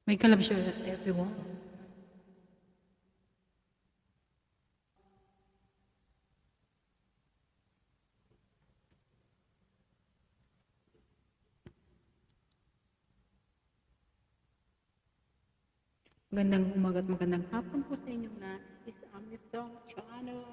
May kalab siya everyone. Magandang umaga at magandang hapon po sa inyong lahat. This is Amistong Channel.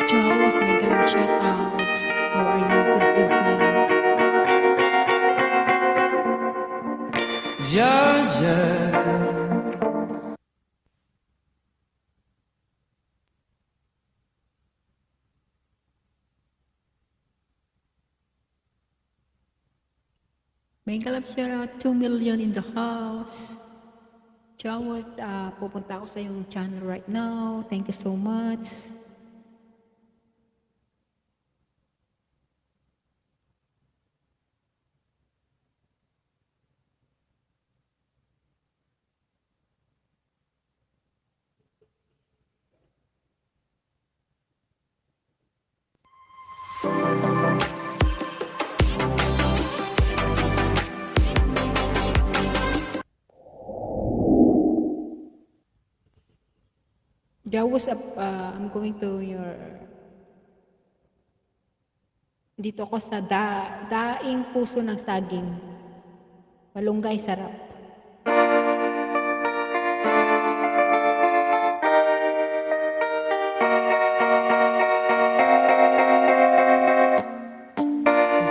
Jaws, may kalab shout out. How are you? Good evening. Georgia. May kalab shout out 2 million in the house. Jawas, pupunta ako sa yung channel right now. Thank you so much. Jawas, I'm going to your... Dito ako sa daing puso ng saging. Malunggay, sarap.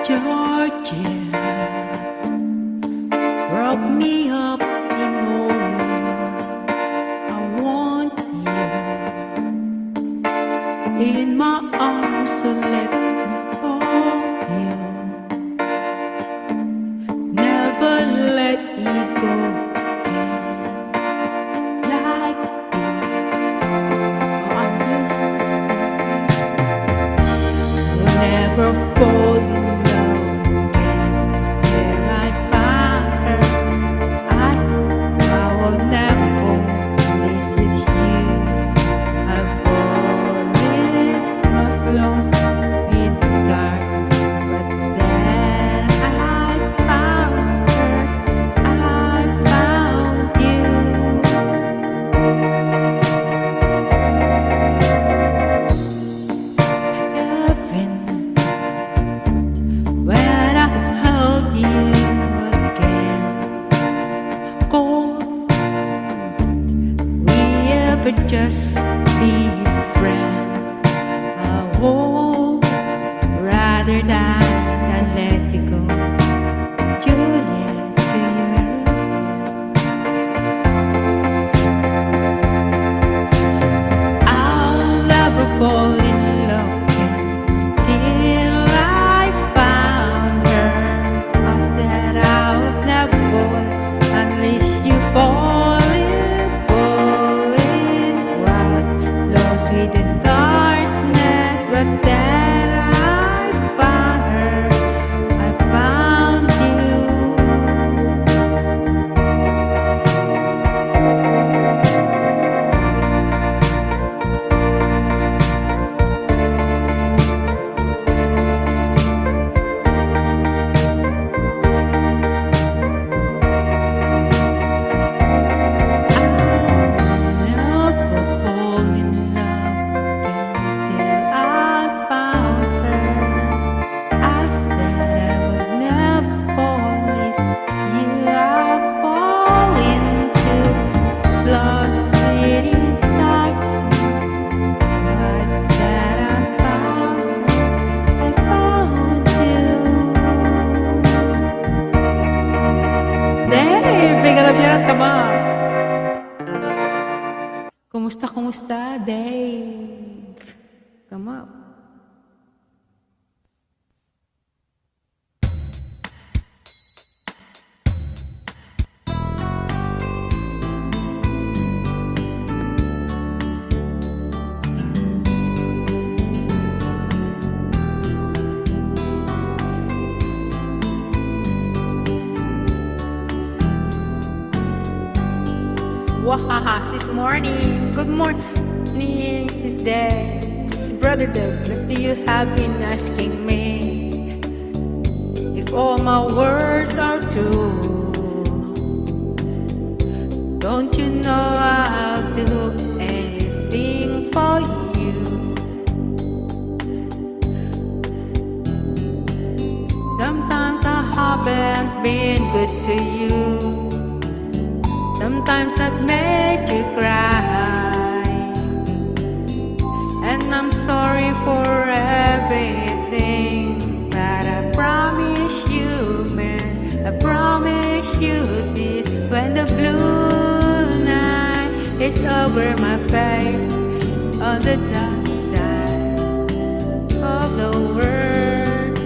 Georgia, wrap me up in all I want you in my arms, so let me hold you. Never let me go again. Like how I used to say, we'll never fall in love again. There I found her. I said I will never fall. This is you. I've fallen, was lost in the dark, but then I found her. I found you. Heaven, when I held you again. Cold, we ever just be friends? I would rather die than let you go. Juliet, to you. I'll never fall in love again till I found her. I said I'll never fall unless you fall in, was lost within darkness, but then I found her. kamusta, Dave? Come up. Wahaha, sis morning. Good morning, sis Dave. Sis brother Dave, what do you have been asking me? If all my words are true, don't you know I'll do anything for you? Sometimes I haven't been good to you. Sometimes I've made you cry, and I'm sorry for everything. But I promise you, man, I promise you this. When the blue night is over my face, on the dark side of the world,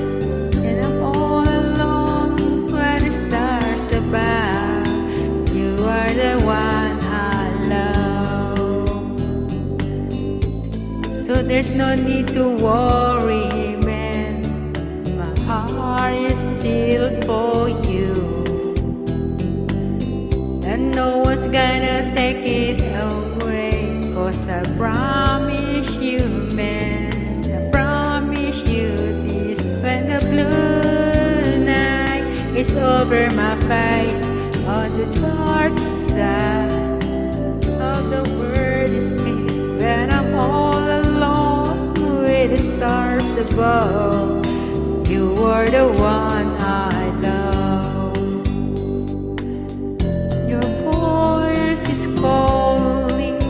and I'm all alone when the stars above. You are the one I love, so there's no need to worry, man. My heart is sealed for you, and no one's gonna take it away. 'Cause I promise you, man, I promise you this. When the blue night is over my face, on the dark side of the world is peace. When I'm all alone with the stars above, you are the one I love. Your voice is calling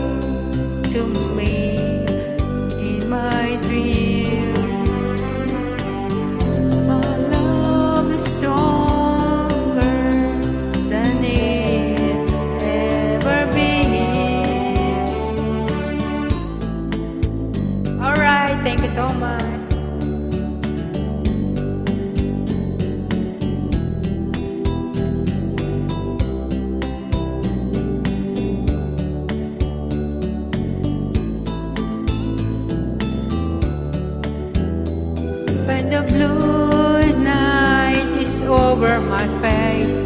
to me in my dreams. My love is stronger than it's ever been. Alright, thank you so much. When the blue night is over my face,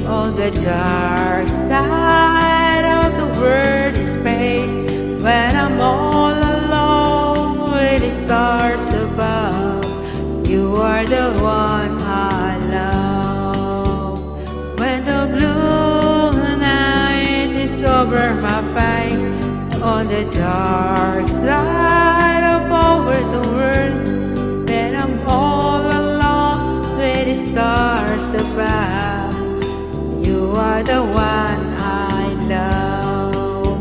on the dark side of the world is space. When I'm all alone with the stars above, you are the one I love. When the blue night is over my face, on the dark side of over the world, when I'm all alone with the stars above, you are the one I love.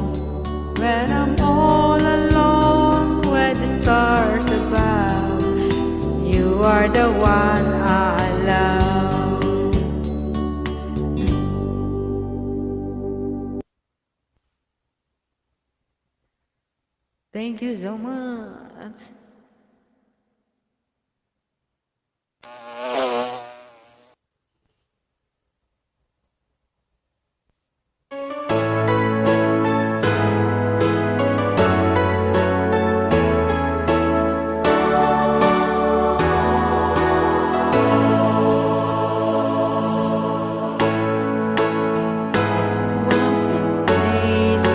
When I'm all alone with the stars above, you are the one I love. Thank you so much. Please,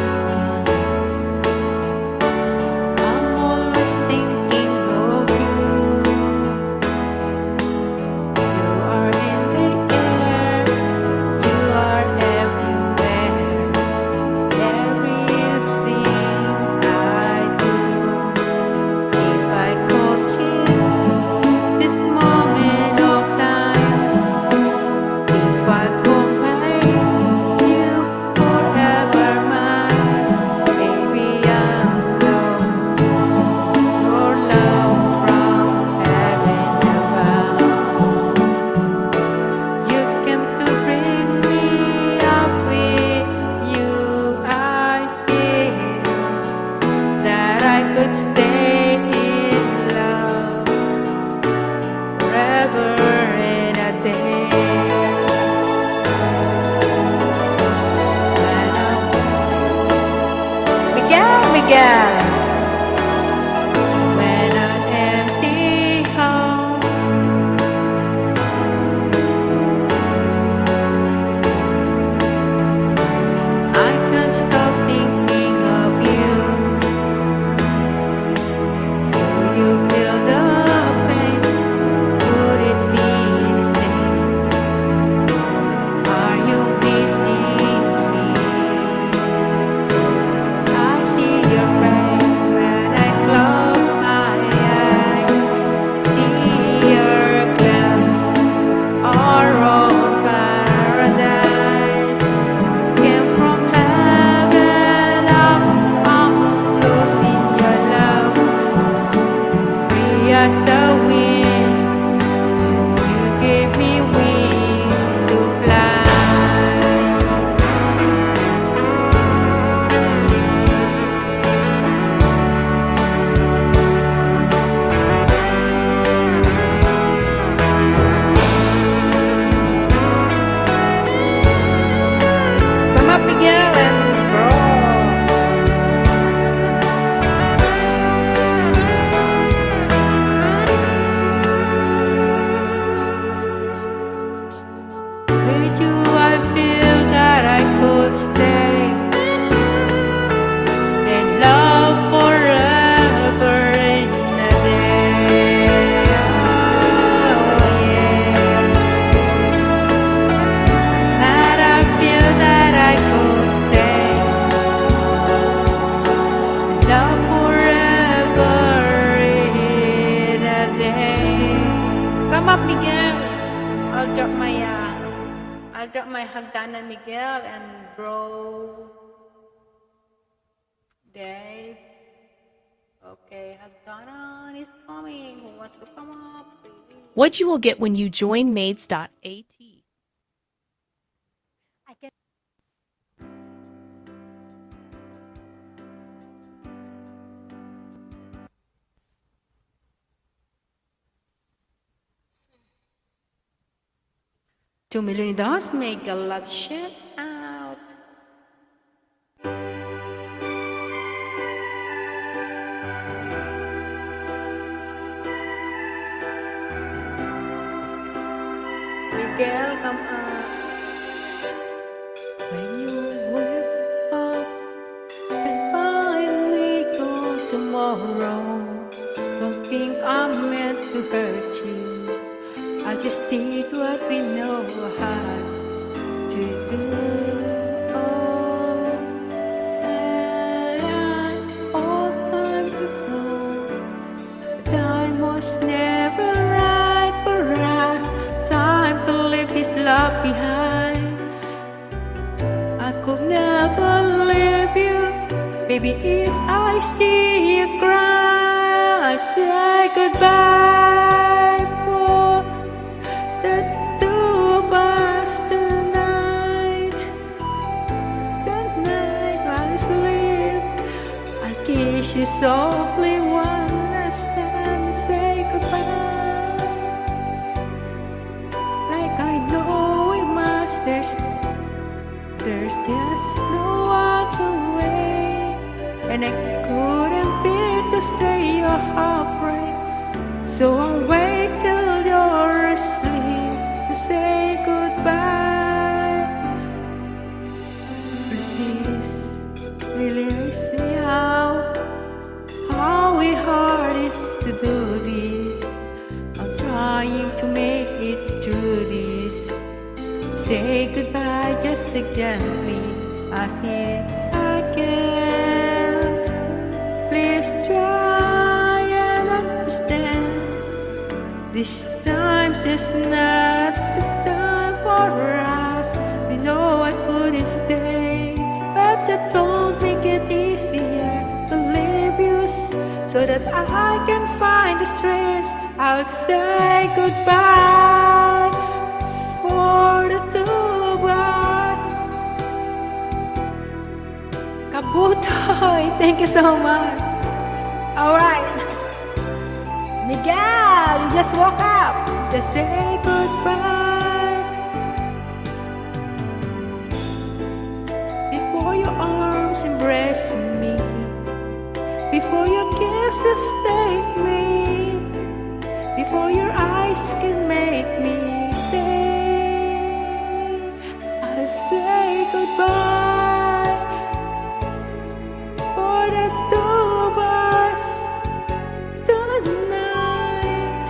I'm always thinking in a day. Miguel, Miguel. When an empty home, I can't stop thinking of you. Do you feel the pain? Could it be the same? Are you missing me? I see your face when I close my eyes. See your glance, our own paradise. Came from heaven up, I'm losing your love. Free as the wind, you gave me wings to fly. Come up, Miguel, and bro. With you, I feel that I could stay in love forever in a day. Oh, yeah. That I feel that I could stay in love forever in a day. Come up, Miguel. I'll drop my hagdanan, Miguel, and bro Dave. Okay, hagdanan is coming. Who wants to come up, please? What you will get when you join maids.at. I can. $2 million make a lot shout out. Miguel, come up. When you wake up and find we go tomorrow, don't think I'm meant to hurt you. I just did what we know how to do. Oh, and all time ago, the time was never right for us. Time to leave this love behind. I could never leave you, baby. If I see you cry, I say goodbye for the two of us tonight. Good night, while you sleep, I kiss you softly one last time and say goodbye. Like I know we must, there's just no other way, and I couldn't bear to say your heartbreak, so I'll wait till you're asleep to say goodbye. Please, really see how hard it is to do this. I'm trying to make it through this. Say goodbye just gently, as if I can. Please try and understand. This time's just not the time for us. We know I couldn't stay, but that don't make it easier to leave you, so that I can find the strength. I'll say goodbye for the two of us. Kabutoy, thank you so much. All right, Miguel, you just woke up. Just say goodbye before your arms embrace me, before your kisses take me, before your eyes can make me stay. I'll say goodbye for the two of us tonight.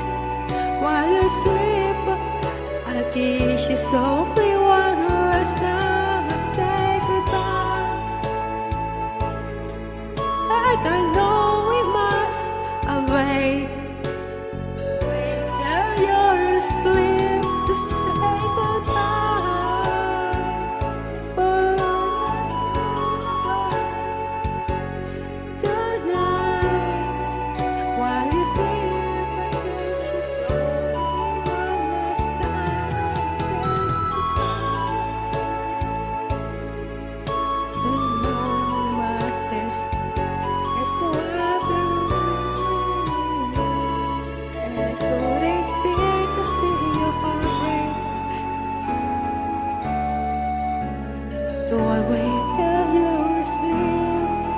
While you sleep, I'll kiss you softly one last time. I'll say goodbye. Like I know we must await till you're asleep to say goodbye. Tonight, while you sleep, I kiss you one last time. And no masters, there's no other way. And I couldn't bear to see your heart break. So I wait till you're asleep.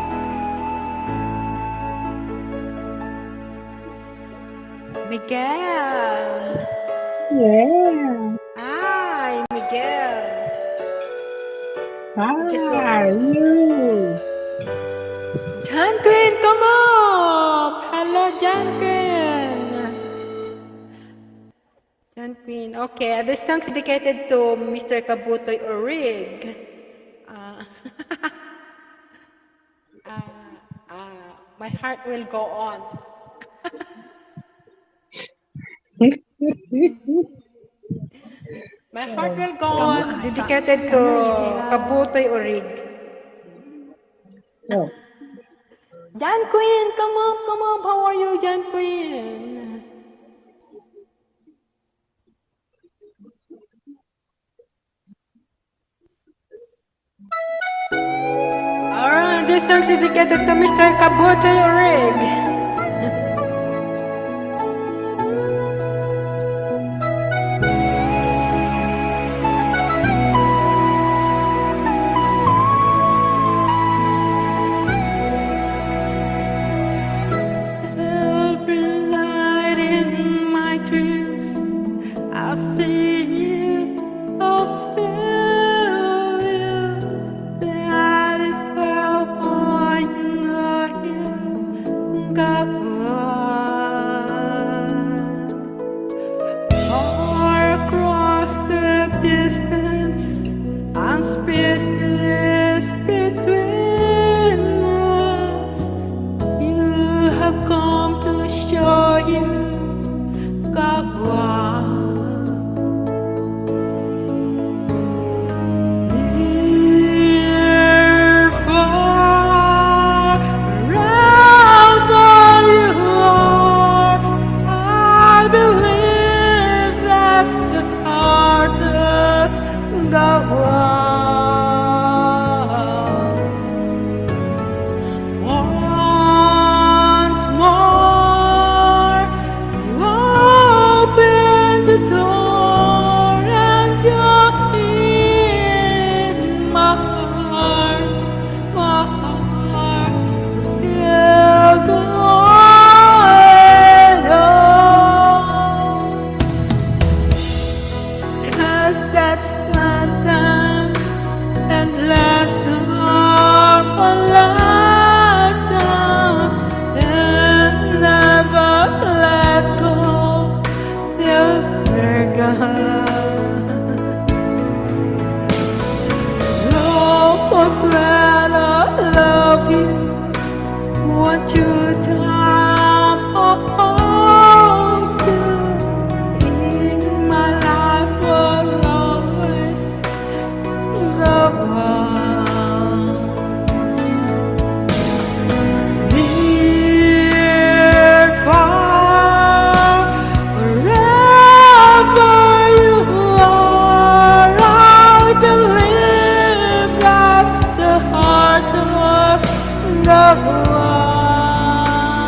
Miguel. Yes. Hi, Miguel. How Just what? are you? John Quinn, come up. Hello, John Quinn. John Quinn. Okay, this song's dedicated to Mr. Kabutoy Orig. Uh, my heart will go on. My heart will go on. Dedicated to Kabutoy Orig. Oh, John Quinn, come up, come up. How are you, John Quinn? Alright, this song is dedicated to Mr. Kabutoy Orig. Every night in my dreams, I see you, I feel you. That is how I know you got one. Far across the distance, and space is between us. You have come to show you got one. Near, far, wherever you are, I believe that the heart does go on. Once more, you open the door and you're in my heart, my heart will go on. 'Cause that's my time and last of a lifetime, and never let go till we're gone. Love was when I love you, want you time to in my life will always go on. Near, far, wherever you are, I believe that the heart does go on.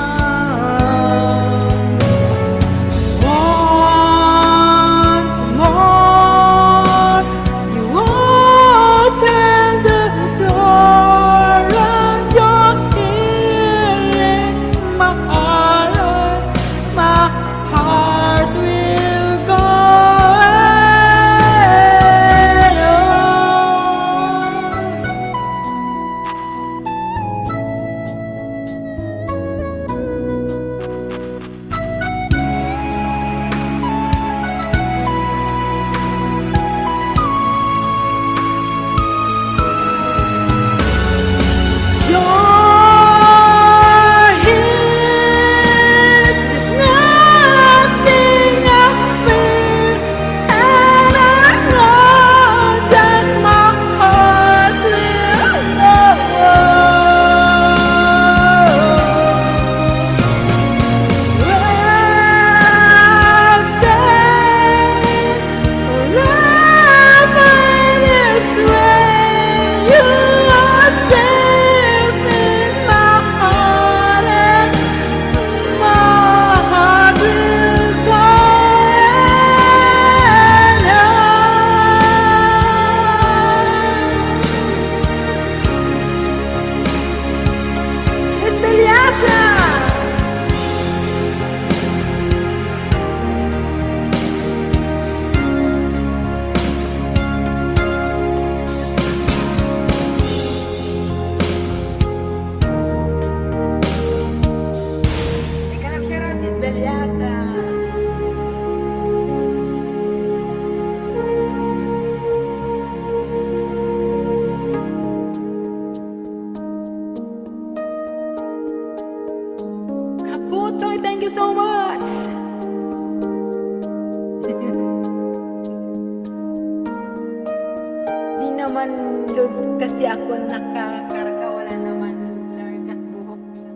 naman load kasi ako nakakarga, wala naman largas buhok niya.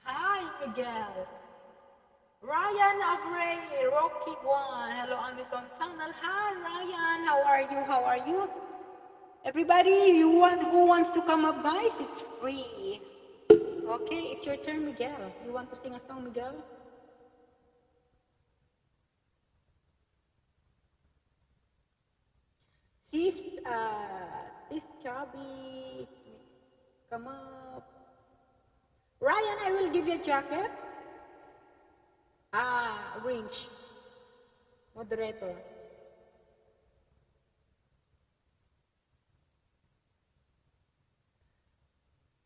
Hi, Miguel. Ryan of Ray, Rocky One. Hello, I'm from Channel. Hi, Ryan. How are you? How are you? Everybody, who wants to come up, guys? It's free. Okay, it's your turn, Miguel. You want to sing a song, Miguel? Sis, sis Chubby, come up. Ryan, I will give you a jacket. Rinch, moderator.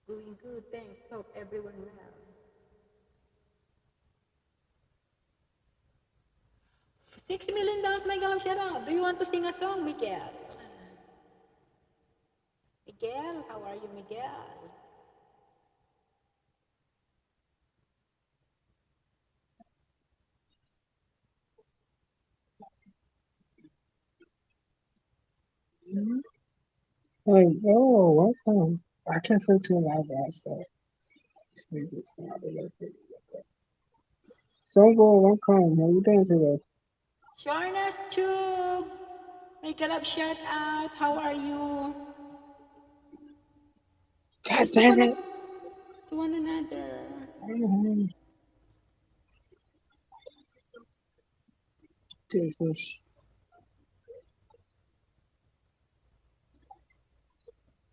Doing good, thanks. Hope everyone well. $6 million, Miguel, shout out. Do you want to sing a song, Miguel? Miguel, how are you, Miguel? Like, oh, welcome. I can't fit too loud that stuff. Maybe it's not a little bit. So, welcome. How you doing today? Sharna's Tube, Miguel, shout out. How are you? God Let's damn connect it. to one another. Jesus.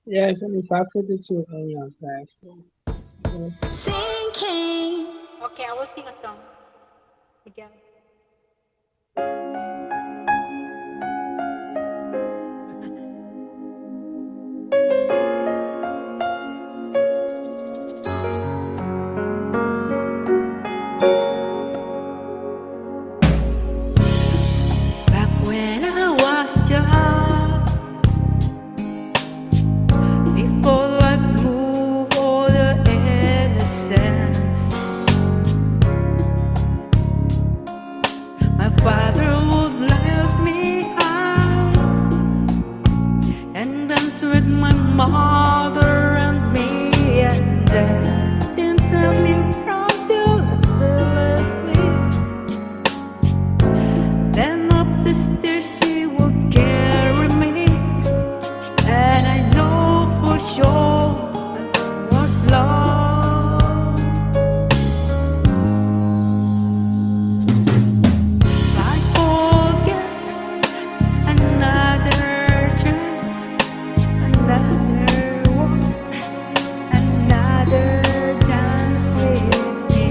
Yeah, it's only 5:52 a.m. fast. Yeah. Sinking. Okay, I will sing a song. Miguel. Back when I was young, before life moved all the innocence, my father would let me out and dance with my mother and me, and then since I'm impromptu, then up the stairs she will carry me, and I know for sure it was love. I forget another chance, another walk, another dance with me.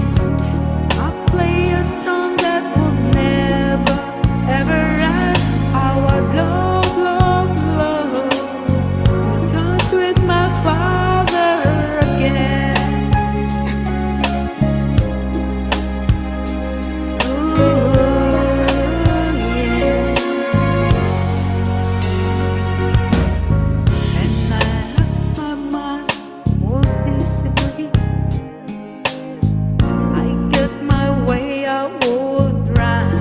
I play a song that will never ever end. Our love, love, love. To dance with my father again. Ooh, yeah. And I have my mind will disagree. I get my way, I would run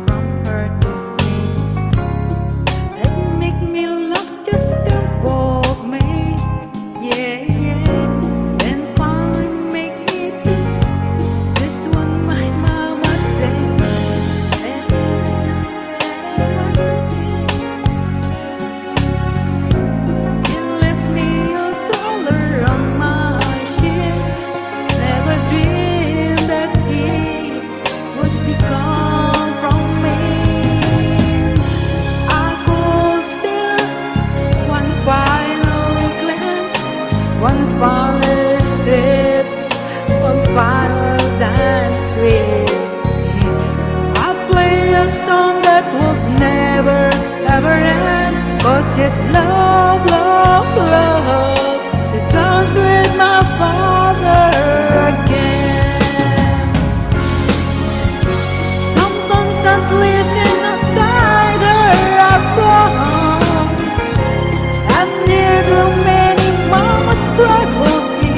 from her to me. Let make me love, just involve me. Yeah, yeah. Then finally make me do this one my mama said. He left me $1 on my ship. Never dreamed that he would be gone from me. I could still one final glance, one final step, one final dance with him. I play a song that would never ever end, 'cause it love, love, love to dance with my father again. Sometimes I'd listen outside her abroad, and near the many mamas cry for me.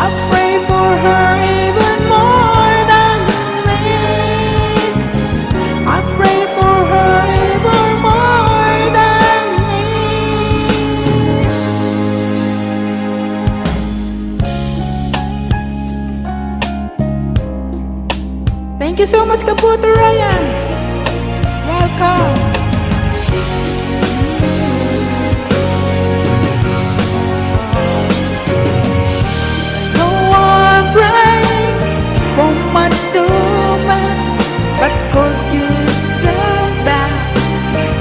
I pray for her even more Thank you so much, Kaputo Ryan. Welcome. No one praying for much too much, but could you step back?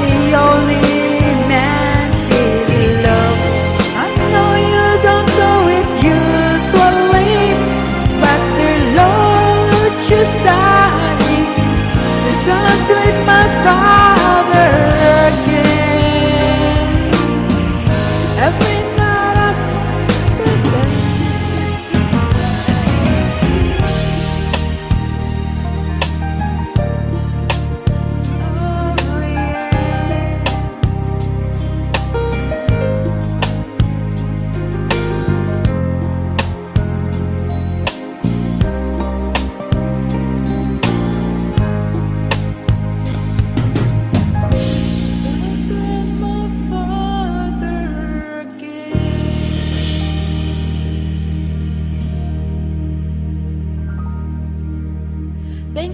The only man she loved. I know you don't do it usually, but their Lord just dying to dance with my father again. Every night I spend oh yeah.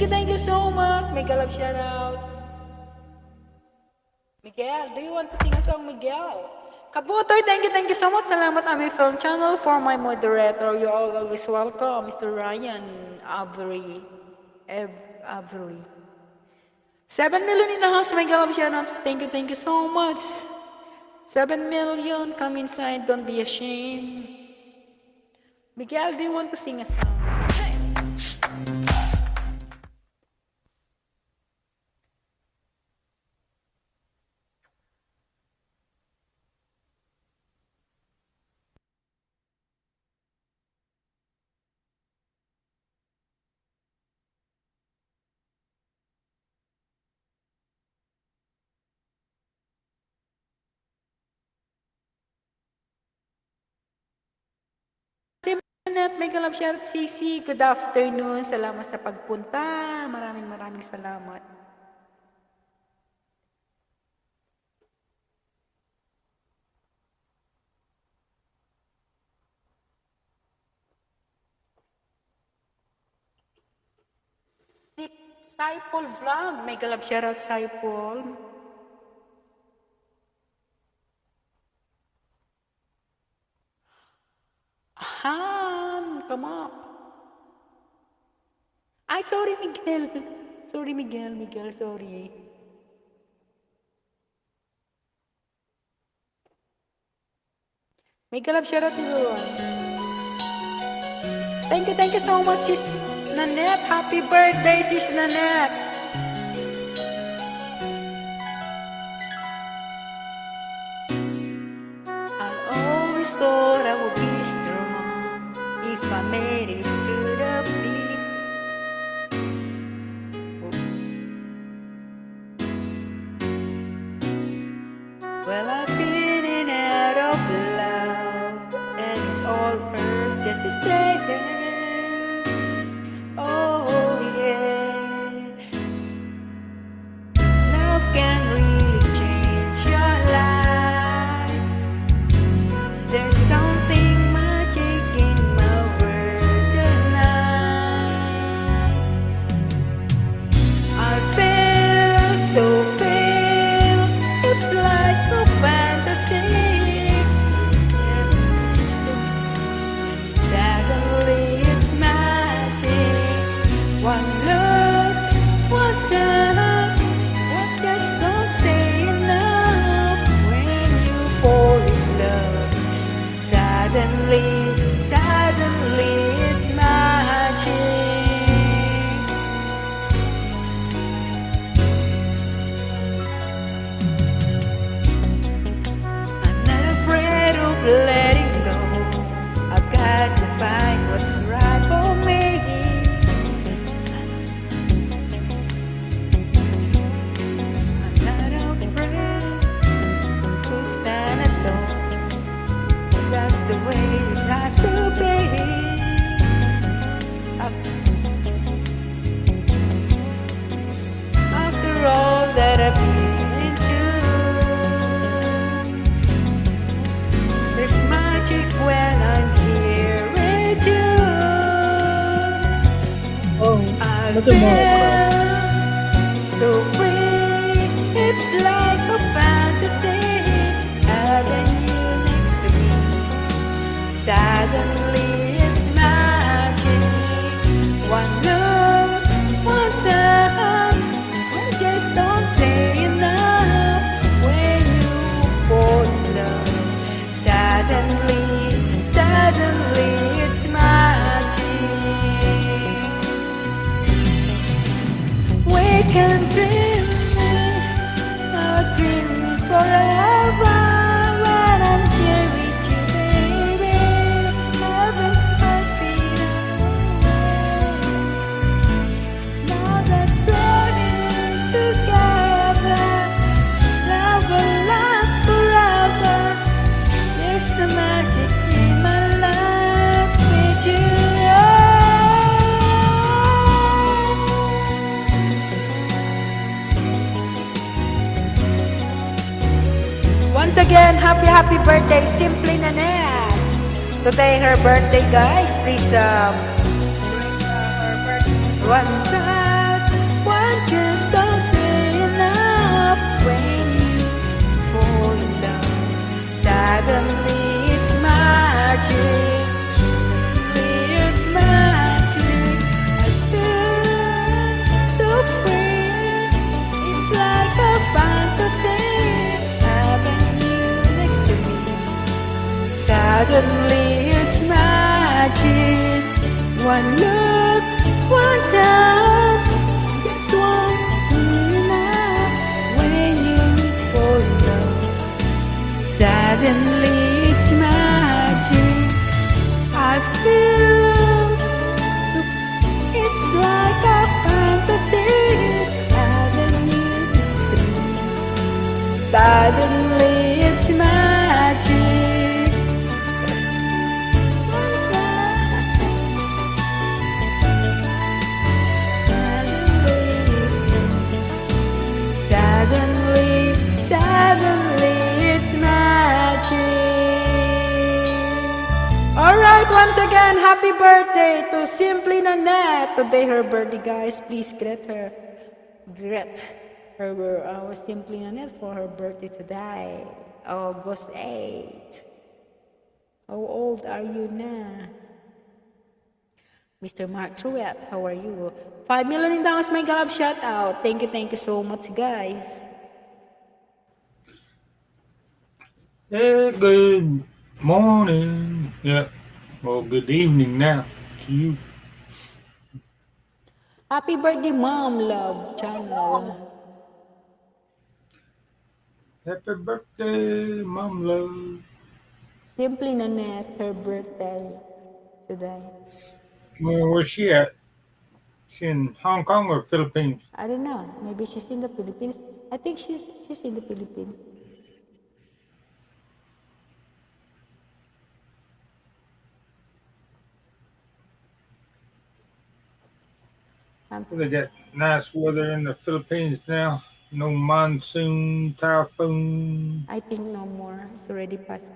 Thank you so much. Mega love shout out. Miguel, do you want to sing a song, Miguel? Kabutoy, thank you so much. Salamat aming film channel for my moderator. You're always welcome, Mr. Ryan Avery. Avery. 7 million in the house, Mega love shout out. Thank you so much. 7 million, come inside, don't be ashamed. Miguel, do you want to sing a song? Net, Mega love shout out, Sisi. Good afternoon. Salamat sa pagpunta. Maraming salamat. Saipol Vlog. Mega love shout out, Saipol. Han, come up. Ay, sorry, Miguel. Sorry, Miguel, sorry. Mega love shout out to everyone. Thank you so much, sis Nanette. Happy birthday, sis Nanette. I always thought I would be strong if I made it to the peak. Well, I've been in and out of love, and it's all hurts just to say that. Oh yeah, love can really change your life. There's something magic in my world tonight. I feel so feel, it's like a fantasy. Suddenly it's magic. One look, one touch, what just don't say enough when you fall in love. Suddenly it's magic. I'm not afraid of letting go. I've got to find what's right for me. I'm not afraid to stand alone. That's the way it has to be. After all that I've been through, there's magic when I'm here with you. Look at Mom cry. feel so free. It's like a fantasy having you next to me. Suddenly it's magic. One look, one touch, I just don't say enough. When you fall in love, suddenly it's magic. We can dream our dreams forever when I'm here with you, baby. Heaven's happy now that we're here together. Love will last forever. There's a magic in my life with you. Once again, happy birthday, Simply Nanette. Today her birthday, guys. Please one touch, one just don't say enough. When you fall in love, suddenly it's magic. Suddenly it's magic. I feel so free. It's like a fantasy having you next to me. Suddenly it's magic. One look, one touch, that's one enough. When you fall in love, suddenly it's magic. I feel it's like a fantasy having you next to me. Suddenly it's magic. Suddenly it's magic. Alright, once again, happy birthday to Simply Nanette. Today her birthday, guys. Please greet our Simply Nanette for her birthday today, August 8th. How old are you now? Mr. Mark Truett, how are you? 5 million in downs, my galab shout out. Thank you so much, guys. Yeah, good morning. Yeah. Well, good evening now to you. Happy birthday, Mom Love channel. Happy birthday, Mom Love. Simply Nanette, her birthday today. Where's she at? She in Hong Kong or Philippines? I don't know. Maybe she's in the Philippines. I think she's in the Philippines. Um, Well, they got nice weather in the Philippines now. No monsoon, typhoon. I think no more. It's already past.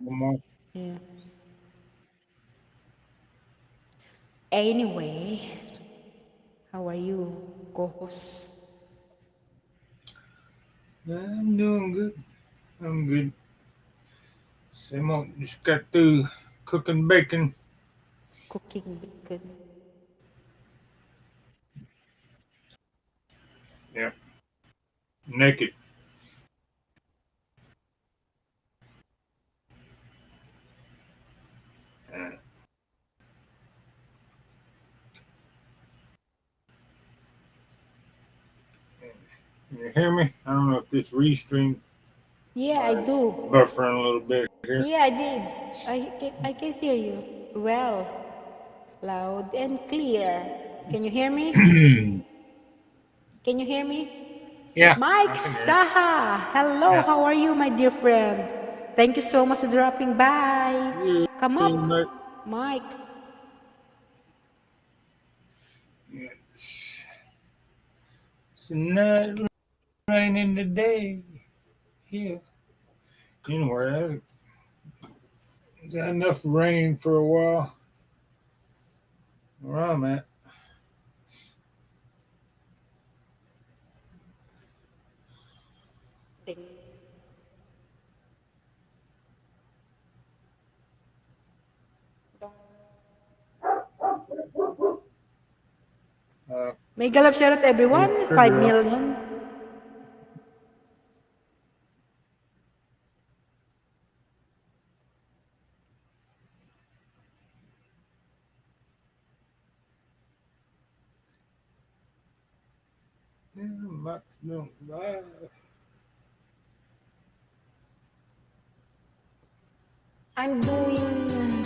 No more. Yeah. Anyway, how are you, co-host? Yeah, I'm doing good. I'm good. Same old. Just got through cooking bacon. Cooking bacon. Yeah. Naked. Uh, Can you hear me? I don't know if this restream Yeah, I is do. buffering a little bit here. Yeah, I did. I can hear you well, loud and clear. Can you hear me? Can you hear me? Yeah, Mike I can hear you. Saha, hello, Yeah. how are you, my dear friend? Thank you so much for dropping by. Good, Come mate. up, Mike. It's not raining today. Here. Anyway, I got enough rain for a while. Where I'm at. May galap shoutout everyone. We'll 5 figure out. million. Yeah, Max doing live. I'm doing...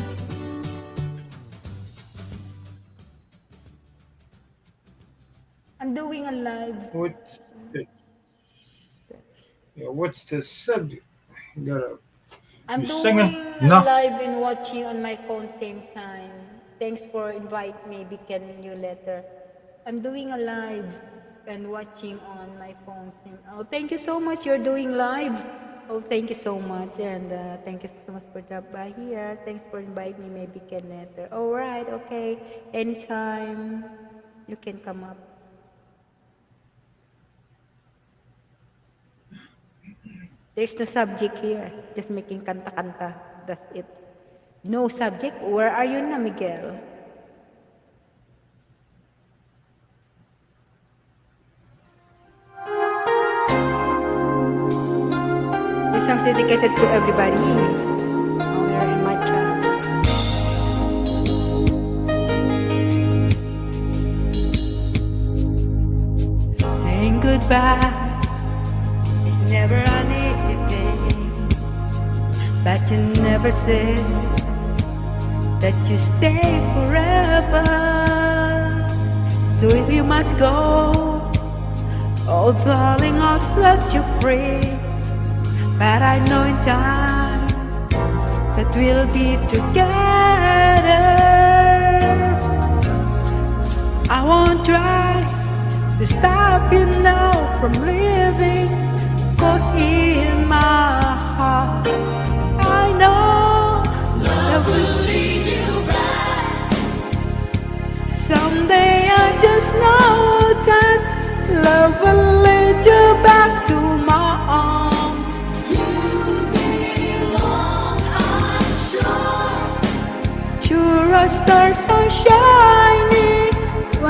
I'm doing a live. What's the, yeah, what's the subject? You gotta, I'm you singing? doing a No. live and watching on my phone same time. Thanks for invite me, Beacon Newsletter. I'm doing a live and watching on my phone same. Oh, thank you so much. You're doing live. Oh, thank you so much, and thank you so much for dropping by here. Thanks for inviting me, maybe Beacon Newsletter. All right, okay. Anytime you can come up. There's no subject here. Just making kanta-kanta. That's it. No subject. Where are you na, Miguel? This song's dedicated to everybody. They're in my chat. Saying goodbye is never an easy thing, but you never said that you stay forever. So if you must go, oh darling, I'll set you free. But I know in time that we'll be together. I won't try to stop you now from living, 'cause in my heart I know love will lead you back. Someday I just know that love will lead you back to my arms. You belong, I'm sure. Sure as stars are shining,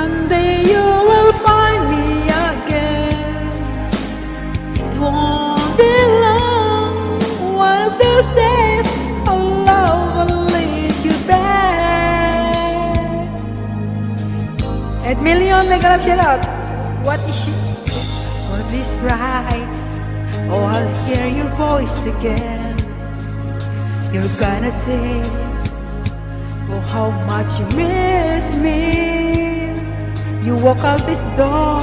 one day you will find me again. It won't be long, one of those days our love will lead you back. 8 million mega love shout out. What is she? For these rights, oh I'll hear your voice again. You're gonna say, oh how much you miss me. You walk out this door,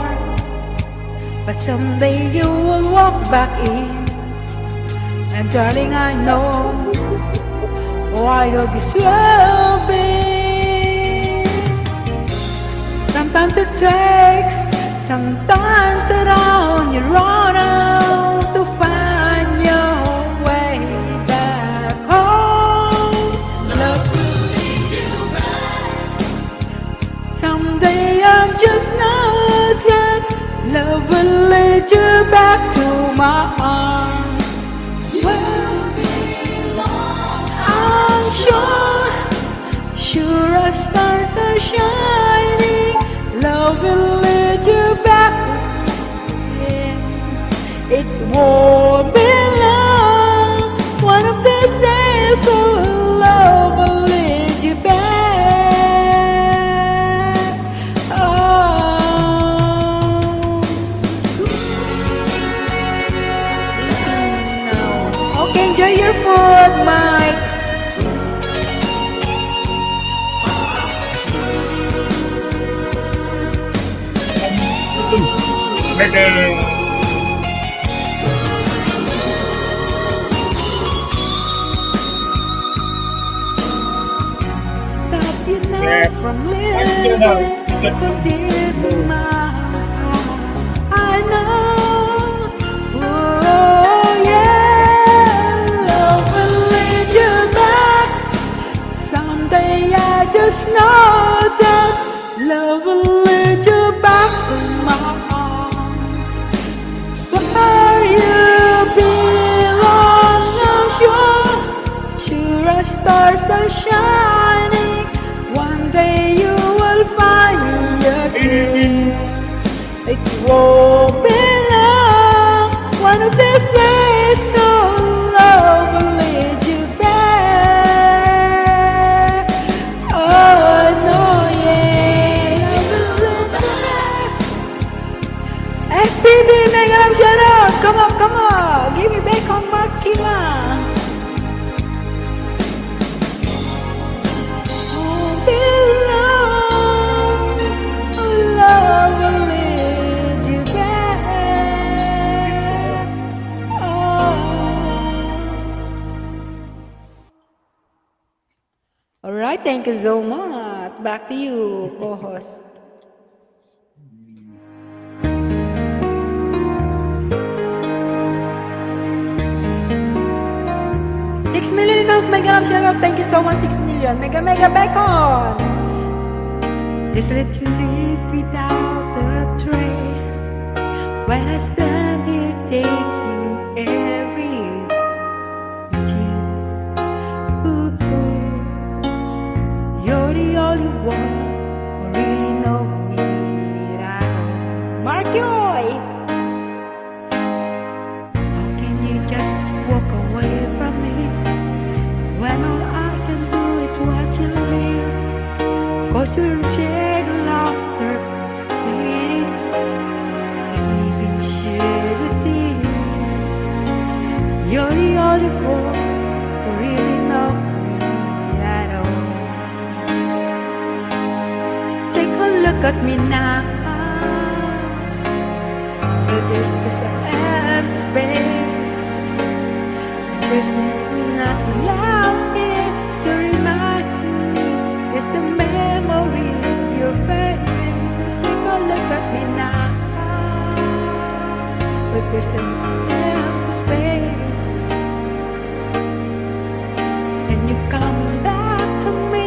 but someday you will walk back in. And darling, I know why all this will be. Sometimes it takes, sometimes around you run out to find your way back home. Love will lead you back. Someday I'll just know that love will lead you back to my arms. Will belong, I'm sure. Sure as stars are shining, love will lead you back. It won't be long, one of these days oh, love will lead you back. Oh. Okay, enjoy your food, Mike. Megan. Stop you now Yes. from You living, know. because in my heart I know, oh yeah, love will lead you back. Someday I just know that love will lead you back to my arms. Where you belong, I'm sure. Sure as stars are shining, one day you will find me again. won't be long. One of these days, so love will lead you back. Oh no, yeah. FPV Megalam Channel, come on, give me back on Makima. Won't be long. Love will lead you back. All right, thank you so much. Back to you, co-host. 6 million ito's mega love shout out. Thank you so much, 6 million. Mega bacon. Just let you live without a trace. When I stand here taking every day. Ooh, you're the only one who really know me. I know. Mark Joy. How can you just walk away from me when all I can do is watch you live? 'Cause you share the laughter, eating, even share the tears. You're the only one who really know me at all. Take a look at me now. There's just an empty space. There's nothing left here to remind me. Just a memory of your face. Take a look at me now. But there's an empty space. And you coming back to me.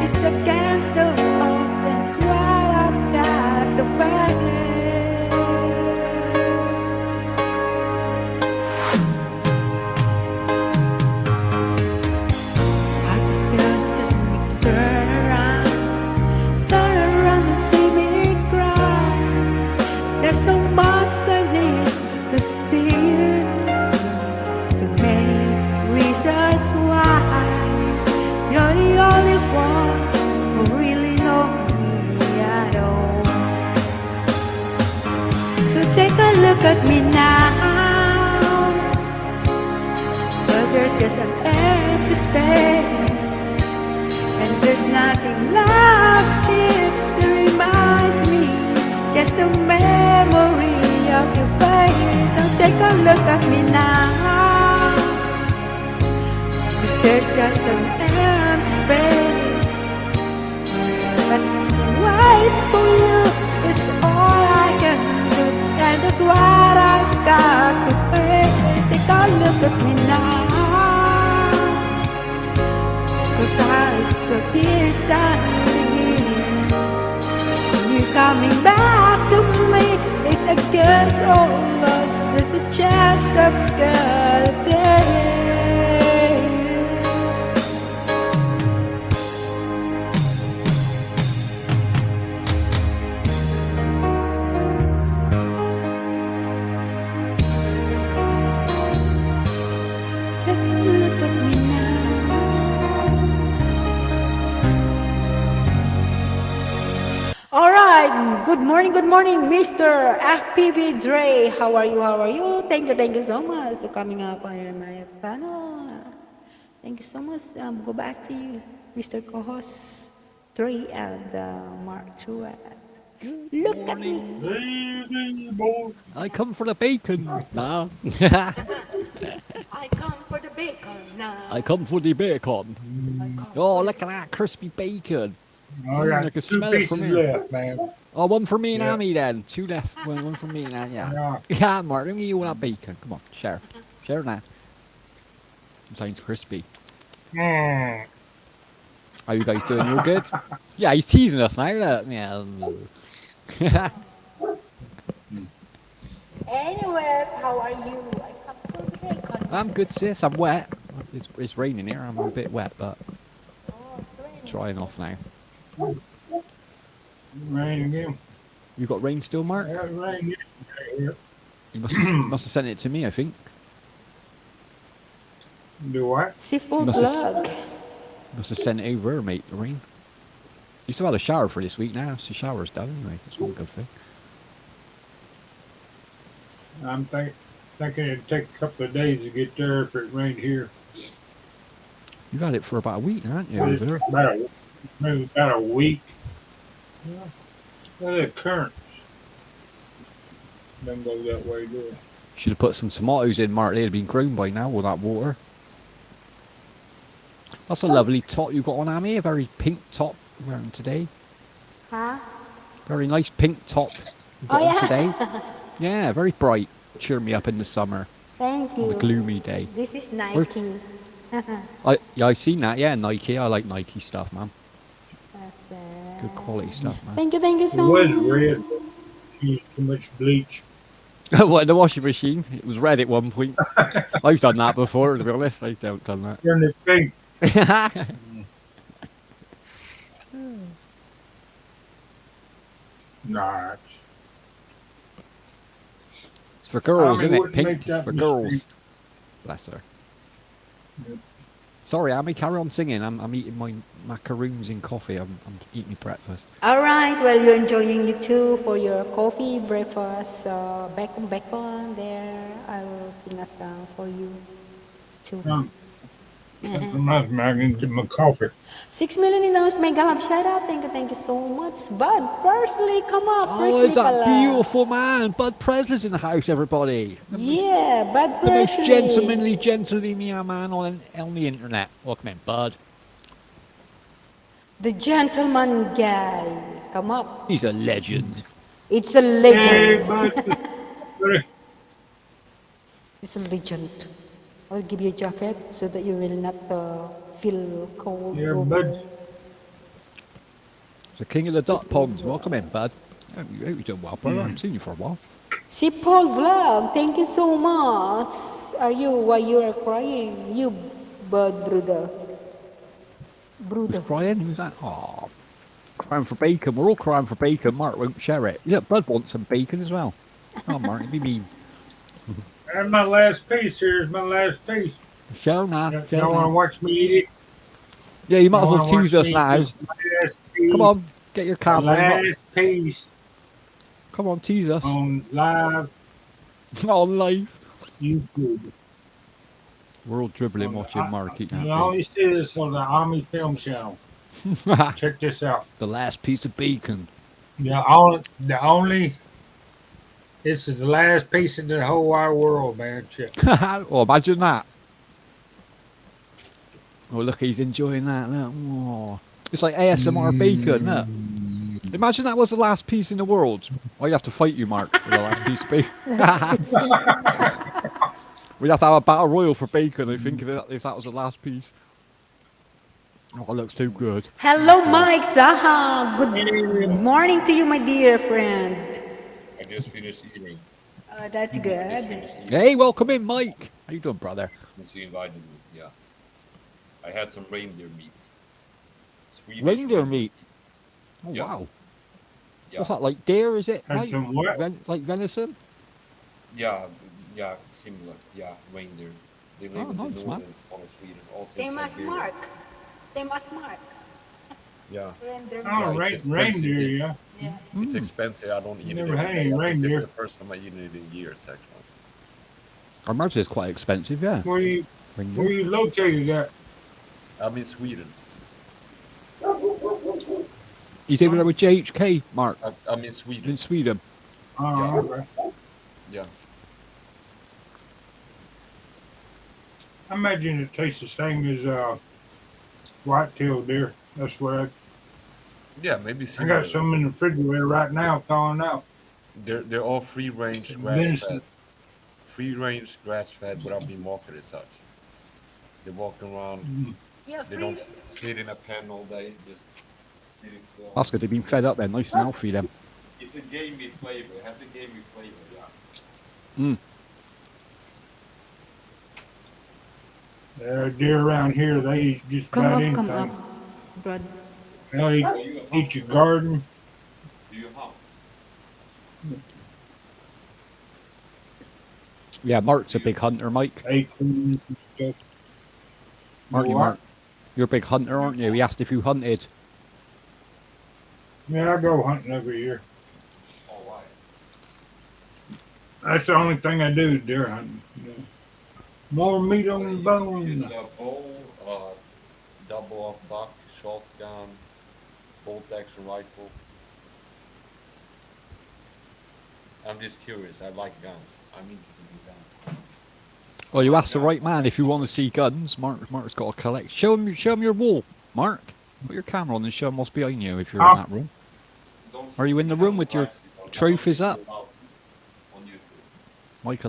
It's against the odds, and it's what I've got to face. I just got to turn around and see me cry. There's so much I need to see you. Too many reasons why. You're the only one who really know me at all. So take a look at me now. But there's just an empty space. And there's nothing left here that reminds me. Just a memory of your face. So take a look at me now. 'Cause there's just an empty space. But wait for you is all I can do. And that's what I've got to pay. Take a look at me now. 'Cause I stood here standing here. You coming back to me. It's against all odds. There's a chance that I've got to take. Take a look at me now. All right. Good morning, Mr. FPV Dre. How are you? Thank you so much for coming up on my panel. Thank you so much. Go back to you, Mr. Co-host Dre and Mark Truett. Look at me. Hey, boy. I come for the bacon. Nah. I come for the bacon now. I come for the bacon. Oh, look at that crispy bacon. I got I can 2 smell it from pieces here. left, man. Oh, one for me and Yeah. Amy then. 2 left. One for me and Amy. Yeah. Yeah. Yeah, Mark. Let me eat one of that bacon. Come on, share. Share now. Sounds crispy. Mm. How you guys doing? You good? Yeah, he's teasing us now. Yeah. Anyways, how are you? I come for the bacon. I'm good, sis. I'm wet. It's raining here. I'm a bit wet, but Oh, it's raining. drying off now. Rain again. You got rain still, Mark? It rained yesterday here. You must have sent it to me, I think. Do what? Si You full must have, vlog. must have sent it over, mate, the rain. You still had a shower for this week now, so the shower's done anyway. That's one good thing. I'm thinking it'd take a couple of days to get there if it rained here. You've had it for about a week now, haven't you, But over it's there? maybe about a week. Yeah. Well, the currents don't go that way, do it? Should have put some tomatoes in, Mark. They'd have been grown by now with that water. That's a lovely top you got on, Amy. A very pink top you're wearing today. Huh? Very nice pink top you got Oh, on yeah. today. Yeah, very bright. Cheer me up in the summer Thank on a you. gloomy day. This is Where- Nike. I seen that. Yeah, Nike. I like Nike stuff, man. That's, Good quality stuff, man. Thank you It so was much. red, but she used too much bleach. What, in the washing machine? It was red at one point. I've done that before, to be honest. I've done that. Turned it pink. Nah, It's for girls, Amy isn't it? wouldn't make Pink. It's that for mistake. girls. Bless her. Yep. Sorry, Amy, carry on singing. I'm eating my macaroons in coffee. I'm eating my breakfast. All right, well, you're enjoying you too for your coffee, breakfast, bacon there. I will sing a song for you too. I'm not making get my coffee. 6 million in those mega love shout out. Thank you so much. Bud, Presley, come up. Oh, Presley it's that pala. beautiful man. Bud Presley's in the house, everybody. Yeah, Bud The most Presley. gentlemanly man on the internet. Welcome in, Bud. The gentleman guy. Come up. He's a legend. It's a Hey, legend. bud. It's a legend. I'll give you a jacket so that you will not feel cold. Yeah, over. bud. The king of the duck ponds. Welcome in, Bud. Hope you're doing well, brother. I haven't seen you for a while. Si Paul Vlog, thank you so much. Why you are crying? You bad brother. Who's crying? Who's that? Oh, crying for bacon. We're all crying for bacon. Mark won't share it. Yeah, Bud wants some bacon as well. Oh, Mark, it'd be mean. And my last piece here is my last piece. Show now. Y'all Show want to now. watch me eat it? Yeah, you might as Y'all well wanna tease watch us me eat now. this last piece? Come on, get your The camera. last piece Come on, tease us. on live On live. YouTube. We're all dribbling watching Mark eat You that only see this on the Army Film Channel. bacon. Check this out. The last piece of bacon. The only. This is the last piece in the whole wide world, man. Check. Oh, imagine that. Oh, look, he's enjoying that. Look. Oh. It's like ASMR bacon, look. Imagine that was the last piece in the world. I'd have to fight you, Mark, for the last piece of bacon. We'd have to have a battle royal for bacon, I think, if that was the last piece. Oh, it looks too good. Hello, Mike Zaha. Good morning to you, my dear friend. I just finished eating. That's good. Hey, welcome in, Mike. How you doing, brother? Since you invited me, yeah. I had some reindeer meat. Swedish Reindeer meat. Oh, Yeah. wow. Yeah, What's that, like deer, is it? Had Mike? some what? Like venison? yeah, similar. Yeah, reindeer. They live Oh, in the nice, man. northern part of Sweden, also in Same as Siberia. Mark. Same as Mark. Yeah, Oh, Yeah, it's reindeer, expensive. yeah. Yeah. it's expensive. I don't eat it Never every had day. any I think this reindeer. is the first time I eat it in years, actually. I imagine it's quite expensive, yeah. Where you Reindeer. located at? I'm in Sweden. He's over there with JHK, Mark, I'm in in Sweden. Sweden. Oh, okay. Yeah. I imagine it tastes the same as white-tailed deer. That's what Yeah, maybe I similar. got some in the refrigerator right now thawing out. They're all free-range Venison. grass-fed. Free-range grass-fed without being marketed as such. They walk around. Yeah, They don't sit in a pen all day, just sitting still. That's good. They've been fed up then, nice and healthy then. It's a gamey flavor. It has a gamey flavor, yeah. Mm. There are deer around here. They eat just Come about up, anything. come up. Brad. They'll eat your garden. Do you hunt? Yeah, Mark's a big hunter, Mike. acorns and stuff. Aren't you, what? Mark? You're a big hunter, aren't you? He asked if you hunted. Yeah, I go hunting every year. All right. That's the only thing I do is deer hunting. Yeah. More meat on the Use bone. a bow, double off buck, shotgun, bolt action rifle. I'm just curious. I like guns. I'm interested in guns. Well, you asked the right man. If you want to see guns, Mark's got a collect. Show him your wall, Mark. Put your camera on and show him what's behind you if you're in that room. Are you in the room with your trophies up? Mike,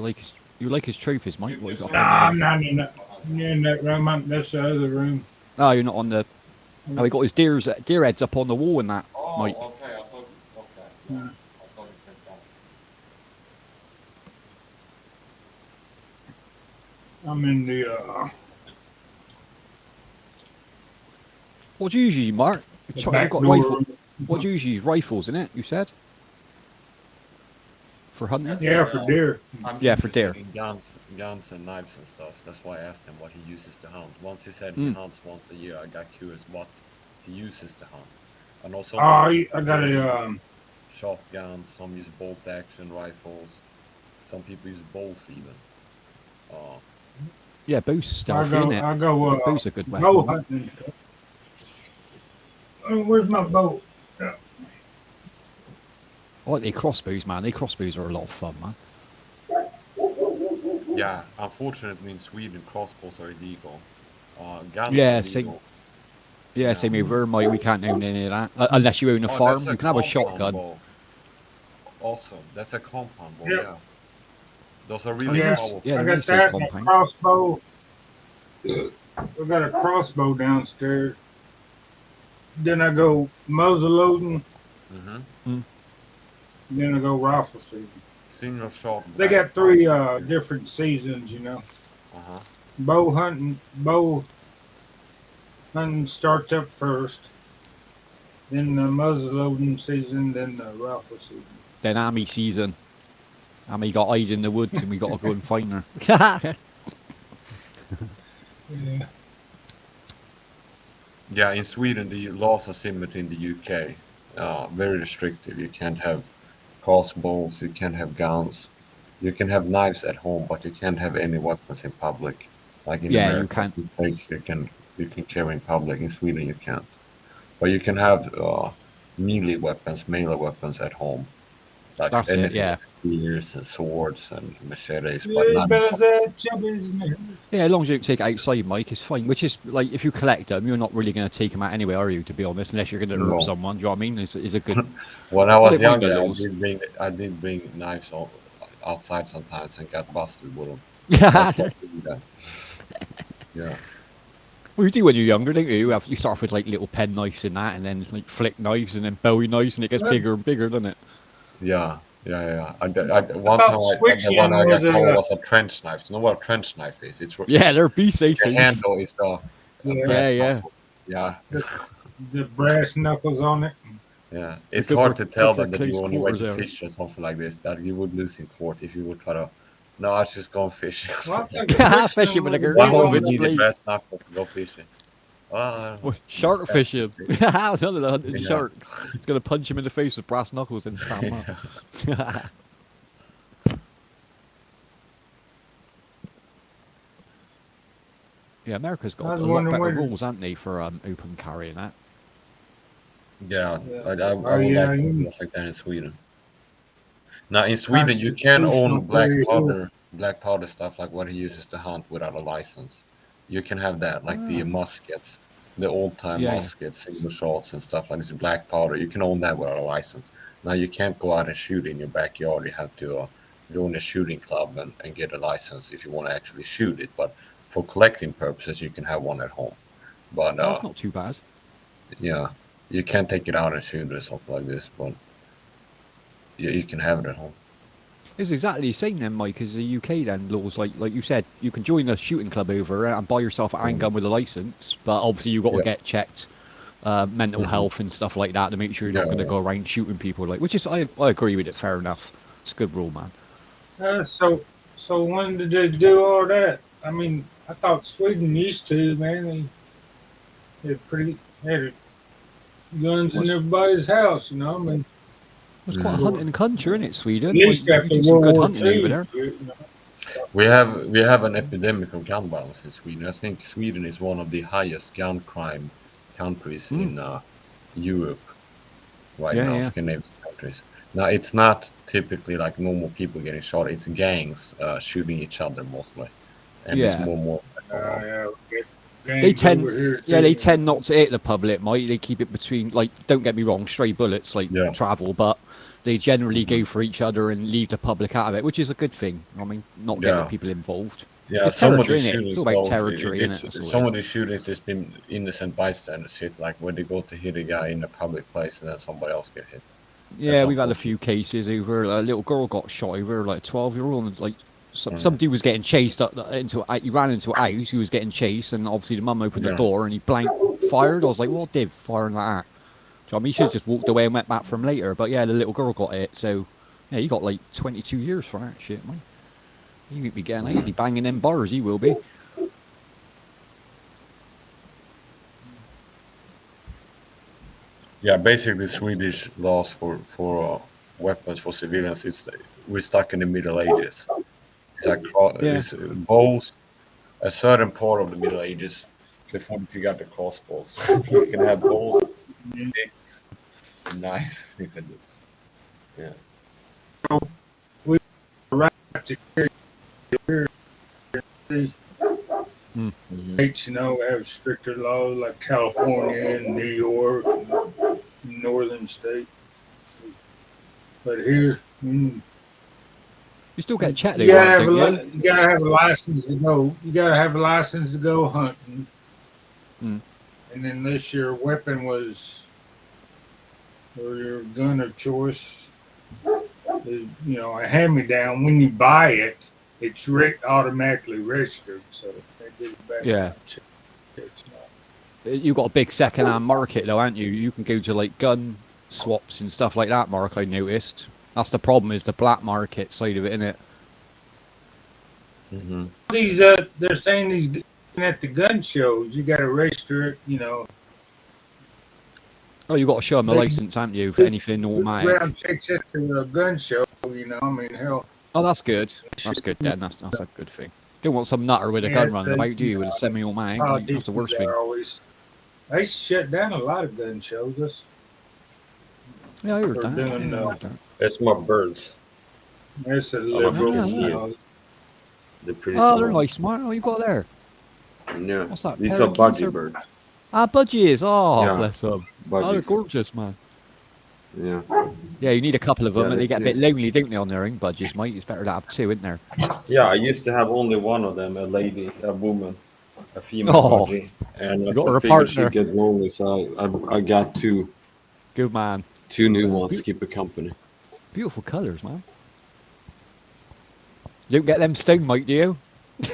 you like his trophies, Mike. What you got? Nah, I'm not in that. You're in that room. That's the other room. No, you're not on the. Oh, he got his deer heads up on the wall and that, Oh, Mike. okay. I thought. Okay. Yeah. I thought you said that. I'm in the. What do you usually, Mark? The You've back got door rifle. room. What do you usually use? Rifles, in it? You said. For hunting? Yeah, for deer. I'm Yeah, for interested deer. in guns and knives and stuff. That's why I asked him what he uses to hunt. Once he said Mm. he hunts once a year, I got curious what he uses to hunt. And also, Oh, I got a. shotguns. Some use bolt action rifles. Some people use bolts even. Yeah, bow's stealthy, innit? I go. Bow's a good weapon. Bow hunting and stuff. Oh, where's my bow? I like the crossbows, man. The crossbows are a lot of fun, man. Yeah, unfortunately in Sweden crossbows are illegal. Guns Yeah, are same. legal. Yeah, same over, Mike. We can't own any of that unless you own a Oh, farm. that's You can have a compound shotgun. bow. Awesome, that's a compound bow. Yep. Yeah, those are really Yes, powerful. Yeah, I they got say that and a compound. crossbow. I got a crossbow downstairs. Then I go muzzle loading. Mm-hmm. Then I go rifle shooting. Single shot. They got three different seasons, you know. Uh-huh. Bow hunting starts up first. Then the muzzle loading season, then the rifle season. Then army season. Army got hide in the woods and we got to go and find her. Yeah. Yeah, in Sweden the laws are similar to in the UK. Very restrictive. You can't have crossbows. You can't have guns. You can have knives at home, but you can't have any weapons in public. Like in Yeah, you America, can't. some states you can carry in public. In Sweden, you can't. But you can have melee weapons at home, like That's it, anything, yeah. like spears and swords and machetes, but Yeah, not. better say chubbies in there. Yeah, as long as you don't take it outside, Mike, it's fine. Which is, like, if you collect them, you're not really going to take them out anyway, are you, to be honest? Unless you're going to No. hurt someone, do you know what I mean? It's a good... When I was They mind the younger, laws. I did bring knives outside sometimes and got busted with them. I Well, stopped doing that. Yeah. you do when you're younger, don't you? You start off with, like, little pen knives and that, and then, like, flick knives, and then bowie knives, and it gets Yeah. bigger and bigger, doesn't it? Yeah. One time thought the one I got switching told was was a trench knife. You know what a trench knife is? Yeah, they're be-safe. the handle is a Yeah. brass Yeah. knuckle. Yeah. The brass knuckles on it. Yeah. It's Good hard for- to tell good for them that you close on your way to quarters, fish or something like this that you would lose in court if you would try to. No, I was just going fishing. Well, I think Fishing with a girl. Why Oh, would we good need a play. brass knuckle to go fishing? Well, shark fishing. How's none of the hunting Yeah. shark? It's going to punch him in the face with brass knuckles and stab him up. Yeah, America's I got was a lot wondering better where- rules, haven't they, for open carry and that? Yeah, Yeah. I would yeah, like you- just like that in Sweden. Now in Sweden, you can Constitutional own carry, black powder stuff like what he uses to hunt without a license. You can have that, like the muskets, the old time Yeah, yeah. muskets, single shots and stuff like this. Black powder, you can own that without a license. Now you can't go out and shoot in your backyard. You have to join a shooting club and get a license if you want to actually shoot it. But for collecting purposes, you can have one at home. But That's not too bad. yeah, you can't take it out and shoot it or something like this. But you can have it at home. It's exactly the same then, Mike, as the UK then laws. Like you said, you can join a shooting club over and buy yourself a handgun with a license, but obviously you've got to Yeah. get checked mental health and stuff like that to make sure you're not Yeah, going to go around shooting people. Like, which is I agree with it. Fair enough. It's a good rule, man. So when did they do all that? I mean, I thought Sweden used to, man. They had guns in Was everybody's house, you know. I mean, was quite a hunting country, isn't it, at Sweden? Like, least you after do some World good War hunting over II. there. You know. we have an epidemic of gun violence in Sweden. I think Sweden is one of the highest gun crime countries in Europe right Yeah, now, yeah. Scandinavian countries. Now, it's not typically like normal people getting shot. It's gangs shooting each other mostly, and it's Yeah. more Yeah, we get They gangs tend, over here yeah, too. they You know. tend not to hit the public, mate. They keep it between, like, don't get me wrong, stray bullets, like, Yeah. travel, but they generally go for each other and leave the public out of it, which is a good thing. I mean, not getting Yeah. people involved. Yeah, It's some of territory, these innit? It's all shootings about though, territory, innit? That's all it some is. of these shootings there's been innocent bystanders hit, like when they go to hit a guy in a public place and then somebody else get hit. That's Yeah, we've had a few unfortunate. cases over. A little girl got shot over, like a 12-year-old, and like somebody was getting chased up into. He ran into a house. He was getting chased, and obviously the mum opened the Yeah. door and he blank fired. I was like, "What div firing like that?" So, I mean, he should have just walked away and went back for him later. But yeah, the little girl got it. So yeah, he got like 22 years for that shit, man. He won't be getting. He'll be banging them bars. He will be. Yeah, basically Swedish laws for weapons for civilians. We're stuck in the Middle Ages. It's like Yeah. it's bows, a certain part of the Middle Ages before we got the crossbows. You can have bows, sticks, and knives. You can do. Yeah. We right to carry here. Mhm. States, you know, have stricter laws like California and New York, and northern states. But here, You still get checked, you though, gotta Mark, have don't you? you gotta have a license to go. You gotta have a license to go hunting, Mm. and unless your weapon was or your gun of choice is, you know, a hand-me-down. When you buy it, it's automatically registered, so they did a Yeah. background check. You've got a big second-hand market, though, haven't you? You can go to like gun swaps and stuff like that, Mark. I noticed. That's the problem, is the black market side of it, innit? Mhm. These they're saying these at the gun shows, you got to register it. You know, Oh, you got to show them a they license, haven't you, for anything automatic? ground checks at the gun show. You know, I mean, hell, Oh, that's good. That's good then. That's a good thing. Don't want some nutter with a yeah, gun it's running about, do you you, with a know, semi-automatic? Like, that's the politicians worst thing. are always. They shut down a lot of gun shows. That's Yeah, I heard for that. doing. Yeah, I heard that. It's my birds. It's a I don't know if you liberal. can Ah, see You it. ah. know, They're pretty Oh, they're small. nice, Mark. Oh, you got there? Yeah. What's that? These are Parakeets budgie or birds. budgies? Oh, Yeah. bless them. Oh, they're Budgies. gorgeous, man. Yeah. Yeah, you need a couple of them, Yeah, and they that's get a bit it. lonely, don't they, on their own budgies, mate? It's better to have two, isn't there? Yeah, I used to have only one of them, a woman, a female Oh, budgie, and you got I her a figured she'd partner. get lonely, so I got Good man. two new ones to keep her company. Beautiful colours, man. You don't get them stung, mate, do you?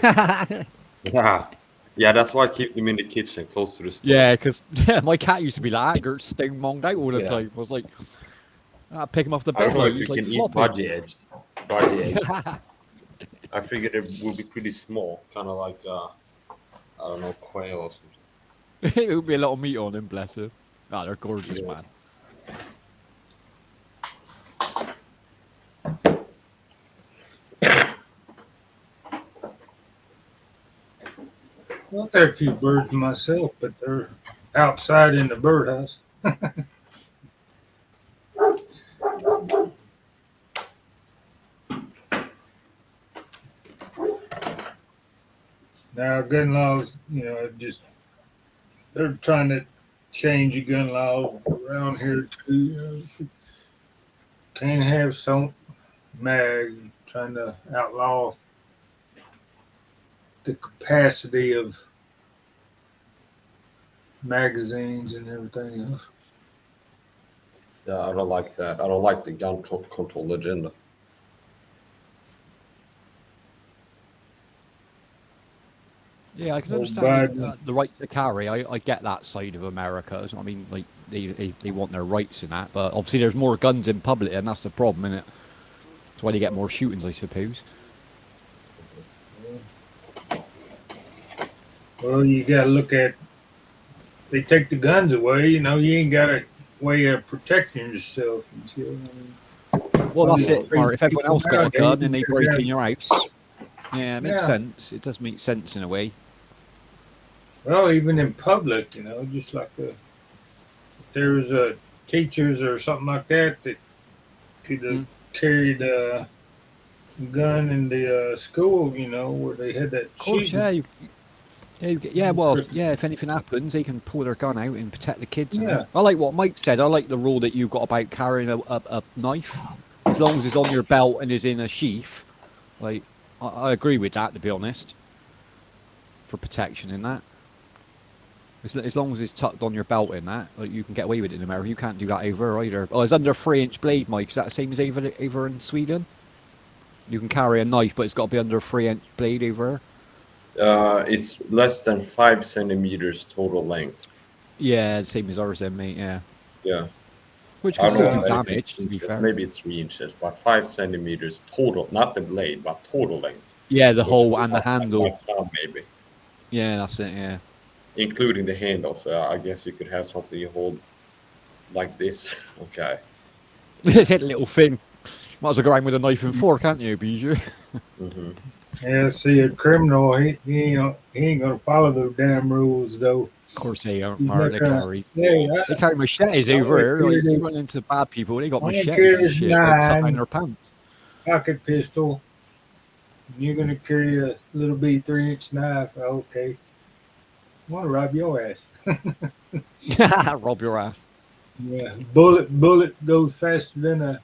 Yeah. Yeah, that's why I keep them in the kitchen, close to the stove. Yeah, because my cat used to be like that, Gert stung monged out all the Yeah. time. I was like, I'd pick him off the I don't bed, know like, if you he's like can eat flopping. budgie eggs. I figured it would be pretty small, kind of like I don't know, quail or something. It would be a lot of meat on him, bless him. Ah, they're gorgeous, Yeah. man. I've got a few birds myself, but they're outside in the birdhouse. Now, gun laws, you know, they're trying to change the gun law around here too. You know, can't have some mag trying to outlaw the capacity of magazines and everything else. Yeah, I don't like that. I don't like the gun control agenda. Yeah, I can Old understand Biden. the right to carry. I get that side of America. I mean, like they want their rights in that, but obviously there's more guns in public, and that's the problem, isn't it? That's why they get more shootings, I suppose. Well, you got to look at. They take the guns away. You know, you ain't got a way of protecting yourself and shit. I mean, Well, all that's these it, Mark. crazy If everyone people else got a nowadays, gun and they break in your house, yeah, it makes yeah. sense. It does make sense in a way. Well, even in public, you know, just like if there's teachers or something like that that could have Mm. carried a gun in the school, you know, where they had that Of course, shooting. yeah, yeah. Well, Frickin', yeah. If anything happens, they can pull their gun out and protect the kids and that. yeah. I like what Mike said. I like the rule that you got about carrying a knife, as long as it's on your belt and is in a sheath. Like, I agree with that, to be honest, for protection in that. As long as it's tucked on your belt in that, like you can get away with it in America. You can't do that over either. Oh, it's under a 3-inch blade, Mike. Is that the same as over in Sweden? You can carry a knife, but it's got to be under a 3-inch blade over. It's less than 5 centimeters total length. Yeah, the same as ours then, mate. Yeah, Yeah. which I can don't still know do if anything damage, to be inches. fair. Maybe it's 3 inches, but 5 centimeters total, not the blade, but total length. Yeah, the Which hole is and the about my handle. thumb, maybe, Yeah, that's it. Yeah. including the handle. So I guess you could have something you hold like this. Okay. That little thing. Might as well go around with a knife and fork, can't you, Bijou? Hmm. Yeah, see, a criminal, he ain't gonna follow those damn rules though. Of course they aren't, He's Mark. not They gonna. carry. Hey, They carry machetes I'm over gonna here. carry Like you this. run into bad people, they got I'm gonna machetes carry and this shit, like stuck in 9 their pants. pocket pistol. You're gonna carry a little bitty 3-inch knife. Okay, I want to rob your ass. Rob your ass. Yeah, bullet goes faster than a.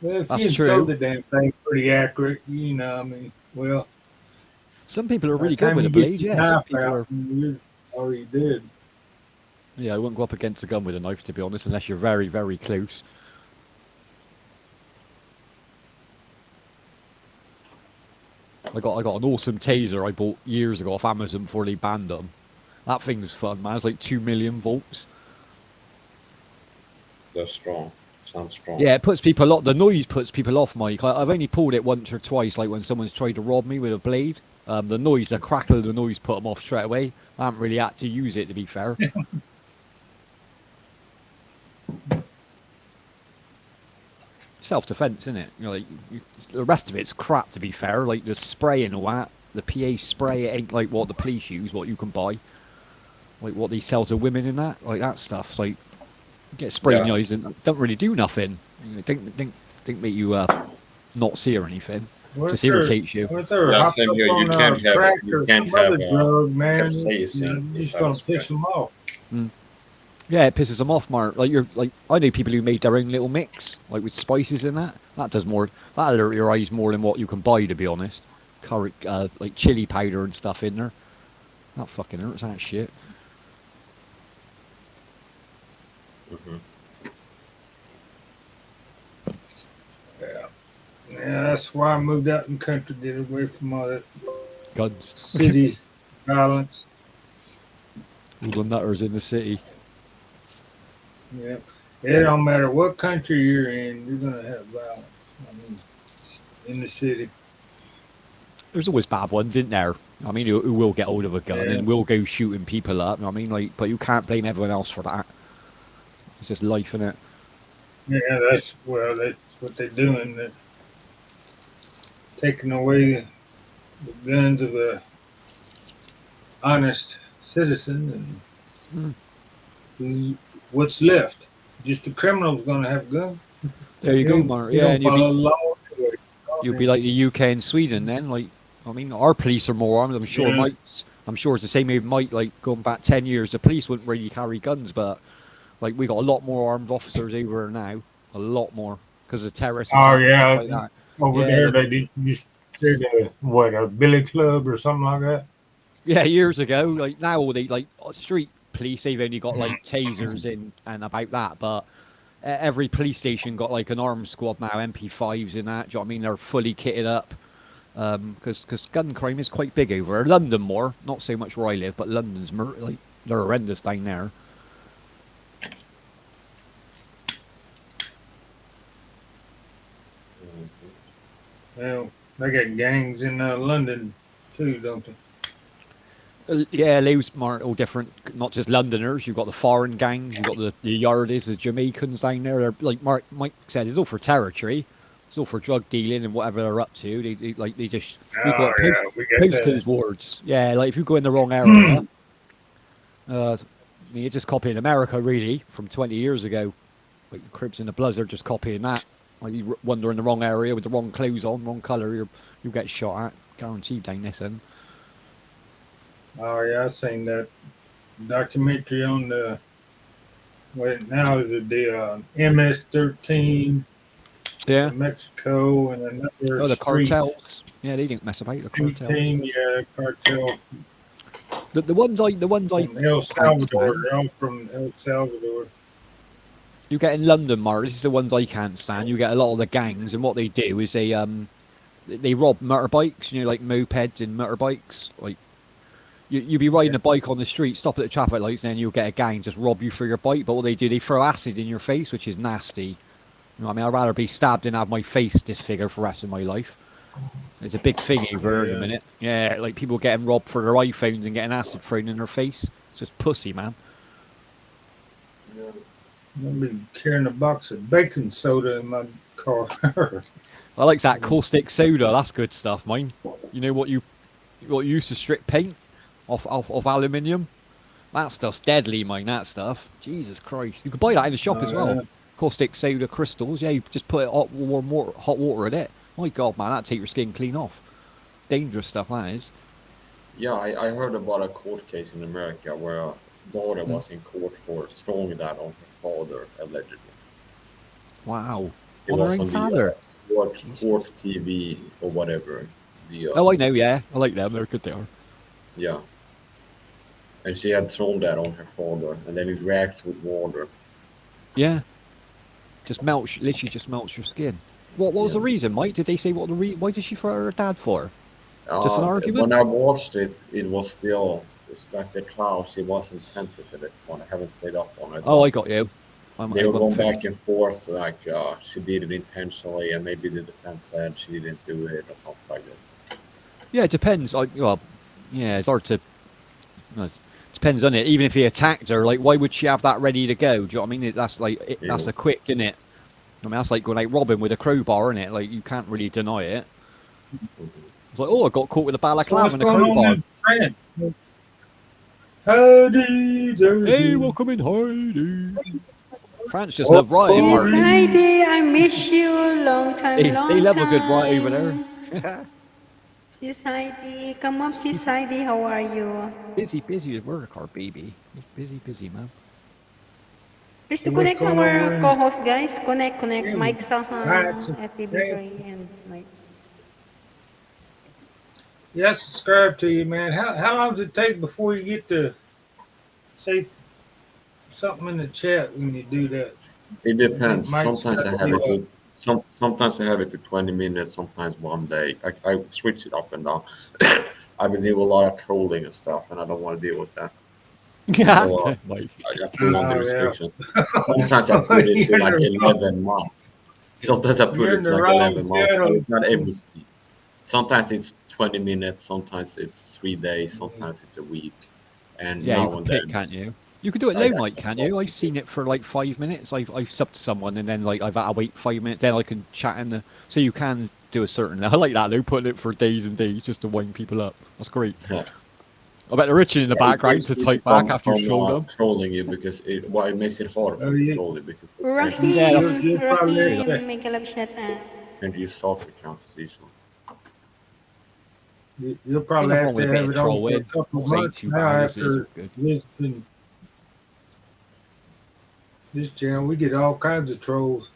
Well, if you That's can throw true. the damn thing pretty accurate, you know, I mean, well, Some people are by the really good time with you a get blade. your Yeah, some knife people out, are. you're already dead. Yeah, I wouldn't go up against a gun with a knife, to be honest, unless you're very, very close. I got an awesome taser I bought years ago off Amazon before they banned them. That thing was fun, man. It's like 2 million volts. That's strong. Sounds strong. Yeah, it puts people off. The noise puts people off, Mike. I've only pulled it once or twice, like when someone's tried to rob me with a blade. The noise, the crackle of the noise put them off straight away. I haven't really had to use it, to be fair. Self-defense, isn't it? You know, like the rest of it's crap, to be fair. Like the spray and all that, the PA spray, it ain't like what the police use, what you can buy, like what they sell to women in that, like that stuff. Like you get sprayed in Yeah. the eyes and don't really do nothing. You know, think make you not see or anything. What if Just they're, irritates you. what if they're Yeah, hopped same up here. on crack or some other drug, man? capsaicin You're just inside gonna the piss spray. them off. Yeah, it pisses them off, Mark. Like you're like I know people who made their own little mix, like with spices in that. That does more. That'll hurt your eyes more than what you can buy, to be honest. Curry, like chili powder and stuff in there. That fucking hurts. That shit. Hmm. Yeah, yeah. That's why I moved out in the country, get away from all that Guns. city violence. All the nutters in the city. Yeah, it don't matter what country you're in, you're gonna have violence. I mean, in the city. There's always bad ones, isn't there? I mean, who will get hold of a gun Yeah, and will go shooting people up. I mean, like, but you can't blame everyone else for that. It's just life, innit? yeah. That's what they're doing. They're taking away the guns of a honest citizen, Mm. and what's left? Just the criminal's gonna have guns. There you go, Mark. You Yeah, don't and follow the law anyway. you'll be like the UK and Sweden then. Like, I mean, our police are more armed. Yeah. I'm sure it's the same with Mike. Like going back 10 years, the police wouldn't really carry guns, but like we got a lot more armed officers over here now. A lot more because of terrorist Oh attacks and stuff yeah, like that. over Yeah, there they did just did a billy club or something like that. yeah, years ago. Like now, all they like street police, they've only got like tasers in and about that, but every police station got like an armed squad now, MP5s in that. Do you know what I mean? They're fully kitted up. Because gun crime is quite big over there. London more, not so much where I live, but London's like they're horrendous down there. Well, they got gangs in London too, don't they? Yeah, those are all different. Not just Londoners. You've got the foreign gangs. You've got the Yardies, the Jamaicans down there. They're like Mike said, it's all for territory. It's all for drug dealing and whatever they're up to. They just we call Oh it yeah, we got postcodes that. wards. Yeah, like if you go in the wrong area, I mean, it's just copying America really from 20 years ago. Like the Crips and the Bloods are just copying that. Like you wander in the wrong area with the wrong clothes on, wrong colour, you'll get shot at. Guaranteed down this end. Oh yeah, I seen that documentary on the what now is it the MS-13 Yeah. Mexico and another Oh, the street cartels. Yeah, they didn't mess about the cartel. 18, yeah, cartel The ones I from El can't Salvador. stand. They're all from El Salvador. You get in London, Mar. This is the ones I can't stand. You get a lot of the gangs, and what they do is they rob motorbikes. You know, like mopeds and motorbikes. Like you be riding Yeah. a bike on the street, stop at the traffic lights, and then you'll get a gang just rob you for your bike. But what they do, they throw acid in your face, which is nasty. You know what I mean? I'd rather be stabbed than have my face disfigured for the rest of my life. It's a big thing over here in a minute. Yeah, like people getting robbed for their iPhones and getting acid thrown in their face. It's just pussy, man. I'll be carrying a box of baking soda in my car. I like that caustic soda. That's good stuff, mine. You know what you used to strip paint off aluminium? That stuff's deadly, mine. That stuff. Jesus Christ. You could buy that in the shop as well. Yeah. Caustic soda crystals. Yeah, you just put hot water in it. My God, man, that'd take your skin clean off. Dangerous stuff, that is. Yeah, I heard about a court case in America where a daughter was in court for throwing that on her father, allegedly. Wow. It On her was own on father. the court TV or whatever. Oh, I know, yeah. I like them. They're good, they are. Yeah. And she had thrown that on her father, and then it reacts with water. Yeah. Just melts, literally just melts your skin. What was the reason, Mike? Did they say what why did she throw her dad for? Just an argument? When I watched it, it was still, it's like the trial. She wasn't sentenced at this point. I haven't stayed up on it. Oh, I got you. They were going back and forth, like she did it intentionally, and maybe the defense said she didn't do it or something like that. Yeah, it depends. Well, yeah, it's hard to. No, it depends on it. Even if he attacked her, like, why would she have that ready to go? Do you know what I mean? That's like that's a quick, isn't it? I mean, that's like going like robbing with a crowbar, isn't it? Like you can't really deny it. It's like, oh, I got caught with a balaclava and a crowbar. France? Howdy, Hey, welcome in, Heidi. France just love rioting, Yes, Martin. Heidi, I miss you. Long time, They love a good riot over there. Sis Heidi, come up, Sis Heidi. How are you? Busy with work, our baby. Busy, man. Please to What's connect going our on? co-host, guys. Connect. Yeah, Mike Saha, right. FTB Yeah. Dre, and Mike. Yeah, subscribe to you, man. How long does it take before you get to say something in the chat when you do that? It depends. Mike Sometimes I said have it you to sometimes I have it to 20 minutes. Sometimes one day. I switch it up and down. I will do a lot of trolling and stuff, and I don't want to deal with that. Yeah. So Mike. I put on the yeah. restriction. Sometimes I put it to like You're in the 11 months. Sometimes I put You're it in to the like wrong 11 months, but channel. it's not every. Sometimes it's 20 minutes. Sometimes it's 3 days. Sometimes it's a week. And Yeah, you now can and pick, then. can't you? You could do it I low night, can can't you? I've seen it for like 5 minutes. I've subbed to someone and then like I've had to wait 5 minutes. Then I can chat in the. So you can do a certain. I like that though, putting it for days and days just to wind people up. That's great. Yeah. I bet the Richard in the background to type back after you trolled them. Trolling you because it makes it harder for you to troll you because Rocky, Yeah, that's- You'll probably Rocky, make a love shot. and you stalk accounts as easily. You'll probably Ain't have nothing to wrong with a bit have of it on for a trolling. couple of Ain't months too now bad, it's after good. visiting this channel. We get all kinds of trolls.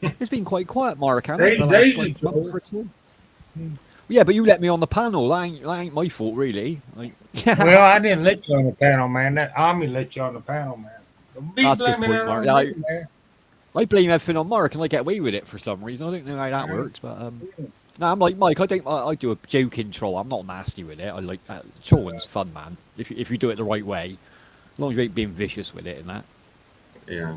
It's been quite quiet, Mark, hasn't it? The last Daisy like, troll. month or two. Yeah, but you let me on the panel. That ain't my fault, really. Like, Well, I didn't let you on the panel, man. That Army let you on the panel, man. Don't be That's a good blaming point, it Mark. on Yeah, me, man. I blame everything on Mark, and I get away with it for some reason. I don't know how that works, but No, I'm like Mike. I think I do a joking troll. I'm not nasty with it. I like trolling's fun, man. If you do it the right way, as long as you ain't being vicious with it and that, Yeah.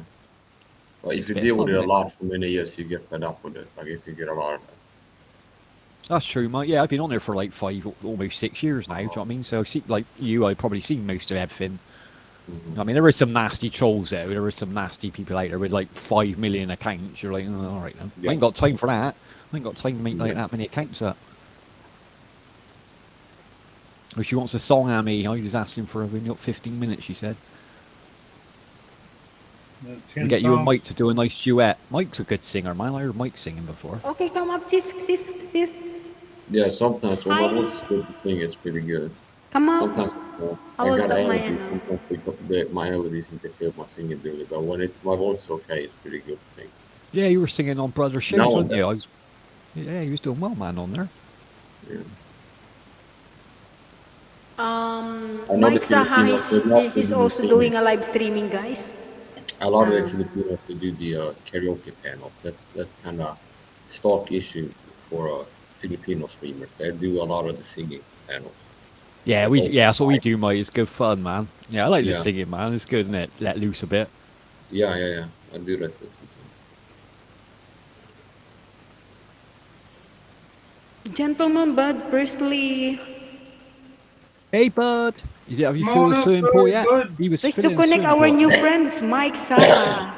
But if it's a you bit of deal with fun, it a isn't it? lot for many years, you get fed up with it. Like if you get a lot of it. That's true, mate. Yeah, I've been on there for like 5, almost 6 years now. Do you know what I mean? So I see, like you, I've probably seen most of everything. Mhm. I mean, there is some nasty trolls there. There is some nasty people out there with like 5 million accounts. You're like, oh, all right then. I Yeah. ain't got time for that. I ain't got time to make like Yeah. that many accounts up. Or she wants a song, Amy. I was asking for only got 15 minutes. She said. We 10 get you and songs. Mike to do a nice duet. Mike's a good singer, man. I heard Mike singing before. Okay, come up, sis. Yeah. Sometimes when my Hi. voice is good to sing, it's pretty good. Come up. Sometimes I I will got tap my allergies. ano. Sometimes my allergies interfere with my singing ability. But when my voice is okay, it's pretty good to sing. Yeah, you were singing on Brother Now shows, and weren't then. you? Yeah, you was doing well, man, on there. Yeah. I know the Mike Saha, Filipinos, they love to he's do the also singing. doing a live streaming, guys. A lot of the Um, Filipinos they do the karaoke panels. That's kind of stock issue for Filipino streamers. They do a lot of the singing panels, Yeah, like yeah, open that's what we mic. do, mate. It's good fun, man. Yeah, I like the Yeah, singing, man. It's good, isn't it? Let loose a bit. yeah. I do that too sometimes. Gentleman Bud, firstly, Hey, bud. Have you Come filled on the up, swimming pool yet? bud. He was please to filling the connect swimming our pool. new friends, Mike Saha.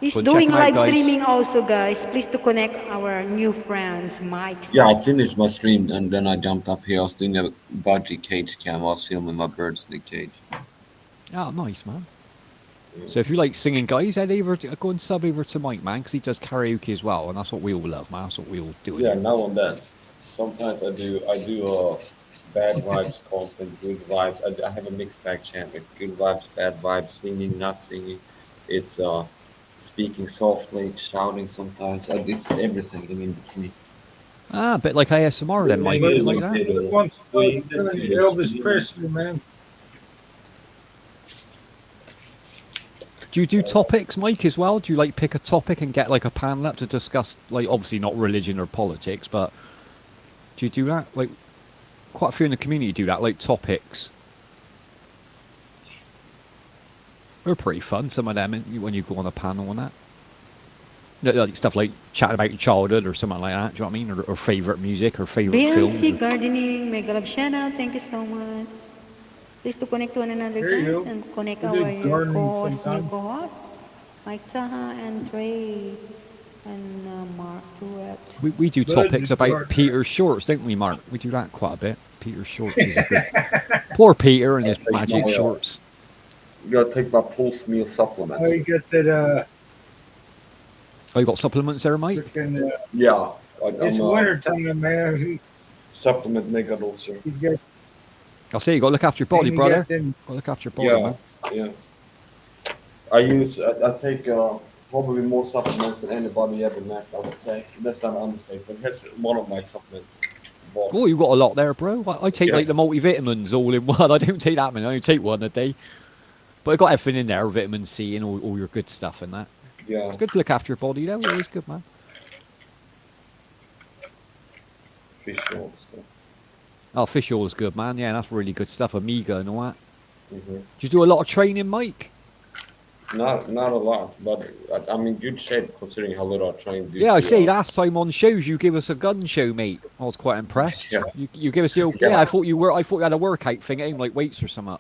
He's Go and check doing him out, live guys. streaming also, guys. Please to connect our new friends, Mike Yeah, I Saha. finished my stream and then I jumped up here. I was doing a budgie cage cam. I was filming my birds in the cage. Oh, nice, man. Yeah. So if you like singing, guys, head over to, go and sub over to Mike, man, because he does karaoke as well, and that's what we all love, man. That's what we all do in Yeah, here. now and then. Sometimes I do bad vibes content, good vibes. I have a mixed bag channel. It's good vibes, bad vibes, singing, not singing. It's speaking softly, shouting sometimes. It's everything in between. Ah, a bit like ASMR then, Mike. A bit like that. Bud wants to know if you're doing Elvis Presley, man. Do you do topics, Mike, as well? Do you like pick a topic and get like a panel up to discuss, like obviously not religion or politics, but do you do that? Like quite a few in the community do that, like topics. They're pretty fun. Some of them when you go on a panel and that. Like stuff like chatting about your childhood or something like that. Do you know what I mean? Or favorite music or favorite BNC film. Gardening, Mega Love Channel, thank you so much. Please to connect to one another, There you guys, go. and connect We our did gardening new sometime. co-host, Mike Saha and Trey and Mark Duet. We do Bud's a topics about gardener. Peter Shorts, don't we, Mark? We do that quite a bit. Peter Shorts is a good. Poor Peter and his Take magic my, shorts. you gotta take my pulse meal supplement. Oh, you got that Oh, you got supplements there, Mike? freaking Yeah, it's I'm winter time, man. supplement mega dose. He's got I'll say you got to look after your body, and he brother. got them Got to look after your body, Yeah, man. yeah. I take probably more supplements than anybody ever met. I would say that's not an understatement. That's one of my supplement Oh, boxes. you got a lot there, bro. I take Yeah, like the multivitamins all in one. I don't take that many. I only take one a day. But I got everything in there, vitamin C and all your good stuff and that. yeah. It's good to look after your body, though. It is good, man. Fish oil stuff. Oh, fish oil is good, man. Yeah, that's really good stuff. Omega and all that. Hmm. Do you do a lot of training, Mike? Not a lot, but I'm in good shape considering how little I train due Yeah, I to say last time on shows you give us a gun show, mate. I was quite impressed. yeah, You give us the old, yeah. I thought you had a workout thing, aimed like weights or something.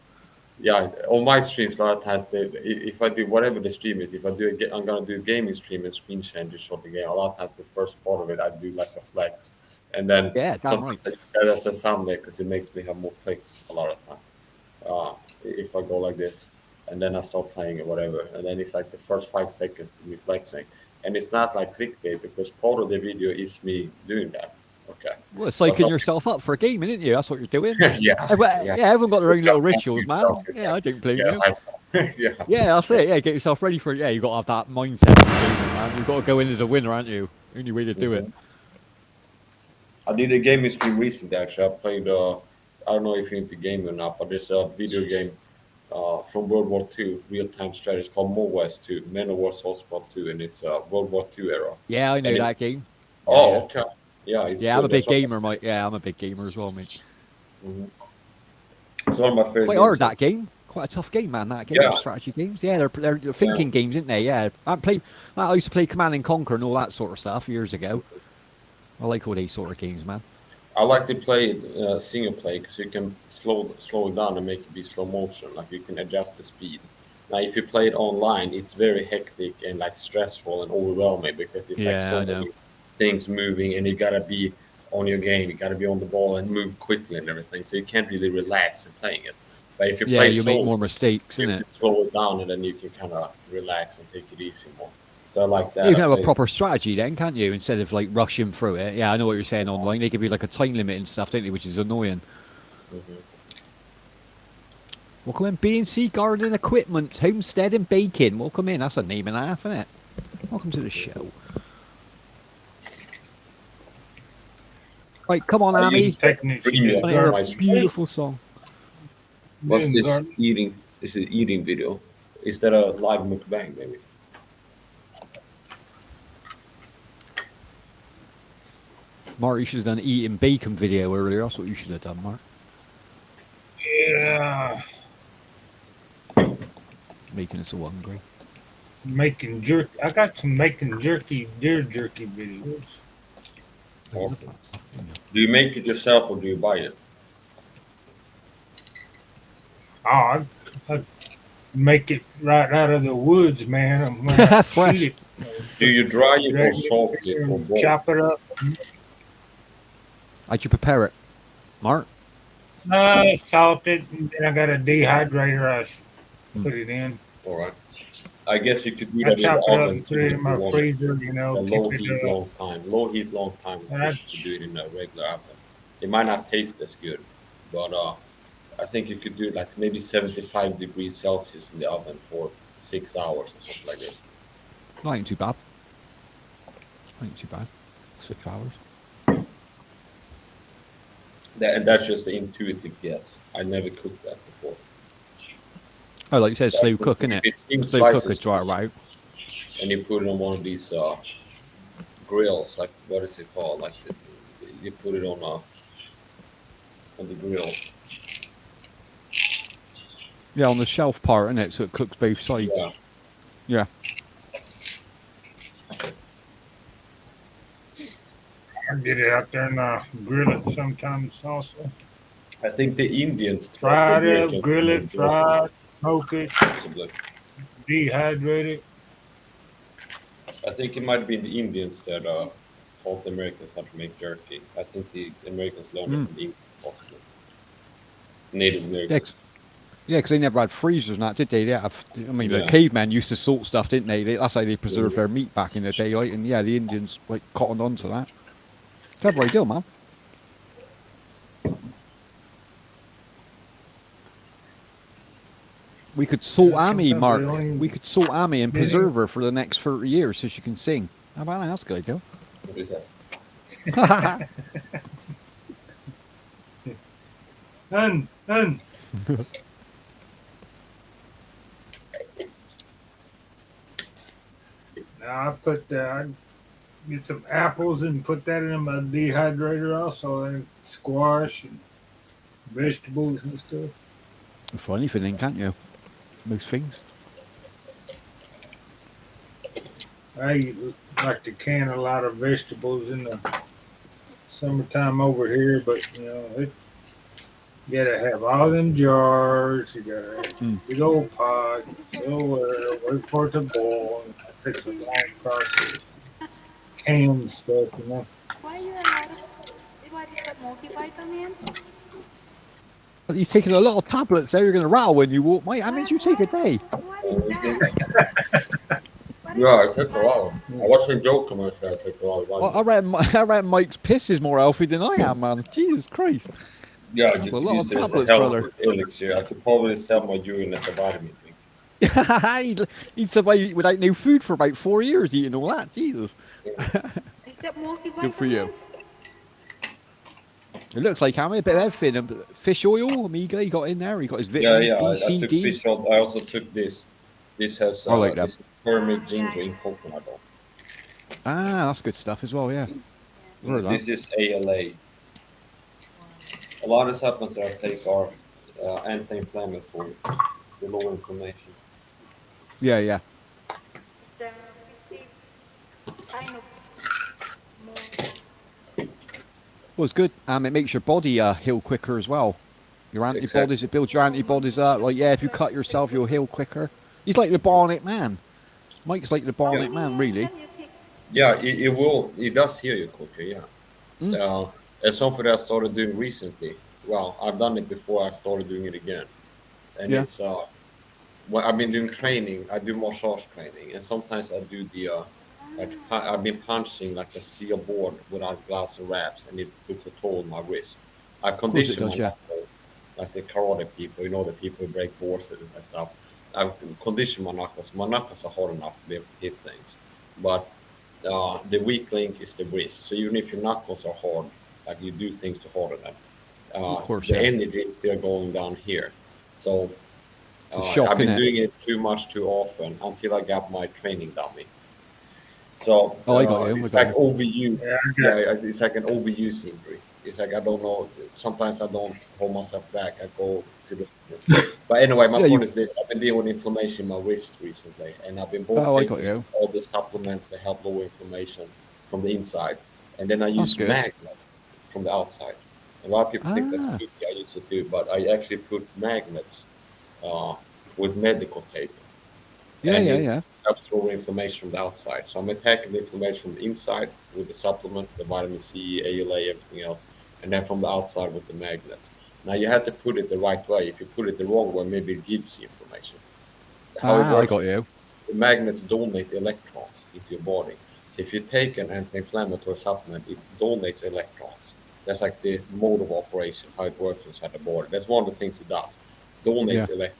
Yeah, on my streams, a lot of times if I do whatever the stream is, if I do I'm gonna do a gaming stream and screen share just short the game. A lot of times the first part of it I do like a flex, and then Yeah, damn sometimes right. I use that as a sound there because it makes me have more clicks a lot of time. If I go like this, and then I start playing or whatever, and then it's like the first 5 seconds me flexing, and it's not like clickbait because part of the video is me doing that. Okay, Well, it's but psyching some, yourself up for a game, isn't you? That's what you're doing. yeah, yeah, Yeah, everyone got their own yeah, little pumping rituals, yourself man. is Yeah, like I don't blame yeah, you. yeah, Yeah, that's yeah. it. Yeah, get yourself ready for it. Yeah, you got to have that mindset, of gaming, man. You've got to go in as a winner, aren't you? Only way to do it. Mhm. I did a gaming stream recently. Actually, I played. I don't know if you're into gaming or not, but there's a video game from World War II, real-time strategy. It's called More West 2, Men of War Soul Spot 2, and it's World War II era. Yeah, I And know it's that game. Yeah, oh yeah. okay. Yeah, it's Yeah, I'm a good. big That's one of gamer, Mike. Yeah, I'm a big gamer as well, mate. It's one of my favorite Quite games. hard, that game. Quite a tough game, man, that game. Yeah. Strategy games. Yeah, they're thinking games, aren't they? Yeah. I used to play Command and Conquer and all that sort of stuff years ago. I like all these sort of games, man. I like to play single play because you can slow it down and make it be slow motion. Like you can adjust the speed. Now, if you play it online, it's very hectic and like stressful and overwhelming because it's like Yeah, so I know. many things moving, and you gotta be on your game. You gotta be on the ball and move quickly and everything. So you can't really relax in playing it. But if you Yeah, play you make slow, more mistakes, you innit? can slow it down and then you can kind of relax and take it easy more. So I like Yeah, that. you I can have a play. proper strategy then, can't you? Instead of like rushing through it. Yeah, I know what you're saying online. They give you like a time limit and stuff, don't they? Which is annoying. Mhm. Welcome in B&C Garden Equipment, Homestead and Bacon. Welcome in. That's a name and a half, isn't it? Welcome to the show. Right, come on, I Amy. use Techniques you premium just I hear a my garbage. stream. beautiful song. What's Doing this garbage. eating? Is it eating video? Is that a live mukbang, maybe? Mark, you should have done an eating bacon video earlier. That's what you should have done, Mark. Yeah. Making us all hungry. Making jerky. I got some making jerky, deer jerky videos. I love that stuff, don't you? Do you make it yourself or do you buy it? Oh, I make it right out of the woods, man. And when I Fresh. shoot it, Do you dry it or drag salt it it in or and both? chop it up. How'd you prepare it, Mark? Salt it, and then I got a dehydrator. Put it in. All right. I guess you could do I that in the chop it up oven and put too it if in you my want it. freezer. A Keep low heat, it. long time. Low heat, long time. Right. You could do it in a regular oven. It might not taste as good, but I think you could do like maybe 75 degrees Celsius in the oven for 6 hours or something like this. Not ain't too bad. Ain't too bad. 6 hours. And that's just the intuitive guess. I never cooked that before. Oh, like you said, slow cook, If innit? it's in Slow cook slices is dry it out. and you put it on one of these grills, like what is it called? Like you put it on the grill. Yeah, on the shelf part, innit? So it cooks both sides. Yeah. Yeah. I get it out there and grill it sometimes also. I think the Indians Fry it Americans up, grill it, fry it, smoke it, possibly. dehydrate it. I think it might be the Indians that taught the Americans how to make jerky. I think the Americans learned it from the Indians, possibly. Native Americans. Yeah, because they never had freezers and that, did they? I mean, the Yeah. cavemen used to salt stuff, didn't they? That's how they preserved their meat back in the day, right? And yeah, the Indians like cottoned on to that. Clever idea, man. We could salt Yeah, Amy, sometimes Mark. they only- We could salt Amy and They preserve her for the next 30 years so she can sing. How about that? That's a good idea. What is that? Un. Now I get some apples and put that in my dehydrator also, and squash and vegetables and stuff. For anything, then, can't you? Most things. I like to can a lot of vegetables in the summertime over here, but you gotta have all them jars. You gotta have big old pot, wait for it to boil. It takes a long process. Can stuff, Why you what is that multivitamins? But you've taken a lot of tablets there. You're going to rattle when you walk, mate. How many did you take a day? What is that? Yeah, I took a lot. I wasn't joking when I said I took a lot of Well, vitamins. I reckon Mike's piss is more healthy than I am, man. Jesus Christ. Yeah, I That's just a lot of use it as a tablets, health brother. elixir. I could probably sell my urine as a vitamin drink. He'd survive without no food for about 4 years eating all that. Jesus. Is that multivitamins? Good for you. It looks like Hammy, a bit of everything. Fish oil, Amiga, he got in there. He got his Yeah, vitamins, yeah. B, I C, took D. fish oil. I also took this. This has I like that. this turmeric, ginger, and coconut oil. Ah, that's good stuff as well, yeah. Heard that. This is ALA. A lot of supplements that I take are anti-inflammatory, with low inflammation. Yeah, yeah. Well, it's good. It makes your body heal quicker as well. Your antibodies, it builds your antibodies up. Like, yeah, if you cut yourself, you'll heal quicker. He's like the Bionic Man. Mike's like the Bionic Man, really. Yeah, it will. It does heal you quicker. Yeah. It's something that I started doing recently. Well, I've done it before. I started doing it again, and Yeah. it's well, I've been doing training. I do massage training, and sometimes I do the I've been punching like a steel board without gloves and wraps, and it puts a toll on my wrist. I Of course it condition my does, yeah. knuckles, like the karate people, you know, the people who break boards and stuff. I condition my knuckles. My knuckles are hard enough to be able to hit things, but the weak link is the wrist. So even if your knuckles are hard, like you do things to harden them, Of course, the yeah. energy is still going down here. So It's a shock, I've been innit? doing it too much too often until I got my training dummy. So Oh, I got you. it's I got like you. overuse. Yeah, I Yeah, got it's like an overuse injury. It's like I don't know. Sometimes I don't hold myself back. I go to the. But anyway, my Yeah, point you. is this: I've been dealing with inflammation in my wrist recently, and I've been both Oh, I got taking you. all the supplements to help lower inflammation from the inside, and then I That's use good. magnets from the outside. A lot of people think that's Ah. spooky. I used to do, but I actually put magnets uh, with medical tape, Yeah, and yeah, it yeah. helps lower inflammation from the outside. So I'm attacking the inflammation from the inside with the supplements, the vitamin C, ALA, everything else, and then from the outside with the magnets. Now you have to put it the right way. If you put it the wrong way, maybe it gives you inflammation. How it Ah, I works got is you. the magnets donate electrons into your body. So if you take an anti-inflammatory supplement, it donates electrons. That's like the mode of operation, how it works inside the body. That's one of the things it does. Yeah. Donates electrons.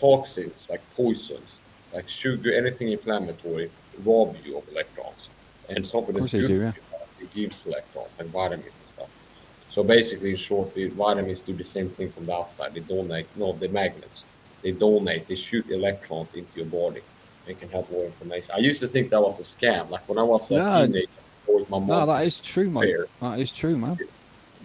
Toxins like poisons, like sugar, anything inflammatory, rob you of electrons. And Of something that's course they good do, for yeah. you, it gives electrons and vitamins and stuff. So basically, in short, the vitamins do the same thing from the outside. They donate, no, the magnets. They shoot electrons into your body and can help lower inflammation. I used to think that was a scam. Like when I was a No, teenager, I with my no, mom to that the is true, Mike. fair. That is true, man.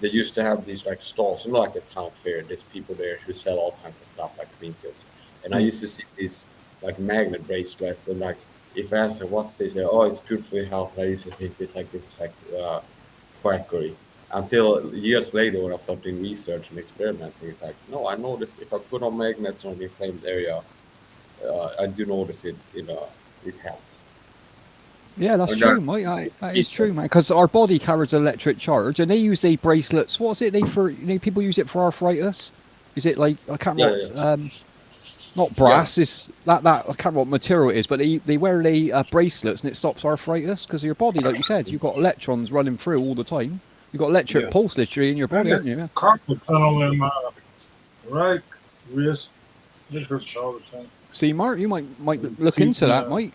They used to have these like stalls, you know, like the town fair. There's people there who sell all kinds of stuff like trinkets. And I Mm. used to see these like magnet bracelets, and like if I ask them what's this, they say, oh, it's good for your health. And I used to think this is like quackery. Until years later, when I started doing research and experimenting, it's like, no, I noticed if I put on magnets on the inflamed area, I do notice it helps. Yeah, that's And that true, Mike. That is true, research. man. Because our body carries electric charge, and they use the bracelets. What's it? They for people use it for arthritis. Is it like I can't Yeah, remember? yeah, Not yeah. brass. It's that I can't remember what material it is, but they wear the bracelets, and it stops arthritis because your body, like you said, you've got electrons running through all the time. You've got electric Yeah. pulse literally in your I body, got haven't you? Yeah. carpal tunnel in my right wrist. It hurts all the time. See, Mark, you might look Feet into and that, Mike.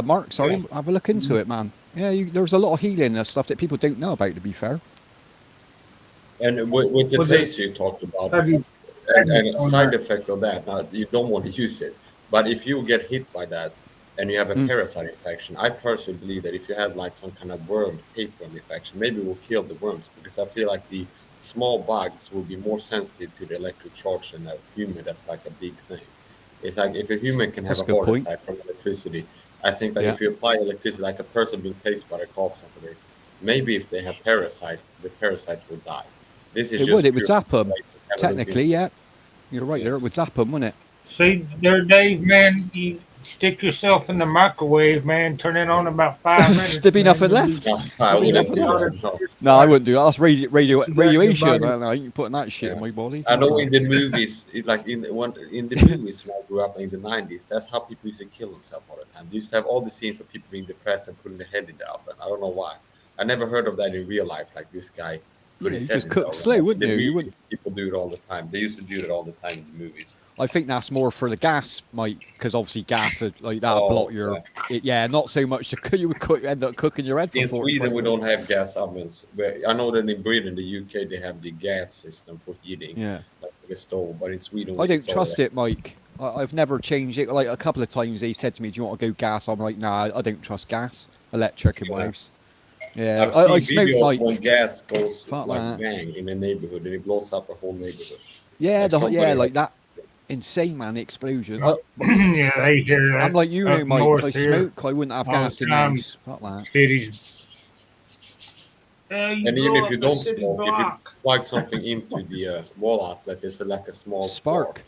Mark, sorry, Yeah. have a look into it, man. Yeah, there's a lot of healing and stuff that people don't know about. To be fair. And with the Was it? taste you talked about, Have you and a on side that? effect of that, now you don't want to use it, but if you get hit by that and you have a Mm, parasite infection, I personally believe that if you have like some kind of tapeworm infection, maybe it will kill the worms, because I feel like the small bugs will be more sensitive to the electric charge than a human. That's like a big thing. It's like if a human can have that's a a good heart point. attack from electricity, I think that Yeah, if you apply electricity, like a person being tased by the cops after this, maybe if they have parasites, the parasites will die. This is it would. just It would pure zap them. speculation. Haven't looked Technically, into it. yeah, you're right Yeah. there. It would zap them, wouldn't it? See, there, Dave, man, you stick yourself in the microwave, man. Turn it on about 5 minutes, There'd be man. nothing You'll be left. No, I There'd be wouldn't nothing do left. out that. of No. No, I wouldn't spice do that. That's what you got in your radiation. body. I ain't putting that shit in Yeah. my body. I Fuck know that. in the movies, like in the movies when I grew up in the 90s, that's how people used to kill themselves all the time. They used to have all the scenes of people being depressed and putting their head in the oven. I don't know why. I never heard of that in real life. Like this guy put Yeah, his you head just in the cook oven. slow, But in wouldn't the you? You wouldn't. movies, people do it all the time. They used to do it all the time in the movies. I think that's more for the gas, Mike, because obviously gas like that block Oh, your. yeah. Yeah, not so much to cook. You would end up cooking your head for In 40, Sweden, 45 we minutes. don't have gas ovens. But I know that in Britain, the UK, they have the gas system for heating, Yeah, like the stove. But in Sweden, I don't it's all trust it, Mike. I've never changed it. Like a couple of times, they said to me, "Do you want to go gas?" I'm like, "Nah, I don't trust gas, electric in my yeah. house." Yeah, I've I seen smoke videos like when gas goes fuck like that. bang in a neighborhood and it blows up a whole neighborhood. Yeah, Like somebody like has, that insane man explosion. But Yeah, they hear I'm that like you know, up Mike. If I north here smoke, I wouldn't have all gas the in the time. house. Fuck that. Cities. You and even blow if you up a don't city smoke, if you block. plug something into the wall outlet, there's like a small spark, Spark.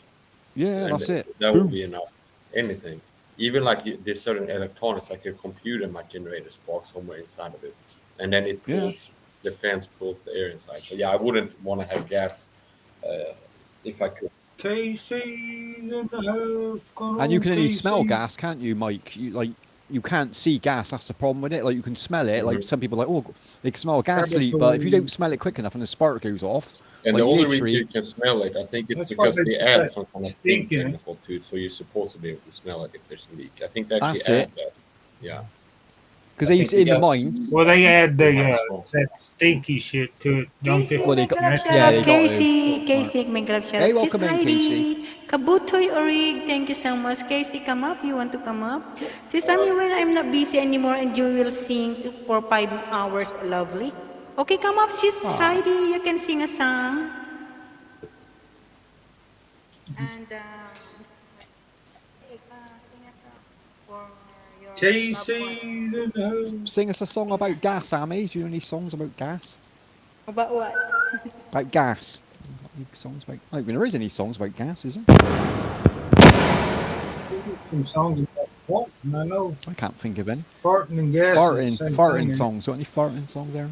Yeah, and that's it. that would Boom. be enough. Anything, even like there's certain electronics, like your computer might generate a spark somewhere inside of it, and then it Yeah. pulls the fans pulls the air inside. So yeah, I wouldn't want to have gas if I could. Casey's in the house. Come And you on, can only smell Casey. gas, can't you, Mike? You can't see gas. That's the problem with it. Like you can smell it. Like Mhm. some people are like, oh, they can smell gas leak, but if you Laboratory. don't smell it quick enough and the spark goes off, And the like only reason literally, you can smell it, I think it's That's why because they they put add that some kind of sting stink in it. chemical to it, so you're supposed to be able to smell it if there's a leak. I think they actually that's it. add that. Yeah, Because I they think used the in the gas mines. Well, they add too much the smoke. that stinky shit to it, don't they? Casey, Well, they may got. And galap that's shout what Yeah, out. they makes got it. to. Right. Casey, may galap shout Hey, out. Sis welcome in, Casey. Heidi, Kabutoy Orig, thank you so much. Casey, come up. You want to come up? Sis Amy, when I'm not busy anymore and you will sing for 5 hours, lovely. Okay, come up, sis Ah, Heidi. You can sing a song. And sing a song for your loved one. Casey's in the house. sing us a song about gas, Amy. Do you know any songs about gas? About what? About gas. Any songs about? I don't think there is any songs about gas, is there? Some songs about farting. I know I can't think of any. farting and gas is the same Farting thing. songs. Got any farting songs there?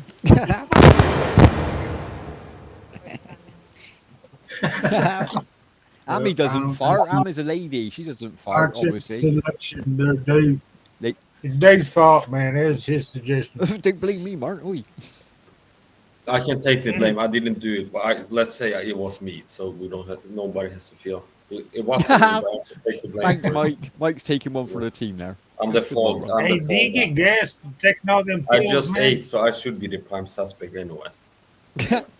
Amy I doesn't don't think fart. so. Amy's a lady. She doesn't Our fart, chip obviously. selection, Dave. They It's Dave's fault, man. It was his suggestion. don't blame me, Mark. Oi. I can take the blame. I didn't do it, but let's say it was me, so we don't have nobody has to feel it wasn't me. But I can take the blame Thanks, for it. Mike. Mike's taking one for the team there. I'm the Good fault. one, I'm Hey, the do you fault get guy. gas from taking all them I pills, just man? ate, so I should be the prime suspect anyway.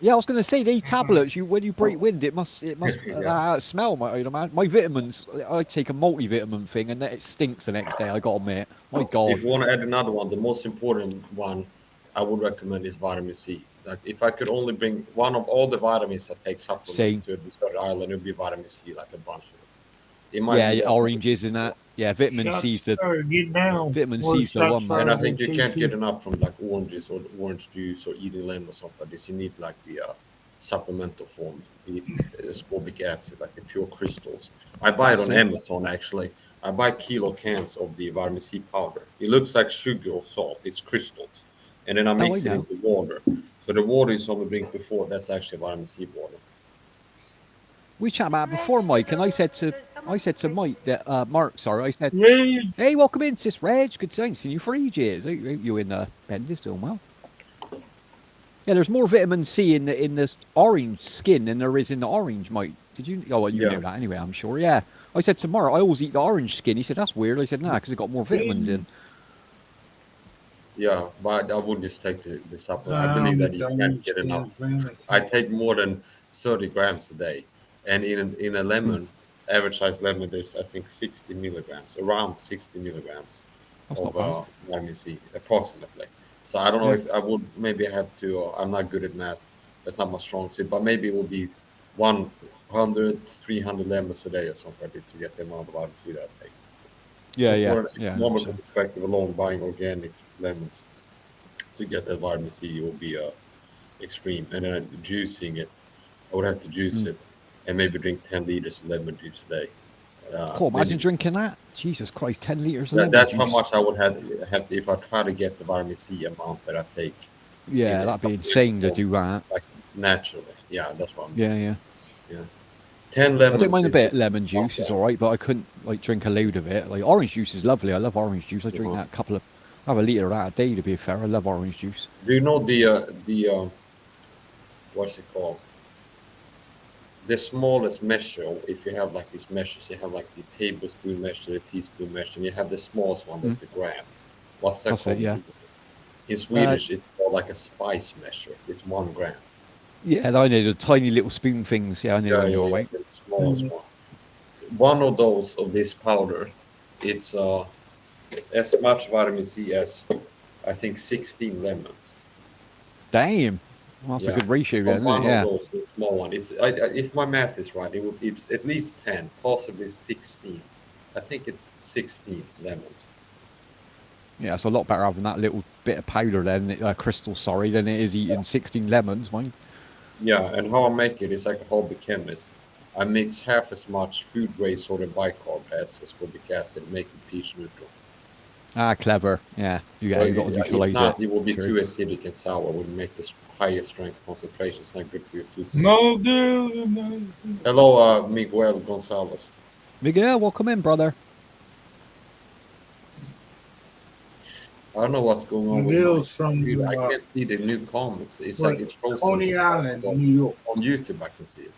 Yeah, I was going to say they tablets. You when you break wind, it must Yeah. smell. I'd imagine. My vitamins. I take a multivitamin thing, and it stinks the next day. I got to admit. My God. If you want to add another one, the most important one I would recommend is vitamin C. Like if I could only bring one of all the vitamins I take supplements Same. to a desert island, it would be vitamin C, like a bunch of it. It might Yeah, be less oranges and that. Yeah, vitamin Shots C's the fired. Get down. vitamin Word C's the shots one, man. and I fired think at you can't KC. get enough from like oranges or orange juice or eating lemon or something like this. You need like the supplemental form, the ascorbic acid, like the pure crystals. I buy it That's on it. Amazon actually. I buy kilo cans of the vitamin C powder. It looks like sugar or salt. It's crystals, and then I Oh, I mix it know. into water. So the water you saw me drink before, that's actually vitamin C water. We chat about it before, Mike, and I said to Mike that Mark, sorry, I said, Yeah. hey, welcome in, sis Reg. Good to see you for ages. You in Bendis doing well? Yeah, there's more vitamin C in the orange skin than there is in the orange, Mike. Did you? Oh, well, you Yeah. know that anyway, I'm sure. Yeah. I said to Mark, I always eat the orange skin. He said that's weird. I said nah, because it got more vitamins in. Yeah, but I would just take the supplement. I believe that you can't get enough. I take more than 30 grams a day, and in a lemon, average size lemon, there's I think 60 milligrams, around 60 milligrams That's of not bad. vitamin C, approximately. So I don't know Yeah. if I would maybe I have to. I'm not good at math. That's not my strong suit, but maybe it would be 100, 300 lemons a day or something like this to get the amount of vitamin C that I take. Yeah, So yeah, for an yeah. economical perspective alone, buying organic lemons to get that vitamin C will be extreme. And then juicing it, I would have to juice it and maybe drink 10 liters of lemon juice a day. Cool. Imagine Maybe drinking that. Jesus Christ, 10 liters of lemon that's juice. how much I would have if I try to get the vitamin C amount that I take. Yeah, in that'd be a insane to form, do that. like naturally. Yeah, that's what I'm Yeah, yeah. 10 I lemons. don't mind a is- bit of lemon juice. It's all right, but I couldn't like drink a load of it. Like orange juice is lovely. I love orange juice. I drink that I have a liter of that a day to be fair. I love orange juice. Do you know the what's it called? The smallest measure, if you have like these measures, you have like the tablespoon measure, the teaspoon measure, and you have the smallest one that's a gram. What's that That's called? it, yeah. In Swedish, it's called like a spice measure. It's 1 gram. Yeah, I know the tiny little spoon things. Yeah, I know when you're away. The smallest one. One of those of this powder, it's as much vitamin C as I think 16 lemons. Damn. Well, that's a Yeah, good ratio from then, isn't one it? of Yeah. those the small one. If my math is right, it's at least 10, possibly 16. I think it's 16 lemons. Yeah, it's a lot better having that little bit of powder then, crystal, sorry, than it is eating 16 lemons, mate. Yeah, and how I make it is like a hobby chemist. I mix half as much food grade sodium bicarb as ascorbic acid. It makes it pH neutral. Ah, clever. Yeah, So you got to if neutralize it. not, it will be True. too acidic and sour. Would make the higher strength concentration. It's not good for your tooth. No, dude. Hello, Miguel Gonzalez. Miguel, welcome in, brother. I don't know what's going on with my McGill's from computer. I can't see the new comments. It's like what, it's frozen. Coney Island, On New York. YouTube, I can see it.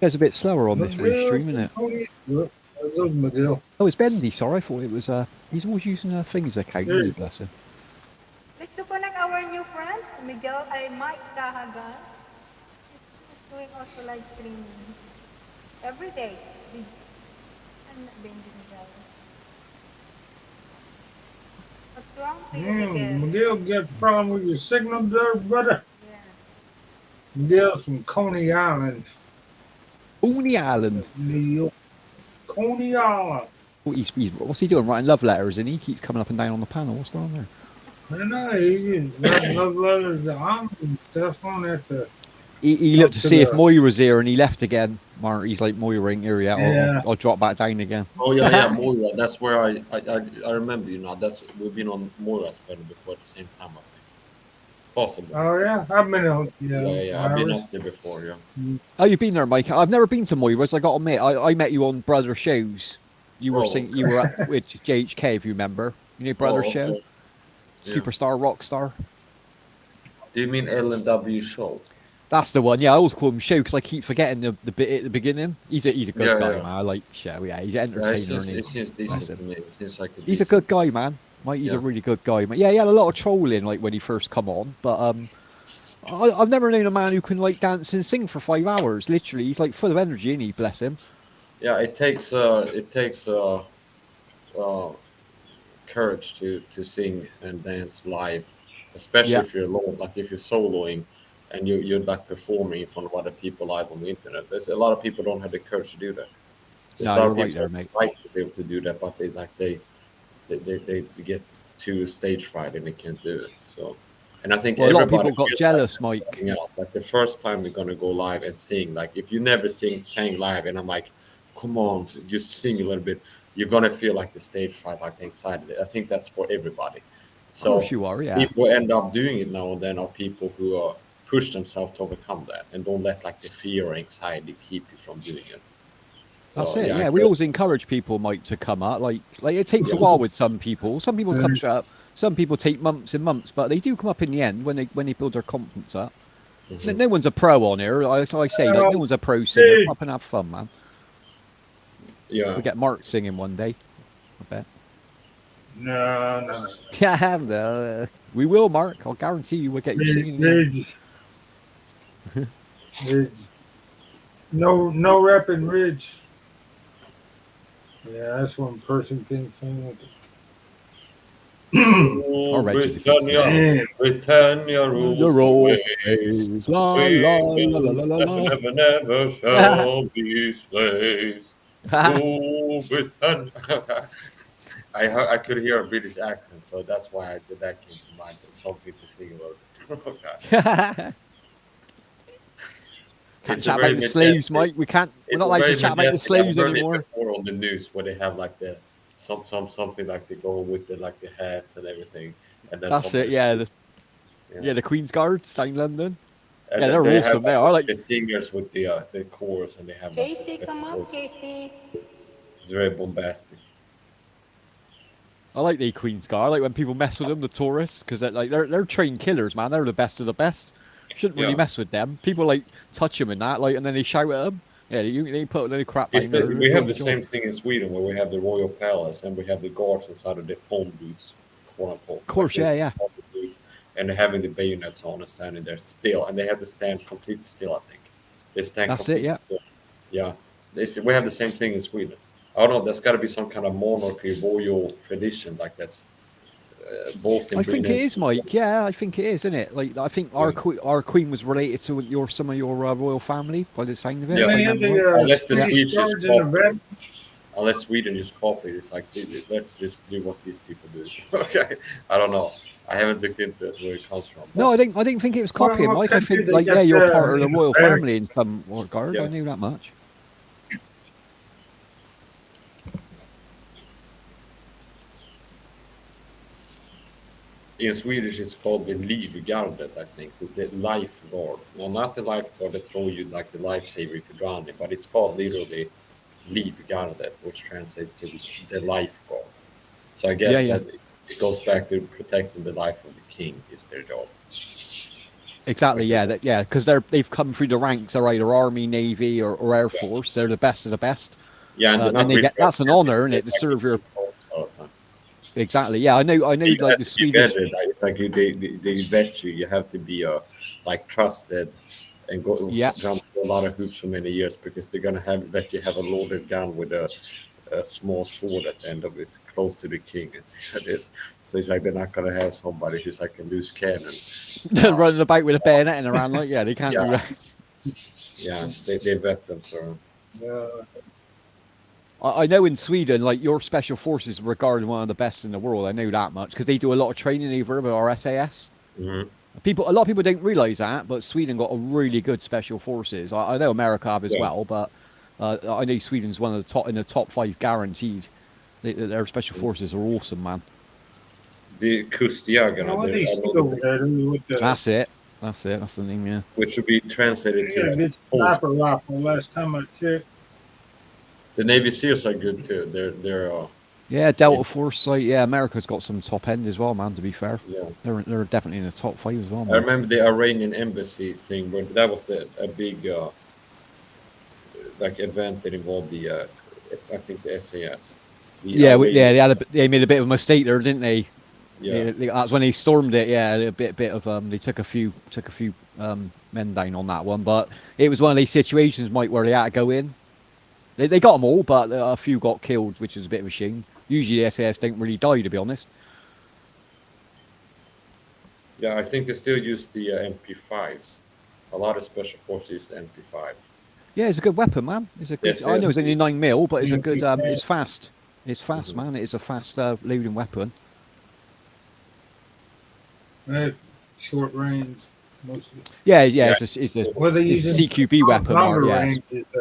It's a bit slower on this McGill restream, isn't from it? Coney. Look, there's McGill. Oh, it's Bendy. Sorry, I thought it was. He's always using Things account, isn't he, Hey, bless him? Let's to connect our new friend, Miguel, Mike Dahagan. He's doing also live streaming every day. And Benji Miguel. What's wrong to you, Miguel? McGill got a problem with your signal there, brother. Yeah. McGill's from Coney Island, Coney Island. New York. Coney Island. Oh, what's he doing? Writing love letters, and he keeps coming up and down on the panel. What's going on there? I know, he's writing love letters to Arms and stuff on that. He Up looked to to see if the- Moira's here, and he left again. He's like, Moira ain't here yet. Yeah. I'll drop back down again. Oh yeah, Moira. That's where I remember you now. That's we've been on Moira's panel before at the same time. I think possibly. Oh yeah, I've been out. Yeah. I've been up there before. Yeah. Oh, you've been there, Mike. I've never been to Moira's. I got to admit, I met you on Brother shows. You were Oh, you were up with JHK, if you remember. You know Brother Oh, show, okay. Yeah. Superstar Rockstar. Do you mean L&W show? That's the one. Yeah, I always call him Show because I keep forgetting the bit at the beginning. He's a good Yeah, guy, yeah. man. I like Show. Yeah, he's an Yeah, entertainer. it seems decent Massive. to me. It seems like He's a good guy, man. Mike, he's a Yeah. really good guy, man. Yeah, he had a lot of trolling like when he first come on, but I've never known a man who can like dance and sing for 5 hours. Literally, he's like full of energy, and he bless him. Yeah, it takes courage to sing and dance live, especially Yeah. if you're alone. Like if you're soloing and you're like performing in front of other people live on the internet. There's a lot of people don't have the courage to do that. There's No, a lot you're of right people there, that mate. like to be able to do that, but they get too stage fright and they can't do it. So, and I think Well, a lot of everybody people got feels jealous, like Mike. starting out. Like the first time we're gonna go live and sing, like if you never sang live, and I'm like, come on, just sing a little bit, you're gonna feel like the stage fright, like the anxiety. I think that's for everybody. Of So course you are, yeah. people end up doing it now and then are people who push themselves to overcome that and don't let like the fear or anxiety keep you from doing it. So, That's it. I Yeah, we guess- always encourage people, Mike, to come up. Like it takes a while with some people. Some people come straight up. Some people take months and months, but they do come up in the end when they build their confidence up. Mhm. No one's a pro on here. Like I say, like no one's a pro singer. Come up and have fun, man. Yeah. We get Mark singing one day. I bet. No. Yeah, no, we will, Mark. I'll guarantee you we'll get you singing. Again. Ridge. No rapping Ridge. Yeah, that's one person can sing with it. Oh, Reggie's a good Britannia, singer. Britannia rules The the roll waves. La la la la la la. Never, never shall be slaves. Oh, Britannia. I could hear a British accent, so that's why that came to mind. But some people sing about it. Okay. Can't It's a chat very about the slaves, majestic- Mike. We're not It's allowed to very chat about the majestic. slaves I've heard it anymore. before on the news where they have like the something like they go with the like the hats and everything. And then That's it. Yeah, the Queen's Guards down in London. And Yeah, they're they awesome. have, They are like the singers with the chorus, and they have like, Casey, the come special up, voice. Casey. It's very bombastic. I like the Queen's Guard. I like when people mess with them, the tourists, because they're trained killers, man. They're the best of the best. Shouldn't really Yeah. mess with them. People like touch them and that, like, and then they shout at them. Yeah, they put any crap. It's down the, there. we have the Job. same thing in Sweden where we have the royal palace and we have the guards inside of the phone booths, quote unquote. Of course, Like, yeah. they stand in the booth, and they're having the bayonets on and standing there still, and they have to stand completely still. I think they stand. That's it, completely yeah. Still. Yeah, we have the same thing in Sweden. I don't know. There's got to be some kind of monarchy royal tradition like that's both in I Britain think it and is, Mike. Yeah, I think it is, isn't it? Like, I think our queen was related to some of your royal family by the sound of it. Yeah. If I They had remember right. the Unless the Swedish Swedes just Guards in the copy vet. it. Unless Sweden just copied, it's like let's just do what these people do. Okay, I don't know. I haven't looked into it where it comes from, No, but I didn't think it was Well, copying, what Mike. I country think, they like, yeah, got you're part of the in royal America? family in some regard. I yeah. knew that much. In Swedish it's called the livgardet, I think, the lifeguard. No, not the lifeguard that throw you like the lifesaver if you're drowning, but it's called literally livgardet, which translates to the lifeguard. So I Yeah, guess yeah. that it goes back to protecting the life of the king is their job. Exactly, Like yeah, yeah, because they've come through the ranks. They're either army, navy, or air force. They're the best of the best, yeah, and they're and not they rich get that's an honor, isn't they're it, to like serve your. folks all the time. Exactly, yeah. I know, You like have the to be Swedish. vetted. Like, it's like they vet you. You have to be like trusted and go Yeah, jump through a lot of hoops for many years because they're gonna have let you have a loaded gun with a small sword at the end of it, close to the king and things like this. So it's like they're not gonna have somebody who's like a loose cannon. running about with a bayonet and around, like, yeah, they can't do Yeah, that. yeah, they vet them. So I know in Sweden, like your special forces are regarded one of the best in the world. I know that much because they do a lot of training over with our SAS. mhm. A lot of people don't realise that, but Sweden got a really good special forces. I know America have as Yeah, well, but I know Sweden's one of the top in the top 5 guaranteed. Their special forces are awesome, man. the You know Kustjägarna, what they're, they I see know over that there with the That's it. That's it. That's the name. Yeah. which should be translated they got to a good post. sniper rifle last time I checked. The Navy SEALs are good too. They're Yeah, they, Delta Force. Like, yeah, America's got some top end as well, man. To be fair, yeah. they're definitely in the top 5 as well, I man. remember the Iranian embassy thing, where that was a big like event that involved the I think the SAS, the Yeah, Iranian. they made a bit of a mistake there, didn't they? Yeah, That's when they stormed it. Yeah, a bit of they took a few men down on that one, but it was one of these situations, Mike, where they had to go in. They got them all, but a few got killed, which is a bit of a shame. Usually the SAS don't really die, to be honest. yeah. I think they still use the MP5s. A lot of special forces use the MP5s. Yeah, it's a good weapon, man. It's a good. I know it's SAS. only 9 mil, but it's a good. MP5. It's fast. It's fast, Mhm. man. It is a fast loading weapon. Short range mostly. Yeah, Yeah, What they it's a using CQB weapon, longer Mark. Yeah, range is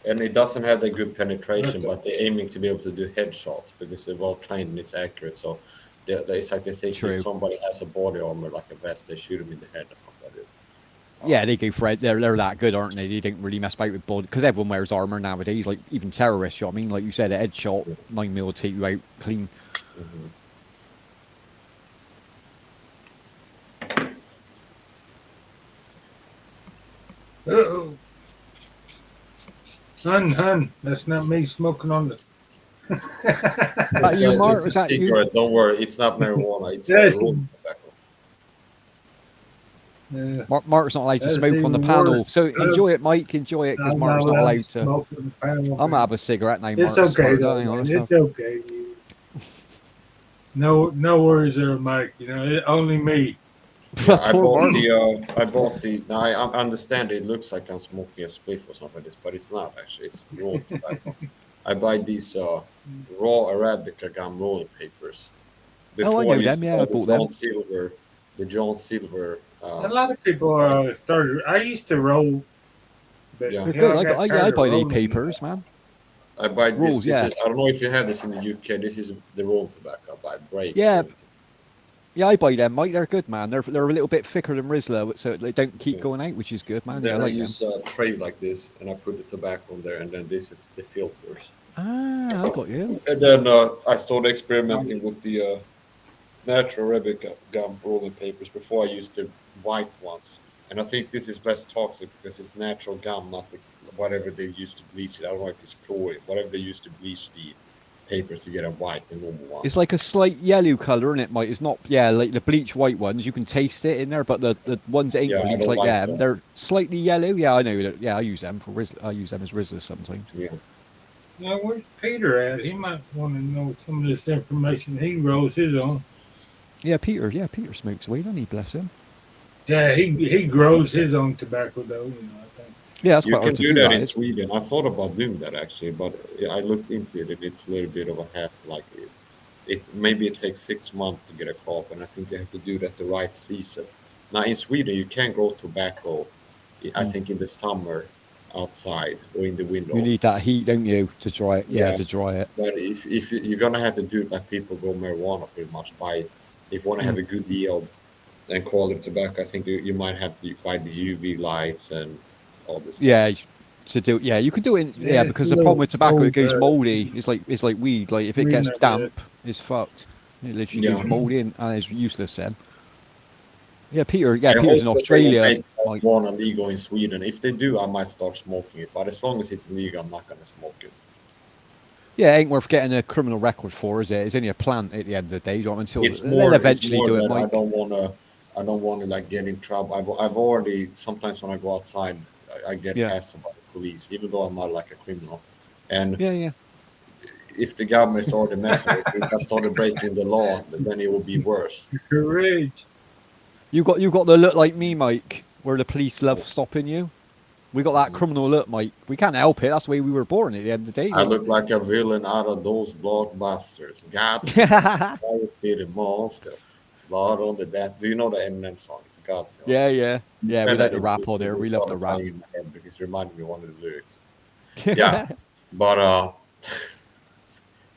and it doesn't have that good penetration, but they're aiming to be able to do headshots because they're well trained and it's accurate. So it's like they think true. if somebody has a body armor like a vest, they shoot them in the head or something like this. Yeah, they go for it. They're that good, aren't they? They don't really mess about with body because everyone wears armor nowadays. Like even terrorists. You know what I mean, like you said, a headshot 9 mil will take you out clean. Mhm. uh-oh. Hun, that's not me smoking on the. That you, Mark? It's Was a that you? cigarette. Don't worry, it's not marijuana. It's Yes. rolling tobacco. Mark's not allowed to That's smoke on the even panel, worse. so enjoy it, Mike. Enjoy it because I'm Mark's not allowed allowed to to. smoke in the panel. I'm gonna have a cigarette now, Mark. It's okay Sorry, though, hang on, man. let's It's have- okay. No worries there, Mike. You know, only me. Yeah, I Poor bought Mark. I bought the. Now I understand it looks like I'm smoking a spliff or something like this, but it's not actually. It's rolled tobacco. I buy these raw Arabica gum rolling papers. Oh, I know used them. to Yeah, buy I bought them. The John Silver. A lot of people started. I used to roll, but Yeah. They're you know, good. I got I tired of buy the rolling. papers, man. I buy this. Rolls, This yeah. is. I don't know if you have this in the UK. This is the rolled tobacco. I buy break. Yeah. Yeah, I buy them, Mike. They're good, man. They're a little bit thicker than Rizzler, so they don't keep Yeah. going out, which is good, man. Then Yeah, I I like them. use a tray like this, and I put the tobacco in there, and then this is the filters. Ah, I got you. And then I started experimenting with the natural Arabica gum rolling papers. Before I used the white ones, and I think this is less toxic because it's natural gum, not the whatever they used to bleach it. I don't know if it's chlorine, whatever they used to bleach the papers to get a white, the normal one. It's like a slight yellow colour, isn't it, Mike? It's not, yeah, like the bleach white ones. You can taste it in there, but the ones that ain't Yeah, I bleached don't like like them, that. they're slightly yellow. Yeah, I know that. Yeah, I use them for I use them as Rizzlers sometimes. Yeah. Now, where's Peter at? He might want to know some of this information. He rolls his own. Yeah, Peter smokes weed, doesn't he? Bless him. Yeah, he grows his own tobacco though. I think. Yeah, that's You quite hard can to do do. that That in is. Sweden. I thought about doing that actually, but I looked into it. It's a little bit of a hassle. Like it maybe it takes 6 months to get a crop, and I think you have to do that the right season. Now in Sweden, you can grow tobacco. I Mm. think in the summer outside or in the You window. need that heat, don't you, to dry it? Yeah, Yeah, to dry it. but if you're gonna have to do it like people grow marijuana pretty much buy. If you want to have Mm. a good yield and quality tobacco, I think you might have to buy the UV lights and all this Yeah, stuff. to do. Yeah, you could do it. Yeah, it's Because a the problem little with tobacco, it cold goes moldy. It's like weed. Like if it reading gets up this. damp, it's fucked. It literally Yeah, goes moldy and it's useless then. Yeah, Peter. Yeah, I Peter's hope in that they will Australia. make Like, marijuana legal in Sweden. If they do, I might start smoking it. But as long as it's legal, I'm not gonna smoke it. yeah, it ain't worth getting a criminal record for, is it? It's only a plant at the end of the day. You know, until It's they'll more. It's eventually more do it, that Mike. I don't wanna like get in trouble. I've already sometimes when I go outside, I get Yeah, hassled by the police, even though I'm not like a criminal. And yeah, yeah. if the government is already messing with me, if I started breaking the law, then it will be worse. Courage. You got the look like me, Mike, where the police love stopping you. We got that Mhm. criminal look, Mike. We can't help it. That's the way we were born at the end of the day. I Like, look like a villain out of those blockbusters. Godzilla, always be the monster. Blood on the dance. Do you know the Eminem song? It's Godzilla. yeah, yeah, yeah. We When like that the in rap on YouTube, there. it We love the started rap. playing in my head because it reminded me of one of the lyrics. Yeah, but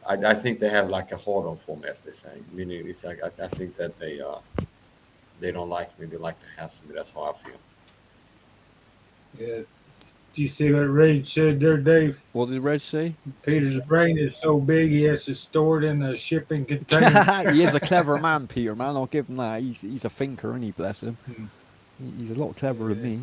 I think they have like a hard on for me, as they say. Meaning, it's like I think that they don't like me. They like to hassle me. That's how I feel. Yeah. Do you see what Rage said there, Dave? What did Reg say? Peter's brain is so big he has to store it in a shipping container. He is a clever man, Peter. Man, I'll give him that. He's a thinker, and he bless him. Hmm. He's a lot cleverer than Yeah. me.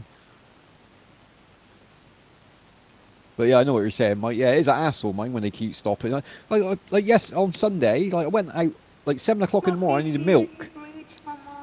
But yeah, I know what you're saying, Mike. Yeah, it is an asshole, Mike, when they keep stopping. Like yes, on Sunday, like I went out like 7 o'clock in the morning. I needed milk.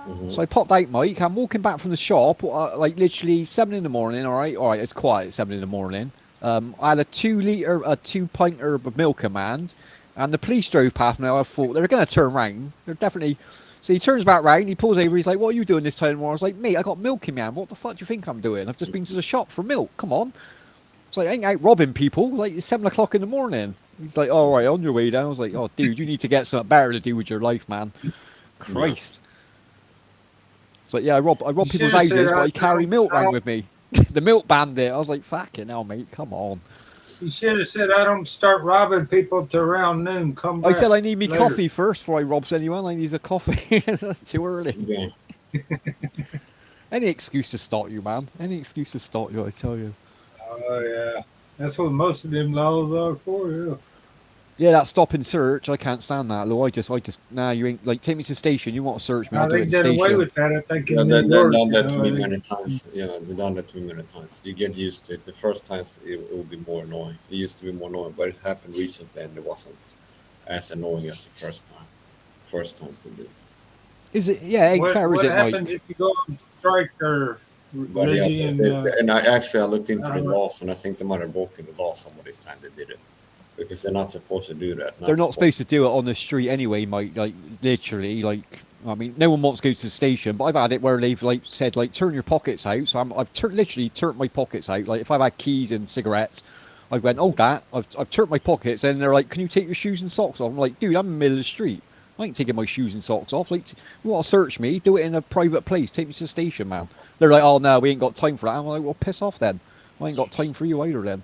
Hmm. So I popped out, Mike. I'm walking back from the shop, like literally 7 in the morning. All right, it's quiet at 7 in the morning. I had a 2 liter, a 2 pinter of milk command, and the police drove past me. I thought they're going to turn round. They're definitely. So he turns back round. He pulls over. He's like, "What are you doing this time tomorrow?" I was like, "Mate, I got milk in my hand. What the fuck do you think I'm doing? I've just been to the shop for milk. Come on." It's like I ain't out robbing people. Like it's 7 o'clock in the morning. He's like, "All right, on your way down." I was like, "Oh, dude, you need to get something better to do with your life, man." Yeah. Christ. It's like, yeah, I You rob should people's have said, houses, but I carry milk I round don't, with me. The milk bandit. I was like, fucking hell, mate, come on. you should have said, I don't start robbing people till around noon. Come I said back I need me later. coffee first before I robs anyone. I need a coffee. Too early. Yeah. Any excuse to stop you, man. Any excuse to stop you, I tell you. Oh, yeah. That's what most of them laws are for, yeah. Yeah, that stop and search, I can't stand that, Lou. Nah, you ain't, like, take me to the station. You want to search me, I'll Now, do it they at the did away station. with that, I think, Yeah, in New they York. done You that to know, me many times. Yeah, they done that to me many times. You get used to it. The first times it will be more annoying. It used to be more annoying, but it happened recently and it wasn't as annoying as the first time. First times they did. Is it? Yeah, it ain't fair, is what it, happens Mike? if you go on strike or But yeah, Reggie and and I actually I looked I into the don't know. laws and I think they might have broken the law some of this time they did it because they're not supposed to do that. They're Not not supposed supposed to do it on the street anyway, Mike. Like, literally, like, I mean, no one wants to go to the station, but I've had it where they've like said like turn your pockets out. So literally turned my pockets out. Like if I've had keys and cigarettes, I went, oh that I've turned my pockets, and they're like, can you take your shoes and socks off? I'm like, dude, I'm in the middle of the street. I ain't taking my shoes and socks off. Like, you want to search me? Do it in a private place. Take me to the station, man. They're like, oh no, we ain't got time for that. I'm like, well, piss off then. I ain't got time for you either then.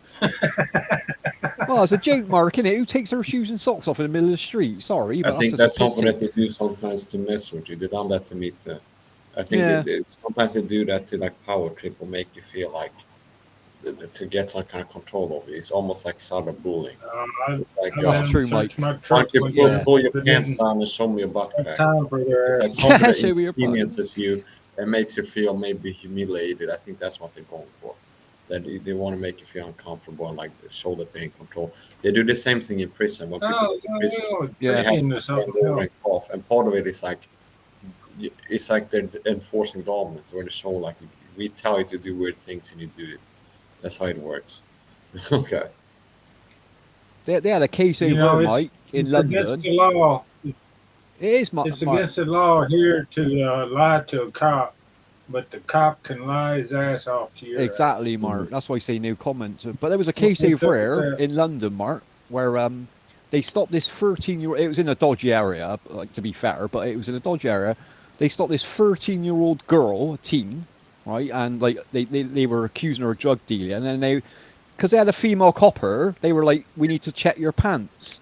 Well, it's a joke, Mark, innit? Who takes their shoes and socks off in the middle of the street? Sorry, I but that's think just a that's piss something take. that they do sometimes to mess with you. They done that to me too. I think Yeah. sometimes they do that to like power trip or make you feel like to get some kind of control over you. It's almost like cyberbullying. I, It's like, I That's let them true, search Mike. my why truck don't you one Yeah. day. pull your They pants didn't down and show me your butt have crack or time something? for It's their like ass. something that Show me your butt. inconveniences you and makes you feel maybe humiliated. I think that's what they're going for. That they want to make you feel uncomfortable and like show that they're in control. They do the same thing in prison when people Oh, go to prison. Yeah. They have drinking or to bend something over else. and cough, and part of it is like it's like they're enforcing dominance. Where they show like we tell you to do weird things and you do it. That's how it works. Okay. They had a case You over, know, Mike, in it's against London. the law. It is, It's Mark. against the law here to lie to a cop, but the cop can lie his ass off to your Exactly, ass. Mark. That's why I say no comment. But there was a case What's over up with here that? in London, Mark, where they stopped this 13-year-old. It was in a dodgy area, like to be fair, but it was in a dodgy area. They stopped this 13-year-old girl, a teen, right, and like they were accusing her of drug dealing, and then because they had a female copper, they were like, "We need to check your pants."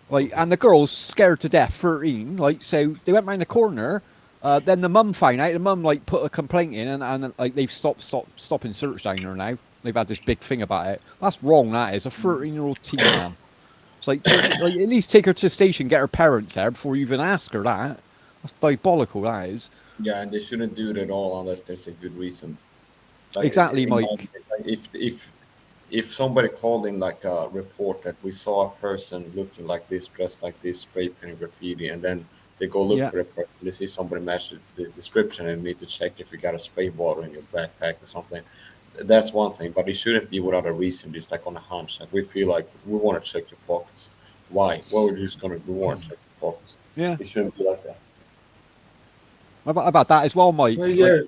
Like, and the girl's scared to death, 13. Like, so they went round the corner. Then the mum found out. The mum like put a complaint in, and like they've stopping search down there now. They've had this big thing about it. That's wrong. That is a 13-year-old teen man. It's like, like at least take her to the station, get her parents there before you even ask her that. That's diabolical. That is Yeah, and they shouldn't do it at all unless there's a good reason. Like exactly, in my, Mike. like if somebody called in like a report that we saw a person looking like this, dressed like this, spray painting graffiti, and then they go look Yeah, for the person, they see somebody match the description and need to check if you got a spray bottle in your backpack or something. That's one thing, but it shouldn't be without a reason, just like on a hunch. Like we feel like we want to check your pockets. Why? Well, we're just gonna we want to check your pockets. yeah. It shouldn't be like that. About that as well, Well, Mike. Like yeah,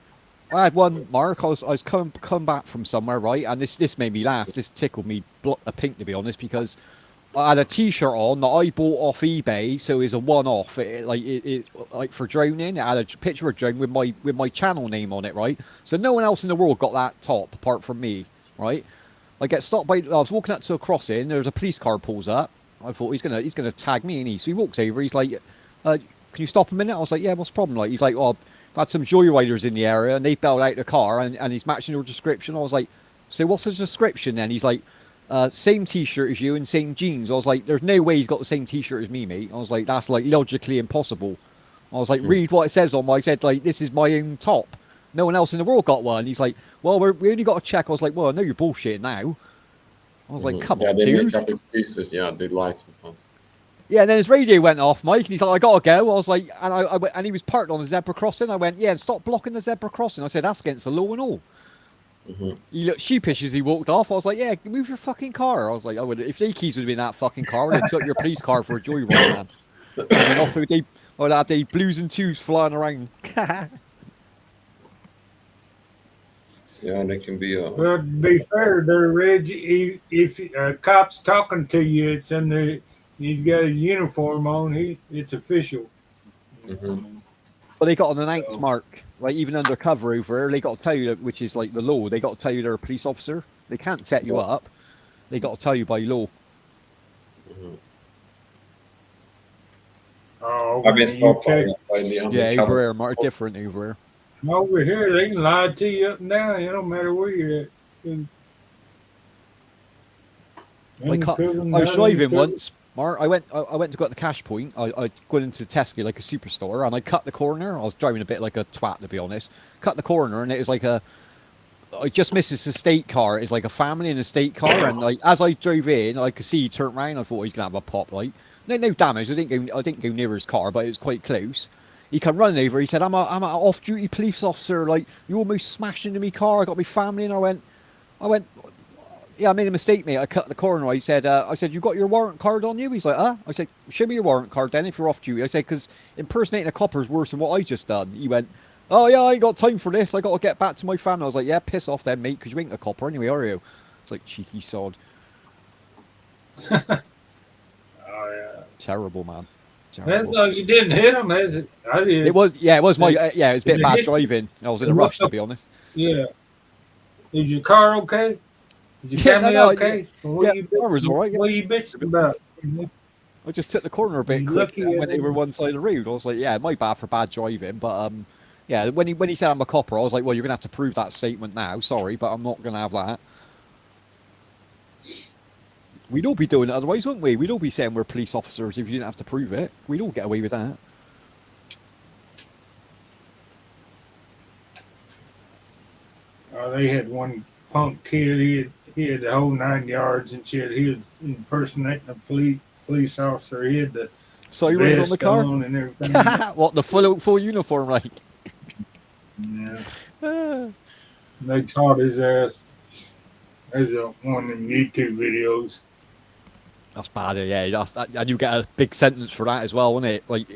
I had one, Mark. I was come back from somewhere, right, and this made me laugh. This tickled me a pink, to be honest, because I had a T-shirt on that I bought off eBay, so it's a one-off. Like for droning, it had a picture of drone with my channel name on it, right? So no one else in the world got that top apart from me, right? I get stopped by. I was walking up to a crossing. There's a police car pulls up. I thought he's gonna tag me, and so he walks over. He's like, "Can you stop a minute?" I was like, "Yeah, what's the problem?" Like he's like, "Oh, I've had some joyriders in the area, and they bailed out the car, and he's matching your description." I was like, "So what's the description then?" He's like, "Same T-shirt as you and same jeans." I was like, "There's no way he's got the same T-shirt as me, mate." I was like, "That's like logically impossible." I was like, "Read what it says on my." I said like, "This is my own top. No one else in the world got one." He's like, "Well, we only got to check." I was like, "Well, I know you're bullshit now." I was like, "Come Yeah, on, they make dude." up excuses. Yeah, they lie sometimes. Yeah, and then his radio went off, Mike, and he's like, "I gotta go." I was like, and he was parked on the zebra crossing. I went, "Yeah, stop blocking the zebra crossing." I said, "That's against the law and all." Hmm. He looked sheepish as he walked off. I was like, "Yeah, move your fucking car." I was like, "I would if they keys would have been in that fucking car, I would have took your police car for a joyride, man." And then off they, I would have the blues and twos flying around. Yeah, and it can be a. well, to be fair there, Reggie, if a cop's talking to you, it's in the, he's got a uniform on, it's official. You know, I Hmm. mean, But they got an announced so, mark, like even undercover over there, they got to tell you that, which is like the law. They got to tell you they're a police officer. They can't set you Yeah. up. They got to tell you by law. Hmm. oh, I've over in been the stopped UK. by the Yeah, over undercover. there, Mark, different over there. Over here, they can lie to you up and down. It don't matter where you're at. Like Undercover, I was not driving undercover. once, Mark. I went to go at the cash point. I went into Tesco like a superstore, and I cut the corner. I was driving a bit like a twat, to be honest. Cut the corner, and it was like a. I just missed this estate car. It's like a family in a estate car, and like as I drove in, I could see he turned around. I thought he's gonna have a pop light. No damage. I didn't go near his car, but it was quite close. He come running over. He said, I'm an off-duty police officer. Like you almost smashed into me car. I got my family." And I went, "Yeah, I made a mistake, mate. I cut the corner." I said, "You got your warrant card on you?" He's like, "Huh?" I said, "Show me your warrant card then if you're off duty." I said, "Because impersonating a copper is worse than what I just done." He went, "Oh yeah, I ain't got time for this. I got to get back to my family." I was like, "Yeah, piss off then, mate, because you ain't a copper anyway, are you?" It's like cheeky sod. Oh yeah. Terrible, man. As Terrible. long as you didn't hit him, as it, I It did. was, yeah, it was my, Say, yeah, it was a if bit it bad hit you, driving. I was in a what rush, to the? be honest. Yeah. Is your car okay? Is your Yeah, no, family no, yeah, okay? Well, yeah, car was all right. Yeah. what are you bitching about? I just took the corner a bit You quick lucky and it went over didn't. one side of the road. I was like, "Yeah, my bad for bad driving," but yeah, when he said I'm a copper, I was like, "Well, you're gonna have to prove that statement now. Sorry, but I'm not gonna have that." We'd all be doing it otherwise, wouldn't we? We'd all be saying we're police officers if you didn't have to prove it. We'd all get away with that. They had one punk kid. He had the whole 9 yards and shit. He was impersonating a police officer. He had the Sirens on the vest car. on and everything. What, the full uniform, like? Yeah. Ah. They caught his ass. There's one of them YouTube videos. That's bad, yeah. And you get a big sentence for that as well, wouldn't it? Like,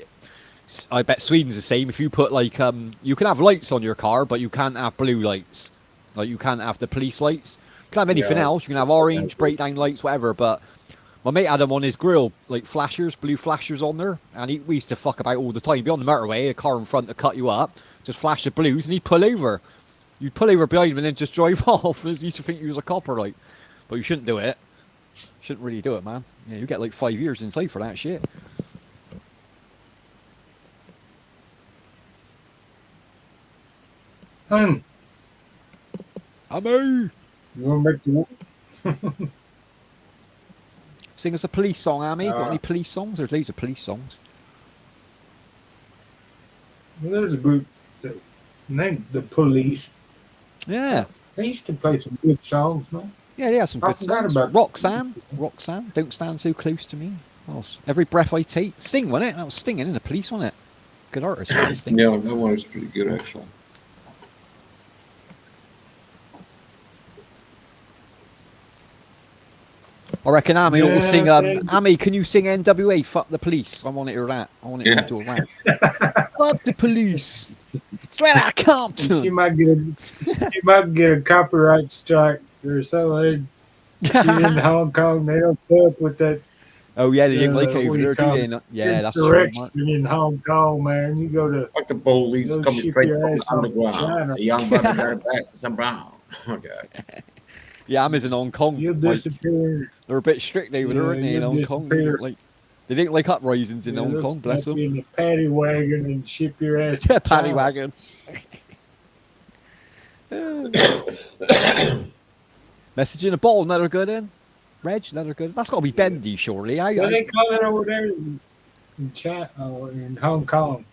I bet Sweden's the same. If you put like you can have lights on your car, but you can't have blue lights. Like you can't have the police lights. You can have anything Yeah, else. You can have orange, breakdown lights, whatever. But my mate had them on his grill, like flashers, blue flashers on there, and we used to fuck about all the time. Be on the motorway, a car in front to cut you up, just flash the blues, and he'd pull over. You'd pull over behind him and then just drive off. He used to think you was a copper, like, but you shouldn't do it. Shouldn't really do it, man. Yeah, you get like 5 years inside for that shit. Hun, Amy, you want to make the sing us a police song, Amy. Got Uh, any police songs? There's loads of police songs. there's a group that named the Police. Yeah, They used to play some good songs, man. yeah, they have some I good forgot songs. about Roxanne, don't stand so close to me. What else? Every breath I take. Sting, wasn't it? That was Stinging in the police, wasn't it? Good artist, Sting. Yeah, that one is pretty good actually. I reckon Amy will sing. Yeah, Amy, can you sing NWA? Fuck the police. I want to hear that. I want to hear Yeah. you do that. Fuck the police. Straight out of she Compton. might get a copyright strike or something. She's in Hong Kong. They don't put up with that Oh yeah, they didn't like what over do you there, do call they? it? No- Yeah, that's true, Mark. Insurrection in Hong Kong, man. You go to Like the police They'll coming ship straight your from the ass off underground. China. A young brother got it back to some brown. Okay. Yeah, Amy's in Hong Kong. you'll Like, disappear. they're a bit strict over there, Yeah, aren't they? In you'll Hong Kong, disappear. they didn't like uprisings in Yeah, Hong they'll Kong. Bless slap them. you in the paddy wagon and ship your ass to Paddy China. wagon. Message in a bottle, another good in. Reg, another good. That's got to be bendy, surely. What they call it over there in China or in Hong Kong?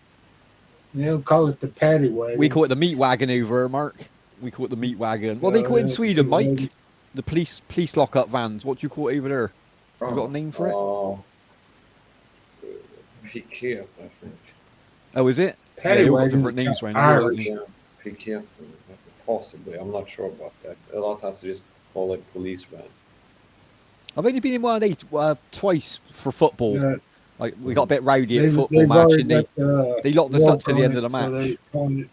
They don't call it the paddy wagon. We call it the meat wagon over here, Mark. We call it the meat wagon. What do they call it in yeah, Sweden, meat Mike? wagon. The police lock-up vans. What do you call it over there? You got a name for it? Piquet, I think. Oh, is it? Paddy yeah, they've got wagon's different names got around here, don't Irish. they? Yeah, Piquet, possibly. I'm not sure about that. A lot of times they just call it police van. I've only been in one of these twice for football. Yeah, Like we got a bit rowdy at they've football match, already and got they locked us up walk to the on end it, of the so match. they call it-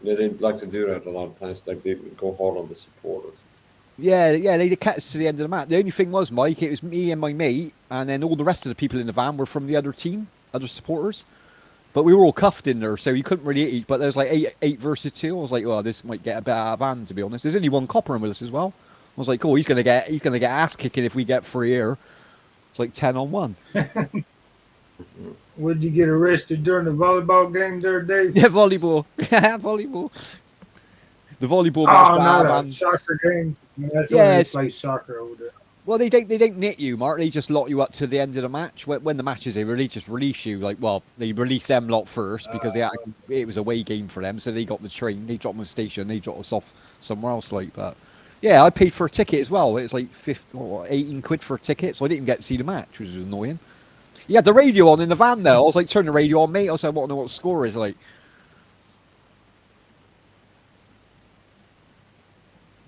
Yeah, they like to do that a lot of times. Like they go hard on the supporters. Yeah, they kept us to the end of the match. The only thing was, Mike, it was me and my mate, and then all the rest of the people in the van were from the other team, other supporters. But we were all cuffed in there, so you couldn't really eat. But there was like eight versus 2. I was like, well, this might get a bit out of hand, to be honest. There's only one copper in with us as well. I was like, oh, he's gonna get ass kicking if we get free here. It's like 10 on 1. Would you get arrested during the volleyball game there, Dave? Yeah, volleyball. Yeah, volleyball. The volleyball match. Oh, bad, not man. a soccer game. That's Yeah, why they it's- play soccer over there. Well, they don't knit you, Mark. They just lock you up to the end of the match. When the match is, they really just release you. Like, well, they release them lot first because it was a away game for them, so they got the train. They dropped them at the station. They dropped us off somewhere else. Like, but yeah, I paid for a ticket as well. It's like 18 quid for a ticket, so I didn't even get to see the match, which was annoying. You had the radio on in the van though. I was like, turn the radio on, mate. I was like, I want to know what the score is. Like,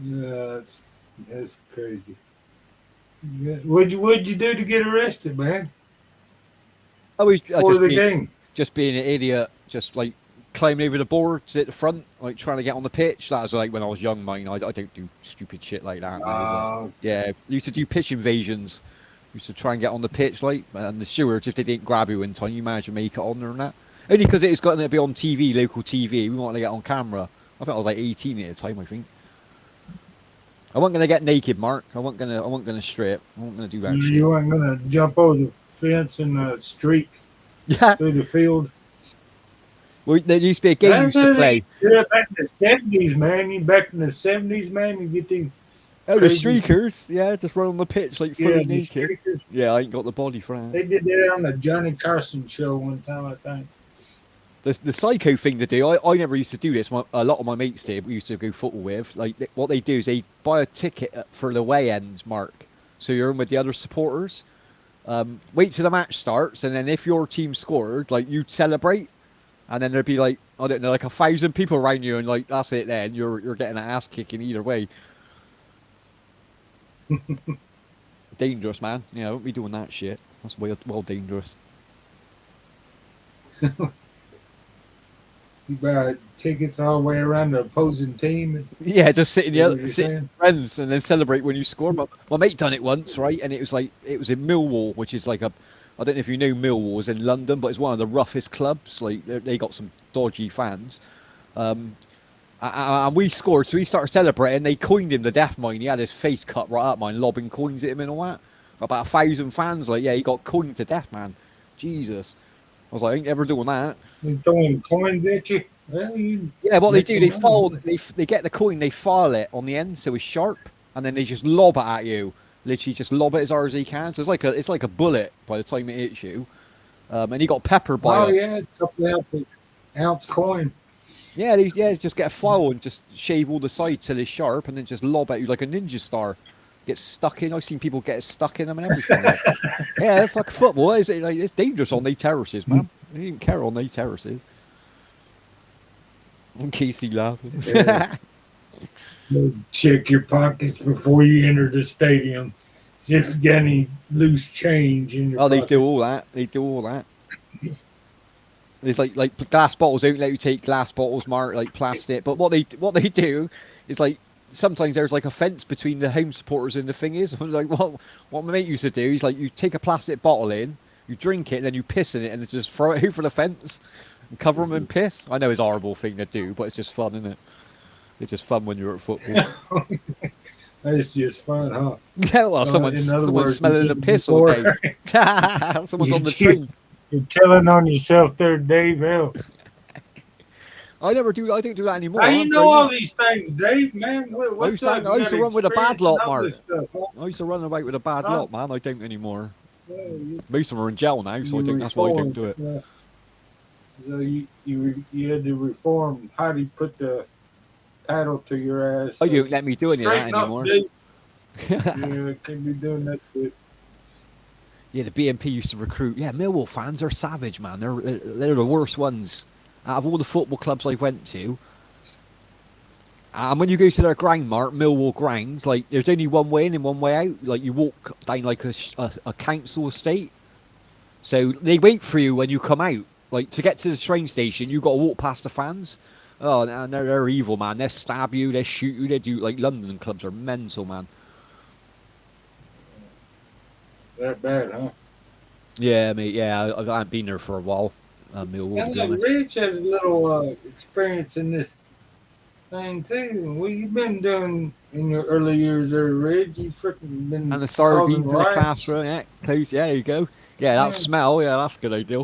Yeah, that's crazy. Yeah. What'd you do to get arrested, man? I was For the game. just being an idiot, just like climbing over the boards at the front, like trying to get on the pitch. That was like when I was young, mine. I don't do stupid shit like that. Yeah, used to do pitch invasions. Used to try and get on the pitch, like, and the stewards, if they didn't grab you in time, you managed to make it on there and that. Only because it was going to be on TV, local TV. We wanted to get on camera. I think I was like 18 at the time, I think. I wasn't gonna get naked, Mark. I wasn't gonna strip. I wasn't gonna do that shit. You weren't gonna jump over the fence and streak Yeah. through the field. Well, there used to be a game we used to play. Yeah, back in the 70s, man. Back in the 70s, man, you get these. Oh, the crazy- streakers. Yeah, just run on the pitch like fully Yeah, the naked. streakers. Yeah, I ain't got the body for that. They did that on the Johnny Carson show one time, I think. The psycho thing to do, I never used to do this. A lot of my mates did. We used to go football with. Like what they do is they buy a ticket for the away ends, Mark. So you're in with the other supporters. Wait till the match starts, and then if your team scored, like you'd celebrate, and then there'd be like I don't know, like 1,000 people around you, and like that's it. Then you're getting an ass kicking either way. dangerous, man. You know, don't be doing that shit. That's well dangerous. You buy tickets all the way around the opposing team. Is Yeah, just sitting that here, what you're sitting saying? with friends, and then celebrate when you score. My mate done it once, right? And it was in Millwall, which is like a, I don't know if you know Millwall is in London, but it's one of the roughest clubs. Like they got some dodgy fans. Um, and we scored, so he started celebrating. They coined him the death mine. He had his face cut right up, mine, lobbing coins at him and all that. About 1,000 fans, like, yeah, he got coined to death, man. Jesus. I was like, I ain't ever doing that. They throwing coins at you? Well, you Yeah, what they make do, some they money. file, they get the coin, they file it on the end, so it's sharp, and then they just lob it at you. Literally, just lob it as hard as they can. So it's like a bullet by the time it hits you. And he got peppered by Oh a, yeah, it's a couple ounce coin. yeah, just get a file and just shave all the sides till it's sharp, and then just lob at you like a ninja star. Get stuck in. I've seen people get stuck in them and everything. Like, yeah, it's like football. Is it? Like, it's dangerous on the terraces, man. They didn't care on the terraces. In case he laughing. Yeah. Check your pockets before you enter the stadium. See if you got any loose change in your Oh, they do pocket. all that. They do all that. It's like glass bottles. They don't let you take glass bottles, Mark, like plastic. But what they do is like sometimes there's like a fence between the home supporters and the thing is like what my mate used to do is like you take a plastic bottle in, you drink it, and then you piss in it, and then just throw it over the fence and cover them in piss. I know it's a horrible thing to do, but it's just fun, isn't it? It's just fun when you're at football. That's just fun, huh? Yeah, well, So, in other someone's words, you smelling did the it piss all day. before. Someone's on the You, train. you're telling on yourself there, Dave. Hell, I never do. I don't do that anymore. how you I'm know grown all up. these things, Dave? Man, what's up? I You used got to run with a bad experience in lot, all Mark. this stuff, huh? I used to run about with a bad Huh? lot, man. I don't anymore. Yeah, you, Most of them are in jail now, so I you think that's why I don't reformed. do it. So you had to reform. How do you put the paddle to your ass? I So don't let me do any of that straighten up, anymore. Dave. Yeah, Yeah, can't be doing that shit. the BNP used to recruit. Yeah, Millwall fans are savage, man. They're the worst ones out of all the football clubs I've went to. And when you go to their ground, Mark, Millwall grounds, like there's only one way in and one way out. Like you walk down like a council estate. So they wait for you when you come out. Like to get to the train station, you got to walk past the fans. Oh, and they're evil, man. They stab you, they shoot you, they do like London clubs are mental, man. That bad, huh? Yeah, mate. Yeah, I haven't been there for a while. Millwall, to Sounds be like honest. Rich has a little experience in this thing too. What you been doing in your early years there, Rich? You freaking been And the causing sardines in the riots? classroom. Yeah, close. Yeah, there you go. Yeah, that Yeah. smell. Yeah, that's a good idea.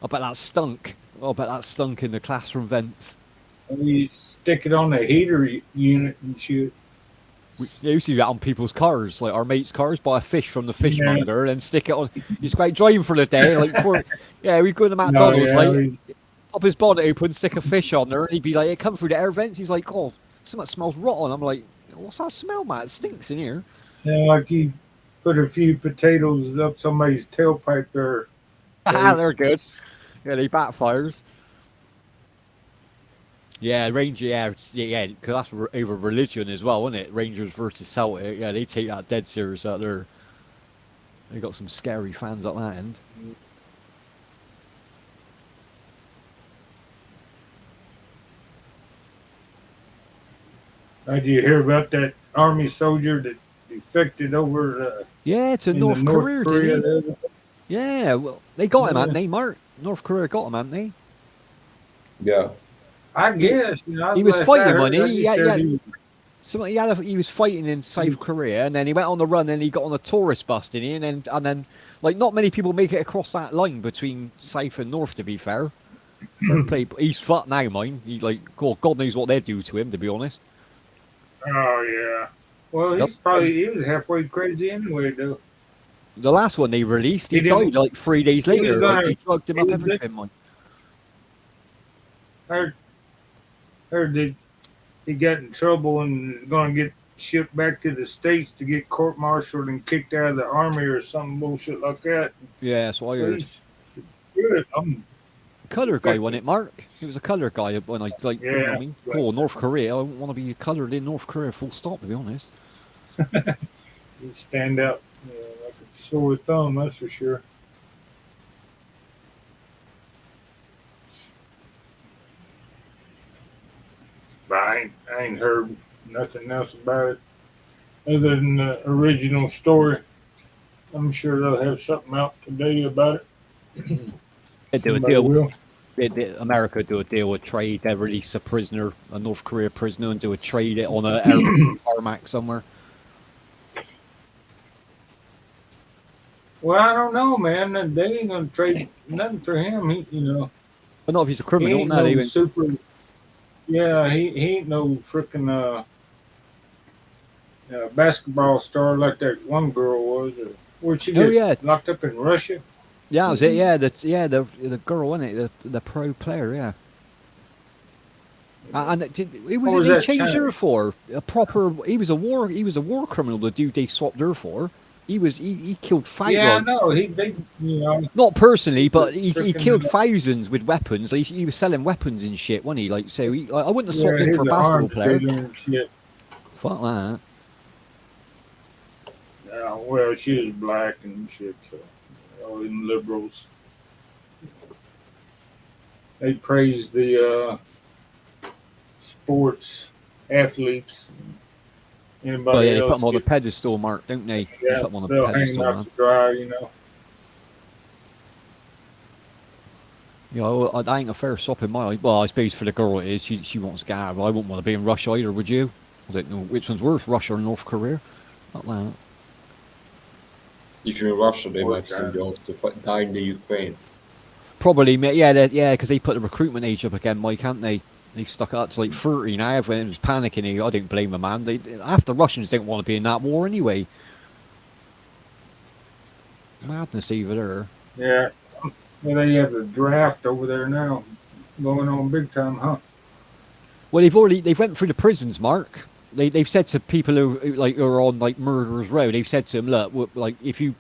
I bet that stunk. Oh, I bet that stunk in the classroom vents. And you stick it on the heater unit and shit. We used to do that on people's cars, like our mates' cars. Buy a fish from the Yeah. fishmonger and then stick it on. He's quite driving for the day, like before. Yeah, we go to No, McDonald's, yeah. I like mean, pop his bonnet open, stick a fish on there, and he'd be like, "It come through the air vents." He's like, "Oh, something smells rotten." I'm like, "What's that smell, man? It stinks in here." sound like you put a few potatoes up somebody's tailpipe there, Dave. They're good. Yeah, they backfires. Yeah, Ranger. Yeah, because that's over religion as well, isn't it? Rangers versus Celtic. Yeah, they take that dead serious out there. They got some scary fans at that end. Did you hear about that army soldier that defected over Yeah, to in the North North Korea, didn't Korea? he? There? Yeah, well, they got him, hadn't Yeah, they, Mark? North Korea got him, hadn't they? Yeah. I guess. He was Last I fighting, wasn't heard, I he? just heard Yeah. he was. He was fighting in South Korea, and then he went on the run, and he got on a tourist bus, didn't he? And then, like, not many people make it across that line between South and North. To be fair, fair play. But he's fucked now, mine. He like, God knows what they do to him. To be honest. Oh yeah. Well, he was halfway crazy anyway, though. The last one they released, He he died didn't. like 3 days He was later. Like gonna. they drugged him He up, was gonna. everything, man. Heard, heard that he got in trouble and is gonna get shipped back to the states to get court-martialed and kicked out of the army or some bullshit like that. Yeah, that's what I So heard. he's good. Colour guy won effective. it, Mark. It was a colour guy when I like. You know what I Yeah, mean? but Cool, North Korea. I wouldn't want to be coloured in North Korea. Full stop. To be honest. you stand out like a sore thumb, that's for sure. But I ain't heard nothing else about it other than the original story. I'm sure they'll have something out today about it. They do a Somebody deal. will. America do a deal with trade. They release a prisoner, a North Korea prisoner, and do a trade it on a tarmac somewhere. Well, I don't know, man. They ain't gonna trade nothing for him. But not if he's a He criminal. ain't No, they no went. super. Yeah, he ain't no freaking basketball star like that one girl was. Or where'd she Oh get yeah, locked up in Russia? yeah, that was it. Yeah, the girl, wasn't it? The pro player. Yeah. And who was What it was they that changed her China? for? A proper. He was a war criminal. The dude they swapped her for. He killed fight Yeah, I well, know. They not personally, he's a but he freaking killed thousands with weapons. He was selling weapons and shit, wasn't he? Like so, I wouldn't have swapped yeah, him for he's a an basketball arms player. dealer and shit. Fuck that. Well, she was black and shit, so all them liberals they praise the sports athletes. Well, yeah, Anybody they put him else on a gets, pedestal, Mark, don't they? They yeah, put him on a they'll hang him pedestal, out man. to dry. You know, I ain't a fair sop in my eye. Well, I suppose for the girl it is. She wants to get out. I wouldn't want to be in Russia either, would you? I don't know which one's worse, Russia or North Korea. Not that. If you're in Russia, they War might send time. you off to die in the Ukraine. Probably, yeah, yeah, because they put the recruitment age up again, Mike, can't they? They stuck it up to like 30 now. Everyone was panicking. I don't blame them, man. Half the Russians don't want to be in that war anyway. Madness over there. Yeah, well, they have the draft over there now, going on big time, huh? Well, they've went through the prisons, Mark. They've said to people who are on like murderers row, they've said to them, look, like if you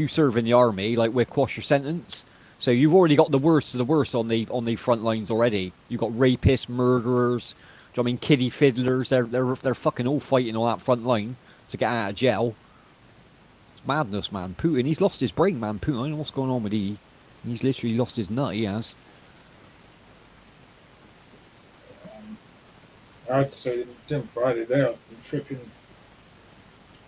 serve in the army, like we'll quash your sentence. So you've already got the worst of the worst on the front lines already. You've got rapists, murderers. Do you know what I mean kiddie fiddlers? They're fucking all fighting on that front line to get out of jail. It's madness, man. Putin, he's lost his brain, man. Putin, I don't know what's going on with he. He's literally lost his nut. He has. I'd say them fight it out. Freaking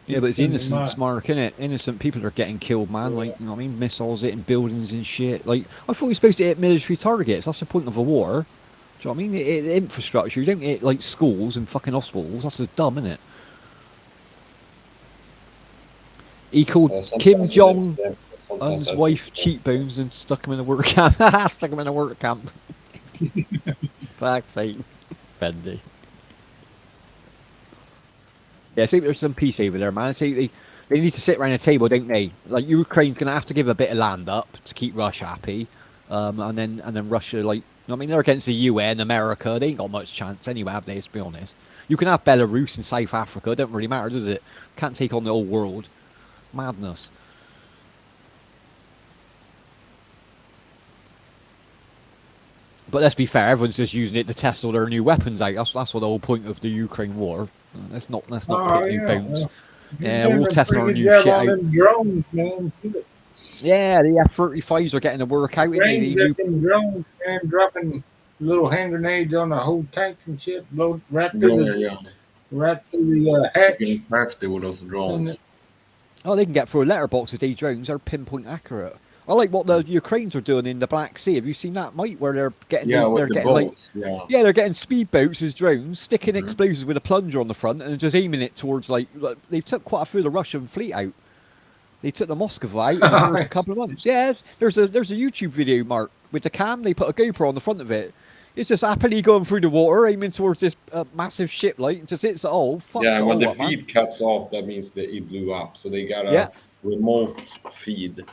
Yeah, but keep it's sending innocence, my Mark, innit? Innocent people are getting killed, man. Like, you know what I mean? Missiles hitting buildings and shit. Like, I thought you're supposed to hit military targets. That's the point of a war. Do you know what I mean? Infrastructure. You don't hit, like, schools and fucking hospitals. That's just dumb, innit? He called Kim Sometimes it is. Jong Yeah. Sometimes Un's I think. wife cheekbones and stuck him in a work camp. Stuck him in a work camp. Fuck's sake. Bendy. Yeah, see, there's some peace over there, man. See, they need to sit around a table, don't they? Like Ukraine's gonna have to give a bit of land up to keep Russia happy, and then Russia, like, you know what I mean, they're against the UN, America. They ain't got much chance anyway, have they? Let's be honest. You can have Belarus and South Africa. It don't really matter, does it? Can't take on the whole world. Madness. But let's be fair, everyone's just using it to test all their new weapons out. That's what the whole point of the Ukraine war. Let's not oh pick new yeah, bones. well, he's Yeah, we're doing all a testing pretty our good new job shit on out. them drones, man. Yeah, the F-35s are getting to work out, ain't they? Range The that new, them drones, man, dropping little hand grenades on the whole tank and shit, blow Yeah, yeah, yeah. right through the You can hatch. crash with those Send drones. it. they can get through a letterbox with these drones. They're pinpoint accurate. I like what the Ukrainians are doing in the Black Sea. Have you seen that, mate? Where they're getting Yeah, with they're the getting like, boats. Yeah. yeah, they're getting speedboats as drones, sticking Mhm. explosives with a plunger on the front and just aiming it towards like they took quite a few of the Russian fleet out. They took the Moscow out in the first couple of months. Yeah, there's a YouTube video, Mark, with the cam. They put a GoPro on the front of it. It's just happily going through the water, aiming towards this massive ship, like, and just hits it all, fucks Yeah, it and when all the up, man. feed cuts off, that means that it blew up. So they got Yeah, a remote feed.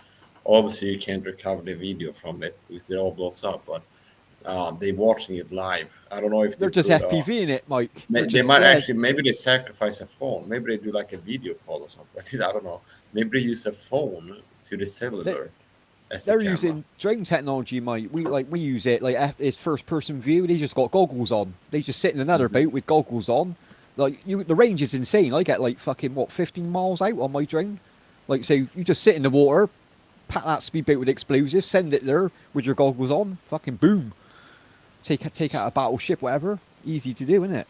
Obviously, you can't recover the video from it because it all blows up. But they watching it live. I don't know if they they're just put. FPV in it, Mike. They're They just, might yeah, actually. Maybe they sacrifice a phone. Maybe they do like a video call or something like this. I don't know. Maybe they use a phone to the they, cellular as a They're camera. using drone technology, mate. We use it like it's first person view. They just got goggles on. They just sit in another Mhm. boat with goggles on. Like the range is insane. I get like fucking what 15 miles out on my drone. Like so, you just sit in the water, pack that speedboat with explosives, send it there with your goggles on. Fucking boom. Take out a battleship, whatever. Easy to do, isn't it?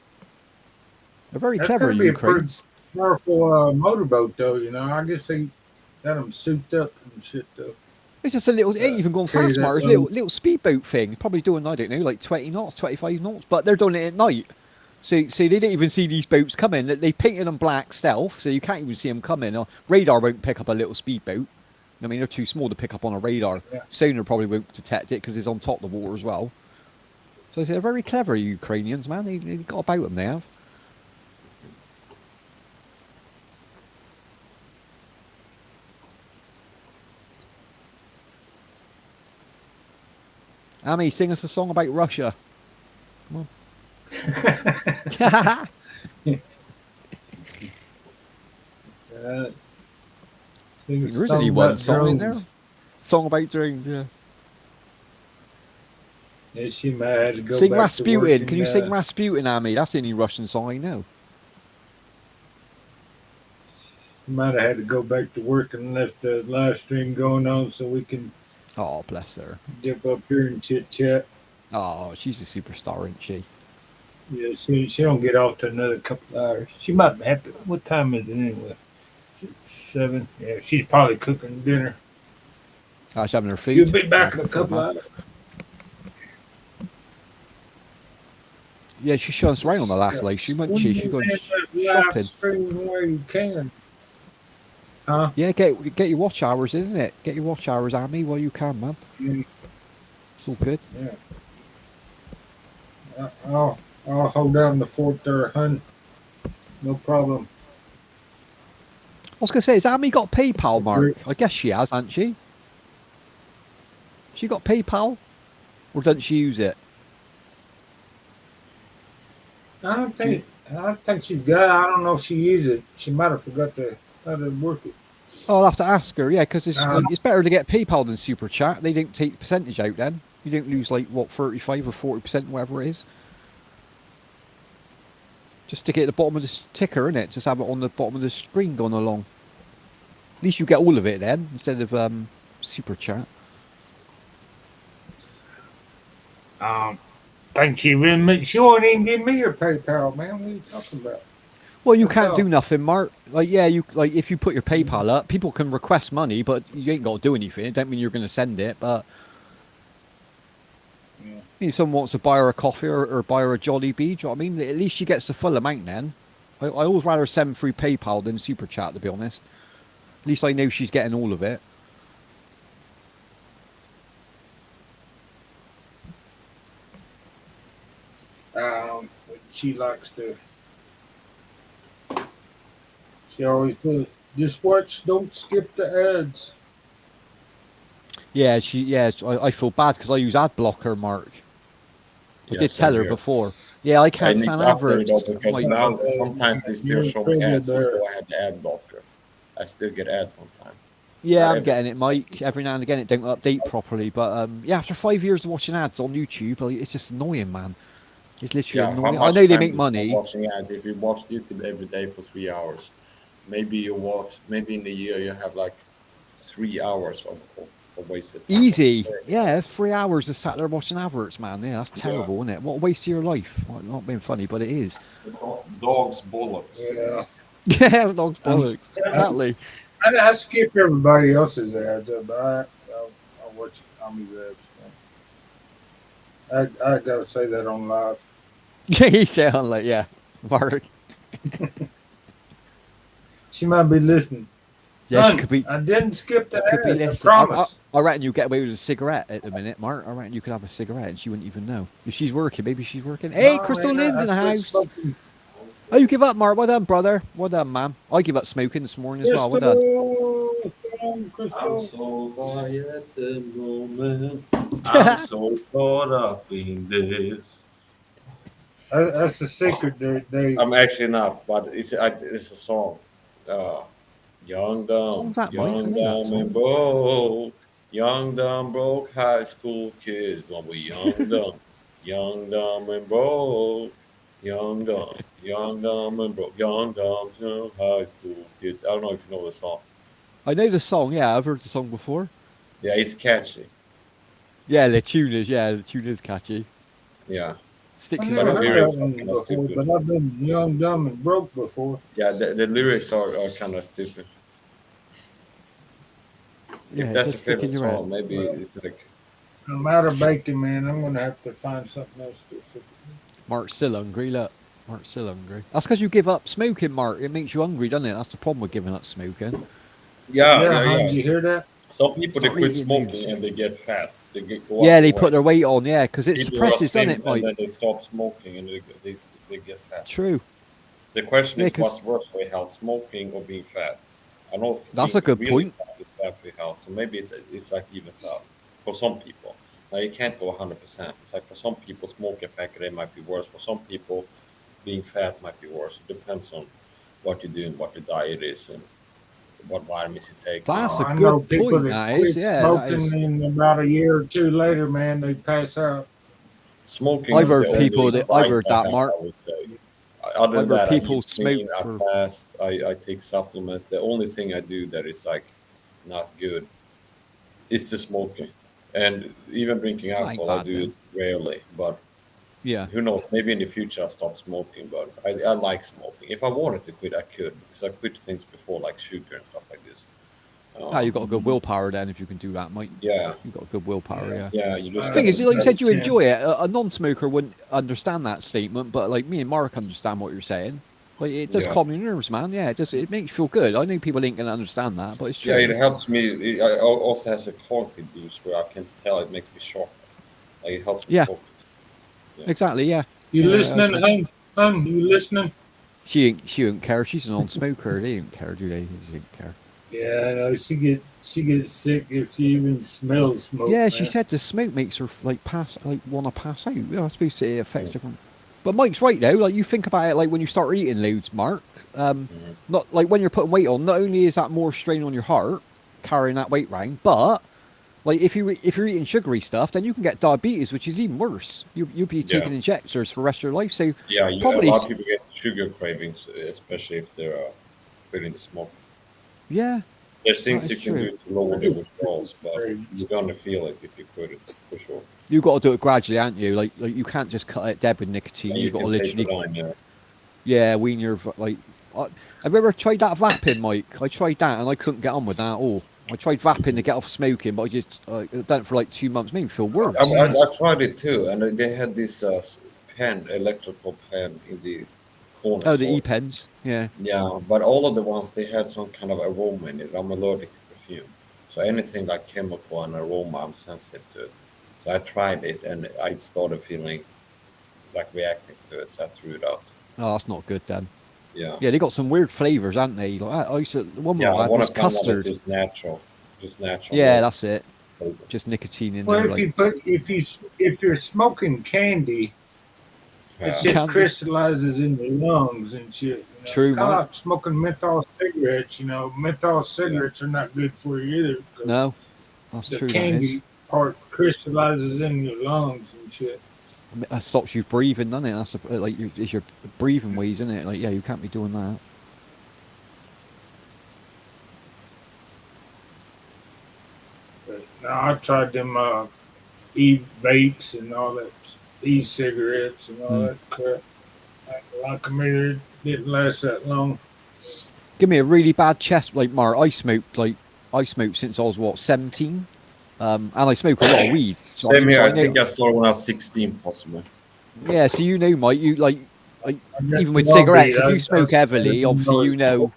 They're very That's clever, gonna be a pretty Ukrainians. powerful motorboat, though. You know, I guess they got them souped up and shit, though. It's just a little. It ain't even gone Carry fast, that Mark. It's a load. little speedboat thing. Probably doing I don't know, like 20 knots, 25 knots. But they're doing it at night. So they didn't even see these boats coming. They painted them black stealth, so you can't even see them coming. Radar won't pick up a little speedboat. I mean, they're too small to pick up on a radar. Yeah. Sonar probably won't detect it because it's on top of the water as well. So they're very clever, Ukrainians, man. They got about them, they have. Amy, sing us a song about Russia. Come on. Sing a There is song only one about song in there. drones. Song about drones, yeah. Yeah, she might have to go Sing back to work Rasputin. Can and you sing Rasputin, Amy? That's the only Russian song I know. might have had to go back to work and left the live stream going on so we can Oh, bless her. dip up here and chit chat. Oh, she's a superstar, isn't she? Yeah, she don't get off to another couple hours. She might have to. What time is it anyway? 7. Yeah, she's probably cooking dinner. Oh, she's having her food. She'll be back Oh, in a poor couple man. hours. Yeah, she showed us around on the last live stream, wasn't she? She Squeeze gone in that shopping. live stream where you can. Huh? Yeah, get your watch hours, isn't it? Get your watch hours, Amy, while you can, man. Yeah. It's all good. I'll hold down the fort there, hun. No problem. I was gonna say, has Amy got PayPal, Mark? Agree. I guess she has, hasn't she? She got PayPal, or doesn't she use it? I don't think she's got. I don't know if she uses it. She might have forgot how to work it. Oh, I'll have to ask her. Yeah, because it's Uh-huh. it's better to get PayPal than Super Chat. They don't take percentage out then. You don't lose like what 35 or 40%, whatever it is. Just stick it at the bottom of the ticker, innit? Just have it on the bottom of the screen going along. At least you get all of it then, instead of Super Chat. Think she really. She won't even give me her PayPal, man. What are you talking about? Well, you What's can't up? do nothing, Mark. Like, yeah, you like if you put your PayPal up, people can request money, but you ain't got to do anything. It don't mean you're going to send it, but Yeah. if someone wants to buy her a coffee or buy her a Jolly Bee, do you know what I mean? At least she gets the full amount then. I always rather send through PayPal than Super Chat, to be honest. At least I know she's getting all of it. She likes to. She always goes. Just watch. Don't skip the ads. Yeah, I feel bad because I use ad blocker, Mark. I Yeah, did same tell her here. before. Yeah, I I can't need stand to update it adverts. though, because Like, now sometimes they still you're show me in ads trouble even though I have the ad blocker. I still get ads sometimes. yeah, Not I'm every- getting it, Mike. Every now and again, it don't update properly. But yeah, after 5 years of watching ads on YouTube, like, it's just annoying, man. It's literally Yeah, how annoying. I much know they time make do you spend money. watching ads? If you watch YouTube every day for 3 hours, maybe in a year you have like 3 hours of wasted time. Easy. Yeah, 3 hours of sat there watching adverts, man. Yeah, that's terrible, isn't it? What a waste of your life. Well, not being funny, but it is. Dog's bollocks. Yeah. Yeah, dog's Um, bollocks. Exactly. I skip everybody else's ads, but I'll watch Tommy's ads. I gotta say that on live. Yeah, you sound like, yeah, Mark. She might be listening. Yeah, she Hun, could be. I didn't skip the Could be ads. I listening. promise. I reckon you get away with a cigarette at the minute, Mark. I reckon you could have a cigarette and she wouldn't even know. If she's working, maybe she's working. Hey, No, Crystal man, Lynn's in the I quit house. smoking. Oh, you give up, Mark. Well done, brother. Well done, man. I give up smoking this morning as well. Well done. Crystal. so high at the moment. I'm so caught up in this. That's the secret, Dave. I'm actually not, but it's a song. Young, dumb, song's that, Mike? I young, know that dumb, song. and broke. Young, dumb, broke high school kids when we young, dumb, and broke. Young, dumb, and broke. Young, dumb, high school kids. I don't know if you know the song. I know the song. Yeah, I've heard the song before. Yeah, it's catchy. Yeah, the tune is catchy. Yeah, I Sticks in but never your the heard heart. that lyrics are one kind of before, stupid. but I've been young, dumb, and broke before. Yeah, the lyrics are kind of stupid. Yeah, If it that's does a stick in favorite your head. song, maybe Well, it's like, I'm out of bacon, man. I'm gonna have to find something else to fit. Mark's still hungry. Look, Mark's still hungry. That's because you give up smoking, Mark. It makes you hungry, doesn't it? That's the problem with giving up smoking. yeah, Yeah, yeah, huh? yeah. Did you hear that? Some people they Stop quit eating smoking these. and they get fat. They go Yeah, up in they put weight. their weight on. Yeah, because it People who are suppresses, doesn't slim it, and Mike? then they stop smoking and they get fat. True. The question Yeah, is, because what's worse for your health, smoking or being fat? I know that's being a good really point. fat is bad for your health, so maybe it's like evens out for some people. Now you can't go 100%. It's like for some people, smoking a pack a day might be worse. For some people, being fat might be worse. It depends on what you're doing, what your diet is, and what vitamins you're taking. That's Oh, a I know good people point. that That is. quit Yeah, that smoking is. and about a year or two later, man, they pass out. Smoking I've is the heard That's people only that I've vice heard I that, have, Mark. I would say. Other I've than heard that, I people eat smoke clean, I for. fast, I take supplements. The only thing I do that is like not good is the smoking. And even drinking That ain't alcohol, I bad do then. it rarely. But Yeah. who knows? Maybe in the future I'll stop smoking. But I like smoking. If I wanted to quit, I could because I quit things before like sugar and stuff like this. Ah, Um, you've got a good willpower then if you can do that, Mike. yeah, You've got a good willpower, Yeah, yeah. yeah, you just Thing gotta is, like you I said, you can't. enjoy it. A non-smoker wouldn't understand that statement, but like me and Mark understand what you're saying. Like it does yeah. calm your nerves, man. Yeah, it does. It makes you feel good. I know people ain't gonna understand that, but it's Yeah, true. it helps me. It also has a cognitive boost where I can tell it makes me sharper. Like it helps me Yeah, focus. Yeah. exactly. Yeah, You yeah. listening, hun? Hun, you listening? She don't care. She's a non-smoker. They don't care, do they? She don't care. Yeah, I know. She gets sick if she even smells smoke, Yeah, she man. said the smoke makes her like want to pass out. Yeah, I suppose it affects Mm, different. But Mike's right though. Like you think about it, like when you start eating loads, Mark. mm. Not like when you're putting weight on. Not only is that more strain on your heart carrying that weight round, but like if you're eating sugary stuff, then you can get diabetes, which is even worse. You'll be Yeah, taking injectors for the rest of your life. So yeah. A probably lot of people get sugar cravings, especially if they're quitting the smoke. yeah, There's that things is you can true. do to lower the Sugar withdrawals, but cravings. you're gonna feel it if you quit it for sure. You got to do it gradually, aren't you? Like you can't just cut it dead with nicotine. And You you got to can taper literally down. Yeah, yeah wean your like. Have you ever tried that vaping, Mike? I tried that and I couldn't get on with that at all. I tried vaping to get off smoking, but I just done it for like 2 months. Made me feel worse. I tried it too, and they had this pen, electrical pen, in the corner Oh, the store. e pens. Yeah, Yeah, but all of the ones they had some kind of aroma in it. I'm allergic to perfume, so anything like chemical and aroma, I'm sensitive to it. So I tried it, and I started feeling like reacting to it, so I threw it out. oh, that's not good then. Yeah, Yeah, they got some weird flavors, haven't they? Like I used to, the one yeah. I I had want was to find one that's custard. just natural, Yeah, no that's it. flavor. Just nicotine in Well, there, if like you put if you're smoking candy, that Yeah, shit candy. crystallizes in your lungs and shit. It's True, kind of Mike. like smoking menthol cigarettes. Menthol yeah. cigarettes are not good for you either because No, that's the true. That is. candy part crystallizes in your lungs and shit. That stops you breathing, doesn't it? That's like it's your breathing ways, isn't it? Like yeah, you can't be doing that. But no, I tried them e-vapes and all that, e-cigarettes and all Hmm. that crap. Like me, it didn't last that long. Give me a really bad chest, like Mar. I smoked since I was what 17. And I smoke a lot of weed. Same here. So I I know. think I started when I was 16, possibly. Yeah, so you know, Mike. You like I got even the with love beat. cigarettes, if you I smoke started heavily, when I obviously was you know.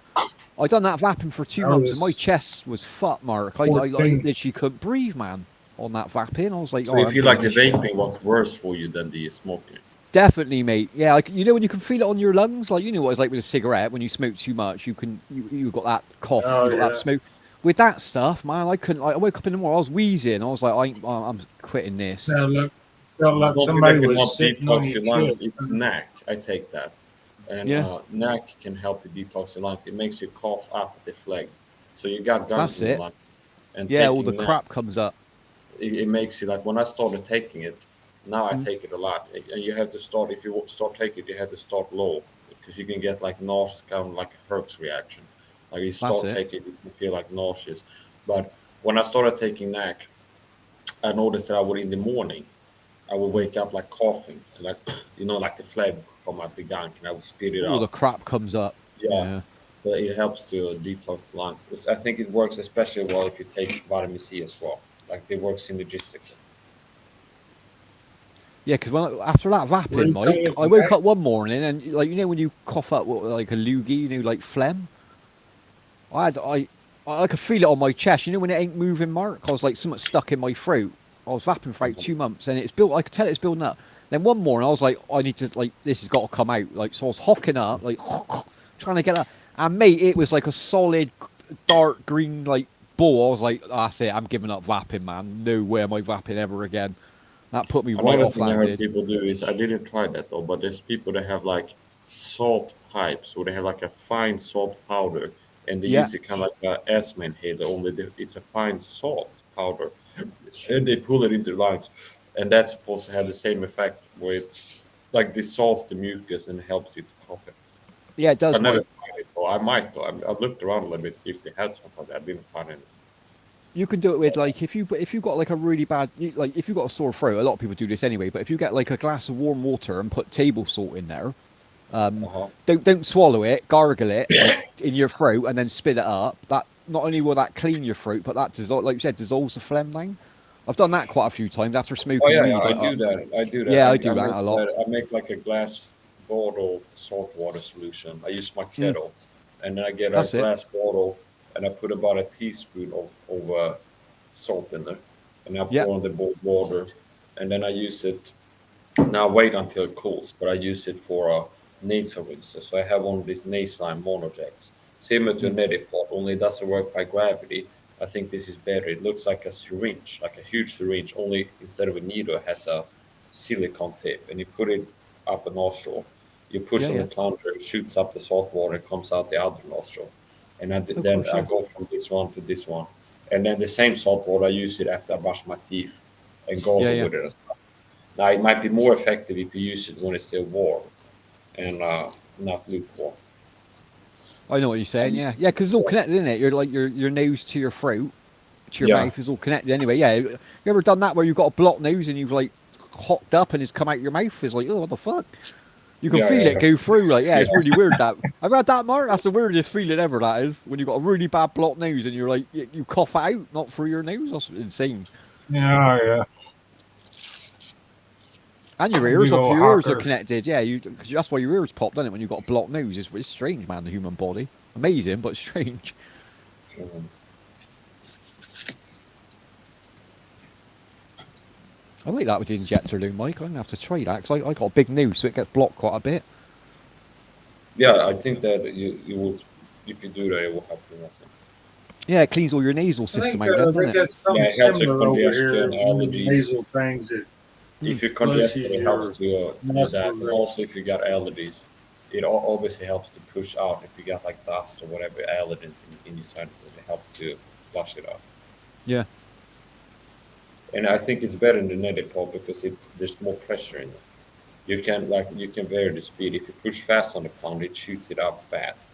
I done that vaping for 2 months, and my 14. chest was fucked, Mark. I 14. literally couldn't breathe, man, on that vaping. I was like, So oh, you I'm feel doing like the this shit. vaping was worse for you than the smoking? Definitely, mate. Yeah, like when you can feel it on your lungs, like you know what it's like with a cigarette. When you smoke too much, you got that cough, Oh you got that yeah. smoke. With that stuff, man, I couldn't. I woke up in the morning, I was wheezing. I was like, I'm quitting this. Felt It's like mostly somebody that can was help sitting on detox your your lungs. chest. It's NAC. I take that. And Yeah, NAC can help you detox your lungs. It makes your cough apathy flag. So you got gunk that's in your it. lungs. and Yeah, all taking the naps, crap comes up. it makes you like when I started taking it. Now I Mm. take it a lot, and you have to start if you start taking it, you have to start low because you can get like nauseous, kind of like a Herx reaction. Like you That's start it. taking, it, you can feel like nauseous. But when I started taking NAC, I noticed that I would in the morning, I would Mm. wake up like coughing, and like like the phlegm come out the gunk, and I would spit it All the out. crap comes up. Yeah, Yeah. so it helps to detox the lungs. I think it works especially well if you take vitamin C as well. Like they work synergistically. Yeah, because after that Where vaping, you come Mike, with I woke that? up one morning and like when you cough up like a loogie, like phlegm. I had I could feel it on my chest. When it ain't moving, Mark. I was like something stuck in my throat. I was vaping for about 2 months, and it's built. I could tell it's building up. Then one morning, I was like, I need to this has got to come out. Like so, I was hocking up, like trying to get up. And mate, it was like a solid dark green ball. I was like, that's it. I'm giving up vaping, man. No way am I vaping ever again. That put me right Another off. thing I That heard did. people do is I didn't try that though, but there's people that have like salt pipes, where they have like a fine salt powder, and they Yeah, use it kind of like a asthma inhaler. Only it's a fine salt powder, and they pull it into the lungs, and that's supposed to have the same effect with like dissolves the mucus and helps you to cough it. yeah, it I does, never Mike. tried it though. I might though. I looked around a little bit see if they had something like that. I didn't find anything. You can do it with if you got like a really bad if you got a sore throat. A lot of people do this anyway. But if you get like a glass of warm water and put table salt in there, Uh huh. don't swallow it, gargle it in your throat and then spit it up. That not only will that clean your throat, but that like you said, dissolves the phlegm down. I've done that quite a few times after Oh smoking yeah, yeah, weed. I do that. I do that. Yeah, I I do that make a lot. I make like a glass bottle saltwater solution. I use my Mm, kettle, and then I get a that's it. glass bottle, and I put about a teaspoon of salt in there, and I Yeah, pour on the boiled water, and then I use it. Now I wait until it cools, but I use it for nasal rinses. So I have one of these nasaline monojects, similar to a mm, neti pot, only it doesn't work by gravity. I think this is better. It looks like a syringe, like a huge syringe, only instead of a needle, it has a silicone tip, and you put it up a nostril. You yeah, push on the yeah. plunger, it shoots up the salt water, and comes out the other nostril. And Of then course, I yeah. go from this one to this one. And then the same salt water, I use it after I brush my teeth and Yeah, gargle yeah. with it. Now, it might be more effective if you use it when it's still warm and not lukewarm. I know what you're saying. Um, Yeah, yeah, because it's all connected, isn't it? You're like your nose to your throat to your yeah, mouth is all connected anyway. Yeah, you ever done that where you've got a blocked nose and you've hocked up and it's come out your mouth? It's like, oh, what the fuck? You can yeah, feel it yeah, go through. Like, yeah, yeah. it's really weird. That I've had that, Mark. That's the weirdest feeling ever. That is when you've got a really bad blocked nose and you're like, you cough it out, not through your nose. That's insane. Yeah, yeah. And your A ears, big obviously, old your ears are hawker. connected. Yeah, because that's why your ears pop, doesn't it? When you've got a blocked nose, it's strange, man. The human body, amazing, but strange. Mhm. I like that with the injector, though, Mike. I'm gonna have to try that because I got a big nose, so it gets blocked quite a bit. Yeah, I think that you will, if you do that, it will help you. I think. Yeah, it cleans all your nasal I system think out, then, doesn't they it? got Yeah, something it helps with similar over congestion, here. One of the allergies. nasal things that Hmm. If you're congested, flushes it helps your to do that. nostrils And out. also, if you got allergies, it obviously helps to push out. If you got like dust or whatever allergens in your sinuses, it helps to flush it out. Yeah. And I think it's better in the netted pole because there's more pressure in it. You can vary the speed. If you push fast on the pound, it shoots it up fast.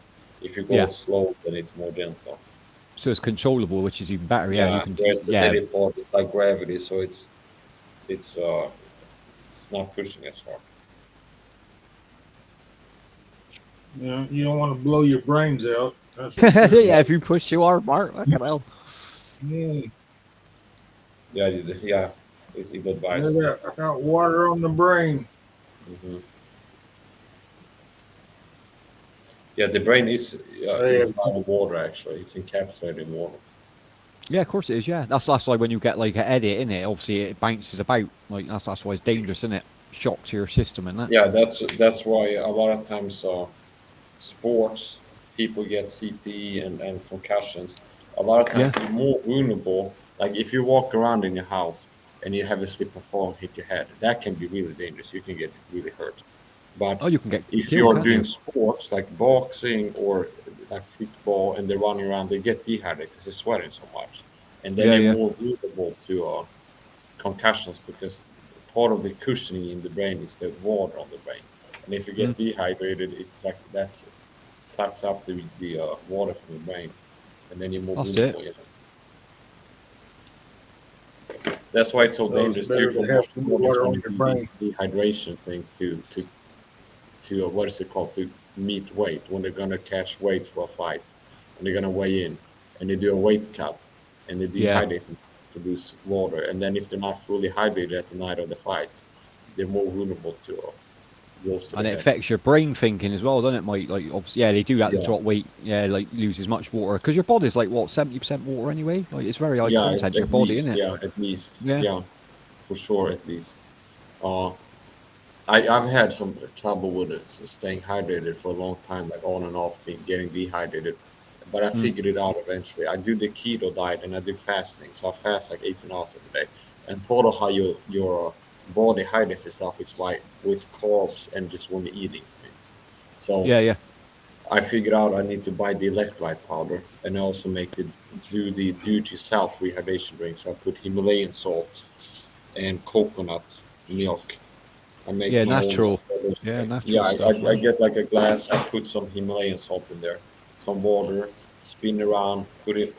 If you go Yeah. slow, then it's more gentle. So it's controllable, which is even better. Yeah, you Yeah. can. Whereas the Yeah, netted pole is like gravity, so it's uh it's not pushing as hard. You don't want to blow your brains out. That's for sure. yeah. If you push too hard, Mark, look at hell. Yeah, Yeah, yeah, it's ill advised. I got water on the brain. Hmm. Yeah, the brain is They have, inside of water. Actually, it's encapsulated in water. Yeah, of course it is. Yeah, that's why when you get like an edit in it, obviously it bounces about. Like that's why it's dangerous, isn't it? Shock to your system and that. Yeah, that's why a lot of times sports people get CTE and concussions. A lot of times Yeah. they're more vulnerable. Like if you walk around in your house and you have a slip and fall and hit your head, that can be really dangerous. You can get really hurt. But Oh, you can get if killed, you're can't doing you? sports like boxing or like football and they're running around, they get dehydrated because they're sweating so much. and then you're more vulnerable to concussions because part of the cushioning in the brain is the water on the brain, and if you get dehydrated, it's like that's sucks up the water from the brain, and then you're more That's it. vulnerable. That's why it's so So it's dangerous too better for to have martial some artists water when on you your do brain. these dehydration things to what is it called, to meet weight when they're gonna catch weight for a fight, when they're gonna weigh in, and they do a weight cut and they Yeah. dehydrate them to lose water, and then if they're not fully hydrated at the night of the fight, they're more vulnerable to blows to the And it head. affects your brain thinking as well, doesn't it, Mike? Like, obviously, yeah, they do that to Yeah, drop weight. Yeah, like lose as much water because your body's like what 70% water anyway. Like it's very high yeah, content your at body, least, isn't it? yeah, at least, Yeah. yeah, for sure, at least. Uh, I've had some trouble with it, so staying hydrated for a long time, like on and off, getting dehydrated. But I Mm. figured it out eventually. I do the keto diet and I do fasting, so I fast like 18 hours every day. And part of how your body hydrates itself is by with carbs and just when you're eating things. So Yeah, yeah. I figured out I need to buy the electrolyte powder and I also make the do it yourself rehydration drink. So I put Himalayan salt and coconut milk. I make Yeah, my own natural. hydration Yeah, drink. natural Yeah, stuff, I man. get like a glass. I put some Himalayan salt in there, some water, spin around,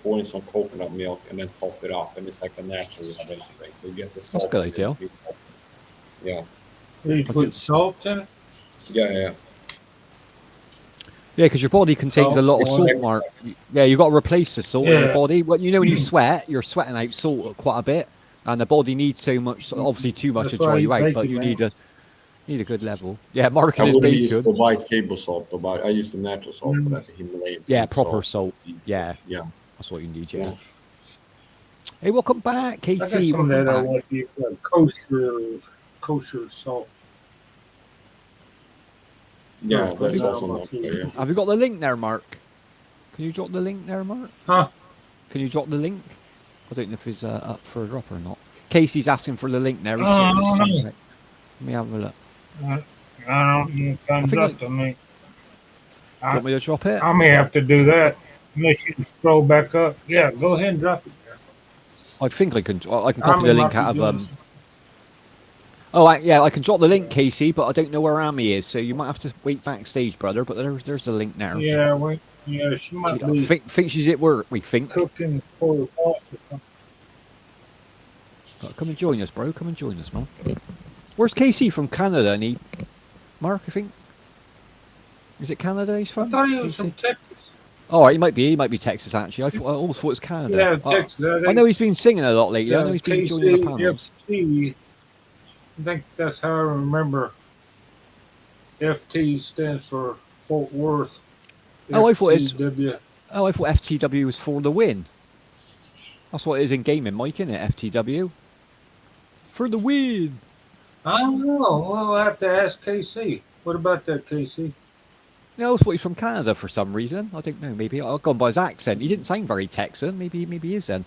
pour in some coconut milk, and then top it up, and it's like a natural hydration drink. So you get the That's a salt good in it. idea. Yeah, You I put think, salt in it? yeah. yeah, because your body contains a Salt, lot of It's oil. salt, like Mark. Yeah, you got to replace the salt in your Yeah. body. Well, you know, when you sweat, you're sweating out salt quite a bit, and the body needs so much. Obviously, too much to That's why I dry you eat out, but bacon, you man. need a good level. Yeah, Mark I and his wouldn't use bacon. to buy table salt, though, but I use the natural salt for Mm. that, the Himalayan Yeah, pink proper salt, salt. sea salt. Yeah, Yeah, that's what you need. Yeah. yeah. Hey, welcome back, I got KC. some of Welcome that back. what you kosher salt. Started Yeah, putting that's Have that on also my natural. Yeah. food. have you got the link there, Mark? Can you drop the link there, Mark? Huh? Can you drop the link? I don't know if it's up further up or not. Casey's asking for the link now. He's I sorting his don't son know. out. Let me have a look. I don't know if I I'm think I. up Do to me. you I want me to drop it? I may have to do that. Unless you can scroll back up. Yeah, go ahead and drop it there. I think I can. I can copy Tommy the link might be out of doing some. Oh, yeah, I can drop the link, Yeah, Casey, but I don't know where Amy is, so you might have to wait backstage, brother. But there's the link now. yeah, yeah, she She might I be think she's at work. We think. cooking for the boss or something. Come and join us, bro. Come and join us, man. Where's Casey from Canada? And Mark, I think. Is it Canada he's I from? thought he was from Casey? Texas. Oh, he might be. He might be Texas, actually. I almost thought it was Canada. Yeah, Texas. I I think know he's been singing a lot lately. I know he's been joining the panels. KCFT. I think that's how I remember. FT stands for Fort Worth. Oh, I thought it's. FTW. Oh, I thought FTW was for the win. That's what it is in gaming, Mike, isn't it? FTW for the win. I don't know. We'll have to ask KC. What about that, KC? No, I thought he's from Canada for some reason. I don't know. Maybe I've gone by his accent. He didn't sound very Texan. Maybe he is then.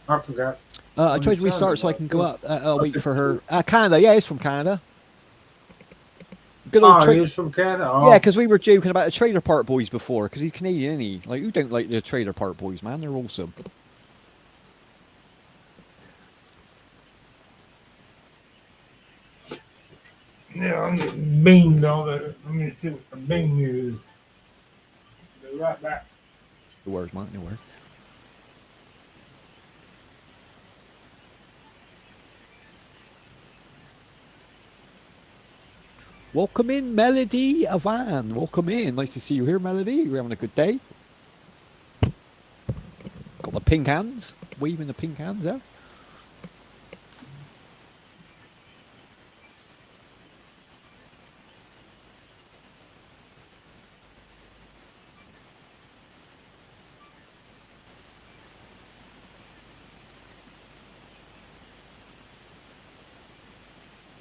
I forgot. I What tried he to restart sounded so I like, can go too. up. I'll wait for her. Canada, yeah, he's from Canada. Good old Oh, trade. he's from Canada. Yeah, Oh, because we were joking about the Trailer Park Boys before, because he's Canadian, isn't he? Like, who don't like the Trailer Park Boys, man? They're awesome. yeah, I'm getting beamed on that. Let me see what the beam is. Be right back. No worries, man. No worries. Welcome in, Melody Avan. Welcome in. Nice to see you here, Melody. You're having a good day. Got the pink hands. Waving the pink hands there.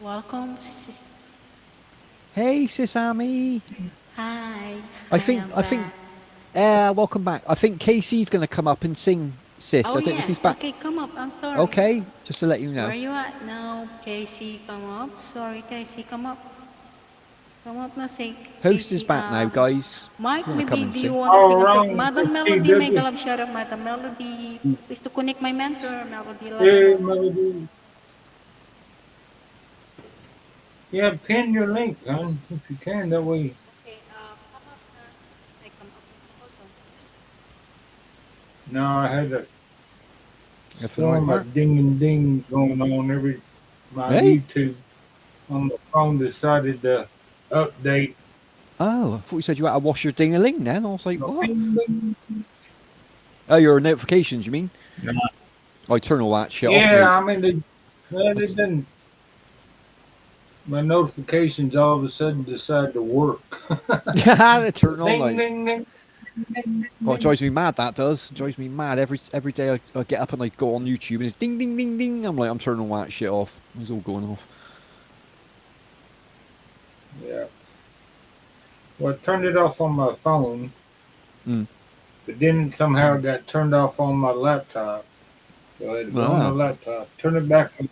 Welcome. Hey, Sis Amy. Hi. I think. Welcome back. I think Casey's going to come up and sing, Sis. Oh I don't know if yeah. he's back. Okay, come up. I'm sorry. Okay, just to let you Where know. are you at now? Casey, come up. Sorry, Casey, come up. Come up na say Host is Casey. back now, guys. Mike, You want to come maybe and do you sing? want to All sing a song? wrong, Madam Melody, make a FTW. love shout out, Madam Melody. Please to connect my mentor, Melody. Love Hey, you. Melody. Yeah, pin your link, hon, if you can. That way. Okay, come up na. I come up. Hold on. No, I had a Everything all right, swarm Mark? of ding and ding going on every my Hey? YouTube on the phone decided to update. Oh, I thought you said you had to wash your ding-a-ling then. I was like, what? Ding, ding. Oh, your notifications, you mean? No. I turn all that shit off, Yeah, mate. I mean, they didn't. My notifications all of a sudden decide to work. Yeah, they turn on Ding, like. ding, ding, ding, Oh, it ding. drives me mad. That does. It drives me mad every day. I get up and I go on YouTube and it's ding ding ding ding. I'm like, I'm turning all that shit off. It's all going off. Yeah. Well, I turned it off on my phone, Mm. but then somehow it got turned off on my laptop. So I had to go on my Ah. laptop, turn it back, and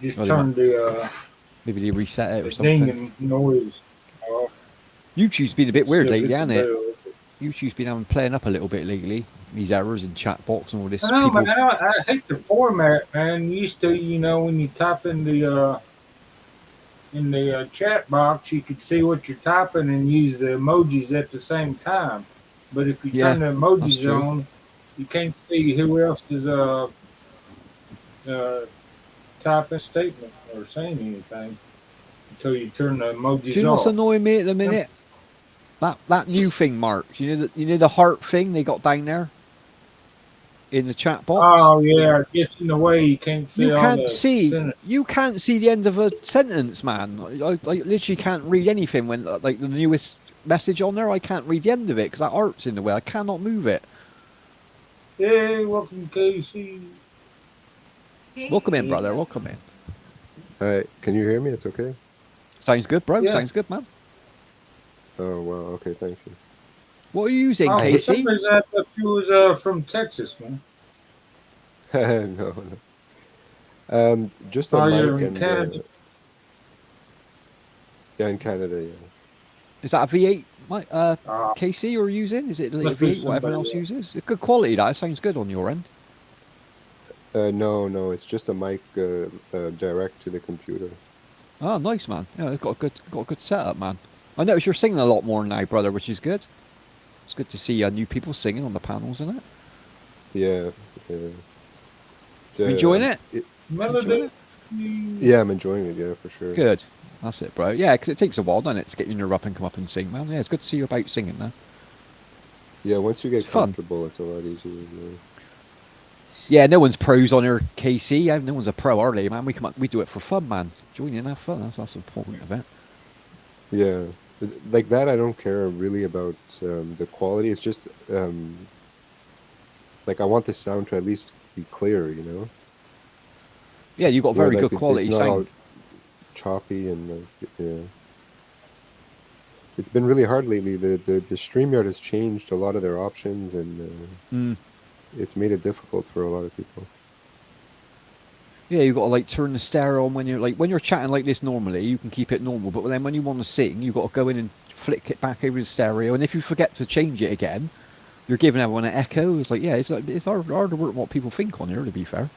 just Well, turn maybe they reset it or the something. dinging noise off. YouTube's been a bit But weird still lately, hit the hasn't it? bell. YouTube's been playing up a little bit lately. These errors in chat box and all I this. know, man. People. I hate the format, man. Used to, when you type in the chat box, you could see what you're typing and use the emojis at the same time. But if you Yeah, turn the that's emojis true. on, you can't see who else is uh, typing a statement or saying anything until you turn the Do emojis you know what's off. annoying me at the Simple. minute? That new thing, Mark. You know the heart thing they got down there in the chat box. Oh yeah, it gets in the way. You can't see You all can't the see. sentence. You can't see the end of a sentence, man. I literally can't read anything when like the newest message on there. I can't read the end of it because that art's in the way. I cannot move it. Hey, welcome, Casey. Welcome in, Casey. brother. Welcome in. Hi, can you hear me? It's okay? Sounds good, bro. Yeah. Sounds good, man. Oh, wow. Okay, thank you. What are you using, Oh, for some Casey? reason I thought you was from Texas, man. No, no. Just a Oh, mic you're in and Canada. yeah, in Canada, yeah. Is that a V8, Ah, Casey, you're using? Is it like a must be V8, what everyone somebody else else. uses? It's good quality, that. It sounds good on your end. No, no, it's just a mic direct to the computer. Oh, nice, man. Yeah, it's got a good setup, man. I notice you're singing a lot more now, brother, which is good. It's good to see new people singing on the panels, isn't it? Yeah, yeah. It's You enjoying it? Enjoying Melody. it? yeah, I'm enjoying it, yeah, for sure. Good. That's it, bro. Yeah, because it takes a while, doesn't it, to get your up and come up and sing, man. Yeah, it's good to see you about singing now. Yeah, once you get It's fun. comfortable, it's a lot easier. Yeah. Yeah, no one's pros on here, KC. No one's a pro, are they, man? We do it for fun, man. Join in and have fun. That's the point of it. Yeah, like that, I don't care really about the quality. It's just like I want the sound to at least be clear, you know? Yeah, you got Where very like good it's quality not all sound. choppy and like yeah. It's been really hard lately. The StreamYard has changed a lot of their options and Mm. it's made it difficult for a lot of people. Yeah, you got to like turn the stereo on when you're chatting like this normally. You can keep it normal, but then when you want to sing, you got to go in and flick it back over the stereo. And if you forget to change it again, you're giving everyone an echo. It's like yeah, it's hard to work what people think on here. To be fair.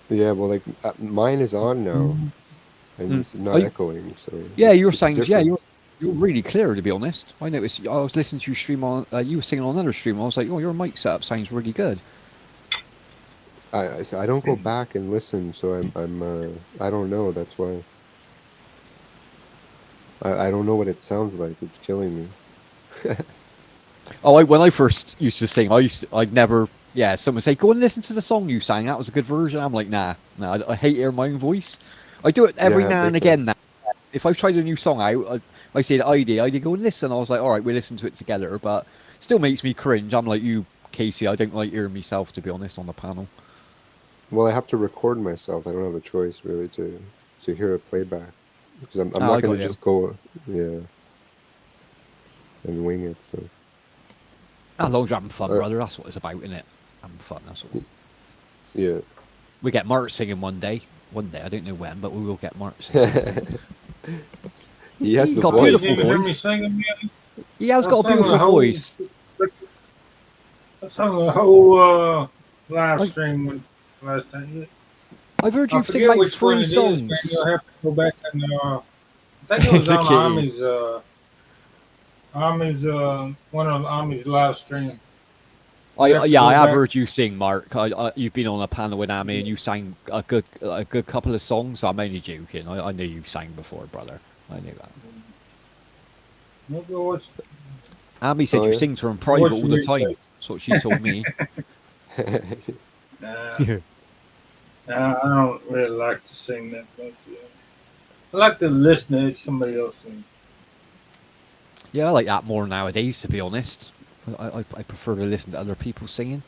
Yeah, well, like mine is on now and Mm. it's not I, echoing, so yeah, your it's sounds. Yeah, different. you're really clear. To be honest, I noticed. I was listening to you stream on. You were singing on another stream. I was like, oh, your mic setup sounds really good. I don't go back and listen, so I don't know. That's why I don't know what it sounds like. It's killing me. Oh, when I first used to sing, I'd never, yeah, someone say, go and listen to the song you sang. That was a good version. I'm like, nah, I hate hearing my own voice. I do it every Yeah, now and big time. again now. If I've tried a new song out, I say to ID, go and listen. I was like, all right, we listen to it together, but still makes me cringe. I'm like you, Casey. I don't like hearing myself, to be honest, on the panel. Well, I have to record myself. I don't have a choice really to hear a playback because I'm Oh, not I gonna got you. just go yeah and wing it. So As long as you're having fun, uh, brother, that's what it's about, isn't it? Having fun, that's all. yeah. We get Mart singing one day. One day, I don't know when, but we will get Mart singing one day. He has He's the got a Oh, you voice. beautiful didn't hear me voice. singing, man? He has I got a sang beautiful the whole, voice. I sang the whole live I've, stream last time. I've heard I you sing forget like which one 3 it is, man. songs. You'll have to go back and I think it was Look on at you. Ami's one of Ami's live stream. Yeah, I Go have back. heard you sing, Mark. You've been on a panel with Amy, and you sang a good couple of songs. I'm only joking. I knew you sang before, brother. I knew that. Maybe watch Amy said Oh you yeah. sing to her in private all the replay. time. That's what she told me. Nah, I don't really like to sing that much. Yeah. I like to listen to somebody else sing. Yeah, I like that more nowadays, to be honest. I prefer to listen to other people singing.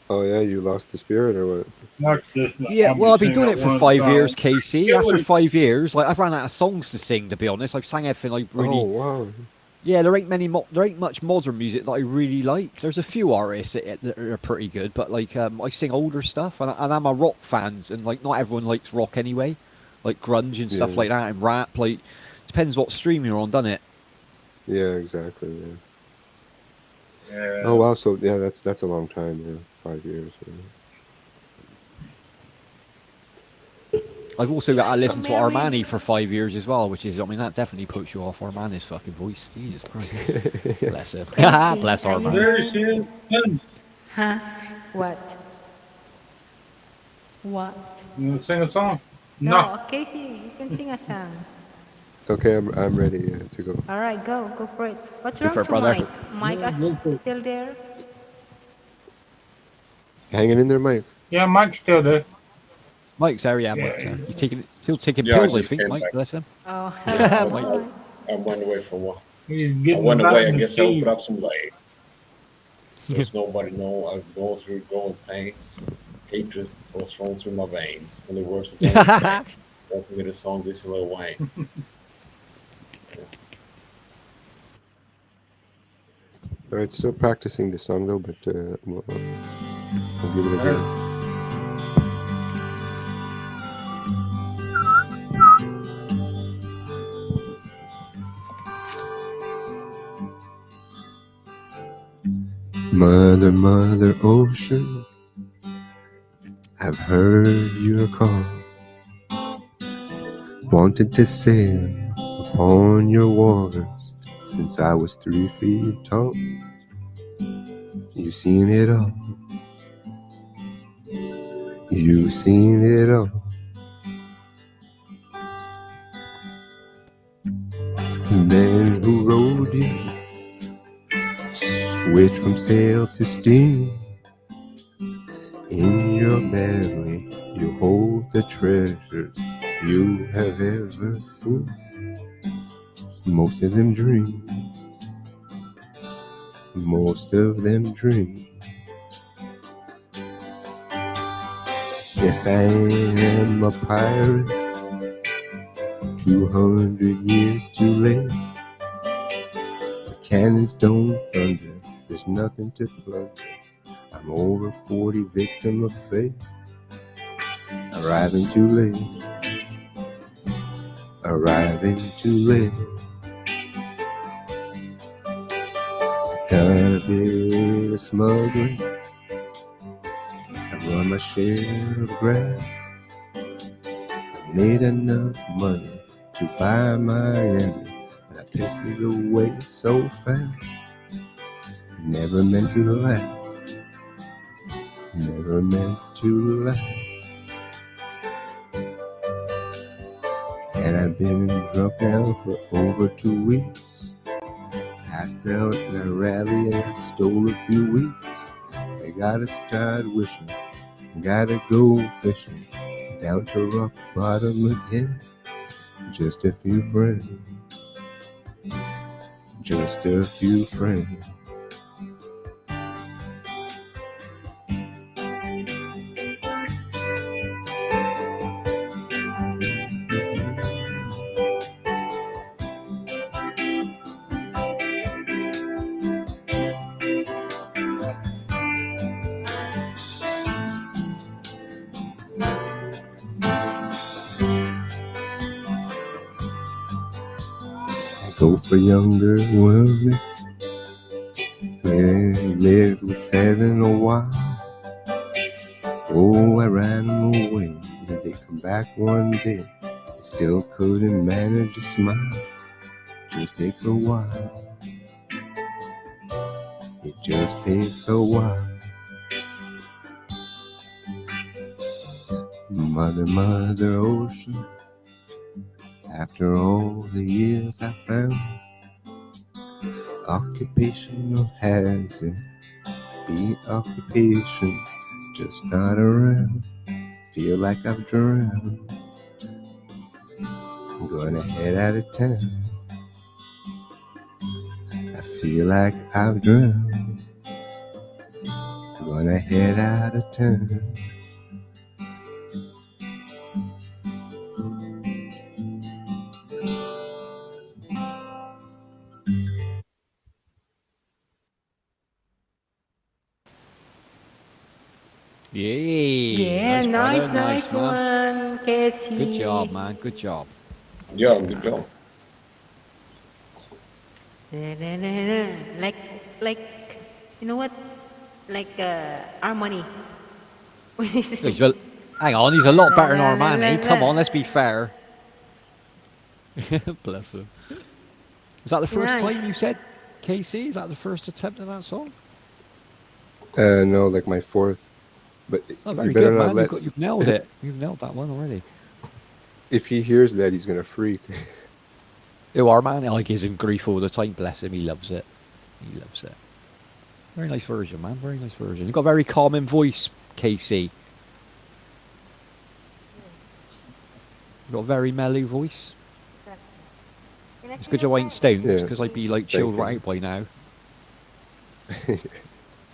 Oh yeah, you lost the spirit or what? Not just Yeah, Ami well, I've been sing doing that it for one 5 years, song. Casey. Get After what it, 5 years, like I've run out of songs to sing. To be honest, I've sang everything I Oh really. wow. Yeah, there ain't much modern music that I really like. There's a few artists that are pretty good, but like I sing older stuff, and I'm a rock fan, and like not everyone likes rock anyway, like grunge and stuff Yeah. like that, and rap. Like depends what stream you're on, doesn't it? Yeah, exactly. Yeah. Oh yeah. wow, so yeah, that's a long time, yeah. 5 years. Yeah. I've also got to So listen to married. Armani for 5 years as well, which is, I mean, that definitely puts you off Armani's fucking voice. Jesus Christ. Bless him. Casey, Bless are you Armani. There she married? is. Huh? What? What? You want to sing a song? No. No, Casey, you can sing a song. Okay, I'm ready to go. All right, go for it. What's Go wrong for it, to brother. Mike? Mike Yeah, is go for it. still there? Hanging in there, Mike. Yeah, Mike's still there. Mike's there, yeah, Mike's Yeah. there. Still taking Yeah, I pills, I just think, came Mike, back. bless him. Oh, Yeah, hello, Mike. Mike. I went away for a while. He's I getting went the away. I vitamin guess I will C. put up some leg. There's nobody know I was going through growing pains. Hatred was flowing through my veins. And the words of the only sang. That's me the song this Lil Wayne. All right, still practicing the song though, but I'll give it a That's, go. Mother, Mother Ocean, I've heard your call. Wanted to sail upon your waters since I was 3 feet tall. You've seen it all. You've seen it all. The man who rode you switched from sail to steam. In your memory, you hold the treasures you have ever seen. Most of them dream. Most of them dream. Yes, I am a pirate. 200 years too late. The cannons don't thunder. There's nothing to plunder. I'm over 40, victim of fate. Arriving too late. Arriving too late. Done a bit of smuggling. I've run my share of grass. I've made enough money to buy Miami, but I pissed it away so fast. Never meant to last. Never meant to last. And I've been drunk now for over 2 weeks. Passed out in a rally and I stole a few weeks. I gotta start wishing, gotta go fishing, down to rock bottom again. Just a few friends, just a few friends. Go for younger women. Lived with 7 a while. Oh, I ran them away. And they come back one day. I still couldn't manage a smile. Just takes a while. It just takes a while. Mother, Mother Ocean. After all the years I found occupational hazard. Be occupation, just not around. Feel like I've drowned. I'm gonna head out of town. I feel like I've drowned. I'm gonna head out of town. Yay! Yeah, Nice, brother. nice Nice, man. one, Casey. Good job, man. Good job. Yeah, good job. Like, you know what? Like harmony. Hang on, he's a lot better than Armani. Come on, let's be fair. Bless him. Is that the first time you said KC? Is that the first attempt at that song? No, like my fourth. But Oh, very you better good, not man. let. You've nailed it. You've nailed that one already. If he hears that, he's gonna freak. Oh, Armani, I gives him grief all the time. Bless him. He loves it. He loves it. Very nice version, man. Very nice version. You've got a very calming voice, KC. You've got a very mellow voice. It's good you ain't stoned, because I'd be like chilled right out by now.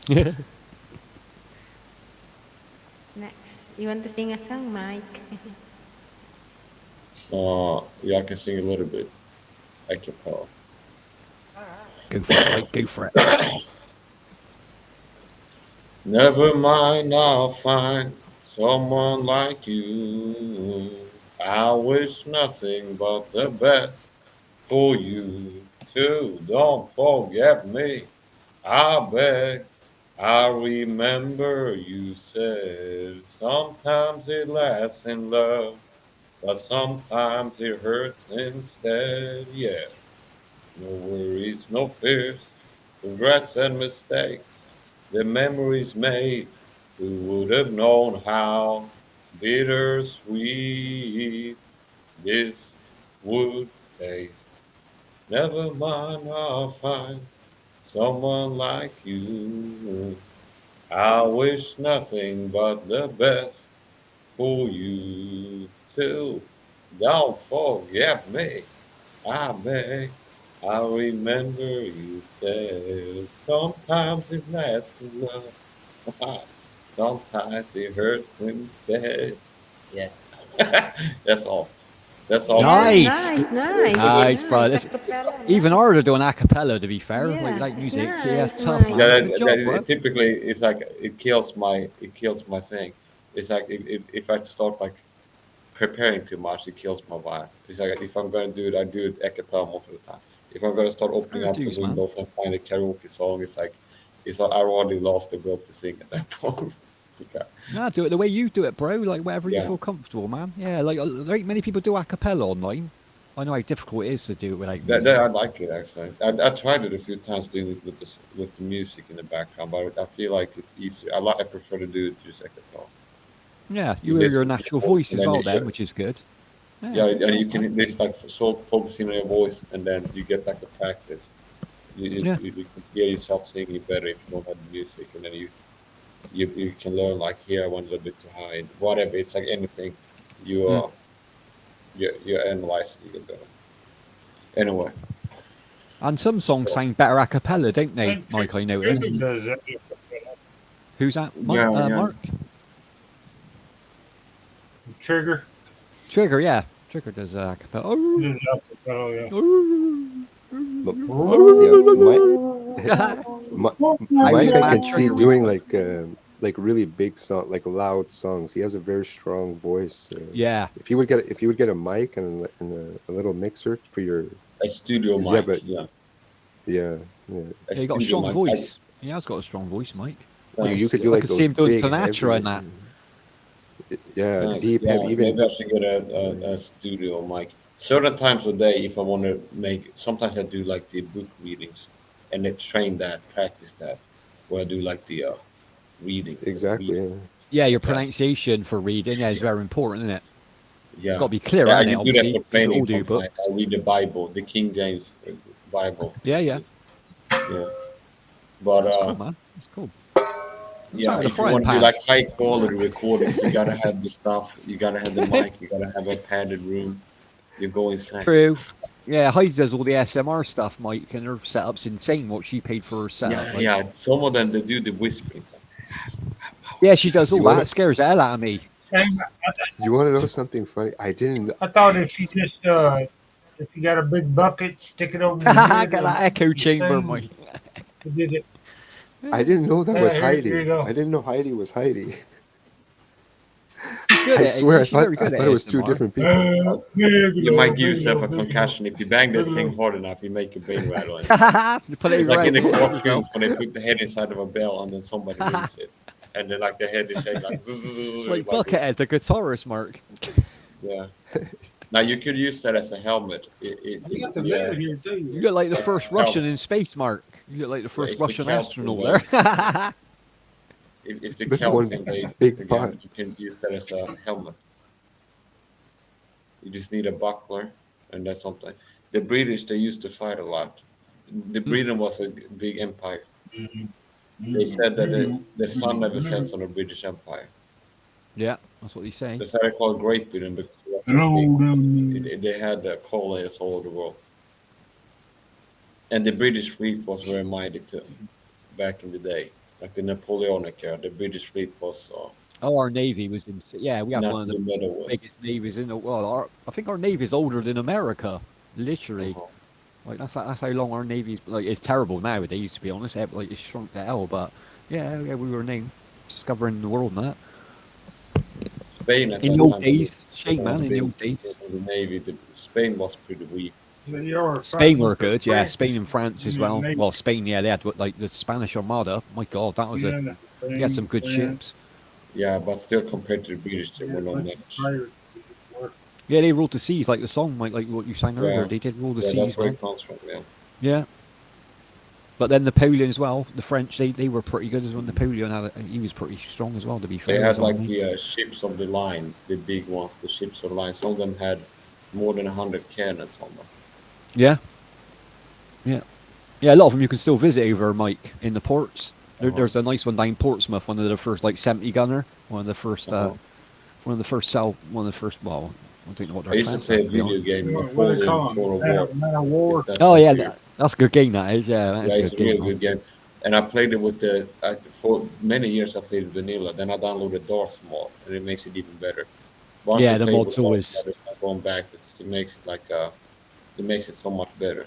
Yeah. Next, you want to sing a song, Mike? Yeah, I can sing a little bit. I can call. Go for it, Mike. Go for it. Never mind, I'll find someone like you. I wish nothing but the best for you too. Don't forget me, I beg. I remember you said sometimes it lasts in love, but sometimes it hurts instead. Yeah, no worries, no fears, regrets and mistakes. The memories made, who would have known how bittersweet this would taste? Never mind, I'll find someone like you. I wish nothing but the best for you too. Don't forget me, I beg. I remember you said sometimes it lasts in love, sometimes it hurts instead. Yeah, that's all. That's all. Nice! Nice. Nice, bro. It's Acapella, even harder doing a cappella, to be fair. Yeah, Like it's music. So yeah, nice, it's tough, Mike. man. Yeah, Good job, bro. typically it's like it kills my thing. It's like if I start like preparing too much, it kills my vibe. It's like if I'm gonna do it, I do it a cappella most of the time. If I'm gonna start opening Fair up the dues, man. windows and find a karaoke song, it's like I already lost the will to sing at that point. Okay. Nah, do it the way you do it, bro. Like whatever you Yeah. feel comfortable, man. Yeah, like there ain't many people do a cappella online. I know how difficult it is to do it without music. I like it actually. I tried it a few times doing it with the music in the background, but I feel like it's easier. I prefer to do it just a cappella. Yeah, You you hear your listen to the natural voice voice and as then well you then, hear- which is good. Yeah, and good you job, can man. it's like so focusing on your voice, and then you get like a practice. Yeah. You can hear yourself singing better if you don't have the music, and then you can learn like here I went a little bit too high, whatever. It's like anything you you analyze it, you get better. Anyway, And some songs sound better a cappella, don't they, think Mike? I Trigger noticed. does that. Who's that? Yeah, yeah. Mark? Trigger Trigger, yeah. Trigger does a cappella. does acapella, yeah. But, yeah, Mike, How Mike you, I man, can see Trigger? doing like like really big song, like loud songs. He has a very strong voice. Yeah. If you would get a mic and a little mixer for your, A studio 'cause yeah, mic, but yeah. yeah, yeah. A Yeah, he got a studio strong mic. voice. He has got a strong voice, Mike. You Thanks, could yeah. do I like could see those him doing big Sinatra heavy, and that. yeah, Thanks. deep Yeah, heavy, even maybe I should get a studio mic. Certain times of day, if I want to make, sometimes I do like the book readings, and they train that, practice that, where I do like the exactly. reading, Yeah. Yeah, your like that. pronunciation for reading is very important, isn't it? Got Yeah, to be clear, yeah. I isn't it? just do that Obviously, for people training. all do Sometimes books. I read the Bible, the King James Bible. Yeah, At yeah. least. Yeah, but That's cool, man. That's cool. It's yeah, out of the if you frying want to do pan. like high quality recordings, you gotta have the stuff. You gotta have the mic. You gotta have a padded room. You go insane. True. Yeah, Heidi does all the SMR stuff, Mike, and her setup's insane what she paid for her setup. Yeah, Like, yeah. Some of them they do the whispering stuff. yeah, she does all You that. wanna It scares the hell out of me. And you wanna know something funny? I didn't I thought if you just if you got a big bucket, stick it over your Got head that and echo you chamber, sing. Mike. You did it. I didn't know that Yeah, was here you Heidi. go. I didn't know Heidi was Heidi. She's good I at it. swear, She's very I good at thought it was two ASMR. different people. You might give yourself a concussion if you bang that thing hard enough. You make your brain rattle inside. You put it It's like right, in the you hit cartoons yourself. when they put the head inside of a bell and then somebody rings it, and then like the head is shaking like zzz, Like like this. Buckethead, the guitarist, Mark. Yeah. Now you could use that as a helmet. You got the Yeah, lid here too. You got like the it first Russian in helps. space, Mark. You got like the Yeah, first if the Russian Celts astronaut invade, there. if the That's Celts one invade big pot. again, you can use that as a helmet. You just need a buckler, and that's something. The British they used to fight a lot. The Britain was a big empire. They said that the sun never sets on the British Empire. Yeah, that's what he's saying. That's why they call it Great Britain because it was so big. Hello down there. They had colonies all over the world, and the British fleet was very mighty too back in the day. Like the Napoleonic era, the British fleet was Oh, our navy was in. Yeah, we have not one to of the the middle was. biggest navies in the world. I think our navy's older than America, literally. Uh-huh. Like that's how long our navy's. Like it's terrible nowadays, to be honest. Like it's shrunk to hell, but yeah, we were named discovering the world and that. Spain at In that the old time days, shame was man. In the big old days, in the navy. Spain was pretty weak. They are Spain fighting were with the good. Yeah, French. Spain and France as well. They- Well, Spain, yeah, they had like the Spanish Armada. My God, that was a. yeah, the They had some good France, ships. Yeah, but still compared to the British, they yeah, were a not bunch of much. pirates. Were- Yeah, they ruled the seas like the song, like what you sang earlier. Yeah, They did rule the yeah, that's seas, where man. it comes from. Yeah, Yeah. But then Napoleon as well, the French, they were pretty good as well. Napoleon he was pretty strong as well, to be fair. they had as well, like the ships of the line, the big ones, the ships of the line. Some of them had more than 100 cannons on them. Yeah, yeah, yeah. A lot of them you can still visit over, Mike, in the ports. Uh-huh. There's a nice one down Portsmouth, one of the first like 70 gunner, one of the first, Uh-huh. one of the first. Well, I don't know what I they're used to classed play as, a to be video honest. game, What do they call Napoleon them? Total War. Man of War. Is that Oh yeah, computer? that's a good game. That is. Yeah, that Yeah, is it's a a good really game. good game. And I played it with for many years. I played vanilla. Then I downloaded Darth mod, and it makes it even better. Once Yeah, you the play mod's with Darth always. mod, it's not going back because it makes it like it makes it so much better.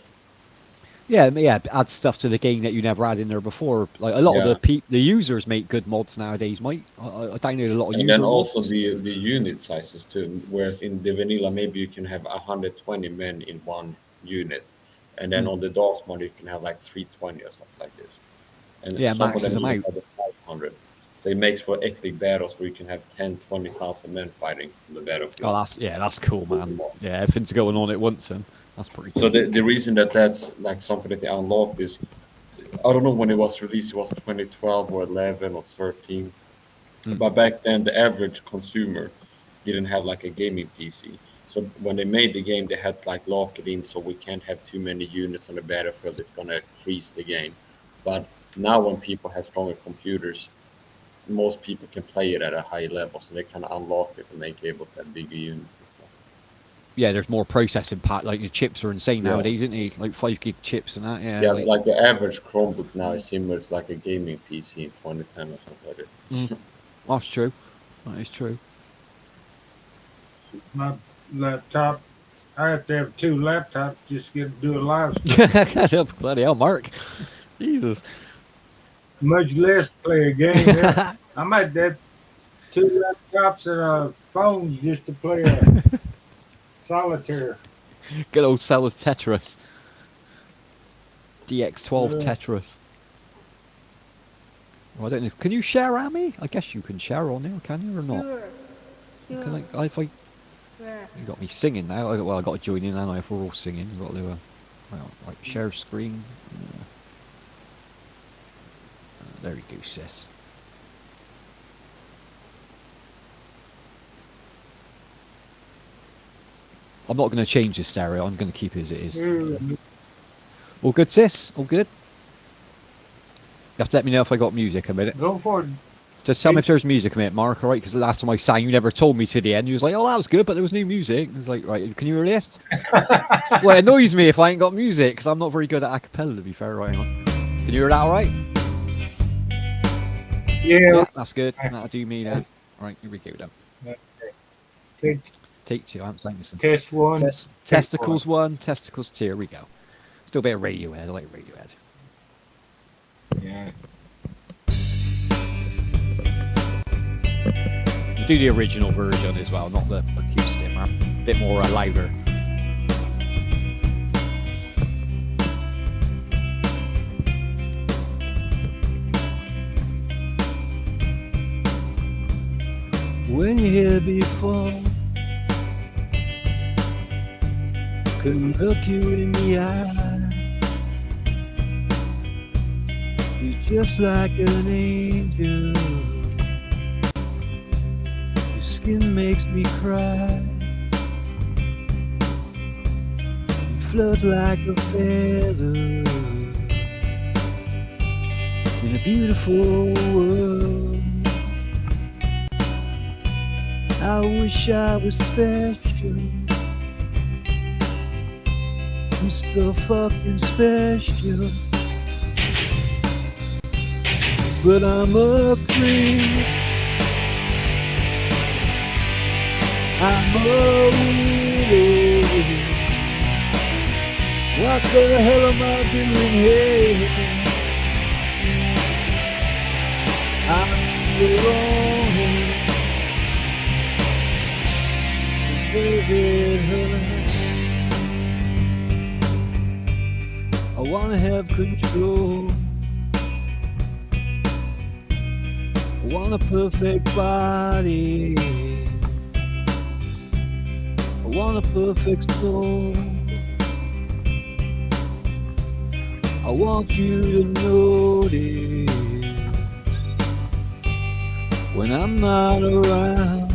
Yeah, yeah, add stuff to the game that you never had in there before. Like a lot of Yeah, the users make good mods nowadays, Mike. I download a lot of and then user also mods. the unit sizes too. Whereas in the vanilla, maybe you can have 120 men in one unit, and then Mm. on the Darth mod, you can have like 320 or something like this. And Yeah, some of maxes them them even out. have the 500. So it makes for epic battles where you can have 10, 20,000 men fighting on the Oh, battlefield. that's cool, man. Yeah, everything's going on at once, then that's pretty So cool. the reason that that's like something that they unlocked is I don't know when it was released. It was 2012 or 11 or 13. Mm. But back then, the average consumer didn't have like a gaming PC. So when they made the game, they had to like lock it in so we can't have too many units on the battlefield. It's gonna freeze the game. But now when people have stronger computers, most people can play it at a high level, so they kind of unlock it and make able to have bigger units and stuff. Yeah, there's more processing part. Like the chips are insane Yeah, nowadays, isn't they? Like 5 gig chips and that. Yeah, yeah. like Like the average Chromebook now is similar to like a gaming PC in 2010 or something like mm, that. that's true. That is true. My laptop. I have to have two laptops just to get do a live stream. Bloody hell, Mark. Jesus. Much less play a game. Yeah. I'm at that 2 laptops and a phone just to play a solitaire. Good old cell of Tetris. DX12 Uh, Tetris. Well, I don't know. Can you share Amy? I guess you can share on there, can you, or not? Sure. Can Sure. I, if I, Sure. you got me singing now. Well, I got to join in, and if we're all singing, we've got to do a, well, like share screen. There you go, sis. I'm not going to change the stereo. I'm going to keep it as it is. All good, sis? All good? You have to let me know if I got music a minute. Go for it. Just tell me if there's music a minute, Mark, alright? Because the last time I sang, you never told me to the end. You was like, oh, that was good, but there was no music. I was like, right, can you hear this? Well, it annoys me if I ain't got music, because I'm not very good at a cappella, to be fair. Right, hang on. Can you hear that alright? Yeah. That's good. That'll do me then. Yes. Alright, here we go then. Take Take 2. I haven't sang this one. test one. Testicles 1, testicles 2. Here we go. Still a bit of Radiohead. I like Radiohead. Yeah. Do the original version as well, not the acoustic, man. A bit more louder. When you're here before, couldn't look you in the eye. You're just like an angel. Your skin makes me cry. You float like a feather in a beautiful world. I wish I was special. I'm so fucking special. But I'm a creep. I'm a weirdo. What the hell am I doing here? I'm the wrong David hurt. I wanna have control. I want a perfect body. I want a perfect soul. I want you to notice when I'm not around.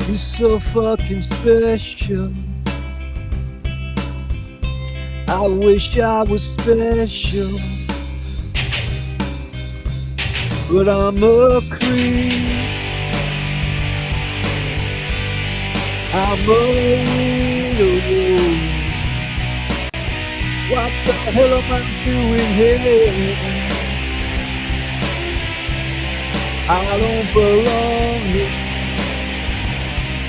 You're so fucking special. I wish I was special, but I'm a creep. I'm a weirdo. What the hell am I doing here? I don't belong here.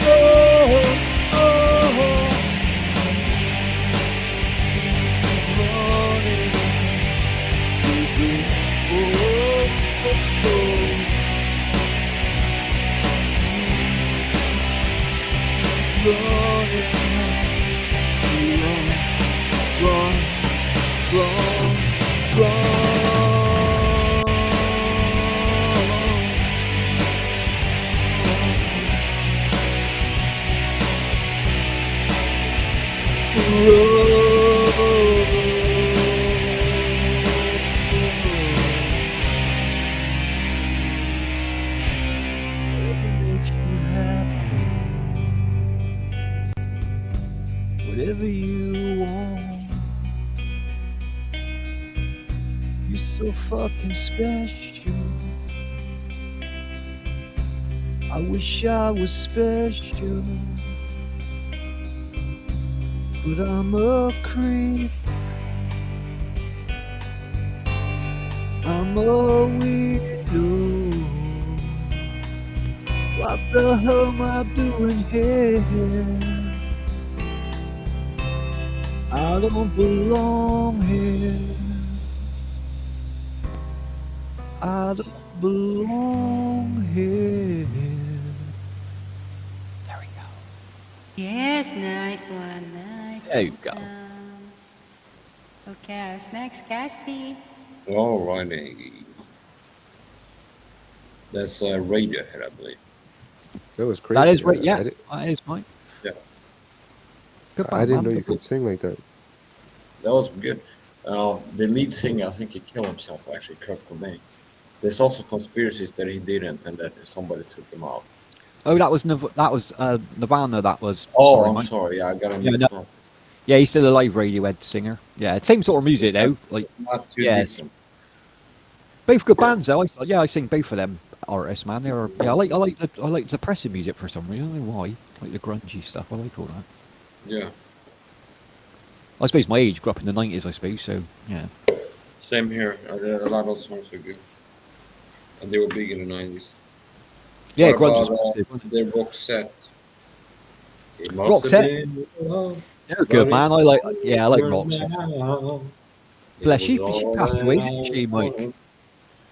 Oh, oh, running, whatever you want. You're so fucking special. I wish I was special, but I'm a creep. I'm a weirdo. What the hell am I doing here? I don't belong here. I don't belong here. There we go. Yes, nice one. Nice. There you go. Awesome. Okay, who's next, Cassie? Alrighty. That's Radiohead, I believe. That was That crazy. is right. Yeah, that is mine. Yeah, Good I band, didn't man. know you Good could group. sing like that. that was good. The lead singer, I think he killed himself, actually, Kurt Cobain. There's also conspiracies that he didn't and that somebody took him out. Oh, that was Nirvana. That was. Oh, Sorry, I'm mate. sorry. Yeah, I got him Yeah, no, mixed up. yeah, he's still a live Radiohead singer. Yeah, same sort of music Not, though. Like, not too yeah, different. both good bands though. Yeah, I sing both of them artists, man. They're yeah. I like depressive music for some reason. I don't know why. Like the grungy stuff. I like all that. Yeah, I suppose my age grew up in the 90s. I suppose so. Yeah. same here. A lot of songs are good, and they were big in the 90s. Yeah, What grunge about is massive. Wasn't the rock set? It it? must have Roxette, been love, they're but good, man. it's I like over Roxette. now. It Bless was she all passed that away, didn't she, I Mike? wanted.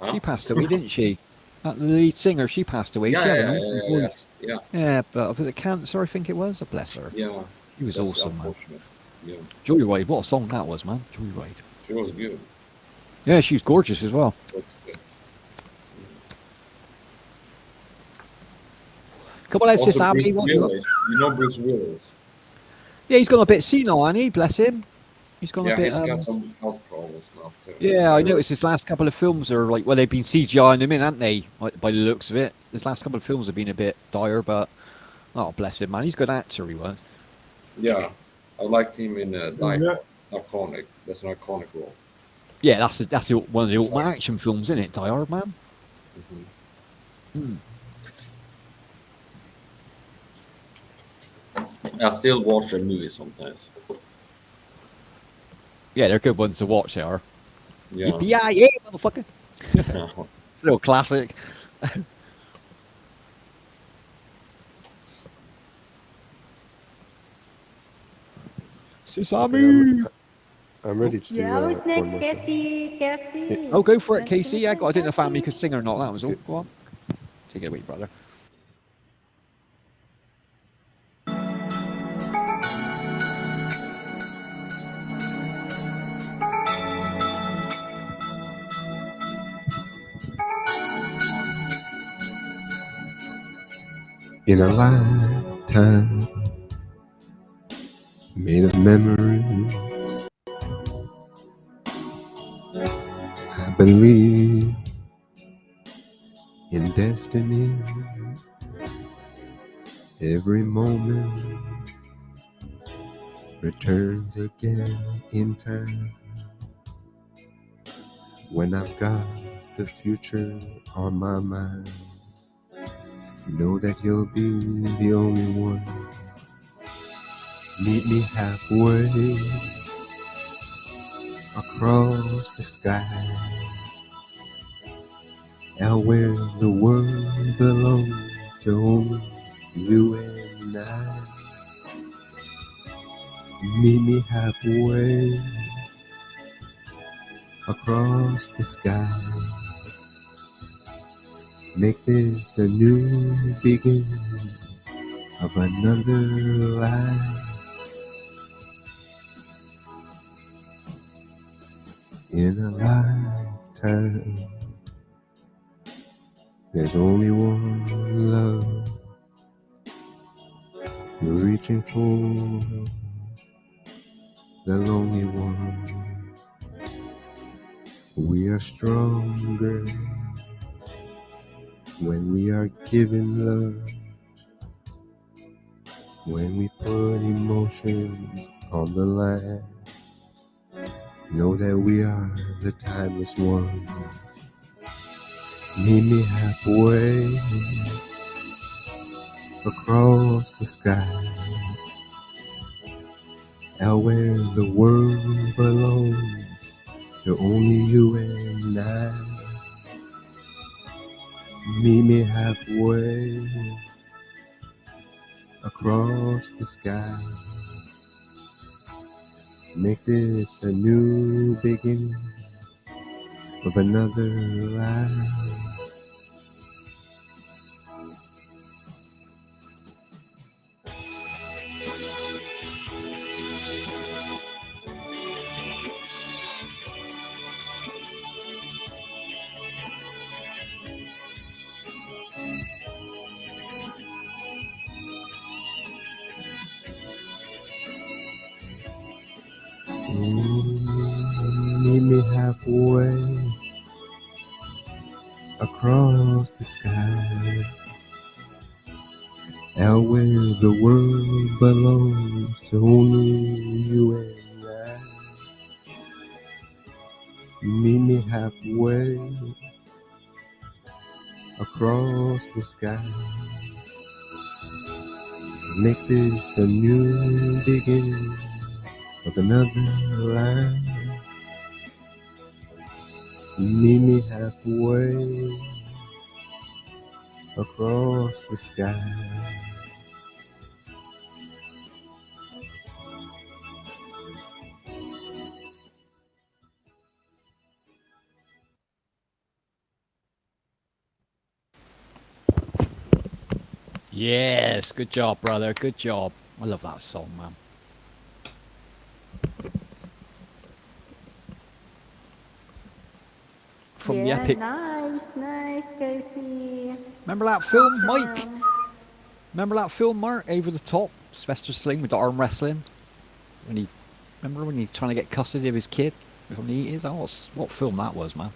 Huh? She passed away, didn't she? The lead singer, she passed away. Yeah, She had yeah, an yeah, awesome yeah, yeah, voice. yeah. Yeah, but was it cancer? I think it was. Bless her. Yeah, She was that's awesome, man. unfortunate. Yeah, Joyride, what a song that was, man. Joyride. she was good. Yeah, she was gorgeous as well. Rock set. Come on, let's just Also, Bruce Abby. What you got? Willis. You know Bruce Willis? Yeah, he's gone a bit senile, hasn't he? Bless him. He's gone a Yeah, bit. he's got some health problems now too. Yeah, I noticed his last couple of films are like, well, they've been CGIing him in, haven't they? Like, by the looks of it, his last couple of films have been a bit dire, but oh, bless him, man. He's a good actor. He was. Yeah, I liked him in Die Yeah. Hard. It's iconic. That's an iconic role. Yeah, one of the ultimate action films, isn't it? Die Hard, man. Hmm. Hmm. I still watch the movie sometimes. Yeah, they're good ones to watch. They are. Yeah. Yippee motherfucker! It's a little classic. Sesame. I'm ready to do Yeah, who's one next, more song. Cassie? Cassie. Oh, go for it, Let's Casey. give I it to didn't know if family Cassie. could sing or not. That was all. Okay. Go on. Take it away, brother. In a lifetime made of memories, I believe in destiny. Every moment returns again in time. When I've got the future on my mind, know that you'll be the only one. Meet me halfway across the sky, out where the world belongs to only you and I. Meet me halfway across the sky. Make this a new beginning of another life. In a lifetime, there's only one love you're reaching for, the lonely one. We are stronger when we are giving love, when we put emotions on the line. Know that we are the timeless one. Meet me halfway across the sky, out where the world belongs to only you and I. Meet me halfway across the sky. Make this a new beginning of another life. Meet me halfway across the sky, out where the world belongs to only you and I. Meet me halfway across the sky, make this a new beginning of another life. Meet me halfway across the sky. Yes, good job, brother. Good job. I love that song, man. From the Yeah, epic. nice, Casey. Remember that film, Mike? Awesome. Remember that film, Mark? Over the Top? Sylvester Stallone with the arm wrestling? Remember when he's trying to get custody of his kid from the 80s? Oh, what film that was, man.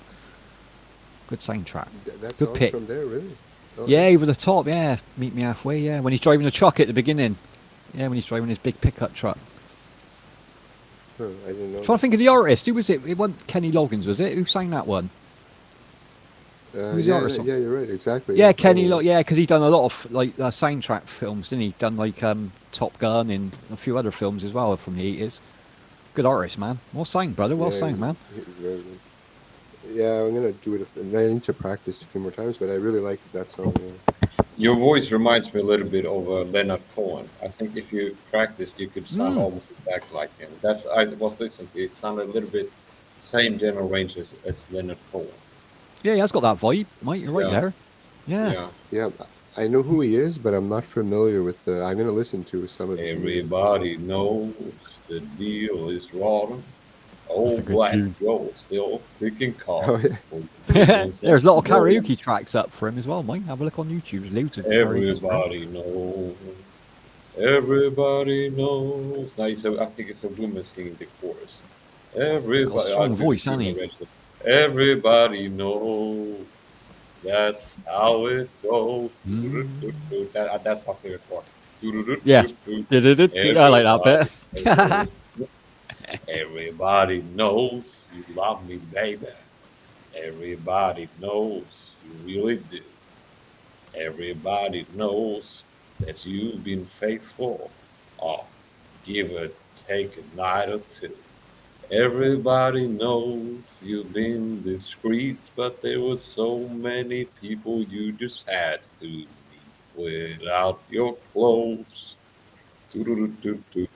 Good soundtrack. That Good song's pick. from there, really? Oh, Yeah, Over the Top, yeah. Meet Me Halfway, yeah. When he's driving the truck at the beginning. Yeah, when he's driving his big pickup truck. Huh, I didn't know. Trying to think of the artist. Who was it? It wasn't Kenny Loggins, was it? Who sang that one? Who's the artist? Yeah, you're right, exactly. Yeah, Kenny yeah, because he done a lot of like soundtrack films, didn't he? Done like Top Gun and a few other films as well from the 80s. Good artist, man. Well sang, brother. Well sang, man. He's very good. Yeah, I'm gonna do it. I need to practice a few more times, but I really like that song. Yeah. Your voice reminds me a little bit of Leonard Cohen. I think if you practiced, you could sound almost exactly like him. I was listening to it. It sounded a little bit same general range as Leonard Cohen. Yeah, he has got that vibe, mate. You're right Yeah. there. Yeah. Yeah, I know who he is, but I'm not familiar with the. I'm gonna listen to some of his music. Everybody knows the deal is rotten. That's a Old good black tune. Joe still picking Oh, cotton. There's a lot of karaoke tracks up for him as well, mate. Have a look on YouTube. There's loads of karaoke. Everybody knows. Everybody knows. Now I think it's a woman singing the chorus. Everybody. Strong voice, hasn't he? Everybody knows. That's how it goes. That's my favorite part. Yeah. I like that bit. Everybody knows you love me, baby. Everybody knows you really do. Everybody knows that you've been faithful. Oh, give or take a night or two. Everybody knows you've been discreet, but there were so many people you just had to meet without your clothes. Doo-doo-doo-doo-doo.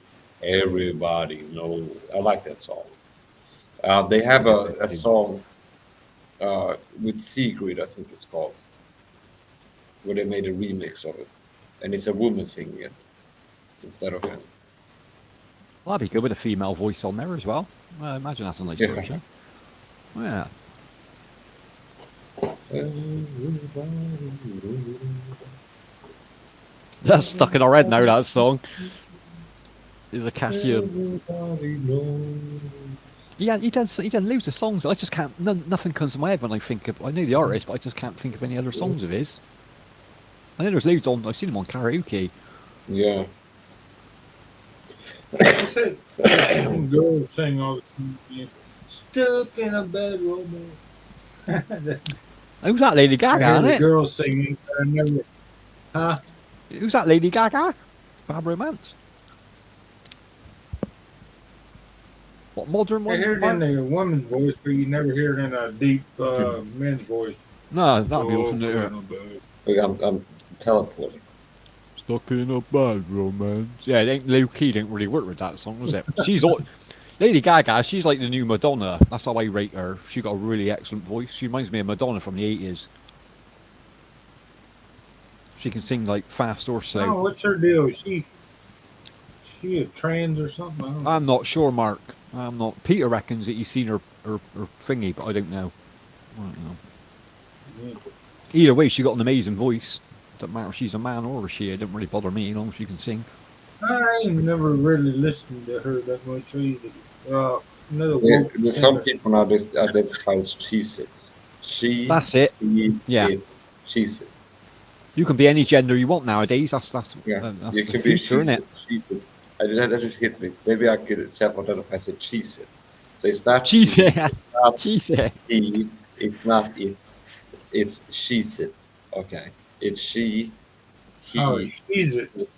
Everybody knows. I like that song. They have a song with Secret, I think it's called, where they made a remix of it, and it's a woman singing it instead of him. Well, that'd be good with a female voice on there as well. I imagine that's a nice version. Yeah. That's stuck in our head now, that song. Is a Cassian. Yeah, he done loads of songs. I just can't. Nothing comes to my head when I think of. I know the artist, but I just can't think of any other songs of his. I know there's loads on. I've seen him on karaoke. Yeah. I said, girls sing all the time. Stuck in a bed romance. Who's that, Lady Gaga? I hear Isn't the it? girls singing, but I never. Huh? Who's that, Lady Gaga? Bad Romance. What modern one? I hear it in the woman's voice, but you never hear it in a deep man's voice. No, that'd be awesome to hear. Look, I'm teleporting. Stuck in a bad romance. Yeah, it ain't low key. Didn't really work with that song, was it? Lady Gaga, she's like the new Madonna. That's how I rate her. She got a really excellent voice. She reminds me of Madonna from the 80s. She can sing like fast or slow. Oh, what's her deal? Is she a trans or something? I don't know. I'm not sure, Mark. I'm not. Peter reckons that he's seen her thingy, but I don't know. I don't know. Yeah. Either way, she got an amazing voice. Doesn't matter if she's a man or a she. It doesn't really bother me as long as she can sing. I ain't never really listened to her that much either. Another There, woke there's some singer. people now that identify as Cheez-Its. She, That's it. he, Yeah. it, Cheez-Its. You can be any gender you want nowadays. That's Yeah, that's you the can be future, isn't it? Cheez-It. That just hit me. Maybe I could self-identify as a Cheez-It. So it's not Cheese she, it. it's not Cheese it. he, it's not it. It's She's-It. Okay. It's she, Oh, he, she's it. it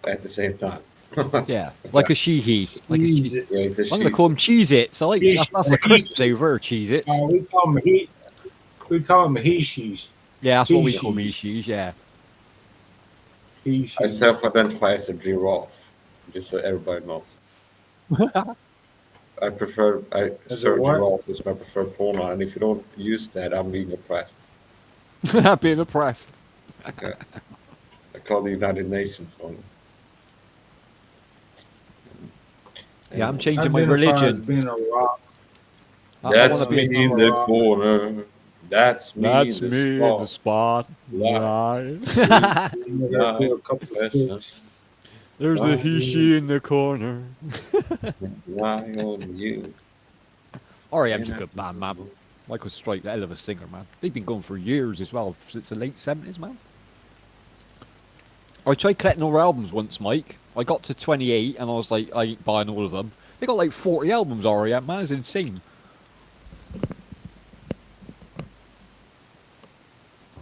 at the same time. Yeah, like a she-he. Like a She's she. it. Yeah, it's a I'm gonna call them Cheez-Its. I like He's- that's a crisps he's- over Cheez-Its. we call them he she's. Yeah, that's what we call he, me. She's yeah. He I she's. self-identify as a giraffe, just so everybody knows. I a serve what? giraffe as my preferred pronoun, and if you don't use that, I'm being oppressed. Being oppressed. Okay. I call the United Nations on it. Yeah, I'm changing my Identify as religion. being a rock. I That's want to be. me in the corner. That's me That's in the me in the spot. spot. Light. Right. You gotta do a couple of tricks. There's a he she in the corner. Lie on you. R.E.M.'s a good band, man. Michael Stipe, the hell of a singer, man. They've been going for years as well, since the late 70s, man. I tried collecting all their albums once, Mike. I got to 28 and I was like, I ain't buying all of them. They got like 40 albums, R.E.M., man. It's insane.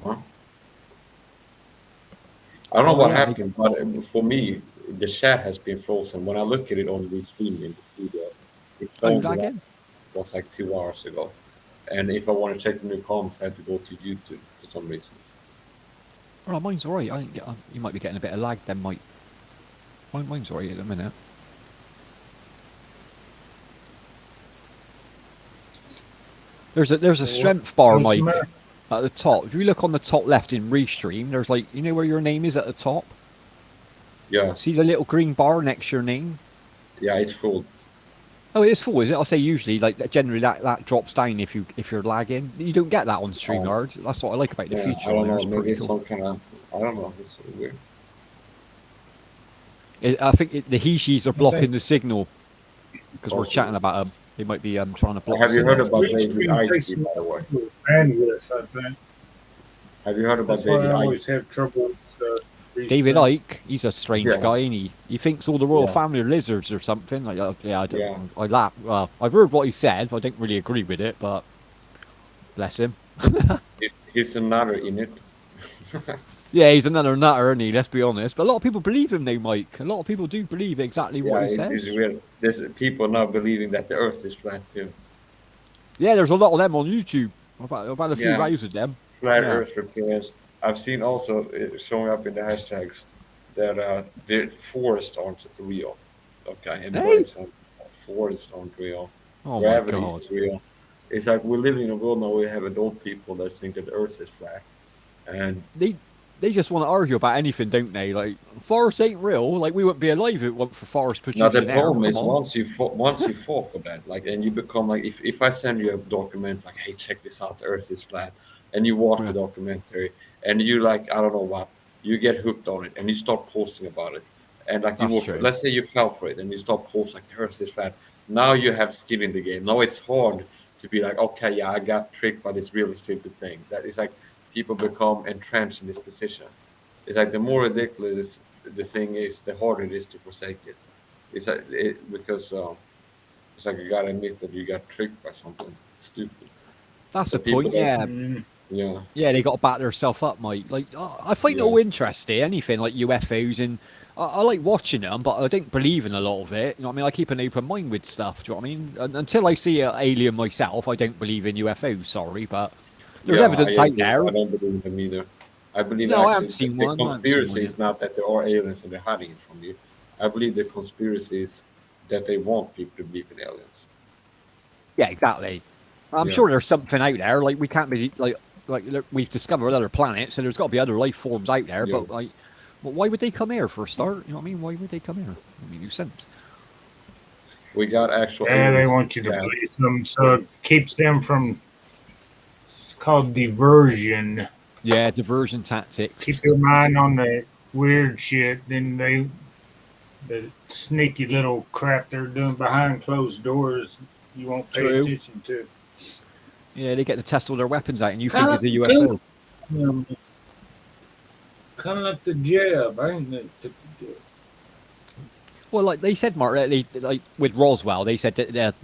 Huh? I don't know Oh, what yeah, happened, but for me, the chat has been frozen. When I look at it on the stream in the studio, it Oh, you told me like that it? was like 2 hours ago. And if I want to check the new comments, I have to go to YouTube for some reason. Oh, mine's alright. I ain't get, you might be getting a bit of lag then, Mike. Mine's alright at the minute. There's a strength bar, What's the Mike, matter? at the top. If you look on the top left in Restream, there's like, you know where your name is at the top? Yeah, See the little green bar next to your name? yeah, it's full. Oh, it is full, is it? I'll say usually, like generally that drops down if you're lagging. You don't get that on StreamYard. That's what I like about the Yeah, feature I on don't there. know. It's Maybe pretty it's cool. some kind of, I don't know. It's so weird. I think the he/she's are blocking think- the signal because we're Possibly. chatting about them. They might be trying to block. Have the you heard signal. about Restream David takes Icke, some by the way? bandwidth, I think. Have you heard about That's why David I Icke? always have trouble with David Restream. Icke, he's a strange Yeah. guy, and he thinks all the royal Yeah. family are lizards or something. Like, yeah, I don't. Yeah. I laugh. Well, I've heard what he said. I don't really agree with it, but bless him. He's another in it. Yeah, he's another nutter, isn't he? Let's be honest. But a lot of people believe him, though, Mike. A lot of people do believe exactly what Yeah, he it's says. weird. There's people now believing that the Earth is flat too. Yeah, there's a lot of them on YouTube. I've had a few Yeah. rows of them. Flat Yeah. Earth repairs. I've seen also showing up in the hashtags that the forests aren't real. Okay, and the Hey! birds aren't, forests aren't real. Oh my Gravity god. is real. It's like we're living in a world now where we have adult people that think that the Earth is flat, and They just want to argue about anything, don't they? Like, forests ain't real. Like, we wouldn't be alive if it weren't for forests now producing the air. problem Come is on. once you fall for that, like, and you become like, if I send you a document like, hey, check this out, the Earth is flat, and you watch Yeah. the documentary, and you like, I don't know what, you get hooked on it, and you start posting about it, and like That's true. let's say you fell for it, and you start posting like the Earth is flat. Now you have skin in the game. Now it's hard to be like, okay, yeah, I got tricked by this really stupid thing. That is like people become entrenched in this position. It's like the more ridiculous the thing is, the harder it is to forsake it. It's like because it's like you gotta admit that you got tricked by something stupid. That's So the point, people don't- yeah. Mm. Yeah, Yeah, they got to back themselves up, Mike. Like, I find it Yeah. all interesting, anything like UFOs, and I like watching them, but I don't believe in a lot of it. You know what I mean? I keep an open mind with stuff, do you know what I mean? Until I see an alien myself, I don't believe in UFOs, sorry, but there's yeah, evidence I out agree. there. I don't believe in them either. I believe No, I actually haven't seen the one. I haven't seen conspiracy one is not that there are aliens and they're hiding it from you. I believe the conspiracy is that they want people to believe in aliens. Yeah, exactly. I'm Yeah. sure there's something out there. Like we can't be like look, we've discovered other planets, so there's got to be other life forms out there. Yeah. But why would they come here for a start? You know what I mean? Why would they come here? I mean, no sense. We got actual Yeah, they aliens. want you to Yeah. believe them, so it keeps them from. It's called diversion. Yeah, diversion tactics. Keep your mind on the weird shit. Then the sneaky little crap they're doing behind closed doors, you won't pay True. attention to. Yeah, they get to test all their weapons out, and you Kind think of, it's a UFO. kind of like the jab, ain't it? The jab. Well, like they said, Mark, they, like with Roswell, they said that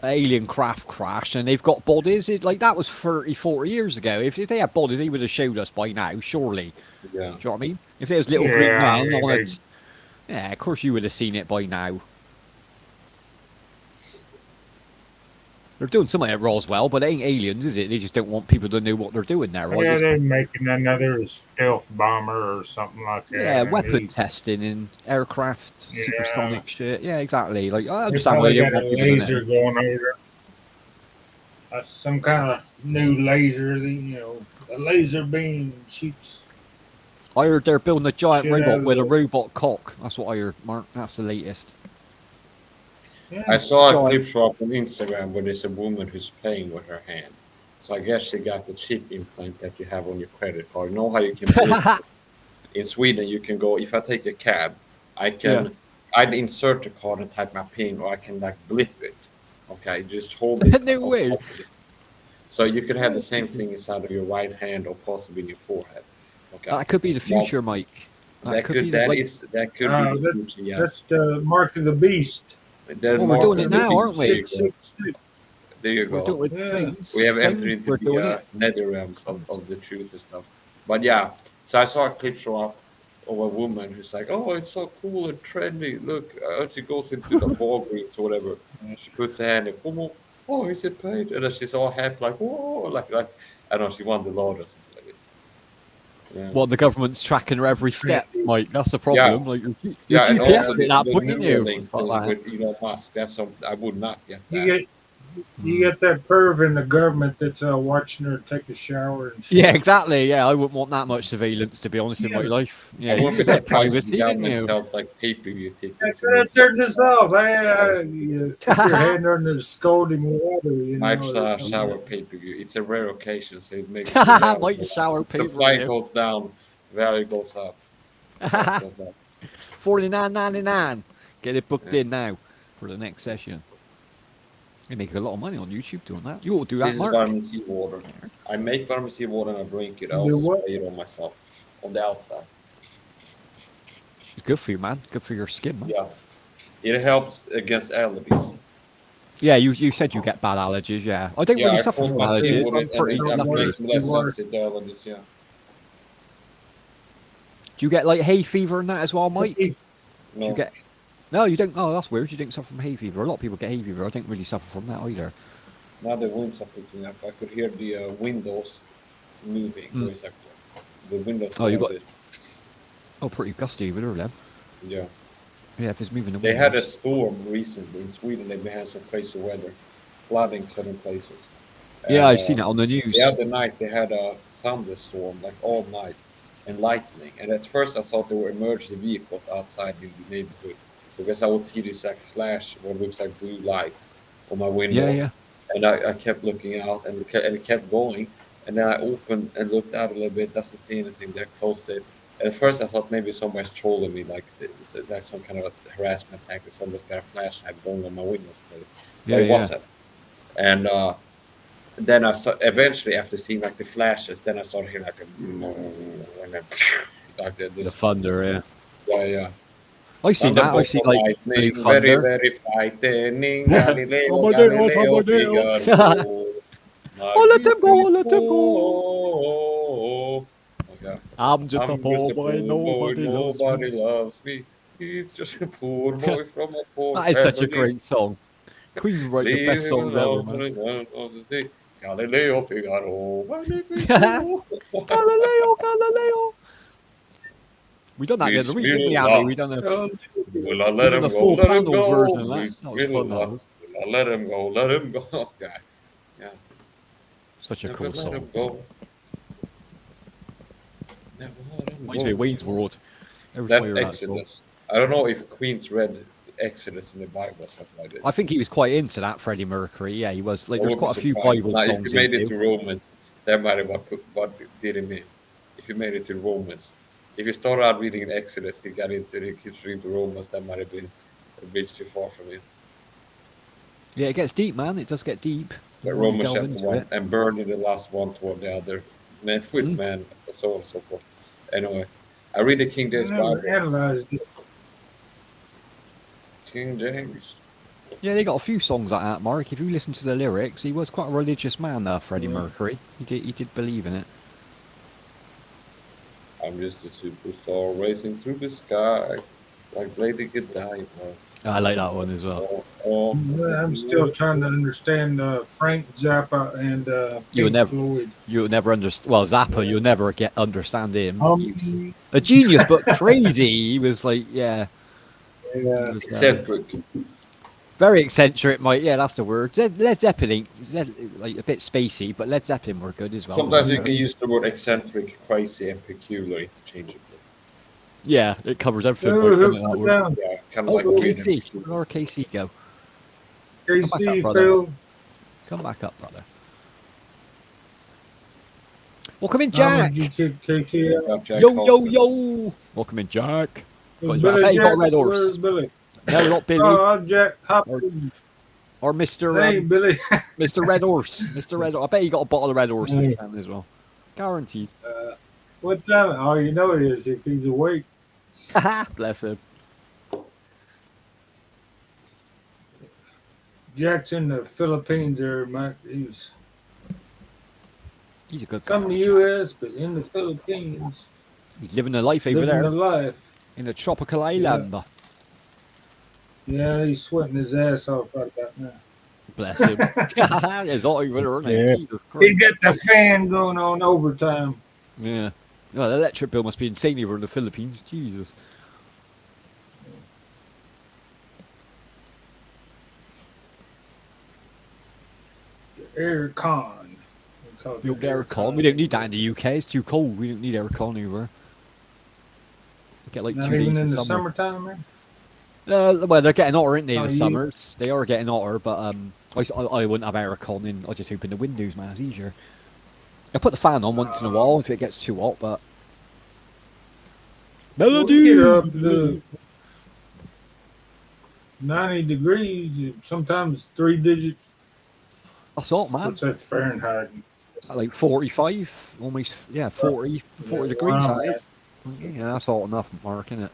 alien craft crashed and they've got bodies. Like that was 30, 40 years ago. If they had bodies, they would have showed us by now, surely. Yeah. Do you know what I mean? If there was little green Yeah, I men mean, on they- it, yeah, of course you would have seen it by now. They're doing something at Roswell, but it ain't aliens, is it? They just don't want people to know what they're doing there, right? yeah, they're making another stealth bomber or something like that. Yeah, and weapon testing and aircraft, Yeah. supersonic shit. Yeah, exactly. Like I They understand why probably they don't got want a people to laser know. going over. Some kind of new laser, a laser beam shoots. I heard they're building a giant Shit out robot of with a the- robot cock. That's what I heard, Mark. That's the latest. Yeah. I saw a Giant- clip show up on Instagram where there's a woman who's playing with her hand. So I guess she got the chip implant that you have on your credit card. You know how you can blip in Sweden? You can go, if I take a cab, I'd insert the card and type my PIN, or I can like blip it. Okay, just hold it. No on way. top of it. So you could have the same thing inside of your right hand or possibly in your forehead. Okay, That could be the future, Mike. that could be like, that could be the future. Yes, That's the mark of the beast. That Well, we're doing mark it of the now, aren't beast. we? 666. There you we're go. doing Yeah. things. We have things, entered into we're doing the it. nether realms of the truth and stuff. But yeah, so I saw a clip show up of a woman who's like, "Oh, it's so cool and trendy. Look," she goes into the Walgreens or whatever. And she puts her hand in. Oh, is it paid? And then she's all happy, like, "Whoa!" Like I don't know, she won the lotto or something like this. Yeah. Well, the government's tracking her every step, Mike. That's the problem. Like your Yeah, and GPS also at that point, the didn't you? Neuralink thing with Elon Musk. That's I would not get that. You get that perv in the government that's watching her take a shower and shit. Yeah, exactly. Yeah, I wouldn't want that much surveillance, to be honest, in my Yeah. life. Yeah, I you wouldn't be get surprised if privacy, the didn't government you? sells like pay-per-view tickets. I could have turned this off. You put your hand under the scalding water. Mike's or something. shower pay-per-view. It's a rare occasion, so it makes Mike shower supply pay-per-view. goes down, value goes up. That's what's up. $49.99. Get it booked Yeah. in now for the next session. You make a lot of money on YouTube doing that. You ought to do that, This is Mark. vitamin C water. I make vitamin C water and I drink it. I You also what? spray it on myself on the outside. It's good for you, man. Good for your skin, man. Yeah, it helps against allergies. Yeah, you said you get bad allergies. Yeah, I don't Yeah, really I suffer put from my allergies. seawater I'm pretty and it lucky. makes me less Water. sensitive to allergies. Yeah. Do you get like hay fever and that as well, Mike? Do No. you get? No, you don't. Oh, that's weird. You don't suffer from hay fever. A lot of people get hay fever. I don't really suffer from that either. Now the winds are picking up. I could hear the windows moving. Mm. It's like the windows. Oh, you got- closed. Oh, pretty gusty over there then. Yeah. Yeah, if it's moving the They had a windows. storm recently in Sweden. They've had some crazy weather, flooding certain places. Yeah, And, I've seen it on the news. The other night they had a thunderstorm like all night and lightning. And at first I thought there were emergency vehicles outside in the neighborhood because I would see this like flash, what looks like blue light on my window. Yeah, yeah. And I kept looking out and it kept going. And then I opened and looked out a little bit, doesn't see anything there, closed it. At first I thought maybe somebody's trolling me, like some kind of a harassment tactic. Somebody's got a flashlight going on my window. But Yeah, it yeah. wasn't. And then I saw, eventually after seeing like the flashes, then I started hearing like a and then, like The this. thunder. Yeah. Yeah. I've seen that. I've seen like blue very, thunder. very frightening. Galileo, Amadeo, Galileo, Amadeo. Figaro. Oh, let them go, let them go. Okay. I'm just a I'm poor just a boy. Nobody loves me. nobody loves me. He's just a poor boy from a poor That is such a family. great song. Queen write the best songs ever, man. Galileo Figaro. Galileo, Galileo. We done that the other week, didn't we, Abby? We done a Will I let Even the him go? full Let him panel version go. of that. He's That was been a fun. That lot. was Will I let him go? Let him go. Okay. Yeah. such a Never cool let song. him go. Never let him Reminds me of go. Wayne's World. Every time I That's hear that song. Exodus. I don't know if Queens read Exodus in the Bible or something like I this. think he was quite into that Freddie Mercury. Yeah, he was. Like, I there's would be quite a few surprised. Bible Now, if you songs made it into. to Romans, that might have what did him in. If you made it to Romans, if you started out reading in Exodus, he got into the keeps reading to Romans, that might have been a bridge too far from him. Yeah, it gets deep, man. It does get deep. The But more you Romans delve chapter into one it. and burning the last one toward the other, man with Mm. man, so on and so forth. Anyway, I read the King I James never Bible. analyzed it. King James. Yeah, they got a few songs like that, Mark. If you listen to the lyrics, he was quite a religious man, Freddie Mercury. He did believe in it. I'm just a superstar racing through the sky, like Lady Godiva. I like that one as well. I'm still trying to understand Frank Zappa and You'll Pink never, Floyd. you'll never understand. Well, Zappa, you'll never understand him. He was Um, a genius, but crazy. He was like, yeah, he yeah, was Eccentric. very eccentric. Mate, yeah, that's the word. Led Zeppelin, like a bit spacey, but Led Zeppelin were good as well. Sometimes you can use the word eccentric, crazy, and peculiar interchangeably. Yeah, it covers everything. Mike, who doesn't it, that put word? down Yeah, kind of Oh, like weird and KC, peculiar. where KC go? Come back up, KC brother. Phil? Come back up, brother. Welcome in, How Jack. did you kick KC out? Got Jack Yo, yo, Hobson. yo. Welcome in, Jack. I Billy bet he got a Jack? red Where's horse. Billy? No, not Billy. Oh, Jack Or, Hopkins. or Mr. Hey, Billy. Mr. Red Horse. Mr. Red Horse. I bet he got a bottle of Red Horse in his Hey, hand as well. Guaranteed. what time? Oh, you know it is if he's awake. Bless him. Jack's in the Philippines there, Mike. He's He's a good from guy. the U.S., but in the Philippines, He's living the life over living the there life. in the tropical Yeah, island. yeah, he's sweating his ass off right about now. Bless him. It's all over, isn't it? Yeah, Jesus he Christ. got the fan going on overtime. Yeah. Well, the electric bill must be insane over in the Philippines. Jesus. Aircon. We call it The the old aircon. We don't need that in the UK. It's too cold. We don't need aircon over. We get like Not 2 even days in of the summer. summertime, man. Well, they're getting hotter, aren't they, in Oh, the you? summers? They are getting hotter, but I wouldn't have aircon in. I just open the windows, man. It's easier. I put the fan on once in a while if it gets too hot, but We'll get melody. up to 90 degrees, sometimes 3 digits. That's hot, man. What's that Fahrenheit? Like 45, almost, yeah, 40 Yeah, degrees, wow, that man. is. Yeah, that's hot enough, Mark, isn't it?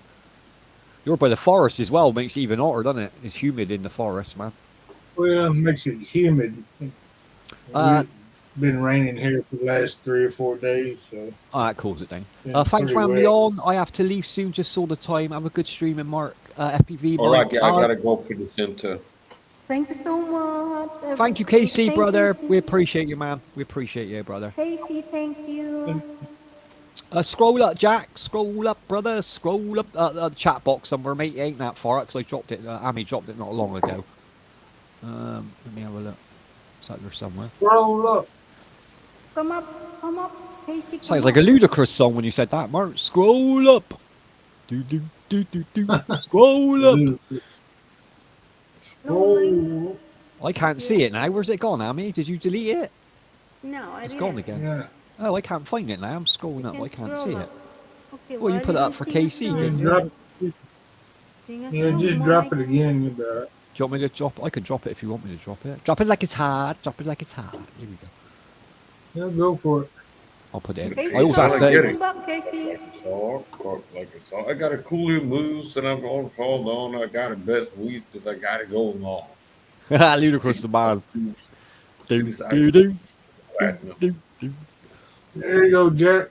You're by the forest as well, makes it even hotter, doesn't it? It's humid in the forest, man. Well, it makes it humid. Uh, We've been raining here for the last 3 or 4 days, so that cools it down. been Thanks pretty for having me wet. on. I have to leave soon, just saw the time. Have a good streaming, Mark. FPV, All right, Mike. yeah, I gotta go pretty soon too. Thank you so much. Thank you, KC, Thank you, brother. We appreciate you, man. We appreciate you, brother. Casey. Thank you. Scroll up, Jack. Scroll up, brother. Scroll up the chat box somewhere, mate. It ain't that far because I dropped it. Amy dropped it not long ago. Let me have a look. It's out there somewhere. Roll up. Come up, Casey. Sounds like a ludicrous song when you said that, Mark. Scroll up. Do do do do do. Scroll up. No, I can't see it now. Where's it gone, Amy? Did you delete it? no, I It's didn't. gone again. Yeah. Oh, I can't find it now. I'm scrolling up. I can't see it. Okay, Well, you why put it up didn't for sing a KC, song? didn't you? Drop. Sing a Yeah, song, just Mike. drop it again. You'll be all right. Do you want me to drop? I can drop it if you want me to drop it. Drop it like it's hard. Drop it like it's hard. Here we go. Yeah, go for it. I'll put it in. Casey, I also have to I get say, it. come back, Casey. Like it's all. I got a cooler moose and I'm going to fall down. I got a best weed because I got it going on. ludicrous the man. Do, This do, do, platinum. do, do. There you go, Jack.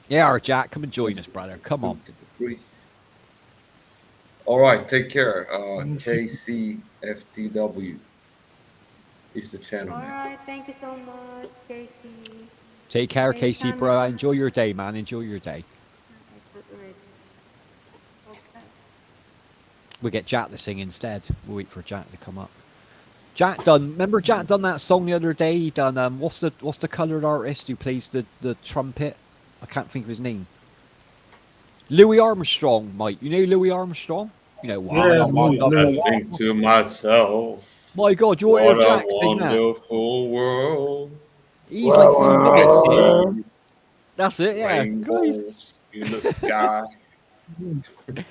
Yeah, all right, Jack, come and join us, brother. Come on. All right, take care. me see. KCFTW is the channel. All right, thank you so much, Casey. Take care, Casey, Anytime, bro. anytime. Enjoy your day, man. Enjoy your day. I put red. Okay. We'll get Jack to sing instead. We'll wait for Jack to come up. Jack done. Remember Jack done that song the other day? He done. What's the coloured artist who plays the trumpet? I can't think of his name. Louis Armstrong, Mike. You know Louis Armstrong? You know what? Yeah, I think to myself, My God, you want to hear what a Jack sing that? wonderful world. He's like, I see that's it, yeah. rainbows in the sky.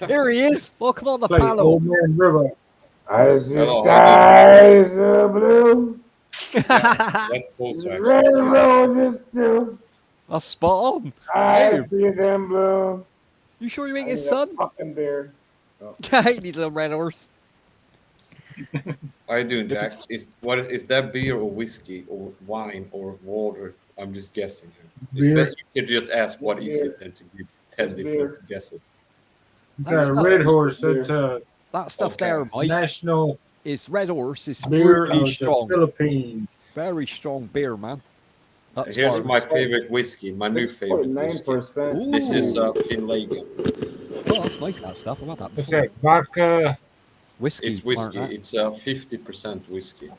Here he is. Welcome on the play panel. Old Man River. I see Hello, skies of blue, That's close red actually. roses too. That's spot on. I Hey, see them blue. you sure you I ain't his need a son? fucking beard. Oh. I need a red horse. How you doing, Jack? Is that beer or whiskey or wine or water? I'm just guessing here. It's Beer. better you could just ask what is it than to give 10 It's different beer. guesses. It's That's a not- Red Horse. It's a That stuff Okay. there, Mike, national is red horse. It's beer really of the strong. Philippines. Very strong beer, man. That's Here's why. my favorite whiskey, my new favorite whiskey. 6.9%. This is Ooh. Finlagan. Oh, that's nice, that stuff. I got that What's before. that? Vodka. Whiskey. It's whiskey. Mark, that. It's 50% whiskey.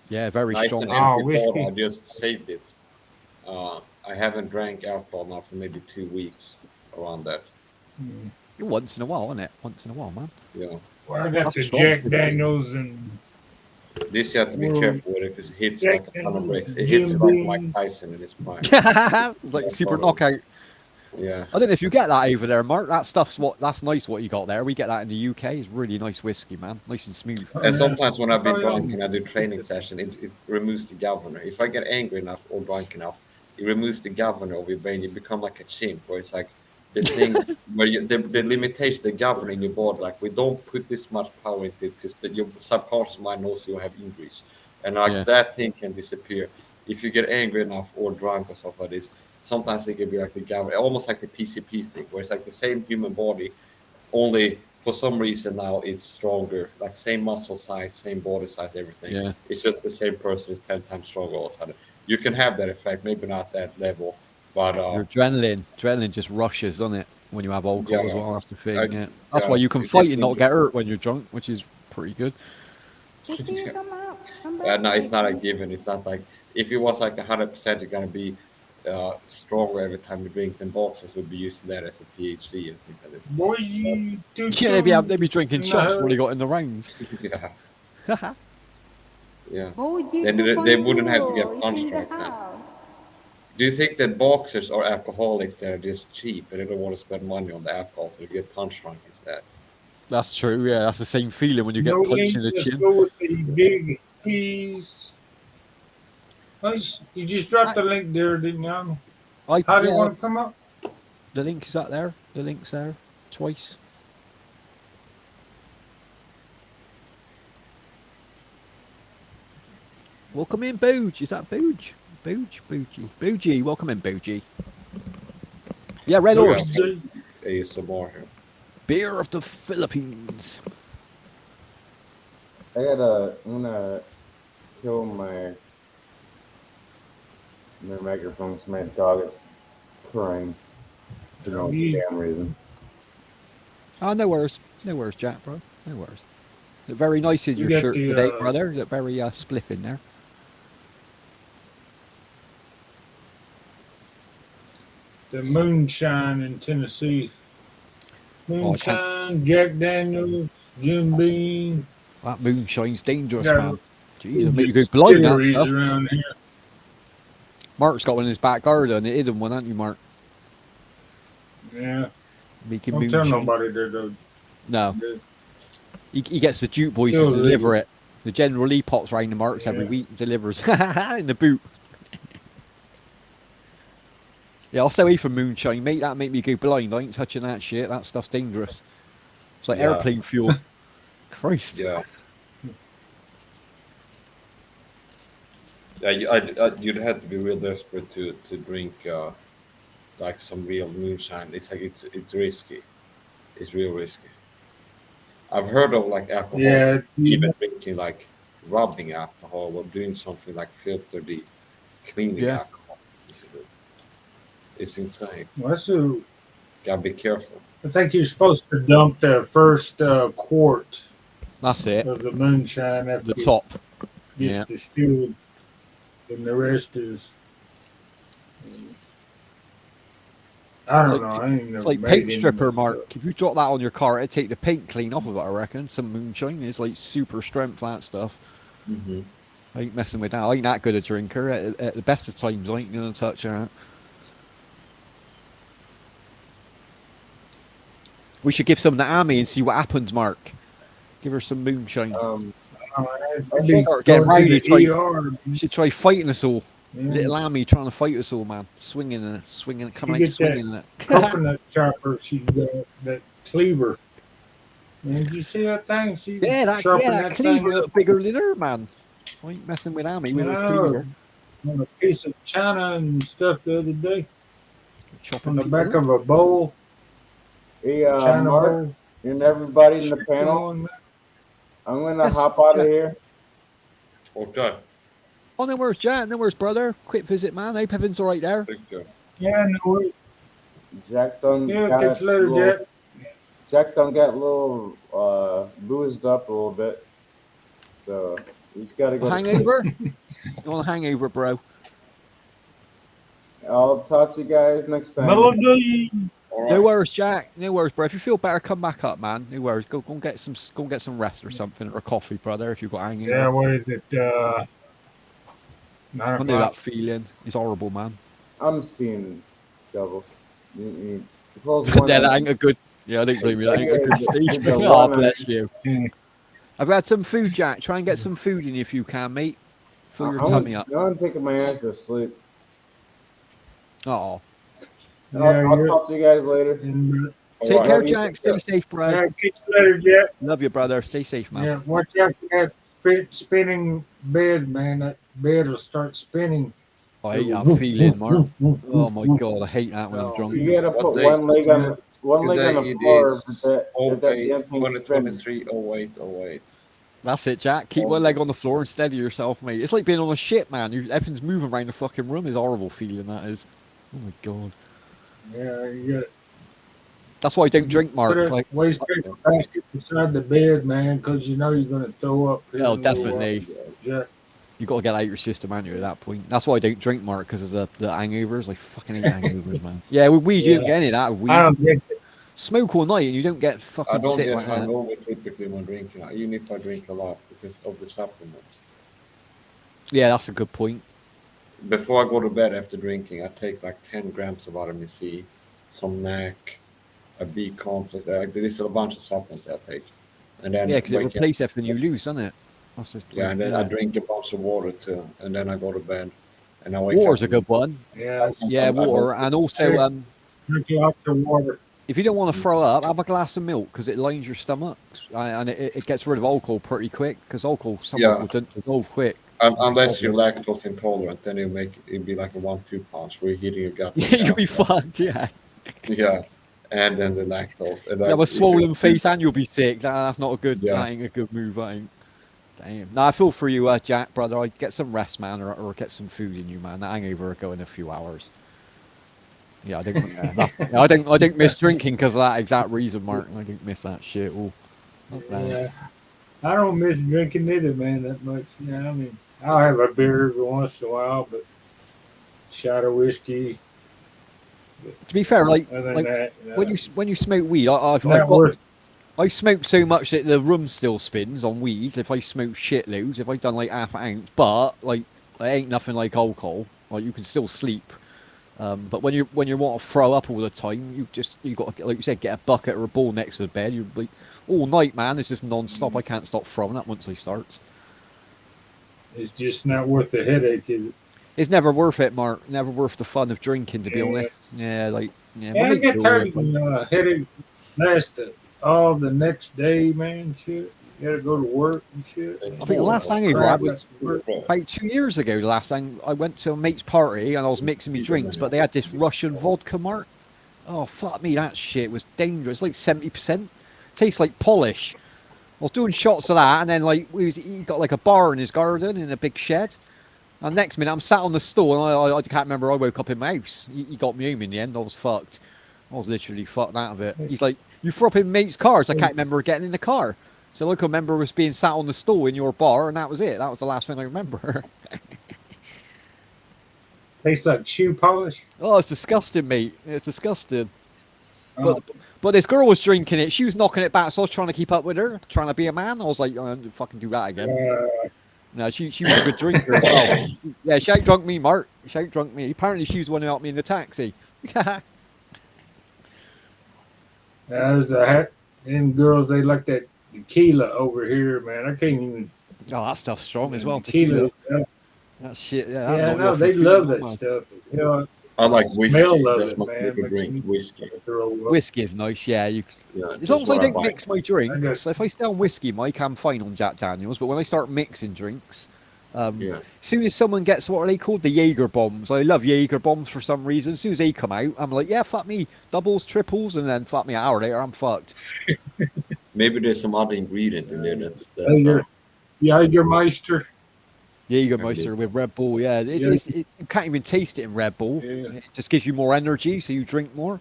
Yeah, very Nice strong. and Oh, empty whiskey. bottle. I just saved it. I haven't drank alcohol now for maybe 2 weeks, around that. Once in a while, isn't it? Once in a while, man. Yeah. Well, I got That's the strong. Jack Daniels and This you have to be Well, careful with it because it hits Jack like a ton of Daniels, bricks. It hits Jim like Beam. Mike Tyson in his prime. Like That's super all. knockout. Yeah. I don't know if you get that over there, Mark. That stuff's that's nice what you got there. We get that in the UK. It's really nice whiskey, man. Nice and smooth. And sometimes when I've been Oh, yeah. drunk and I do training session, it removes the governor. If I get angry enough or drunk enough, it removes the governor of your brain. You become like a chimp, where it's like the things where the limitation, the governor in your body, like we don't put this much power into it because your subconscious mind knows you have injuries, and like Yeah. that thing can disappear if you get angry enough or drunk or stuff like this. Sometimes it can be like the governor, almost like the PCP thing, where it's like the same human body, only for some reason now it's stronger, like same muscle size, same body size, everything. Yeah. It's just the same person is 10 times stronger all of a sudden. You can have that effect, maybe not that level, but Your adrenaline just rushes, doesn't it? When you have alcohol as Yeah. well, that's the thing. I- Yeah. That's yeah, why you can it fight gives and me not get just- hurt when you're drunk, which is pretty good. no, it's not a given. It's not like if it was like 100%, you're gonna be stronger every time you drink. Then boxers would be using that as a PhD and things like this. Boy, you do. Yeah, they'd be drinking shots when they got in the rounds. Yeah, yeah. Then they wouldn't have to get punch drunk then. Do you think that boxers are alcoholics that are just cheap and they don't want to spend money on the alcohol, so they get punch drunk instead? That's true. Yeah, that's the same feeling when you get No punched link. in the Let's chin. go with the big keys. You just dropped the link there, didn't you? How do you want to come up? The link is that there. The link's there twice. Welcome in, Booge. Is that Booge? Boogie. Welcome in, Boogie. Yeah, Red Yeah. Horse. ASMR here. Beer of the Philippines. I'm gonna kill my microphone so my dog is crying for no damn reason. Oh, no worries. No worries, Jack, bro. No worries. Look very nice in You your got shirt the, today, brother. Look very spliff in there. The moonshine in Tennessee. Moonshine, Jack Daniels, Jim Beam. That moonshine's dangerous, Yeah. man. Jeez, make you go blind, that Distilleries stuff. around here. Mark's got one in his back garden. It hid him one, hasn't you, Mark? Yeah. Making Don't tell moonshine. nobody that though. No. He gets the Duke boys Still to deliver legal. it. The General Lee pops round to Mark's every Yeah. week and delivers in the boot. Yeah, I'll stay away from moonshine, mate. That make me go blind. I ain't touching that shit. That stuff's dangerous. It's like Yeah. airplane fuel. Christ. Yeah. Yeah, you'd have to be real desperate to drink like some real moonshine. It's like it's risky. It's real risky. I've heard of like alcohol, Yeah. even drinking like rubbing alcohol or doing something like filter the cleaning Yeah. alcohol. It's insane. Well, that's a Gotta be careful. I think you're supposed to dump the first quart That's it. of the moonshine The after it top. gets Yeah. distilled, and the rest is. I don't know. I ain't It's never like made paint any stripper, Mark. myself. If you drop that on your car, it'd take the paint clean off of it, I reckon. Some moonshine is like super strength, that stuff. Mm-hmm. I ain't messing with that. I ain't that good a drinker. At the best of times, I ain't gonna touch that. We should give some to Amy and see what happens, Mark. Give her some moonshine. It She should be start getting going to rowdy. the ER. She try fighting us all. Yeah. Little Amy trying to fight us all, man. Swinging and swinging, She coming out get that swinging it. coconut chopper. She got that cleaver. Man, did you see that thing? She sharpened that that cleaver thing up. look bigger than her, man. I ain't messing with Amy with her cleaver. On a piece of china and stuff the other day. Chopping On the people back up. of a bowl. Hey, China Mark, bowl. and everybody in the Shit panel, going, man. I'm gonna Yes, hop out of Jack. here. Okay. Oh, no worries, Jack. No worries, brother. Quick visit, man. Hope everything's all right there. Take care. Yeah, no worries. Jack done Yeah, got catch you later, little, Jack. Jack done got a little boozed up a little bit, so he's got to A go to sleep. hangover? You want a hangover, bro? I'll talk to you guys next time. Melody. All No right. worries, Jack. No worries, bro. If you feel better, come back up, man. No worries. Go and get some rest or something, or a coffee, brother. If you've got a hangover. Yeah, what is it? 9 I know o'clock. that feeling. It's horrible, man. I'm seeing double. Close one Yeah, that eye. ain't a good. Yeah, I don't blame you. That ain't a good stage. The Oh, one bless eye. you. Yeah. I've had some food, Jack. Try and get some food in if you can, mate. Fill your tummy up. I'm taking my ass to sleep. Oh, I'll talk to you guys later. take right. care, Jack. Stay safe, bro. Yeah, catch you later, Jack. Love you, brother. Stay safe, man. Yeah, watch out for that spinning bed, man. That bed will start spinning. I hate that feeling, Mark. Oh my god, I hate that when I'm Oh, drunk. You gotta What put day? one leg on Today the it floor is if that 08 damn thing's spinning. 2023 08 08. That's it, Jack. Keep one leg on the floor and steady yourself, mate. It's like being on a ship, man. Everything's moving around the fucking room. It's a horrible feeling, that is. Oh my god. yeah, you got That's why I don't drink, Mark. put a Like, waste paper basket beside the bed, man, because you know you're going to throw up. here oh, in a little while. definitely. Jack. You got to get out your system, aren't you, at that point? That's why I don't drink, Mark, because of the hangovers. I fucking hate hangovers, man. Yeah, with weed, you don't get any of that. Weed. I don't drink it. Smoke all night and you don't get I fucking don't sick get like that. hungover typically when drinking, even if I drink a lot because of the supplements. Yeah, that's a good point. Before I go to bed after drinking, I take like 10 grams of vitamin C, some NAC, a B complex. There's a bunch of supplements I take. And then Yeah, because it wake up- replaces everything you lose, doesn't it? That's just, Yeah, and then I drink a bunch of water too, and then I go to bed. And I wake Water's up a good one. Yeah, Yeah, water, and also drink lots of water. if you don't want to throw up, have a glass of milk because it lines your stomach and it gets rid of alcohol pretty quick. Because alcohol, some Yeah. alcohol doesn't dissolve quick. Unless you're lactose intolerant, then it'll be like a 1-2 punch where you're hitting your gut. with You'll be alcohol. fucked, yeah. Yeah, and then the lactose. And You have a if swollen it's- face and you'll be sick. That's not a good. Yeah. That ain't a good move. That ain't. Damn. No, I feel for you, Jack, brother. I get some rest, man, or get some food in you, man. That hangover will go in a few hours. Yeah, I don't. I don't miss drinking because of that exact reason, Mark. I don't miss that shit. Oh, Yeah. I don't miss drinking either, man, that much. You know, I mean, I'll have a beer every once in a while, but shot of whiskey. To be fair, like Other than like that, when you smoke weed, it's not worth. I smoke so much that the room still spins on weed. If I smoke shitloads, if I've done like half an ounce, but like it ain't nothing like alcohol. Like you can still sleep. But when you want to throw up all the time, you got to, like you said, get a bucket or a ball next to the bed. You like all night, man. It's just non-stop. I can't stop throwing up once I start. It's just not worth the headache, is it? It's never worth it, Mark. Never worth the fun of drinking, to be Yeah. honest. Yeah, like yeah. Yeah, my I mates get do tired it, of headache last all the next day, man. Shit, you gotta go to work and shit. I think the last hangover I Crap, was work. about 2 years ago. The last time I went to a mate's party and I was mixing me drinks, but they had this Russian vodka, Mark. Oh fuck me, that shit was dangerous. Like 70%. Tastes like polish. I was doing shots of that, and then like he got like a bar in his garden in a big shed. And next minute I'm sat on the stool, and I can't remember. I woke up in my house. He got me home in the end. I was fucked. I was literally fucked out of it. He's like, you throw up in mate's cars. I can't remember getting in the car. So all I can remember was being sat on the stool in your bar, and that was it. That was the last thing I remember. Tastes like shoe polish. Oh, it's disgusting, mate. It's disgusting. But this girl was drinking it. She was knocking it back, so I was trying to keep up with her, trying to be a man. I was like, oh, don't fucking do that again. No, she was a good drinker as well. Yeah, she out drunk me, Mark. She out drunk me. Apparently, she was the one who helped me in the taxi. There's a hat. Them girls, they like that tequila over here, man. I can't even. Oh, that stuff's strong as well. Tequila. That shit. Yeah, Yeah, I knocked me know. off They my feet, love that man. stuff. You know, I like whiskey. smell of That's it, my man. favorite Makes drink. me Whiskey. throw up. Whiskey is nice, yeah. Yeah, As long as I don't mix my I drinks, got- if I stay on whiskey, Mike, I'm fine on Jack Daniels. But when I start mixing drinks, Yeah. as soon as someone gets what are they called, the Jaeger bombs. I love Jaeger bombs for some reason. As soon as they come out, I'm like, yeah, fuck me, doubles, triples, and then fuck me an hour later, I'm fucked. Maybe there's some other ingredient in there that's Jägermeister. Jägermeister with Red Bull, yeah. Yeah. You can't even taste it in Red Bull. Yeah. It just gives you more energy, so you drink more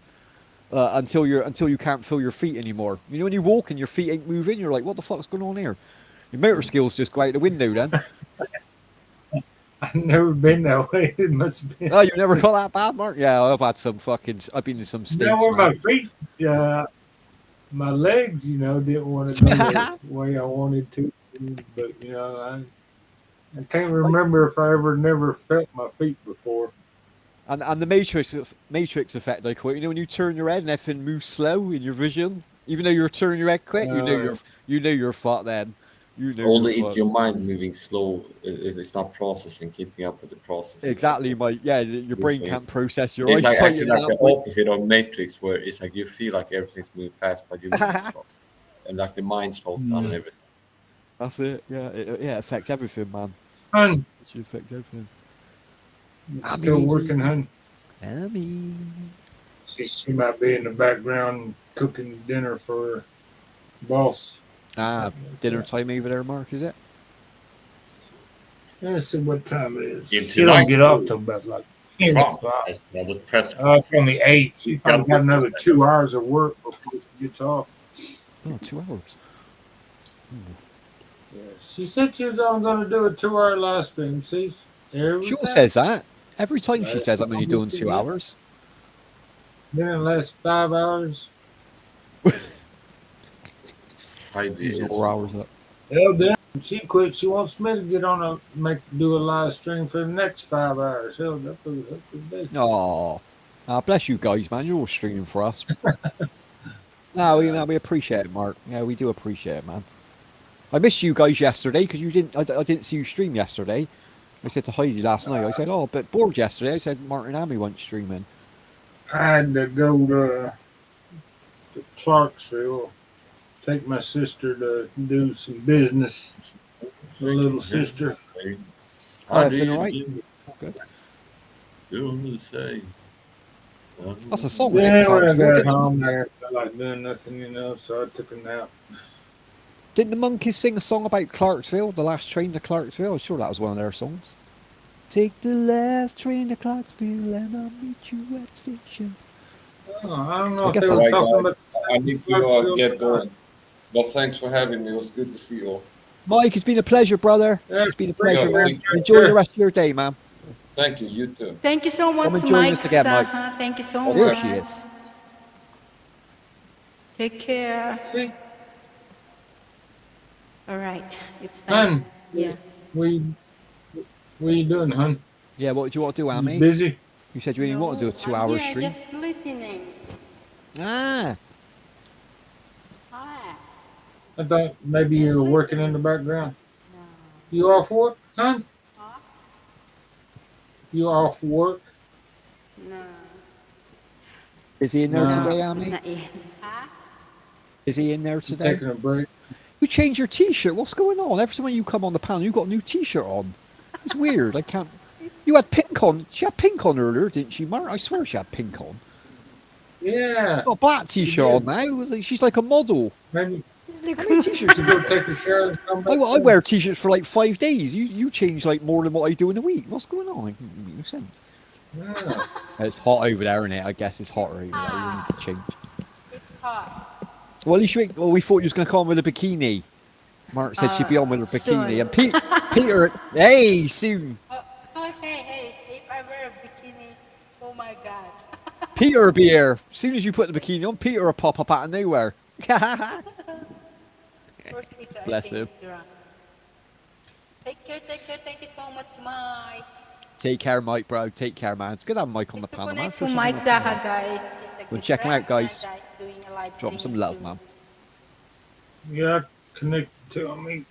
until you can't feel your feet anymore. You know, when you walk and your feet ain't moving, you're like, what the fuck's going on here? Your motor skills just go out the window then. I've never been that way. It must have been. Oh, you never got that bad, Mark? Yeah, I've been in some states. Now where man. my feet, my legs, didn't want to go the way I wanted to. But I can't remember if I never felt my feet before. And the Matrix effect, I call it. You know, when you turn your head and everything moves slow in your vision, even though you're turning your head quick, you know you're fucked then. You know only you're it's fucked. your mind moving slow. It's not processing, keeping up with the process. Exactly, Mike. Yeah, your brain can't process your It's like eyesight actually at like that the point. opposite of Matrix, where it's like you feel like everything's moving fast, but you're moving slow, and like the mind slows down and everything. That's it. Yeah, it affects everything, man. Hun, It should affect everything. still working, hun. Amy. She might be in the background cooking dinner for her boss. Dinner time over there, Mark, is it? Let's see what time it is. In She don't tonight's get off food. till about like 10 Trump o'clock. has another press It's only 8. She's probably got another 2 hours of work before she gets off. Oh, 2 hours. Yeah. She said she was only going to do a 2-hour live stream. See? She always says that. Every time she says I'm only doing 2 hours. Then it lasts 5 hours. 5 days. 4 hours up. Well, then she quit. She wants me to get on do a live stream for the next 5 hours. Hell, that's good. Oh, bless you guys, man. You're all streaming for us. No, we appreciate it, Mark. Yeah, we do appreciate it, man. I missed you guys yesterday because I didn't see you stream yesterday. I said to Heidi last night. I said, oh, but bored yesterday. I said Martin and Amy weren't streaming. I had to go to Clarksville, take my sister to do some business. My little sister. How Oh, do everything you all right? do? Good. Do the same. That's a song. Yeah, when I Clarksville. got home, I felt like doing nothing, so I took a nap. Didn't the Monkeys sing a song about Clarksville, the last train to Clarksville? I'm sure that was one of their songs. Take the last train to Clarksville and I'll meet you at the station. Oh, I don't know I if guess they I- were Right, talking guys. about I need to Clarksville get or not. going. But thanks for having me. It was good to see you all. Mike, it's been a pleasure, brother. Yeah, It's been a pleasure, yeah, man. sure. Enjoy the rest of your day, man. Thank you. You too. Thank you so Come much, and join Mike. us again, Mike. Thank you so Oh, much. there she is. Take care. See, All right, it's time. hun, Yeah. what you doing, hun? Yeah, what do you want to do, You Amy? busy? You said you only want to do a 2 I'm hour here stream. just listening. Ah, Hi. I thought maybe you were working in the background. No. You off work, hun? Huh? You off work? No. is he in there No. today, Amy? Not yet. Huh? Is he in there You today? taking a break? You changed your T-shirt. What's going on? Every time you come on the panel, you got a new T-shirt on. It's weird. I can't. You had pink on. She had pink on earlier, didn't she, Mark? I swear she had pink on. Yeah. Got a black T-shirt did. on now. She's like a model. Maybe How many T-shirts? you go take a shower and come back. I wear T-shirts for like 5 days. You change like more than what I do in a week. What's going on? It doesn't make no sense. Yeah. It's hot over there, isn't it? I guess it's hotter over there. You need to change. It's hot. Well, at least we thought you was going to come on with a bikini. Mark said she'd be on with her bikini. Soon. And Peter, hey, soon. Oh, hey, if I wear a bikini, oh my God. Peter will be here. As soon as you put the bikini on, Peter will pop up out of nowhere. First Peter, I Bless think him. he's drunk. Take care. Thank you so much, Mike. Take care, Mike, bro. Take care, man. It's good to have Mike on the Just to panel, man. connect to First time Mike on the panel. Zaha, guys. He's a Go good check him out, friend, guys. and he's doing a live Drop him some streaming love, too. man. Yeah, connected to me.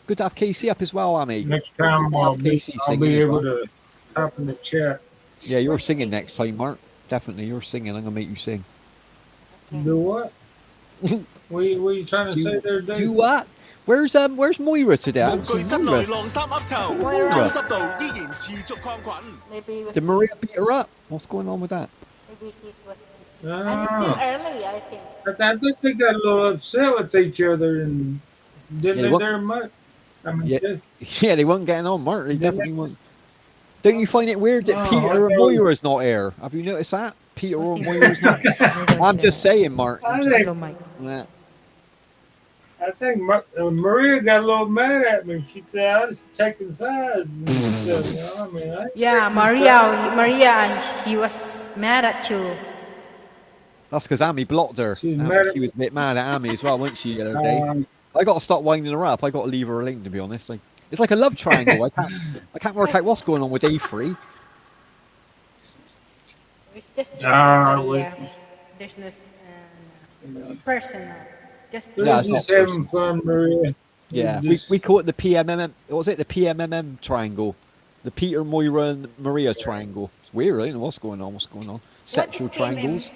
Good to have Casey up as well, Amy. Next time Good to have Casey I'll singing be as able well. to type in the chat. Yeah, you're singing next time, Mark. Definitely, you're singing. I'm gonna make you sing. Do what? What are you trying to say there, Dave? Do what? Where's Moira today? I 無 haven't 懼 seen 室內 Moira. 晾衫噏臭， Moira. 高濕度依然持續抗菌。 Maybe Did Maria beat her up? What's going on with that? maybe he's was. Ah. And it's still early, I think. I think they got a little upset with each other and didn't Yeah, they what- there much? I mean, Yeah. Yeah, they weren't getting on, Mark. They Didn't definitely weren't. Don't you find it weird that Oh, Peter I and know. Moira's not here? Have you noticed that? Peter or Moira's not. I'm just saying, Mark. I think, Hello, Mike. Yeah. I think Maria got a little mad at me. She said I was taking sides and stuff. You know? I mean, I ain't Yeah, taking Maria, he was mad at you. That's because Amy blocked her. She's mad at She was a bit mad at Amy as well, wasn't she, the other day? sides. I got to stop winding her up. I got to leave her alone, to be honest. Like, it's like a love triangle. I can't work out what's going on with A3. It's just Wait. there's no personal. Just Yeah, We're it's not just having fun, Maria. Yeah, Just- we call it the PMMM. What was it? The PMMM triangle. The Peter, Moira, and Maria triangle. It's weird, I don't know what's going on. Sexual PMM? triangles.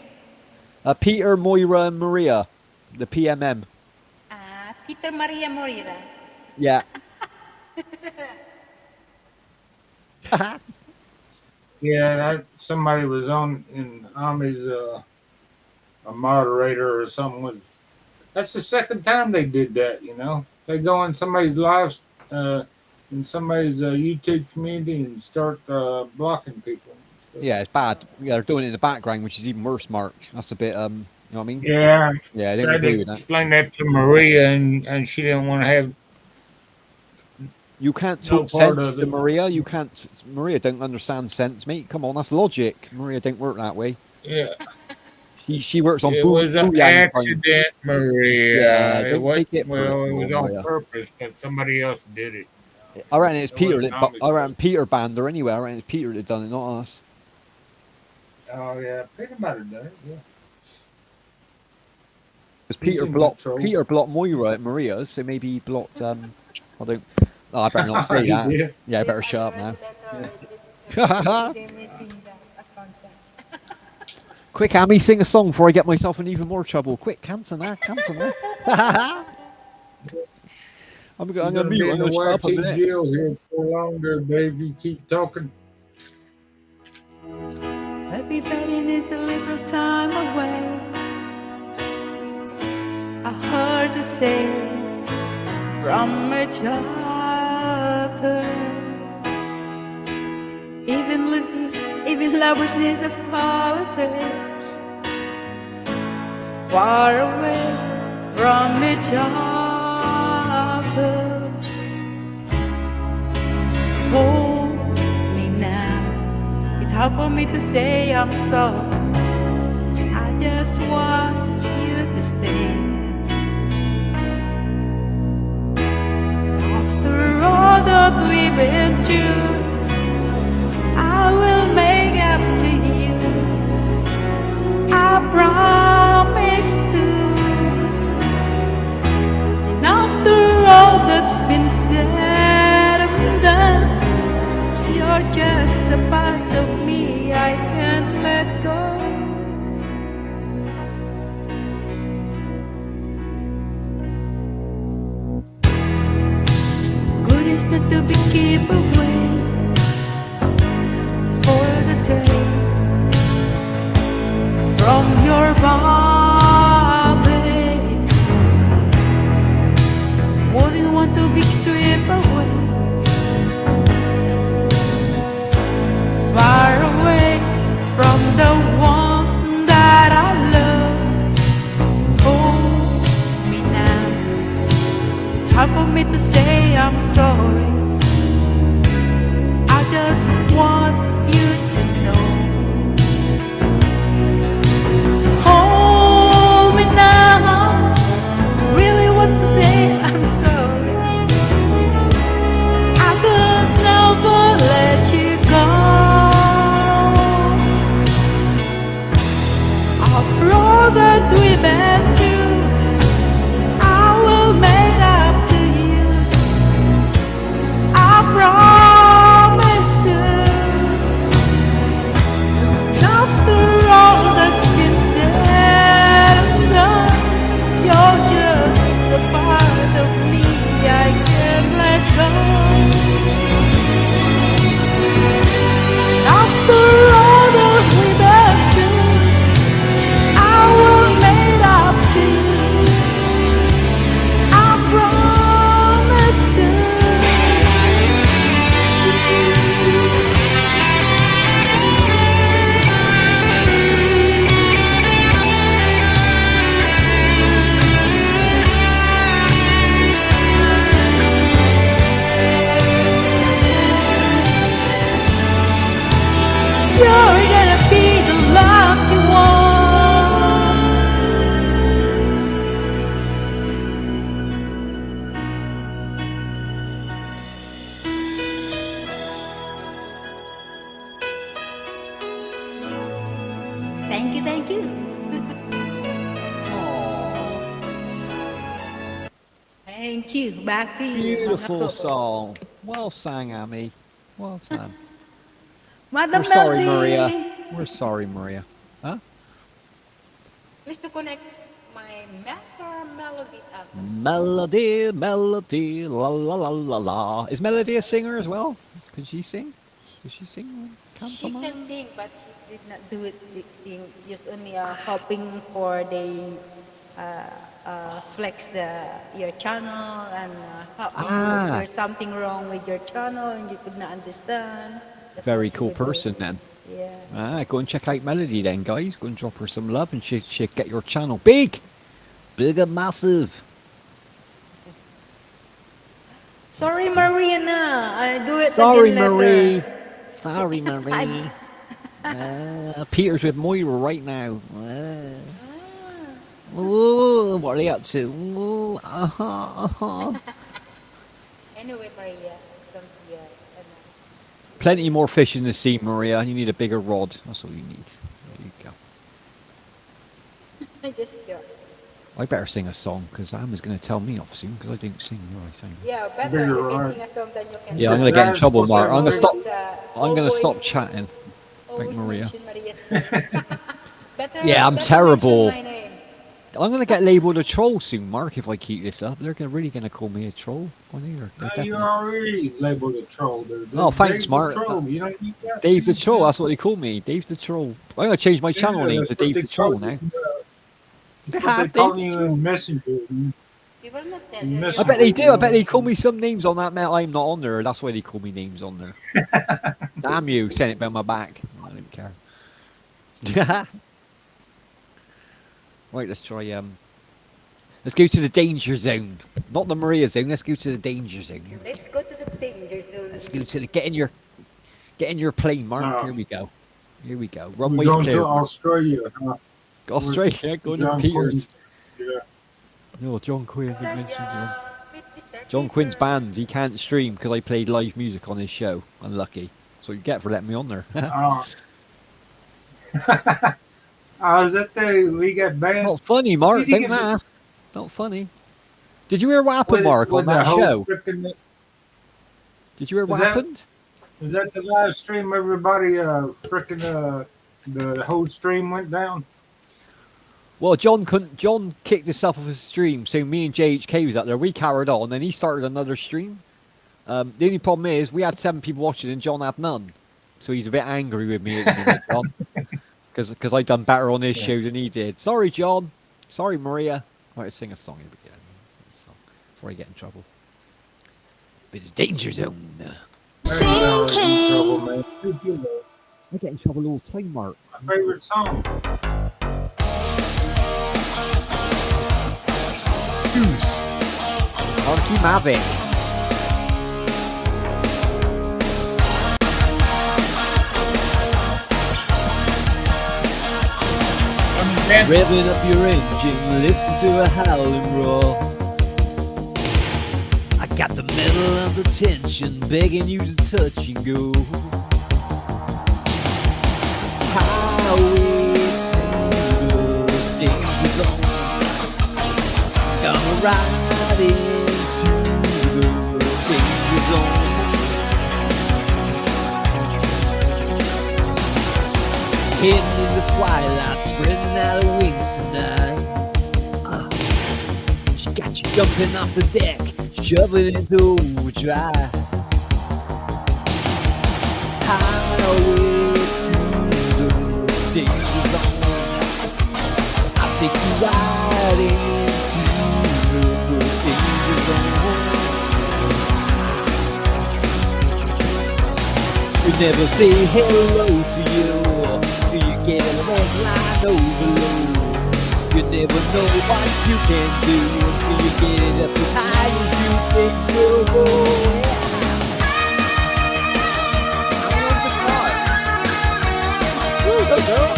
Peter, Moira, and Maria. The PMM. Peter Maria Moreira. Yeah. Yeah, somebody was on in Ami's a moderator or something was. That's the second time they did that. You know, they go on somebody's live in somebody's YouTube community and start blocking people. and stuff. Yeah, it's bad. Yeah, they're doing it in the background, which is even worse, Mark. That's a bit, you know what I mean? Yeah, Yeah, I don't tried agree to with that. explain that to Maria, and she didn't want to have. You can't No talk part sense of to it. Maria. Maria don't understand sense, mate. Come on, that's logic. Maria don't work that way. Yeah, She works on it boo- was an booyah time. accident, Maria. Yeah, it don't was, take it well, it was personal, on Maria. purpose, but somebody else did it. I reckon it's It Peter wasn't that. Ami's I reckon fault. Peter banned her anyway. I reckon it's Peter that done it, not us. Oh yeah, Peter might have done it. Yeah. Because He's Peter in blocked control. Moira at Maria's, so maybe he blocked. I don't. Oh, I better not say He that. did. Yeah, I better shut up now. Quick, Amy, sing a song before I get myself in even more trouble. Quick, cancel that. I'm You're gonna be mute. in I'm the gonna shut up a YT minute. jail here for longer, baby. Keep talking. Everybody needs a little time away. I heard you say from each other. Even lovers need a holiday. Far away from each other. Hold me now. It's hard for me to say I'm sorry. I just want you to stay. After all that we've been through, I will make up to you. I promise to. And after all that's been said and done, you're just a part of me I can't let go. Good is not to be kept away. Spoil the day from your body. Wouldn't want to be stripped away hard for me to say I'm sorry. I just want you to know. Hold me now. Really want to say I'm sorry. I could never let you go. After all that we've been through, I will make up to you. I promise to. After all that's been said and done, you're just a part of me I can't let go. After all that we've been through, I will make up to you. I promise to. You're gonna be the lucky one. Thank you, thank you. Thank you. Back to you, Beautiful mga song. Well sang, Amy. Well done. Madam We're sorry, Maria. Melody. We're sorry, Maria. Huh? Please to connect my master melody album. Melody, melody, la la la la la. Is Melody a singer as well? Can she sing? Does she sing? She Can't can sing, but she did not do it sing. Just only hoping for the flex your channel and help me if there's something wrong with your channel and you could not understand. That's Very what she cool would do. person then. Yeah. Go and check out Melody then, guys. Go and drop her some love and she'll get your channel big. Big and massive. Sorry, Marina. I do it Sorry, again Marie. later. Sorry, Marie. Peter's with Moira right now. Ooh, what are they up to? Ooh, Anyway, Maria, come here. Plenty more fish in the sea, Maria. You need a bigger rod. That's all you need. There you go. Just go. I better sing a song because Emma's going to tell me off soon because I didn't sing. What I sang. Yeah, better Bigger you can rod. sing a song than you can. Yeah, I'm going to get in trouble, Mark. I'm going to stop. I'm going to stop chatting. Like Maria. Mention Maria's name. Yeah, I'm better terrible. mention my name. I'm going to get labelled a troll soon, Mark, if I keep this up. They're really going to call me a troll on here. You already labeled a troll, dude. Oh, thanks, Dave's Mark. The troll. You don't need that. Dave's the troll. That's what they call me. Dave's the troll. I'm going to change my channel name to Dave's the troll now. That's what they call you in Messenger. I bet they do. I bet they call me some names on that mail. I'm not on there. That's why they call me names on there. Damn you. Send it behind my back. I don't care. Right, let's try. Let's go to the danger zone. Not the Maria zone. Let's go to the danger zone. Let's go to the danger zone. Let's go to the get in your plane, Mark. Here we go. Here we go. We're Runway's going clear. to Australia. Huh? Australia, going to John Peters. Quinn. Yeah. No, John Quinn didn't mention John. John Quinn's band, he can't stream because I played live music on his show. Unlucky. So you get for letting me on there. Is that we got banned? Not funny, Mark. Don't laugh. Not funny. Did you hear what happened, Mark, on that show? Did you hear what happened? Is that the live stream? Everybody, the whole stream went down. Well, John kicked himself off his stream, so me and JHK was out there. We carried on, and he started another stream. The only problem is we had 7 people watching, and John had none. So he's a bit angry with me at the minute, John, because I done better on his show than he did. Sorry, John. Sorry, Maria. Right, let's sing a song here again. Before I get in trouble. Bit of danger zone. Sinking. I get in trouble all the time, Mark. My favorite song. Goose. Marky Mavic. Revving up your engine, listen to a howling roar. I got the metal of the tension, begging you to touch and go. Highway through the danger zone. Gonna ride into the danger zone. Hidden in the twilight, spreading out her wings tonight. She got you jumping off the deck, shoving into overdrive. Highway through the danger zone. I'll take you right into the danger zone. We never say hello to you till you get a red line overload. You never know what you can do until you get it up as high as you can go. Woo, go girl.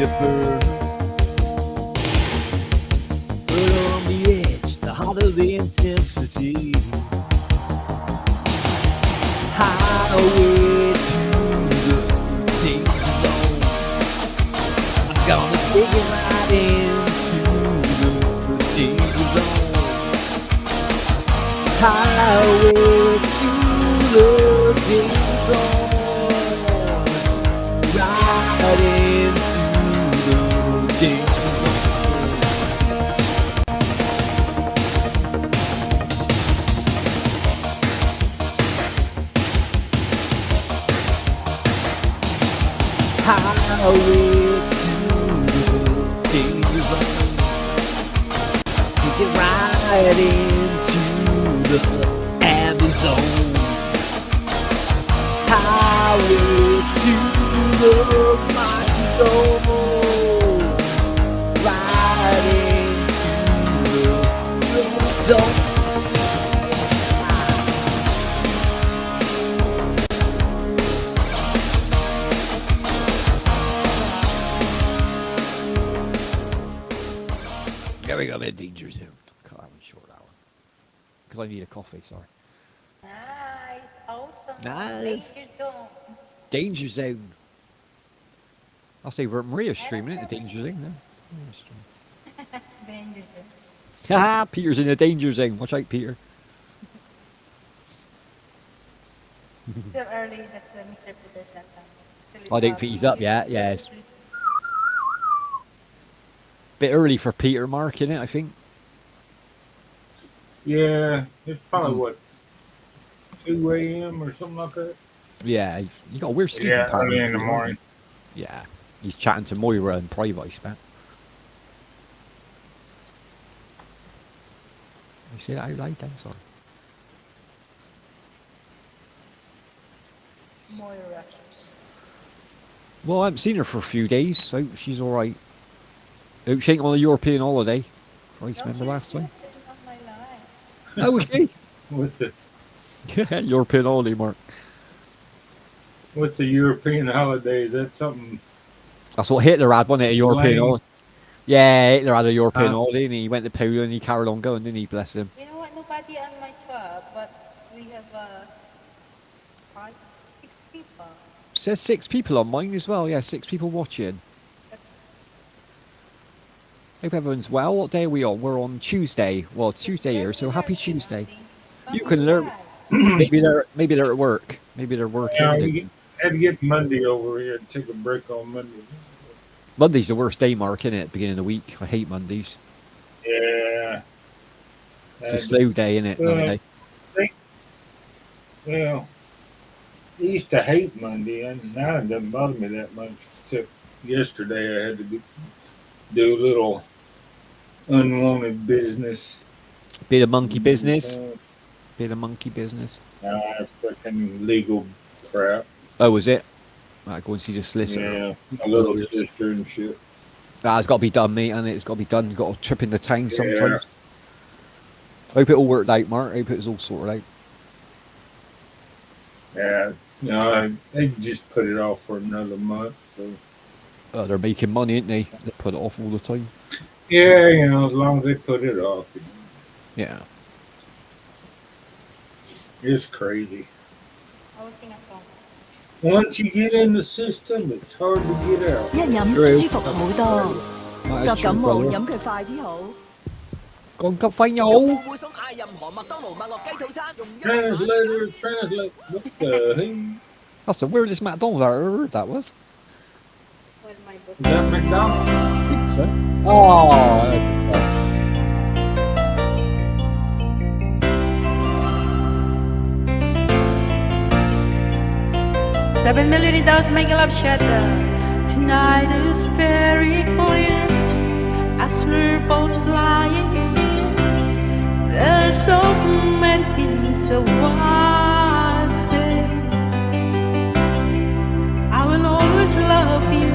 The bird on the edge, the hotter the intensity. Highway to the danger zone. I'm gonna take it right into the danger zone. Highway to the danger zone. Right into highway to the danger zone. You get right into the Abbey zone. Highway to the Mighty zone. Right into the zone. There we go, the danger zone. God, I'm in short hour. Because I need a coffee, sorry. Nice, awesome. Nice. Danger zone. Danger zone. I'll say Maria's streaming it, the danger zone. No? Danger zone. Haha, Peter's in the danger zone. Watch out, Peter. Still early, that's Mr. Peter's that time. I don't think he's up yet. Yeah, it's a bit early for Peter Mark, isn't it, I think? Yeah, it's probably what, 2 a.m. or something like that. Yeah, you got a weird sleeping Yeah, pattern. early in the morning. Yeah, he's chatting to Moira in private, I expect. You say that out loud then, sorry. Moira. Well, I haven't seen her for a few days, so she's alright. She ain't on a European holiday. Christ, remember last time? Oh, was she? What's it? European holiday, Mark. What's a European holiday? Is that something? That's what Hitler had, wasn't it? A European Slang? holiday. Yeah, Hitler had a European holiday, and he went to Poland and he carried on going, didn't he? Bless him. You know what? Nobody on my club, but we have 6 people. Says 6 people on mine as well. Yeah, 6 people watching. Hope everyone's well. What day are we on? We're on Tuesday. Well, it's Tuesday here, so happy Tuesday. You can learn. Maybe they're at work. Maybe they're working. Yeah, we had to get Monday over here. Take a break on Monday. Monday's the worst day, Mark, isn't it? Beginning of the week. I hate Mondays. Yeah. It's a slow day, isn't it? Monday. Well, used to hate Monday, and now it doesn't bother me that much. Except yesterday, I had to do a little unwanted business. Bit of monkey business. Bit of monkey business. Freaking legal crap. Oh, was it? Right, go and see the solicitor. Yeah, my little sister and shit. It's got to be done, mate, and it's got to be done. You've got to trip in the town Yeah. sometimes. Hope it all worked out, Mark. Hope it was all sorted out. Yeah, you know, they just put it off for another month. So. They're making money, ain't they? They put it off all the time. Yeah, you know, as long as they put it off. Yeah. It's crazy. Once you get in the system, it's hard to get out. 一飲 True. 舒服好多， That is 作 true, 感冒 brother. 飲佢快啲好。 Con cấp phanh nhau. 會想嗌任何麥當勞麥樂雞套餐，用一 Translator, translate. What the heck? That's the weirdest McDonald's I ever heard that was. Is that McDonald's? I think so. Oh. 7,000,000 in dollars making love shatter. Tonight is very clear as we're both lying here. There's so many things I want to say. I will always love you.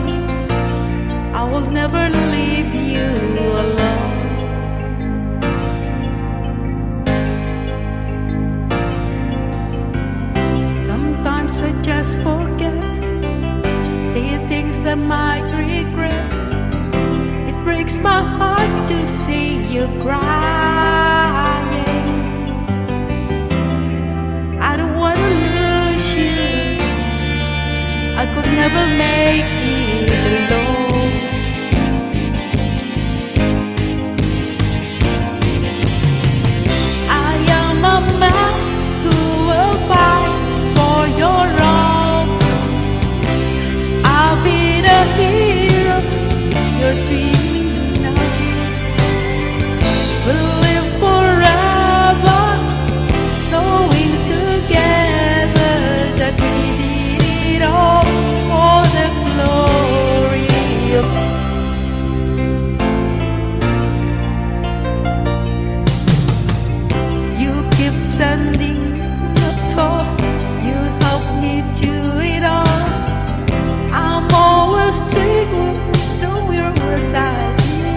I will never leave you alone. Sometimes I just forget, say things I might regret. It breaks my heart to see you crying. I don't wanna lose you. I could never make it alone. I am a man who will fight for your wrong. I'll be the hero you're dreaming of. We'll live forever, knowing together that we did it all for the glory of. You keep sending the talk, you help me do it all. I'm always triggered, so we're beside me.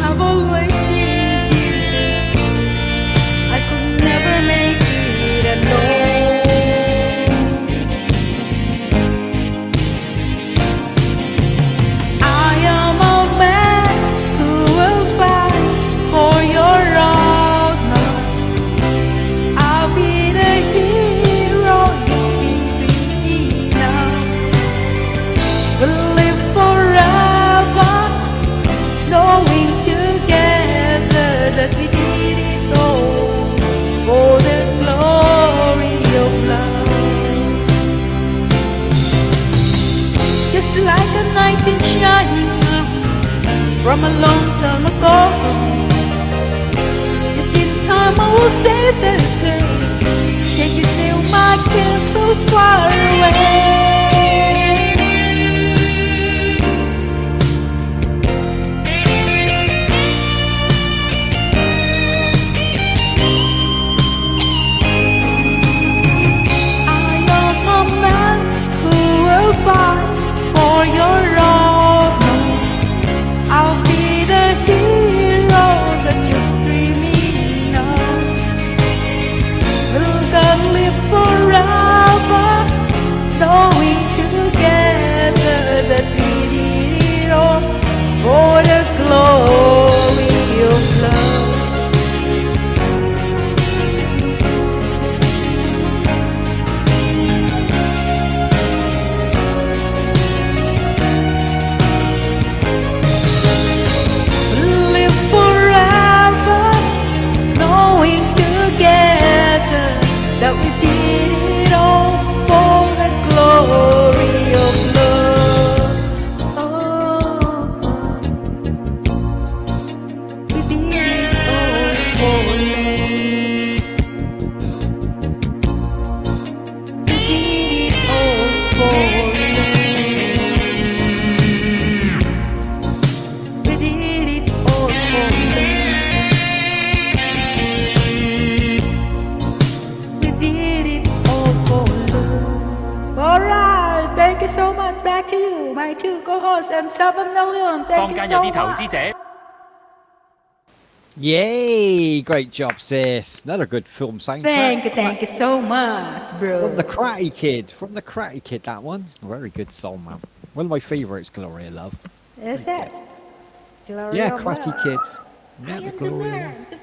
I've always needed you. I could never make it alone. I am a man who will fight for your honor. I'll be the hero you've been dreaming of. We'll live forever, knowing together that we did it all for the glory of love. Just like a knight in shining armor from a long time ago. Just in time I will save the day. Can you feel my care so far away? I am a man who will fight for your honor. I'll be the hero that you're dreaming of. We'll go live you so much. Back to you, my two co-hosts and 7 million. Thank 坊 you 間有 so 啲投 much. 資者 Yay! Great job, sis. Another good film soundtrack. Thank you so much, bro. From the Karate Kid. From the Karate Kid, that one. Very good song, man. One of my favourites, Gloria Love. Is it? Glory Yeah, of Karate love. Kid. I Yeah, the am the Gloria Love. man to fight.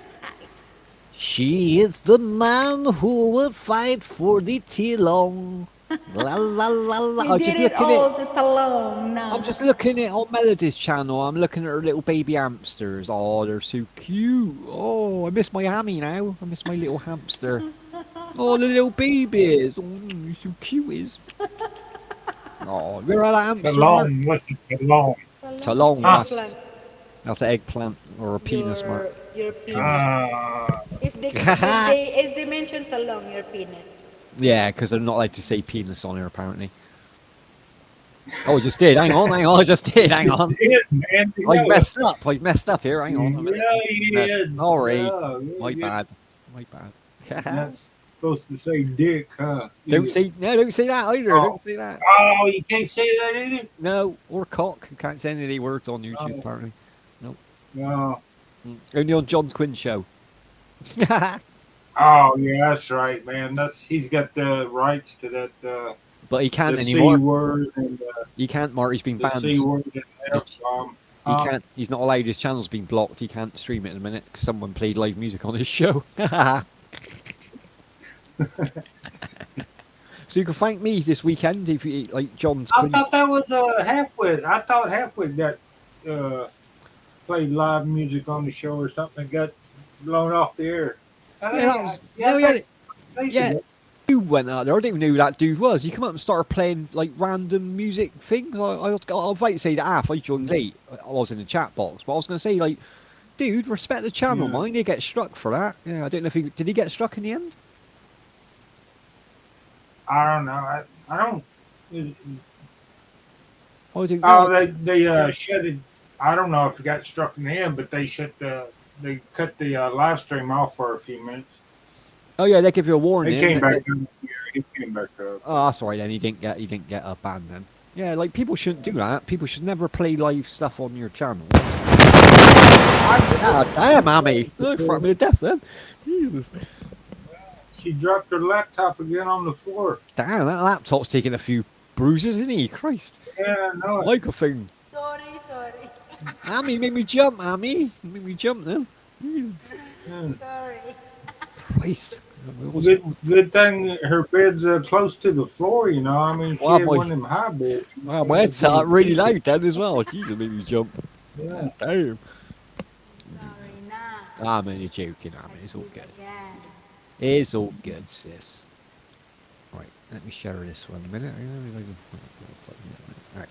She is the man who would fight for the Tilong. La la la la. We I'm did just it looking at. all alone now. I'm just looking at on Melody's channel. I'm looking at her little baby hamsters. Oh, they're so cute. Oh, I miss my hammy now. I miss my little hamster. Oh, the little babies. Oh, you're so cute. Is. Oh, where are that hamster? Mark? Talong, what's it? Talong. Talong, Huh? that's an eggplant or a penis, Mark. Your penis. If they mention talong, your penis. Yeah, because they're not allowed to say penis on here, apparently. Oh, I just did. Hang on. I just did. Hang on. Man, I messed up. I messed up here. Hang on a minute. Yeah, Sorry. yeah, My yeah. bad. My bad. That's supposed to say dick, huh? Don't say that either. Oh. Don't say that. Oh, you can't say that either? No, or cock. You can't say any of the words on YouTube, apparently. Nope. No. Only on John Quinn show. Oh, yeah, that's right, man. He's got the rights to that. But he can't the anymore. C word and He can't, Mark. He's been the banned. C word and the F bomb. He can't. He's not allowed. His channel's been blocked. He can't stream it in a minute because someone played live music on his show. So you can thank me this weekend if you like John's. I thought that was Halfwit. I thought Halfwit got played live music on the show or something. Got blown off the air. Yeah. Dude went out there. I didn't even know who that dude was. He come up and started playing like random music things. I was about to say that half. I joined late. I was in the chat box, but I was going to say like, dude, respect the channel, man. He get struck for that. Yeah, I don't know if did he get struck in the end. I don't know. I don't. I don't know. They shut it. I don't know if it got struck in the end, but they cut the live stream off for a few minutes. Oh yeah, they give you a warning. It came back up. Yeah, it came back up. Oh, that's all right then. He didn't get a ban then. Yeah, like people shouldn't do that. People should never play live stuff on your channel. God damn, Amy! Look for me to death then. Jesus. She dropped her laptop again on the floor. Damn, that laptop's taking a few bruises, isn't he? Christ. Yeah, no. Like a thing. Sorry. Amy, make me jump, Amy. Make me jump then. Sorry. Christ. Good thing her bed's close to the floor, you know. I mean, she had one of them high beds. Wow, my head's up really loud then as well. Jesus, made me jump. Yeah. Damn. Sorry, nah. I'm only joking, Amy. It's all good. It's all good, sis. Right, let me share this one a minute. Right.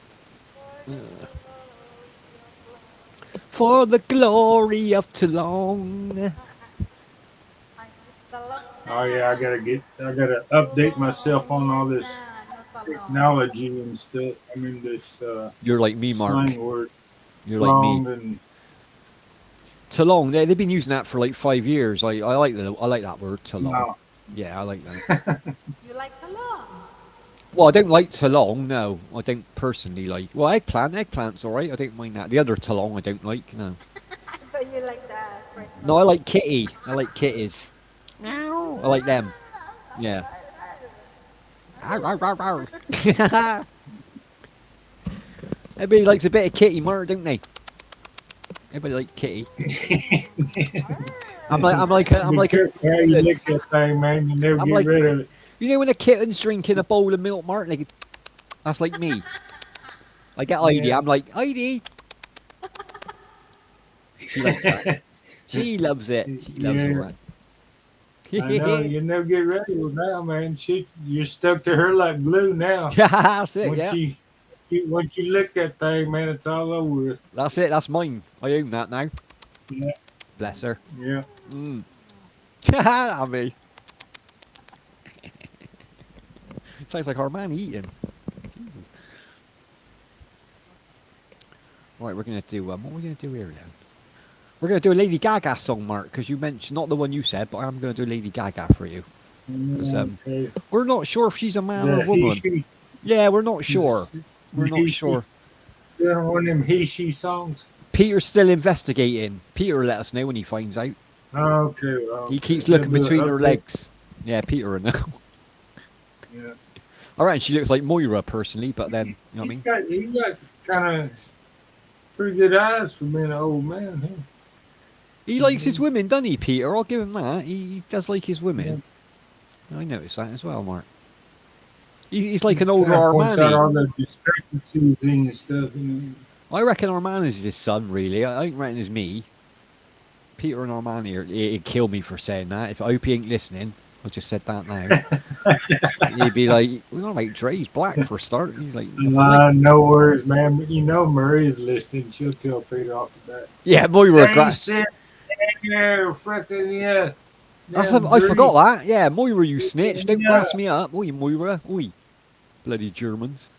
For the glory of Toulon. Oh yeah, I gotta update myself on all this technology and stuff. I mean, this You're like me, Mark. slang word. You're like me. And Toulon, they've been using that for like 5 years. I like that word, Toulon. No. Yeah, I like that. You like talong? Well, I don't like Toulon, no. I don't personally like. Well, eggplant's alright. I don't mind that. The other Toulon I don't like, no. But you like that. No, I like kitty. I like kitties. I like them. Yeah. Everybody likes a bit of kitty, Mark, don't they? Everybody like kitty. I'm like careful how you lick that thing, man. You never get rid of it. You know when a kitten's drinking a bowl of milk, Mark? Like, that's like me. I get Heidi. Yeah. I'm like, Heidi. She likes that. She loves it. She loves all that. I know, you never get rid of her now, man. You're stuck to her like glue now. That's it, Once you lick that thing, man, it's all over with. That's it. That's mine. I own that now. Yeah. Bless her. Yeah. I mean. Sounds like our man eating. Right, we're gonna do what are we gonna do here then? We're gonna do a Lady Gaga song, Mark, because you mentioned not the one you said, but I'm gonna do Lady Gaga for you. Because we're not sure if she's a man or a woman. Yeah, we're not sure. We're not He, she, sure. doing one of them he, she songs. Peter's still investigating. Peter will let us know when he finds out. Okay. He keeps He'll looking do an between her update. legs. Yeah, Peter will know. Yeah. All right, she looks like Moira personally, but then, you know what I mean? He's got kind of pretty good eyes for being an old man. Huh? He likes his women, doesn't he, Peter? I'll give him that. He does like his women. I noticed that as well, Mark. He's like an older Kind of points out Armani. all the discrepancies in your stuff. You know? I reckon Armani's his son, really. I don't reckon it's me. Peter and Armani, he'd kill me for saying that. If Opie ain't listening, I just said that now. He'd be like, we're going to make Dre's black for a start. He's like, No worries, man. But you know Maria's listening. She'll tell Peter off the bat. yeah, Moira. They said, yeah, freaking yeah. I forgot that. Yeah, Moira, you snitch. Don't Yeah. brass me up. Oi, Moira. Oi. Bloody Germans.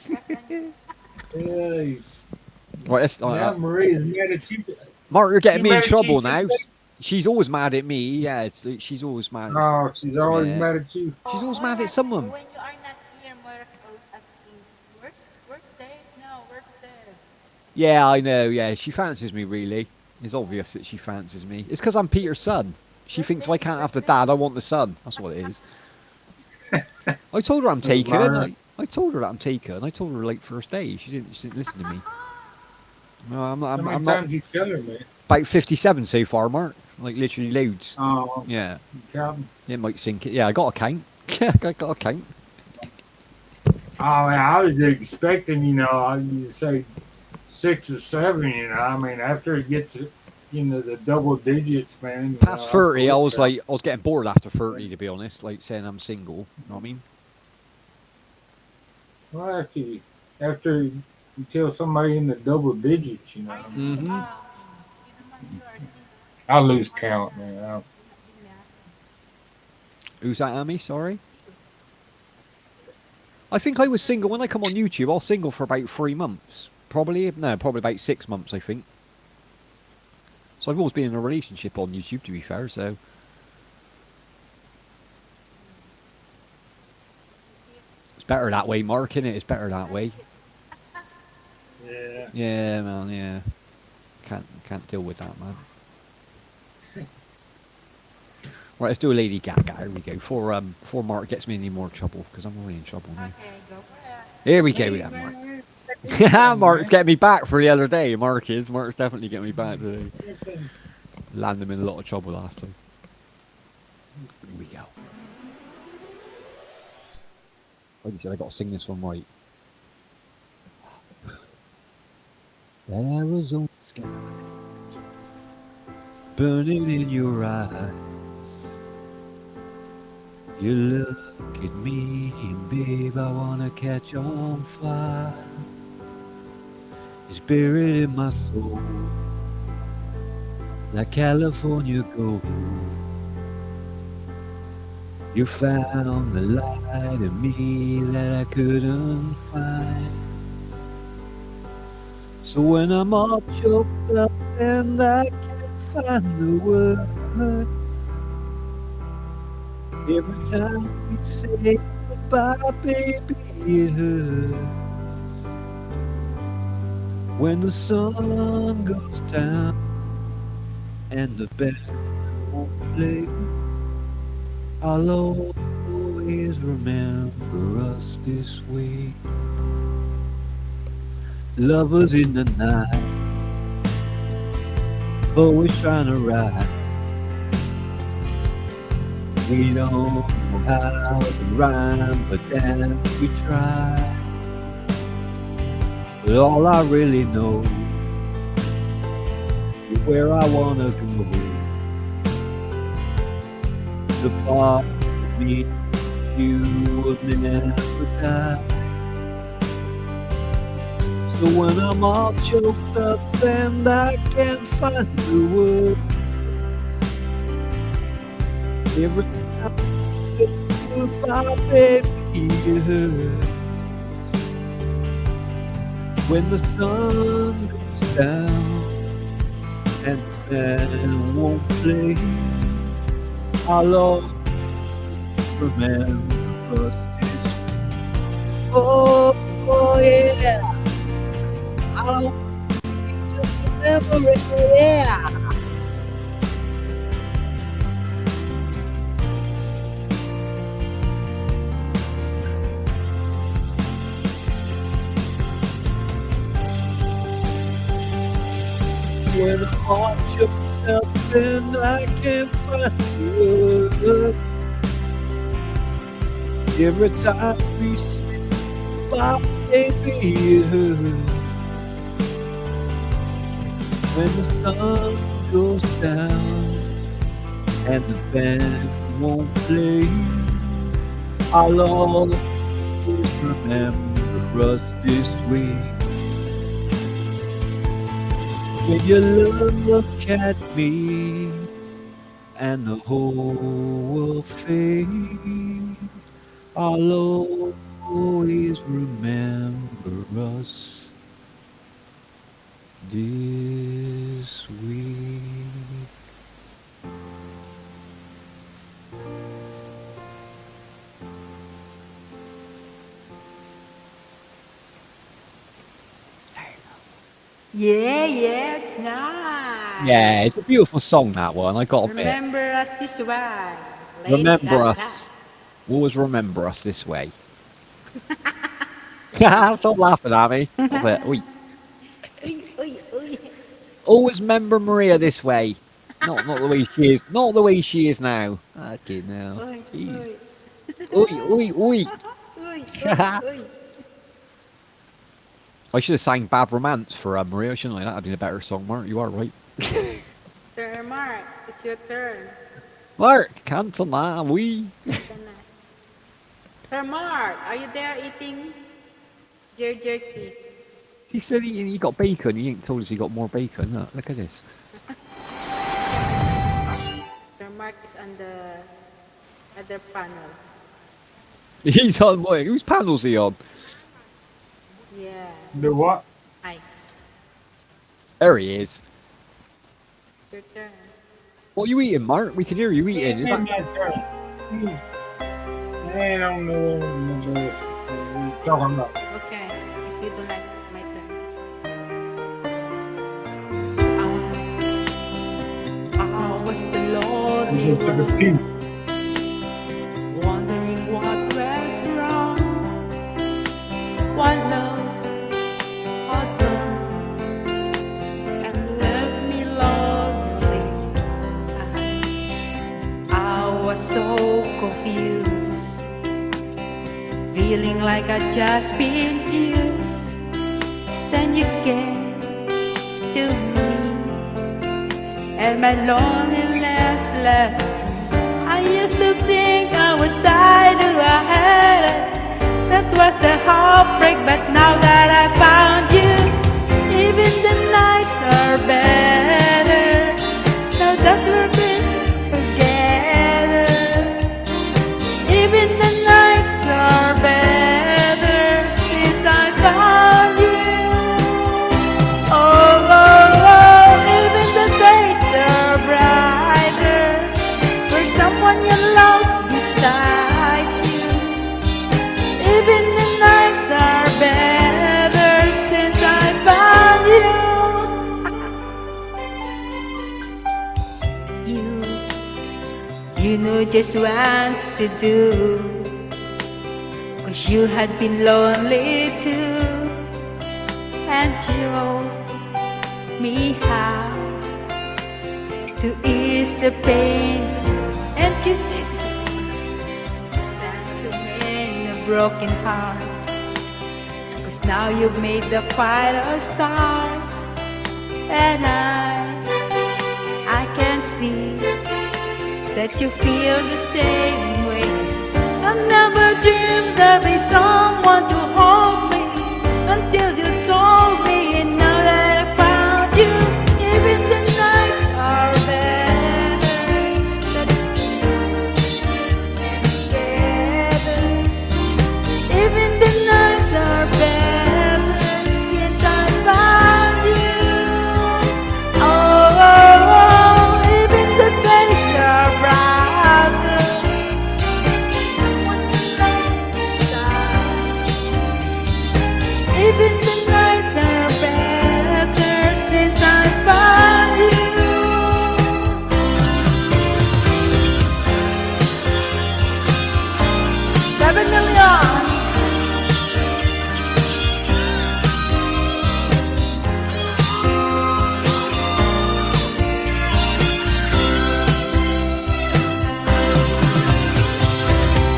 Yeah. Right, let's, Now Maria's mad at you. Mark, you're getting She me in mad at trouble you now. too? She's always mad at me. Yeah, she's always mad. Oh, she's always Yeah. mad at you. She's always mad at someone. When you are not here, Moira always asking, where's Dave? No, where's Dave? Yeah, I know. Yeah, she fancies me, really. It's obvious that she fancies me. It's because I'm Peter's son. She thinks if I can't have the dad, I want the son. That's what it is. I told her I'm taken. I told her that I'm taken. I told her like first day. She didn't listen to me. No, I'm not. How many I'm times not. you tell her, man? About 57 so far, Mark. Like literally loads. Oh, Yeah. you counting? It might sink it. Yeah, I got a count. I got a count. Oh, man, I was expecting, you say 6 or 7, I mean, after it gets, the double digits, man. Past 30, I was getting bored after 30, to be honest. Like saying I'm single. You know what I mean? Well, after you tell somebody in the double digits, Mm-hmm. I lose count, man. Who's that, Amy? Sorry. I think I was single when I come on YouTube. I was single for about 3 months. Probably about 6 months, I think. So I've always been in a relationship on YouTube, to be fair, so. It's better that way, Mark, innit? It's better that way. Yeah. Yeah, man, yeah. Can't deal with that, man. Right, let's do a Lady Gaga. Here we go. Before Mark gets me in any more trouble, because I'm already in trouble now. Okay, go for it. Here we go, we have Mark. Mark's getting me back for the other day. Mark's definitely getting me back today. Landed him in a lot of trouble last time. Here we go. Like you said, I got to sing this one right. That Arizona sky, burning in your eyes. You look at me and babe, I wanna catch on fire. It's buried in my soul, like California gold. You found the light in me that I couldn't find. So when I'm all choked up and I can't find the words, every time we say goodbye, baby, it hurts. When the sun goes down and the band won't play, I'll always remember us this way. Lovers in the night, always trying to ride. We don't know how to rhyme, but then we try. But all I really know is where I wanna go. The part of me you will never die. So when I'm all choked up and I can't find the words, every time I say goodbye, baby, it hurts. When the sun goes down and the band won't play, I'll always remember us this way. Oh, oh yeah. I'll remember it. Yeah. When the heart shows up and I can't find you. Every time we say bye, baby. When the sun goes down and the band won't play, I'll always remember us this way. When you look at me and the whole world fades, I'll always remember us this way. Yeah, yeah, it's nice. Yeah, it's a beautiful song, that one. I got a bit. Remember us this way. Lady Remember Gaga. us. Always remember us this way. Stop laughing at me. Stop it. Oi. Uy, uy, uy. Always remember Maria this way. Not the way she is. Not the way she is now. Okay, now. Uy, Jeez. uy. Oi, oi, oi. Uy, uy, uy. I should have sang Bad Romance for Maria, shouldn't I? That'd have been a better song, Mark. You are right. Sir Mark, it's your turn. Mark, cancel that. We. Sir Mark, are you there eating jerky? He said he got bacon. He ain't told us he got more bacon. Look at this. Sir Mark is on the other panel. He's on what? Whose panel's he on? Yeah. The what? Hi. There he is. Your turn. What are you eating, Mark? We can hear you eating. Is It's that... my turn. I don't know what you're talking about. Okay, if you don't like my turn. I was the lonely Just took a one, peek. wondering what went wrong. One love had gone and left me lonely. I was so confused, feeling like I'd just been used. Then you came to me, and my loneliness left. I used to think I was tied to a head. That was the heartbreak, but now that I found you, even the nights are better. Now that we're together, even the nights are better since I found you. Oh, oh, oh, even the days are brighter for someone you lost beside you. Even the nights are better since I found you. You knew just what to do, 'cause you had been lonely too, and showed me how to ease the pain, and you did that to mend a broken heart. 'Cause now you've made the fight a start, and I can see that you feel the same way. I never dreamed there'd be someone to hold me until you told me, and now that I found you, even the nights are better. Together, even the nights are better since I found you. Oh, oh, oh, even the days are brighter. Someone to love beside Even the nights are better since I found you. 7 million.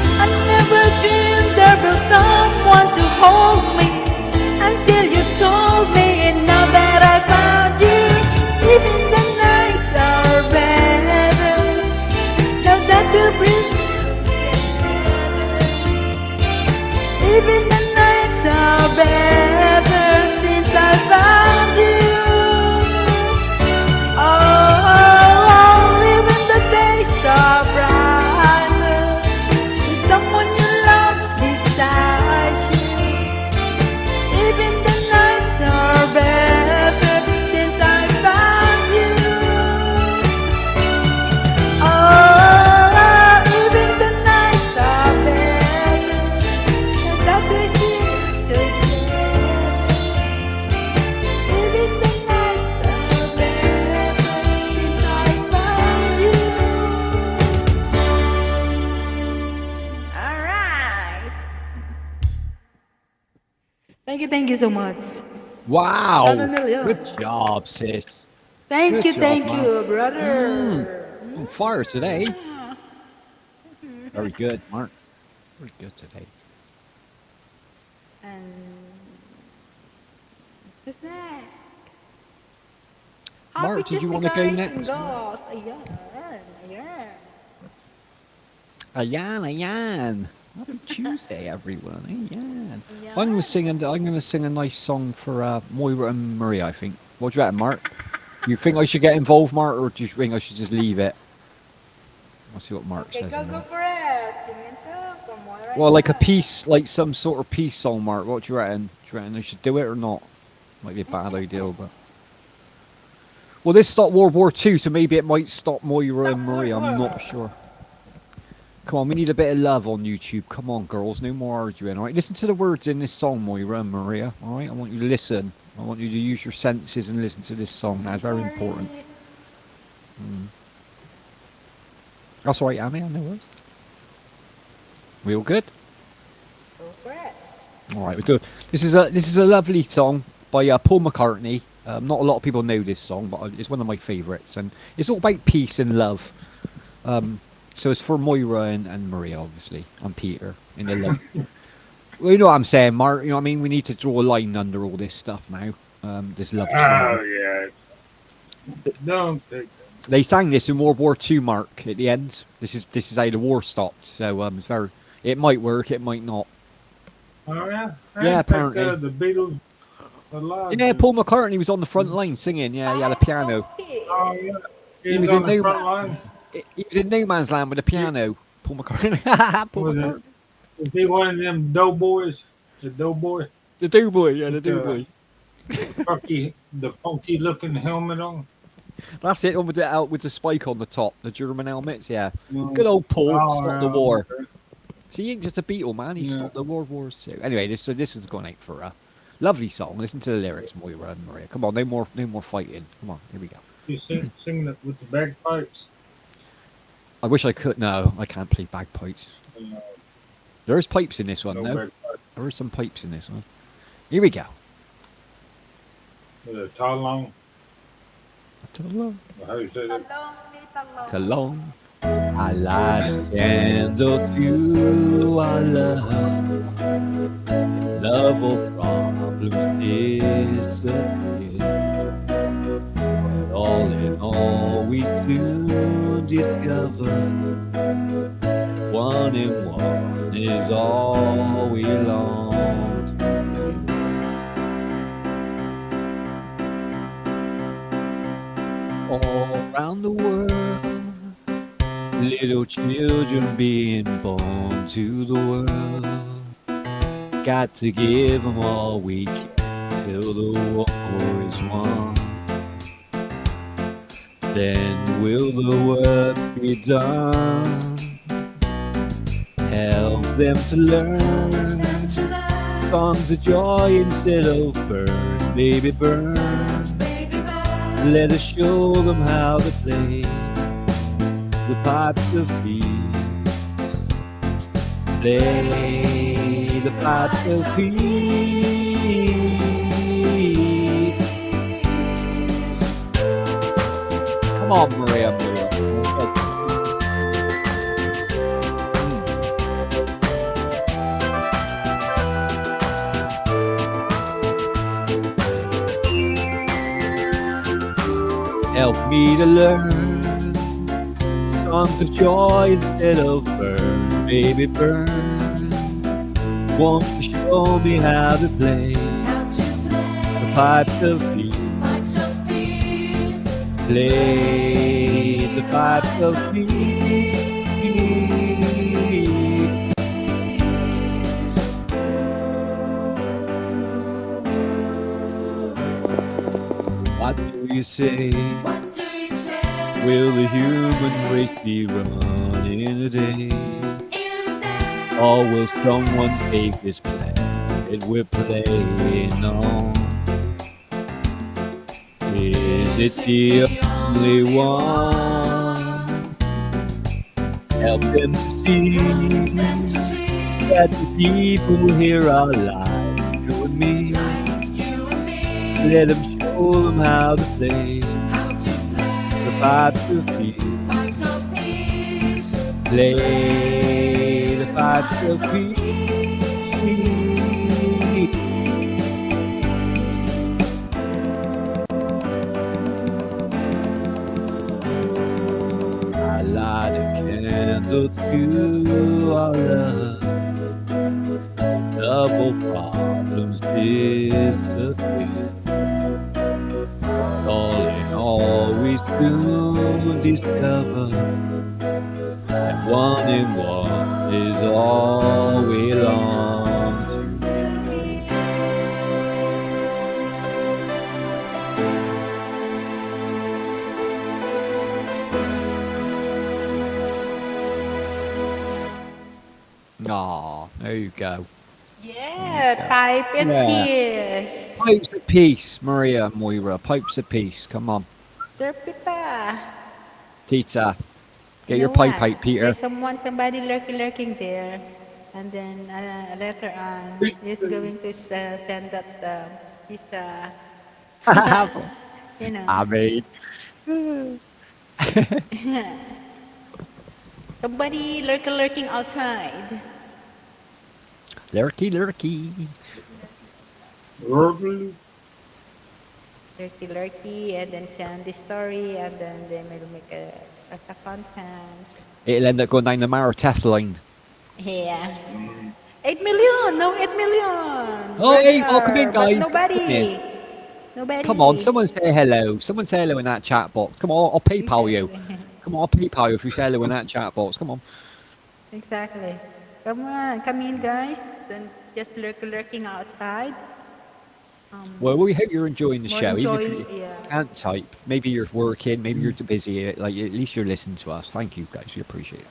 I never dreamed there was someone to hold me until you told me, and now that I found you, even the nights are better. Now that you're breathing, even the nights are better since I found you. Oh, even the days are brighter with someone you love's beside you. Even the nights are better since I found you. Oh, even the nights are better that we're here together. Even the nights are better since I found you. All right. Thank you so much. Wow. 7 million. Good job, sis. Thank Good you, job, thank man. you, brother. On fire today. Very good, Mark. Very good today. And who's next? Happy Mark, did you Tuesday, want to go guys next? and girls. Ayan, ayan. Ayan, ayan. Happy Tuesday, everyone. Ayan. Ayan. I'm gonna sing a nice song for Moira and Maria, I think. What do you reckon, Mark? You think I should get involved, Mark, or do you think I should just leave it? I'll see what Mark Okay, says go on that. for it. Tingin to for Moira. Well, like a piece, like some sort of peace song, Mark. What do you reckon? Do you reckon I should do it or not? Might be a bad idea, but. Well, this stopped World War II, so maybe it might stop Moira and Maria. I'm not sure. Come on, we need a bit of love on YouTube. Come on, girls, no more arguing. All right, listen to the words in this song, Moira and Maria. All right, I want you to listen. I want you to use your senses and listen to this song. That's very important. That's all right, Amy. I know words. We all good? Go for it. All right, we're good. This is a lovely song by Paul McCartney. Not a lot of people know this song, but it's one of my favourites, and it's all about peace and love. So it's for Moira and Maria, obviously, and Peter in the love. Well, you know what I'm saying, Mark. You know what I mean? We need to draw a line under all this stuff now. This love Oh song. yeah. Don't take that. They sang this in World War II, Mark. At the end, this is how the war stopped. So it's very. It might work. It might not. Oh yeah. I Yeah, think, apparently. the Beatles alive. Yeah, Paul McCartney was on the front line singing. Yeah, he had a piano. Oh yeah. He He was was in on the no. front lines. He was in No Man's Land with a piano. Paul McCartney. Paul Was McCartney. it? Was he one of them doughboys? The doughboy. The Doughboy. Yeah, the With Doughboy. the funky looking helmet on. That's it. With the spike on the top, the German helmets. Yeah. Mm. Good old Paul Oh, stopped the yeah, war. okay. See, he ain't just a Beatle, man. He Yeah. stopped the World Wars too. Anyway, this is going out for a lovely song. Listen to the lyrics, Moira and Maria. Come on, no more fighting. Come on, here we go. You sing it with the bagpipes. I wish I could. No, I can't play bagpipes. There is pipes in this one, No though. bagpipes. There is some pipes in this one. Here we go. With a talong. Talong. How do you say that? Talong. I light a candle to our love. Love or problems disappear. But all in all, we soon discover one and one is all we long to be. All around the world, little children being born to the world. Got to give them all we can till the war is won. Then will the work be done? Help them to learn Songs of joy instead of burn, baby burn. Let us show them how to play the pipes of peace. Play the pipes of peace. Come on, Maria. Help me to learn songs of joy instead of burn, baby burn. Won't you show me how to play the pipes of peace? Play the pipes of peace. What do you say? Will the human race be run in a day? Or will someone take this planet we're playing on? Is it the only one? Help them to see that the people here are like you and me. Let them show them how to play the pipes of peace. Play the pipes of peace. I light a candle to our love. Double problems disappear. All in all, we soon discover that one in one is all we long to be. Aw, there you go. Yeah, type and Yeah. kiss. Pipes of peace, Maria Moira. Pipes of peace. Come on. Sir Pita. Tita. Get You your know pipe what? out, Peter. There's somebody lurking there. And then later on, he's going to send that his, you know, I mean. somebody lurking outside. Lurky, lurky. Verbally. Lurky, and then send the story, and then they will make as a content. It'll end up going down the Maritess line. Yeah. 8 million! No, 8 million! Oh, hey, oh, come in, Brother, but guys. nobody. Nobody. Come on, someone say hello. Someone say hello in that chat box. Come on, I'll PayPal you. Exactly. Come on, I'll PayPal you if you say hello in that chat box. Come on. Exactly. Come on, come in, guys. Don't just lurking outside. Well, we hope you're enjoying the More show. Even if enjoy, you yeah. can't type, maybe you're working, maybe you're too busy. Like at least you're listening to us. Thank you, guys. We appreciate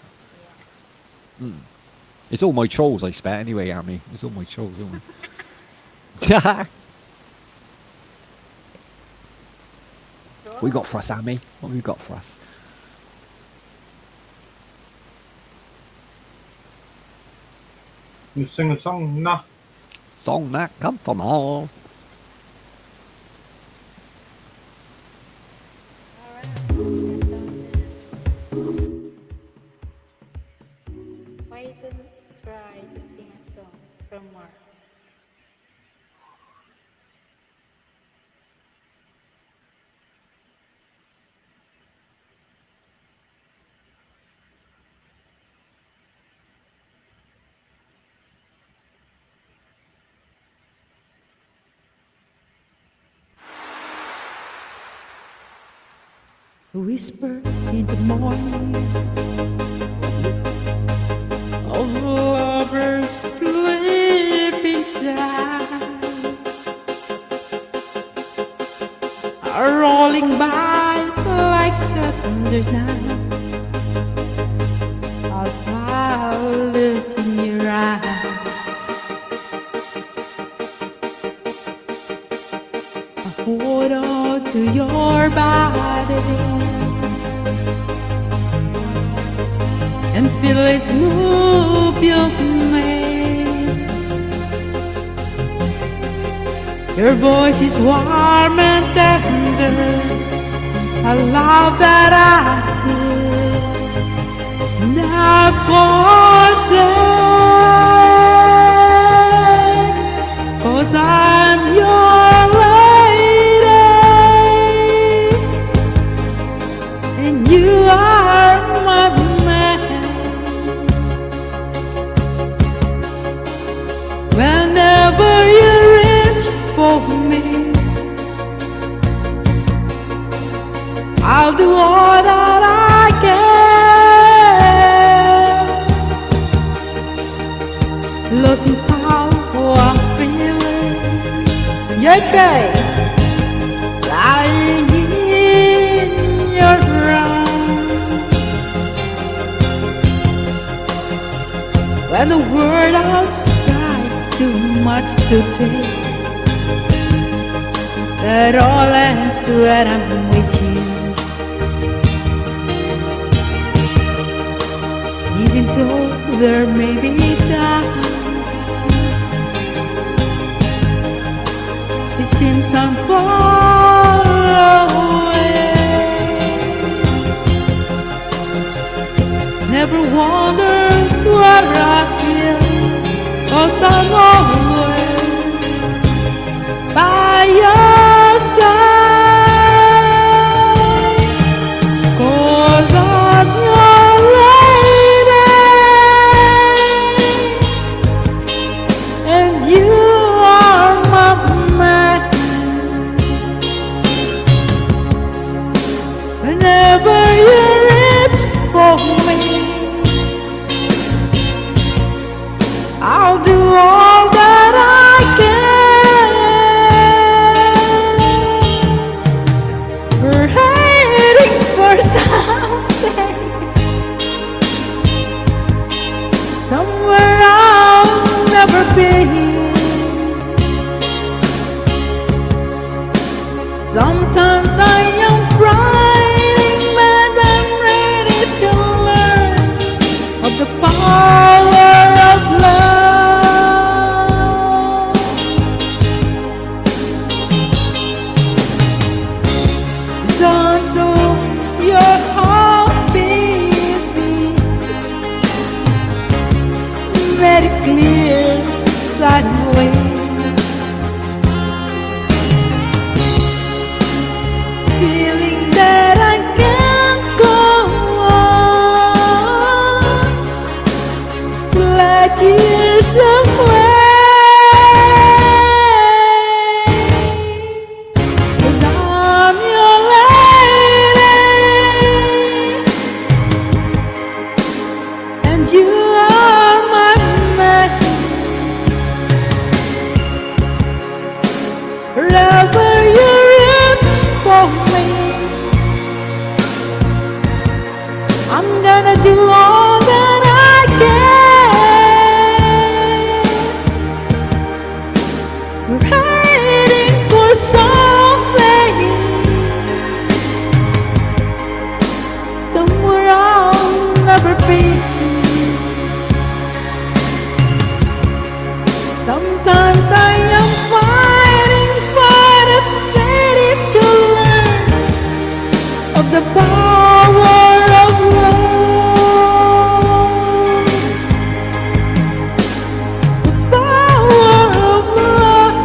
it. It's all my trolls I spent anyway, Amy. It's all my trolls, isn't it? What we got for us, Amy? What have we got for us? You sing a song, nah. Song that come from all. Why don't try to sing a song from Mark? Whisper in the morning of lovers sleeping tight are rolling by like Saturday night. As I look in your eyes, Hold on to your body and feel its move you made. Your voice is warm and tender, a love that I could not forsake, 'cause I'm your lady and you are my man. Whenever you reach for me, I'll do all that I can. Losing how I'm feeling, yeah, lying in your arms. When the world outside's too much to take, that all ends when I'm with you. Even though there may be times it seems I'm far away, never wonder where I feel, 'cause I'm always by your side, 'cause I'm your lady and you are my man. Whenever you reach for me, I'll do all that I can. We're heading for something, somewhere I'll never be. Sometimes I am frightened, but I'm ready to learn of the power of love. Sounds of your heartbeat very clear suddenly. Feeling that I can't go on, flat years away, 'cause I'm your lady and you are my man. Wherever you reach for me, I'm gonna do all that I can. We're heading for something, somewhere I'll never be. Sometimes I am fighting, ready to learn of the power of love, the power of love.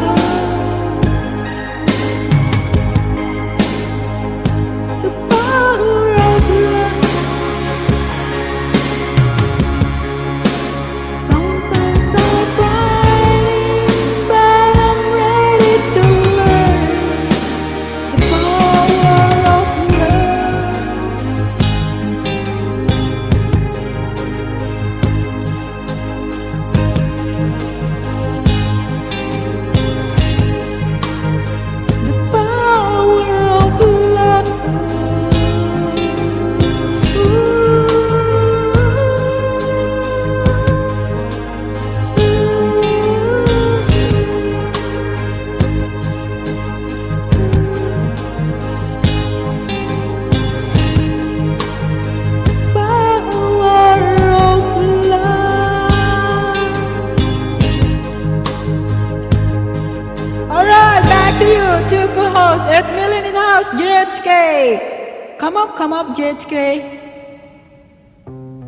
house, JHK. Come up, JHK.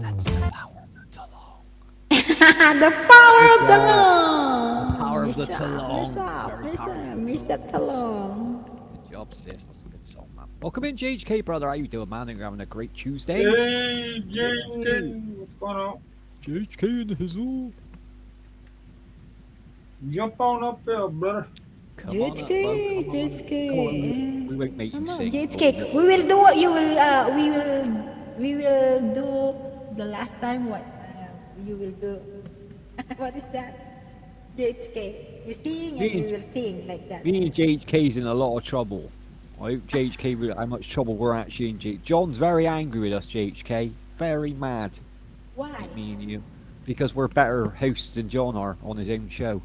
That's the power of the Talong. The power Good of the job. long. The power of the Miss up, Talong. Very miss powerful. up, miss that talong. Good job, sis. That's a good song, man. Welcome in, JHK, brother. How you doing, man? You're having a great Tuesday. Hey, JK, what's going on? JHK in the hizzle. Jump on up there, brother. Come on up, bro. Come on. Come on. We won't make you Come on, sing. JHK. We will do what you will. We will do the last time. What you will do? What is that? JHK. You sing and we will sing like that. Me and JHK's in a lot of trouble. I hope JHK realises how much trouble we're actually in. John's very angry with us, JHK. Very mad. Why? Like me and you. Because we're better hosts than John are on his own show.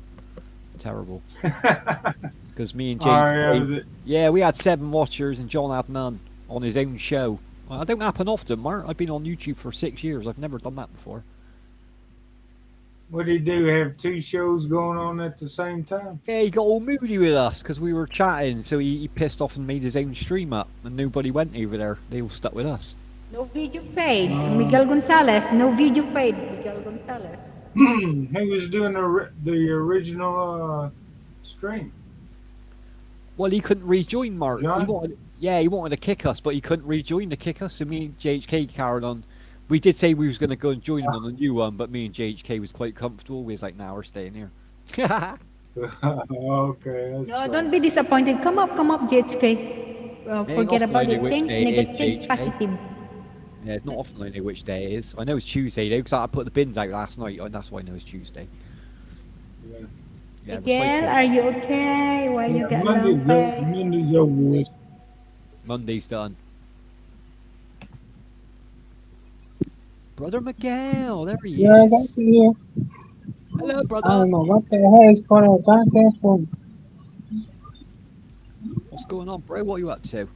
Terrible. Because me and JHK... yeah, we had 7 watchers and John had none on his own show. Well, that don't happen often, Mark. I've been on YouTube for 6 years. I've never done that before. What did he do? Have 2 shows going on at the same time? Yeah, he got all moody with us because we were chatting, so he pissed off and made his own stream up, and nobody went over there. They all stuck with us. No video fade. Miguel Gonzalez. No video fade. Miguel Gonzalez. He was doing the original stream. Well, he couldn't rejoin, Mark. He John? wanted to kick us, but he couldn't rejoin to kick us, so me and JHK carried on. We did say we was going to go and join him on the new one, but me and JHK was quite comfortable. We was like, nah, we're staying here. Okay. That's No, don't be disappointed. Come up, JHK. Forget about it. Think negative, positive. Yeah, it's not often I know which day it is. I know it's Tuesday though, because I put the bins out last night, and that's why I know it's Tuesday. Yeah, Miguel, are you okay? Why you got Monday's long face? Monday's over with. Monday's done. Brother Miguel, there he Yes, I is. see you. Hello, I brother. don't know what the hell is going on. Goddamn phone. What's going on, bro? What are you up to?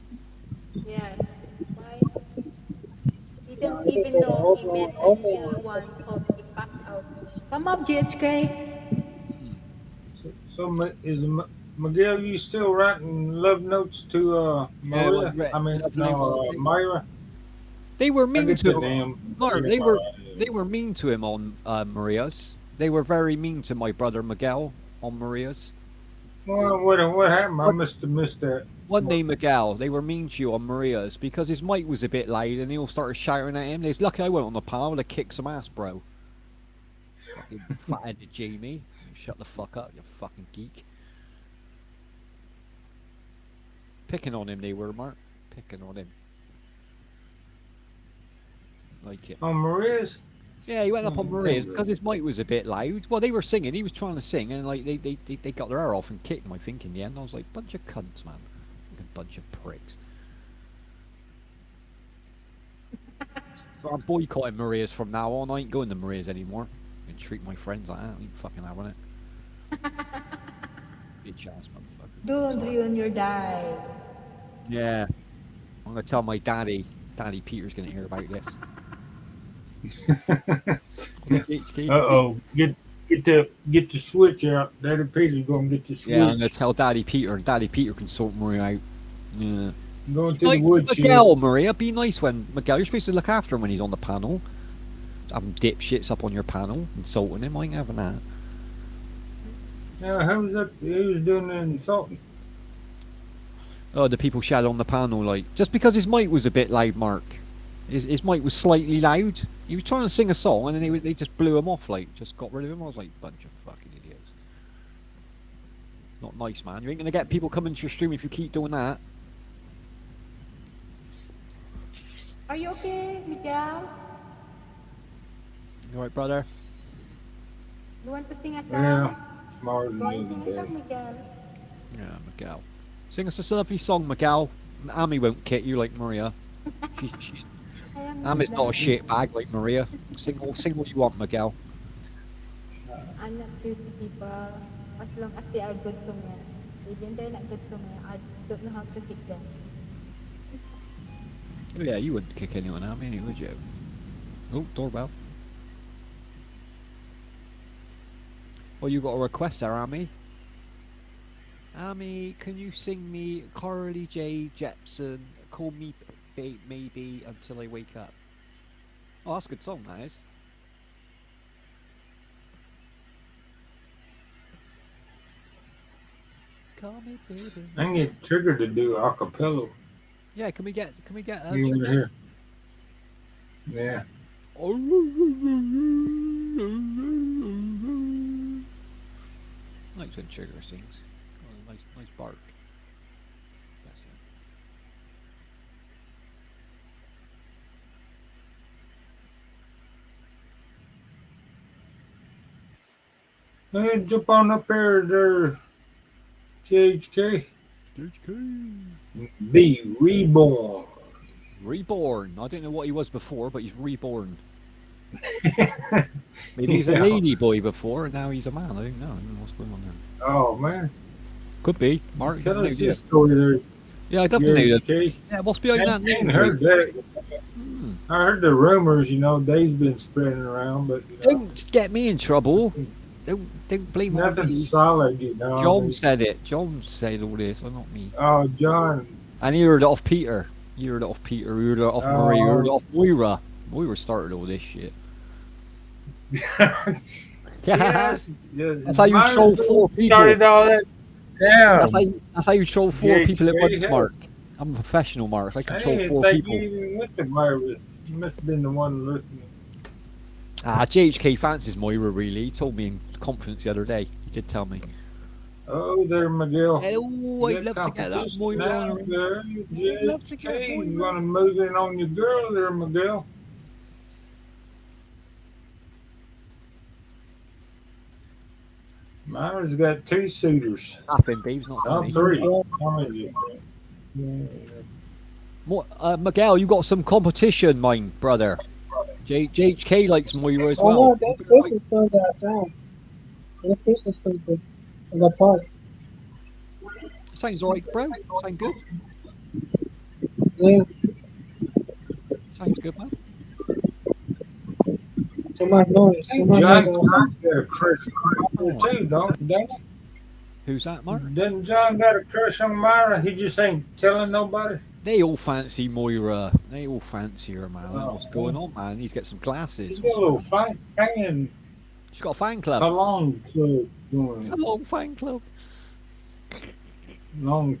Yeah. Why? Didn't even know he met a new one called he passed out. Come up, JHK. So is Miguel, you still writing love notes to Maria? Myra. They were mean to him. him. Mark, they were mean to him on Maria's. They were very mean to my brother Miguel on Maria's. Well, what happened? I must have missed that. One day, Miguel, they were mean to you on Maria's because his mic was a bit loud and they all started shouting at him. They was lucky I went on the panel to kick some ass, bro. Fucking fat-headed Jamie. Shut the fuck up, you fucking geek. Picking on him they were, Mark. Picking on him. Like it. On Maria's? Yeah, he went up on Maria's because his mic was a bit loud. Well, they were singing. He was trying to sing, and like they got their hair off and kicked him. I think in the end, I was like, bunch of cunts, man. Like a bunch of pricks. So I'm boycotting Maria's from now on. I ain't going to Maria's anymore. I can treat my friends like that. I ain't fucking having it. Bitch ass motherfucker. Don't ruin your dive. Yeah. I'm gonna tell my daddy. Daddy Peter's gonna hear about this. Uh-oh. Get the switch out. Daddy Peter's gonna get the switch. Yeah, I'm gonna tell Daddy Peter, and Daddy Peter can sort Maria out. Yeah. Going to the woodshed. Miguel, Maria, be nice when Miguel. You're supposed to look after him when he's on the panel. Having dipshits up on your panel, insulting him. I ain't having that. How was that? He was doing the insulting. Oh, the people shouted on the panel, like, just because his mic was a bit loud, Mark. His mic was slightly loud. He was trying to sing a song, and then they just blew him off, like, just got rid of him. I was like, bunch of fucking idiots. Not nice, man. You ain't gonna get people coming to your stream if you keep doing that. Are you okay, Miguel? You alright, brother? You want to sing a song? Yeah. Smarter Go than and sing you, a song, Miguel. Yeah, Miguel. Sing us a lovely song, Miguel. Amy won't kick you like Maria. She's Ami's not a shit bag like Maria. Sing what you want, Miguel. I'm not choose people as long as they are good to me. Even they're not good to me, I don't know how to kick them. Oh yeah, you wouldn't kick anyone out, Amy, would you? Oh, doorbell. Oh, you got a request there, Amy? Amy, can you sing me Carly J. Jepsen? Call me maybe until I wake up. Oh, that's a good song, that is. Call me baby. I can get Trigger to do acapella. Yeah, can we get You want to Trigger? hear? Yeah. Likes when Trigger sings. Oh, nice bark. That's it. Hey, jump on up there, JHK. Be reborn. Reborn. I don't know what he was before, but he's reborn. Maybe he's a Yeah. lady boy before, and now he's a man. I don't know what's going on there. Oh man, Could be. Mark, tell no us idea. this story there, Yeah, I'd love to know that. JHK. Yeah, what's I behind that name? ain't heard that. Hmm. I heard the rumors, Dave's been spreading around, but Don't get me in trouble. Don't blame on nothing me. solid, John said it. John said all this, not me. Oh, John. And he heard it off Peter. You heard it off Peter. You heard it off Marie. You heard it off Moira. Moira started all this shit. Yes, That's how you troll 4 people. Started all that. Yeah. That's how you troll 4 people at JHK, once, yeah. Mark. I'm a professional, Mark. I I control didn't 4 think people. you even went to Myra's. You must have been the one looking. JHK fancies Moira, really. He told me in conference the other day. He did tell me. Oh, there, Miguel. Oh, I'd love to get that Competition Moira now, on her. girl. love to get JHK is Moira. going to move in on your girl there, Miguel. Myra's got 2 suitors. Nothing, babe's not Not funny. 3. How many is it? Miguel, you got some competition, mine brother. JHK likes Moira as Oh well. no, that Christmas song that sound. That Christmas song in the park. Sounds alright, bro. Sound good. Yeah, Sounds good, man. too much noise. Too much John noise. got a crush on her too, don't he? Who's that, Mark? Doesn't John got a crush on Myra? He just ain't telling nobody. They all fancy Moira. They all fancy her, man. Oh, What's going on, man? He's got some glasses. She's got a little fan She's got a fan club. Talon club going. A long fan club. Long.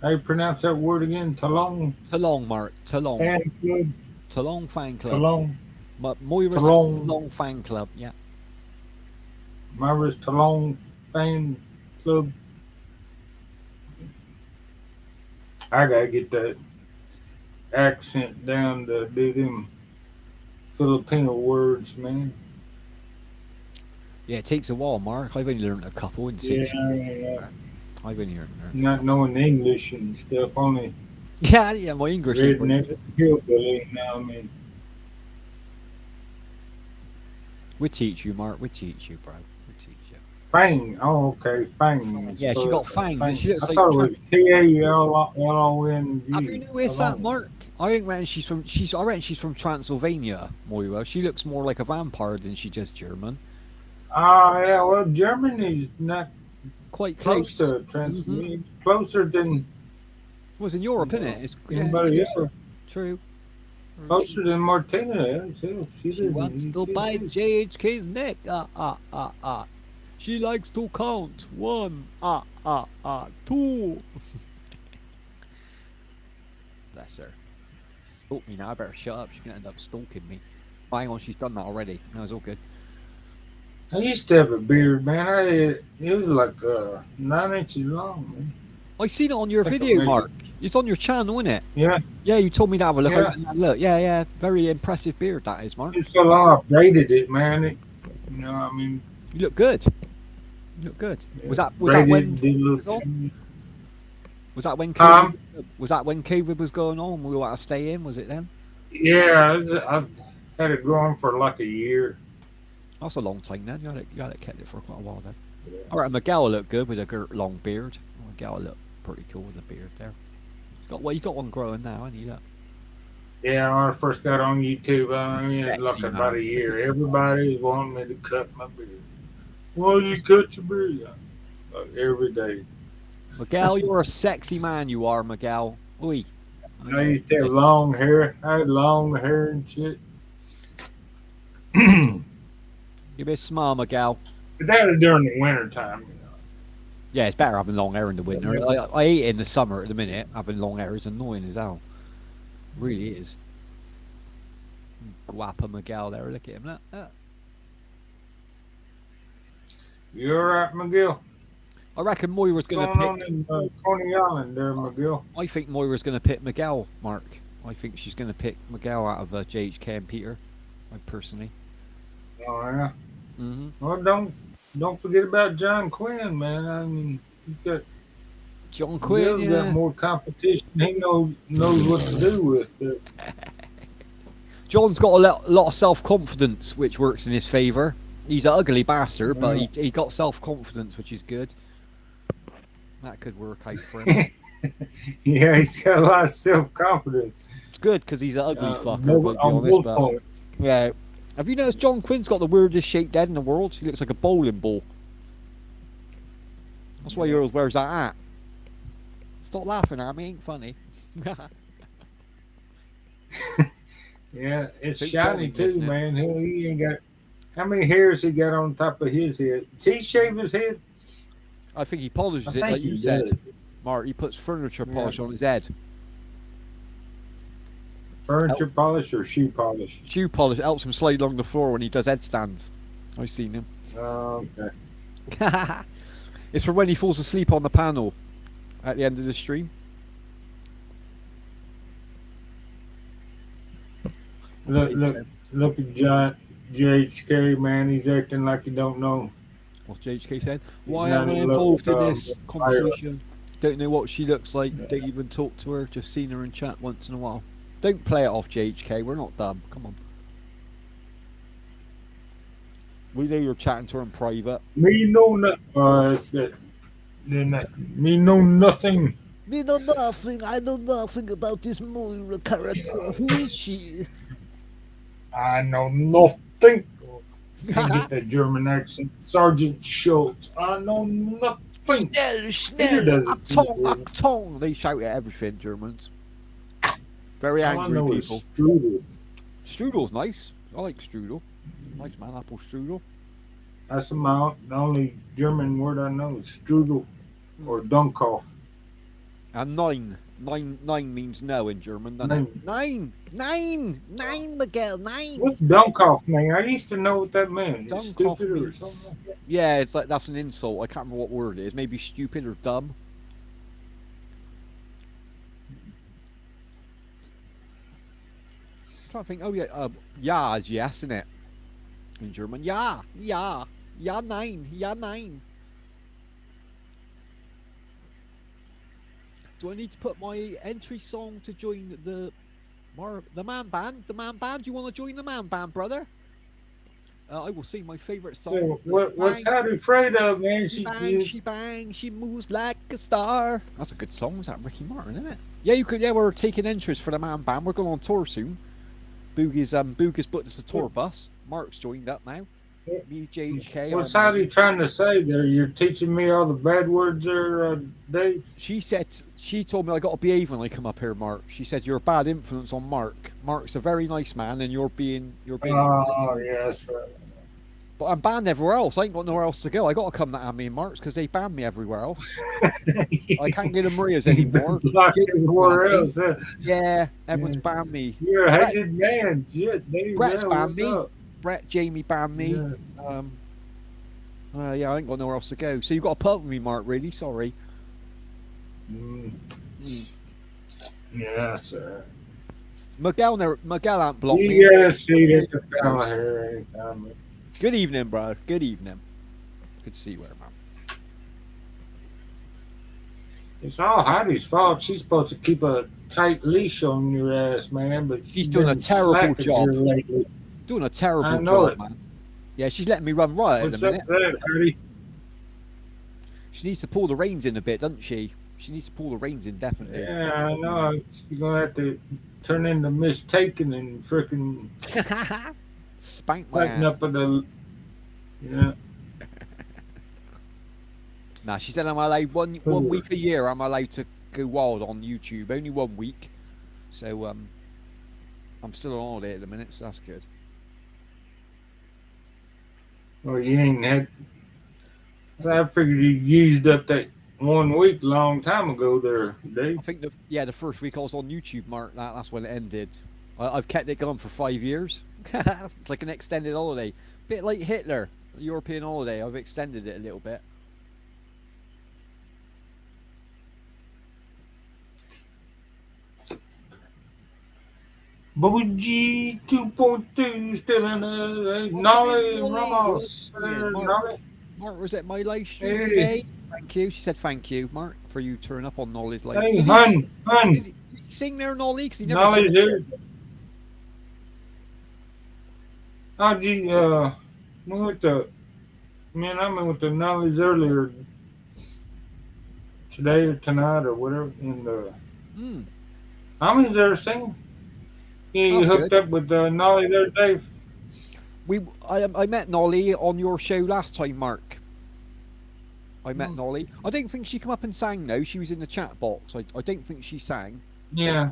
How you pronounce that word again? Talon Talong, Mark. Talong. fan club. Talong fan club. Talon. Moira's Talong. Talong fan club, yeah. Myra's Talon fan club. I gotta get that accent down to do them Filipino words, man. Yeah, it takes a while, Mark. I've only learned a couple in 6 years. I've only learned. Not knowing English and stuff, only Yeah, my English ain't very redneck good. hillbilly now. I mean, We teach you, Mark. We teach you, bro. We teach you. Fang. Oh, okay, Fang. Yeah, she got fangs. She looks I like thought it was Talon. Have you noticed that, Mark? I reckon she's from Transylvania, Moira. She looks more like a vampire than she does German. Oh, yeah, well, Germany's not Quite close close. to Transylvania. It's closer than Was in Europe, innit? It's anybody it's else. true. Closer than Martina is. Hell, She wants to bite JHK's neck. She likes to count. 1, 2. Bless her. Stalk me now. I better shut up. She's gonna end up stalking me. Hang on, she's done that already. No, it's all good. I used to have a beard, man. It was like 9 inches long, man. I seen it on your Think video, amazing. Mark. It's on your channel, isn't it? Yeah, Yeah, you told me to have a look. I Yeah. went and had a look. Yeah. Very impressive beard that is, Mark. it's so long I braided it, man. I mean, You look good. You look good. Was that braided, when did a little was on? trim. was that when Huh? COVID was that when COVID was going on? We all had to stay in. Was it then? Yeah, I've had it growing for like a year. That's a long time then. You had it kept it for quite a while then. Yeah. All right, Miguel looked good with a long beard. Miguel looked pretty cool with a beard there. He's got one growing now, hasn't he? Look. Yeah, when I first got on YouTube, I mean, it was like Sexy, about man. a year. Everybody was wanting me to cut my beard. Well, you cut your beard every day. Miguel, you're a sexy man. You are, Miguel. Oi. I used to have long hair. I had long hair and shit. Give me a smile, Miguel. But that was during the winter time, you know. Yeah, it's better having long hair in the winter. I hate it in the summer at the minute. Having long hair is annoying as hell. Really is. Guapa Miguel there. Look at him. Look. You all right, McGill? I reckon Moira's What's going going to on pick. in Coney Island there, McGill? I think Moira's going to pick Miguel, Mark. I think she's going to pick Miguel out of JHK and Peter. I personally. Oh yeah. Mm-hmm. Well, don't forget about John Quinn, man. I mean, he's got John Quinn. Bill's got more competition. He knows what to do with it. John's got a lot of self-confidence, which works in his favour. He's an ugly bastard, but he got self-confidence, which is good. That could work out for him. Yeah, he's got a lot of self-confidence. It's good because he's an ugly fucker, but on be both honest. points. Yeah. Have you noticed John Quinn's got the weirdest shaped head in the world? He looks like a bowling ball. That's why he always wears that hat. Stop laughing at me, ain't funny. Yeah, it's Big shiny Tony, too, isn't it? man. He ain't got. How many hairs he got on top of his head? Does he shave his head? I think he polishes I it think like you he said. does. Mark, he puts furniture Yeah. polish on his head. Furniture polish or shoe polish? Shoe polish helps him slide along the floor when he does headstands. I've seen him. Oh, okay. It's for when he falls asleep on the panel at the end of the stream. Look at John JHK, man. He's acting like he don't know. What's JHK said? He's Why not am I in love involved with, in this Myra. conversation? Don't know what she looks like. Don't even talk to her. Just seen her in chat once in a while. Don't play it off, JHK. We're not dumb. Come on. We know you're chatting to her in private. Me know nothing. It's that. Me know nothing. Me know nothing. I know nothing about this Moira character. Who is she? I know nothing. Can't get that German accent. Sergeant Schultz. I know nothing. Schnell, Schnell, Achtung, Achtung. They shout at everything, Germans. Very All I angry know people. is strudel. Strudel's nice. I like strudel. Nice man, apple strudel. That's the only German word I know is strudel or Dunkopf. And nine. Nine means no in German, doesn't it? Nine, Miguel, nine. What's Dunkopf mean? I used to know what that meant. It's Dunkopf stupid or means- something like that. Yeah, it's like that's an insult. I can't remember what word it is. Maybe stupid or dumb. I'm trying to think. Oh yeah, yeah is yes, isn't it? In German, yeah, nein. Do I need to put my entry song to join the man band? The man band? Do you want to join the man band, brother? I will sing my favourite song. So what's Howdy afraid of, man? She bang, she moves like a star. That's a good song. Was that Ricky Martin, isn't it? Yeah, you could. Yeah, we're taking entries for the man band. We're going on tour soon. Boogie's booked us a tour bus. Mark's joined up now. Me, JHK. What's Howdy trying to say there? You're teaching me all the bad words there, Dave? She told me I got to behave when I come up here, Mark. She said you're a bad influence on Mark. Mark's a very nice man, and you're being. Oh, yeah, that's right. But I'm banned everywhere else. I ain't got nowhere else to go. I got to come to me and Mark's because they banned me everywhere else. I can't get to Maria's anymore. Blocked everywhere else. Yeah, everyone's banned me. You're a hated man. Shit, Dave. Brett's Yeah, banned what's me. up? Brett, Jamie banned me. Yeah. Yeah, I ain't got nowhere else to go. So you got to put up with me, Mark. Really, sorry. Yeah, sir. Miguel ain't blocked me. You gotta see that the fella here anytime. Man. Good evening, bro. Good evening. Good to see you, man. It's all Heidi's fault. She's supposed to keep a tight leash on your ass, man. But She's doing a been terrible slacking job. here lately. Doing a terrible I know job, it. man. Yeah, she's letting me run riot What's in a up minute. with that, Heidi? She needs to pull the reins in a bit, doesn't she? She needs to pull the reins in, definitely. Yeah, I know. You're gonna have to turn into mistaken and freaking Spank my tighten ass. up with the. Yeah. Nah, she said I'm allowed one week a year. I'm allowed to go wild on YouTube. Only 1 week. So I'm still on holiday at the minute, so that's good. Well, you ain't had. I figured you used up that 1 week long time ago there, Dave. I think the first week I was on YouTube, Mark. That's when it ended. I've kept it going for 5 years. It's like an extended holiday, bit like Hitler, European holiday. I've extended it a little bit. Bougie 2.2 still in there. Nolly Ramos. Mark was at my live stream Hey. today. Thank you. She said thank you, Mark, for you turning up on Nolly's live. Hey, Did hun. he sing there, Nolly? Because he never Nolly's sang. here. How'd you, we went to, man, I went to Nolly's earlier today or tonight or whatever. And how many's there singing? You That's hooked good. up with Nolly there, Dave? I met Nolly on your show last time, Mark. I met Nolly. I didn't think she come up and sang though. She was in the chat box. I don't think she sang. Yeah.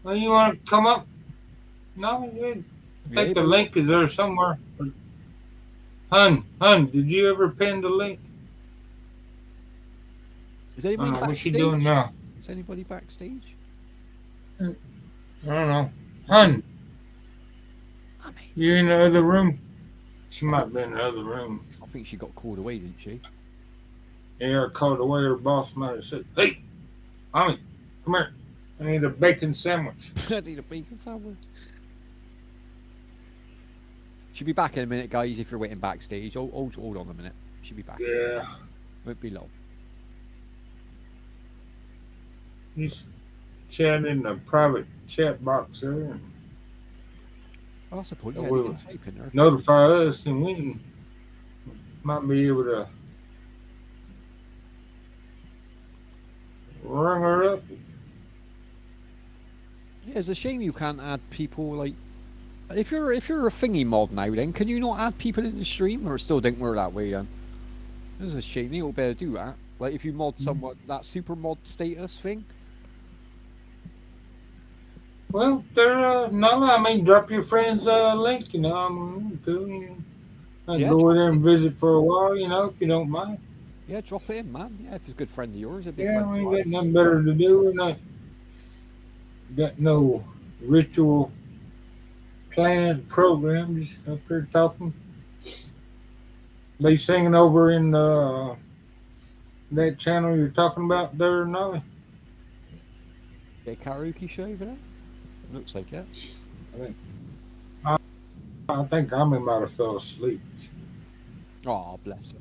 Well, you want to come up? No, good. I think the link is there somewhere. Hun, did you ever pin the link? Is anybody backstage? What's she doing now? Is anybody backstage? I don't know. Hun, you in the other room? She might be in the other room. I think she got called away, didn't she? Yeah, I called away. Her boss might have said, "Hey, mommy, come here. I need a bacon sandwich." I need a bacon sandwich. She'll be back in a minute, guys, if you're waiting backstage. Hold on a minute. She'll be back. Yeah. Won't be long. He's chatting in the private chat box there. Oh, that's the point. So Yeah, we'll they can type in there. notify us, and we might be able to ring her up. Yeah, it's a shame you can't add people like. If you're a thingy mod now, then can you not add people in the stream, or it still didn't work that way then? This is a shame. You better do that. Like if you mod someone that super mod status thing. Well, they're no, I mean, drop your friend's link. You know, I'm cool. I Yeah, go drop there it. and visit for a while. You know, if you don't mind. Yeah, drop it in, man. Yeah, if it's a good friend of yours, it'd be Yeah, friend we of ain't mine. got nothing better to do. We're not got no ritual planned program. Just up here talking. They singing over in that channel you're talking about there, Nolly? Yeah, karaoke show over there. Looks like it. I think I might have fell asleep. Oh, bless her.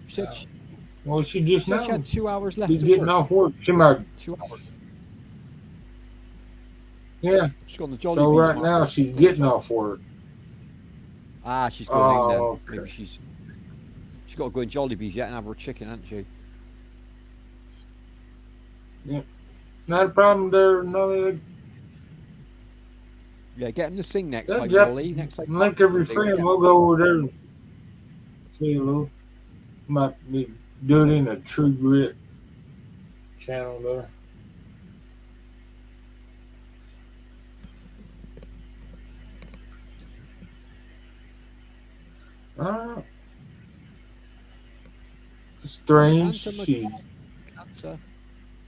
She said Well, she just she now had 2 hours left be to getting work. off work. She might, 2 hours. yeah. She's got the Jolly So Bees, right Mark. now she's getting off work. Ah, she's going in then. Oh, okay. Maybe she's got to go in Jollibees yet and have her chicken, hasn't she? Yeah. Not a problem there, Nolly. Yeah, get him to sing next Yeah, time, Jeff, Molly. Next time. link every friend. We'll go over there and say hello. Might be do it in a True Grit channel there. Strange.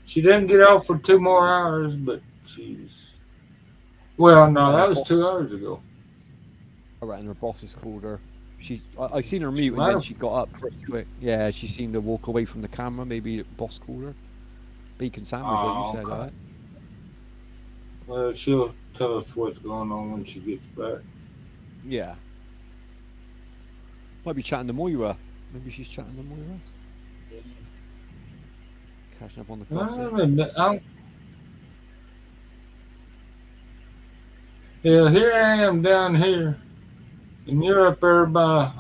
She didn't get off for 2 more hours, but she's. Well, no, that was 2 hours ago. All right, and her boss has called her. I seen her mute and then she got up pretty quick. Yeah, she seemed to walk away from the camera. Maybe the boss called her. Bacon sandwich, like you said, Okay. alright? Well, she'll tell us what's going on when she gets back. Yeah. Might be chatting to Moira. Maybe she's chatting to Moira. Catching up on the gossip. Yeah, here I am down here, and you're up there by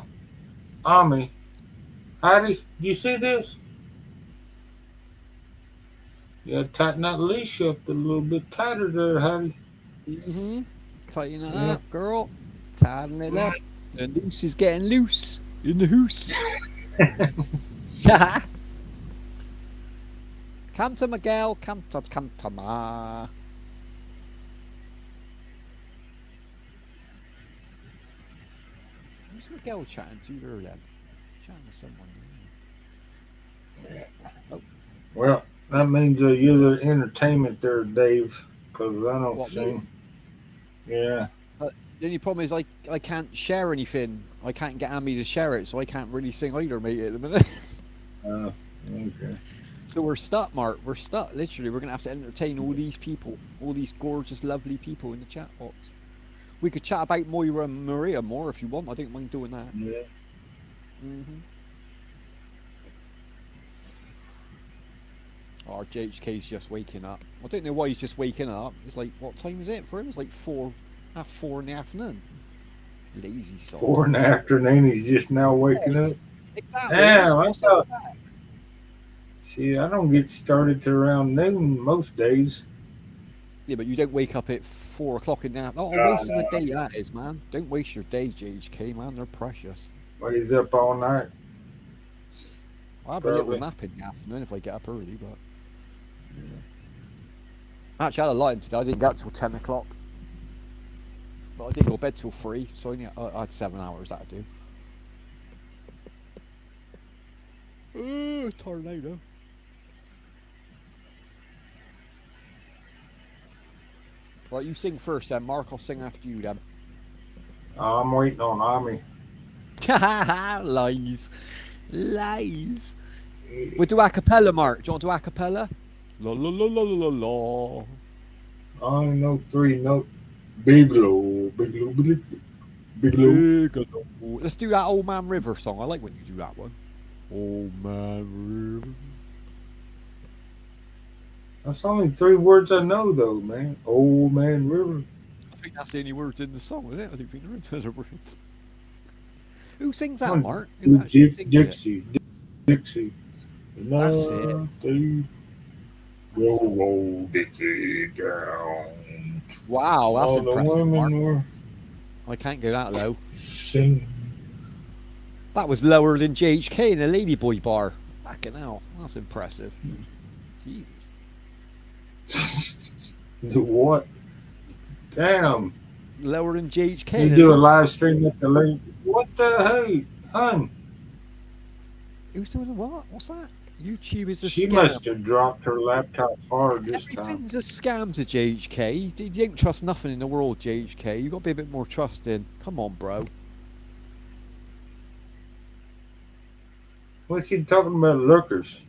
Ami. Heidi, do you see this? You gotta tighten that leash up a little bit tighter there, Heidi. Tighten it up, girl. Tighten it up. The noose is getting loose in the hoose. Canta Miguel, canta ma. Who's Miguel chatting to there then? Chatting to someone. Well, that means you're the entertainment there, Dave, because I don't What, me? sing. Yeah. The only problem is I can't share anything. I can't get Amy to share it, so I can't really sing either, mate, at the minute. Okay. So we're stuck, Mark. We're stuck. Literally, we're gonna have to entertain all these people, all these gorgeous, lovely people in the chat box. We could chat about Moira and Maria more if you want. I don't mind doing that. Yeah. Our JHK's just waking up. I don't know why he's just waking up. It's like, what time is it for him? It's like 4 in the afternoon. Lazy soul. 4 in the afternoon, he's just now waking up. Exactly. Damn, I thought. See, I don't get started till around noon most days. Yeah, but you don't wake up at 4 o'clock in the afternoon. Oh, waste of a day that is, man. Don't waste your day, JHK, man. They're precious. Well, he's up all night. I'll have a little nap in the afternoon if I get up early, but... Actually, I had a line today. I didn't get up till 10 o'clock. But I didn't go to bed till 3, so I had 7 hours, that'd do. Tornado. Right, you sing first then, Mark. I'll sing after you then. I'm waiting on Ami. Lies. Lies. We'll do a cappella, Mark. Do you want to do a cappella? La la la la la la. I only know 3 notes. Big low, big low, big low. Big low. Big low. Let's do that Old Man River song. I like when you do that one. Old Man River. That's only 3 words I know, though, man. Old Man River. I think that's the only words in the song, isn't it? I don't think there are other words. Who sings that, Come on, Mark? Who actually sings Dixie. Dixie. That's it. Roll Dixie down. Wow, that's All impressive, the Mark. women were I can't go that low. singing. That was lower than JHK in a Ladyboy bar. Fucking hell, that's impressive. Jesus. Do what? Damn. Lower than JHK. You do a live stream at the lake. What the hey, hun? Who's doing what? What's that? YouTube is a She scam. must have dropped her laptop hard this time. Everything's a scam to JHK. You don't trust nothing in the world, JHK. You got to be a bit more trusting. Come on, bro. What's he talking about? Lurkers.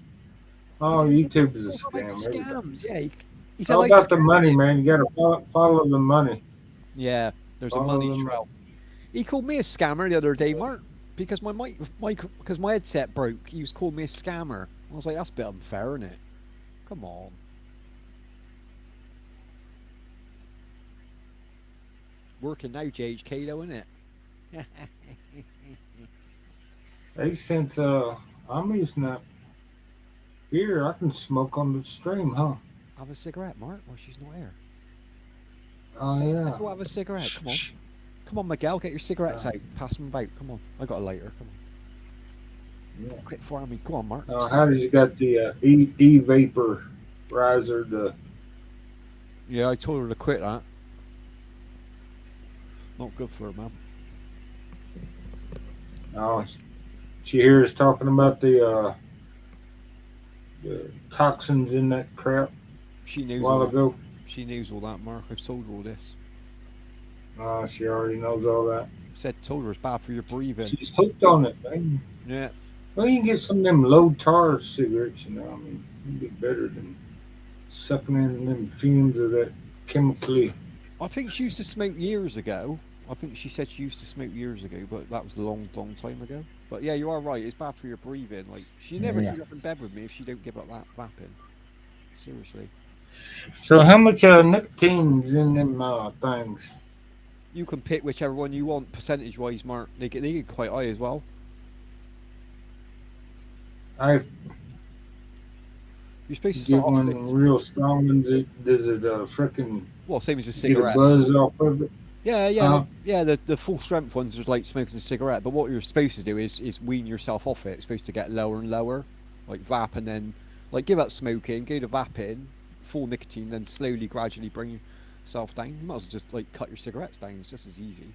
Oh, YouTube is a It's all about scam. scams. Yeah, It's all about the money, man. You got to follow the money. Yeah, there's a money trail. He called me a scammer the other day, Mark, because because my headset broke. He was calling me a scammer. I was like, that's a bit unfair, isn't it? Come on. Working now, JHK, though, isn't it? Hey, since Ami's not here, I can smoke on the stream, huh? Have a cigarette, Mark, while she's not here. Oh, yeah. Let's all have a cigarette. Come on. Come on, Miguel, get your cigarettes out. Pass them about. Come on. I got a lighter. Come on. Yeah. Quick for me. Go on, Mark. Howdy's got the e-vapor riser. Yeah, I told her to quit that. Not good for her, man. Oh, she hears talking about the toxins in that crap. She knows a while ago. She knows all that, Mark. I've told her all this. She already knows all that. Told her it's bad for your breathing. She's hooked on it, man. Yeah. Well, you can get some of them low tar cigarettes, you know. I mean, it'd be better than sucking in them fumes of that chemically. I think she used to smoke years ago. I think she said she used to smoke years ago, but that was a long, long time ago. But yeah, you are right. It's bad for your breathing. Like, she never get up in bed with me if she don't give up that vaping. Seriously. So how much nicotine's in them things? You can pick whichever one you want, percentage-wise, Mark. They get quite high as well. You're supposed to get one real strong, and does it frickin' well, same as a cigarette. Get a buzz off of it? Yeah. The full strength ones are like smoking a cigarette, but what you're supposed to do is wean yourself off it. It's supposed to get lower and lower, like vap, and then like give up smoking, go to vaping, full nicotine, then slowly, gradually bring yourself down. You might as well just like cut your cigarettes down. It's just as easy.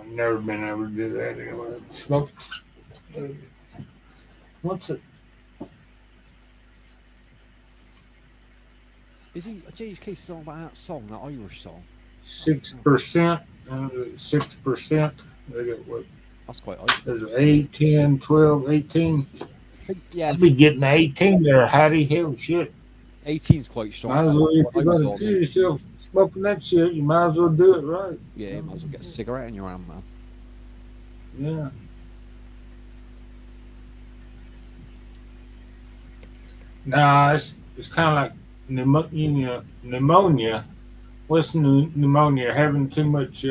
Never been able to do that anyway. Smoke. What's it? Is he JHK song about that song, that Irish song? 6%. 6%. They got what? That's quite Irish. There's 8, 10, 12, 18. Yeah, I'd be getting the 18 there, Hattie. Hell, shit. 18's quite strong. Might as well, if you're going to kill yourself smoking that shit, you might as well do it right. Yeah, you might as well get a cigarette in your hand, man. Yeah. Nah, it's kind of like pneumonia. What's pneumonia? Having too much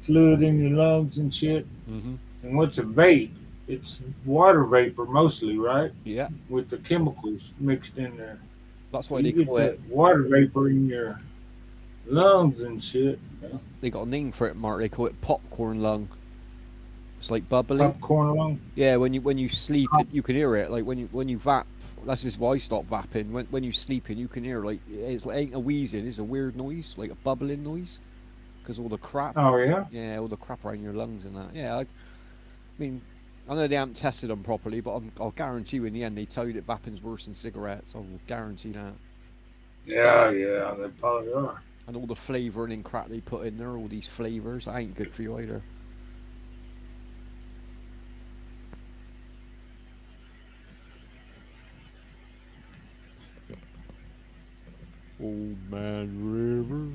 fluid in your lungs and shit. Mm-hmm. And what's a vape? It's water vapor mostly, right? Yeah. With the chemicals mixed in there. That's why So they you call get it. that water vapor in your lungs and shit. You know? They got a name for it, Mark. They call it popcorn lung. It's like bubbling. Popcorn lung. Yeah, when you sleep, you can hear it. Like when you vap. That's just why I stopped vapping. When you sleeping, you can hear like it ain't a wheezing. It's a weird noise, like a bubbling noise, because all the crap. Oh yeah. Yeah, all the crap around your lungs and that. Yeah, I mean, I know they haven't tested them properly, but I'll guarantee you in the end they tell you that vaping's worse than cigarettes. I will guarantee that. Yeah, they probably are. And all the flavouring and crap they put in there, all these flavours, that ain't good for you either. Old Man River,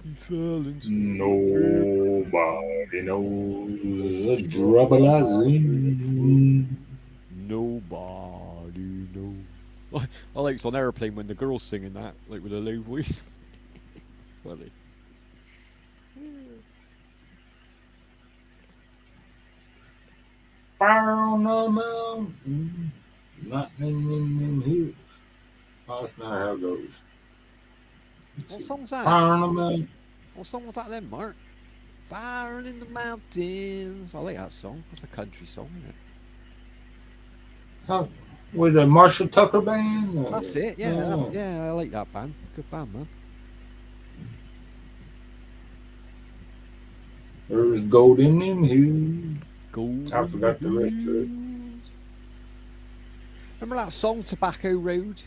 he fell into Nobody knows the trouble I in. Nobody knows. I like it's on airplane when the girl's singing that, like with a low voice. Funny. Fire on the mountain, lightning in them hills. Oh, that's not how it goes. What song's that? Fire on the mountain. What song was that then, Mark? Fire in the mountains. I like that song. That's a country song, isn't it? How, with the Marshall Tucker band? That's it, yeah. Yeah, I like that band. Good band, man. There's gold in them hills. Gold. I forgot the rest of it. Remember that song, Tobacco Road?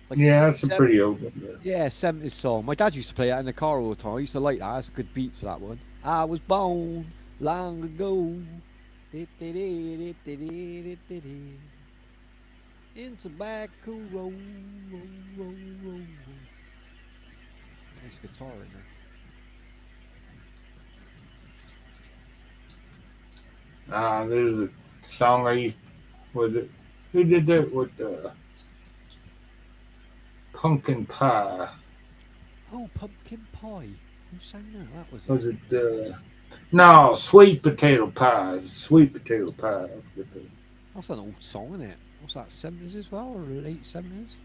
Like Yeah, that's a pretty old one. Yeah, 70s song. My dad used to play that in the car all the time. I used to like that. That's a good beat to that one. I was born long ago in Tobacco Road. Nice guitar in there. There's a song I used. Was it? Who did that with Pumpkin Pie? Oh, Pumpkin Pie. Who sang that? That was Was it? No, Sweet Potato Pie. Sweet Potato Pie. That's an old song, isn't it? What's that, 70s as well, or late 70s?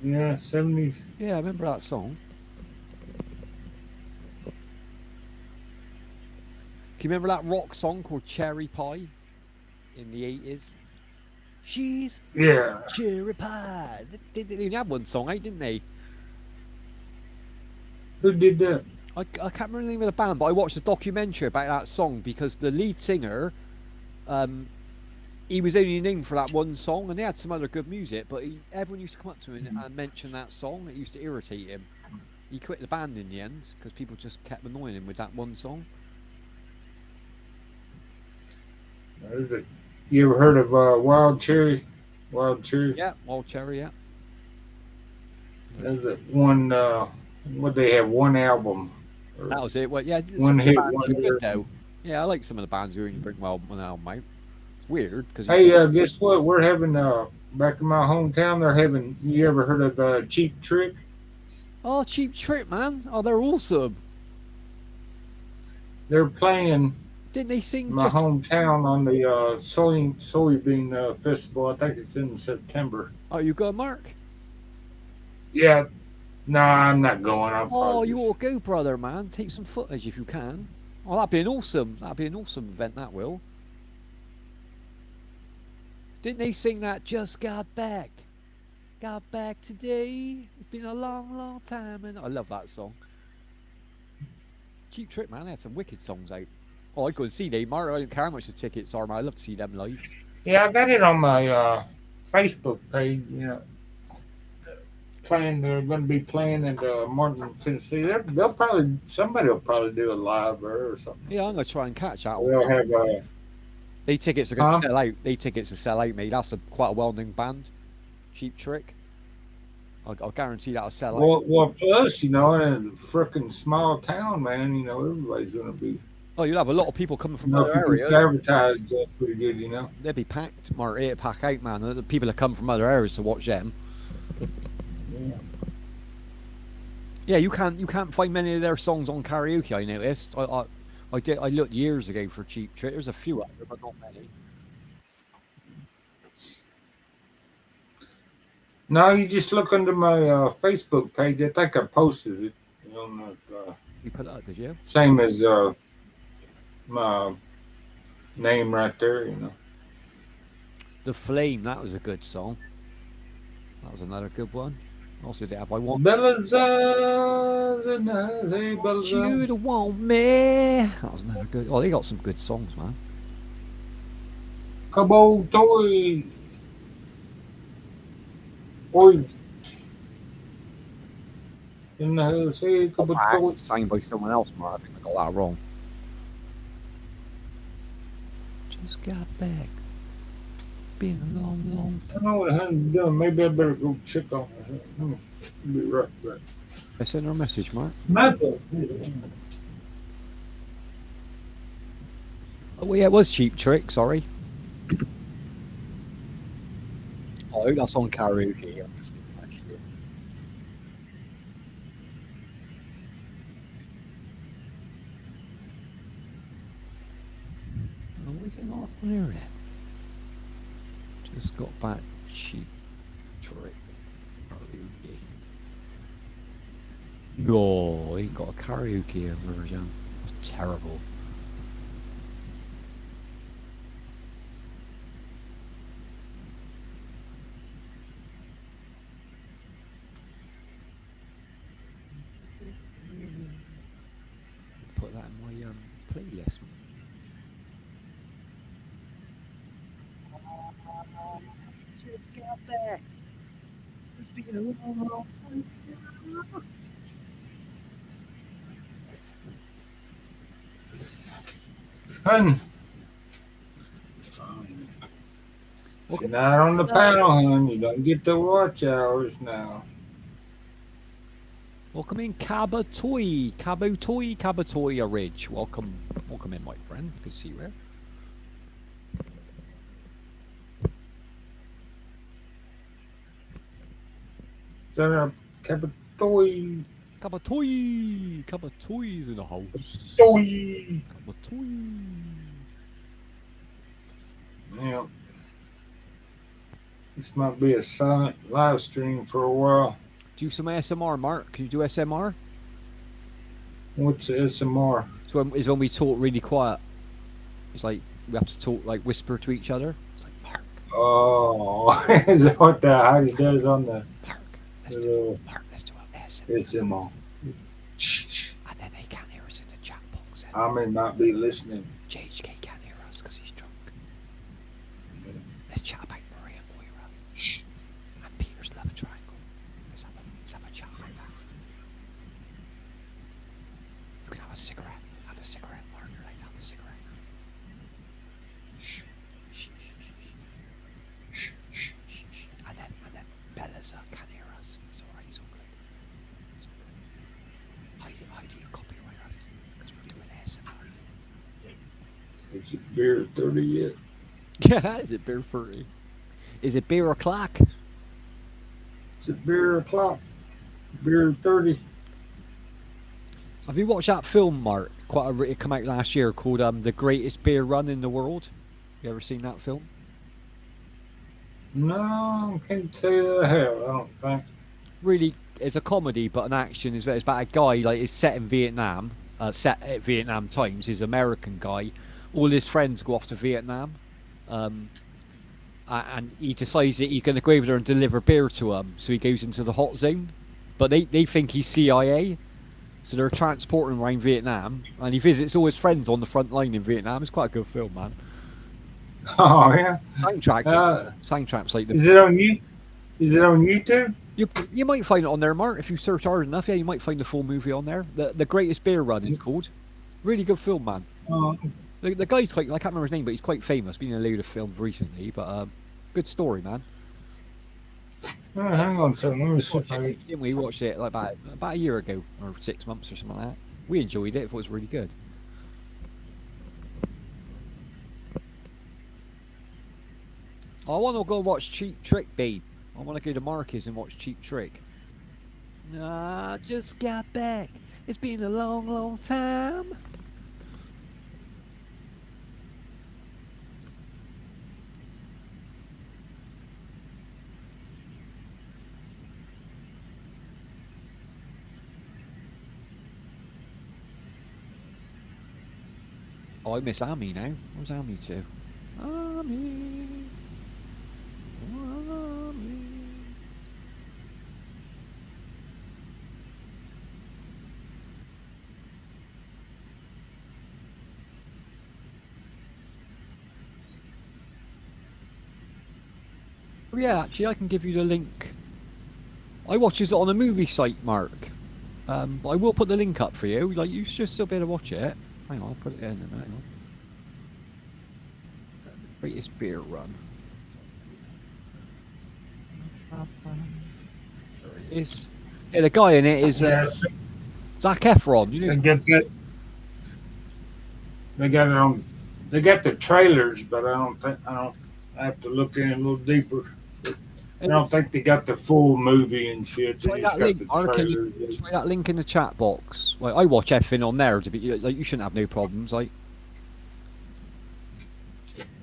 Yeah, 70s. Yeah, I remember that song. Can you remember that rock song called Cherry Pie in the 80s? She's cherry pie. They had one song, didn't they? Who did that? I can't remember the name of the band, but I watched a documentary about that song because the lead singer, he was only named for that one song, and they had some other good music, but everyone used to come up to him and mention that song. It used to irritate him. He quit the band in the end because people just kept annoying him with that one song. You ever heard of Wild Cherry? Wild Cherry? Yeah, Wild Cherry, yeah. There's that one, what they have, one album. That was it. Well, yeah, one hit wonder. Though. Yeah, I like some of the bands who only bring one album out. It's weird. Cause hey, guess what? We're having, back in my hometown, they're having, you ever heard of Cheap Trick? Oh, Cheap Trick, man. Oh, they're awesome. They're playing Didn't they sing My just? hometown on the soybean festival. I think it's in September. Oh, you go, Mark? Yeah, no, I'm not going. I'll Oh, probably you just. ought to go, brother, man. Take some footage if you can. Oh, that'd be an awesome. That'd be an awesome event. That will. Didn't they sing that? Just got back. Got back today. It's been a long, long time, and I love that song. Cheap Trick, man. They had some wicked songs out. Oh, I go and see them, Mark. I don't care how much the tickets are, man. I love to see them live. Yeah, I got it on my Facebook page. You know, playing. They're going to be playing in Martin, Tennessee. They'll probably somebody will probably do a live there or something. Yeah, I'm gonna try and catch that one. They'll have They tickets are gonna huh? sell out. They tickets to sell out, mate. That's quite a well-known band. Cheap Trick. I'll guarantee that'll sell out. Well, plus in a frickin' small town, man. Everybody's going to be. Oh, you'll have a lot of people coming from If other you get areas. advertised pretty good. They'll be packed, Mark. It'll pack out, man. The people that come from other areas to watch them. Yeah. Yeah, you can't find many of their songs on karaoke. I noticed. I looked years ago for Cheap Trick. There's a few out there, but not many. No, you just look under my Facebook page. I think I posted it on the You put it up, did you? same as my name right there. The Flame. That was a good song. That was another good one. Also, did have I Want You to Want Me. That was another good. Oh, they got some good songs, man. Cabo Toy. Oi. In the house, hey, Cabo Toy. Signed by someone else, Mark. I think I got that wrong. Just got back. Been a long, long I don't know what the hell I'm doing. Maybe I better go check on it. Be right back. I sent her a message, Mark. Oh, yeah, it was Cheap Trick, sorry. Oh, that's on karaoke, obviously, actually. Oh, we can off here then. Just got back Cheap Trick. Karaoke. No, ain't got a karaoke version. That's terrible. Put that in my playlist. Just got back. It's been a long, long time. Hun. You're not on the panel, hun. You don't get the watch hours now. Welcome in, Cabatoy Ridge. Welcome in, my friend. Good to see you here. Is that a Cabatoy? Cabatoy's in the house. Toy. Cabatoy. Yeah. This might be a silent live stream for a while. Do some ASMR, Mark. Can you do SMR? What's SMR? It's when we talk really quiet. It's like we have to talk, like whisper to each other. It's like, Mark. Oh, is that what the Heidi does on the Mark, let's little do an ASMR. SMR? Shh. And then they can't hear us in the chat box. I may not be listening. JHK can't hear us because he's drunk. Let's chat about Maria Moira. Shh. And Peter's love triangle. Let's have a chat about that. You can have a cigarette. Have a cigarette, Mark. You're right, have a cigarette. Shh. Shh. And then Bella's can't hear us. It's alright, it's all good. Heidi, you copyright us because we're doing ASMR. Is it beer 30 yet? Yeah, is it beer 30? Is it beer o'clock? Is it beer o'clock? Beer 30? Have you watched that film, Mark? It came out last year called The Greatest Beer Run in the World. You ever seen that film? No, can't say that I have. I don't think. Really, it's a comedy, but an action is. It's about a guy like it's set in Vietnam, set at Vietnam times. He's an American guy. All his friends go off to Vietnam, um, and he decides that he's going to go over there and deliver beer to them. So he goes into the hot zone, but they think he's CIA. So they're transporting him around Vietnam, and he visits all his friends on the front line in Vietnam. It's quite a good film, man. Oh yeah. Soundtrack's like the. Is it on you? Is it on YouTube? You might find it on there, Mark, if you search hard enough. Yeah, you might find the full movie on there. The Greatest Beer Run is called. Really good film, man. Oh, The guy's quite. I can't remember his name, but he's quite famous. Been in a load of films recently, but good story, man. hang on a second. Let me see if I. Didn't we watched it like about a year ago or 6 months or something like that? We enjoyed it. Thought it was really good. I want to go watch Cheap Trick, babe. I want to go to Marcus and watch Cheap Trick. Nah, just got back. It's been a long, long time. Oh, I miss Amy now. Where's Amy to? Amy. Amy. Oh, yeah, actually, I can give you the link. I watches it on a movie site, Mark. But I will put the link up for you. Like, you should still be able to watch it. Hang on, I'll put it in a minute. Hang on. Greatest Beer Run. It's, yeah, the guy in it is Yes. Zac Efron. You know, They get that. They got it on. They got the trailers, but I don't think I have to look in a little deeper. I don't think they got the full movie and shit. They try just that got link, the Mark. trailers. Try that link in the chat box. Like, I watch everything on there. To be like, you shouldn't have no problems. Like,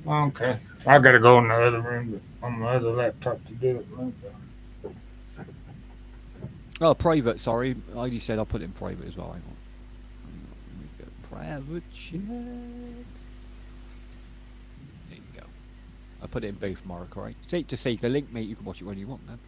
Okay, I gotta go in the other room on my other laptop to do it. oh, private. Sorry, I already said I'll put it in private as well. Hang on. Let me go private chat. There you go. I put it in both, Mark. All right. To save the link, mate. You can watch it when you want, then.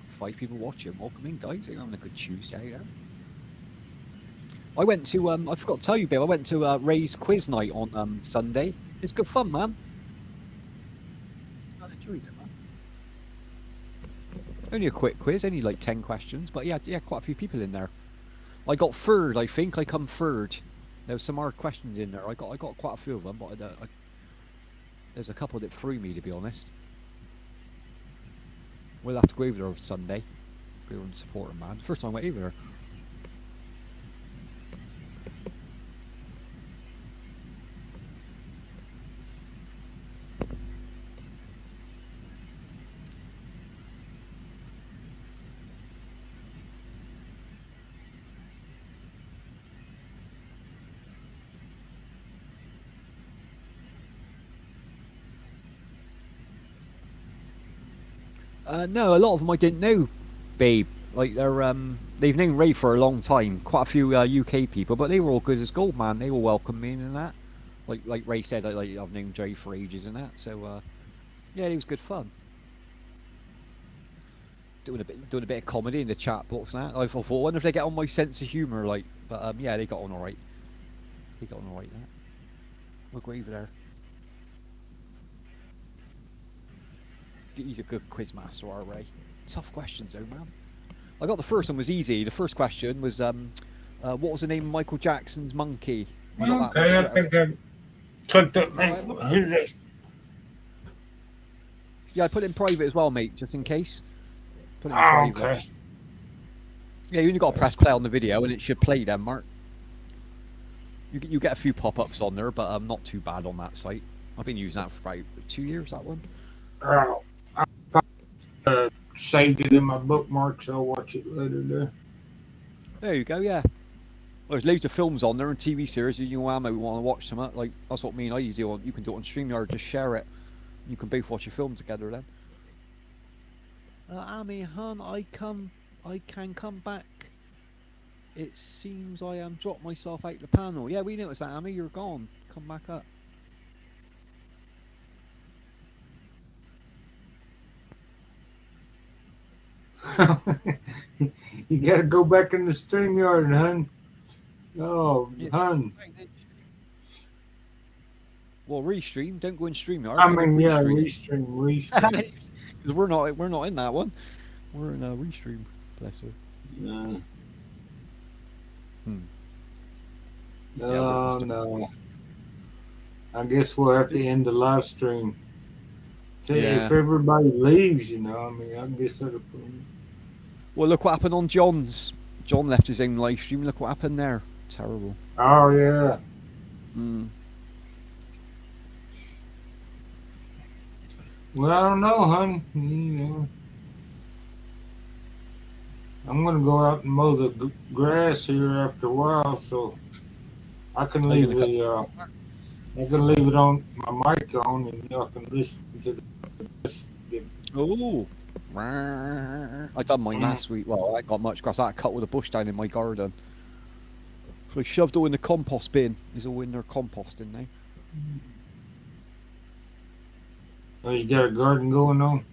Five people watching. Welcome in, guys. You're having a good Tuesday, yeah? I went to I forgot to tell you, Bill. I went to Ray's quiz night on Sunday. It's good fun, man. I enjoyed it, man. Only a quick quiz, only like 10 questions, but yeah, quite a few people in there. I got third, I think. I come third. There was some hard questions in there. I got quite a few of them, but there's a couple that threw me, to be honest. We'll have to go over there on Sunday. Go and support him, man. First time I went over there. No, a lot of them I didn't know, babe. Like they've known Ray for a long time. Quite a few UK people, but they were all good as gold, man. They all welcomed me in and that. Like Ray said, like I've known Jay for ages and that. So yeah, it was good fun. Doing a bit of comedy in the chat box and that. I thought, I wonder if they get on my sense of humour, like. But yeah, they got on all right. They got on all right. That. We'll go over there. He's a good quiz master, our Ray. Tough questions though, man. I got the first one was easy. The first question was what was the name of Michael Jackson's monkey? Okay, I think I clicked that link. Who's it? Yeah, I put it in private as well, mate, just in case. Put it in private. Okay. Yeah, you only got to press play on the video, and it should play then, Mark. You get a few pop-ups on there, but not too bad on that site. I've been using that for about 2 years. That one. I saved it in my bookmarks. I'll watch it later there. There you go. Yeah. Well, there's loads of films on there and TV series. You know, we want to watch some. Like that's what me and I do. You can do it on StreamYard. Just share it. You can both watch your film together then. Amy, hun, I can come back. It seems I am dropped myself out the panel. Yeah, we noticed that, Amy. You're gone. Come back up. You gotta go back in the StreamYard, hun. Oh, Yeah. hun. Well, restream. Don't go in StreamYard. I mean, yeah, restream. Because we're not in that one. We're in a restream. Bless her. No. Hmm. Oh, no. I guess we'll have to end the live stream. See, Yeah. if everybody leaves, you know, I mean, I guess that'll put them. Well, look what happened on John's. John left his own live stream. Look what happened there. Terrible. Oh, yeah. Hmm. Well, I don't know, hun. You know, I'm gonna go out and mow the grass here after a while, so I can leave it on my mic on, and y'all can listen to the. Oh. I done mine last week. Well, I ain't got much grass. I cut all the bush down in my garden. So I shoved all in the compost bin. It's all in their composting now. Oh, you got a garden going on?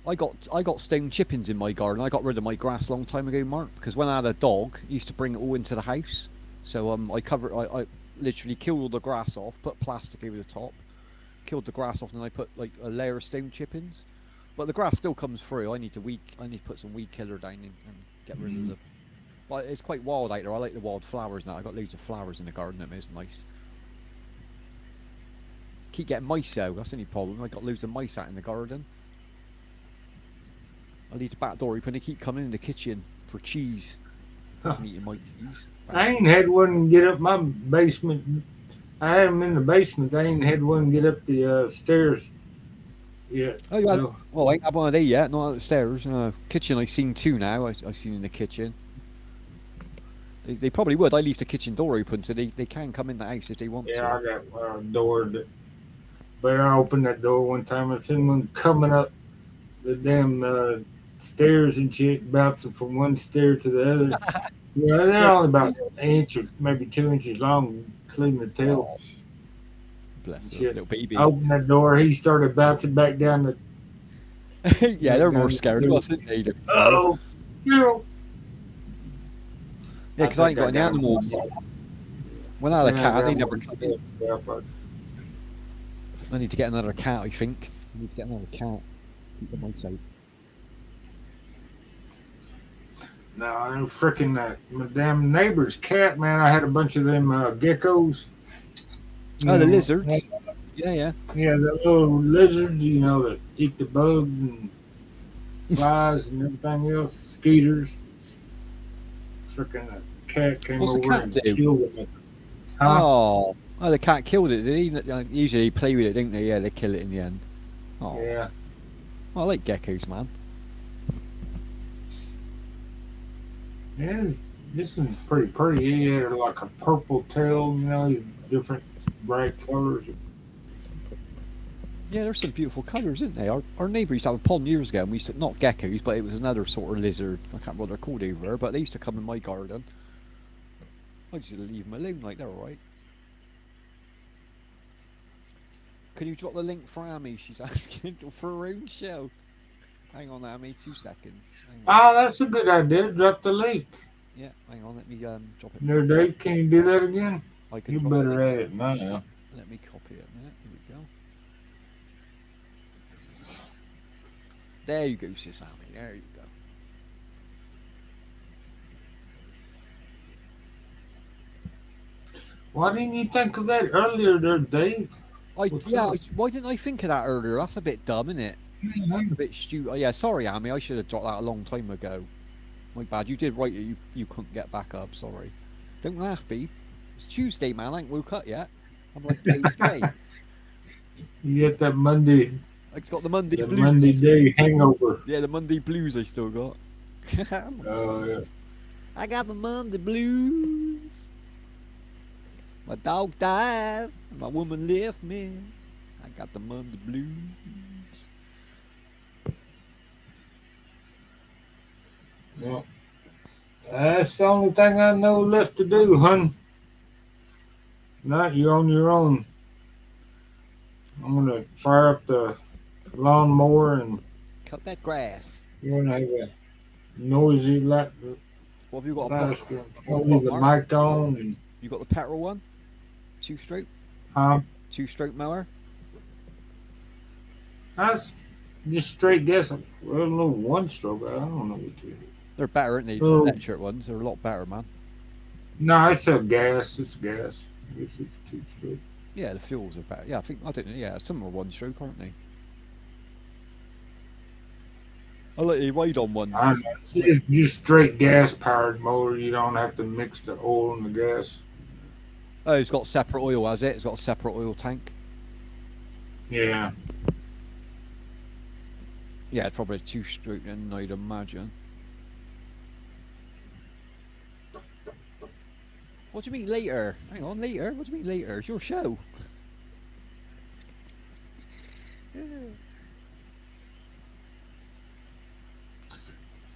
I got stone chippings in my garden. I got rid of my grass a long time ago, Mark, because when I had a dog, he used to bring it all into the house. So I literally killed all the grass off, put plastic over the top, killed the grass off, and then I put like a layer of stone chippings. But the grass still comes through. I need to put some weed killer down and get rid of the. But it's quite wild out there. I like the wild flowers now. I got loads of flowers in the garden. That is nice. Keep getting mice though. That's the only problem. I got loads of mice out in the garden. I leave the back door open. They keep coming in the kitchen for cheese. I'm eating my cheese. I ain't had one get up my basement. I had them in the basement. I ain't had one get up the stairs yet. Oh, you had, No. well, I ain't had one of they yet. Not at the stairs. No. Kitchen, I've seen two now. I've seen in the kitchen. They probably would. I leave the kitchen door open so they can come in the house if they want to. Yeah, I got a door that. But I opened that door one time. I seen one coming up the damn stairs and shit, bouncing from one stair to the other. Yeah, they're only about an inch or maybe 2 inches long, including the tail. Bless And her, shit. little baby. I opened that door. He started bouncing back down the. Yeah, they're more scared of us, aren't they? Oh, yeah, because I ain't got any animals. When I had a cat, they never come in. I need to get another cat, I think. I need to get another cat. Keep them outside. No, I'm freaking my damn neighbor's cat, man. I had a bunch of them geckos. Oh, the lizards. Yeah, yeah. Yeah, the little lizards, you know, that eat the bugs and flies and everything else, skeeters. Freaking cat came What's the over cat and do? killed it. Huh? Oh, the cat killed it. Usually they play with it, don't they? Yeah, they kill it in the end. Oh, Yeah. I like geckos, man. Yeah, this one's pretty. He had like a purple tail, you know, different bright colors. Yeah, there's some beautiful colours, isn't there? Our neighbour used to have a pond years ago, and we used to, not geckos, but it was another sort of lizard. I can't remember what they're called over there, but they used to come in my garden. I just leave them alone, like they're alright. Can you drop the link for Amy? She's asking for her own show. Hang on, Amy, 2 seconds. Oh, that's a good idea. Drop the link. Yeah, hang on, let me drop it. There, Dave, can you do that again? I can You drop the better link. at it now. Let me copy it a minute. Here we go. There you go, sis Amy. There you go. Why didn't you think of that earlier there, Dave? Why didn't I think of that earlier? That's a bit dumb, isn't it? Mhm. A bit stupid. Oh, yeah, sorry, Amy. I should have dropped that a long time ago. My bad. You did right. You couldn't get back up. Sorry. Don't laugh, babe. It's Tuesday, man. I ain't woke up yet. I'm like day today. You get that Monday, I got the Monday the blues. Monday day hangover. Yeah, the Monday blues I still got. Oh yeah. I got the Monday blues. My dog died. My woman left me. I got the Monday blues. Well, that's the only thing I know left to do, hun. If not, you're on your own. I'm gonna fire up the lawnmower and Cut that grass. you're gonna have a noisy What have you got? last one. I'll leave the Mark? mic on and You got the petrol one? 2-stroke? um, 2-stroke mower? that's just straight gas. Well, a little one stroke. I don't know what to do. They're better, aren't they? The Oh. electric ones. They're a lot better, man. No, it's a gas. It's gas. It's 2-stroke. Yeah, the fuels are better. Yeah, I think, I don't know. Yeah, some are 1-stroke, aren't they? I like they ride on one. I don't know. It's just straight gas powered motor. You don't have to mix the oil and the gas. Oh, it's got separate oil, has it? It's got a separate oil tank. Yeah. Yeah, it's probably a 2-stroke then, I'd imagine. What do you mean later? Hang on, later? What do you mean later? It's your show.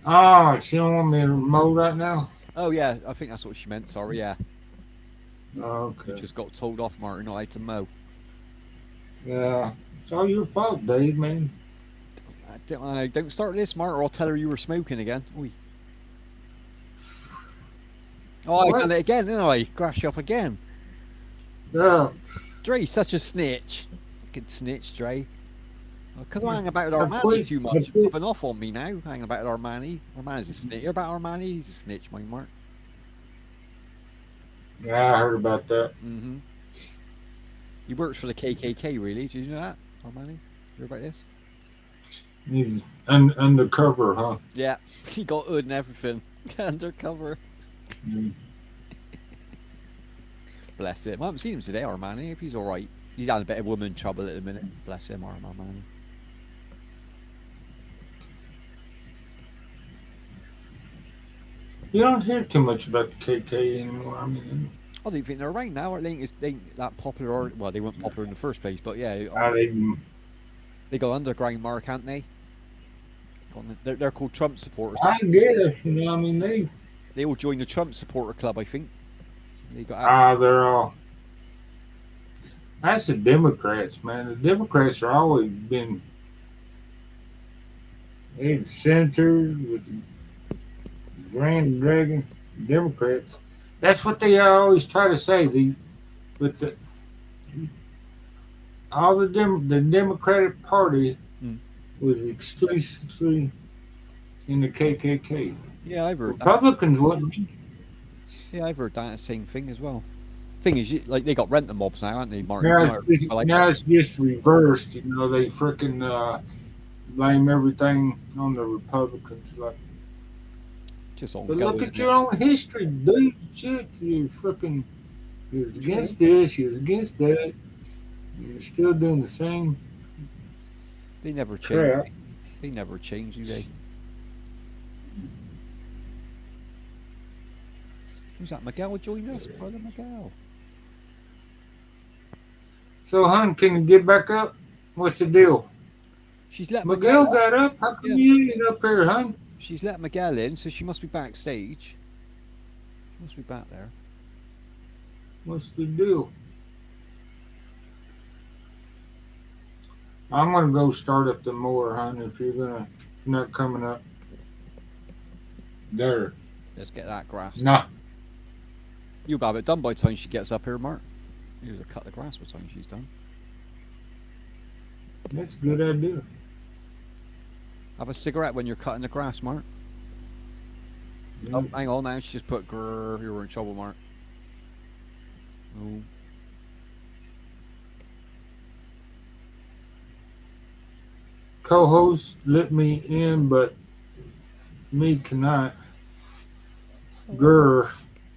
Oh, she don't want me to mow right now? Oh, yeah, I think that's what she meant. Sorry, yeah. Okay. Just got told off, Martin, not how to mow. Yeah. It's all your fault, Dave, man. Don't start this, Martin, or I'll tell her you were smoking again. Oi. Oh, What? I done it again, didn't I? Grass you up again. Yeah. Dre's such a snitch. Fucking snitch, Dre. Because I hang about with I Armani quit- too I much. quit. Rubbing off on me now, hanging about with Armani. Armani's a snitch. You're about Armani? He's a snitch, my Mark. Yeah, I heard about that. Mm-hmm. He works for the KKK, really. Did you know that, Armani? Hear about this? He's undercover, huh? Yeah, he got hood and everything. Undercover. Mm. Bless him. I haven't seen him today, Armani. If he's alright. He's had a bit of woman trouble at the minute. Bless him, Armani. You don't hear too much about the KK anymore. I mean, I don't think they're around now. They ain't that popular. Or, well, they weren't popular in the first place, but yeah. They go underground, Mark, can't they? They're called Trump supporters. I guess, you know, I mean, They all joined the Trump supporter club, I think. They got they're all. That's the Democrats, man. The Democrats are always been. They senators with Grand Dragon Democrats. That's what they always try to say. All the Democratic Party was exclusively in the KKK. Yeah, I've heard Republicans wouldn't. Yeah, I've heard that same thing as well. Thing is, like they got rent mobs now, aren't they, Martin? Now it's just reversed. You know, they freaking blame everything on the Republicans. Like, just on. But look at your own history, dude. Shit, you freaking. You was against this. You was against that. You're still doing the same. They never change. Crap. They never change, do they? Who's that? Miguel joined us, brother Miguel. So, hon, can you get back up? What's the deal? She's let Miguel got up. How come you ain't up here, hon? She's let Miguel in, so she must be backstage. She must be back there. What's the deal? I'm gonna go start up the mower, hon. If you're not coming up there. Let's get that grass. Nah. You'll have it done by the time she gets up here, Mark. You'll cut the grass by the time she's done. That's a good idea. Have a cigarette when you're cutting the grass, Mark. Oh, hang on now. She just put grrr. You were in trouble, Mark. Oh. Co-host let me in, but me cannot. Grr.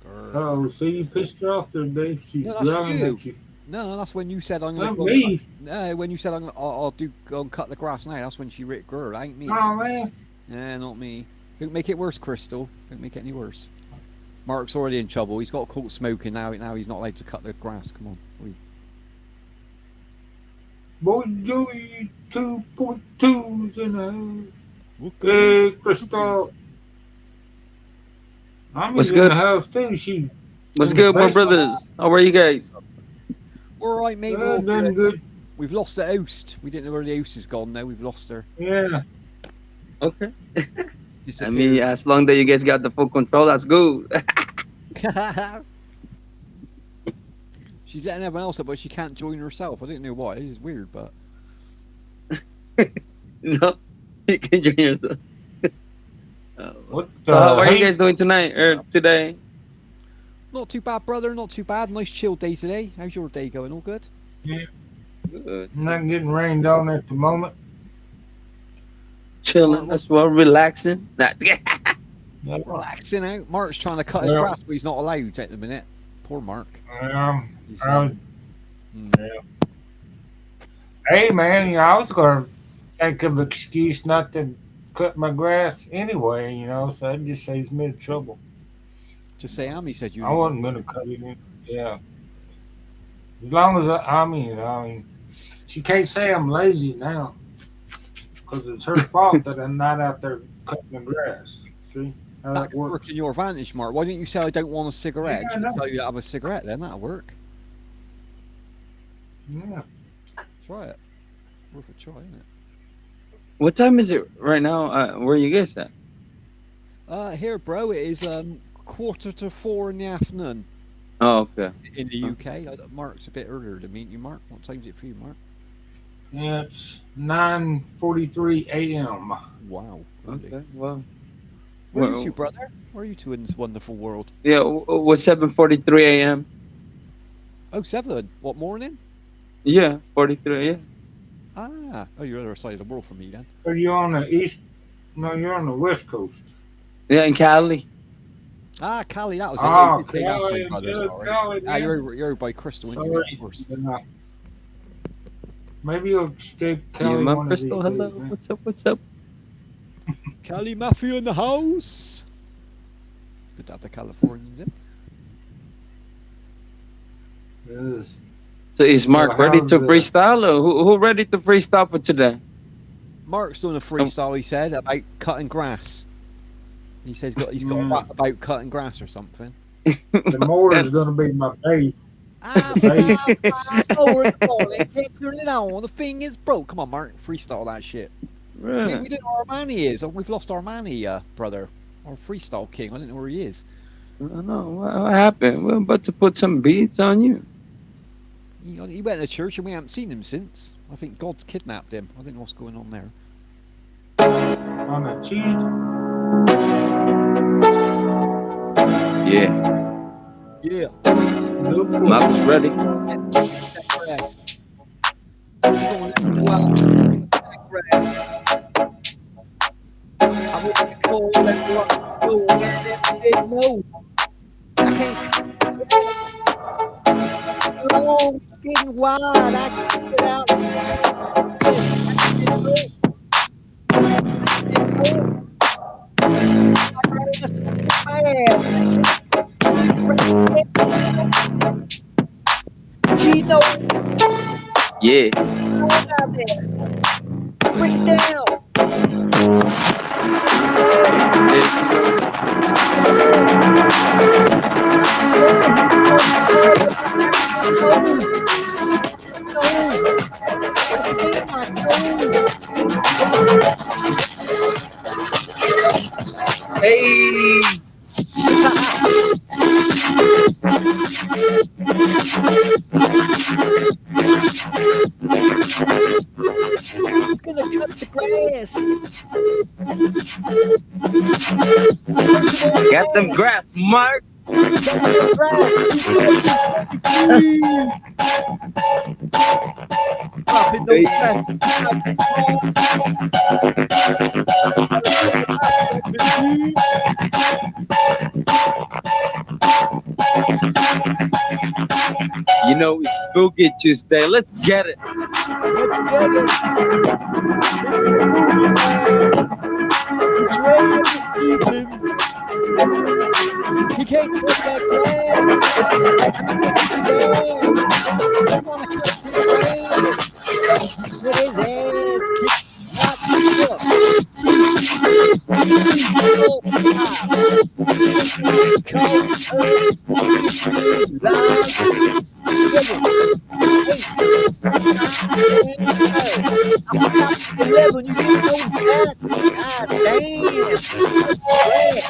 Grr. Oh, see, you pissed her off today. She's No, that's growling you. at you. No, that's when you said I'm gonna Not go. me. No, when you said I'll go and cut the grass now. That's when she writ grr. That ain't me. Oh, man. Nah, not me. Don't make it worse, Crystal. Don't make it any worse. Mark's already in trouble. He's got caught smoking now. Now he's not allowed to cut the grass. Come on. Boy, Joey 2.2's in the Look at Hey, Crystal. I'm What's in good? the house, too. She's What's in the good, my basement. brothers? How are you guys? We're alright, mate. We're all Done good. good. We've lost the host. We didn't know where the host is gone now. We've lost her. Yeah. Okay. I Disappeared. mean, as long that you guys got the full control, that's good. She's letting everyone else up, but she can't join herself. I don't know why. It's weird, but No, you can join yourself. What So how are you hey? guys doing tonight or today? not too bad, brother. Not too bad. Nice chill day today. How's your day going? All good? Good. Not getting rained on at the moment. Chilling as well, relaxing. Nah, Yep. Relaxing out. Mark's trying to cut his Well- grass, but he's not allowed at the minute. Poor Mark. He's, Yeah. Hey, man, I was going to think of an excuse not to cut my grass anyway, so that just saves me the trouble. Just say Amy said you. I wasn't going to cut it in. Yeah. As long as I mean, she can't say I'm lazy now because it's her fault that I'm not out there cutting the grass. See how That that could work works? in your advantage, Mark. Why don't you say I don't want a cigarette? Yeah, I She'll know. tell you to have a cigarette then. That'll work. Yeah. Try it. Worth a try, isn't it? What time is it right now? Where are you guys at? Here, bro, it is 3:45 in the afternoon Oh, okay. in the UK. Mark's a bit earlier than me. You, Mark? What time is it for you, Mark? Yeah, it's 9:43 a.m. Wow. Early. Okay. Well, Where are you well, two, brother? Where are you two in this wonderful world? yeah. It was 7:43 a.m. Oh, 7. What, morning? Yeah, 43. Yeah. Ah. Oh, you're on the other side of the world from me then. So you're on the east? No, you're on the west coast. Yeah, in Cali. Ah, Cali, that was it. Oh, You did say last Cali, time, brother, good, sorry. Cali, Ah, man. you're by Crystal, ain't you? Sorry. Of course. Maybe you'll escape Yeah, Cali my one of these Crystal. days, Hello. man. What's up? What's up? Cali Mafia in the house. Good to have the Californians in. Yes. So is Mark So ready how's, to freestyle, or who ready to freestyle for today? Mark's doing a freestyle, he said, about cutting grass. He says he's got a rap about cutting grass or something. The motor's going to be my base. Ah, Base. over the morning, can't turn it on. The thing is broke. Come on, Mark, freestyle that shit. Right. We didn't know where Armani is. We've lost Armani, brother. Our freestyle king. I didn't know where he is. I don't know what happened. We're about to put some beats on you. He went to church and we haven't seen him since. I think God's kidnapped him. I don't know what's going on there. On a Tuesday. Yeah. Yeah. Go for it. Mark's ready. Grass. Grass. I want to call that block. No, and then said no. I can't. No, it's getting wide. I can't get out. Gino, Yeah. out there. Break it down. Hey. He's gonna cut the grass. Got them grass, Mark. Dropping those grass. know it's Boogie Tuesday. Let's get it. Let's get it. It's the movie man. Dre of the seasons. He can't cut that grass. I'm sick of his ass. I wanna cut his ass. Put his ass. Kick not up. When you get those nuts, god damn, that's great.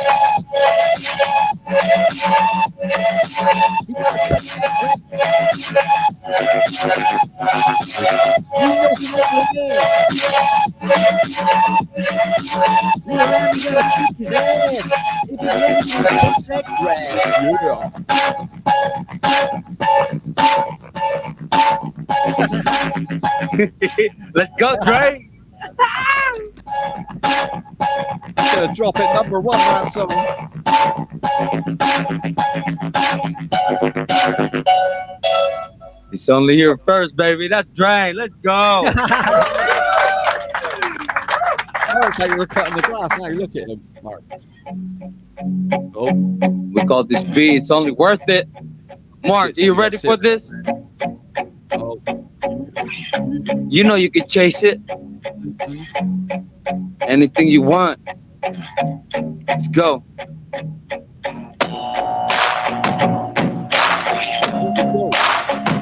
You gotta cut that crap. You know he won't win. Little Lammy gonna kick his ass. If he loses, he cuts that grass. Yeah. Let's go, Dre. Gonna drop it number one that song. It's only here first, baby. That's Dre. Let's go. Mark's how you were cutting the glass. Now look at him, Mark. Oh, we call this beat. It's only worth it. Mark, are you ready for this? Oh. You know you can chase it. Anything you want. Let's go.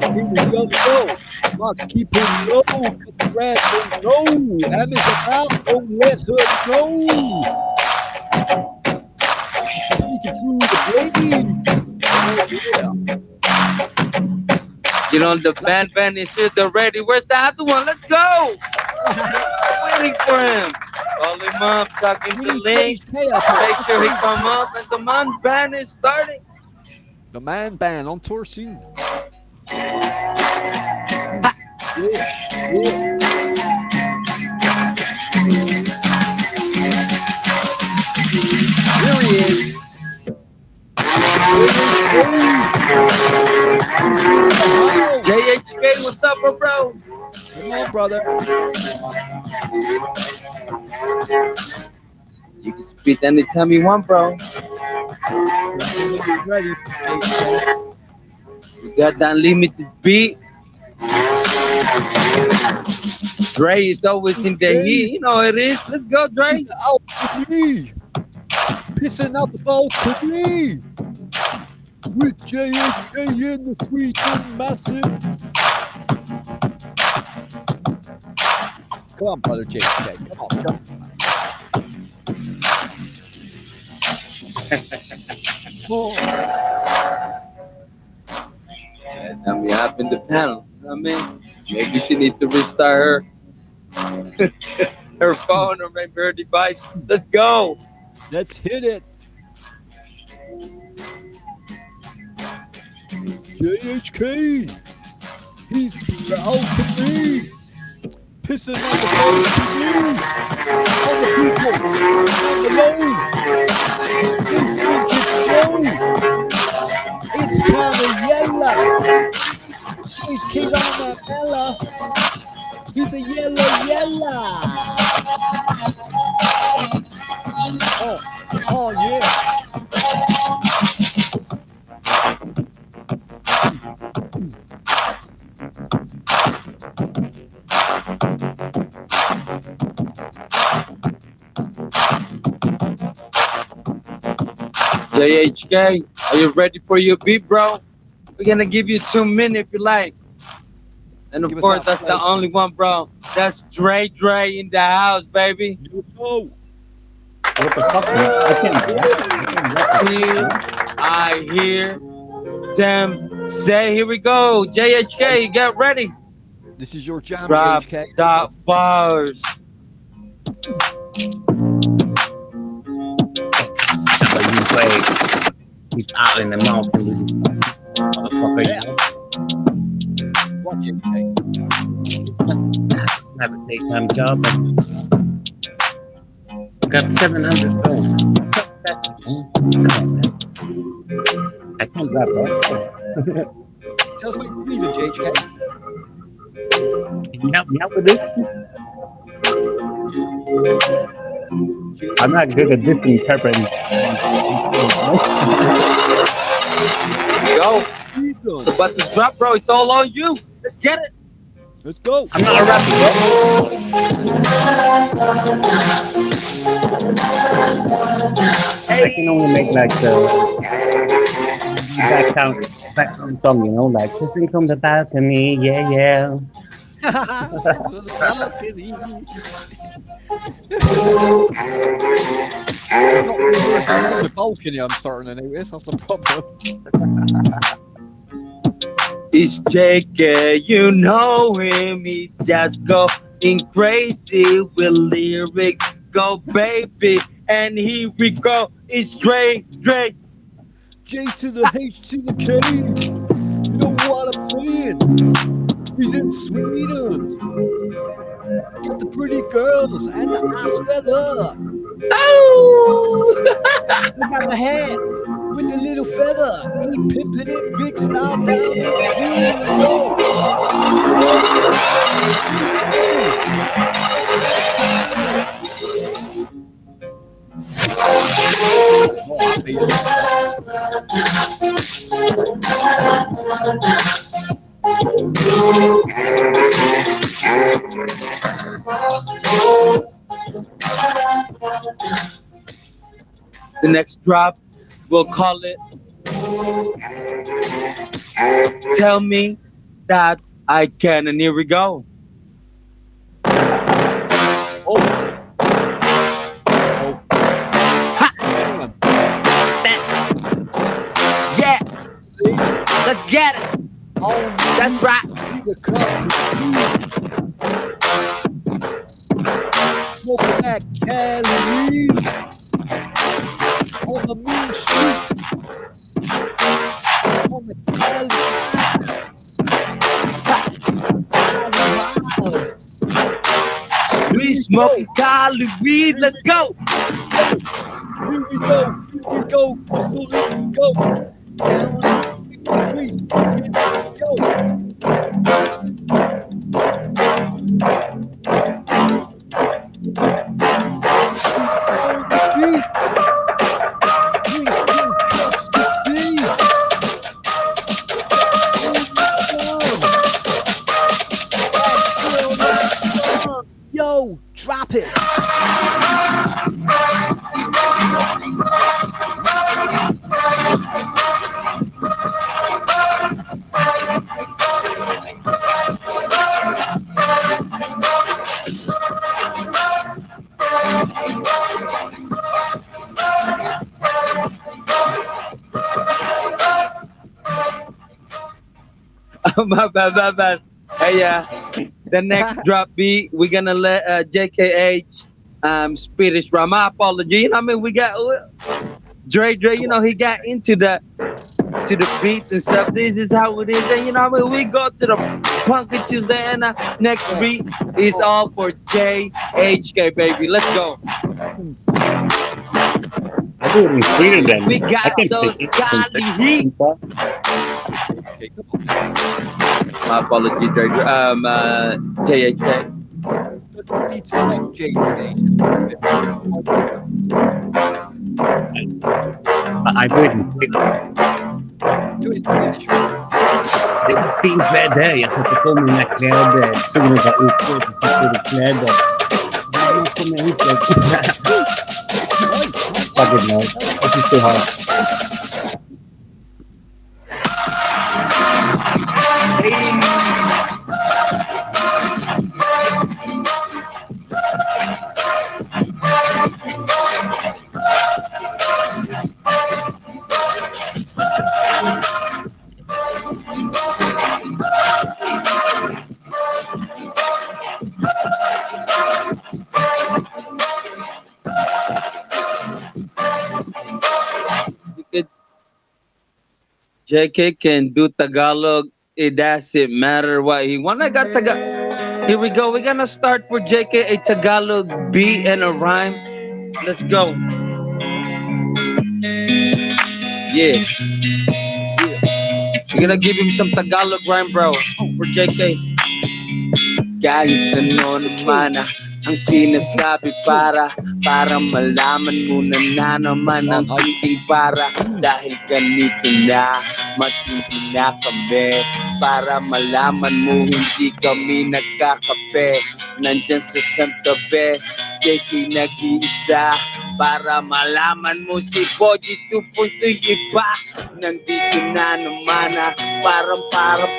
Here we go. Mark's keeping low. Cut the grass. No. Emmy's about. Don't let her go. Sneaking through the blade. Oh, yeah. You know, the band is here. They're ready. Where's the other one? Let's go. Waiting for him. Call him up. Talking to Link. Make sure he come up. And the man band is starting. The man band on tour soon. Yeah. Here he is. JHK, what's up, bro? Come on, brother. You can spit anytime you want, bro. Ready. You got that unlimited beat. Dre is always in the heat. You know it is. Let's go, Dre. Out with me. Pissing out the ball to me. With JHK in the sweet and massive. Come on, brother JHK. Come on, jump. I mean, I've been the panel. You know what I mean? Maybe she needs to restart her phone or maybe her device. Let's go. Let's hit it. JHK. He's out to me. Pissing on the phone to me. All the people. Alone. They think it's slow. It's kind of yellow. He's king on that fella. He's a yellow. Oh yeah. JHK, are you ready for your beat, bro? We're gonna give you 2 minutes if you like. And of course, that's the only one, bro. That's Dre in the house, baby. Yo. What the fuck? I can't Till I hear them say, here we go. JHK, get ready. This is your jam, Drop JHK. the bars. But you play, he's out in the mountain with you. Motherfucker, Yeah. Watch it, Jake. it's not a daytime job, but got 700 stones. Come on, man. I can't grab that. Just like 3 minutes. JHK? Can you help me out with this? I'm not good at this interpreting. Go. It's about to drop, bro. It's all on you. Let's get it. Let's go. I'm not a rapper, bro. I can only make like the background song, you know, like kissing from the balcony, yeah, yeah. From the balcony. Not rehearsing from the balcony, I'm starting to notice. That's the problem. It's JK, you know him. He just going crazy with lyrics. Go, baby. And here we go. It's Drake. J to the H to the K. You know what I'm saying? He's in Sweden. Got the pretty girls and the ass feather. Oh! He got the hat with the little feather. He pimping it big style down in Sweden. Yo. The next drop, we'll call it Tell Me That I Can. And here we go. Oh. Ha! Yeah. Let's get it. That's right. Smoking that Cali on the mean street. On the Cali. We smoking Cali weed. Let's go. Here we go. Crystal, here we go. Down the street. Here we go. Yo, drop it. my bad. Hey, the next drop beat, we're gonna let JKH Spirish Ram. My apology. You know what I mean? We got Dre, you know, he got into the beats and stuff. This is how it is. And you know what I mean? We go to the Punky Tuesday and next beat is all for JHK, baby. Let's go. I do it in Sweden then. We got I can those take Cali heat. My apology, Dre. JHK. I do it in Sweden. Det var fint väder. Jag satte på mina kläder. Solen var ute och satte på kläder. Nu kommer jag hit. Fuck it, man. This is too hard. JK can do Tagalog. It doesn't matter what he want. I got Tagalog. Here we go. We're gonna start for JK a Tagalog beat and a rhyme. Let's go. Yeah. We're gonna give him some Tagalog rhyme, bro. For JK. Kahit ano naman ang sinasabi para malaman mo na naman ang aking para. Dahil ganito na, matindi na kami. Para malaman mo hindi kami nagkakape. Nandyan sa Santa Fe, JK nag-iisa. Para malaman mo si Boji 2.2 iba. Nandito na naman parang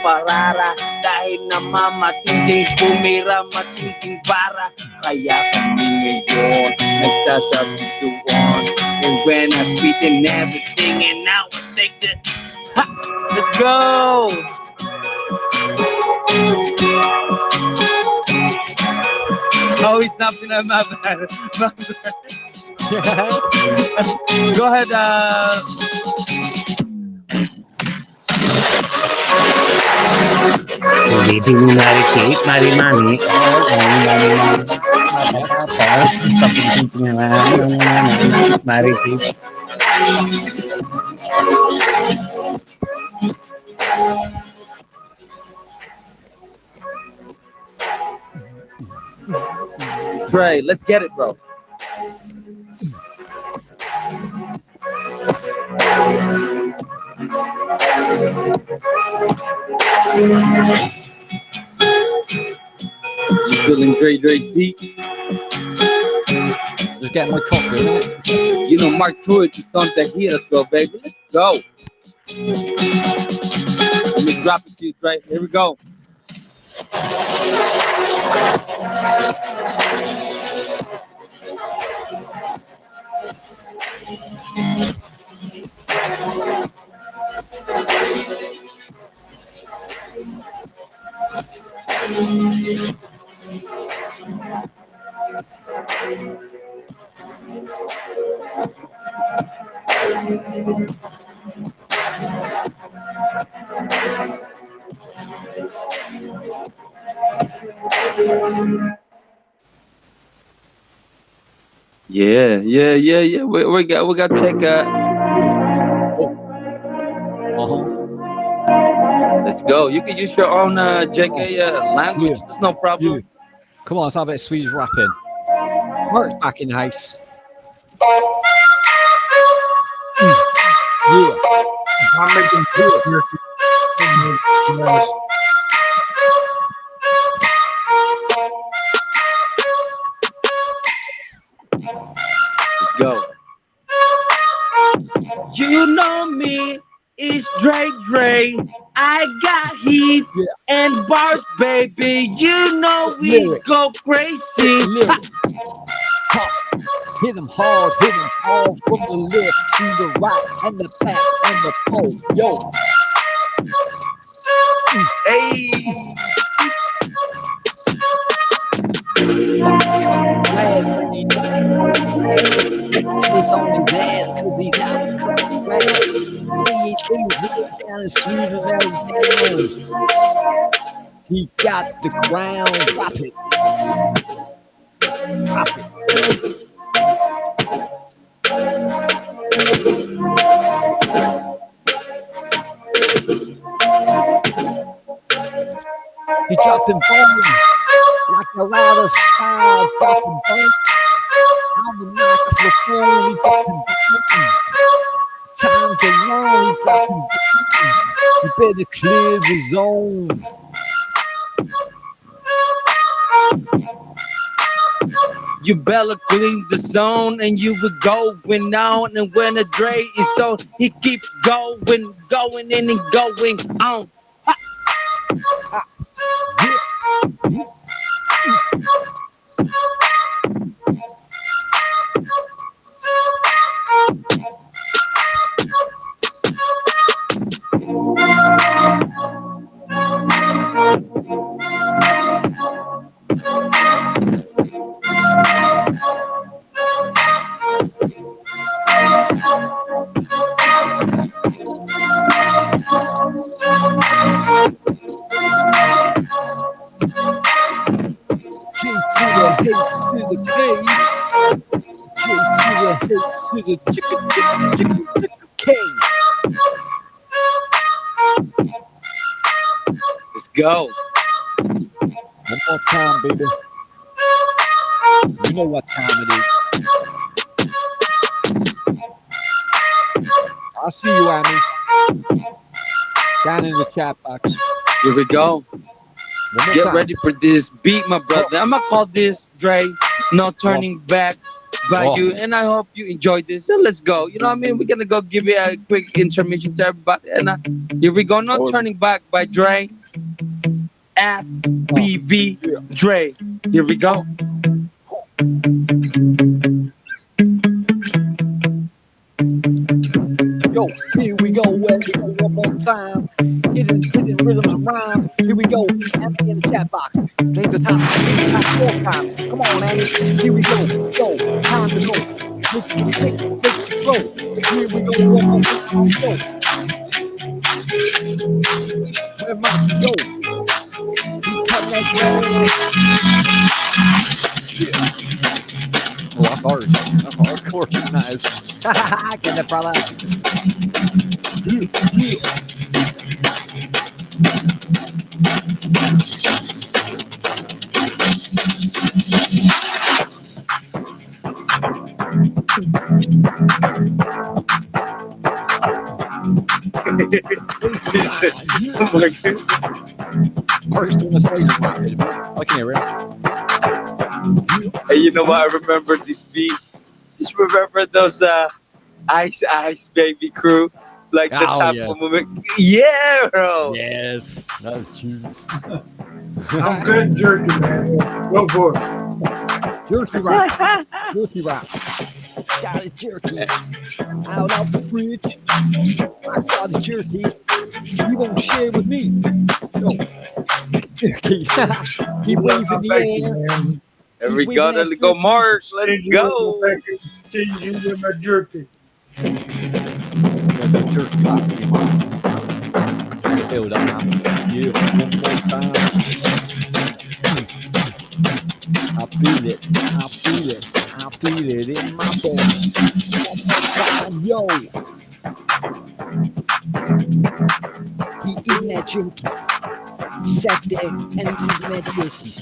parara. Dahil namamatinding pumira, matinding para. Kaya kami ngayon nagsasabi doon. And when I spit and everything and now I take it. Ha! Let's go! Oh, he's not gonna my bad. My bad. Go ahead, Baby ni Mary Kate, Mary Mami. Mary Kate. Trey, let's get it, bro. You feeling Dre seat? Just getting my coffee, innit? You know, Mark Troy is something here as well, baby. Let's go. Let me drop it to you, Trey. Here we go. Yeah. We got to take a. Let's go. You can use your own JK language. There's no problem. Yeah. Come on, let's have a bit of Swedish rapping. Mark's back in the house. Yeah. I'm making good. Let's go. You know me, it's Dre. I got heat and bars, baby. You know we go crazy. Hit them hard from the left to the right and the back and the pole. Yo. Hey. It's on his ass cause he's out cutting grass. Down in Sweden right now. He got the ground. Drop it. He dropping bombs like a louder style, dropping bombs on the microphone. He dropping bombs. Time to learn. He dropping bombs. You better clear the zone. You better clean the zone and you will going on. And when the Dre is on, he keep going and going on. Ha! Ha! go. One more time, baby. You know what time it is. I see you, Amy. Down in the chat box. Here we go. One more Get time. ready for this beat, my brother. I'm gonna call this Dre, No Turning Back by Oh. You, and I hope you enjoyed this. So let's go. You know what I mean? We're gonna go give you a quick intermission to everybody, and here we go. No Turning Back by Dre, FBV Dre. Here we go. Yo, here we go, well, we go one more time. Hitting rhythms and rhyme. Here we go, Annie in the chat box. Take the time, four times. Come on, Annie. Here we go, time to go. Make it quick, make it slow. Here we go, one more time on go. Where might you go? We come that yeah. Oh, that's hard. That's hardcore, that is. Get it, brother. Artist on the side, I can hear it. Hey, you know what? I remember this beat. Just remember those Ice Baby crew, like the Oh, type yeah. of movie. Yeah, bro. Yes, that's juice. I'm good jerky, man. Go for it. Jerky wrap. Jerky wrap. Got his jerky out of the fridge. I got his jerky. You won't share with me. No. Jerky. He waves in the air. There we go. There we go, Mark. Let's go. Stingy with my jerky. There's a jerky wrap. Build up now. Yeah, one more time. I feel it. I feel it. I feel it in my bones. One more time, yo. He eating that jerky. He sat there and he's eating that jerky.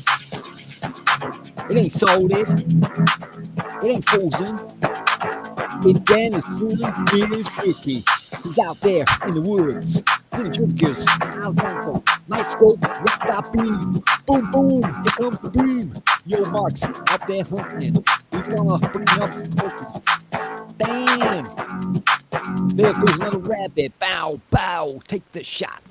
It ain't salted. It ain't frozen. It's Dan is fully feeling jerky. He's out there in the woods. Little jerkers, out tempo. Night scope, rock that beam. Boom, boom, here comes the beam. Yo, Mark's out there hunting. He's gonna bring up some turkeys. Bam! There goes another rabbit. Bow, bow, take the shot.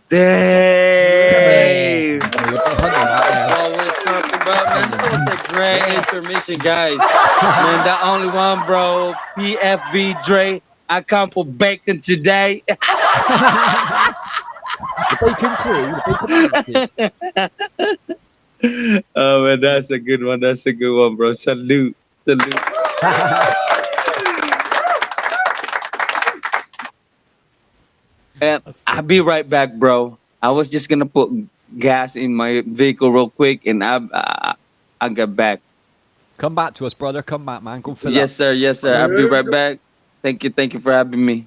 Dang! Yeah. That's what we're talking about, man. This was a great intermission, guys. Man, the only one, bro. PFB Dre. I come for bacon today. The bacon crew, the bacon. Oh man, that's a good one. That's a good one, bro. Salute, salute. And I'll be right back, bro. I was just gonna put gas in my vehicle real quick, and I'll get back. Come back to us, brother. Come back, man. Go fill Yes, up. sir. Yes, sir. I'll be right back. Thank you for having me.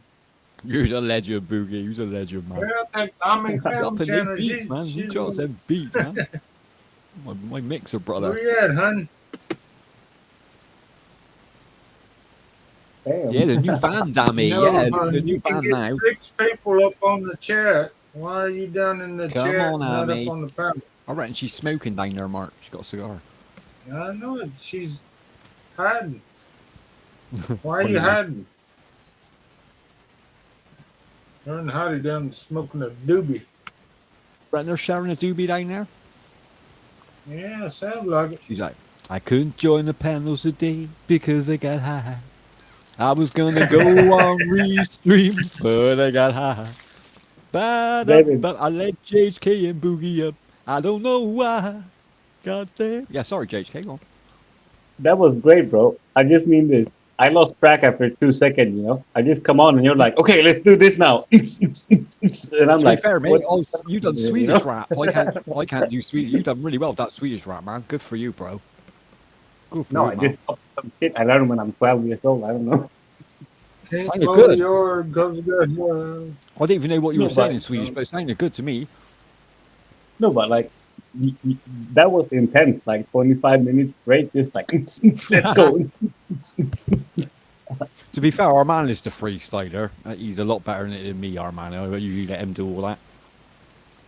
You're a legend, Boogie. You're a legend, man. Well, I think Tommy Film Up in Channel. them beats, man. You got them beats, man. my mixer, brother. Where you at, hun? Damn. Yeah, the new band, Dammy. No, Yeah, hun, the new you can band get now. 6 people up on the chat. Why are you down in the Come chat, on, not Amy. up on the panel? I reckon she's smoking down there, Mark. She's got a cigar. I know it. She's hiding. Why are What do you you mean? hiding? Learn how to down smoking a doobie. Reckon they're sharing a doobie down there? Yeah, sounds like it. She's like, I couldn't join the panels today because I got high. I was gonna go on restream, but I got high. But I let JHK and Boogie up. I don't know why. God damn. Yeah, sorry, JHK. Go on. That was great, bro. I just mean this. I lost track after 2 seconds, you know. I just come on and you're like, okay, let's do this now. And I'm To be like, fair, mate, you done you Swedish know? rap. I can't do Swedish. You done really well with that Swedish rap, man. Good for you, bro. Good for No, you, I man. just some shit I learned when I'm 12 years old. I don't know. Can't Sounded blow good. your goes good. I didn't even know what you No, were saying but- in Swedish, but it sounded good to me. No, but like that was intense. Like 25 minutes straight, just like let's go. To be fair, our man is the freestyler. He's a lot better than me, our man. I usually let him do all that.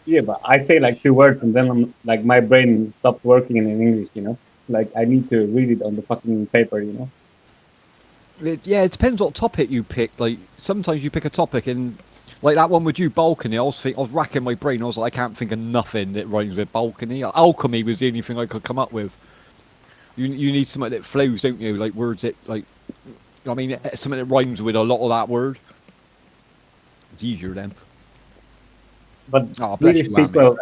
Yeah, but I say like 2 words and then I'm like my brain stops working in English. Like I need to read it on the fucking paper. Yeah, it depends what topic you pick. Like sometimes you pick a topic and like that one with you balcony. I was racking my brain. I was like, I can't think of nothing that rhymes with balcony. Alchemy was the only thing I could come up with. You need something that flows, don't you? Like words that like. I mean, something that rhymes with a lot of that word. It's easier then. But Oh, bless Swedish you, man. people,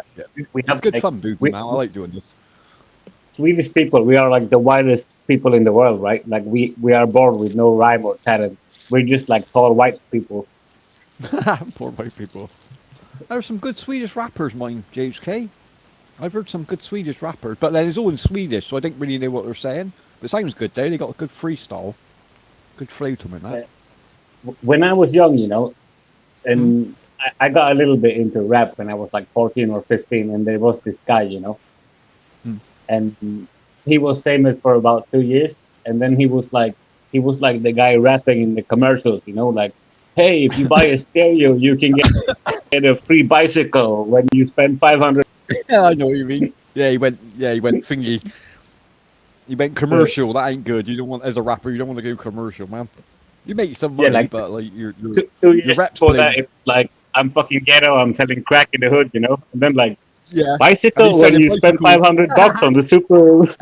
we It's have good like fun, Boogie, man. I like doing this. Swedish people, we are like the wildest people in the world, right? Like we are born with no rhyme or talent. We're just like tall white people. Poor white people. There's some good Swedish rappers, mine, JHK. I've heard some good Swedish rappers, but then it's all in Swedish, so I don't really know what they're saying. But it sounds good, though. They got a good freestyle, good flow to them, and that. When I was young, Hmm? and I got a little bit into rap when I was like 14 or 15, and there was this guy, Hmm. and he was famous for about 2 years, and then he was like the guy rapping in the commercials, like, hey, if you buy a stereo, you can get a free bicycle when you spend 500. Yeah, I know what you mean. Yeah, he went. Yeah, he went thingy. He went commercial. That ain't good. You don't want, as a rapper, you don't want to go commercial, man. You make some Yeah, money, like but like your two your years reps before that, blown. it's like I'm fucking ghetto. I'm selling crack in the hood, and then like Yeah, and he's bicycle when selling you spend bicycles. 500 bucks on the super.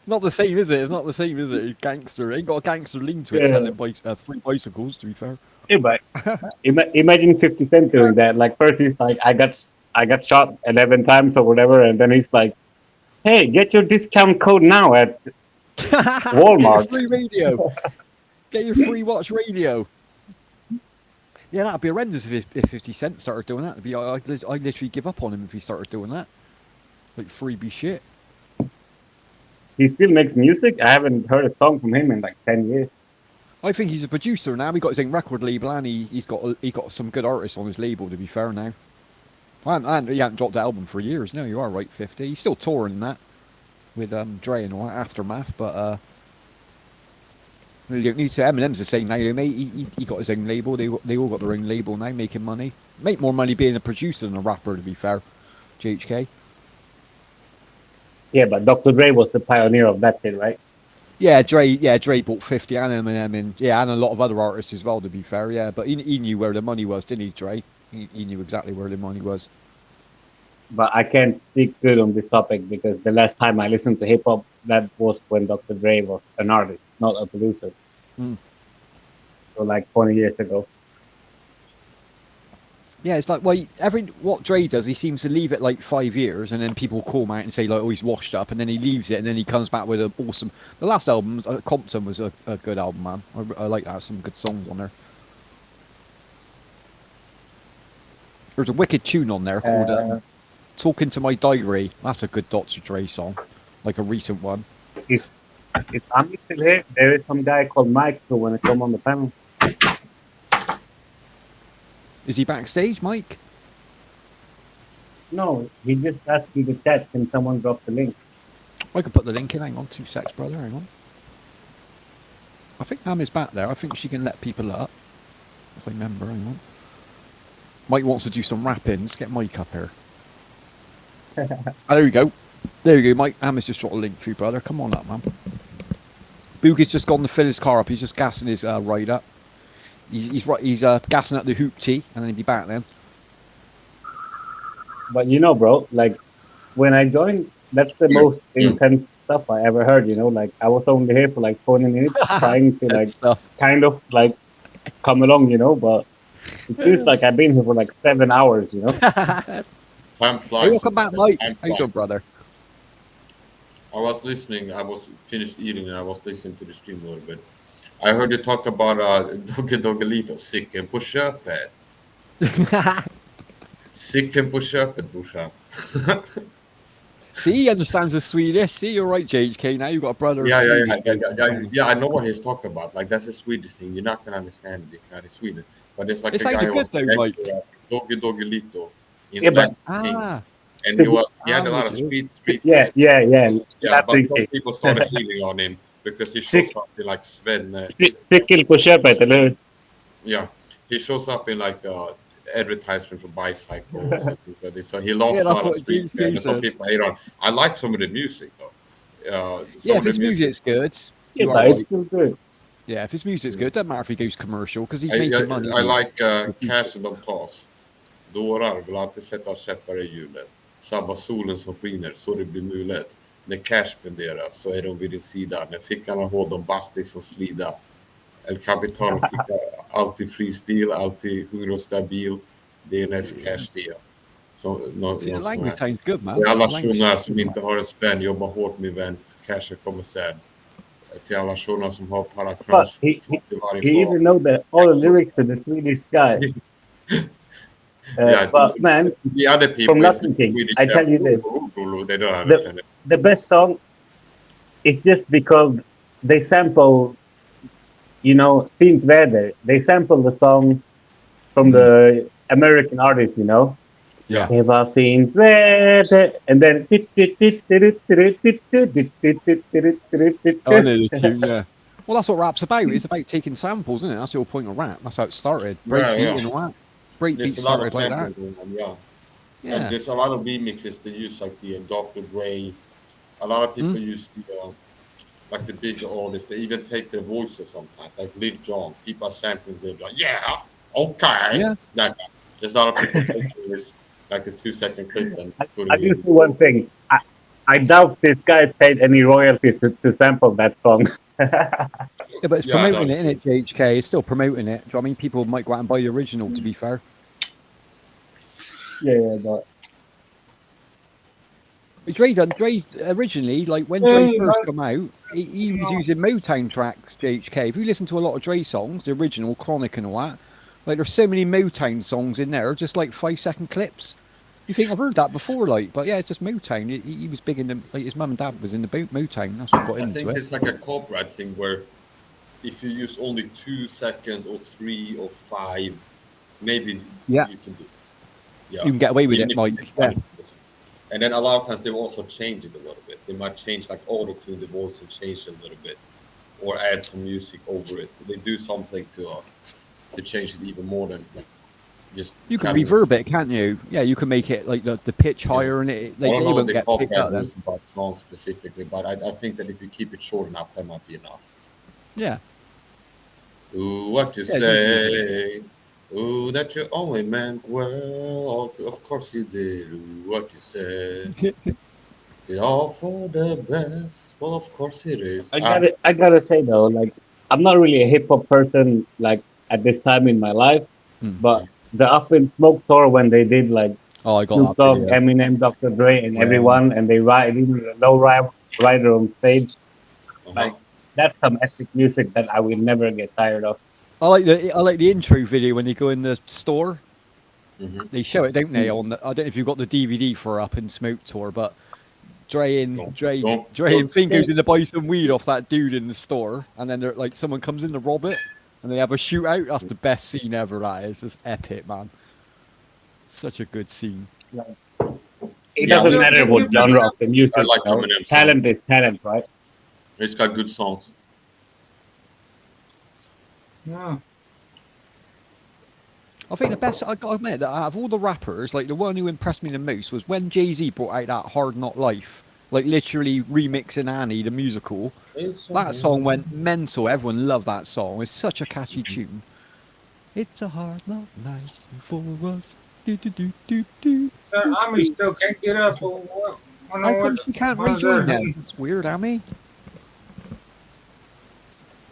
Not the same, is it? It's not the same, is it? Gangster ain't got a gangster lean to it. Yeah, Selling free bicycles, to be fair. yeah, but imagine 50 Cent doing that. Like first he's like, I got shot 11 times or whatever, and then he's like, hey, get your discount code now at Get your Walmart. free radio. Get your free watch radio. Yeah, that'd be horrendous if 50 Cent started doing that. It'd be, I'd literally give up on him if he started doing that. Like freebie shit. He still makes music. I haven't heard a song from him in like 10 years. I think he's a producer now. He got his own record label, and he got some good artists on his label. To be fair, now, and he hasn't dropped the album for years. No, you are right, 50. He's still touring that with Dre and all that, Aftermath, but you don't need to. Eminem's the same now, mate. He got his own label. They all got their own label now, making money. Make more money being a producer than a rapper. To be fair, GHK. Yeah, but Dr. Dre was the pioneer of that shit, right? Yeah, Dre bought 50 and Eminem, and yeah, and a lot of other artists as well. To be fair, yeah, but he knew where the money was, didn't he, Dre? He knew exactly where the money was. But I can't speak good on this topic because the last time I listened to hip hop, that was when Dr. Dre was an artist, not a producer. Mm. So like 20 years ago. Yeah, it's like what Dre does, he seems to leave it like 5 years, and then people call him out and say like, oh, he's washed up, and then he leaves it, and then he comes back with an awesome. The last album, Compton, was a good album, man. I like that. Some good songs on there. There's a wicked tune on there called Uh, "Talking to My Diary." That's a good Dr. Dre song, like a recent one. if if I'm still here, there is some guy called Mike who want to come on the panel. Is he backstage, Mike? No, he just asked me to chat. Can someone drop the link? I can put the link in. Hang on, 2 secs, brother. Hang on. I think Am is back there. I think she can let people up. If I remember, hang on. Mike wants to do some rapping. Let's get Mike up here. There we go. There you go, Mike. Am has just dropped a link for you, brother. Come on up, man. Boogie's just gone to fill his car up. He's just gassing his ride up. He's gassing up the hoop tee, and then he'll be back then. But bro, like when I joined, that's the most intense stuff I ever heard. Like I was only here for like 20 minutes, trying to like kind of like come along, but it feels like I've been here for like 7 hours. Time flies. Hey, welcome back, Mike. Time How you flies. doing, brother? I was listening. I was finished eating, and I was listening to the stream a little bit. I heard you talk about Doggelito. Sicken på köpet. Sicken på köpet, brorsan. See, he understands the Swedish. See, you're right, JHK. Now you've got a brother. Yeah, Swedish. I know what he's talking about. Like that's a Swedish thing. You're not gonna understand it if you're not in Sweden. But it's like It a guy sounded who good was though, like Mike. extra Doggelito. in Yeah, but Latin Kings, Ah, and to be, he had a I'm lot with of you. street yeah, cred. yeah, yeah. Yeah, but Latin some King. people started hating on him because he shows Cyk- up in like Sven. Cykel på köpet, eller hur? Yeah, he shows up in like advertisement for bicycles and things like this. So he lost Yeah, a that's lot of what street cred, GHK and some said. people hate on. I like some of the music though. Yeah, Some of if the his music. music's good, Yeah, you are but it's right. still good. Yeah, if his music's good, doesn't matter if he goes commercial because he's I, making money. I like with people. Cash and de Tas. Dårar vill alltid sätta käppar i hjulet. Sabba solen som skiner så det blir mulet. När cash spenderas så är de vid din sida. När fickan har hård, de bastig som slida. El Capitano kickar alltid freestil, alltid hungrig och stabil. Det är näst cash det. Så, See, the något sånt language här. sounds good, man. Till alla The language shunar sounds som good. inte har en spänn, jobba hårt min vän. Cashen kommer sen. Till alla shunar som har But parakrans he, i varje he fas. even know all the lyrics to the Swedish guy. Yeah, But man, the other from people is Latin King, Swedish. I tell you this: They don't the understand it. the best song is just because they sample, Fint Väder. They sample the song from the American artist, Yeah. Det var fint väder, and then Oh, I know the tune, yeah. Well, that's what rap's about. It's about taking samples, isn't it? That's the whole point of rap. That's how it started. Breakbeat Yeah. and all that. Breakbeat There's a lot of started like that. sampling going on, yeah. Yeah. And there's a lot of remixes. They use like the Dr. Dre. A lot of people use the like the big artists. They even take their voices sometimes, like Lil Jon. People are sampling Lil Jon. Yeah, okay. Yeah. That guy. There's a lot of people taking this like the 2-second clip and putting I it do in. see one thing. I doubt this guy paid any royalties to sample that song. Yeah, but it's Yeah, promoting no, it, isn't it, JHK? It's still promoting it. Do you know what I mean? People might go out and buy the original, to be fair. Yeah, but Dre originally, like when Dre first come out, he was using Motown tracks, JHK. If you listen to a lot of Dre songs, the original, Chronic and all that, like there's so many Motown songs in there, just like 5-second clips. You think I've heard that before, like, but yeah, it's just Motown. He was big in the, like his mum and dad was in the Motown. That's what got I into think it. it's like a copyright thing where if you use only 2 seconds or 3 or 5, maybe Yeah. you can do it. Yeah. You can get away with Even it, if like, you make yeah. money from this. And then a lot of times they will also change it a little bit. They might change like auto-tune the voice and change it a little bit, or add some music over it. They do something to change it even more than just. You can cutting reverb it, can't you? Yeah, you can make it like the pitch higher, and it I like, don't they know what won't the get picked copyright up then. rules about songs specifically, but I think that if you keep it short enough, that might be enough. Yeah. Ooh, what you Yeah, say? Ooh, that you only meant well. Of course you did. Ooh, what you say? It's all for the best. Well, of course it is. I gotta say though, like I'm not really a hip hop person like at this time in my life, but the Up in Smoke tour when they did like Oh, I got Snoop that Dogg, video. Eminem, Dr. Dre, and Yeah. everyone, and they ride even the low rider on stage. Like that's some epic music that I will never get tired of. I like the intro video when they go in the store. Mhm. They show it, don't they? On the, I don't know if you've got the DVD for Up in Smoke tour, but Dre and Finn goes in to buy some weed off that dude in the store, and then they're like someone comes in to rob it, and they have a shootout. That's the best scene ever. That is just epic, man. Such a good scene. It doesn't matter what genre of the music. I like you know? Eminem Talent songs. is talent, right? It's got good songs. Yeah. I think the best, I got to admit, that out of all the rappers, like the one who impressed me the most was when Jay-Z brought out that Hard Knock Life, like literally remixing Annie, the musical. That song went mental. Everyone loved that song. It's such a catchy tune. It's a hard knock life for us. Do, do, do, do, do. So Ami still can't get up. Or what? How come she can't why is rejoin that? them? It's weird, Amy.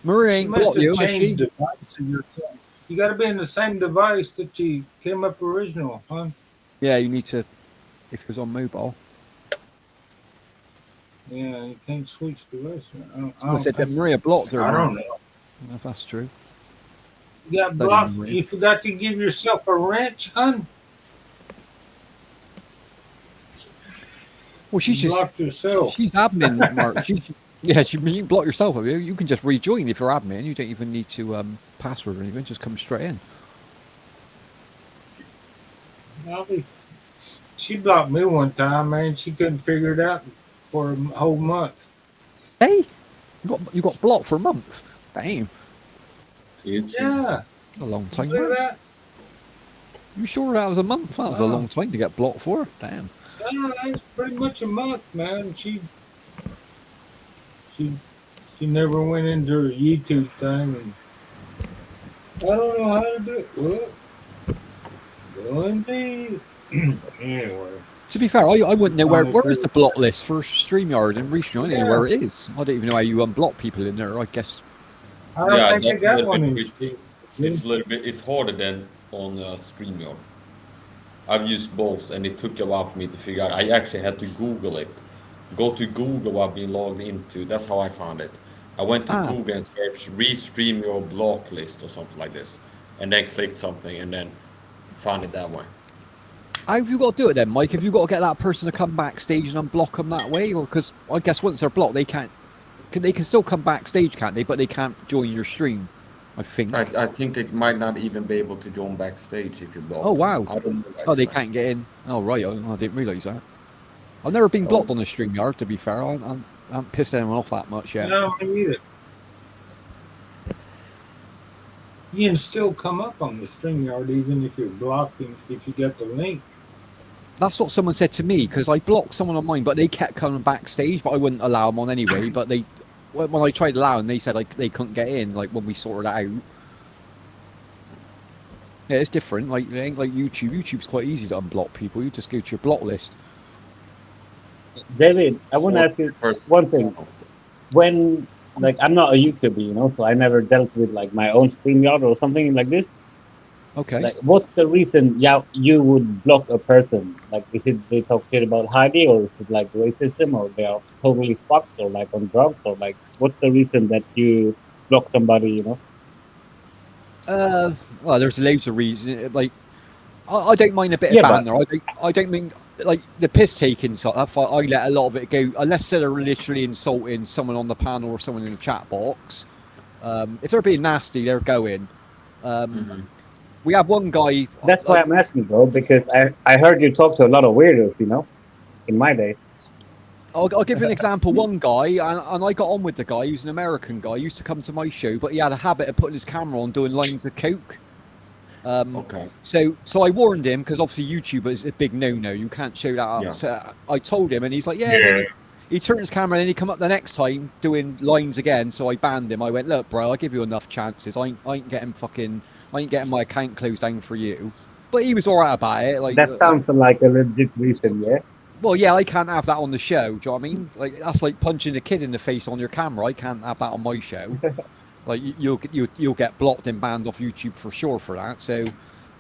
Marie She ain't must got have you, has she? changed device of your phone. You got to be in the same device that you came up original, huh? Yeah, you need to, if it was on mobile. Yeah, you can't switch device. I said that Maria blocked her. I don't man. know. If that's true. You got Bloody blocked. Maria. You forgot to give yourself a wrench, hun. Well, she's You just blocked yourself. she's admin, Mark. You can block yourself. You can just rejoin if you're admin. You don't even need to password or anything. Just come straight in. I'll be She blocked me one time, man. She couldn't figure it out for a whole month. Hey, you got blocked for a month. Damn. Yeah. That's a long time, Look at man. that. You sure that was a month? That was a long time to get blocked for. Damn. Yeah, that's pretty much a month, man. She never went into her YouTube thing, and I don't know how to do it. Well, indeed. Anyway. To be fair, I wouldn't know where is the Finally block list for StreamYard and Restream. I don't know where it is. I don't even know how you unblock people in there. I guess. I don't think they got one in It's Steam. a little bit. It's harder than on StreamYard. I've used both, and it took a while for me to figure out. I actually had to Google it. Go to Google what I've been logged into. That's how I found it. I went to Google and searched "restream your block list" or something like this, and then clicked something, and then found it that way. How have you got to do it then, Mike? Have you got to get that person to come backstage and unblock them that way, or because I guess once they're blocked, they can't. They can still come backstage, can't they? But they can't join your stream. I think. I think they might not even be able to join backstage if you block. Oh wow! I don't know. Oh, they can't get in. Oh right, I didn't realise that. I've never been blocked on the StreamYard, to be fair. I haven't pissed anyone off that much yet. No, me either. You can still come up on the StreamYard even if you're blocked and if you get the link. That's what someone said to me, because I blocked someone on mine, but they kept coming backstage, but I wouldn't allow them on anyway. But when I tried allowing, they said they couldn't get in, like when we sorted that out. Yeah, it's different. Like it ain't like YouTube. YouTube's quite easy to unblock people. You just go to your block list. David, I want to ask you one thing. When, like, I'm not a YouTuber, you know, so I never dealt with like my own StreamYard or something like this. Okay. Like, what's the reason you would block a person? Like, is it they talk shit about Heidi, or is it like racism, or they are totally fucked, or like on drugs, or like, what's the reason that you block somebody, you know? Well, there's loads of reasons. Like, I don't mind a bit of banter. I don't mean like the piss taking stuff. I let a lot of it go unless they're literally insulting someone on the panel or someone in the chat box. If they're being nasty, they're going. We have one guy. That's why I'm asking, bro, because I heard you talk to a lot of weirdos, you know, in my day. I'll give you an example. One guy, and I got on with the guy. He was an American guy. He used to come to my show, but he had a habit of putting his camera on, doing lines of coke. Okay. So I warned him, because obviously YouTube is a big no-no. You can't show that up. Yeah. So I told him, and he's like, yeah. He turned his camera, and then he come up the next time doing lines again. So I banned him. I went, look, bro, I'll give you enough chances. I ain't getting my account closed down for you. But he was all right about it. Like that sounds like a legit reason, yeah. Well, yeah, I can't have that on the show. Do you know what I mean? Like that's like punching a kid in the face on your camera. I can't have that on my show. Like you'll get blocked and banned off YouTube for sure for that. So,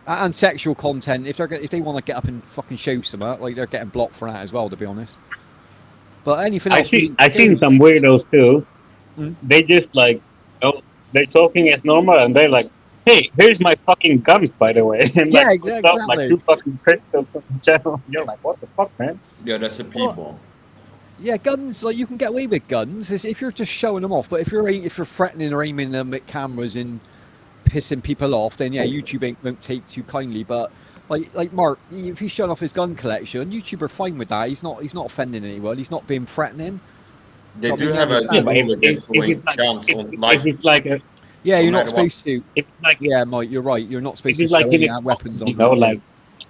and sexual content. If they want to get up and fucking show something, like they're getting blocked for that as well. To be honest. But anything else? I seen some weirdos too. They just like, they're talking as normal, and they're like, "Hey, here's my fucking guns, by the way." And yeah, like, exactly. Like two fucking crystals on the channel. You're like, what the fuck, man? Yeah, that's a people. Yeah, guns, like you can get away with guns if you're just showing them off. But if you're threatening or aiming them at cameras and pissing people off, then yeah, YouTube won't take too kindly. But like Mark, if he's showing off his gun collection, YouTube are fine with that. He's not offending anyone. He's not being threatening. They do have a rule against showing guns on live. Yeah, you're not supposed to. It's like, yeah, Mike, you're right. You're not supposed to it's show like any weapons on. You know, like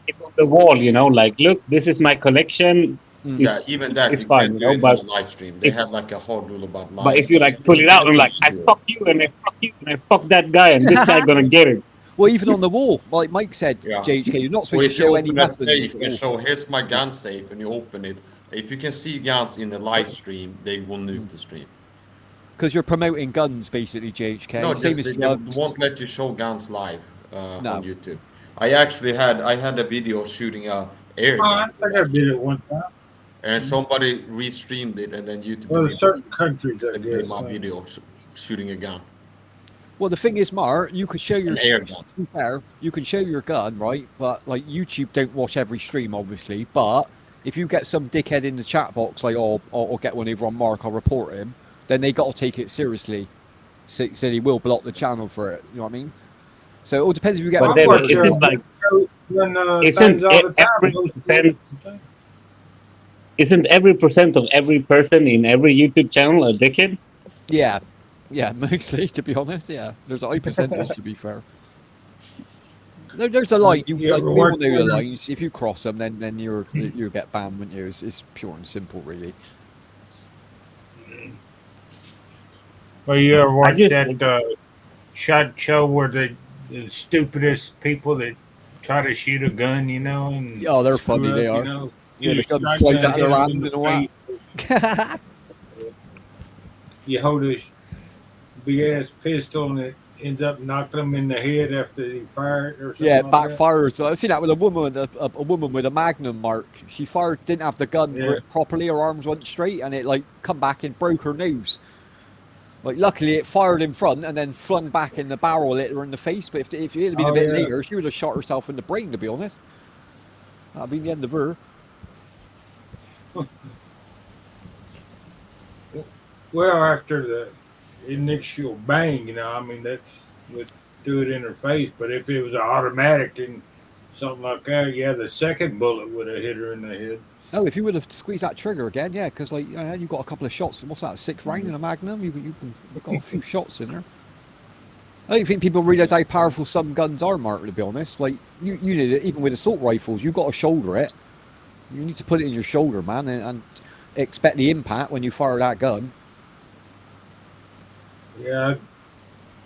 it's on the wall. You know, like look, this is my collection. Yeah, even that it's you fine, can't do you know, it but on a live stream. They have like a hard rule about live. But if you like pull it out and like, I fuck you and I fuck you and I fuck that guy and this guy gonna get it. Well, even on the wall, like Mike said, JHK, you're not supposed to show any weapons. Safe and show here's my gun safe, and you open it. If you can see guns in the live stream, they will nuke the stream. Because you're promoting guns, basically, JHK. No, Same as they drugs. won't let you show guns live on YouTube. I actually had a video shooting a air gun. I think I did it one time. And somebody restreamed it, and then YouTube. Well, certain countries that did my video shooting a gun. Well, the thing is, Mark, you could show your air gun. To be fair, you can show your gun, right? But like YouTube don't watch every stream, obviously. But if you get some dickhead in the chat box, like, "Oh, I'll get one over on Mark, I'll report him," then they got to take it seriously. So they will block the channel for it. You know what I mean? So it all depends if you get. But Doing isn't things all the time. every Those percent things. isn't every percent of every person in every YouTube channel a dickhead? Yeah, yeah, mostly to be honest. Yeah, there's a high percentage to be fair. There's a line. You You like ever we all watch know the one? lines. If you cross them, then you get banned, wouldn't you? It's pure and simple, really. Well, you ever I watch just that shot show where the stupidest people that try to shoot a gun, and Oh, they're funny. screw They up, are. Yeah, Get the a gun flies shotgun, out of hit their them in hands the and all face. that. You hold this big ass pistol and it ends up knocking them in the head after they fire it or Yeah, something it like that. backfires. So I've seen that with a woman, a woman with a Magnum mark. She fired, didn't have the gun Yeah. grip properly. Her arms went straight, and it like come back and broke her nose. Like luckily, it fired in front and then flung back in the barrel, hit her in the face. But if it had been a Oh bit yeah. later, she would have shot herself in the brain. To be honest, that'd been the end of her. Well, after the initial bang, I mean that's what threw it in her face. But if it was an automatic and something like that, yeah, the second bullet would have hit her in the head. Oh, if you would have squeezed that trigger again, yeah, because like you got a couple of shots. What's that? 6 round in a Magnum. You got a few shots in there. I don't think people realise how powerful some guns are, Mark. To be honest, like you need it even with assault rifles. You've got to shoulder it. You need to put it in your shoulder, man, and expect the impact when you fire that gun. Yeah,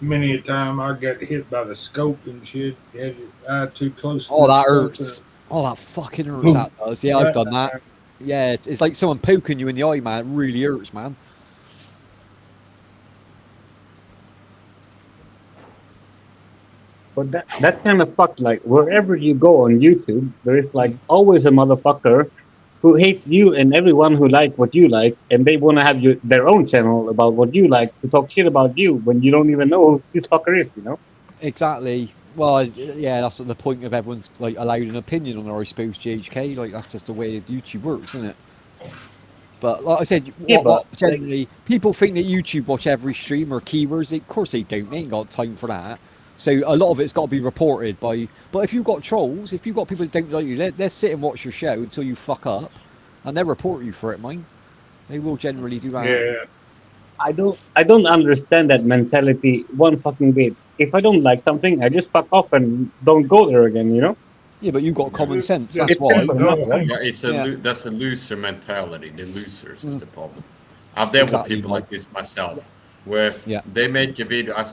many a time I got hit by the scope and shit. Had your eye too close to Oh, the that scope and hurts. Oh, that fucking hurts. boom, That does. Yeah, I've right done that. behind. Yeah, it's like someone poking you in the eye, man. It really hurts, man. But that's kind of fucked. Like wherever you go on YouTube, there is like always a motherfucker who hates you and everyone who like what you like, and they want to have their own channel about what you like to talk shit about you when you don't even know who this fucker is. You know? Exactly. Well, yeah, that's the point of everyone's like allowed an opinion on, I suppose, GHK. Like that's just the way YouTube works, isn't it? But like I said, Yeah, what but like, generally people think that YouTube watch every stream or keywords. Of course they don't. They ain't got time for that. So a lot of it's got to be reported by. But if you've got trolls, if you've got people that don't like you, they'll sit and watch your show until you fuck up, and they'll report you for it, mine. They will generally do that. Yeah, I don't understand that mentality one fucking bit. If I don't like something, I just fuck off and don't go there again. You know? Yeah, but you've got common sense. That's It's just why. simple enough, go right? home. Yeah, Yeah, that's a loser mentality. The losers is mm, the problem. I've dealt with exactly, people Mike. like this myself, where Yeah, they make a video. I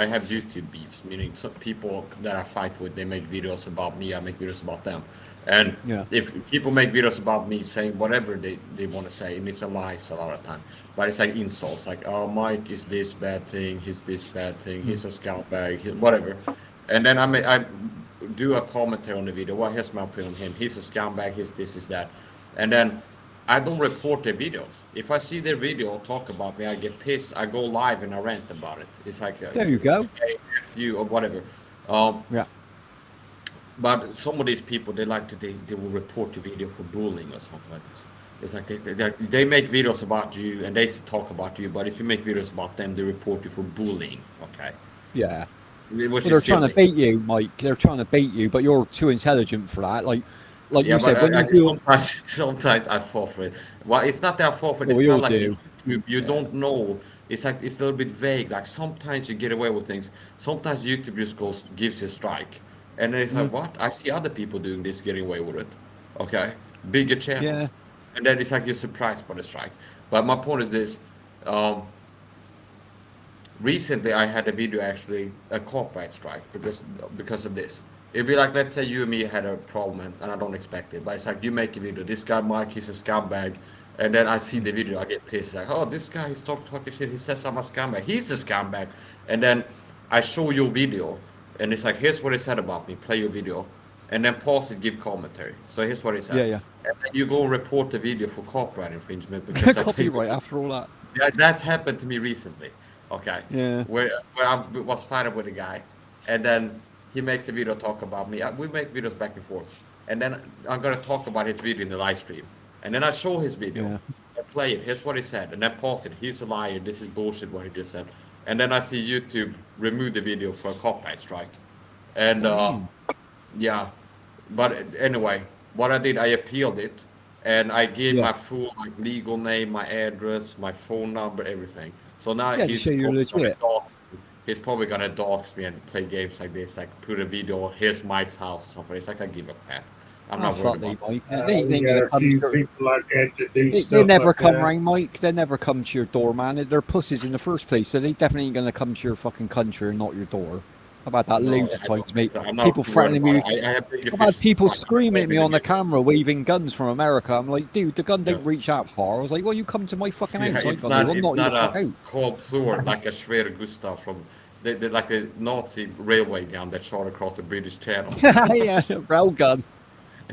have YouTube beefs, meaning some people that I fight with, they make videos about me. I make videos about them, and yeah, if people make videos about me saying whatever they want to say, and it's a lies a lot of time, but it's like insults, like oh Mike is this bad thing, he's this bad thing, mm, he's a scumbag, whatever, and then I do a commentary on the video. Well, here's my opinion on him. He's a scumbag. He's this, is that, and then I don't report their videos. If I see their video talk about me, I get pissed. I go live and I rant about it. It's like there you go. hey, F you or whatever. Um, Yeah, but some of these people, they will report the video for bullying or something like this. It's like they make videos about you and they talk about you, but if you make videos about them, they report you for bullying. Okay, yeah. which Well, they're is trying to silly. bait you, Mike. They're trying to bait you, but you're too intelligent for that. Like Yeah, you but said, when you I do, sometimes sometimes I fall for it. Well, it's not that I fall for it. well, It's we kind all of like do. YouTube. You Yeah, don't know. It's like it's a little bit vague. Like sometimes you get away with things. Sometimes YouTube just gives you a strike, and then it's mm, like, what? I see other people doing this, getting away with it. Okay, bigger yeah, channels, and then it's like you're surprised by the strike. But my point is this: um, recently I had a video, actually a copyright strike, because of this. It'd be like, let's say you and me had a problem, and I don't expect it, but it's like you make a video, this guy Mike, he's a scumbag, and then I see mm, the video, I get pissed, like, oh, this guy, he's talking shit, he says I'm a scumbag, he's a scumbag, and then I show your video, and it's like, here's what he said about me, play your video, and then pause it, give commentary. So here's what he said, yeah, and then you go report the video for copyright infringement yeah. because I played the Copyright video. after all that. Yeah, that's happened to me recently. Okay, Yeah, where I was fighting with a guy, and then he makes a video talk about me. We make videos back and forth, and then I'm gonna talk about his video in the live stream, and then I show his video, yeah. I play it. Here's what he said, and then pause it. He's a liar. This is bullshit. What he just said, and then I see YouTube remove the video for a copyright strike, and What do you mean? yeah, But anyway, what I did, I appealed it, and I gave Yeah. my full like legal name, my address, my phone number, everything. So now Yeah, to show you're legit. he's probably gonna dox me and play games like this, like put a video, here's Mike's house, or something. It's like I give a crap. I'm Ah, not worried fuck they, about Mike. that. They ain't We gonna got a come few to people like that that do they stuff never like come that. round, Mike. They never come to your door, man. They're pussies in the first place, so they definitely ain't gonna come to your fucking country and not your door. I've had that No, loads of times, mate. I'm People not worried threatening about me. it. I have bigger I've fish had to people fry. screaming at Maybe me they on the get camera, waving guns from America. I'm like, dude, the gun yeah. don't reach that far. I was like, well, you come to my fucking See, house. I ain't gonna do. I'm it's not you the not fuck a out. Cold Sword like a Schwer Gustav from like the Nazi railway gun that shot across the British Channel. Yeah, rail gun.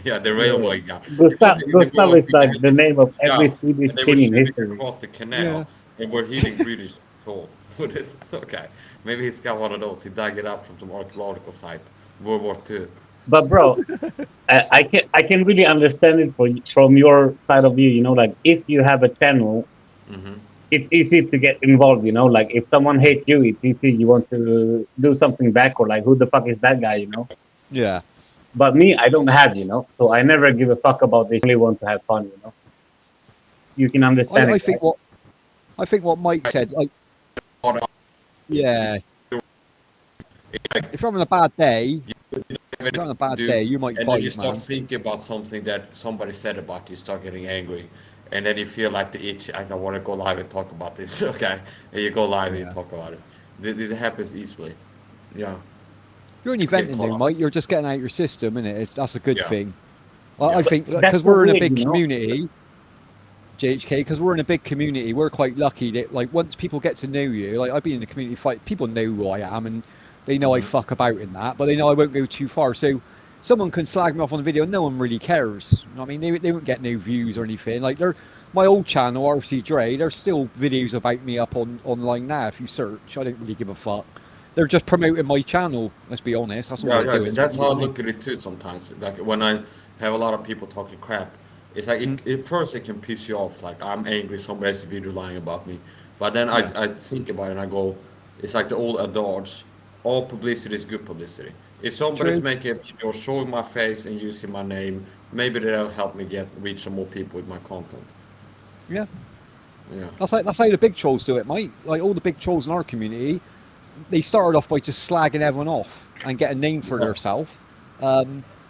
Yeah, the Yeah. railway gun. They put Gustav, it in the Gustav world, is people like had the name of every guns, Swedish and they were king in shooting history. across the canal, Yeah. and were hitting British soul with it. Okay, maybe he's got one of those. He dug it up from some archaeological sites, World War II. But bro, I can really understand it from your side of view. You know, like if you have a channel, Hmm. it's easy to get involved. You know, like if someone hates you, it's easy. You want to do something back, or like who the fuck is that guy? You know. Yeah. But me, I don't have. You know, so I never give a fuck about this. I only want to have fun. You know, you can understand I it, think right? what Mike said, like, yeah, if you're having a bad day, if you're having a bad day, you might And then you bite, start man. thinking about something that somebody said about you, start getting angry. And then you feel like the itch, I don't want to go live and talk about this. Okay. And you go live and you Yeah. talk about it. It happens easily. Yeah. You're only Get venting caught though, up. Mike. You're just getting out your system, innit? That's a good Yeah. thing. Yeah. I think because That's so we're in a weird, big you know. community, JHK, because we're in a big community, we're quite lucky that like once people get to know you, like I've been in the community fight, people know who I am and they know I Hmm. fuck about in that, but they know I won't go too far. So someone can slag me off on the video, no one really cares. You know what I mean, they won't get no views or anything. Like they're my old channel, RC Dre, there's still videos about me up online now. If you search, I don't really give a fuck. They're just promoting my channel. Let's be honest, that's all Yeah, they're yeah, doing. that's how I look at it too sometimes. Like when I have a lot of people talking crap, it's like Mm, at first it can piss you off. Like I'm angry, somebody's video lying about me. But then yeah, I think about it and I go, it's like the old adage, all publicity is good publicity. If somebody's true. making a video showing my face and using my name, maybe that'll help me reach some more people with my content. Yeah, Yeah. that's how the big trolls do it, mate. Like all the big trolls in our community, they started off by just slagging everyone off and get a name for Yeah. themselves.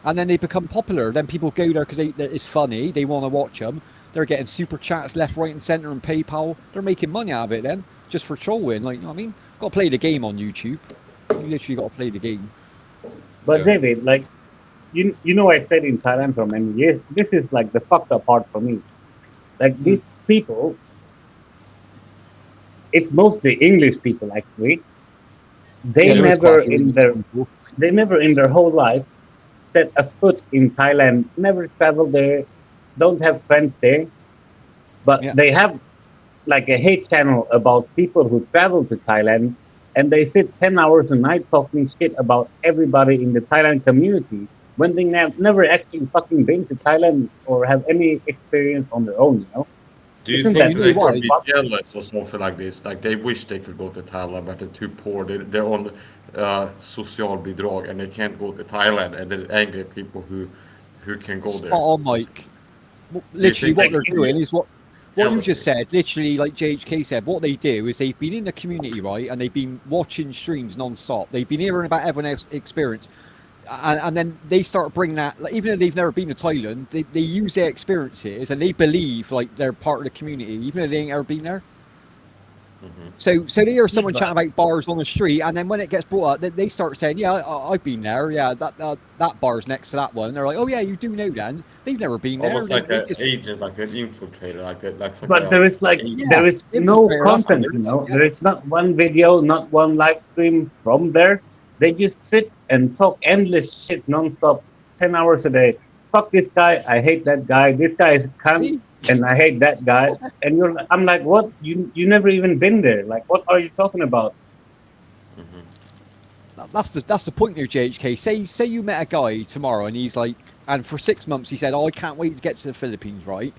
And then they become popular. Then people go there because it's funny. They want to watch them. They're getting super chats left, right, and center and PayPal. They're making money out of it then, just for trolling. Like, you know what I mean? Got to play the game on YouTube. You literally got to play the game. But Yeah. David, like you know, I stayed in Thailand for many years. This is like the fucked up part for me. Like Mm. these people, it's mostly English people actually. They Yeah, there is quite never a few in English their people. they never in their whole life set a foot in Thailand. Never traveled there. Don't have friends there. But Yeah. they have like a hate channel about people who travel to Thailand, and they sit 10 hours a night talking shit about everybody in the Thailand community when they never actually fucking been to Thailand or have any experience on their own. You know, Do you isn't Well, that think you that know they super could why? be fucked? jealous or something like this? Like they wish they could go to Thailand, but they're too poor. They're on socialbidrag and they can't go to Thailand, and they're angry at people who can go Spot there. on, Mike. Do you Literally, think what they Like they're if could you doing be is what you just jealousy? said. Literally, like JHK said, what they do is they've been in the community, right, and they've been watching streams non-stop. They've been hearing about everyone else's experience, and then they start bringing that. Like, even though they've never been to Thailand, they use their experiences and they believe like they're part of the community, even though they ain't ever been there. Hmm. So they hear yeah, someone but chatting about bars on the street, and then when it gets brought up, they start saying, "Yeah, I've been there. Yeah, that bar's next to that one." And they're like, "Oh yeah, you do know then." They've never been there. Almost like They an just agent, like an infiltrator, like but a there is like agent. yeah, there is no infiltrator. That's what content. it You is. know, Yeah, there is not one video, not one live stream from there. They just sit and talk endless shit nonstop, 10 hours a day. Fuck this guy. I hate that guy. This guy is a cunt, see, and I hate that guy. And I'm like, what? You never even been there. Like, what are you talking about? Hmm. that's the point here, JHK. Say you met a guy tomorrow, and he's like, and for 6 months he said, "Oh, I can't wait to get to the Philippines," right?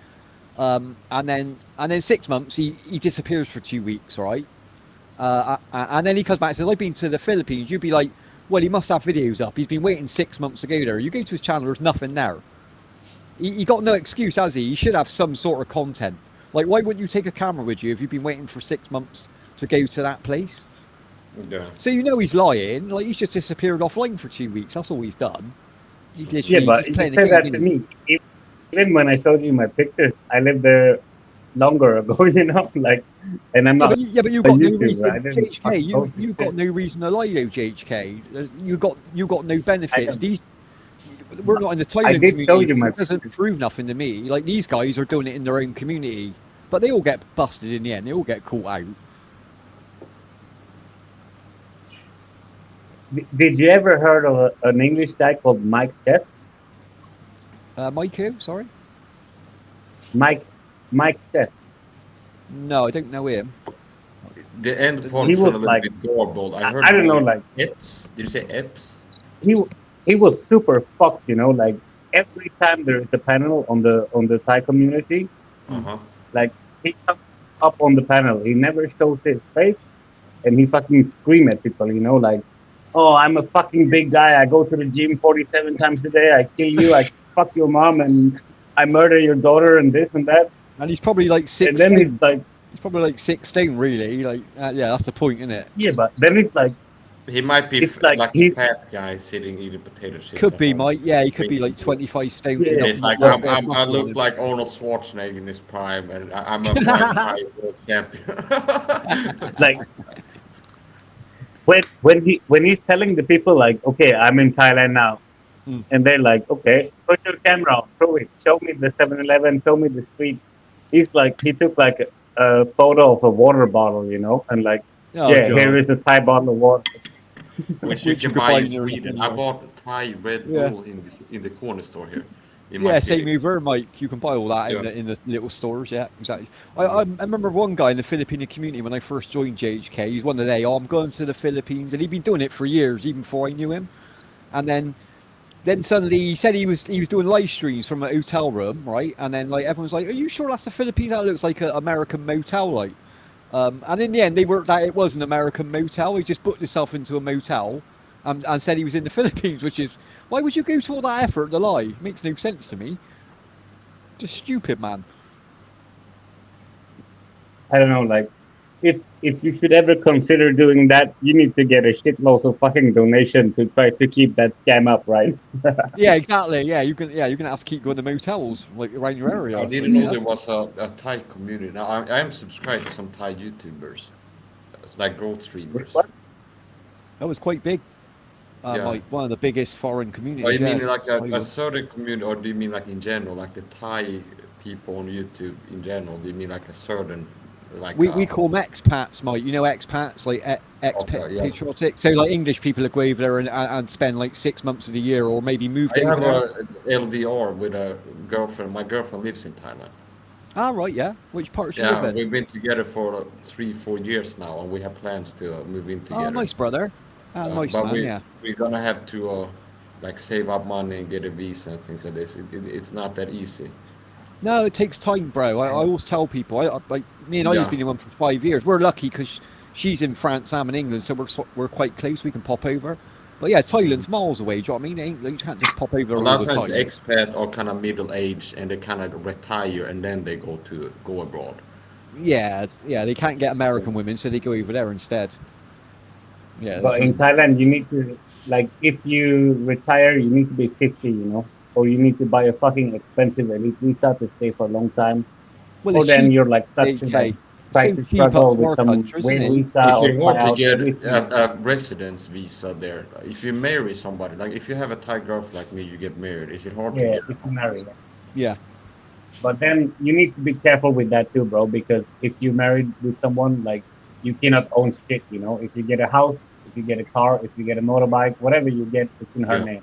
And then 6 months he disappears for 2 weeks, right? And then he comes back and says, "I've been to the Philippines." You'd be like, Well, he must have videos up. He's been waiting 6 months to go there. You go to his channel, there's nothing there. He got no excuse, has he? He should have some sort of content. Like, why wouldn't you take a camera with you if you've been waiting for 6 months to go to that place? Yeah. So you know he's lying. Like, he's just disappeared offline for 2 weeks. That's all he's done. He's Yeah, literally but he's you playing said a that game. to isn't he? me. Even when I showed you my pictures, I lived there longer ago, you know, like, and I'm not Yeah, but you've a got no YouTuber. I reason, didn't JHK. fucking post You've it. got no reason to lie, though, JHK. You got no I benefits. don't. We're not in the I Thailand did show community. you my It doesn't pictures. prove nothing to me. Like, these guys are doing it in their own community, but they all get busted in the end. They all get caught out. Did you ever heard of an English guy called Mike Chess? Mike who? Sorry. Mike Chess. No, I don't know him. The end He points are a was little like, bit garbled. I I heard don't know, like like Eps. Did you say Eps? he he was super fucked, you know, like every time there is a panel on the Thai community, Uh-huh. like he comes up on the panel, he never shows his face, and he fucking scream at people, you know, like, oh, I'm a fucking big guy, I go to the gym 47 times a day, I kill you, I fuck your mom, and I murder your daughter, and this and that. And he's probably like And then 16. he's like, He's probably like 16, really. Like, yeah, that's the point, isn't it? yeah, but then it's like, He might be it's like like a he's, fat guy sitting eating potato chips Could at be, home. Mike. Yeah, he could be like 25 stone. yeah, It's like but I look like Arnold Schwarzenegger in his prime, and I'm a Muay Thai world champion. like, when he's telling the people like, okay, I'm in Thailand now, Mm. and they're like, okay, put your camera on, show it, show me the 7-Eleven, show me the street. He's like, he took like a photo of a water bottle, you know, and like, Oh, yeah, God. here is a Thai bottle of water. Which you Which you can could buy buy in in your Sweden. I bought a Thai Red Yeah. Bull in the corner store here in my Yeah, city. same over, Mike. You can buy all that Yeah. in the little stores. Yeah, exactly. I remember one guy in the Filipino community when I first joined JHK. He's one of they. Oh, I'm going to the Philippines, and he'd been doing it for years, even before I knew him. And then suddenly he said he was doing live streams from a hotel room, right? And then like everyone's like, "Are you sure that's the Philippines? That looks like an American motel, like." And in the end, they worked out it was an American motel. He just booked himself into a motel, and said he was in the Philippines, which is why would you go to all that effort to lie? It makes no sense to me. Just stupid, man. I don't know, like, if you should ever consider doing that, you need to get a shitload of fucking donation to try to keep that scam up, right? Yeah, exactly. Yeah, you're gonna have to keep going to motels like around your area. I didn't know there was a Thai community. Now I am subscribed to some Thai YouTubers. It's like growth streamers. What? That was quite big. Yeah. Like one of the biggest foreign communities. Or you yeah. mean like a Hollywood. certain community, or do you mean like in general, like the Thai people on YouTube in general? Do you mean like a certain, like We call them expats, Mike. You know expats, like Okay, yeah. patriotic. So like English people that go over there and spend like 6 months of the year, or maybe moved I over have there. a LDR with a girlfriend. My girlfriend lives in Thailand. Ah, right, yeah. Which part does she Yeah, live in? we've been together for 3-4 years now, and we have plans to move in together. Oh, nice, brother. Ah, nice, but man. Yeah. we're gonna have to like save up money and get a visa and things like this. It's not that easy. No, it takes time, bro. I always tell people. Like me and I's Yeah. been in one for 5 years. We're lucky because she's in France, I'm in England, so we're quite close. We can pop over. But yeah, Thailand's miles away. Do you know what I mean? It ain't, like, you can't just pop over A all lot the of times time. the expat are kind of middle aged and they kind of retire and then they go abroad. Yeah, they can't get American women, so they go over there instead. Yeah, But in Thailand, you need to, like, if you retire, you need to be 50, you know, or you need to buy a fucking expensive elite visa to stay for a long time. well, Or it's then cheap. you're like stuck to Okay. like try So to cheap up struggle to with our some country, isn't weird it? visa Is or it hard fly to out get everything. a residence visa there? If you marry somebody, like if you have a Thai girlfriend like me, you get married. Is it hard to Yeah, get? if you marry. Yeah. But then you need to be careful with that too, bro, because if you married with someone, like, you cannot own shit, you know. If you get a house, if you get a car, if you get a motorbike, whatever you get, it's in her Yeah. name.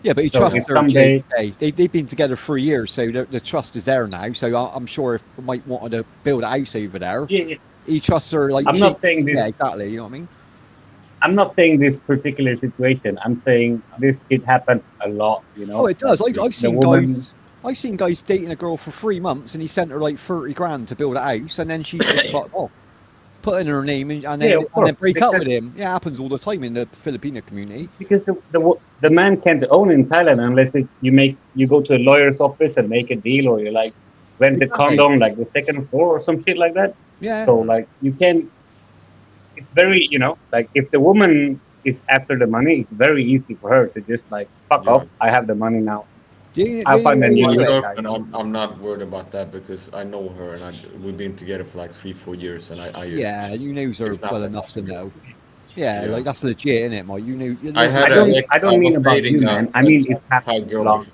Yeah, but he So trusts if her. someday, They've been together 3 years, so the trust is there now. So I'm sure if he might want to build a house over there, yeah, he trusts her. Like I'm not saying this. Yeah, exactly. You know what I mean? I'm not saying this particular situation. I'm saying this could happen a lot, you know. Oh, it does. Like, I've the seen woman, guys. I've seen guys dating a girl for 3 months, and he sent her like 30 grand to build a house, and then she just fucked off. put in her name and Yeah, then of course, break up because with him. Yeah, it happens all the time in the Filipino community. because the man can't own in Thailand unless you go to a lawyer's office and make a deal, or you like rent a Exactly. condo on like the second floor or some shit like that. Yeah. So like you can, it's very, like if the woman is after the money, it's very easy for her to just like fuck Yeah. off. I have the money now. Do I'll you know find a why new they My do rich it? guy. girlfriend, I'm not worried about that because I know her and we've been together for like 3, 4 years, and Yeah, you knows her she's not well that enough type to of girl. know. Yeah, Yeah. like that's legit, isn't it, Mike? You knew I there's a had I a girl. don't ex. I I don't was mean about you, dating man. I a mean it Thai happened girl long.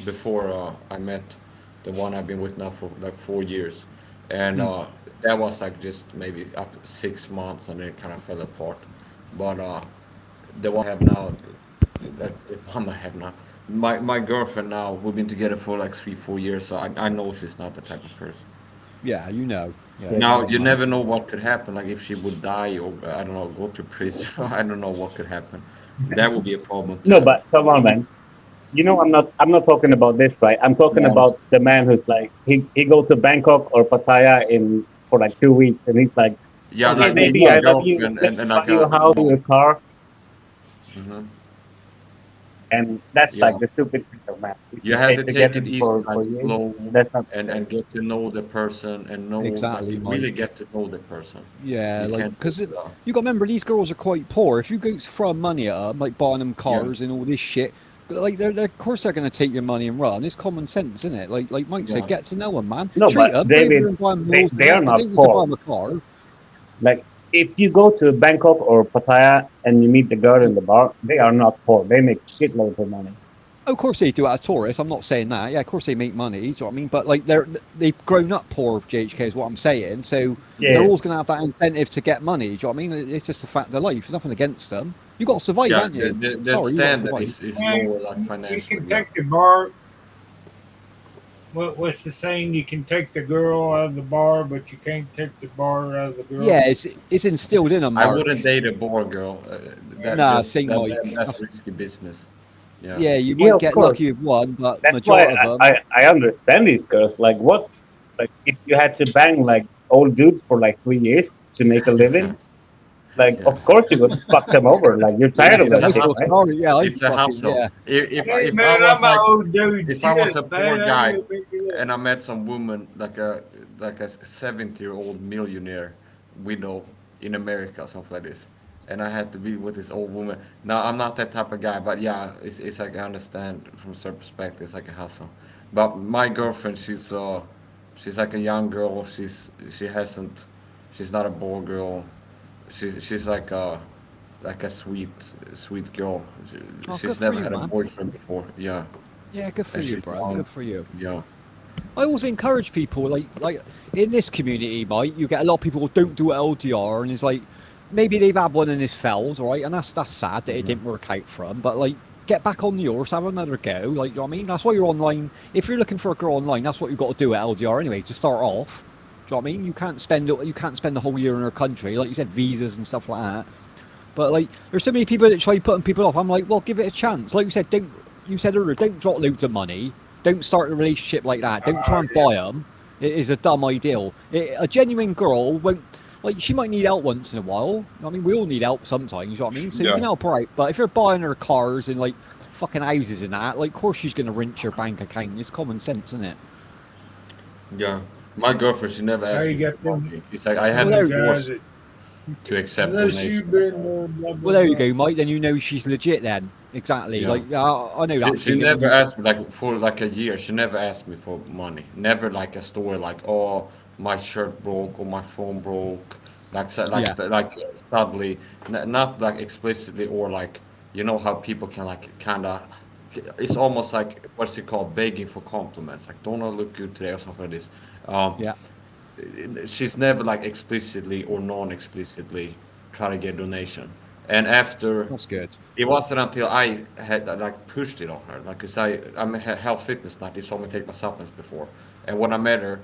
before I met the one I've been with now for like 4 years, and Hmm. that was like just maybe up 6 months, and then it kind of fell apart. But the one I have now, that the one I have now, my girlfriend now, we've been together for like 3, 4 years, so I know she's not the type of person. Yeah, you know. Yeah, Yeah, you Now know, you Mike. never know what could happen, like if she would die or I don't know, go to prison. I don't know what could happen. That would be a problem no, too. but come on, man. I'm not talking about this, right? I'm talking No, about the man who's like he goes to Bangkok or Pattaya in for like 2 weeks, and he's like, yeah, okay, like That's meet baby, some I illegal. love you. girlfriend Let and me buy like you a house, a car, hmm and that's yeah, like the stupid thing of man. If you you have stay to take together it easy, for like years, slow, that's not and get to know the person and know like Exactly, really Mike. get to know the person. Yeah, You like can't because just you got to remember these girls are quite poor. If you go throw money at them, like buying them yeah, cars and all this shit, like they're of course they're going to take your money and run. It's common sense, isn't it? Like Mike said, yeah, get to know them, man. no, Treat but them, pay for David, them, buy them they meals and they are that, but not don't need to buy poor. them a car. Like if you go to Bangkok or Pattaya and you meet the girl in the bar, they are not poor. They make shitloads of money. Of course they do as tourists. I'm not saying that. Yeah, of course they make money. Do you know what I mean? But like they've grown up poor. JHK is what I'm saying. So they're Yeah, hmm always going to have that incentive to get money. Do you know what I mean? It's just a fact of life. There's nothing against them. You got to survive, yeah. haven't The, you? the the Sorry, you got to standard survive. is Yeah, lower, like you financially. can Yeah, take the bar. What's the saying? You can take the girl out of the bar, but you can't take the bar out of the girl. Yeah, it's instilled in them, I Mark. wouldn't date a boy girl. Nah, Saint Mike. That's risky business. Yeah. Yeah, you yeah, might of get course. lucky with one, but That's why majority of I, them, I, I understand these girls. Like what? Like if you had to bang like old dudes for like 3 years to make a living, like Yeah. of course you would fuck them over. Like you're It, tired of it's that a nice shit, little right? hustle. story. Yeah, I It's a fucking hustle. yeah. Hey If I man, was I'm an like old dude. if I was Shit, a poor man, I'm guy gonna pick it up. and I met some woman like a 70-year-old millionaire widow in America, something like this, and I had to be with this old woman. Now I'm not that type of guy, but yeah, it's like I understand from a certain perspective, it's like a hustle. But my girlfriend, she's like a young girl. She's not a boy girl. She's like a sweet girl. Oh, good She's for never you, had a man. boyfriend before. Yeah, Yeah, good for and you, she's bro. young. Good for you. Yeah, I always encourage people, like in this community, mate, you get a lot of people who don't do LDR, and it's like maybe they've had one and it's failed, right? And that's sad that it didn't work out for them. But like, get back on yours, have another go. Like, you know what I mean? That's why you're online. If you're looking for a girl online, that's what you've got to do at LDR anyway to start off. Do you know what I mean? You can't spend the whole year in her country, like you said, visas and stuff like that. But like, there's so many people that try putting people off. I'm like, well, give it a chance. Like you said, don't. You said earlier, don't drop loads of money. Don't start a relationship like that. Don't try and Yeah. buy them. It is a dumb ideal. A genuine girl won't. Like, she might need help once in a while. I mean, we all need help sometimes. You know what I mean? So you yeah, can help her out. But if you're buying her cars and like fucking houses and that, like, of course she's gonna rinse your bank account. It's common sense, isn't it? yeah. My girlfriend, she never Now asked you me for got them, money. It's like I Well, had to them there, guys force that to accept unless you've donation. been blah blah well, there you blah. go, Mike. Then you know she's legit. Then exactly. Yeah. Like, I know that She feeling when never you. asked me like for like a year. She never asked me for money. Never like a story like, oh, my shirt broke or my phone broke. Yeah. Suddenly, not like explicitly or like you know how people can like kind of. It's almost like what's it called, begging for compliments. Like, don't I look good today or something like this. Um, Yeah. she's never like explicitly or non-explicitly try to get donation. And after That's good. it wasn't until I had like pushed it on her, like, cause I'm a health fitness nut. She saw me take my supplements before, and when I met her,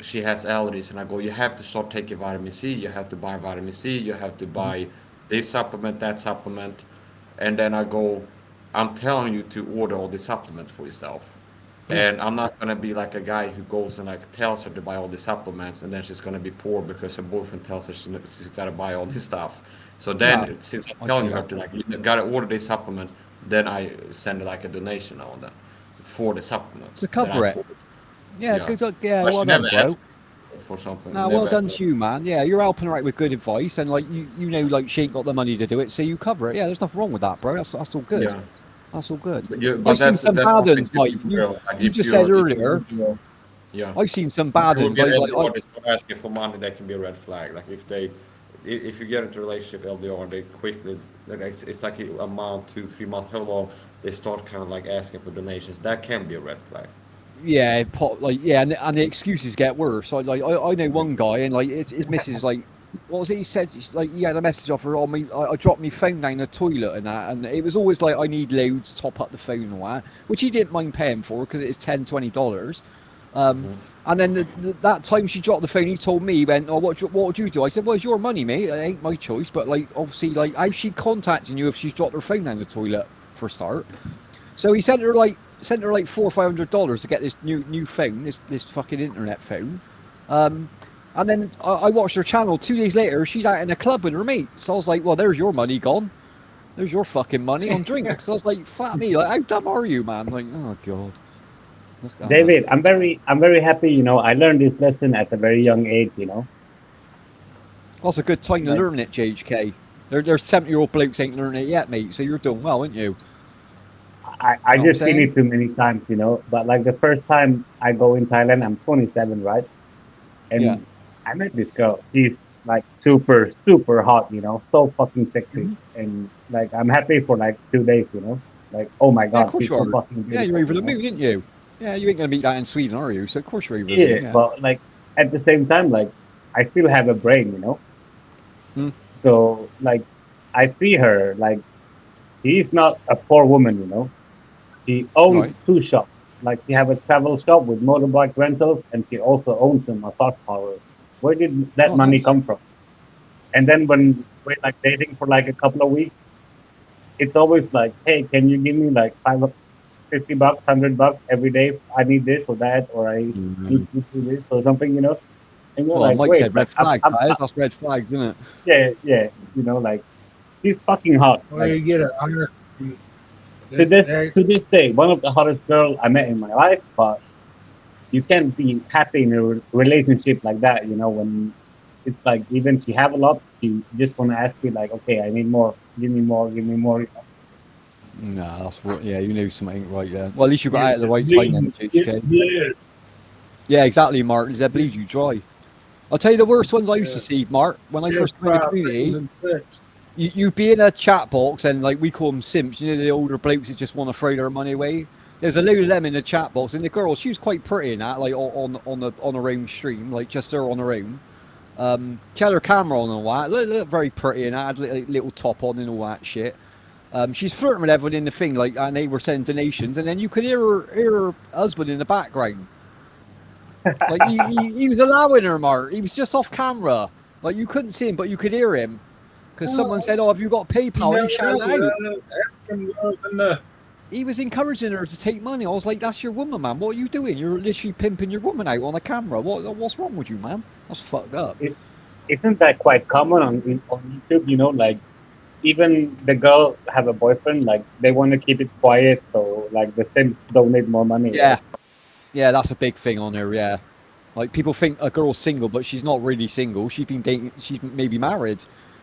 she has allergies, and I go, you have to start taking vitamin C. You have to buy vitamin C. You have to buy this supplement, that supplement, and then I go, I'm telling you to order all the supplements for yourself. And I'm not gonna be like a guy who goes and like tells her to buy all these supplements, and then she's gonna be poor because her boyfriend tells her she's gotta buy all this stuff. So No, then, since I'm I telling see her that. to like you gotta order this supplement, then I send like a donation on them for the supplements To that I cover it. told. Yeah, Yeah, good. Yeah, but well she done, never bro. asked me for something. No, well Never. done to you, man. Yeah, you're helping her out with good advice, and like you know, like she ain't got the money to do it, so you cover it. Yeah, there's nothing wrong with that, bro. That's all good. Yeah, That's all good. but I've seen some that's bad something ones, to Mike. be real. Like You just said if earlier. you yeah. I've seen some If bad you will ones. get Like LDR, they start asking for money. That can be a red flag. Like if you get into a relationship LDR, they quickly like it's like a month, 2, 3 months, how long they start kind of like asking for donations. That can be a red flag. yeah, and the excuses get worse. I know one guy, and like his missus like. What was it he said? Like he had a message off her on me. I dropped my phone down the toilet and that, and it was always like I need loads to top up the phone and all that, which he didn't mind paying for because it's $10-20. And then that time she dropped the phone, he told me, he went, "Oh, what would you do?" I said, "Well, it's your money, mate. It ain't my choice." But like, obviously, like, how's she contacting you if she's dropped her phone down the toilet for a start? So he sent her like $400 or $500 to get this new phone, this fucking internet phone. And then I watched her channel. 2 days later, she's out in a club with her mate. So I was like, "Well, there's your money gone. There's your fucking money on drinks." So I was like, "Fuck me! Like, how dumb are you, man?" Like, oh god. David, I'm very happy. You know, I learned this lesson at a very young age. You know, That's a good time to like learn it, JHK. There's 70-year-old blokes ain't learned it yet, mate. So you're doing well, aren't you? I Know what I'm just seen saying? it too many times. You know, but like the first time I go in Thailand, I'm 27, right? Yeah. And I met this girl. She's like super hot. You know, so fucking sexy. Hmm. And like I'm happy for like 2 days. You know, like oh my Yeah, of god, course she's you so are. fucking Yeah, you're beautiful. over You the know. moon, aren't you? Yeah, you ain't gonna meet that in Sweden, are you? So of course you're over the moon. Yeah, Yeah. but like at the same time, like I still have a brain. You know. Hmm. So like I see her like she's not a poor woman. You know. She owns Right. 2 shops. Like she have a travel shop with motorbike rentals, and she also owns a massage parlor. Where did that Oh, money nice. come from? And then when we're like dating for like a couple of weeks, it's always like, hey, can you give me like $50, $100 every day? I need this or that, or I need Mhm. to do this or something, you know. And you're Well, like, Mike wait, said like red flags, that is. That's red flags, isn't it? yeah, yeah, you know, like she's fucking hot. Well, Like you get a honest. to That, this that, to this day, one of the hottest girl I met in my life, but you can't be happy in a relationship like that, you know, when it's like even she have a lot, she just wanna ask you like, okay, I need more, give me more, you know. Nah, that's right. Yeah, you knew something ain't right there. Well, at least you got you're out at the right time then, bleeding, JHK. getting bled. Yeah, exactly, Mark. They bleed you dry. I'll tell you the worst ones I used to Yes. see, Mark, when I Yes, first came in the five community. things and six. You'd be in a chat box and like we call them simps, you know, the older blokes that just want to throw their money away. There's a load of them in the chat box, and the girl, she was quite pretty in that, like on her own stream, like just her on her own. She had her camera on and all that, look very pretty and that, had little top on and all that shit. She's flirting with everyone in the thing, like, and they were sending donations, and then you could hear her husband in the background. Like he was allowing her, Mark. He was just off camera. Like you couldn't see him, but you could hear him because Oh, someone said, "Oh, have you got you PayPal?" And he never shouted know. out. African girls in the He was encouraging her to take money. I was like, "That's your woman, man. What are you doing? You're literally pimping your woman out on a camera. What's wrong with you, man? That's fucked up." It, isn't that quite common on YouTube, you know, like even the girl have a boyfriend, like they wanna keep it quiet so like the simps donate more money, right? Yeah, yeah, that's a big thing on her. Yeah, like people think a girl's single, but she's not really single. She's been dating. She's maybe married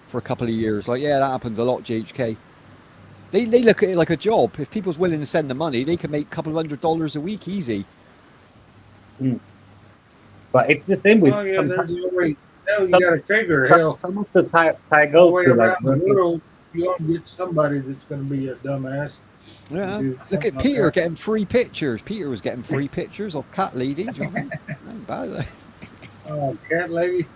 for a couple of years. Like, yeah, that happens a lot. GHK. They look at it like a job. If people's willing to send the money, they can make a couple of $100 a week easy. Mm. But it's the same with oh yeah, some there's no way. No, you some got to figure. Hell, some of the Thai no girls way to like around the work with. world. You gonna get somebody that's gonna be a dumbass and Yeah. do Look something at like Peter that. getting free pictures. Peter was getting free pictures of cat lady. Do you know what I mean? Ain't bad. Oh, cat lady.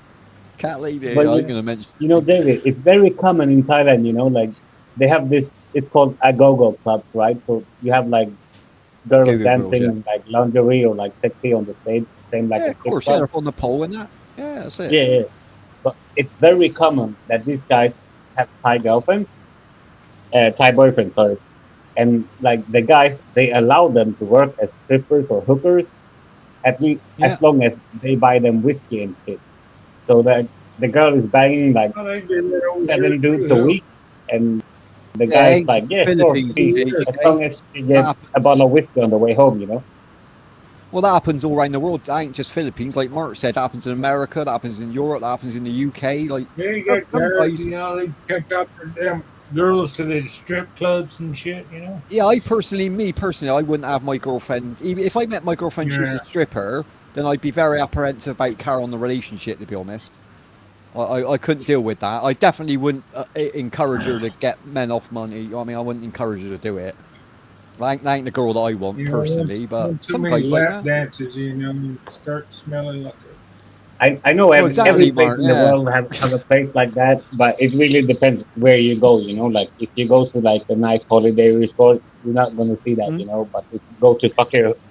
Cat lady. But I ain't gonna mention. you know, David, it's very common in Thailand, you know, like they have this, it's called agogo clubs, right? So you have like girls Go-go girls. dancing Yeah. in like lingerie or like sexy on the stage, same like Yeah, a of strip course. Yeah, club. they're on the pole and that. Yeah, that's it. Yeah, yeah. But it's very common that these guys have Thai girlfriends, Thai boyfriends, sorry. and like the guys, they allow them to work as strippers or hookers at least as Yeah. long as they buy them whiskey and shit. So that the girl is banging like Well, they did that over here 7 dudes a too. week, and the Yeah, guy's ain't like, yeah, sure, Philippines, free, as JHK. long as she That gets a bottle happens. of whiskey on the way home, you know. Well, that happens all around the world. That ain't just Philippines. Like Mark said, that happens in America. That happens in Europe. That happens in the UK. Like Yeah, you some, got some guys, guys. you know, they pick up their damn girls to the strip clubs and shit, you know. Yeah, me personally, I wouldn't have my girlfriend. Even if I met my girlfriend, she was Yeah. a stripper, then I'd be very apprehensive about carrying on the relationship. To be honest, I couldn't deal with that. I definitely wouldn't encourage her to get men off money. I mean, I wouldn't encourage her to do it. That ain't the girl that I want You know, personally. But one too some many guys like lap that. dances, you know, you start smelling like I know Oh, every exactly, place Mark. in the Yeah. world have a place like that, but it really depends where you go, you know. Like if you go to like a nice holiday resort, you're not gonna see that, Mm. you know. But if you go to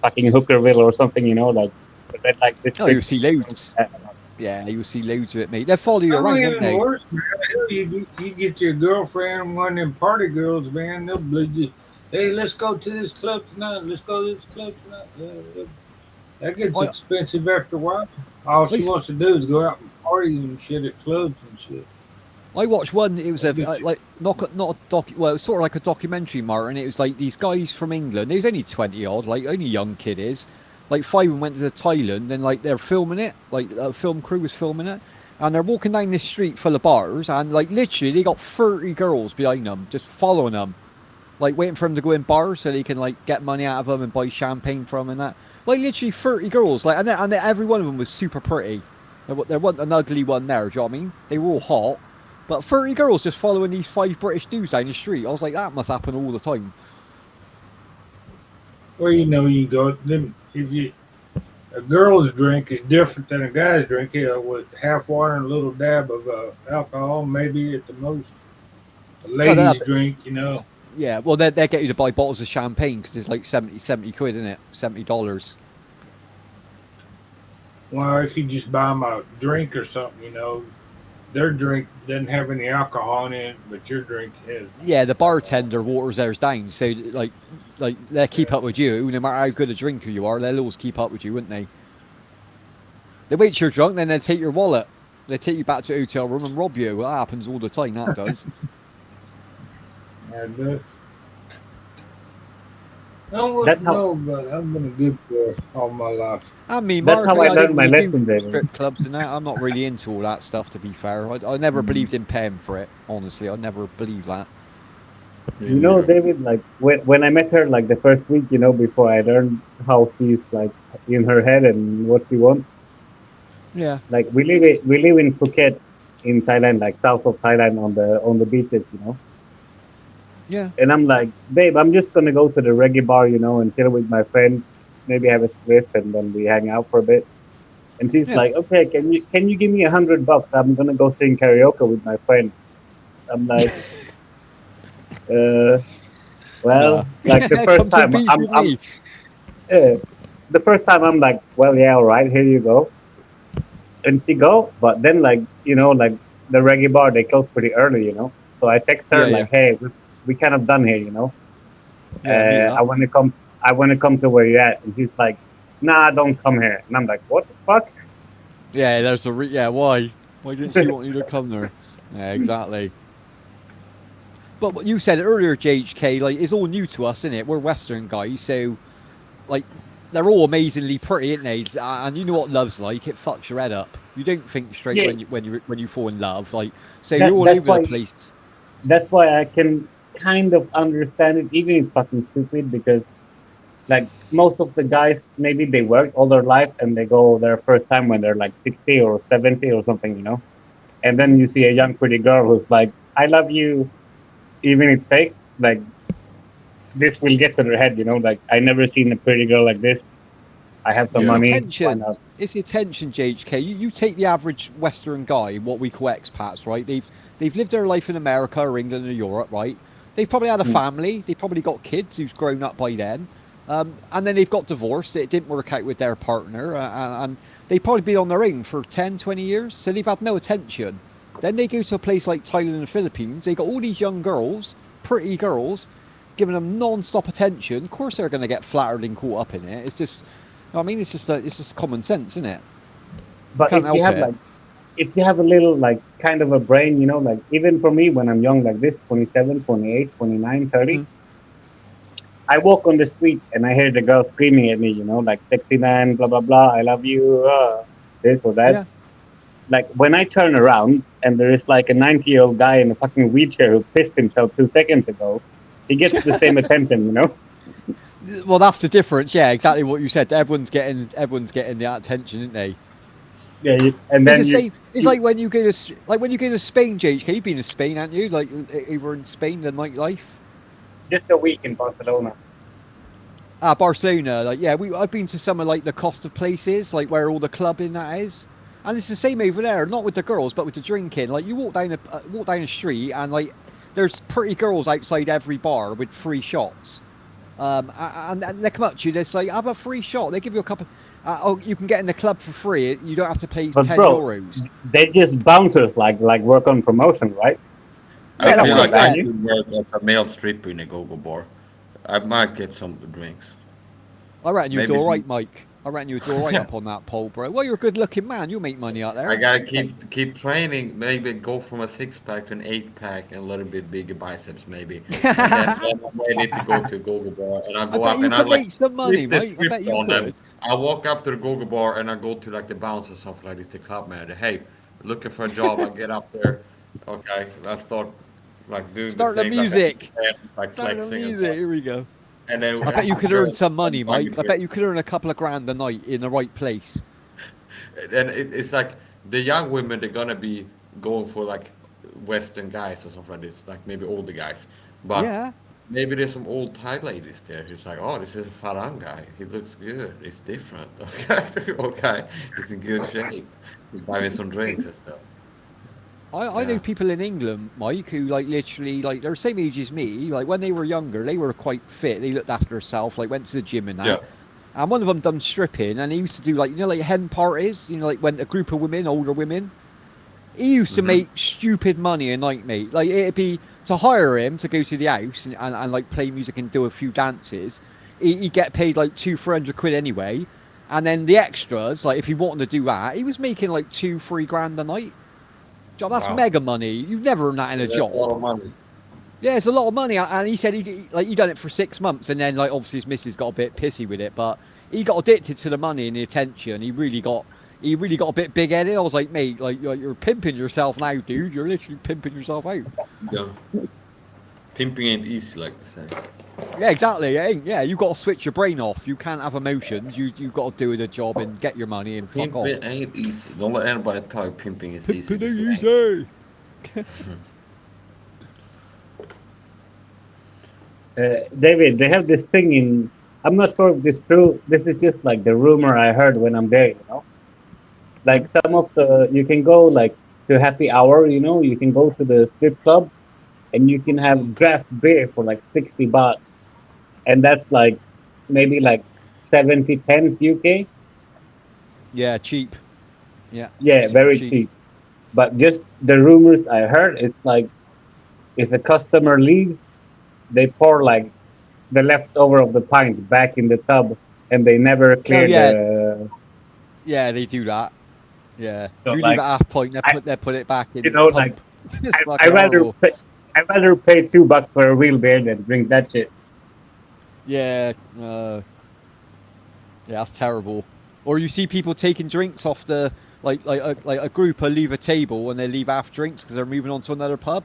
fucking Hookerville or something, you know, like the red light Oh, you district, see you're gonna see loads. that a lot. Yeah, you see loads of it, mate. They follow you I'm around, won't even they? worse, man. Hell, you get your girlfriend, one of them party girls, man. They'll bleed you. Hey, let's go to this club tonight. Let's go to this club tonight. That gets I, expensive after a while. All she I, wants to do is go out and party and shit at clubs and shit. I watched one. It was That gets like not a doc. Well, it was sort of like a documentary, Martin. It was like these guys from England. He was only 20 odd, like only young kid is. Like five of them went to Thailand, and like they're filming it. Like a film crew was filming it, and they're walking down this street full of bars, and like literally they got 30 girls behind them, just following them, like waiting for them to go in bars so they can like get money out of them and buy champagne from 'em and that. Like literally 30 girls, like and every one of them was super pretty. There wasn't an ugly one there. Do you know what I mean? They were all hot, but 30 girls just following these five British dudes down the street. I was like, that must happen all the time. well, you know, you go them if you a girl's drink is different than a guy's drink. You know, with half water and a little dab of alcohol, maybe at the most. A No, ladies' drink, you know. yeah. Well, they get you to buy bottles of champagne because it's like 70 quid, isn't it? $70. Well, if you just buy them a drink or something, you know, their drink doesn't have any alcohol in it, but your drink has. Yeah, the bartender waters theirs down, so like they keep up with you. No matter how good a drinker you are, they'll always keep up with you, wouldn't they? They wait till you're drunk, then they take your wallet. They take you back to a hotel room and rob you. Well, that happens all the time. That does. And I That's wouldn't how know, but I've been a good boy all my life. I mean, that's Mark, how I I don't learned my really do lesson, David. strip clubs and that. I'm not really into all that stuff, to be fair. I never believed in paying for it. Honestly, I never believed that. You know, David, like when I met her, like the first week, you know, before I learned how she's like in her head and what she wants. Yeah, Like we live in Phuket, in Thailand, like south of Thailand, on the beaches, you know. yeah, And I'm like, babe, I'm just gonna go to the reggae bar, you know, and chill with my friends, maybe have a spliff, and then we hang out for a bit. And she's yeah. like, okay, can you give me $100? I'm gonna go sing karaoke with my friends. I'm like, uh, Nah. well, like the first Come to the time, beach with me. uh, the first time I'm like, well, yeah, all right, here you go. And she go, but then like, you know, like the reggae bar, they close pretty early, you know. So I text her Yeah, yeah, like, hey, we kind of done here, you know. yeah. Meet I up. want to come. I want to come to where you're at. And he's like, nah, don't come here. And I'm like, what the fuck? Yeah, there's a yeah. Why? Why didn't she want you to come there? Yeah, exactly. But what you said earlier, JHK, like it's all new to us, isn't it? We're Western guys, so like they're all amazingly pretty, aren't they? And you know what love's like; it fucks your head up. You don't think straight Yeah, when you fall in love. Like, so that you're all that's over the why place. that's why I can kind of understand it, even if it's fucking stupid, because like most of the guys, maybe they work all their life and they go their first time when they're like 60 or 70 or something, you know. And then you see a young pretty girl who's like, I love you, even if it's fake. Like this will get to their head, you know. Like I never seen a pretty girl like this. I have some It's the Yeah. money. Why attention. not? It's the attention, JHK. You take the average Western guy, what we call expats, right? They've lived their life in America or England or Europe, right? They've probably had a Mm. family. They've probably got kids who's grown up by then. And then they've got divorced. It didn't work out with their partner. And they've probably been on their own for 10, 20 years. So they've had no attention. Then they go to a place like Thailand and the Philippines. They got all these young girls, pretty girls, giving them non-stop attention, of course they're going to get flattered and caught up in it. It's just, I mean, it's just common sense, isn't it? But Can't help it. if you have a little like kind of a brain, you know, like even for me when I'm young like this, 27, 28, 29, 30, Mhm. I walk on the street and I hear the girl screaming at me, you know, like sexy man, blah blah blah, I love you, this or that. Yeah. Like when I turn around and there is like a 90-year-old guy in a fucking wheelchair who pissed himself 2 seconds ago, he gets the same attention, you know. Well, that's the difference. Yeah, exactly what you said. Everyone's getting the attention, isn't they? Yeah, and It's then the same. It's like when you go to Spain, JHK. You've been to Spain, haven't you? Like you were in Spain, the nightlife. just a week in Barcelona. Barcelona. Like yeah, I've been to some of like the cost of places, like where all the clubbing that is, and it's the same over there. Not with the girls, but with the drinking. Like you walk down the street, and like there's pretty girls outside every bar with free shots. And they come up to you. They say, "Have a free shot." They give you a couple. Oh, you can get in the club for free. You don't have to pay But 10 bro, euros. they just bouncers like work on promotion, right? I Yeah, They don't that's feel it. work like I on Yeah. you. could work as a male stripper in a go-go bar. I might get some drinks. I reckon you'd do Maybe all right, some. Mike. I reckon you'd do all right up on that pole, bro. Well, you're a good-looking man. You'll make money out I there. gotta keep training. Maybe go from a 6-pack to an 8-pack and a little bit bigger biceps, maybe. And then I'm ready to go to a go-go bar. And I I go bet up you and I could like make some money, flip the mate. I script bet you on them. could. I walk up to the go-go bar and I go to like the bouncer or something like this, the club manager. Hey, looking for a job. I get up there. Okay, I start like doing the Start the same like music. like Start the flexing and music. stuff. Here we go. And then I bet you the could earn girl some like money, buy me Mike. I bet you drinks. could earn a couple of grand a night in the right place. And it's like the young women they're gonna be going for like Western guys or something like this, like maybe older guys. But Yeah. maybe there's some old Thai ladies there who's like, oh, this is a Farang guy. He looks good. He's different. Okay, okay, he's in good shape. He's buying me some drinks and stuff. I know Yeah, people in England, Mike, who like literally like they're the same age as me. Like when they were younger, they were quite fit. They looked after themselves, like went to the gym and yeah. that. And one of them done stripping, and he used to do like like hen parties. Like when a group of women, older women, he used to Hmm. make stupid money a night, mate. Like it'd be to hire him to go to the house and like play music and do a few dances. He'd get paid like 200-300 quid anyway, and then the extras, like if he wanted to do that, he was making like 2-3 grand a night. Job, that's Wow, mega money. You've never earned that in a that's a lot job. of money. Yeah, it's a lot of money, and he said he done it for 6 months, and then like obviously his missus got a bit pissy with it, but he got addicted to the money and the attention. He really got a bit big headed. I was like, mate, like you're pimping yourself now, dude. You're literally pimping yourself out. Yeah, pimping ain't easy, like to say. Yeah, exactly. It ain't. Yeah, you got to switch your brain off. You can't have emotions. You got to do the job and get your money and fuck off. Pimping ain't easy. Don't let anybody tell you pimping is easy. Pimping This ain't ain't. easy. David, they have this thing in. I'm not sure if this is true. This is just like the rumor I heard when I'm there. You know, like some of the you can go like to happy hour. You know, you can go to the strip club and you can have draft beer for like 60 baht, and that's like maybe like 70 pence UK. Yeah, cheap. Yeah, Yeah, super very cheap. cheap. But just the rumors I heard, it's like if a customer leaves, they pour like the leftover of the pint back in the tub, and they never Oh clear yeah, the. yeah, they do that. Yeah, if So you leave like at half point, I, they put it back you in know, like pump. It's I fucking rather horrible. pay, I rather pay $2 for a real beer than drink that shit. Yeah, yeah, that's terrible. Or you see people taking drinks off the like a group will leave a table and they leave half drinks because they're moving on to another pub,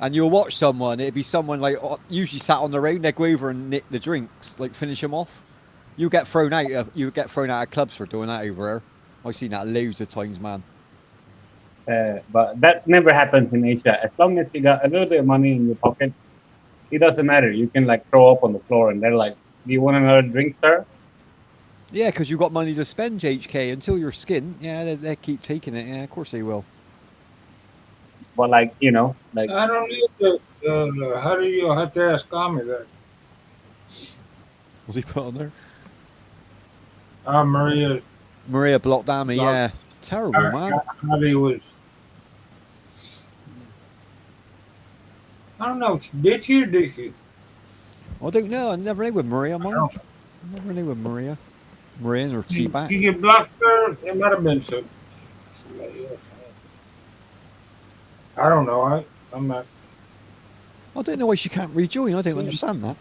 and you'll watch someone. It'd be someone like usually sat on their own. They go over and nick the drinks, like finish them off. You get thrown out. You get thrown out of clubs for doing that over there. I've seen that loads of times, man. But that never happens in Asia. As long as you got a little bit of money in your pocket, it doesn't matter. You can like throw up on the floor, and they're like, "Do you want another drink, sir?" Yeah, because you've got money to spend, HK. Until you're skint, yeah, they keep taking it. Yeah, of course they will. But like like I don't know. How do you have to ask Tommy that? Was he put on there? Maria Maria blocked down me. blocked. Yeah, terrible, man. How he was. I don't know. Did you? Did you? I don't know. I never knew with Maria, Mark. don't- I never knew with Maria. Maria or You T-Back. get blocked there? It might have been somebody else. I don't know. I'm not. I don't know why she can't rejoin. I don't Sure. understand that.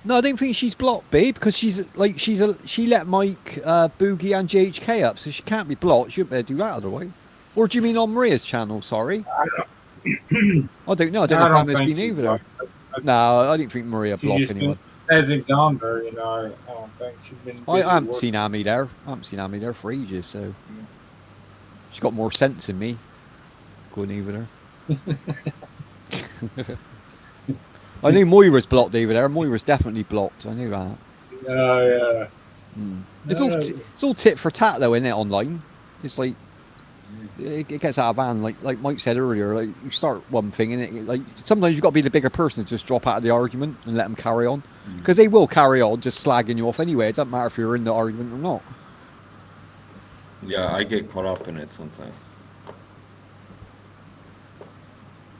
No, I don't think she's blocked, babe, because she let Mike, Boogie, and JHK up, so she can't be blocked. She wouldn't be able to do that otherwise. Or do you mean on Maria's channel? Sorry, I don't know. I don't know if don't Emma's think been she over there. blocked. No, I don't think Maria She blocked just anyone. hasn't gone there. I don't think she's been busy I haven't working. seen Amy there. I haven't seen Amy there for ages, so she's got more sense than me. Going over there. I knew Moira's blocked over there. Moira's definitely blocked. I knew that. Yeah. It's all tit for tat though, isn't it? Online, it's like it gets out of hand. Like Mike said earlier, like you start one thing and it like sometimes you've got to be the bigger person to just drop out of the argument and let them carry on, because they will carry on just slagging you off anyway. It doesn't matter if you're in the argument or not. Yeah, I get caught up in it sometimes.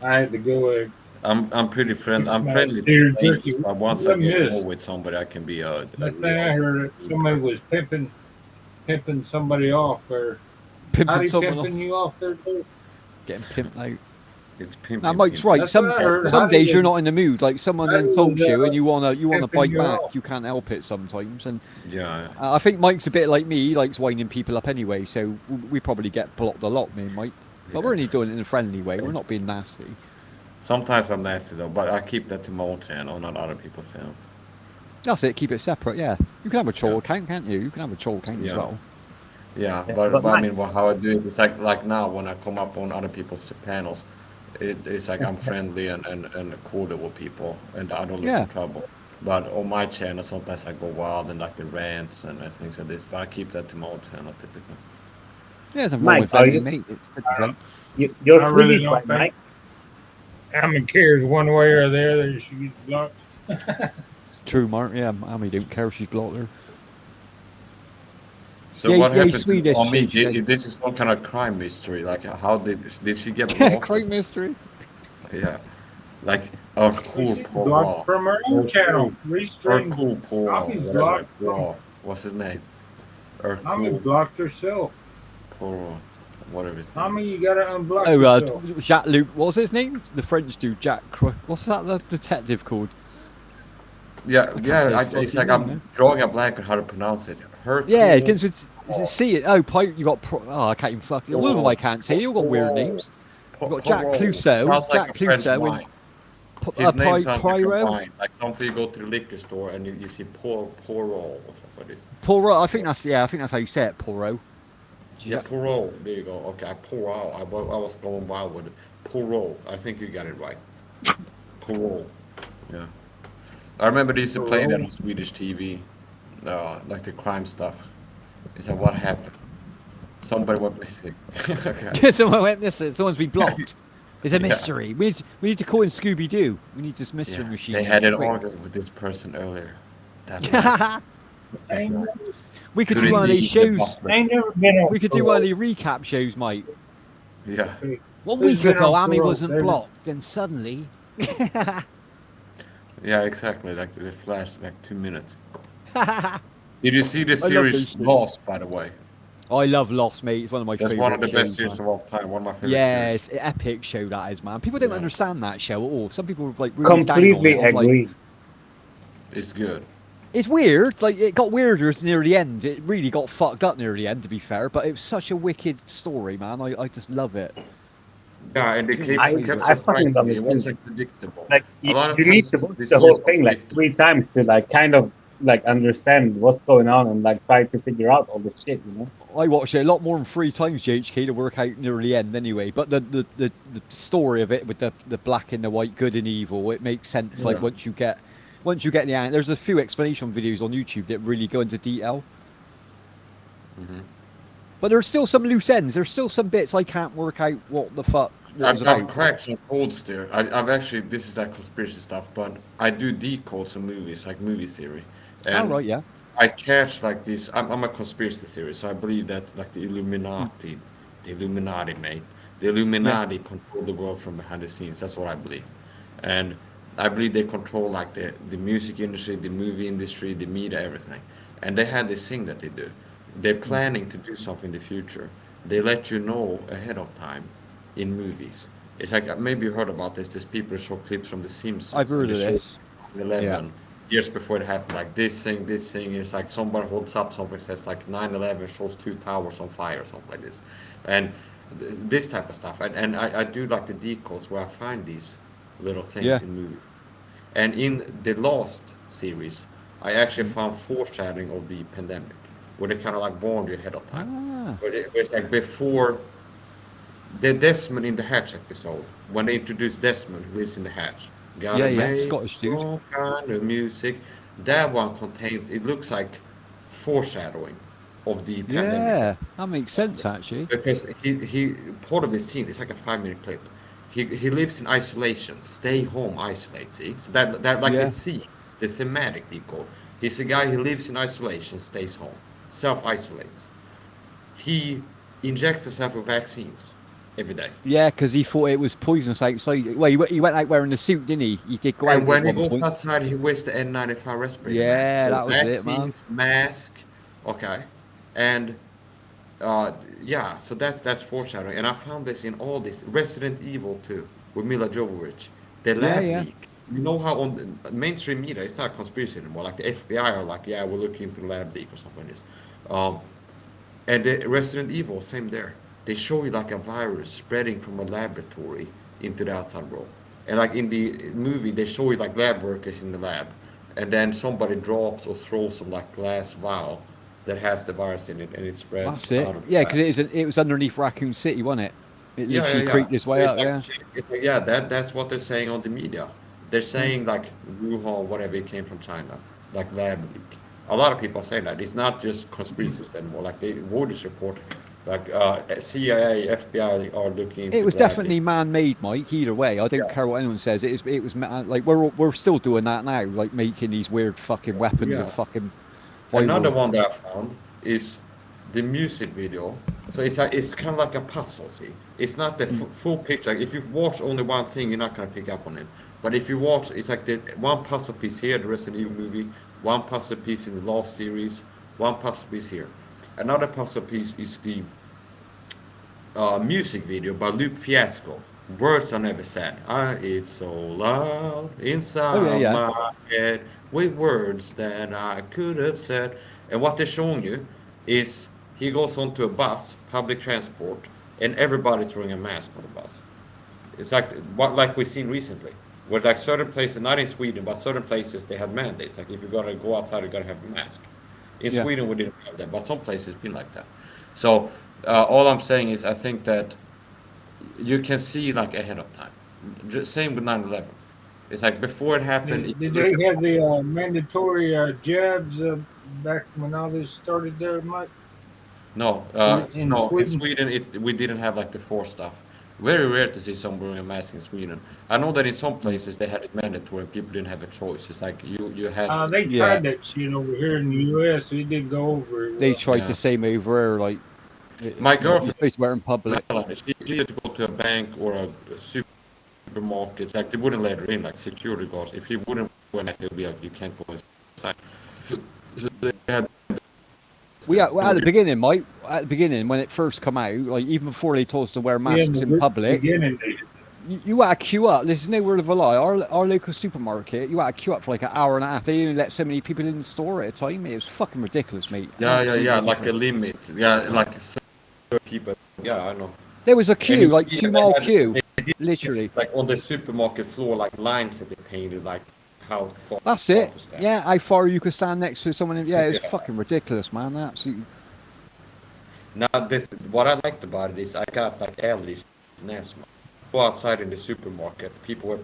I had to go. I'm pretty friendly. I'm my friendly dear to strangers, jerky. but once What I get miss? more with somebody, I can be a Last thing I real. heard, somebody was pimping somebody off, or Pimping how'd he someone pimping you off there too? Getting pimped out. It's pimping. Now Mike's right. That's what I heard. Some How'd days he- you're not in the mood. Like someone how'd he insults was, you and you wanna pimping bite you back. off? You can't help it sometimes. And Yeah. I think Mike's a bit like me. He likes winding people up anyway. So we probably get blocked a lot, me and Mike. But we're only doing it in a friendly way. We're not being nasty. Sometimes I'm nasty though, but I keep that to my own channel, not other people's channels. That's it. Keep it separate. Yeah. You can have a troll account, can't you? You can have a troll account as well. Yeah, Yeah, but but I Mike- mean, how I do it is like now when I come up on other people's panels, it's like I'm friendly and cordial with people, and I don't look for trouble. But on my channel, sometimes I go wild and like the rants and things like this. But I keep that to my own channel typically. Yeah, there's nothing Mike, wrong with are venting, you- mate. It's different. You're I really Swedish, don't right, think Mike? Emma cares one way or the other. She gets blocked. True, Mark. Yeah, Amy don't care if she's blocked her. So Yeah, what yeah, happened he's Swedish, on me? she- This is some kind of crime mystery. Like, how did she get Yeah, blocked? crime mystery. Yeah, like cool She's poor blocked Raw. from her own channel. Or Restream. cool poor Raw. Tommy's Whatever. blocked. Raw. What's his name? Or Tommy cool blocked herself. poor Raw. Whatever his name. Tommy, you gotta unblock Oh, yourself. Jacques Luc. What's his name? The French dude, Jack. What's that? The detective called? Yeah, can't yeah. say It's fucking like name, I'm man. drawing a blank on how to pronounce it. Her. Yeah, it cool begins with. Is it C? Oh, you got. I can't even fucking. All of them I can't say. You all got weird names. You got Jack Clouseau. Sounds like Jack a French Clouseau wine. and His name sounds like a Pyro. wine. Like something you go to the liquor store and you see Poro or something like this. Poro. I think that's how you say it. Poro. Yeah, Poro. There you go. Okay, I pour out. I was going wild with it. Poro. I think you got it right. Poro. Yeah. I remember they used to play that on Swedish TV, like the crime stuff. It's like, what happened? Somebody went missing. Okay. Someone went missing. Someone's been blocked. It's a Yeah. mystery. We need to call in Scooby Doo. We need this mystery Yeah, machine. they had an Quick. argument with this person earlier. That night. We could do Couldn't one of be these the shows. butler. I ain't never been on We could do one of these recap shows, mate. Yeah. 1 Who's week been ago, on Amy parole, wasn't David? blocked, and suddenly. Yeah, exactly. Like it flashed like 2 minutes. Did you see the love series those shows. Lost, by the way? I love Lost, mate. It's one of my That's favorite one of the best shows, series man. of all time. One of my favorite Yeah, series. it's an epic show that is, man. People don't Yeah. understand that show at all. Some people are like really down on Completely it. I'm like, agree. It's good. it's weird. Like it got weirder near the end. It really got fucked up near the end, to be fair. But it was such a wicked story, man. I just love it. Yeah, and they kept, I kept fucking surprising love me. it It too. wasn't predictable. Like A lot of you need times to watch this the whole series thing like predictable. 3 times to like kind of like understand what's going on and like try to figure out all the shit, you know. I watched it a lot more than 3 times, JHK, to work out near the end anyway. But the story of it with the black and the white, good and evil, it makes sense. Like Yeah. once you get the end, there's a few explanation videos on YouTube that really go into detail. Mhm. But there's still some loose ends. There's still some bits I can't work out what the fuck what was I've about. cracked some codes there. I've actually, this is like conspiracy stuff, but I do decode some movies, like movie theory. Oh And right, yeah. I catch like this. I'm a conspiracy theorist, so I believe that like the Illuminati, mate, the Yeah. Illuminati control the world from behind the scenes. That's what I believe, and I believe they control like the music industry, the movie industry, the media, everything. And they have this thing that they do. They're planning to do something in the future. They let you know ahead of time in movies. It's like maybe you heard about this. There's people who show clips from The I've Simpsons, and heard they of show this. Yeah. 11 years before it happened, like this thing. It's like somebody holds up something that says like 9/11 shows two towers on fire or something like this, and this type of stuff. And I do like the decodes where I find these little things Yeah. in movies. And in the last series, I actually found foreshadowing of the pandemic, where they kind of like warned you ahead of time. Ah. Where it's like before the Desmond in the Hatch episode, when they introduced Desmond, who lives in the Hatch, Yeah, gotta yeah. make Scottish dude. all kind of music. That one contains, it looks like foreshadowing of the pandemic. Yeah, that makes sense actually. Because he part of the scene, it's like a 5 minute clip. He lives in isolation, stay home, isolate. See, so that like Yeah. the thematic decode. He's a guy who lives in isolation, stays home, self isolates. He injects himself with vaccines every day. Yeah, because he thought it was poisonous outside. Well, he went out wearing the suit, didn't he? He did go out And at when he one goes point. outside, he wears the N95 respirator mask. Yeah, So that was it, man. vaccines, mask, okay, and yeah. So that's foreshadowing. And I found this in all this Resident Evil 2 with Mila Jovovich, the Yeah, lab yeah. leak. You know how on the mainstream media, it's not a conspiracy anymore. Like the FBI are like, yeah, we're looking into the lab leak or something like this. Um, and the Resident Evil, same there. They show you like a virus spreading from a laboratory into the outside world. And like in the movie, they show you like lab workers in the lab, and then somebody drops or throws some like glass vial that has the virus in it, and it spreads That's it. out of the Yeah, lab. because it was underneath Raccoon City, wasn't it? It Yeah, literally yeah, yeah. creeped its way It's up. like, Yeah. yeah, that's what they're saying on the media. They're Mm. saying like Wuhan, whatever, it came from China, like lab leak. A lot of people are saying that. It's not just conspiracies anymore. Like the Reuters report, like CIA, FBI are looking It into was the lab leak. definitely man-made, Mike. Either way, I don't Yeah, care what anyone says. Like we're still doing that now, like making these weird fucking weapons of yeah. fucking Another viral. one that I found is the music video. So it's kind of like a puzzle. See, it's not the Mm. full picture. Like if you watch only one thing, you're not gonna pick up on it. But if you watch, it's like the one puzzle piece here, the Resident Evil movie, one puzzle piece in the Lost series, one puzzle piece here. Another puzzle piece is the music video by Luke Fiasco. Words are never said. It's so loud Oh yeah, inside yeah, my head with words that I could have said. And what they're showing you is he goes onto a bus, public transport, and everybody's wearing a mask on the bus. It's like what like we've seen recently, where like certain places, not in Sweden, but certain places they have mandates. Like if you're gonna go outside, you gotta have a mask. In yeah. Sweden, we didn't have that, but some places been like that. So all I'm saying is, I think that you can see like ahead of time. Just same with 9/11. It's like before it happened. If Did you look they at have the mandatory jabs back when all this started there, Mike? no, In no, in Sweden? Sweden we didn't have like the four stuff. Very rare to see someone wearing a mask in Sweden. I know that in some Mm. places they had it mandatory and people didn't have a choice. It's like you had They Yeah. tried that shit over here in the U.S. It didn't go over very They well. tried yeah. the same over there, like My you're girlfriend supposed to wear it in public. she had to go to a bank or a supermarket. Like they wouldn't let her in, like security guards. If you wouldn't wear a mask, they'd be like, you can't go inside. So they had Well, at the beginning, Mike, at the beginning when it first come out, like even before they told us to wear Yeah, in masks the in public, beginning, you had to queue up. There's no word of a lie. Our local supermarket, you had to queue up for like an hour and a half. They only let so many people in the store at a time. It was fucking ridiculous, mate. yeah, Absolutely like a ridiculous. limit. Yeah, like 30 people. Yeah, I know. There was a And queue, in like Sweden, 2 mile had, queue, they did literally. like on the supermarket floor, like lines that they painted, like how far That's it. to stand. Yeah, how far you could stand next to someone. Yeah, it's Yeah. fucking ridiculous, man. Absolutely. Now this, what I liked about it is I got like allergies and asthma. Go outside in the supermarket, people were.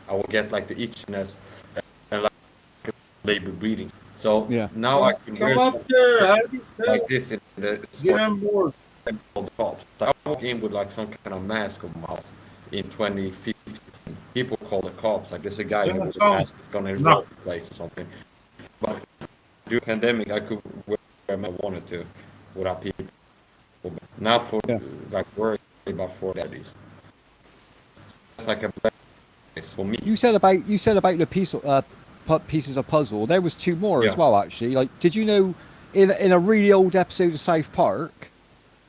I will get like the itchiness and like labor breathing. So Yeah. now I can wear come up something there. How do you like this in the get store. on board? And all the cops. So I walk in with like some kind of mask on my house in 2015. People call the cops like there's a guy Send here us with a home. mask that's gonna No. rob the place or something. But during pandemic, I could wear them I wanted to without people. Not for like worry about for daddies. It's like a blessing for me. You said about the pieces of puzzle. There was two more as well, actually. Like, did you know in a really old episode of South Park,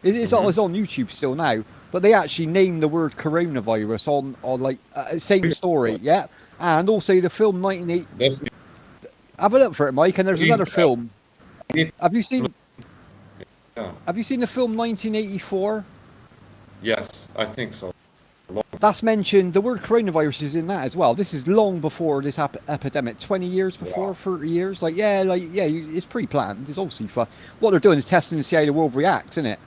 it's on YouTube still now, but they actually named the word coronavirus on like same story, yeah. And also the film 1980. Have a look for it, Mike. And there's another film. Have you seen? Have you seen the film 1984? Yes, I think so. That's mentioned. The word coronavirus is in that as well. This is long before this epidemic. 20 years before, 30 years. Like it's pre-planned. It's obviously fun. What they're doing is testing to see how the world reacts, isn't it?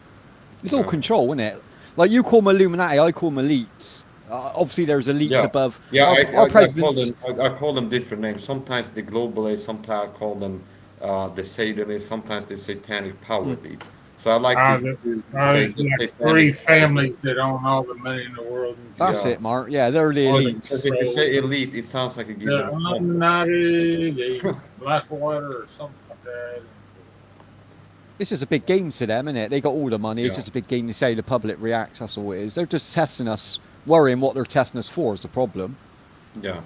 It's all control, isn't it? Like you call them Illuminati, I call them elites. Obviously, there's elites above. Our presidents. I call them different names. Sometimes the globalists, sometimes I call them the Satanists, sometimes the satanic power elite. So I like to say there's like 3 families that own all the money in the world. And that's it, Mark. Yeah, they're the elites. Because if you say elite, it sounds like a the Illuminati, the Blackwater, or something like that. It's just a big game to them, isn't it? They got all the money. It's just a big game to say the public reacts. That's all it is. They're just testing us, worrying what they're testing us for is the problem. Yeah.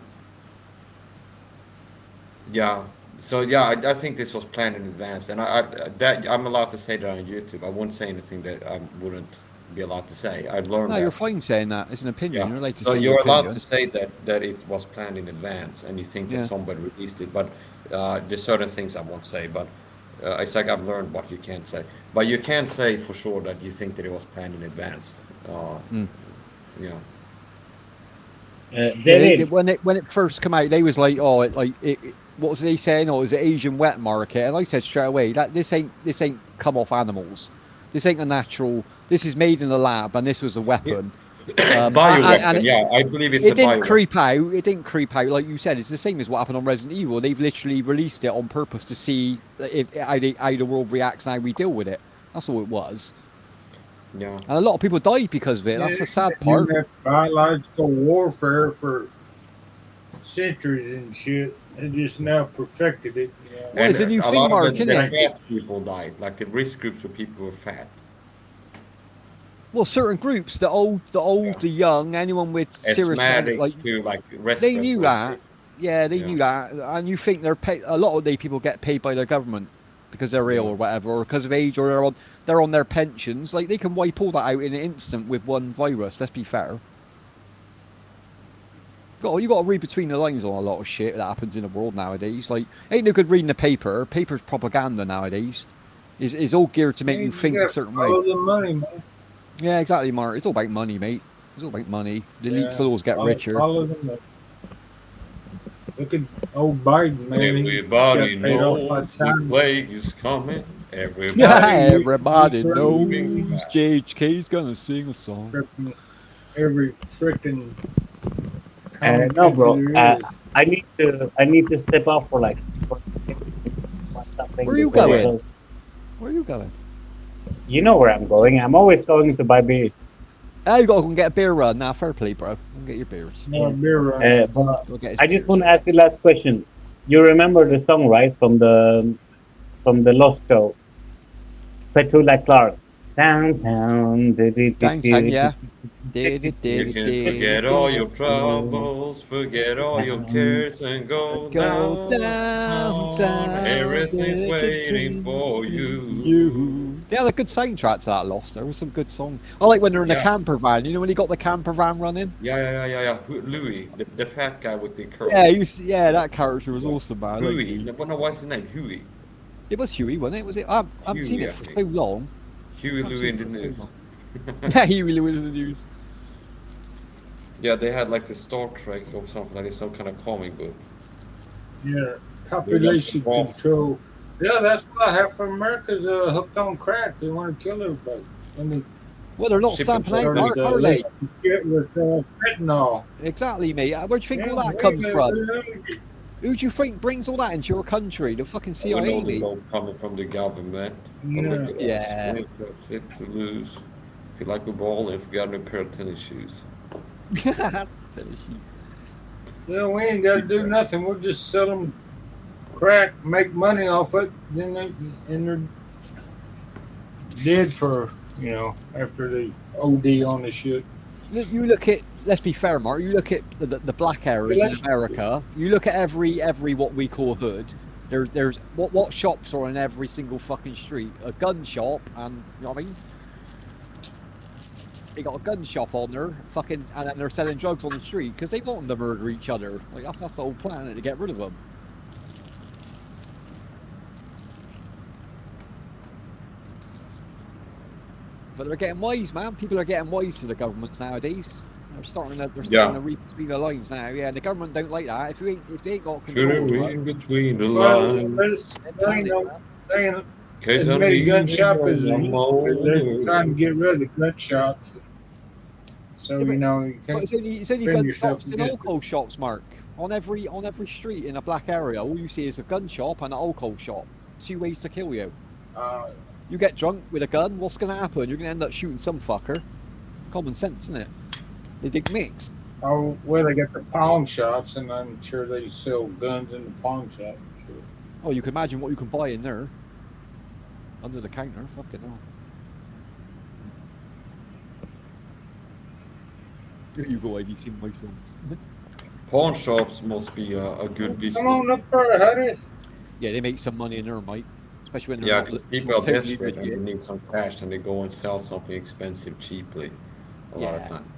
Yeah. So yeah, I think this was planned in advance, and I'm allowed to say that on YouTube. I wouldn't say anything that I wouldn't be allowed to say. I've learned. No, that. you're fine saying that. It's an opinion. You're allowed to so say you're allowed opinion. to say that it was planned in advance, and you think that somebody released it. But there's certain things I won't say. But it's like I've learned what you can't say. But you can say for sure that you think that it was planned in advance. Yeah. When it first came out, they was like, what was they saying? Oh, it was an Asian wet market, and I said straight away that this ain't come off animals. This ain't a natural. This is made in a lab, and this was a weapon. Bioweapon, yeah, I believe it's a bioweapon. It didn't creep out, like you said. It's the same as what happened on Resident Evil. They've literally released it on purpose to see how the world reacts and how we deal with it. That's all it was. Yeah. And a lot of people died because of it. That's the sad part. Biological warfare for centuries and shit. They just now perfected it. Well, it's a new thing, Mark, isn't it? Fat people died. Like the risk groups of people who were fat. Well, certain groups, the old, the young, anyone with serious they knew that. Yeah, they knew that, and you think they're paid. A lot of the people get paid by their government because they're ill or whatever, or because of age, or they're on their pensions. Like they can wipe all that out in an instant with one virus. Let's be fair. You got to read between the lines on a lot of shit that happens in the world nowadays. Like, ain't no good reading the paper. Paper's propaganda nowadays. Is all geared to make you think a certain way. Follow the money, man. Yeah, exactly, Mark. It's all about money, mate. It's all about money. The elites will always get richer. Follow the money. Look at old Biden, man. Everybody knows the plague is coming. Everybody knows JHK's gonna sing a song. Every freaking. No, bro. I need to step off for like. Where are you going? Where are you going? You know where I'm going. I'm always going to buy beer. You gotta go and get a beer run. Now, fair play, bro. Go and get your beers. No, beer run. But I just want to ask you last question. You remember the song, right, from the Lost Show? Petula Clark. Downtown. Downtown, yeah. You can forget all your troubles, forget all your cares, and go downtown. Everything's waiting for you. They had a good soundtrack to that Lost. There was some good song. I like when they're in the camper van. You know when he got the camper van running? Yeah. Louis, the fat guy with the curls. Yeah, that character was awesome, man. Huey. What's his name? Huey. It was Huey, wasn't it? Was it? I haven't seen it for so long. Huey Louie in the news. Yeah, Huey Louie in the news. Yeah, they had like the Star Trek or something like this, some kind of comic book. Yeah, population control. Yeah, that's what I have from America's hooked on crack. They want to kill everybody. Well, they're not sampling out, Mark, are they? With fentanyl. Exactly, mate. Where do you think all that comes from? Who do you think brings all that into your country? The fucking CIA, mate. Coming from the government. Yeah. It's to lose. If you like the ball, if you got a new pair of tennis shoes. Yeah, we ain't got to do nothing. We'll just sell them crack, make money off it, then they're dead for after they OD on the shit. You look at, let's be fair, Mark. You look at the black areas in America. You look at every what we call hood. There's what shops are on every single fucking street? A gun shop, and you know what I mean. They got a gun shop on there, fucking, and then they're selling drugs on the street because they want them to murder each other. Like that's the whole plan, to get rid of them. But they're getting wise, man. People are getting wise to the governments nowadays. They're starting to read between the lines now. Yeah, the government don't like that. If they ain't got control, read between the lines. As many gun shops as they're trying to get rid of the gun shops. So you can't. It's only gun shops and alcohol shops, Mark. On every street in a black area, all you see is a gun shop and an alcohol shop. 2 ways to kill you. You get drunk with a gun, what's going to happen? You're going to end up shooting some fucker. Common sense, isn't it? They dig mix. Oh, well, they got the pawn shops, and I'm sure they sell guns in the pawn shop. Sure. Oh, you can imagine what you can buy in there. Under the counter, fucking hell. Here you go, I've seen my songs. Pawn shops must be a good business. Come on up there, Harris. Yeah, they make some money in there, Mike. Especially when yeah, because people are desperate and they need some cash and they go and sell something expensive cheaply a lot of time.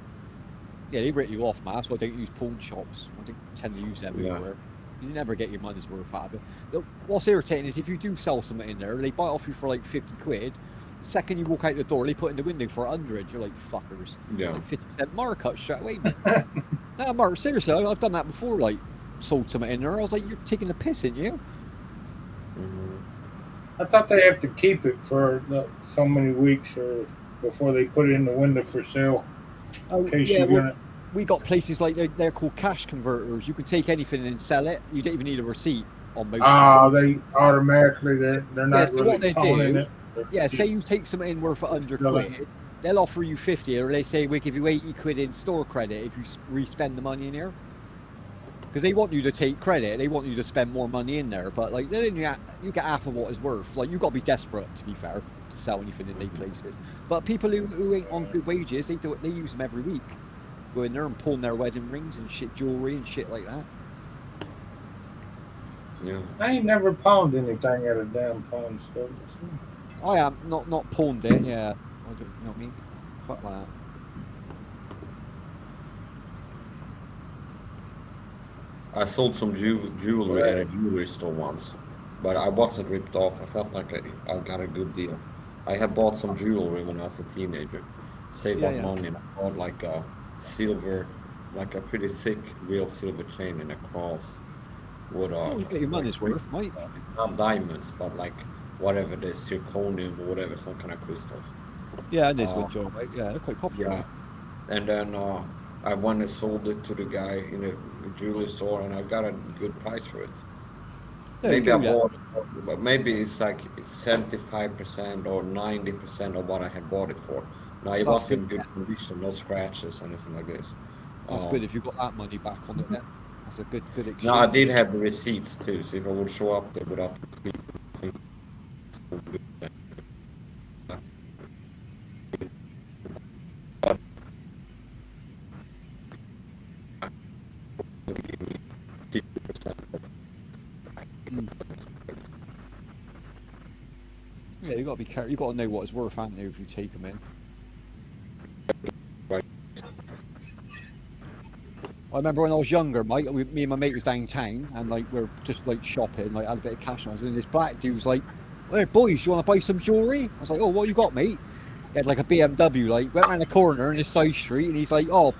Yeah, they rip you off, man. That's why they don't use pawn shops. I don't tend to use them everywhere. You never get your money's worth out of it. What's irritating is if you do sell something in there, they buy it off you for like 50 quid. The second you walk out the door, they put it in the window for 100. You're like, fuckers. Yeah. Like 50% markup straight away. No, Mark, seriously, I've done that before, like, sold something in there. I was like, you're taking the piss, ain't you? I thought they have to keep it for so many weeks or before they put it in the window for sale. Oh, yeah, we got places like they're called cash converters. You can take anything and sell it. You don't even need a receipt on most. They automatically they're not really what they calling do. it. Yeah, say you take something in worth 100 quid, they'll offer you 50, or they say we give you 80 quid in store credit if you re-spend the money in here. Because they want you to take credit, they want you to spend more money in there, but like then you get half of what it's worth. Like you've got to be desperate, to be fair, to sell anything in these places. But people who ain't on good wages, they use them every week. Go in there and pawn their wedding rings and shit, jewelry and shit like that. Yeah. I ain't never pawned anything at a damn pawn store. I am not pawned it, yeah. I don't, you know what I mean? Fuck that. I sold some jewelry at a jewelry store once, but I wasn't ripped off. I felt like I got a good deal. I had bought some jewelry when I was a teenager, saved up money, and I bought like a silver, like a pretty thick real silver chain in a cross with you get your money's worth, mate. Not diamonds, but like whatever it is, zirconium or whatever, some kind of crystals. Yeah, it is good job, mate. Yeah, they're quite popular. Yeah, and then I went and sold it to the guy in a jewelry store, and I got a good price for it. Maybe I bought it, but maybe it's like 75% or 90% of what I had bought it for. Now it was in good condition, no scratches, anything like this. That's good if you got that money back on it. Then that's a good exchange. No, I did have the receipts too, so if I would show up there without the receipts, Yeah, you got to be careful. You got to know what it's worth, haven't you, if you take them in. Right. I remember when I was younger, Mike, me and my mate was downtown, and like we were just like shopping, like had a bit of cash on us, and this black dude was like, "Hey boys, you want to buy some jewelry?" I was like, "Oh, what you got, mate?" He had like a BMW, like went around the corner in this side street, and he's like, "Oh,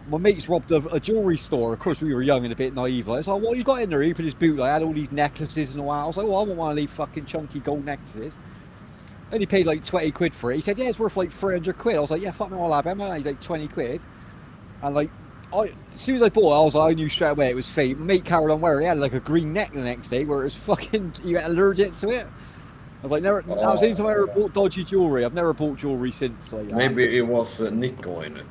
my mate's robbed a jewelry store." Of course, we were young and a bit naive. Like, I was like, "What you got in there?" He put his boot, like, had all these necklaces and all that. I was like, "Oh, I want one of these fucking chunky gold necklaces." Only paid like 20 quid for it. He said, "Yeah, it's worth like 300 quid." I was like, "Yeah, fuck me, I'll have him." And he's like 20 quid. And like, as soon as I bought it, I was like, I knew straight away it was fake. My mate carried on wearing it. He had like a green neck the next day where it was fucking, you get allergic to it. I was like, never. That was the only time I ever bought dodgy jewelry. I've never bought jewelry since. Like, maybe it was nickel in it.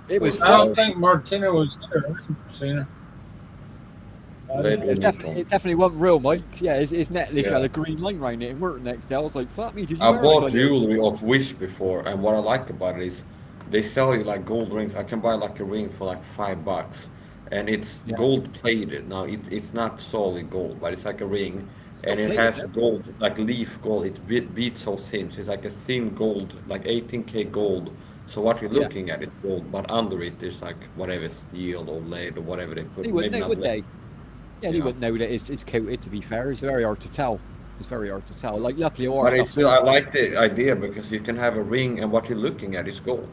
It was. I don't think Martina was there. I haven't seen her. lead or nickel. It definitely wasn't real, Mike. Yeah, his net literally had Yeah. a green line around it and weren't next day. I was like, fuck me, did you I wear it? It's bought like, jewelry off Wish before, and what I like about it is they sell you like gold rings. I can buy like a ring for like $5, and it's yeah, gold plated. Now it's not solid gold, but it's like a ring, still and it plated, has man. gold like leaf gold. It's beat so thin, so it's like a thin gold, like 18K gold. So what you're Yeah. looking at is gold, but under it there's like whatever steel or lead or whatever they They put. wouldn't Maybe know, not would lead. they? Yeah, they Yeah. wouldn't know that it's coated, to be fair. It's very hard to tell. It's very hard to tell. Like, luckily, all our But it's stuff's still, I plated. like the idea because you can have a ring and what you're looking at is gold.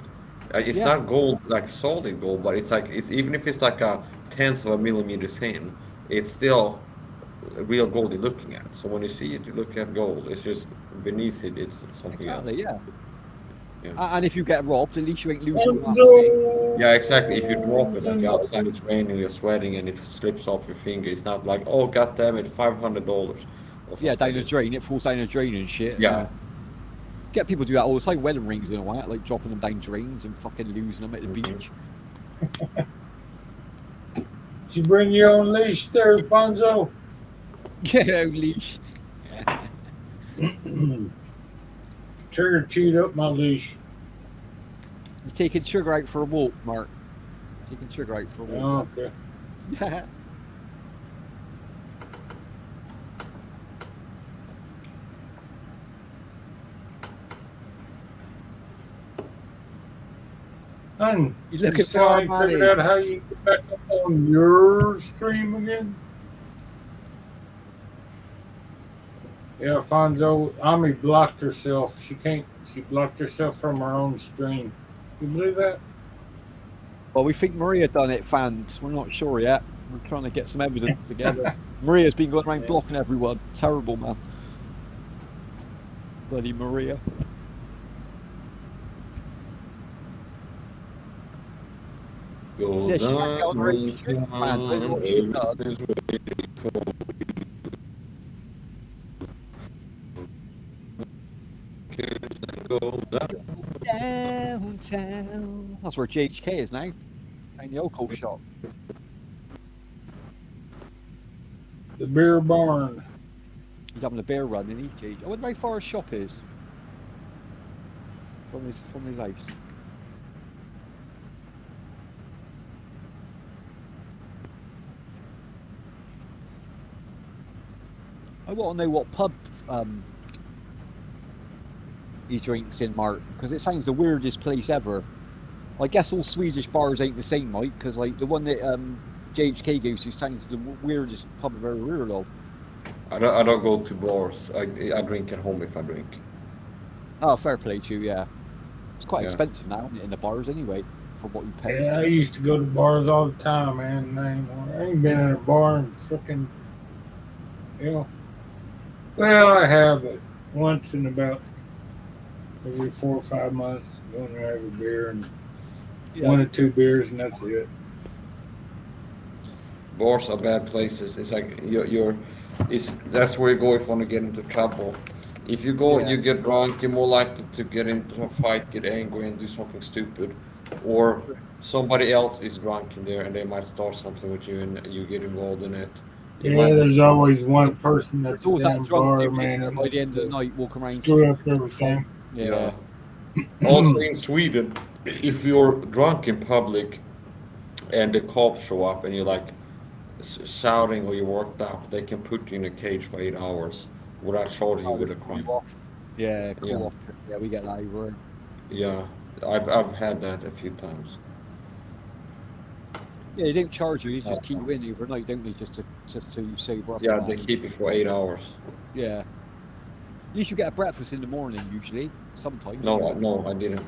It's Yeah, not gold like solid gold, but it's like it's even if it's like a tenth of a millimeter thin, it's still real gold you're looking at. So when you see it, you look at gold. It's just beneath it, it's something else. exactly, yeah. Yeah. And if you get robbed, at least you ain't losing all that money. Yeah, exactly. If you drop it like Fonzo. outside, it's raining, you're sweating, and it slips off your finger. It's not like, oh, god damn it, $500 or Yeah, something down like the this. drain, it falls down the drain and shit. Yeah. Get people do that all the time, wedding rings and all that, like dropping them down drains and fucking losing them at the Mhm. beach. Did you bring your own leash there, Fonzo? Yeah, leash. Trigger chewed up my leash. You're taking sugar out for a walk, Mark. Taking sugar out for a walk. Oh, okay. Hun, You you looking for still our ain't money? figured out how you get back up on your stream again? Yeah, Fonzo, Ami blocked herself. She blocked herself from her own stream. You believe that? Well, we think Maria done it, fans. We're not sure yet. We're trying to get some evidence together. Maria's been going around blocking everyone. Terrible, man. Bloody Maria. Go Yeah, she can't get on her own down, stream, man. I don't know what she's done. everybody's waiting for kids and go down. Downtown. That's where JHK is now. In the alcohol shop. The beer barn. He's having a beer run in JH. I wonder how far his shop is. From his house. I want to know what pub he drinks in, Mark, because it sounds the weirdest place ever. I guess all Swedish bars ain't the same, Mike, because like the one that JHK goes to sounds the weirdest pub I've ever heard of. I don't go to bars. I drink at home if I drink. Oh, fair play to you, yeah. It's quite Yeah. expensive now, isn't it, in the bars anyway, for what you pay. Yeah, I used to go to bars all the time, man. I ain't been in a bar in freaking, you know. Well, I have, but once in about every 4 or 5 months, go in there, have a beer and Yeah. 1 or 2 beers, and that's it. Bars are bad places. It's like that's where you go if you want to get into trouble. If you go, Yeah. you get drunk, you're more likely to get into a fight, get angry, and do something stupid. Or somebody else is drunk in there and they might start something with you and you get involved in it. You Yeah, might there's always one person at There's the always that damn drunk bar, dude man, that that by the end of the wants night walking to around screw up everything. Yeah. Also in Sweden, if you're drunk in public and the cops show up and you're like shouting or you're worked up, they can put you in a cage for 8 hours without charging you Oh, with a cool crime. off. Yeah, cool Yeah, off. Yeah, we get that over here. yeah, I've had that a few times. Yeah, they don't charge you, you Uh, just keep you in overnight, don't they, just to sober up yeah, and they that. keep you for 8 hours. Yeah. At least you get a breakfast in the morning usually. Sometimes. No, I didn't.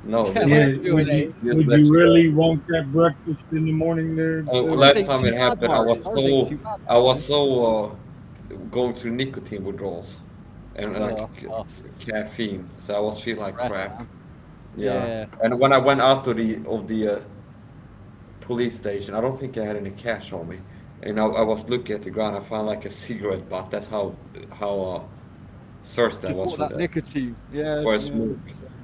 No, Yeah, they well, Yeah, just, you would and you just would let you you go. really want that breakfast in the morning there? Ours Last ain't time too it bad, happened, Mark. Ours ain't too bad. I was so going through nicotine withdrawals and like Oh, tough. caffeine, so I was feeling like Stress, crap. man. Yeah, Yeah. and when I went out to the police station, I don't think I had any cash on me, and I was looking at the ground. I found like a cigarette butt. That's how thirsty I Just was want that nicotine. Yeah, for a yeah. smoke.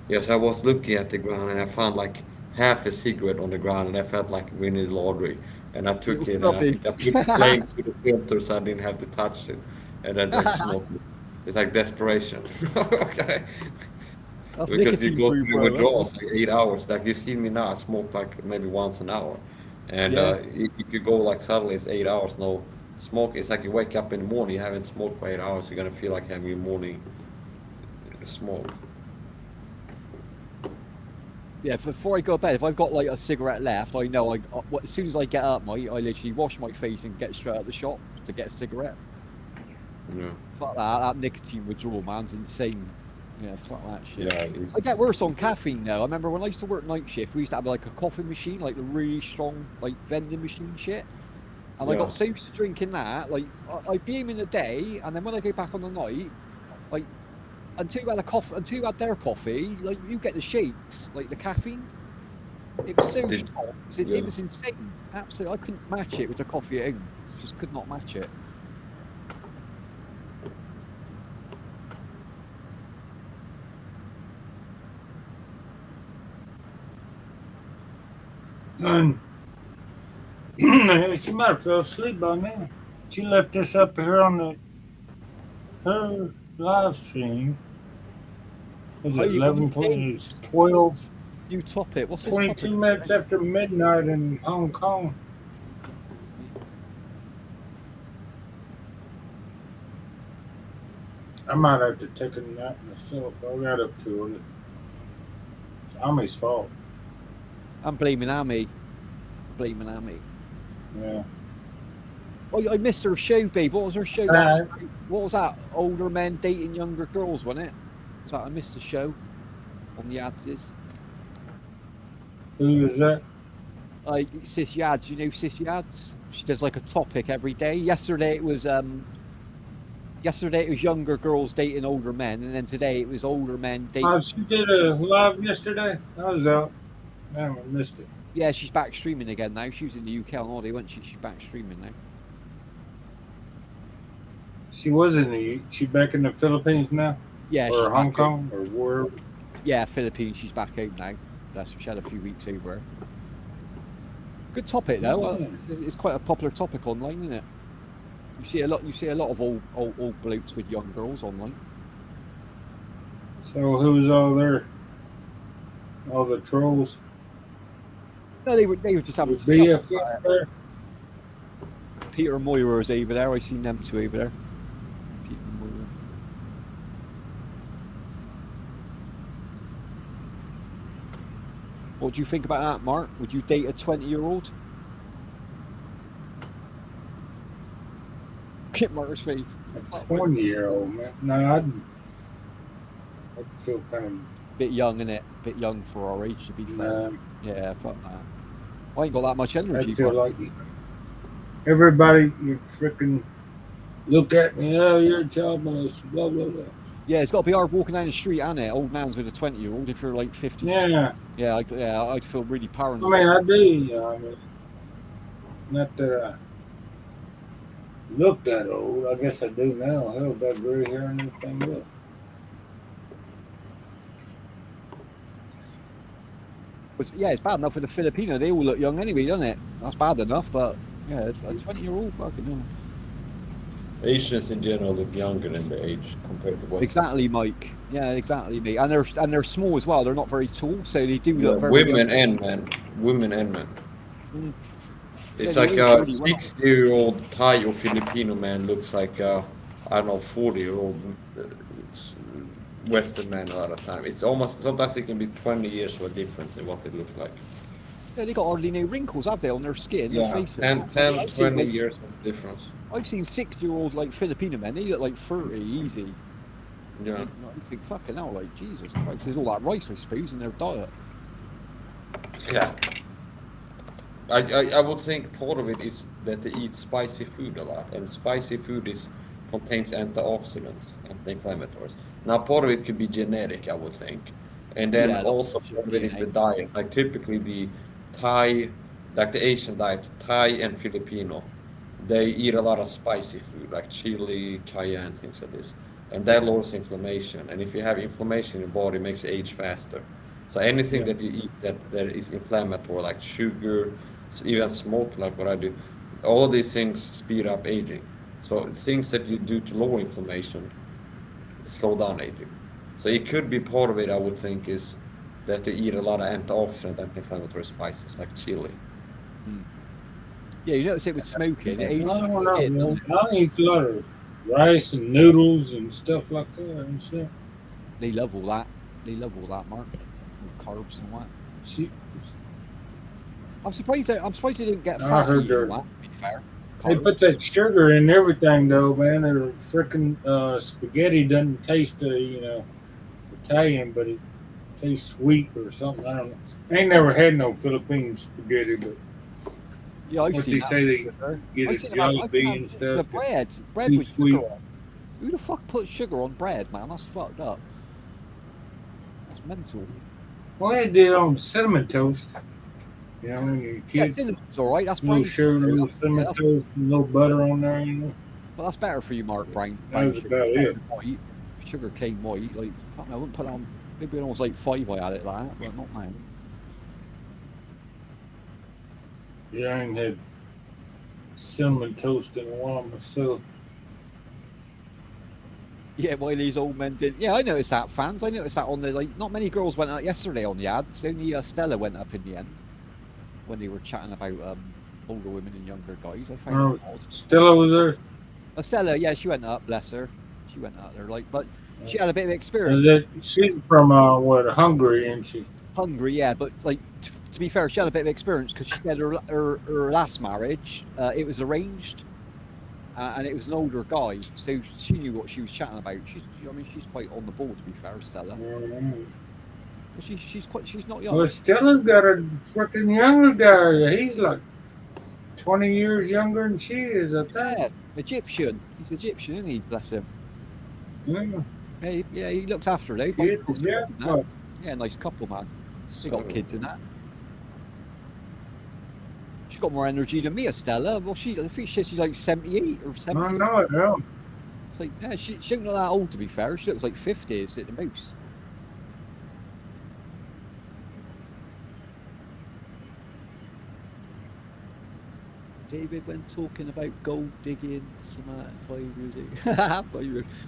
Yes, I was looking at the ground and I found like half a cigarette on the ground, and I felt like winning the lottery. and I took Little it and I stubby. think I put the flame to the filter so I didn't have to touch it, and then like smoked it. It's like desperation. Okay. That's Because you nicotine go for you, through bro. That's withdrawals like 8 hours. Like you see me now, I smoke like maybe once an hour, and yeah. if you go like suddenly it's 8 hours no smoke. It's like you wake up in the morning, you haven't smoked for 8 hours. You're gonna feel like having your morning smoke. Yeah, before I go to bed, if I've got like a cigarette left, I know as soon as I get up, I literally wash my face and get straight out the shop to get a cigarette. Yeah, Fuck that nicotine withdrawal, man's insane. Yeah, fuck that shit. yeah. It's, I get worse on caffeine now. I remember when I used to work night shift, we used to have like a coffee machine, like the really strong like vending machine shit. And I yeah. got so used to drinking that, like I'd be in the day, and then when I go back on the night, like until you had until you had their coffee, like you get the shakes, like the caffeine. It was so Did- strong. yeah. It was insane. Absolutely, I couldn't match it with the coffee at home. Just could not match it. And she might have fell asleep by now. She left this up here on her live stream. Was Oh, it you got 11:20? It's 12, new topic. What's this 22 topic? minutes after midnight in Hong Kong. I might have to take a nap myself. I got up to it. It's Ami's fault. I'm blaming Amy. Blaming Amy. Yeah. Oh, I missed her show, babe. What was her show? What was that? Older men dating younger girls, wasn't it? Was that I missed the show on the ads? Who is that? Sis Yads. You know Sis Yads? She does like a topic every day. Yesterday it was younger girls dating older men, and then today it was older men dating. Oh, she did a live yesterday. I was out. Man, I missed it. Yeah, she's back streaming again now. She was in the UK on holiday, wasn't she? She's back streaming now. She was in the. She back in the Philippines now, Yeah, she's or Hong back Kong, or wherever. Yeah, Philippines. She's back home now. She had a few weeks over. Good topic though. Yeah. It's quite a popular topic online, isn't it? You see a lot of old blokes with young girls online. So who was all there? All the trolls. No, they were just having to BFF there. Peter and Moira was over there. I seen them two over there. Peter and Moira. What do you think about that, Mark? Would you date a 20-year-old? Kit Mark's face. A 20-year-old man. No, I'd feel kind of bit young, innit? Bit young for our age, to be fair. Yeah, fuck that. I ain't got that much energy. I feel like everybody, you freaking look at me. Oh, you're a child molester. Blah blah blah. Yeah, it's got to be hard walking down the street, ain't it? Old man's with a 20-year-old. If you're like 50. Yeah. Yeah, I'd feel really paranoid. I mean, I do. You know, I mean, not that I look that old. I guess I do now. Hell, got gray hair and everything else. Yeah, it's bad enough for the Filipino. They all look young anyway, doesn't it? That's bad enough, but yeah, a 20-year-old fucking hell. Asians in general look younger than their age compared to Western. Exactly, Mike. Yeah, exactly, mate. And they're small as well. They're not very tall, so they do look very women young. and men. Women and men. Mm. It's Yeah, like they a age really well. 60-year-old Thai or Filipino man looks like I don't know 40-year-old Western man a lot of time. It's almost sometimes it can be 20 years of a difference in what they look like. Yeah, they got hardly no wrinkles, have they, on their skin, their Yeah, faces? 10, 20 years of difference. I've seen 60-year-old like Filipino men. They look like 30 easy. Yeah. You think fucking hell, like Jesus Christ. There's all that rice, I suppose, in their diet. Yeah. I would think part of it is that they eat spicy food a lot, and spicy food contains antioxidants, anti-inflammatories. Now, part of it could be genetic, I would think, and then also part of it is the diet. Like typically the Thai, like the Asian diet, Thai and Filipino, they eat a lot of spicy food, like chili, cayenne, things like this, and that lowers inflammation. And if you have inflammation in your body, it makes you age faster. So anything that you eat that is inflammatory, like sugar, even smoke like what I do, all of these things speed up aging. So things that you do to lower inflammation slow down aging. So it could be part of it, I would think, is that they eat a lot of antioxidant, anti-inflammatory spices like chili. Yeah, you notice it with smoking. It I ages don't you know, a bit, doesn't man. it? I eat a lot of rice and noodles and stuff like that and shit. They love all that. They love all that, Mark. All carbs and all that. Shit. I'm surprised they didn't get I fatty heard and they're all that, to be fair. They put Carbs. that sugar in everything, though, man. Their freaking spaghetti doesn't taste, Italian, but it tastes sweet or something. I don't know. I ain't never had no Philippine spaghetti, but Yeah, I've what seen they that say with they sugar. get I've a seen them have, Jollibee and bits of stuff bread. that's Bread too with sugar sweet. on. Who the fuck puts sugar on bread, man? That's fucked up. That's mental. Well, they did on cinnamon toast. You know, when you're a Yeah, kid, cinnamon's alright. That's a little brown sugar, a sugar. little Yeah, cinnamon toast, and a little butter on there, you know. but that's better for you, Mark. That Brown was sugar. about it. White. Sugar cane white. Like, I wouldn't put it on. Maybe when I was like 5, I had it like that, but not now. Yeah, I ain't had cinnamon toast in a while myself. Yeah, why these old men did. Yeah, I noticed that, fans. I noticed that on the not many girls went out yesterday on the ads. Only Stella went up in the end when they were chatting about older women and younger guys. I found it odd. Stella was there. Stella, yeah, she went up. Bless her. She went up there, but she had a bit of experience. She's from Hungary, ain't she? Hungry, yeah, but to be fair, she had a bit of experience because she said her last marriage, it was arranged. And it was an older guy, so she knew what she was chatting about. She's quite on the ball, to be fair, Stella. She's not young. Well, Stella's got a freaking younger guy. He's like 20 years younger than she is, I think. Yeah, Egyptian. He's Egyptian, isn't he? Bless him. Yeah. Yeah, he looks after her, though. Yeah, nice couple, man. They got kids and that. She's got more energy than me, Stella. Well, I think she's like 78 or 70. I know it, yeah. It's like, yeah, she doesn't look that old, to be fair. She looks like 50s at the most. David, when talking about gold digging,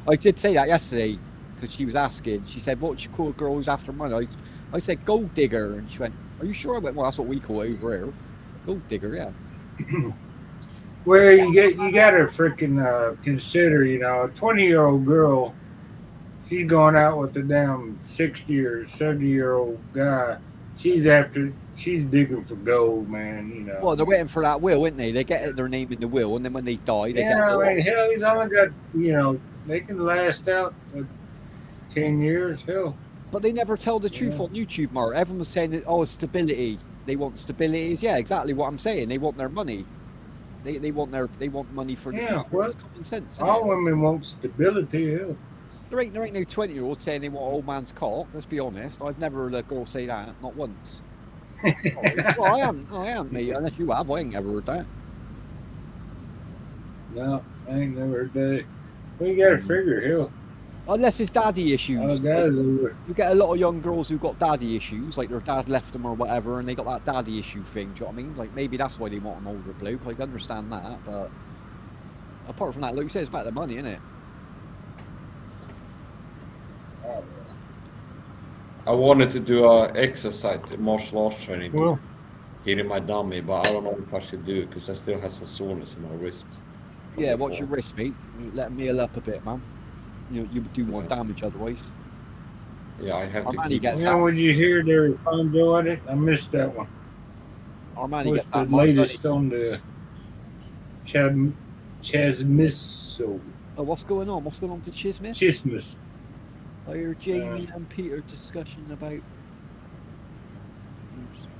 I did say that yesterday because she was asking. She said, "What do you call a girl who's after money?" I said, "Gold digger," and she went, "Are you sure?" I went, "Well, that's what we call it over here, gold digger." Yeah. Well, you got to freaking consider, a 20-year-old girl. She's going out with a damn 60 or 70-year-old guy. She's digging for gold, man. Well, they're waiting for that will, aren't they? They get their name in the will, and then when they die, they get. Yeah, I mean, hell, he's only got, they can last out 10 years, hell. But they never tell the truth on YouTube, Mark. Everyone was saying that, oh, stability. They want stability. Yeah, exactly what I'm saying. They want their money. They want money for the future. Well, it's common sense. All women want stability, hell. There ain't no 20-year-old saying they want old man's cock. Let's be honest. I've never heard a girl say that, not once. Well, I haven't, mate. Unless you have, I ain't ever heard that. No, I ain't never heard that. Well, you gotta figure, hell. Unless it's daddy issues. You get a lot of young girls who've got daddy issues, like their dad left them or whatever, and they got that daddy issue thing. Do you know what I mean? Like maybe that's why they want an older bloke. I can understand that, but apart from that, like you said, it's about the money, isn't it? I wanted to do a exercise, martial arts training, to hitting my dummy, but I don't know if I should do it because I still have some soreness in my wrists. Yeah, what's your wrist, mate? Let me heal up a bit, man. You do more damage otherwise. Yeah, I have to. When you hear their Fonzo at it, I missed that one. What's the latest on the Chasmisso? Oh, what's going on? What's going on to Chismis? Chismis. I heard Jamie and Peter discussion about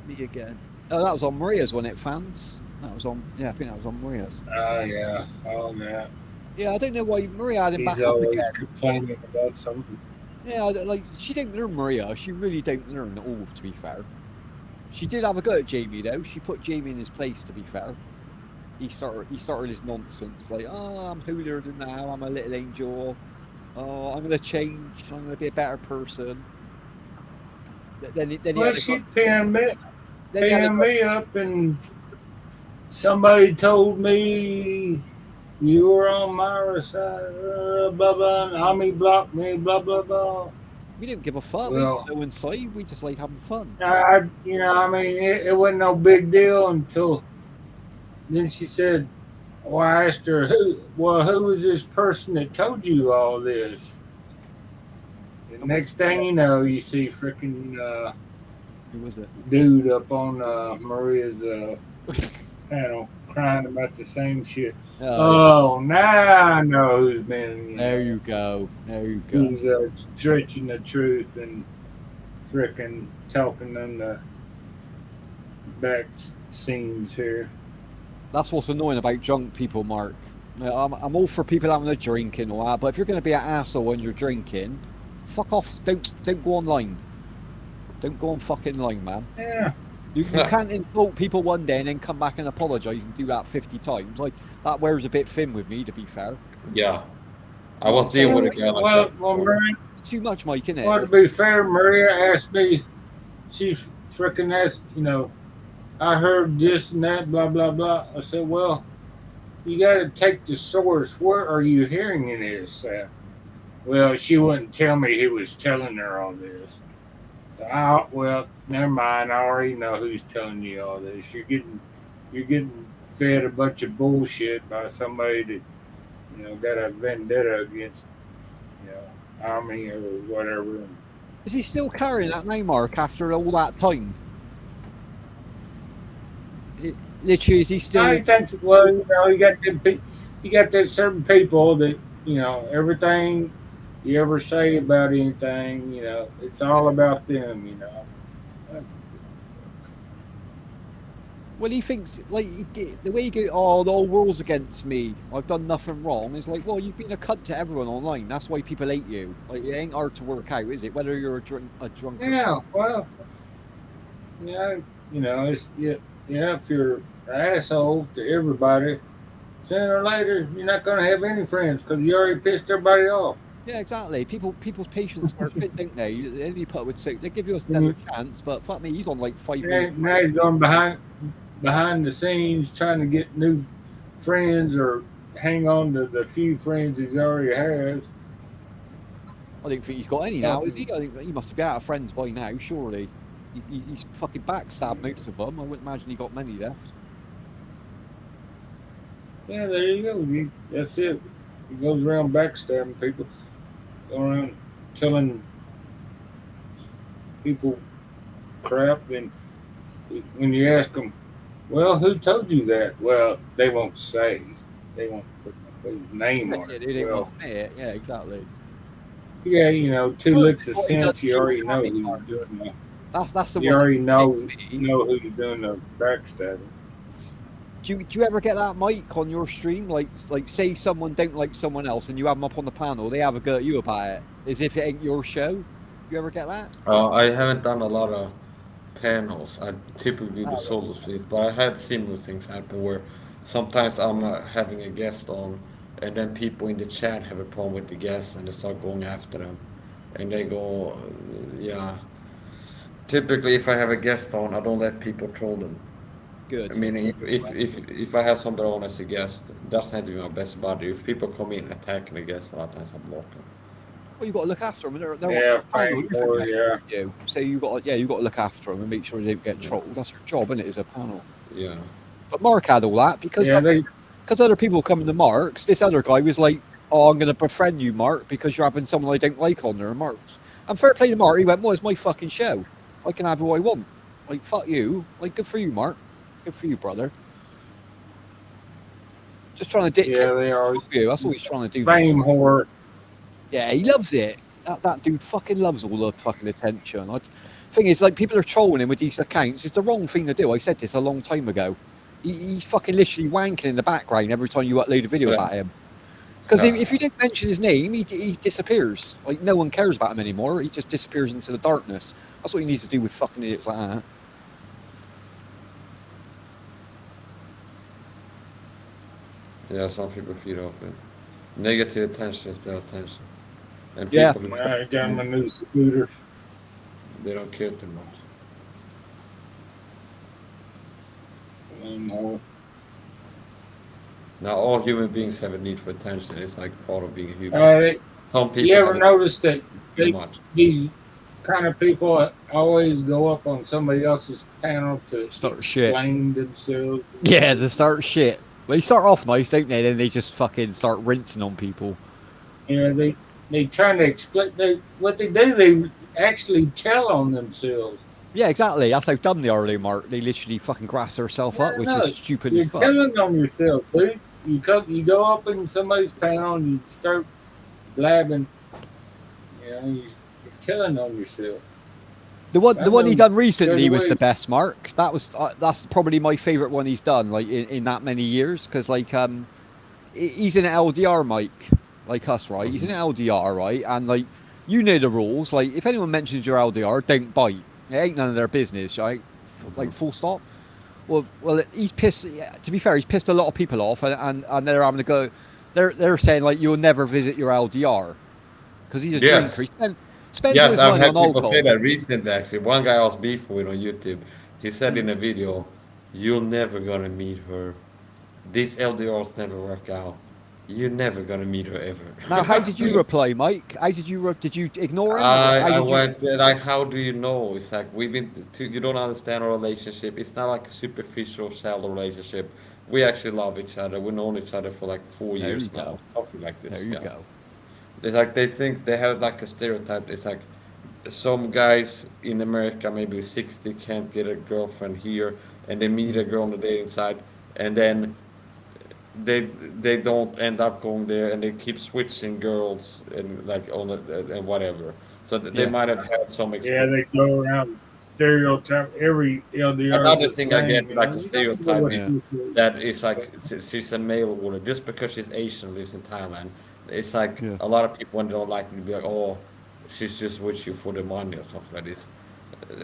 me again. Oh, that was on Maria's, wasn't it, fans? That was on. Yeah, I think that was on Maria's. Oh yeah. Oh yeah. Yeah, I don't know why Maria had him back up again. He's always complaining about something. Yeah, like she didn't learn Maria. She really don't learn at all, to be fair. She did have a go at Jamie though. She put Jamie in his place, to be fair. He started his nonsense, like, oh, I'm holier than thou. I'm a little angel. Oh, I'm gonna change. I'm gonna be a better person. Then he she paying me up and somebody told me you were on Myra's side, blah blah, and Ami blocked me, blah blah blah. We didn't give a fuck. We Well, didn't know inside. We just like having fun. I mean, it wasn't no big deal until then she said, well, I asked her, who was this person that told you all this? The next thing you know, you see freaking Who was it? dude up on Maria's panel crying about the same shit. Oh, now I know who's been, There you go. There you go. who's stretching the truth and freaking talking on the back scenes here. That's what's annoying about drunk people, Mark. I'm all for people having a drink and all that, but if you're going to be an asshole when you're drinking, fuck off. Don't go online. Don't go on fucking line, man. Yeah. You can't insult people one day and then come back and apologise and do that 50 times. Like, that wears a bit thin with me, to be fair. Yeah. I was dealing with a guy like that. Well, Maria, too much, Mike, innit? Well, to be fair, Maria asked me, she freaking asked, I heard this and that, blah, blah, blah. I said, well, you got to take the source. Where are you hearing this? Well, she wouldn't tell me who was telling her all this. So, well, never mind. I already know who's telling you all this. You're getting fed a bunch of bullshit by somebody that, got a vendetta against, Army or whatever. Is he still carrying that name, Mark, after all that time? Literally, is he still? I think, well, you got that certain people that everything you ever say about anything, it's all about them. Well, he thinks, like, the way you go, oh, the whole world's against me, I've done nothing wrong. It's like, well, you've been a cunt to everyone online. That's why people hate you. Like, it ain't hard to work out, is it? Whether you're a drunk. Yeah, well, it's if you're an asshole to everybody, sooner or later you're not going to have any friends because you already pissed everybody off. Yeah, exactly. People's patience are thin, don't they? Any put would say they give you another chance, but fuck me, he's on like 5 minutes. Now he's going behind the scenes trying to get new friends or hang on to the few friends he's already has. I don't think he's got any now, is he? I think he must be out of friends by now, surely. He's fucking backstabbed most of them. I wouldn't imagine he got many left. Yeah, there you go. That's it. He goes around backstabbing people, going around telling people crap, and when you ask them, well, who told you that? Well, they won't say. They won't put his name on it. They won't say it. Yeah, exactly. Yeah, two licks of sense, you already know who's doing that. That's the you one. You already know who's doing the backstabbing. Do you ever get that, Mike, on your stream? Like say someone don't like someone else and you have them up on the panel, they have a go at you about it, as if it ain't your show. You ever get that? I haven't done a lot of panels. I typically do the solo streams, but I had similar things happen where sometimes I'm having a guest on, and then people in the chat have a problem with the guest and they start going after them, and they go, yeah. Typically, if I have a guest on, I don't let people troll them. Good. Meaning, if I have somebody on as a guest, that's not even my best buddy. If people come in attacking the guest, a lot of times I block them. Well, you got to look after them. They're yeah. So you got to look after them and make sure they don't get trolled. That's your job, isn't it, as a panel? Yeah. But Mark had all that because other people coming to Mark's. This other guy was like, "Oh, I'm going to befriend you, Mark, because you're having someone I don't like on there." Mark's. And fair play to Mark. He went, "Well, it's my fucking show. I can have who I want. Like, fuck you. Like, good for you, Mark. Good for you, brother." Just trying to dictate. Yeah, they are. That's what he's trying to do. Fame whore. Yeah, he loves it. That dude fucking loves all the fucking attention. Thing is, like, people are trolling him with these accounts. It's the wrong thing to do. I said this a long time ago. He's fucking literally wanking in the background every time you upload a video about him. Because if you don't mention his name, he disappears. Like, no one cares about him anymore. He just disappears into the darkness. That's what you need to do with fucking idiots like that. Yeah, some people feed off it. Negative attention is their attention. And Yeah, people I got my new scooter. They don't care too much. Now all human beings have a need for attention. It's like part of being human. Uh, Some you people ever have it notice that too much. these kind of people always go up on somebody else's panel to Start shit. explain themselves? Yeah, to start shit. They start off nice, don't they? Then they just fucking start rinsing on people. You know, they trying to explain. What they do, they actually tell on themselves. Yeah, exactly. That's how dumb they are, though, Mark. They literally fucking grass themselves up, No, which is no, stupid as you're fuck. telling on yourself, dude. You go up in somebody's panel and you start blabbing. You know, you're telling on yourself. The one he done Straight recently was away. the best, Mark. That's probably my favorite one he's done, like in that many years, because like he's in an LDR, Mike, like us, right? He's in an LDR, right? And like you know the rules. Like if anyone mentions your LDR, don't bite. It ain't none of their business, right? Like full stop. Well, he's pissed. Yeah, to be fair, he's pissed a lot of people off, and they're having to go. They're saying like you'll never visit your LDR because he's a drinker. Yes. He spends all Yes, his I've money on had people say alcohol. that recently actually. One guy I was beefing with on YouTube, he said Hmm. in a video, "You're never gonna meet her. These LDRs never work out. You're never gonna meet her Now, how ever." did you reply, Mike? How did you did you ignore him? How I did you? went like, how do you know? It's like we've been to, you don't understand our relationship. It's not like a superficial, shallow relationship. We actually love each other. We've known each other for like four There you years now, go. something like There this. you Yeah, go. it's like they think they have like a stereotype. It's like some guys in America, maybe 60, can't get a girlfriend here, and they meet a girl on the dating site, and then they don't end up going there, and they keep switching girls and like on the, and whatever. So they Yeah. might have had some Yeah, experience. they go around stereotype every LDR is Another the thing I same. get You know, like the you don't know stereotype what Yeah. is this is. that it's like she's a mail order just because she's Asian, lives in Thailand. It's like Yeah. a lot of people when they don't like me be like, oh, she's just with you for the money or something like this.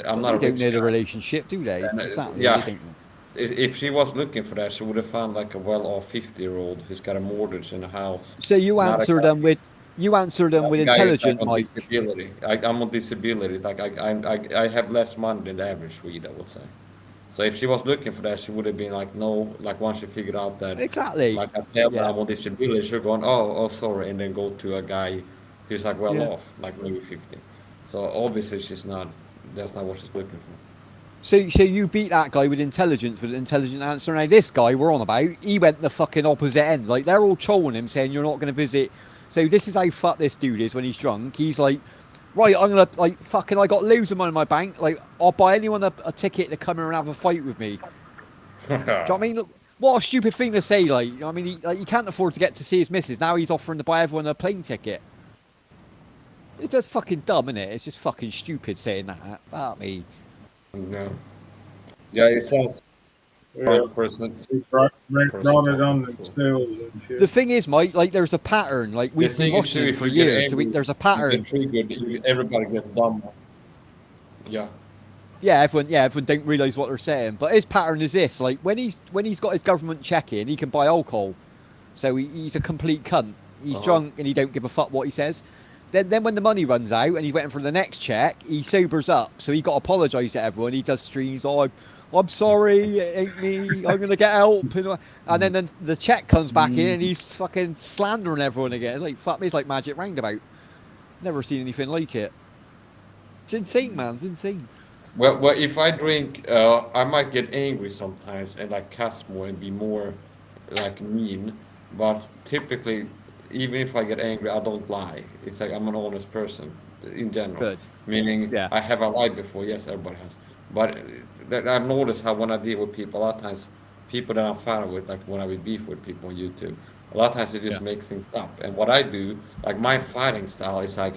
I'm But not they a don't rich know the guy, relationship, do they? and Exactly. They yeah, don't know. if she was looking for that, she would have found like a well-off 50-year-old who's got a mortgage in a house, So you not a answer them guy. with Not a guy who's like intelligent, on Mike. disability. I'm on disability. Like I have less money than the average Swede, I would say. So if she was looking for that, she would have been like, no. Like once she figured out that, Exactly. like I tell her Yeah. I'm on disability, she'll go on, oh sorry, and then go to a guy who's like well Yeah. off, like maybe 50. So obviously she's not. That's not what she's looking for. So you beat that guy with intelligence, with an intelligent answer. Now this guy we're on about, he went the fucking opposite end. Like they're all trolling him, saying you're not going to visit. So this is how fucked this dude is when he's drunk. He's like, right, I'm gonna like fucking. I got loads of money in my bank. Like I'll buy anyone a ticket to come here and have a fight with me. Do you know what I mean? Look, what a stupid thing to say. Like, you know what I mean, he can't afford to get to see his missus. Now he's offering to buy everyone a plane ticket. It's just fucking dumb, isn't it? It's just fucking stupid saying that. Fuck me. No. Yeah, it sounds Yeah, one person they brought it on talking before. themselves and The shit. thing is, Mike, like there's a pattern. Like The we've been thing is watching too, him if for you get years, so angry, there's a you get pattern. triggered. Everybody gets dumb. Yeah. Everyone don't realise what they're saying. But his pattern is this: like when he's got his government check-in, he can buy alcohol. So he's a complete cunt. He's Uh-huh. drunk and he don't give a fuck what he says. Then when the money runs out and he's waiting for the next check, he sobers up. So he got to apologise to everyone. He does streams. Oh, I'm sorry, it ain't me. I'm gonna get help. And then the check comes back in and he's fucking slandering everyone again. Like fuck me, it's like Magic Roundabout. Never seen anything like it. It's insane, man. It's insane. Well, if I drink, I might get angry sometimes and like cuss more and be more like mean. But typically, even if I get angry, I don't lie. It's like I'm an honest person in general. Good. Meaning, Yeah. I have a lied before. Yes, everybody has. But that I've noticed how when I deal with people, a lot of times people that I'm fine with, like when I would beef with people on YouTube, a lot of times they just Yeah. make things up. And what I do, like my fighting style, is like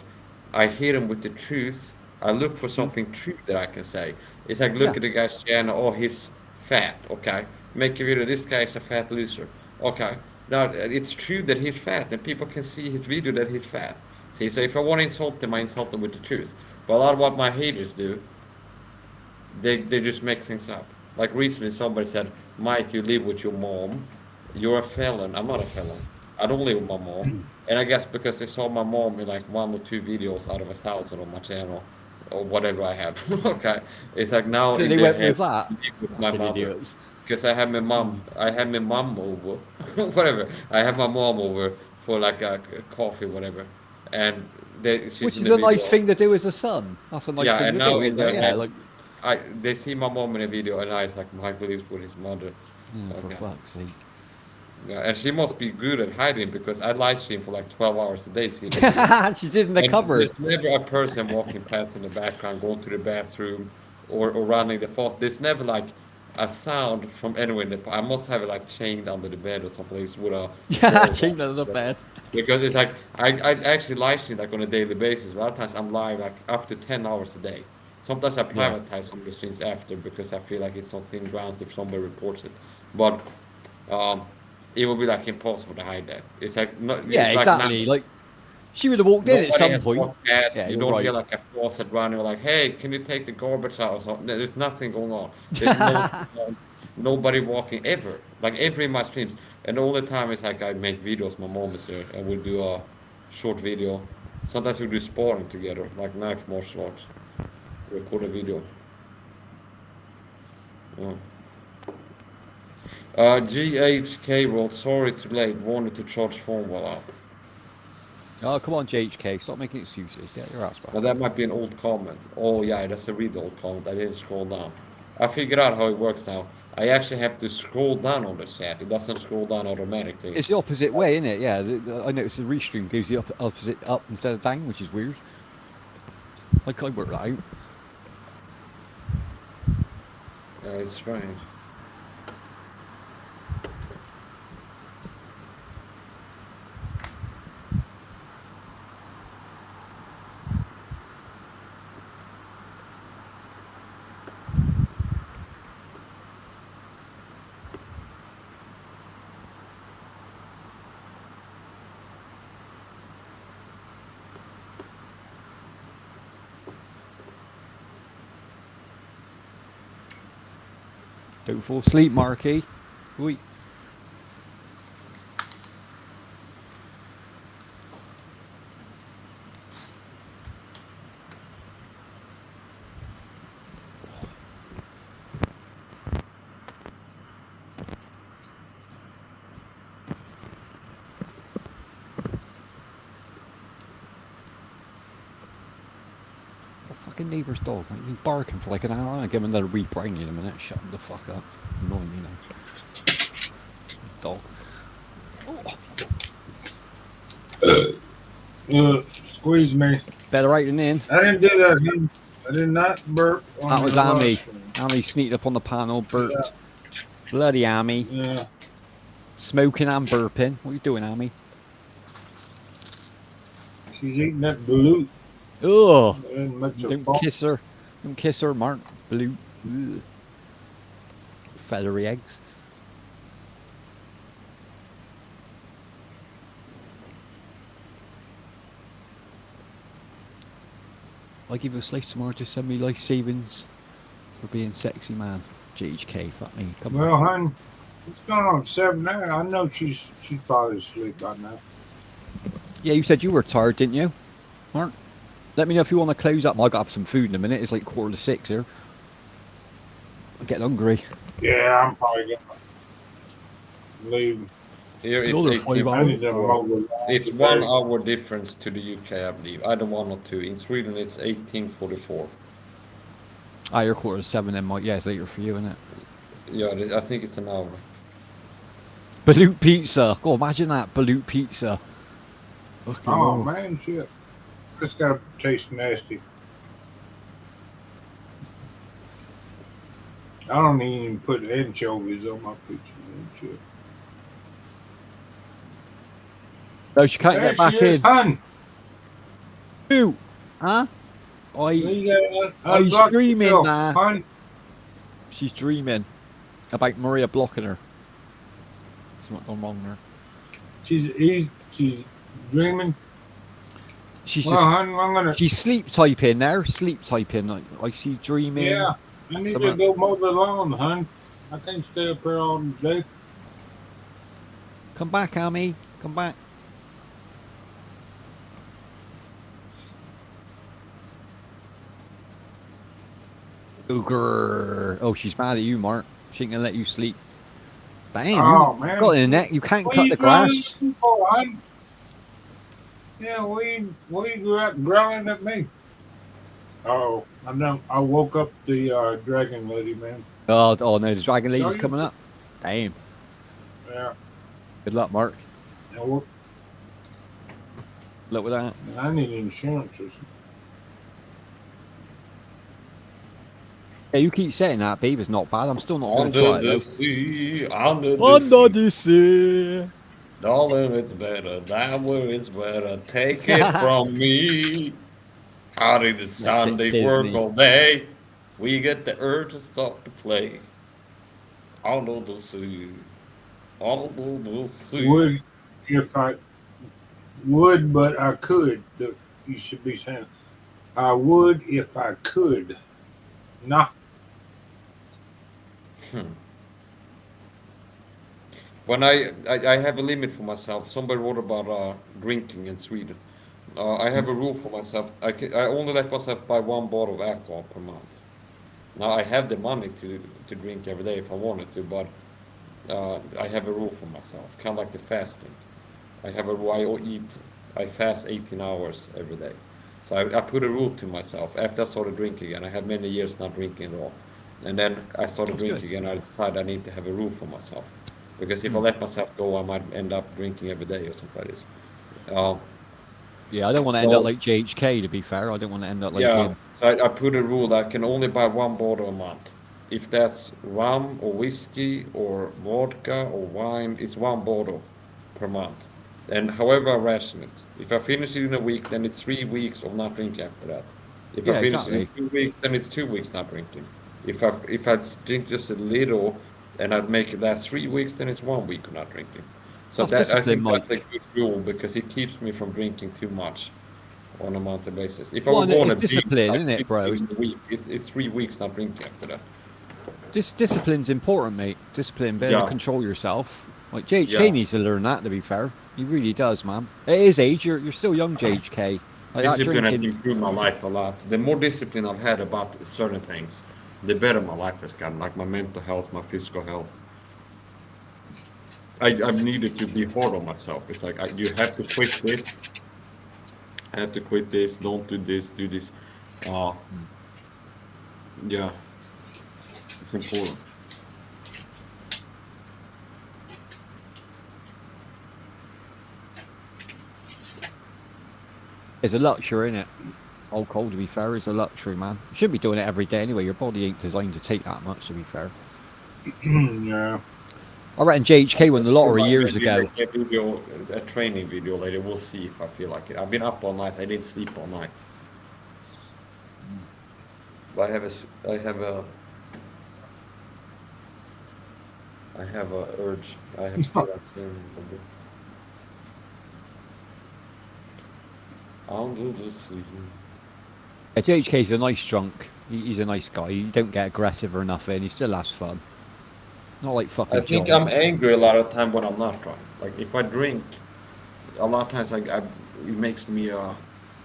I hit them with the truth. I look for Mm. something true that I can say. It's like Yeah. look at the guy's channel. Oh, he's fat. Okay, make a video. This guy is a fat loser. Okay, now it's true that he's fat, and people can see his video that he's fat. See, so if I want to insult him, I insult him with the truth. But a lot of what my haters do, they just make things up. Like recently, somebody said, "Mike, you live with your mom. You're a felon." I'm not a felon. I don't live with my mom. And I guess because they saw my mom in like one or two videos out of 1,000 on my channel, or whatever I have. Okay, it's like now So in they their went head, with that. I live with my Fucking mother. idiots. because I have my mom. I have my mom over, whatever. I have my mom over for like a coffee, whatever, and she's Which in is the a nice video. thing to do as a son. That's a nice Yeah, thing and to now do, in isn't it? their Yeah, head, like, they see my mom in a video, and I it's like Michael lives with his mother. for Okay. fuck's sake. Yeah, and she must be good at hiding because I live stream for like 12 hours a day, seeing the video. She's in the And cupboard. there's never a person walking past in the background, going to the bathroom, or running the faucet. There's never like a sound from anywhere in the. I must have it like chained under the bed or something with a Yeah, ball. chained under the bed. Because it's like I actually live stream like on a daily basis. A lot of times I'm live like up to 10 hours a day. Sometimes I Yeah. privatize some of the streams after because I feel like it's on thin grounds if somebody reports it. But um, it will be like impossible to hide that. It's like not Yeah, like now. exactly. Like, she would have walked in at Nobody some has point. walked past. Yeah, You you're don't hear right. like a faucet running or like, hey, can you take the garbage out or something? There's nothing going on. There's no sounds, nobody walking ever. Like every my streams. And all the time it's like I make videos, my mom is here and we'll do a short video. Sometimes we do sparring together, like knife martial arts. Record a video. Yeah. GHK wrote, sorry too late, wanted to charge phone while out. Oh, come on, JHK. Stop making excuses. Get your ass back. Now that might be an old comment. Oh yeah, that's a really old comment. I didn't scroll down. I figured out how it works now. I actually have to scroll down on the chat. It doesn't scroll down automatically. It's the opposite way, isn't it? Yeah, I noticed the restream goes the opposite up instead of down, which is weird. Like, I worked that out. It's strange. Don't fall asleep, Marky. Wait. Fucking neighbour's dog. I've been barking for like an hour. I give him another wee brain in a minute. Shut him the fuck up. Annoying me now. Dog. Squeeze me. Better right than in. I didn't do that. Him. I did not burp. On That was the Amy. washroom. Amy sneaked up on the panel, burped. Yeah. Bloody Amy. Yeah. Smoking and burping. What are you doing, Amy? She's eating that balut. Ugh. Don't kiss her. Don't kiss her, Mark. Balut. Ugh. Feathery eggs. I give you a slice tomorrow to send me life savings for being sexy man. GHK, fuck me. Come well, on. hon, it's going on 7 now. I know she's probably asleep by now. Yeah, you said you were tired, didn't you, Mark? Let me know if you want to close up. I got to have some food in a minute. It's like 5:45 here. I'm getting hungry. Yeah, I'm probably going to leave. Here it's 1 hour difference to the UK, I believe. Either 1 or 2. In Sweden, it's 18:44. Ah, you're 7:15 then, Mike. Yeah, it's later for you, isn't it? Yeah, I think it's an hour. Balut pizza. Oh, imagine that. Balut pizza. Oh, man, shit. It's got to taste nasty. I don't even put anchovies on my pizza, man. Shit. No, she can't get back in. Hun. Who? Huh? I'm dreaming now. Hun. She's dreaming about Maria blocking her. She's not gone wrong there. She's dreaming. She's well, just. She's sleep typing now. Sleep typing. I see dreaming. Yeah, I need to go mow the lawn, hun. I can't stay up here all day. Come back, Amy. Come back. Ogre. Oh, she's mad at you, Mark. She ain't gonna let you sleep. Damn, Oh you got man, in the neck. You can't what cut you the growling grass. at me for? Yeah, what you growling at me? Oh, I know. I woke up the dragon lady, man. Oh no, the dragon So lady's you, coming up. Damn. yeah, Good luck, Mark. I, woke, Good luck with that. I need insurance. Yeah, you keep saying that, babe. It's not bad. I'm still not gonna Under try it the though. sea, under the Under sea. the sea. Darling, it's better. That way it's better. Take it from me. How did the That's Sunday work Disney. all day? We get the urge to stop to play. Under the sea, under the sea. Would if I would, but I could. You should be saying, I would if I could. Nah, Hmm. When I have a limit for myself. Somebody wrote about drinking in Sweden. I have a rule for myself. I only let myself buy one bottle of alcohol per month. Now I have the money to drink every day if I wanted to, but I have a rule for myself, kind of like the fasting. I have a rule. I fast 18 hours every day. So I put a rule to myself. After I started drinking again, I had many years not drinking at all, and then I started That's good. drinking again. I decided I need to have a rule for myself, because if I Hmm. let myself go, I might end up drinking every day or something like this. Uh, Yeah, I don't want to end up so like JHK. To be fair, I don't want to end up like Yeah, him. so I put a rule that I can only buy one bottle a month. If that's rum or whiskey or vodka or wine, it's one bottle per month. And however I ration it. If I finish it in a week, then it's 3 weeks of not drinking after that. If I Yeah, finish it in exactly. 2 weeks, then it's 2 weeks not drinking. If I drink just a little and I make it last 3 weeks, then it's 1 week of not drinking. So That's that I discipline, think that's a Mike. good rule because it keeps me from drinking too much on a monthly basis. If I Well, would and go on it's a binge, discipline, I isn't it, drink bro? in a week. It's 3 weeks not drinking after that. Discipline's important, mate. Discipline, being able to Yeah, control yourself. Like JHK yeah. needs to learn that. To be fair, he really does, man. At his age, you're still young, JHK. Like that Discipline has drinking. improved my life a lot. The more discipline I've had about certain things, the better my life has gotten. Like my mental health, my physical health. I've needed to be hard on myself. It's like you have to quit this. I have to quit this. Don't do this. Do this. Uh, yeah, it's important. It's a luxury, isn't it? Alcohol, to be fair, is a luxury, man. You shouldn't be doing it every day anyway. Your body ain't designed to take that much, to be fair. yeah. I reckon JHK won the lottery years Maybe ago. make a video, a training video later. We'll see if I feel like it. I've been up all night. I didn't sleep all night. But I have a urge. I have to get up soon a bit. Under the sea. Yeah, JHK's a nice drunk. He's a nice guy. He don't get aggressive or nothing. He still has fun. Not like I fucking think John. I'm angry a lot of time when I'm not drunk. Like if I drink, a lot of times it makes me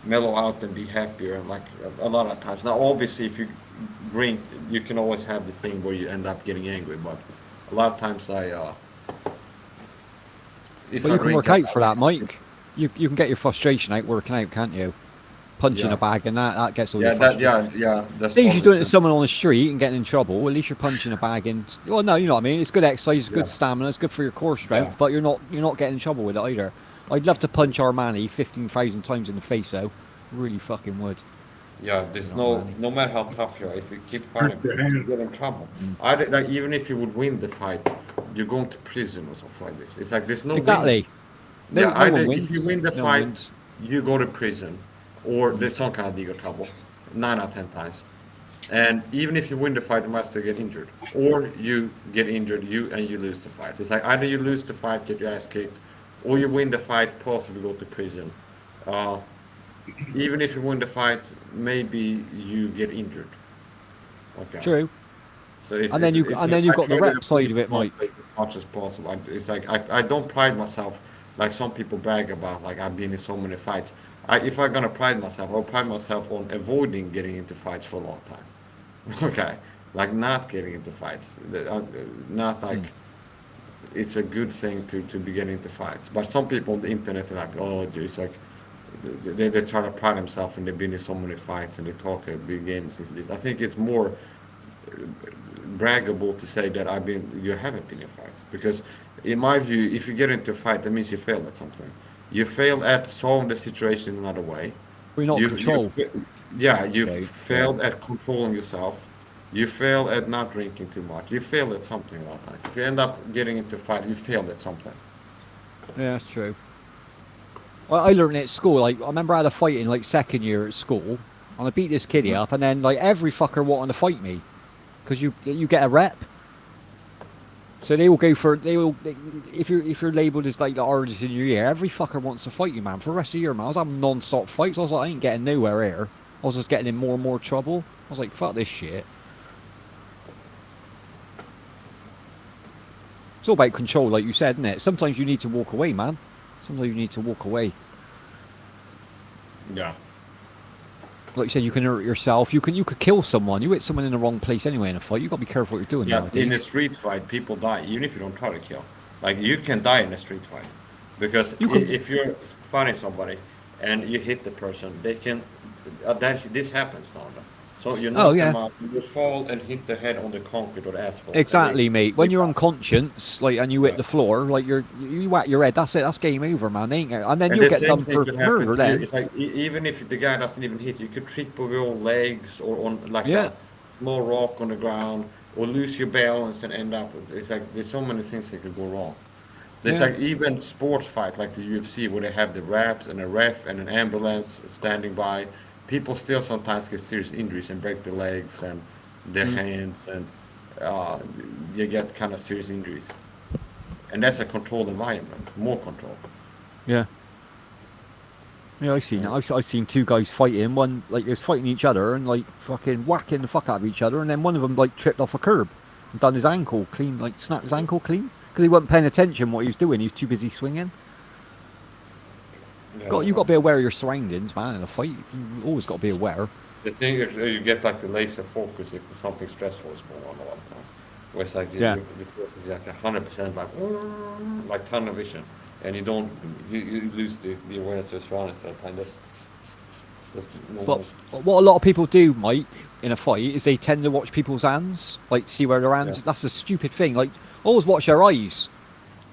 mellow out and be happier. Like a lot of times. Now, obviously, if you drink, you can always have this thing where you end up getting angry. But a lot of times, if But I you can drink, work out for that, Mike. You can get your frustration out working out, can't you? Punching a yeah, bag and that gets all your yeah, frustration. yeah, that's Say if you're doing it to positive. someone on the street and getting in trouble, at least you're punching a bag in. Well, no, you know what I mean. It's good exercise, it's Yeah, good stamina, it's good for your core yeah, strength, but you're not getting in trouble with it either. I'd love to punch Armani 15,000 times in the face, though. Really fucking would. yeah. You There's know, Armani. no matter how tough you are, if you keep Hurt fighting your people, you hand. get in trouble. Mm. Like even if you would win the fight, you're going to prison or something like this. It's like there's no winning. Exactly. No, Yeah, no either one if you wins. win the No one fight, wins. you go to prison, or Mm. there's some kind of legal trouble, 9 out of 10 times. And even if you win the fight, you might still get injured, or you get injured, you lose the fight. It's like either you lose the fight, get your ass kicked, or you win the fight, possibly go to prison. Uh, Even if you win the fight, maybe you get injured. Okay. True. So And then you've I got the try to rep avoid side the of it, Mike. conflict as much as possible. It's like I don't pride myself like some people brag about, like I've been in so many fights. If I'm gonna pride myself, I'll pride myself on avoiding getting into fights for a long time. Okay. like not getting into fights. Not like it's a good thing to be getting into fights. But some people on the internet are like, oh, it's like they try to pride themselves and they've been in so many fights and they talk big games. This. I think it's more braggable to say that you haven't been in fights, because in my view, if you get into a fight, that means you failed at something. You failed at solving the situation another way. We're not in You control. yeah, you Okay, failed at controlling yourself. You failed at not drinking too much. You failed at something a lot of times. If you end up getting into a fight, you failed at something. Yeah, that's true. Well, I learned it at school. Like, I remember I had a fight in like second year at school, and I beat this kiddie up, and then like every fucker wanted to fight me, because you get a rep. So they will go for if you're labelled as like the hardest in your year, every fucker wants to fight you, man. For the rest of the year, man, I was having non-stop fights. I was like, I ain't getting nowhere here. I was just getting in more and more trouble. I was like, fuck this shit. It's all about control, like you said, isn't it? Sometimes you need to walk away, man. Sometimes you need to walk away. Yeah. Like you said, you can hurt yourself. You could kill someone. You hit someone in the wrong place anyway in a fight. You got to be careful what you're doing Yeah, nowadays. in a street fight, people die even if you don't try to kill. Like you can die in a street fight because if you're fighting somebody and you hit the person, they can. This happens now. So you knock them out, you fall and hit the head on the concrete or the asphalt. Exactly, mate. When you're unconscious, like, and you hit the floor, like you whack your head. That's it. That's game over, man. Ain't it? And then you'll get done for murder. Then it's like even if the guy doesn't even hit you, you could trip over your legs or on like a small rock on the ground, or lose your balance and end up. It's like there's so many things that could go wrong. There's like even sports fight like the UFC where they have the refs and a ref and an ambulance standing by. People still sometimes get serious injuries and break their legs and their hands, and you get kind of serious injuries. And that's a controlled environment, more control. Yeah, I've seen that. I've seen two guys fighting. One like they was fighting each other and like fucking whacking the fuck out of each other, and then one of them like tripped off a curb and done his ankle clean, like snapped his ankle clean because he wasn't paying attention what he was doing. He was too busy swinging. You got to be aware of your surroundings, man. In a fight, you always got to be aware. The thing is, you get like the laser focus if something stressful is going on a lot of time. Where it's like you focus like 100%, like tunnel vision, and you don't you lose the awareness of surroundings at the time. That's but what a lot of people do, Mike, in a fight is they tend to watch people's hands, like see where their hands. That's a stupid thing. Like always watch their eyes.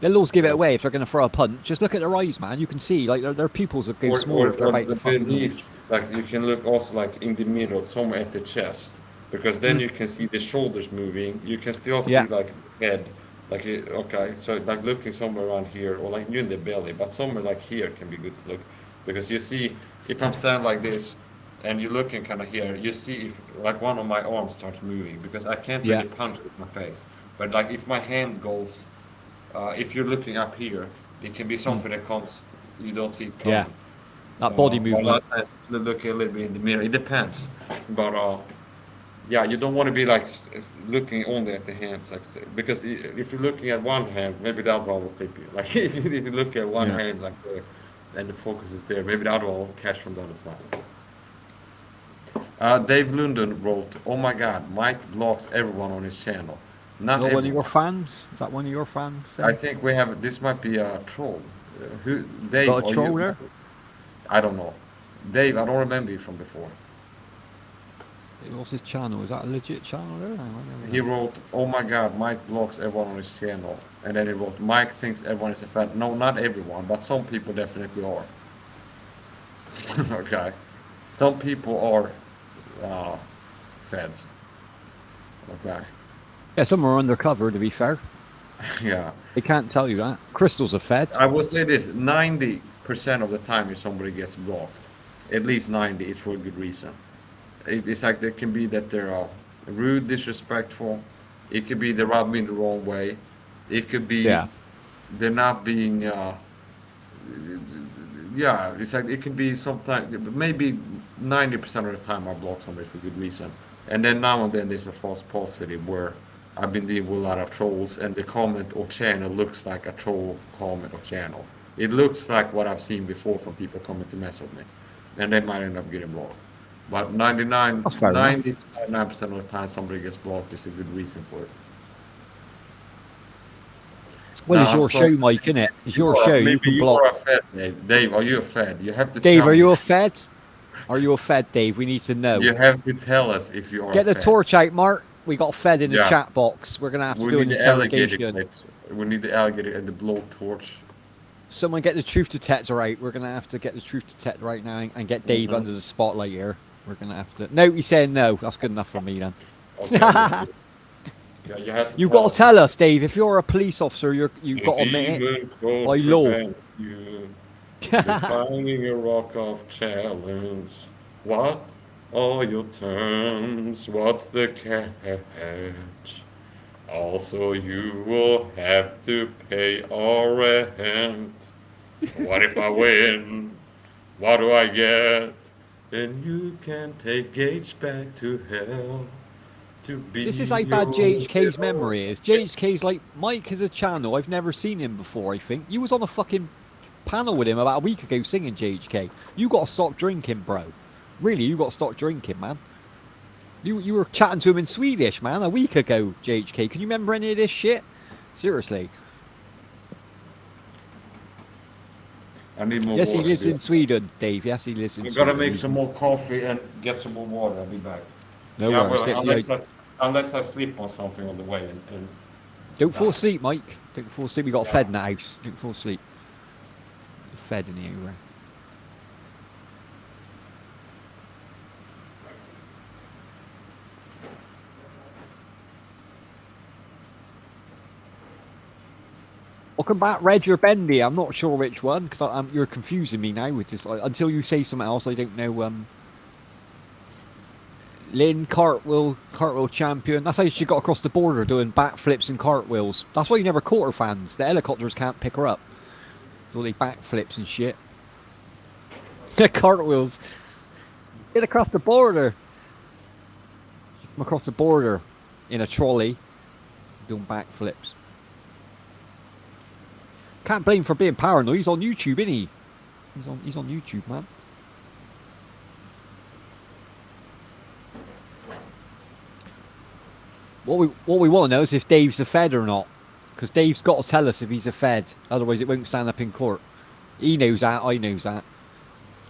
They'll always give it away if they're going to throw a punch. Just look at their eyes, man. You can see, like, their pupils have gone smaller if they're about to fucking beneath, like, you can look also, like, in the middle, somewhere at the chest. Because then you can see the shoulders moving. You can still see, like, the head. Like, okay, so, like, looking somewhere around here, or, like, near the belly. But somewhere, like, here can be good to look. Because you see, if I'm standing like this, and you're looking kind of here, you see if, like, one of my arms starts moving. Because I can't really punch with my face. But, like, if my hand goes... if you're looking up here, it can be something that comes, you don't see it coming. Yeah, that body movement. Look a little bit in the mirror. It depends, but yeah, you don't want to be like looking only at the hands, like because if you're looking at one hand, maybe the other one will clip you. Like if you look at one hand like there, and the focus is there, maybe the other one will catch from the other side. Dave London wrote, "Oh my God, Mike blocks everyone on his channel." Not one of your fans? Is that one of your fans? I think we have. This might be a troll. Who? Dave? Got a troll there? I don't know. Dave, I don't remember you from before. What's his channel? Is that a legit channel there? He wrote, "Oh my God, Mike blocks everyone on his channel," and then he wrote, "Mike thinks everyone is a fan." No, not everyone, but some people definitely are. Okay, some people are fans. Okay. Yeah, some are undercover, to be fair. Yeah. They can't tell you that. Crystal's a fed. I will say this, 90% of the time if somebody gets blocked, at least 90, it's for a good reason. It's like there can be that they're rude, disrespectful. It could be they rub me the wrong way. It could be they're not being, it's like it can be sometimes, maybe 90% of the time I block somebody for good reason. And then now and then there's a false positive where I've been dealing with a lot of trolls, and the comment or channel looks like a troll comment or channel. It looks like what I've seen before from people coming to mess with me, and they might end up getting blocked. But 99, That's fair enough. 99% of the time somebody gets blocked is a good reason for it. Well, Now, it's I'm your show, sorry. Mike, innit? It's your show. Maybe You can you block. are a Fed, Dave. Dave, are you a Fed? You have to Dave, tell are me. you a Fed? Are you a Fed, Dave? We need to know. You have to tell us if you are Get a the Fed. torch out, Mark. We got a Fed in the Yeah. chat box. We're going to have to We do need an the alligator interrogation. clips. We need the alligator and the blowtorch. Someone get the truth detector out. We're going to have to get the truth detector right now and get Dave under the spotlight here. We're going to have to... No, he's saying no. That's good enough for me then. Okay, yeah, you have to You've got to tell us, Dave. If you're a police officer, you've got to admit it. By law. prevents you defining a rock of challenge. What are your terms? What's the catch? Also, you will have to pay our rent. What if I win? What do I get? Then you can take Gage back to hell. To be This is how bad JHK's memory is. JHK's like, Mike has a channel. I've never seen him before, I think. You was on a fucking panel with him about a week ago singing JHK. You got to stop drinking, bro. Really, you got to stop drinking, man. You were chatting to him in Swedish, man, a week ago, JHK. Can you remember any of this shit? Seriously. I need more Yes, water. he lives in Sweden, Dave. Yes, he lives in I'm Sweden. gonna make some more coffee and get some more water. I'll be back. No Yeah, worries. well, unless I sleep on something on the way. And Don't fall asleep, Mike. Don't fall asleep. We got a Fed in the house. Don't fall asleep. The Fed in the area. Welcome back, Reg or Bendy. I'm not sure which one because you're confusing me now with this. Until you say something else, I don't know. Lynn cartwheel champion. That's how she got across the border doing backflips and cartwheels. That's why you never caught her, fans. The helicopters can't pick her up. It's all these backflips and shit. The cartwheels. Get across the border. Come across the border in a trolley doing backflips. Can't blame him for being paranoid. He's on YouTube, isn't he? He's on YouTube, man. What we want to know is if Dave's a Fed or not, because Dave's got to tell us if he's a Fed. Otherwise, it won't stand up in court. He knows that. I knows that.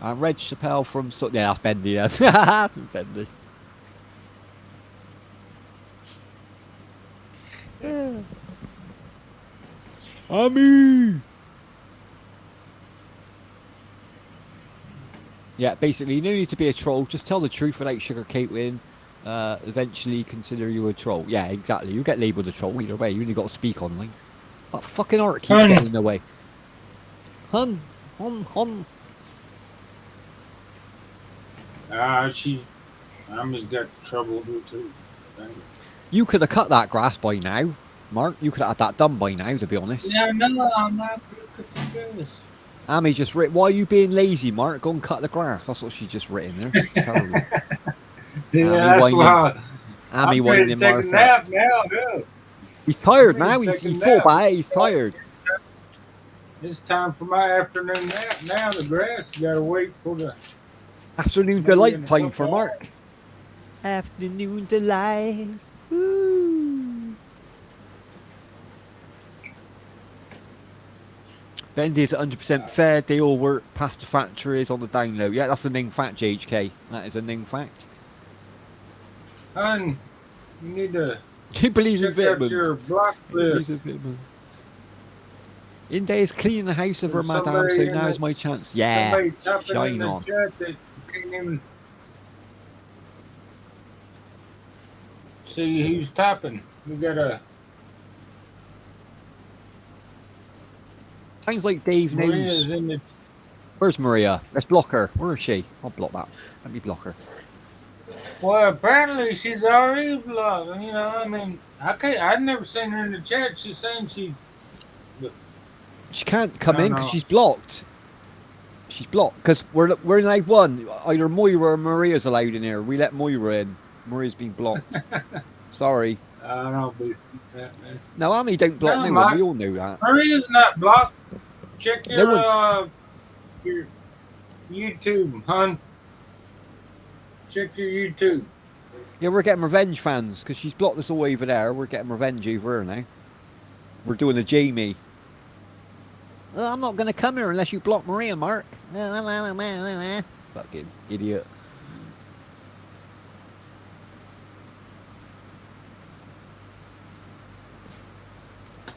Reg Chappelle from yeah, that's Bendy. Yeah. Bendy. Yeah. Ami. Yeah, basically, you no need to be a troll. Just tell the truth without sugarcoating. Eventually consider you a troll. Yeah, exactly. You get labelled a troll either way. You only got to speak online. That fucking art keeps getting in the way. Hun. Ami's got trouble here too. You could have cut that grass by now, Mark. You could have had that done by now, to be honest. Yeah, no, I'm not good at this. Amy just written, why are you being lazy, Mark? Go and cut the grass. That's what she's just written there. Terrible. Yeah, that's why. Amy I'm ready to whining take Mark a nap now, dude. He's tired I'm ready now. to take He a thought nap. about it. He's tired. It's time for my afternoon nap. Now the grass, you gotta wait for the Afternoon delight time for Mark. Afternoon delight. Woo. Bendy's 100% fair. They all work past the factories on the download. Yeah, that's a Ning fact, JHK. That is a Ning fact. Hun, you need to He believes in check out vitamins. your block list. Inday is cleaning the house of her There's madam, somebody so in now's the- my chance. Yeah, Somebody typing in shine the on. chat that you can't even see who's typing. We gotta. Sounds like Dave Maria's knows. in the. Where's Maria? Let's block her. Where is she? I'll block that. Let me block her. Well, apparently she's already blocked. You know, I mean, I've never seen her in the chat. She's saying she. She can't come No, in because no. she's blocked. She's blocked because we're in live one. Either Moira or Maria's allowed in here. We let Moira in. Maria's been blocked. Sorry. I don't be that, man. No, Amy don't block No, no one. Mike. We all know that. Maria's not blocked. Check No your YouTube, hun. check your YouTube. Yeah, we're getting revenge, fans, because she's blocked us all over there. We're getting revenge over her now. We're doing a Jamie. Oh, I'm not going to come here unless you block Maria, Mark. Fucking idiot.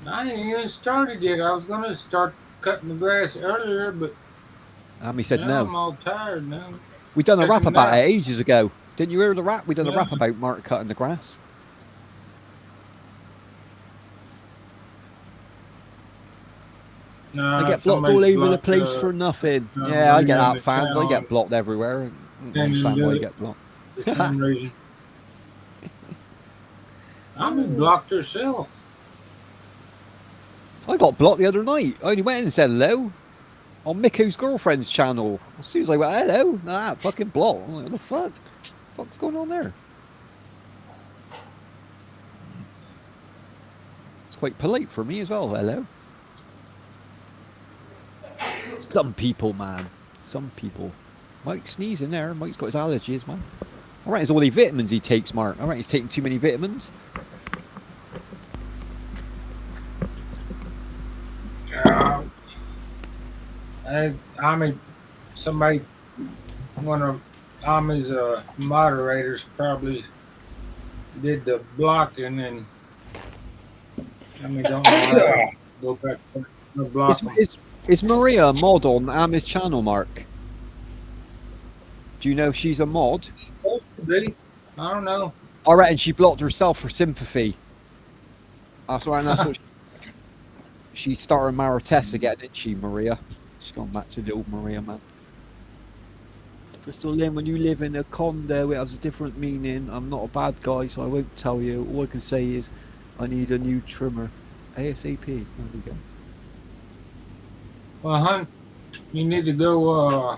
I ain't even started yet. I was gonna start cutting the grass earlier, but Amy said now no. I'm all tired now. We done a rap Taking about that. it ages ago. Didn't you hear the rap? We done a Yeah. rap about Mark cutting the grass. I get blocked all over the place for nothing. Yeah, I get that, fans. I get blocked everywhere. I don't understand why I get blocked. For some reason. Amy blocked herself. I got blocked the other night. I only went in and said hello on Miko's girlfriend's channel. As soon as I went hello, nah, fucking blocked. I'm like, what the fuck? What's going on there? It's quite polite for me as well. Hello. Some people, man. Some people. Mike's sneezing there. Mike's got his allergies, man. I reckon it's all the vitamins he takes, Mark. I reckon he's taking too many vitamins. Somebody, one of Ami's moderators probably did the blocking, and don't know how to go back to the blocking. Is Maria a mod on Ami's channel, Mark? Do you know if she's a mod? Supposed to be. I don't know. I reckon she blocked herself for sympathy. That's right. That's what she started Maritess again, didn't she, Maria? She's gone back to the old Maria, man. Crystal Lynn, when you live in a condo, it has a different meaning. I'm not a bad guy, so I won't tell you. All I can say is, I need a new trimmer. ASAP. There we go. Well, hon, you need to go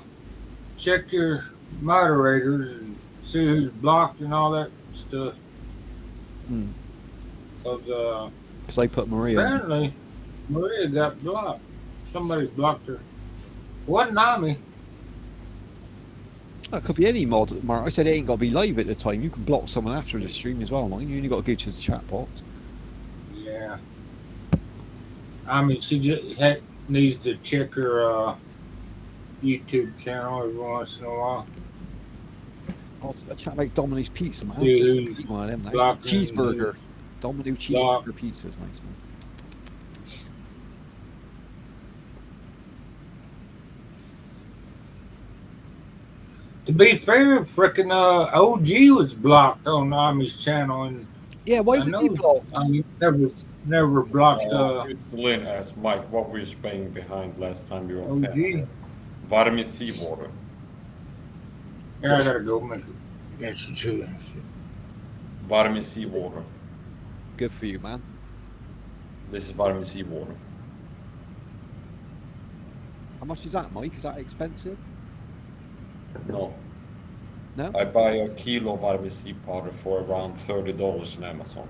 check your moderators and see who's blocked and all that stuff. Because I put Maria. Apparently, Maria got blocked. Somebody blocked her. Wasn't Ami. That could be any mod, Mark. I said it ain't got to be live at the time. You can block someone after the stream as well, man. You only got to go to the chat box. Yeah. She just needs to check her YouTube channel every once in a while. I chat like Domino's Pizza, man. See who's one of them, blocking, cheeseburger. who's Domino cheeseburger pizza is nice, man. To be fair, frickin' OG was blocked on Ami's channel, and yeah, why was he blocked? Never blocked. Lynn asked Mike, what were you spraying behind last time you were on OG. Vitamin C water. Yeah, I gotta go make some chili and shit. Vitamin C water. Good for you, man. This is vitamin C water. How much is that, Mike? Is that expensive? No. No? I buy a kilo of vitamin C powder for around $30 on Amazon.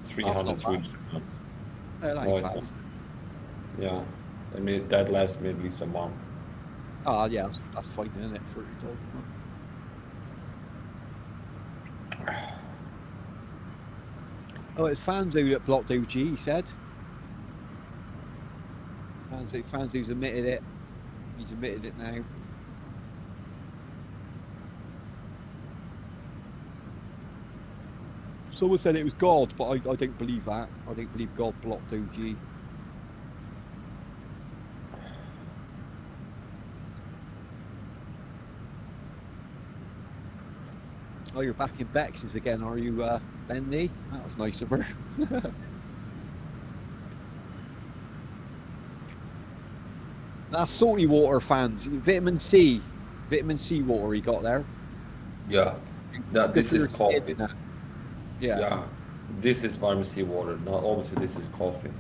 300 Swedish crowns. No, it's not. Yeah. I mean, that lasts me at least a month. Oh, yeah, that's fine, isn't it? $30. Oh, it's Fanzo that blocked OG, he said. Fanzo's admitted it. He's admitted it now. Someone said it was God, but I don't believe that. I don't believe God blocked OG. Oh, you're back in Bex's again, are you, Bendy? That was nice of her. That's salty water, fans. Vitamin C water he got there. Yeah. This is coffee. Yeah. This is vitamin C water. Now, obviously, this is coffee.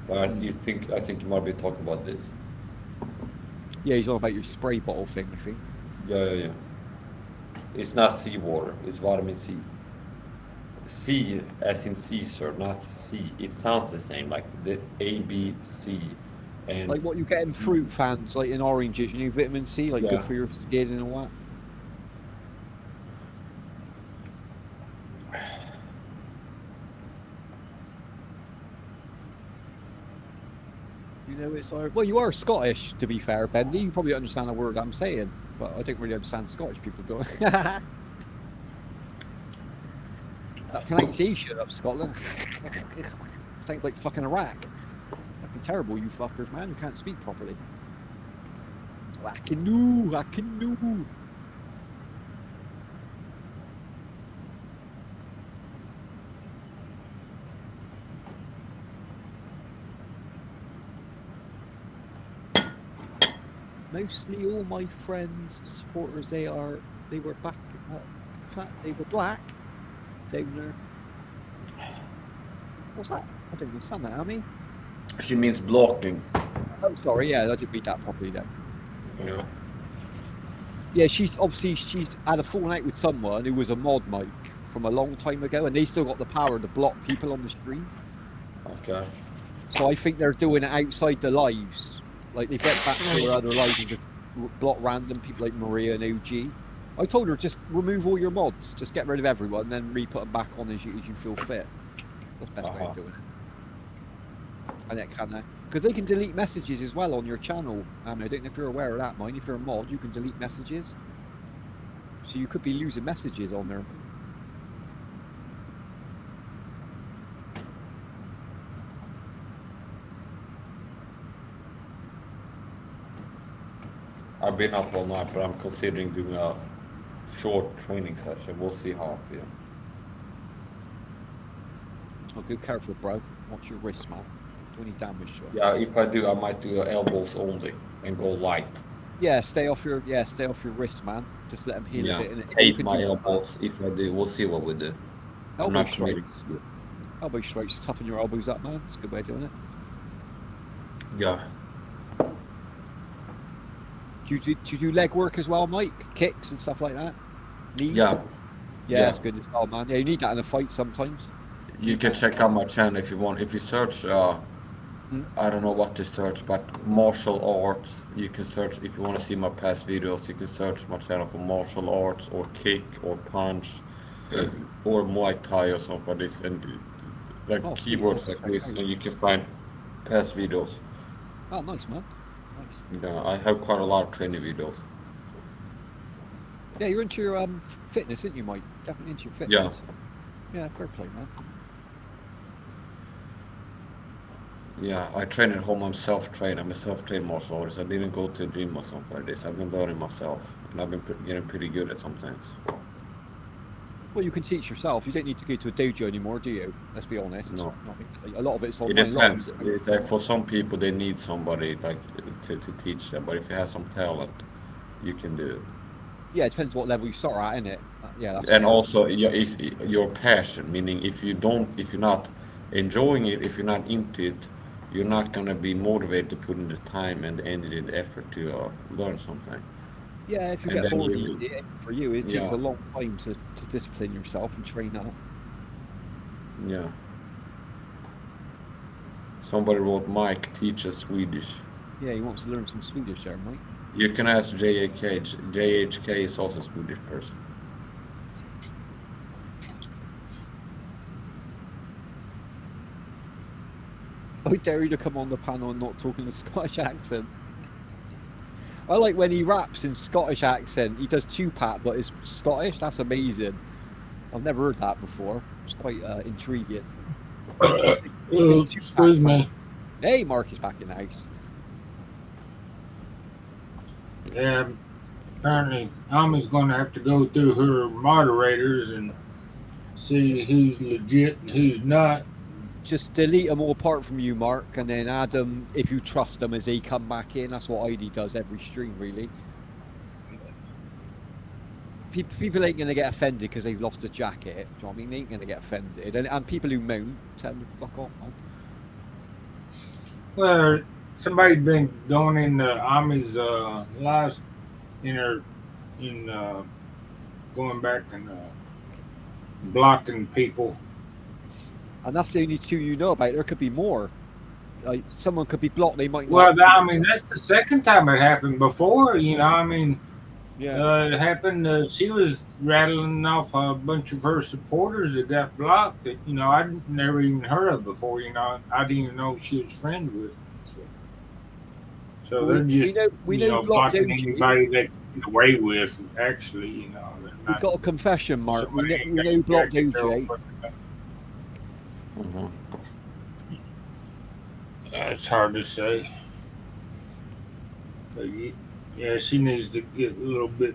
But I think you might be talking about this. Yeah, he's on about your spray bottle thing, I think. Yeah. It's not seawater. It's vitamin C. C as in Caesar, not C. It sounds the same, like the A, B, C. And like what you get in fruit, fans, like in oranges, you know, vitamin C, like good for your skin and all You know, it's like, well, you are Scottish, to be fair, Bendy. You probably understand a word I'm saying, but I don't really understand Scottish people, do I? That pronunciation of Scotland sounds like fucking Iraq. That'd be terrible, you fuckers, man. You can't speak properly. I can do. Mostly all my friends, supporters, they were back, they were black down there. What's that? I don't understand that, Amy. She means blocking. Oh, sorry, yeah, I didn't read that properly then. Yeah. Yeah, she's had a falling out with someone who was a mod Mike from a long time ago, and they still got the power to block people on the stream. Okay. So I think they're doing it outside the lives. Like, they get back to their other lives and just block random people like Maria and OG. I told her, just remove all your mods. Just get rid of everyone, and then re-put them back on as you feel fit. That's the best way of doing it. And it can, because they can delete messages as well on your channel. I don't know if you're aware of that, mind. If you're a mod, you can delete messages. So you could be losing messages on there. I've been up all night, but I'm considering doing a short training session. We'll see how I feel. So be careful, bro. Watch your wrist, man. Do any damage to it. Yeah, if I do, I might do elbows only and go light. Yeah, stay off your wrist, man. Just let them heal a bit. And hate my elbows. If I do, we'll see what we do. Elbow strikes. Elbow strikes. Toughen your elbows up, man. It's a good way of doing it. Yeah. Do you do leg work as well, Mike? Kicks and stuff like that? Knees? Yeah. Yeah, that's good as well, man. Yeah, you need that in a fight sometimes. You can check out my channel if you want. If you search, I don't know what to search, but martial arts, you can search. If you want to see my past videos, you can search my channel for martial arts or kick or punch or Muay Thai or something like this, and like keywords like this, and you can find past videos. Oh, nice, man. Nice. Yeah, I have quite a lot of training videos. Yeah, you're into your fitness, aren't you, Mike? Definitely into your fitness. Yeah. Yeah, fair play, man. Yeah, I train at home. I'm self-trained. I'm a self-trained martial artist. I didn't go to a gym or something like this. I've been learning myself, and I've been getting pretty good at some things. Well, you can teach yourself. You don't need to go to a dojo anymore, do you? Let's be honest. No. A lot of it's online. It depends. It's like for some people, they need somebody like to teach them. But if you have some talent, you can do it. Yeah, it depends what level you start at, innit? Yeah. That's And also, your passion. Meaning, if you're not enjoying it, if you're not into it, you're not gonna be motivated to put in the time and the energy and the effort to learn something. Yeah, if you get bored, for you, it takes a long time to discipline yourself and train up. Yeah. Somebody wrote, Mike teaches Swedish. Yeah, he wants to learn some Swedish there, Mike. You can ask JHK. JHK is also a Swedish person. I dare you to come on the panel and not talk in a Scottish accent. I like when he raps in Scottish accent. He does Tupac, but it's Scottish. That's amazing. I've never heard that before. It's quite intriguing. Excuse me. Hey, Mark is back in the house. Yeah, apparently Ami's going to have to go through her moderators and see who's legit and who's not. Just delete them all apart from you, Mark, and then add them if you trust them as they come back in. That's what ID does every stream, really. People ain't going to get offended because they've lost a jacket. Do you know what I mean? They ain't going to get offended. And people who moan, tell them to fuck off, man. Well, somebody's been going in Ami's lives going back and blocking people. And that's the only two you know about. There could be more. Like someone could be blocked. They might. Well, I mean, that's the second time it happened. Before, I mean, it happened. She was rattling off a bunch of her supporters that got blocked. That I'd never even heard of before. I didn't even know she was friends with. So. So We they're just, know blocked blocking OG. anybody they can get away with. Actually, they're We not. got a confession, Mark. We Somebody know blocked get their own OG. Mm-hmm. It's hard to say. But yeah, she needs to get a little bit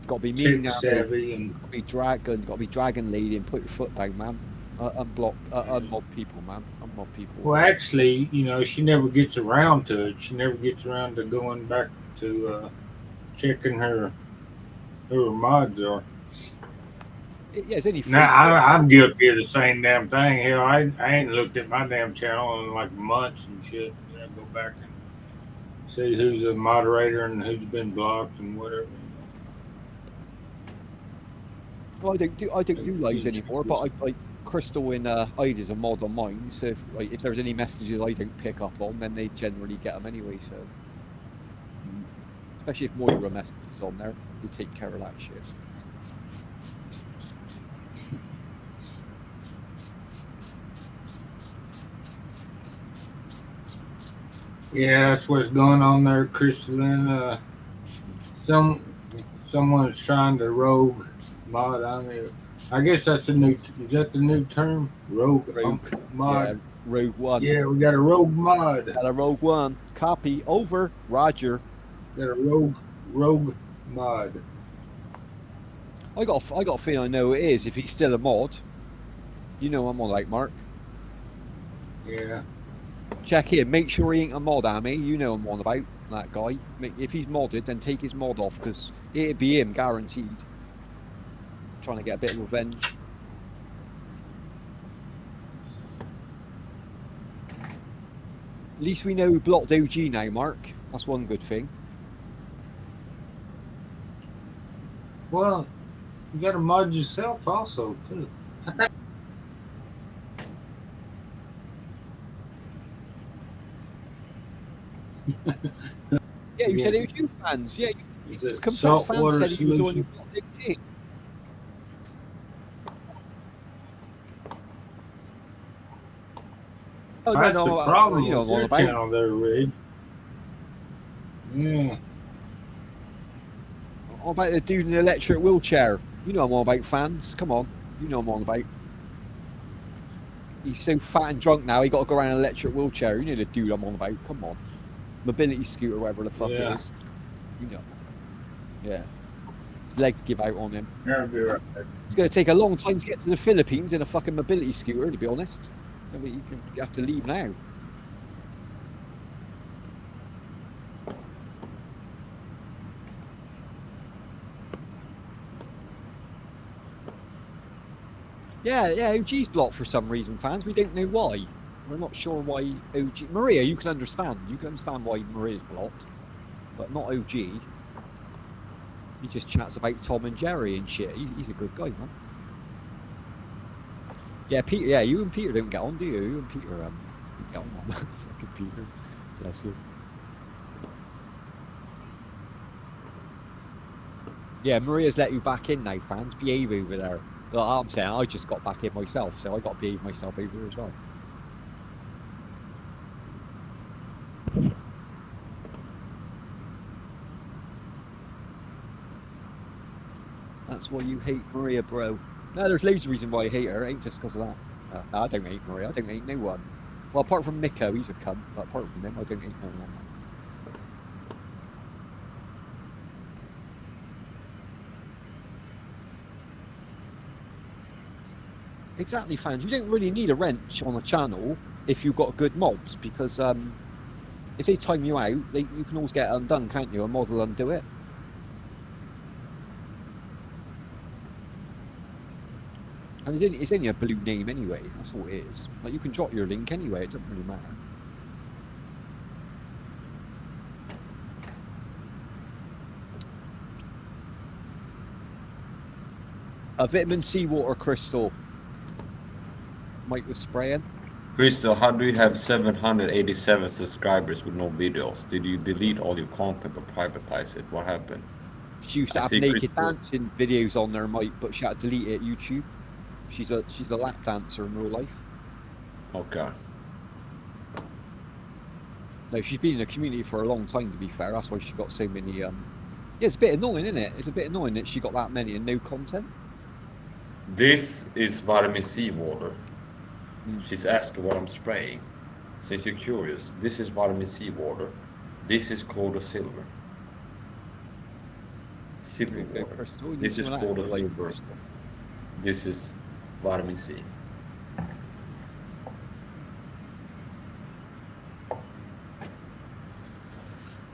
Got to be mean tech now. savvy and Got to be dragon lady and put your foot down, man. Unmob people, man. Unmob people. well, actually, she never gets around to it. She never gets around to going back to checking who her mods are. Yeah, it's only free. Now I'm guilty of the same damn thing. Hell, I ain't looked at my damn channel in like months and shit. Go back and see who's a moderator and who's been blocked and whatever. Well, I don't do lives anymore, but I like Crystal in Ida's a mod on mine. So if there's any messages I don't pick up on, then they generally get them anyway. So especially if Moira messages on there, they take care of that shit. Yeah, that's what's going on there, Crystalline. Someone's trying to rogue mod. I guess that's is that the new term? Rogue mod. Yeah, Rogue One. Yeah, we got a rogue mod. Got a Rogue One. Copy. Over. Roger. Got a rogue mod. I got a feeling I know who it is. If he's still a mod, I'm on like Mark. Yeah. Check here. Make sure he ain't a mod, Amy. You know I'm on about that guy. If he's modded, then take his mod off because it'd be him guaranteed. Trying to get a bit of revenge. At least we know who blocked OG now, Mark. That's one good thing. Well, you got to mod yourself also too. Yeah, you said it was you fans. Yeah, It's confessed fans said he was the one who blocked OG. Oh, that's the problem with your your channel there, Rig. Yeah. What about the dude in the electric wheelchair? You know I'm all about fans. Come on. You know I'm all about. He's so fat and drunk now, he got to go around in an electric wheelchair. You know the dude I'm on about. Come on. Mobility scooter, whatever the fuck it is. You know. Yeah. His legs give out on him. Never be right. It's going to take a long time to get to the Philippines in a fucking mobility scooter, to be honest. I mean, you have to leave now. Yeah, OG's blocked for some reason, fans. We don't know why. We're not sure why OG... Maria, you can understand. You can understand why Maria's blocked. But not OG. He just chats about Tom and Jerry and shit. He's a good guy, man. Yeah, Peter. Yeah, you and Peter don't get on, do you? You and Peter don't get on, man. Fucking Peter. Bless you. Yeah, Maria's let you back in now, fans. Behave over there. Like I'm saying, I just got back in myself, so I got to behave myself over here as well. That's why you hate Maria, bro. No, there's loads of reasons why I hate her. It ain't just because of that. No, I don't hate Maria. I don't hate no one. Well, apart from Miko, he's a cunt. But apart from him, I don't hate no one. Exactly, fans. You don't really need a wrench on a channel if you've got good mods, because if they time you out, you can always get it undone, can't you? A mod will undo it. And it's only a blue name anyway, that's all it is. Like, you can drop your link anyway, it doesn't really matter. A vitamin C water crystal. Mike was spraying. Crystal, how do you have 787 subscribers with no videos? Did you delete all your content or privatize it? What happened? She used to have naked dancing videos on there, Mike, but she had to delete it YouTube. She's a lap dancer in real life. Okay. No, she's been in the community for a long time. To be fair, that's why she got so many. Yeah, it's a bit annoying, isn't it? It's a bit annoying that she got that many and no content. This is vitamin C water. Mm. She's asking what I'm spraying. Since you're curious, this is vitamin C water. This is called a silver. Silver Okay, water. crystal. You need This is some of that called a for like silver. crystal. This is vitamin C.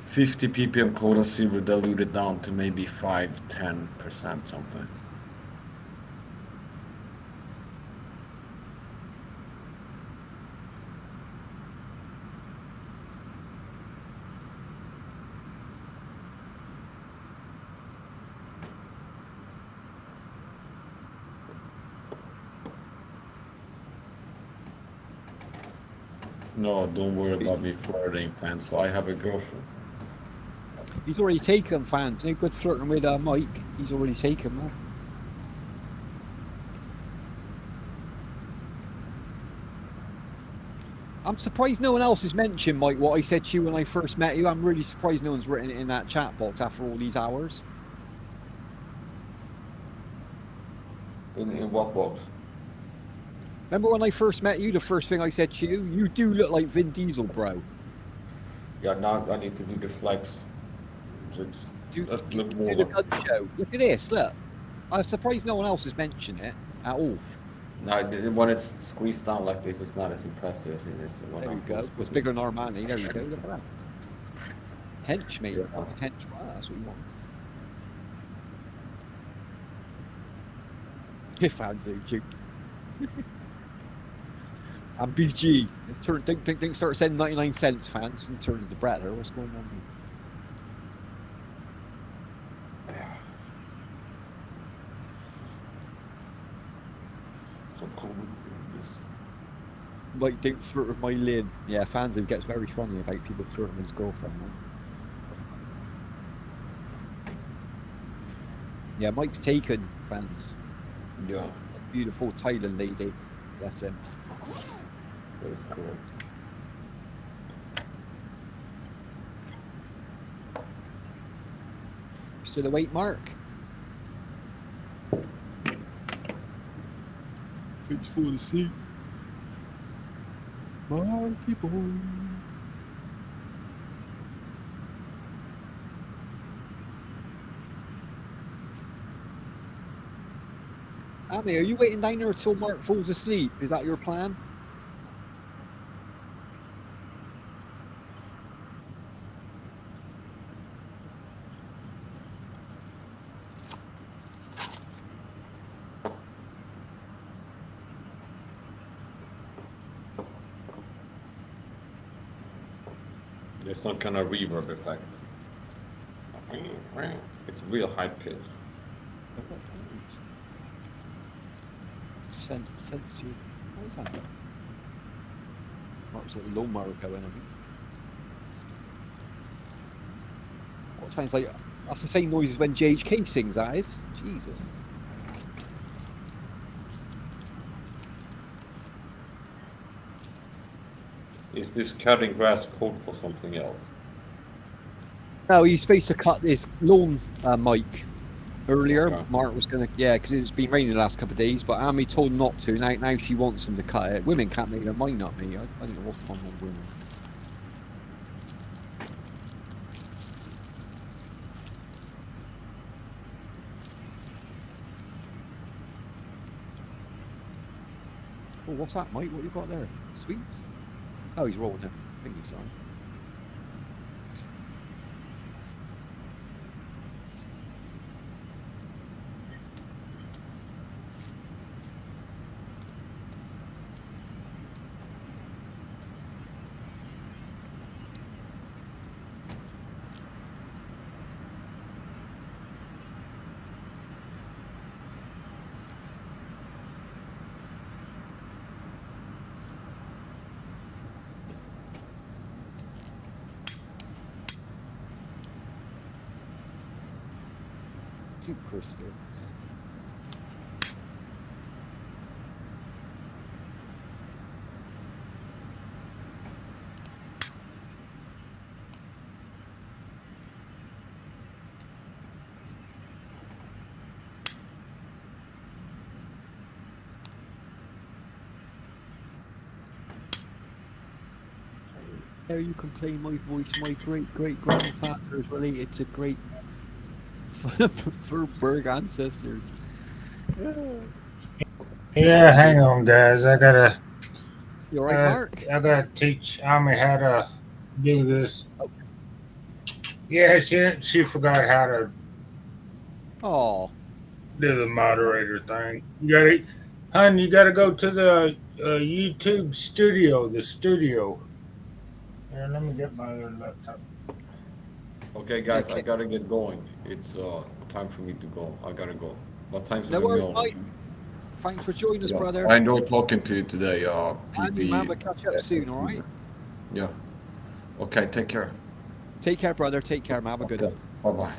$50 ppm cola silver diluted down to maybe 5-10% something. No, don't worry about me flirting, fans. So I have a girlfriend. He's already taken fans. No good flirting with Mike. He's already taken that. I'm surprised no one else has mentioned, Mike, what I said to you when I first met you. I'm really surprised no one's written it in that chat box after all these hours. In what box? Remember when I first met you, the first thing I said to you? You do look like Vin Diesel, bro. Yeah, now I need to do the flex. Let's look more Do the like. gun show. Look at this, look. I'm surprised no one else has mentioned it at all. No, when it's squeezed down like this, it's not as impressive as it is when There I'm you full go. speed. It's bigger than Armani. There you go. Look at that. Hench, mate. Yeah. Hench. Wow, that's what you want. If I do, you. And BG. Think, start sending 99 cents, fans, and turn to the Brett there. What's going on here? Yeah. So cool. Mike, don't flirt with my lid. Yeah, Fandom gets very funny about people flirting with his girlfriend. Man. Yeah, Mike's taken, fans. Yeah. Beautiful Thailand lady. That's him. That is correct. Still awake, Mark? Thanks for the sleep. Marky boy. Amy, are you waiting down there until Mark falls asleep? Is that your plan? There's some kind of reverb effect. It's real high pitch. Sense you. What is that? Mark's little lawnmower going, I think. What sounds like that's the same noise as when JHK sings, that is. Jesus. Is this cutting grass code for something else? No, he's supposed to cut this lawn, Mike. Earlier, Okay. Mark was gonna, yeah, because it's been raining the last couple of days. But Amy told him not to. Now she wants him to cut it. Women can't make their mind up, me. I don't know what's going on with women. Oh, what's that, Mike? What you got there? Sweets? Oh, he's rolling it. I think he's on. Crystal. There you can play my voice. My great grandfather is related to great Berg ancestors. Yeah, hang on, guys. You all right, Mark? I gotta teach Ami how to do this. Yeah, she forgot how to Oh, do the moderator thing. Hon, you gotta go to the YouTube studio. The studio. Here, let me get my other laptop. Okay, yeah. guys, I gotta get going. It's time for me to go. I gotta go. But thanks for No having me worries, on. mate. Okay? Thanks for joining us, Yeah, brother. I enjoyed talking to you today, And you, man. PP. We'll catch up soon, all right? Yeah. Okay, take care. Take care, brother. Take care, man. Have a good one. Bye bye.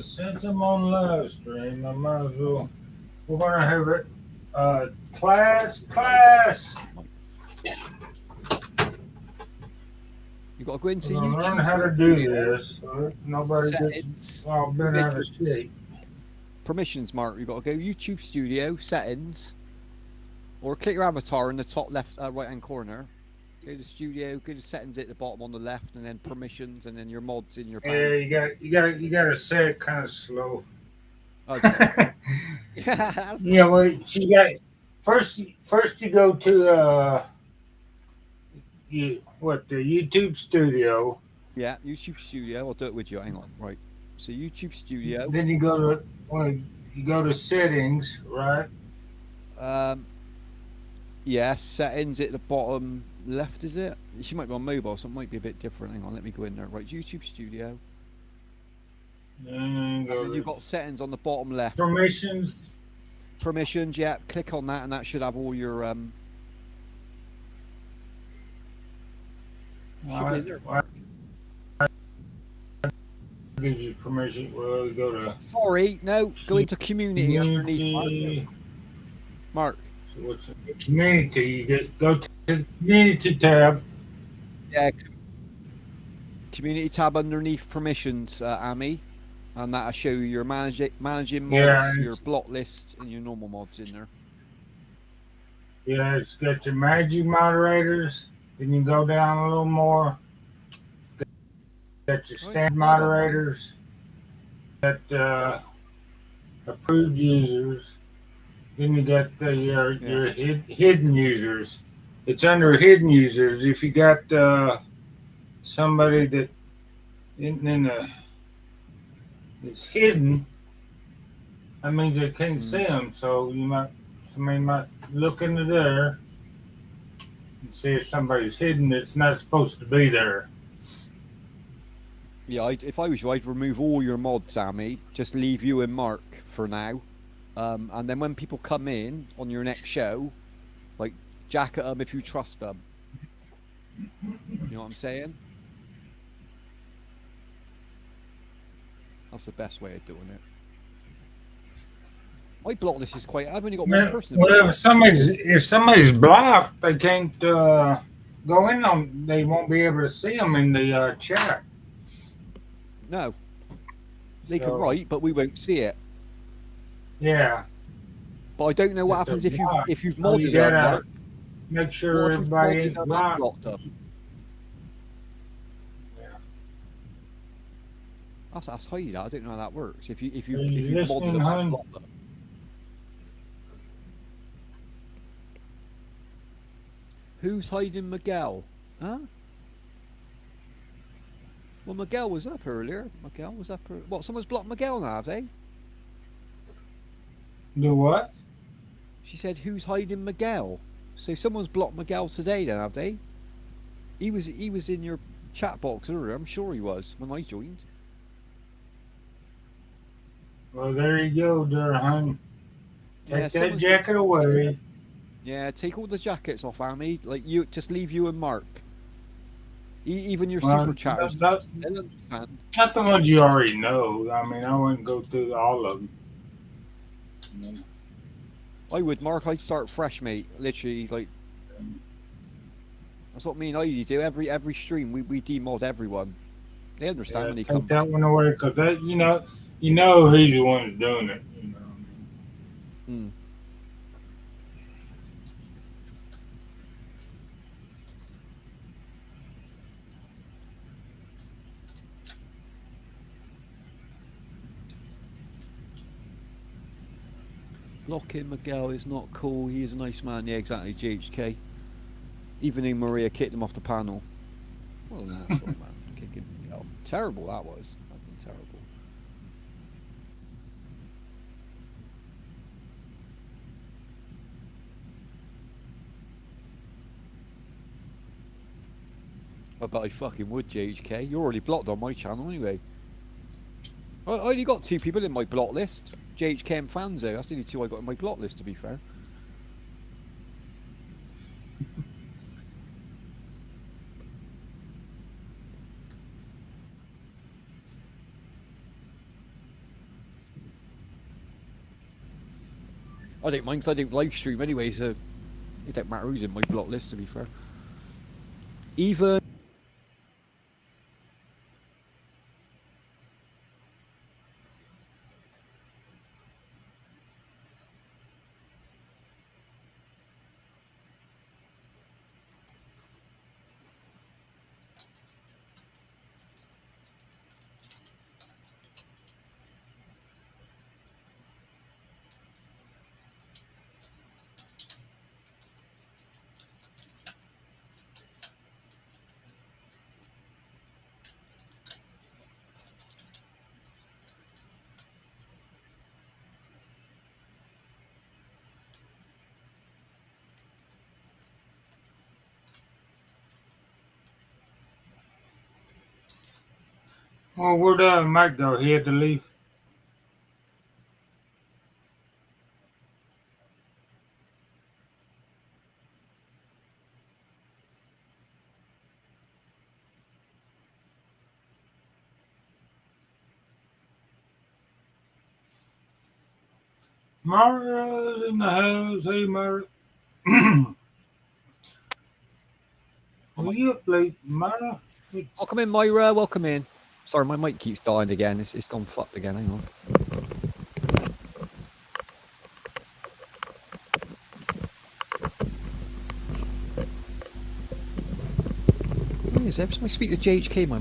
Since I'm on live stream, I might as well. We're gonna have it. Class. You got to go into We're gonna learn YouTube. how to do this so that nobody gets Settings. all bent out of shape. Permissions, Mark. You got to go YouTube Studio settings, or click your avatar in the top left, right hand corner. Go to Studio. Go to settings at the bottom on the left, and then permissions, and then your mods in your Yeah, band. you gotta say it kind of slow. Okay. Yeah, well, she got first. First, you go to the YouTube Studio. Yeah, YouTube Studio. I'll do it with you. Hang on. Right. So YouTube Studio. Then you go to settings, right? Yeah, settings at the bottom left, is it? She might be on mobile, so it might be a bit different. Hang on, let me go in there. Right, YouTube Studio. And then you've got settings on the bottom left. Permissions. Permissions, yeah. Click on that, and that should have all your should be in there. Gives you permission. Well, you go to. Sorry, no. Go into community underneath. Mark. So what's it? Community? Go to the community tab. Yeah. Community tab underneath permissions, Amy, and that'll show you your managing mods, your block list, and your normal mods in there. Yeah, it's got your magic moderators. Then you go down a little more. Got your standard moderators. Got approved users. Then you got your hidden users. It's under hidden users. If you got somebody that it's hidden, that means they can't see them. So somebody might look into there and see if somebody's hidden. It's not supposed to be there. Yeah, if I was you, I'd remove all your mods, Amy. Just leave you and Mark for now. And then when people come in on your next show, like, jacket them if you trust them. You know what I'm saying? That's the best way of doing it. My block list is quite. I've only got one person. Well, if somebody's blocked, they can't go in on. They won't be able to see them in the chat. No. They can write, but we won't see it. Yeah. But I don't know what happens if you've modded you gotta them. make sure everybody ain't blocked. That's how you. I don't know how that works. If you've listening, modded them, hon? blocked them. Who's hiding Miguel? Huh? Well, Miguel was up earlier. What? Someone's blocked Miguel now, have they? Do what? She said, "Who's hiding Miguel?" So someone's blocked Miguel today, then, have they? He was in your chat box earlier. I'm sure he was when I joined. Well, there you go, there, hon. Take that jacket blocked. away. Yeah, take all the jackets off, Amy. Like, you just leave you and Mark. Even your super chatters. They'll understand. Not the ones you already know. I mean, I wouldn't go through all of them. I would, Mark. I'd start fresh, mate. Literally, like, that's what me and I do. Every stream, we demod everyone. They understand when they come. Take that one away, because that you know he's the one who's doing it. You know. Blocking Miguel is not cool. He is a nice man. Yeah, exactly. GHK. Even though Maria kicked him off the panel. What an asshole, man. Kicking Miguel. Terrible that was. Fucking terrible. I bet I fucking would, JHK. You're already blocked on my channel anyway. I only got 2 people in my block list. JHK and Fanzo. That's the only 2 I got in my block list, to be fair. I don't mind because I don't live stream anyway, so it don't matter who's in my block list, to be fair. Even Oh, where'd Mike go? He had to leave. Mara's in the house. Hey, Mara. Are you up late, Mara? welcome in, Myra. Welcome in. Sorry, my mic keeps dying again. It's gone fucked again. Hang on. Why is every time I speak to JHK, my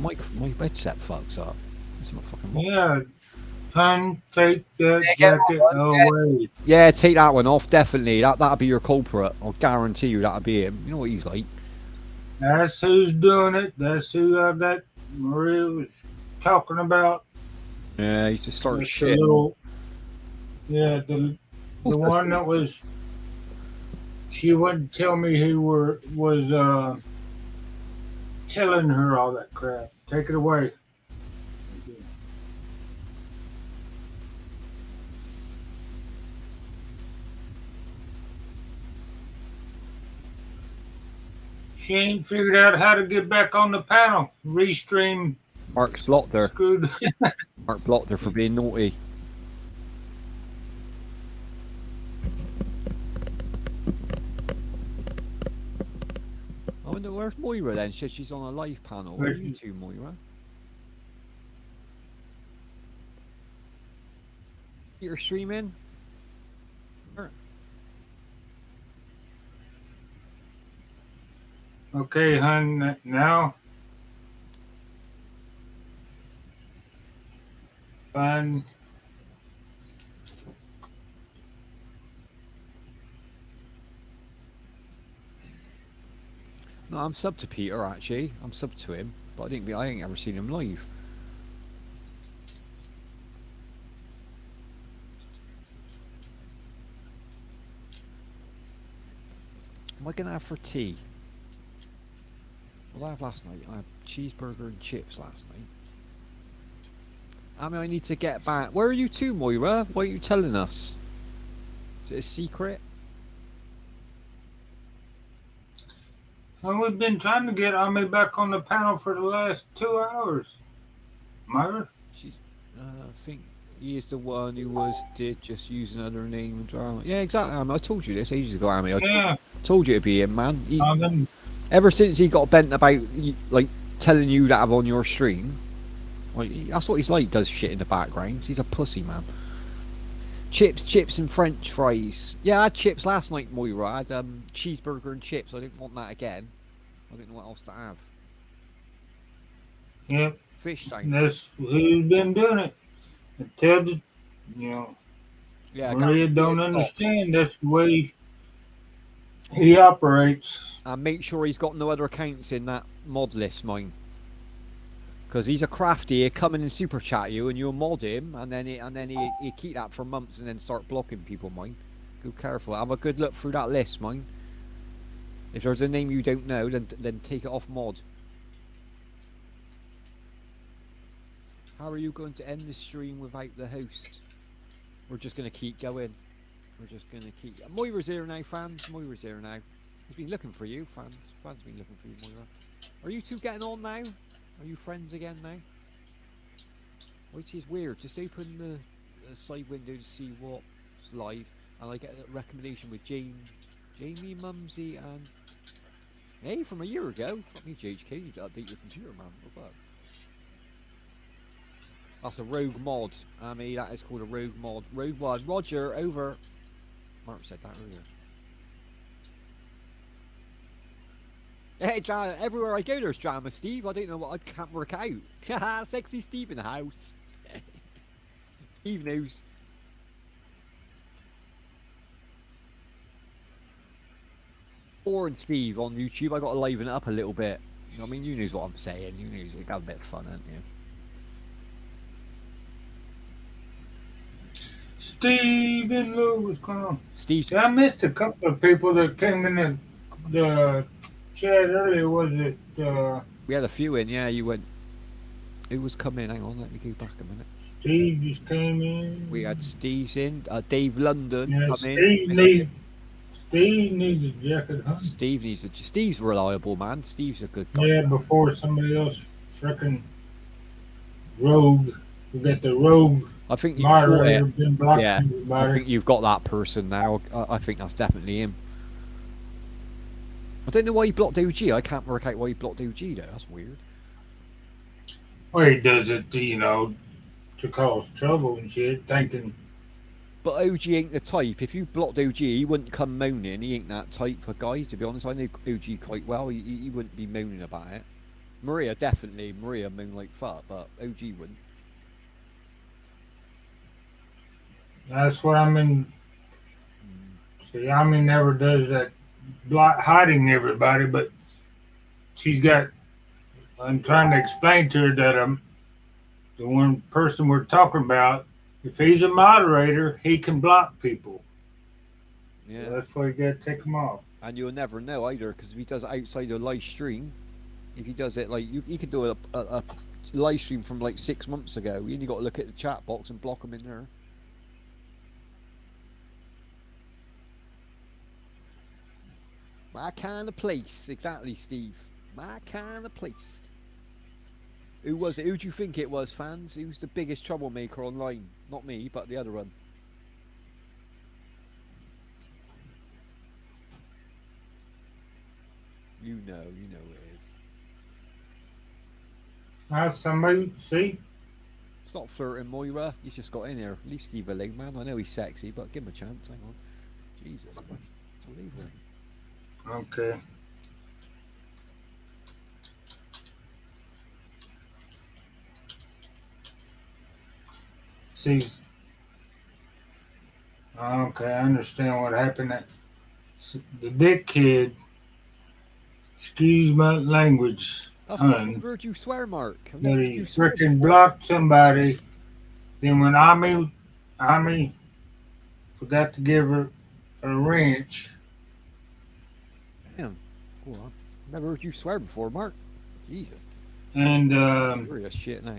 headset fucks up. It's not fucking. Yeah. Hun, take that jacket away. Yeah, take that one off. Definitely. That'll be your culprit. I'll guarantee you that'll be him. You know what he's like. That's who's doing it. That's who that Maria was talking about. Yeah, he's just starting That's shit. The one that was. She wouldn't tell me who was telling her all that crap. Take it away. She ain't figured out how to get back on the panel. Restream. Mark's blocked her. Screwed. Mark blocked her for being naughty. I wonder where's Moira then? She says she's on a live panel. Where are you two, Moira? You're streaming? Okay, hun, now. Fine. No, I'm sub to Peter actually. I'm sub to him, but I ain't ever seen him live. What am I gonna have for tea? What did I have last night? I had cheeseburger and chips last night. I mean, I need to get back. Where are you two, Moira? Why are you telling us? Is it a secret? Well, we've been trying to get Ami back on the panel for the last 2 hours. Myra? I think he is the one who did just use another name and drama. Yeah, exactly. I told you this ages ago, Ami. I told you it'd be him, man. Ever since he got bent about like telling you that I'm on your stream, that's what he's like. Does shit in the background. He's a pussy, man. Chips and French fries. Yeah, I had chips last night, Moira. I had cheeseburger and chips. I didn't want that again. I didn't know what else to have. Yep. Fish tank. That's who's been doing it. Until Yeah, I Maria guarantee don't it's not. understand. That's the way he operates. And make sure he's got no other accounts in that mod list, mine. Because he's a crafty, he'll come in and super chat you, and you'll mod him, and then he keep that for months, and then start blocking people, mine. Go careful. Have a good look through that list, mine. If there's a name you don't know, then take it off mod. How are you going to end the stream without the host? We're just going to keep going. We're just going to keep... Moira's here now, fans. Moira's here now. He's been looking for you, fans. Fans been looking for you, Moira. Are you two getting on now? Are you friends again now? Which is weird. Just open the side window to see what's live. And I get a recommendation with Jamie, Mumsy, and... Hey, from a year ago. Fuck me, JHK. You need to update your computer, man. What's up? That's a rogue mod. I mean, that is called a rogue mod. Rogue one. Roger, over. Mark said that earlier. Hey, drama. Everywhere I go, there's drama, Steve. I don't know what I can't work out. Sexy Steve in the house. Steve knows. Or Steve on YouTube. I got to liven it up a little bit. I mean, you knows what I'm saying. You knows it got a bit of fun, haven't you? Steve and Lou was going on. Steve. Yeah, I missed a couple of people that came in the chat earlier. Was it? We had a few in. Yeah, you went. Who was coming? Hang on, let me go back a minute. Steve just came in. We had Steve's in. Dave London Yeah, come Steve in. needs a jacket, huh? Steve's reliable, man. Steve's a good guy. Yeah, before somebody else freaking rogue. We got the rogue. I think you moderator been blocking yeah, everybody. I think you've got that person now. I think that's definitely him. I don't know why he blocked OG. I can't work out why he blocked OG though. That's weird. Well, he does it, to cause trouble and shit, thinking. But OG ain't the type. If you blocked OG, he wouldn't come moaning. He ain't that type of guy, to be honest. I know OG quite well. He wouldn't be moaning about it. Maria, definitely. Maria moan like fuck, but OG wouldn't. That's what I mean. See, Ami never does that hiding everybody, but she's got. I'm trying to explain to her that the one person we're talking about, if he's a moderator, he can block people. Yeah. So that's why you gotta take him off. And you'll never know either, because if he does it outside a live stream, if he does it like you could do a live stream from like 6 months ago. You only got to look at the chat box and block him in there. My kind of place, exactly, Steve. My kind of place. Who was it? Who do you think it was, fans? Who's the biggest troublemaker online? Not me, but the other one. You know who it is. That's somebody, see? It's not flirting, Moira. He's just got in here. Leave Steve alone, man. I know he's sexy, but give him a chance. Hang on. Jesus Christ. So leave him. Okay. See. Okay, I understand what happened. The dick kid. Excuse my language. I've never heard you swear, Mark. I've never That heard he you swear freaking before. blocked somebody. Then when Ami forgot to give her a wrench. Damn. Go on. Never heard you swear before, Mark. Jesus. And serious shit now.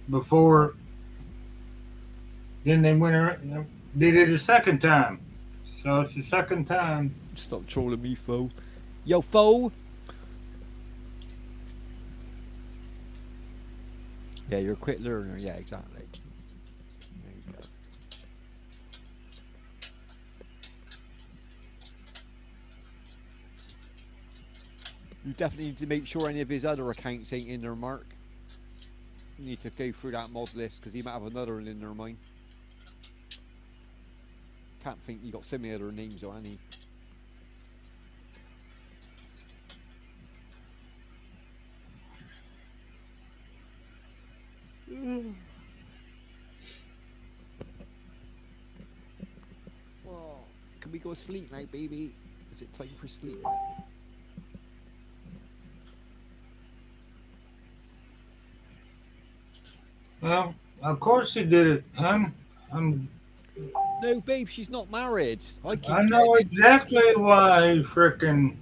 Before, then they went around, did it a second time. So it's the second time. Stop trolling me, foe. Yo, foe. Yeah, you're a quick learner. Yeah, exactly. There you go. You definitely need to make sure any of his other accounts ain't in there, Mark. You need to go through that mod list because he might have another one in there, mine. Can't think you got so many other names, though, any. Can we go to sleep now, baby? Is it time for sleep? Well, of course he did it, hon. No, babe, she's not married. I keep I saying know it. exactly why he frickin'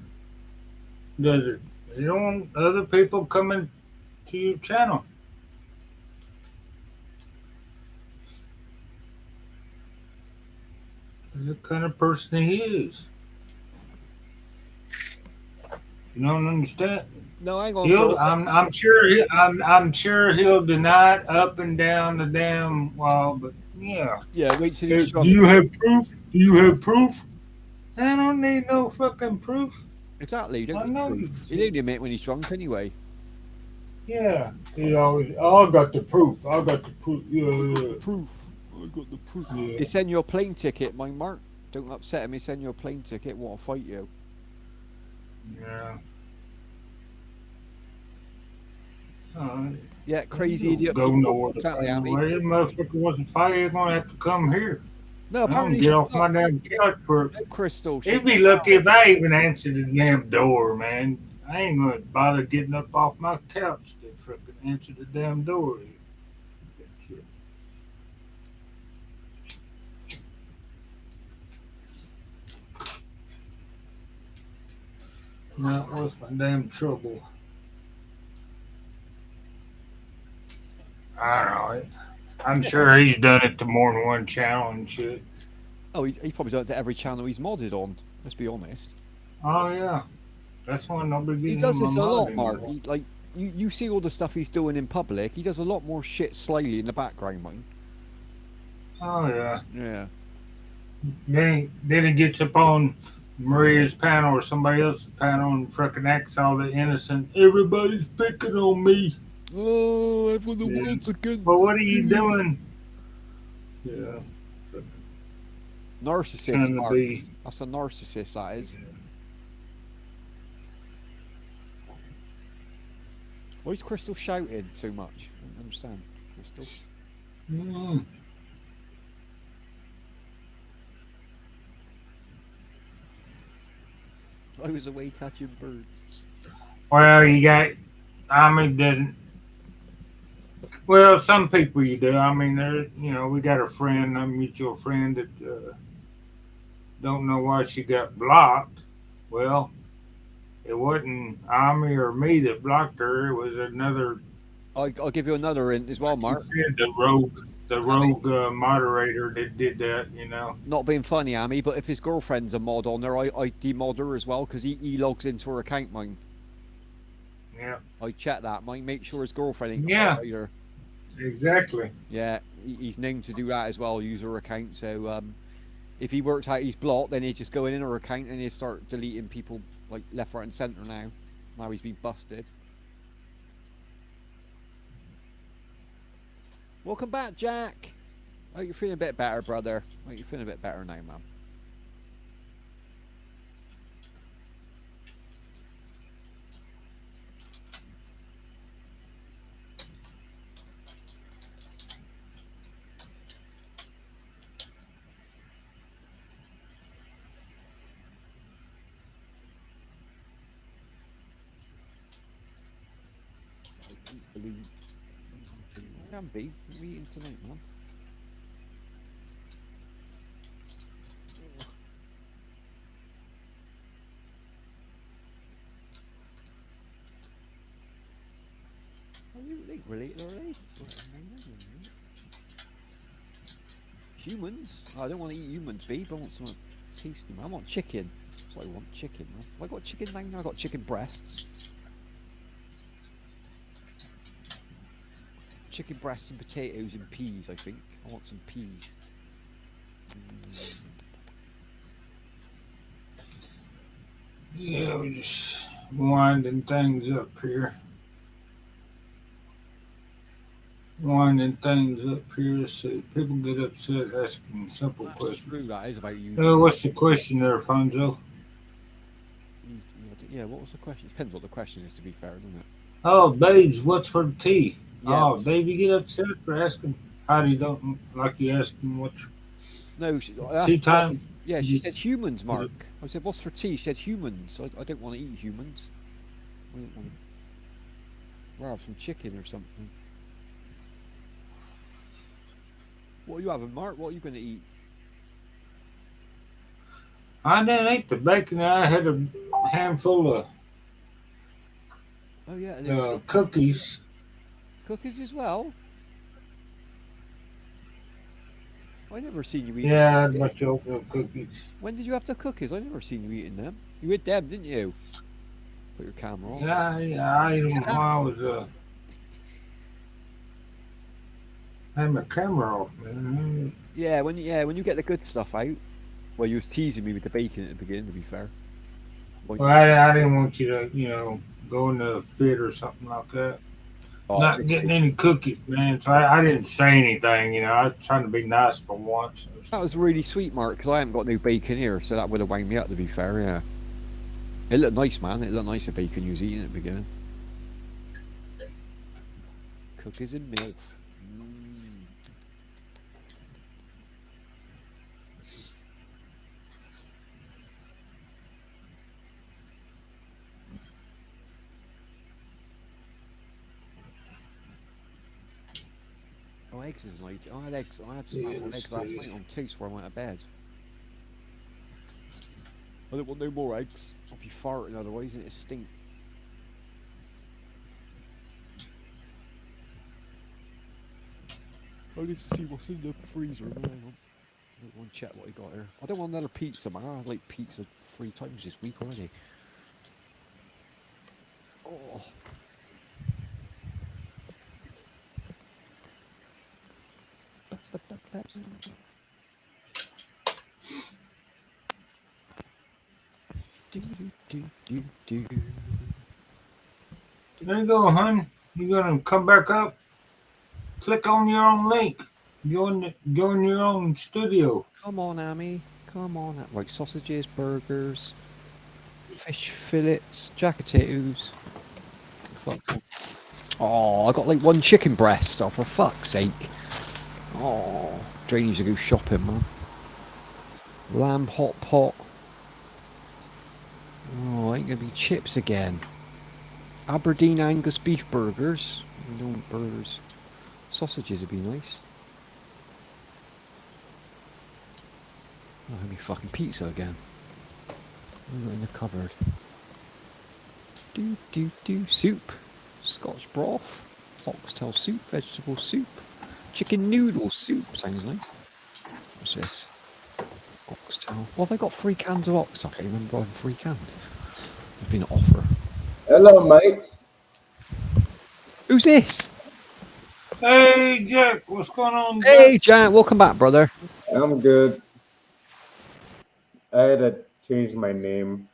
does it. You don't want other people coming to your channel. This is the kind of person he is. You don't understand? No, hang on, bro. I'm sure he'll deny it up and down the damn wall, but yeah. Yeah, wait till Hey, he's do drunk. you have proof? Do you have proof? I don't need no fucking proof. Exactly, you don't I need know proof. you He'd do. only admit when he's drunk anyway. Yeah. He always, oh, I got the proof. I got the proof. Yeah. Proof. I got the proof. Yeah. They send you a plane ticket, my Mark. Don't upset him. He send you a plane ticket. Want to fight you? Yeah. Yeah, crazy You idiot. don't go nowhere to Exactly, fight. Amy. Well, you motherfucker wasn't fighting. You're gonna have to come here. No, I don't apparently get she's off my not. damn couch for. No, Crystal. It'd be lucky if I even answered the damn door, man. I ain't gonna bother getting up off my couch to fucking answer the damn door. Now, what's my damn trouble? I don't know. I'm sure he's done it to more than one channel and shit. Oh, he probably done it to every channel he's modded on. Let's be honest. Oh yeah, that's why nobody He gives does him this my a lot, money Mark. anymore. You see all the stuff he's doing in public. He does a lot more shit slyly in the background, mate. Oh yeah. Yeah. Then he gets up on Maria's panel or somebody else's panel and fucking acts all the innocent. Everybody's picking on me. Oh, everyone the world's against. Well, what are you doing? Yeah. Narcissist, Trying to Mark. be. That's a narcissist, that is. Why is Crystal shouting so much? I don't understand, Crystal. Mm. I was away catching birds. Well, you got. I mean, doesn't. Well, some people you do. I mean, there. You know, we got a friend, a mutual friend that don't know why she got blocked. Well, it wasn't Ami or me that blocked her. It was another. I'll give you another hint as well, Mark. The rogue moderator that did that. You know. Not being funny, Amy, but if his girlfriend's a mod on there, I demod her as well because he logs into her account, mine. Yeah. I check that, mine. Make sure his girlfriend ain't Yeah. either. Exactly. Yeah, he's named to do that as well. Use her account. So if he works out he's blocked, then he's just going in her account and he'll start deleting people like left, right, and centre now. Now he's been busted. Welcome back, Jack. Oh, you're feeling a bit better, brother. Oh, you're feeling a bit better now, man. Can be. What are we eating tonight, man? Are you related already? Humans? I don't want to eat humans, babe. I want something tasty, man. I want chicken. That's what I want, chicken, man. Have I got chicken now? I got chicken breasts. Chicken breasts and potatoes and peas, I think. I want some peas. Yeah, we're just winding things up here. Winding things up here so people get upset asking simple questions. True, that is about you. What's the question there, Fonzo? Yeah, what was the question? It depends what the question is, to be fair, doesn't it? Oh, babes, what's for the tea? Yeah. Oh, Dave, you get upset for asking how do you don't like you asking what. No, Tea time? Yeah, she said humans, Mark. I said, what's for tea? She said humans. I don't want to eat humans. I don't want to have some chicken or something. What are you having, Mark? What are you going to eat? I didn't eat the bacon. I had a handful of Oh, yeah. cookies. Cookies as well? I never seen you eat. Yeah, I had my chocolate cookies. When did you have the cookies? I never seen you eating them. You ate them, didn't you? Put your camera on. Yeah, I ate them while I was had my camera off, man. Yeah, when you get the good stuff out. Well, you was teasing me with the bacon at the beginning, to be fair. Well, I didn't want you to, go into a fit or something like that. Not getting any cookies, man. So I didn't say anything. I was trying to be nice for once. That was really sweet, Mark, because I haven't got no bacon here, so that would have wound me up, to be fair, yeah. It looked nice, man. It looked nice, the bacon you was eating at the beginning. Cookies and milk. Oh, eggs is like, I had eggs. I had some eggs last night on toast before I went to bed. I don't want no more eggs. I'll be farting otherwise, and it stink. I need to see what's in the freezer. Hang on. I want to check what he got here. I don't want another pizza, man. I like pizza 3 times this week already. Oh. There you go, hon. You're gonna come back up. Click on your own link. Join your own studio. Come on, Amy. Come on. Right, sausages, burgers, fish fillets, jack potatoes. Oh, I got like 1 chicken breast. Oh, for fuck's sake. Oh, Dre needs to go shopping, man. Lamb hot pot. Oh, ain't gonna be chips again. Aberdeen Angus beef burgers. I don't want burgers. Sausages would be nice. Oh, it'll be fucking pizza again. In the cupboard. Soup. Scotch broth. Oxtail soup. Vegetable soup. Chicken noodle soup. Sounds nice. What's this? Oxtail. Well, have I got 3 cans of ox? I can't remember buying 3 cans. There's been an offer. Hello, mates. Who's this? Hey, Jack. What's going on, Jack? Hey, Jack. Welcome back, brother. I'm good. I had to change my name.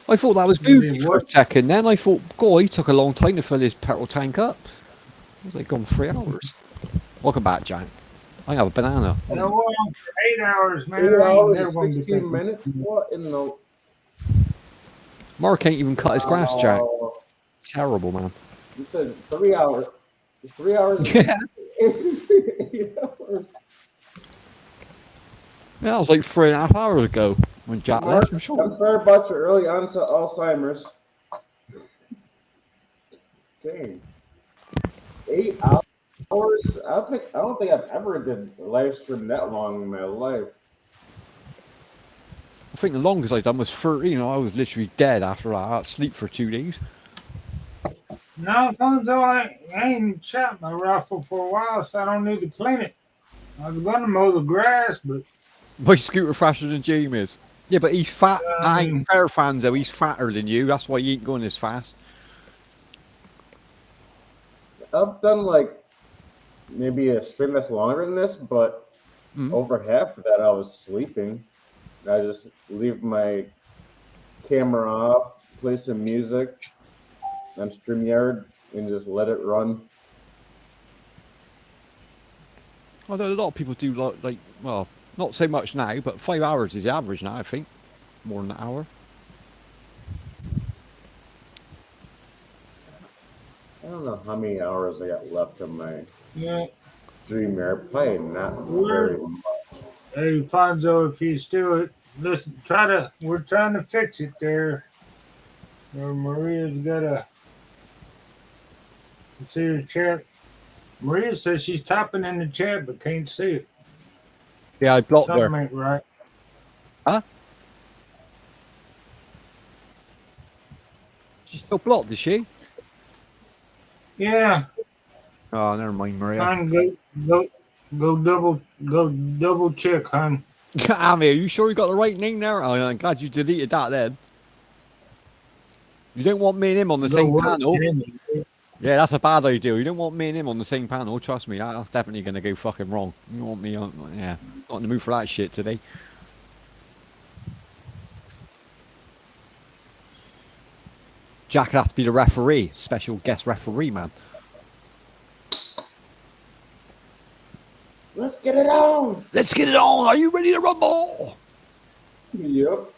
I thought that was Booty for a second. Then I thought, God, he took a long time to fill his petrol tank up. It was like gone 3 hours. Welcome back, Jack. I have a banana. I went on for 8 hours, man. 8 hours Never and 16 minutes? What in the... Mark can't even cut his grass, Jack. Terrible, man. You said 3 hours. 3 hours? Yeah. 8 hours. Yeah, that was like 3.5 hours ago when Jack left. I'm sure. I'm sorry about your early onset Alzheimer's. Dang. 8 hours? I don't think I've ever did a live stream that long in my life. I think the longest I've done was 30. I was literally dead after that. I had to sleep for 2 days. No, though I ain't shot my rifle for a while, so I don't need to clean it. I was gonna mow the grass, but My scooter faster than Jamie's. Yeah, but he's fat. I ain't fair fans though. He's fatter than you. That's why he ain't going as fast. I've done like maybe a stream that's longer than this, but over half of that I was sleeping. I just leave my camera off, play some music on StreamYard, and just let it run. Although a lot of people do like well, not so much now, but 5 hours is the average now, I think. More than an hour. I don't know how many hours hours I got left on my Yeah. Dreamer. Probably not We're, very much. hey, Fonzo, if you still listen, we're trying to fix it there. Or Maria's got to see her chat. Maria says she's typing in the chat but can't see it. Yeah, I blocked her. Something ain't right. Huh? She's still blocked, is she? Yeah. Oh, never mind, Maria. Hon, go double check, hon. Amy, are you sure you got the right name there? Oh, I'm glad you deleted that then. You don't want me and him on the same panel. Yeah, that's a bad idea. You don't want me and him on the same panel. Trust me, that's definitely going to go fucking wrong. You want me on, yeah, not in the mood for that shit today. Jack will have to be the referee, special guest referee, man. Let's get it on. Let's get it on. Are you ready to rumble? Yep.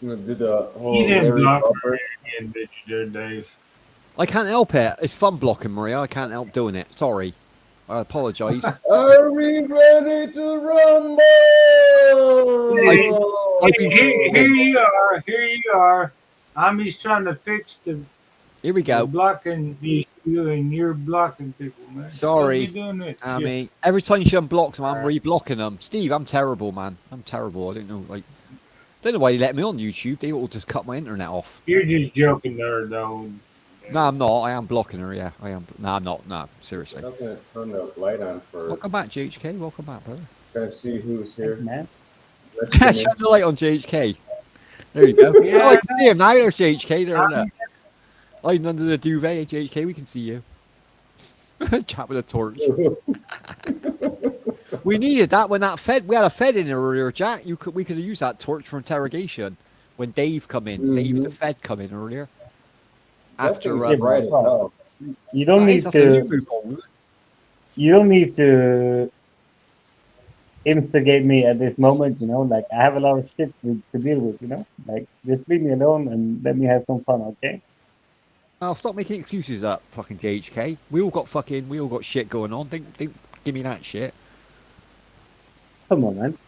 I'm gonna do the whole You didn't Larry block Bubber. her, did you, Dave? I can't help it. It's fun blocking, Maria. I can't help doing it. Sorry. I apologise. Are we ready to rumble? Here you are. Amy's trying to fix the Here we go. blocking issue, and you're blocking people, man. Sorry. Don't be doing that I shit. mean, every time she unblocks them, I'm re-blocking them. Steve, I'm terrible, man. I'm terrible. I don't know, don't know why you let me on YouTube. They all just cut my internet off. You're just joking there, though. No, I'm not. I am blocking her. Yeah, I am. No, I'm not. No, seriously. Doesn't turn the light on for. Welcome back, JHK. Welcome back, brother. Trying to see who's here. Man. Shut the light on JHK. There you go. Yeah. Oh, I can see him now. There's JHK. There, hiding under the duvet, JHK. We can see you. Chat with a torch. We needed that when that Fed. We had a Fed in there earlier, Jack. We could have used that torch for interrogation when Dave come in. Dave the Fed come in earlier. After bright as hell. You don't need to. You don't need to instigate me at this moment. You know, like I have a lot of shit to deal with. You know, like just leave me alone and let me have some fun, okay? I'll stop making excuses up, fucking JHK. We all got shit going on. Don't give me that shit. Come on, man.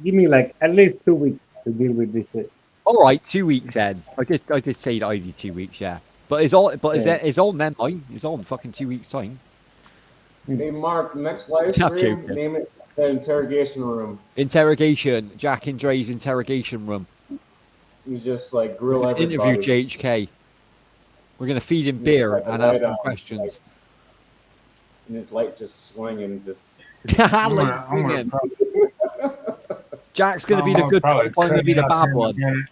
Give me like at least 2 weeks to deal with this shit. All right, 2 weeks then. I did say that I need 2 weeks, yeah. But it's on then, mine. It's on fucking 2 weeks time. Hey, Mark, next live Stop stream, joking. name it the interrogation room. Interrogation. Jack and Dre's interrogation room. You just like grill everybody. Interview JHK. We're gonna feed him beer and ask him questions. And his light just swinging, just. Like swinging. Jack's gonna be the good one. I'm gonna be the bad one.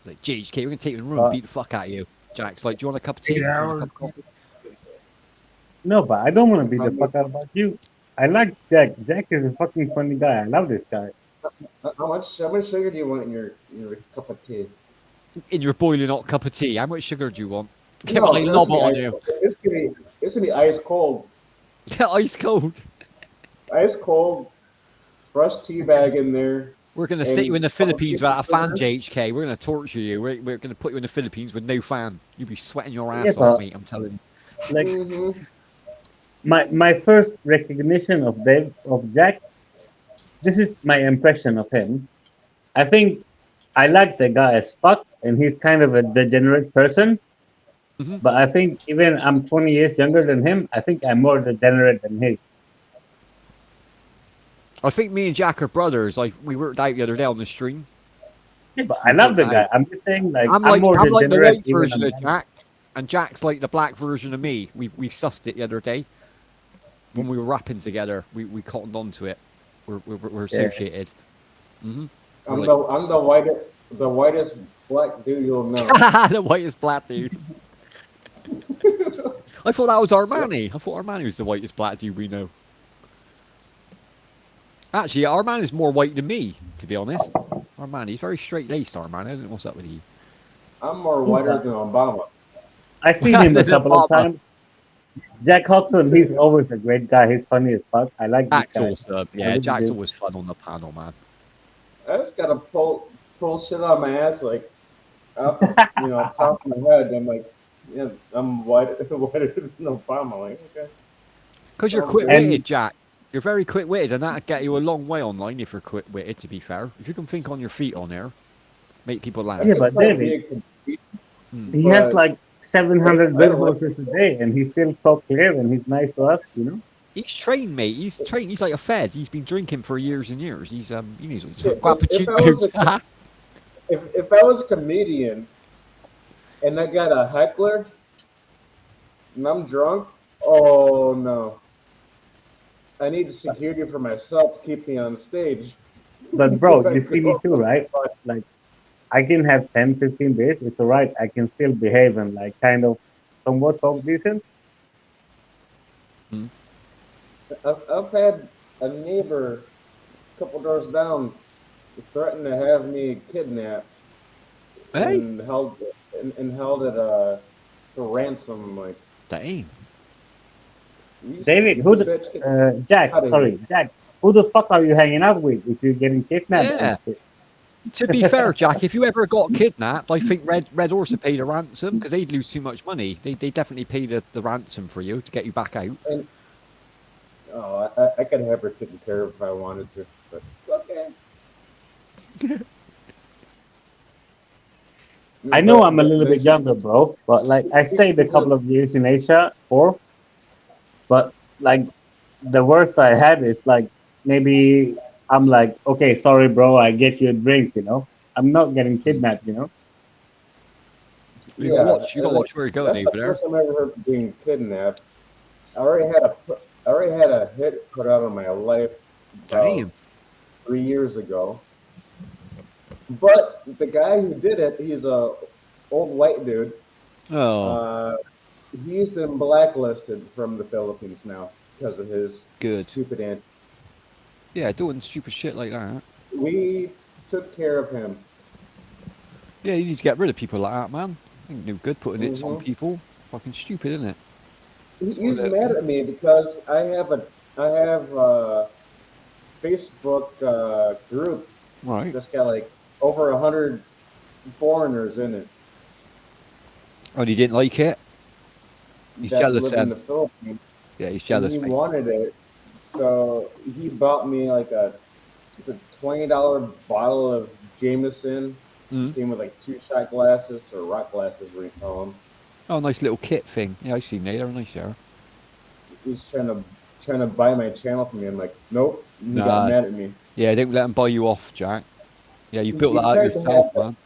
Like, JHK, we're gonna take you in the room and beat the fuck out of you. Jack's like, do you want a cup of tea? No, but I don't want to beat the fuck out about you. I like Jack. Jack is a fucking funny guy. I love this guy. How much sugar do you want in your cup of tea? In your boiling hot cup of tea, how much sugar do you want? Get No, my knob on you. It's gonna be ice cold. Yeah, ice cold. Ice cold. Fresh tea bag in there. We're going to stick you in the Philippines without a fan, JHK. We're going to torture you. We're going to put you in the Philippines with no fan. You'll be sweating your ass off, mate, I'm telling you. Like, my first recognition of Jack, this is my impression of him. I think I like the guy as fuck, and he's kind of a degenerate person. But I think even I'm 20 years younger than him, I think I'm more degenerate than he. I think me and Jack are brothers. Like, we worked out the other day on the stream. Yeah, but I love the guy. I'm just saying, like, I'm like more the degenerate white version of Jack, and Jack's like the black version of me. We sussed it the other day when we were rapping together. We cottoned onto it. We're associated. I'm the whitest black dude you'll know. The whitest black dude. I thought that was Armani. I thought Armani was the whitest black dude we know. Actually, Armani is more white than me, to be honest. Armani's very straight-laced, Armani. I don't know what's up with you. I'm more whiter than Obama. I've seen him a couple of times. Jack Hudson, he's always a great guy. He's funny as fuck. I like Jack's this guy. awesome. Yeah, Jack's always fun on the panel, man. I just gotta pull shit out of my ass, like up, top of my head. I'm like, Yeah, I'm whiter than Obama. Like, okay, Because you're sounds good. quick-witted, Jack. You're very quick-witted, and that'll get you a long way online if you're quick-witted, to be fair. If you can think on your feet on there, make people I laugh. Yeah, could but probably be David, a comedian, he has but like 700 I don't like. billboards a day, and he still so clear, and he's nice to us, you know. He's trained, mate. He's trained. He's like a fed. He's been drinking for years and years. He's he needs Shit, if I was guappuccino. if I was a comedian and I got a heckler and I'm drunk, oh no, I need security for myself to keep me on stage. But If bro, I you see me go, too, right? Like I can have 10, 15 days. It's all right. I can still behave and like kind of somewhat talk decent. I've had a neighbor a couple doors down threaten to have me kidnapped Hey, and held at for ransom. Like, dang. you David, who stupid the bitch, get Jack? out of here. Sorry, Jack. Who the fuck are you hanging out with if you're getting kidnapped and Yeah. shit? To be fair, Jack, if you ever got kidnapped, I think Red Horse would pay the ransom because they'd lose too much money. They definitely pay the ransom for you to get you back out. And oh, I could have her taken care of if I wanted to, but it's okay. I know I'm a little bit There's younger, bro, but like I stayed a pieces couple of of years in Asia for, but like the worst I had is like maybe I'm like, okay, sorry, bro, I get you a drink, you know. I'm not getting kidnapped, you know. You got to yeah, watch. You got to like watch where you're going that's the over there. first time I ever heard of being kidnapped. I already had a hit put out on my life about Damn. 3 years ago. But the guy who did it, he's a old white dude. Oh, Uh, he's been blacklisted from the Philippines now because of his good. stupid antics. Yeah, doing stupid shit like that. We took care of him. Yeah, you need to get rid of people like that, man. Ain't no good putting it on hmm people. Fucking stupid, isn't it? He's mad at me because I have a Facebook group Right. that's got like over 100 foreigners in it Oh, he didn't like it? He's that jealous live in then. the Philippines, Yeah, he's and he jealous, mate. wanted it. So he bought me like a $20 bottle of Jameson. Mm. Came with like 2 shot glasses or rock glasses, we call them. Oh, nice little kit thing. Yeah, I've seen they. They're nice there. He's trying to buy my channel from me. I'm like, nope. And he got Nah. mad at me. Yeah, don't let him buy you off, Jack. Yeah, you built He that out tried to yourself, have man.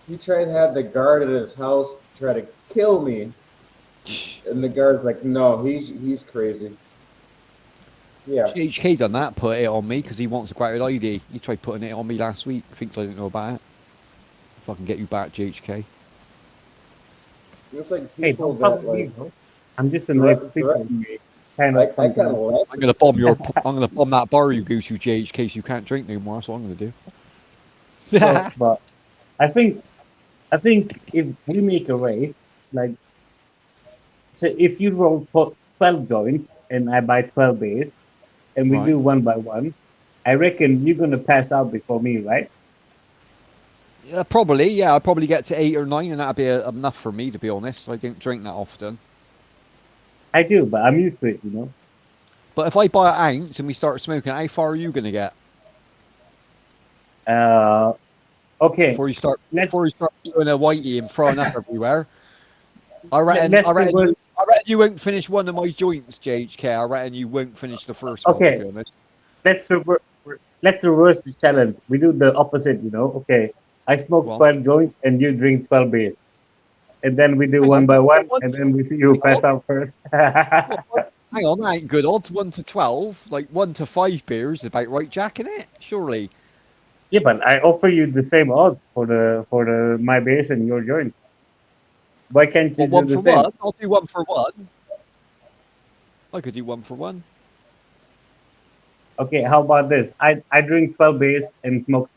he tried to have the guard at his house try to kill me, and the guard's like, no, he's crazy. Yeah, GHK done that, put it on me because he wants to go out with ID. He tried putting it on me last week. Thinks I didn't know about it. If I can get you back, GHK. it's like Hey, people don't fuck that with me, like bro. I'm just a nice people, threaten me. kind I, of I kind of sometimes. laugh. I'm gonna bomb your. I'm gonna bomb that bar you go to, GHK, so you can't drink no more. That's what I'm gonna do. No, but I think if we make a race, like so if you roll for 12 joints and I buy 12 beers and we Right. do one by one, I reckon you're gonna pass out before me, right? Yeah, probably. Yeah, I'll probably get to 8 or 9, and that'll be enough for me, to be honest. I don't drink that often. I do, but I'm used to it, you know. But if I buy an ounce and we start smoking, how far are you gonna get Uh, okay, before you start? let's Before you start doing a whitey and throwing up everywhere? I let, reckon. let's I reckon reverse. you. I reckon you won't finish one of my joints, JHK. I reckon you won't finish the first one, to Okay, be honest. let's reverse. Let's reverse the challenge. We do the opposite, you know. Okay, I smoke Well, 12 joints and you drink 12 beers, and then we do hang one on. by one, One, and then we see who hang pass on. out first. Hang on. That ain't good odds. 1 to 12, like 1 to 5 beers, is about right, Jack, in it. Surely. Yeah, but I offer you the same odds for the my base and your joint. Why can't you What, do 1 the for same? 1? I'll do 1 for 1. I could do 1 for 1. Okay, how about this? I drink 12 base and smoke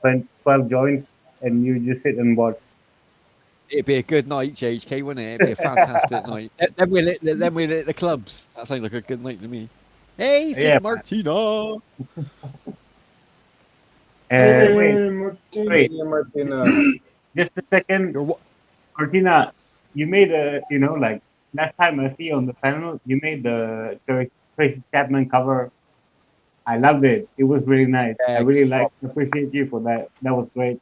12 joints, and you just sit and watch. It'd be a good night, JHK, wouldn't it? It'd be a fantastic night. Then we'll hit the clubs. That sounds like a good night to me. Hey, it's Yeah. just Martina. Wait, Hey, wait, Martina. Yeah, Martina. just a second, You're what? Martina. you made a, you know, like last time I see you on the panel, you made the Tracy Chapman cover. I loved it. It was really nice. I Yeah, really good job. appreciate you for that. That was great.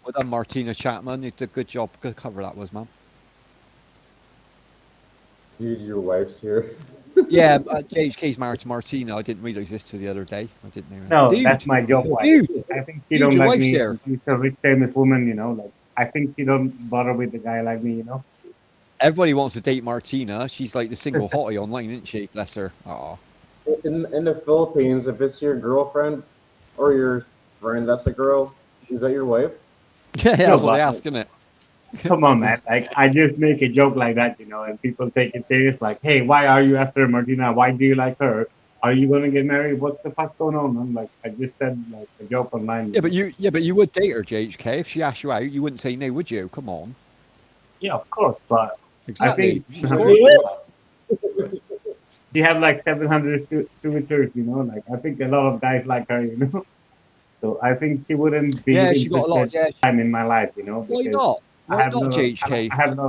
Well done, Martina Chapman. You did a good job. Good cover that was, man. Dude, your wife's here. Yeah, JHK's married to Martina. I didn't realise this till the other day. I didn't know. No, that's Dude, my joke wife. dude, I think she dude, don't your like wife's me. here. And she's a rich famous woman, you know. Like I think she don't bother with a guy like me, you know. Everybody wants to date Martina. She's like the single hottie online, isn't she? Bless her. Aw. In the Philippines, if it's your girlfriend or your friend that's a girl, is that your wife? Yeah, No, that's what they but ask, isn't it? come on, man. Like I just make a joke like that, you know, and people take it serious. Like, hey, why are you after Martina? Why do you like her? Are you gonna get married? What's the fuck going on? I'm like, I just said like a joke online. Yeah, but you would date her, JHK. If she asked you out, you wouldn't say no, would you? Come on. Yeah, of course, but I Exactly. think She's 700 gorgeous. she have like 700 signatures, you know. Like I think a lot of guys like her, you know. So I think she wouldn't be Yeah, she got a lot. interested Yeah. time in my life, you know, Why because not? I Why have not, no, JHK? I have no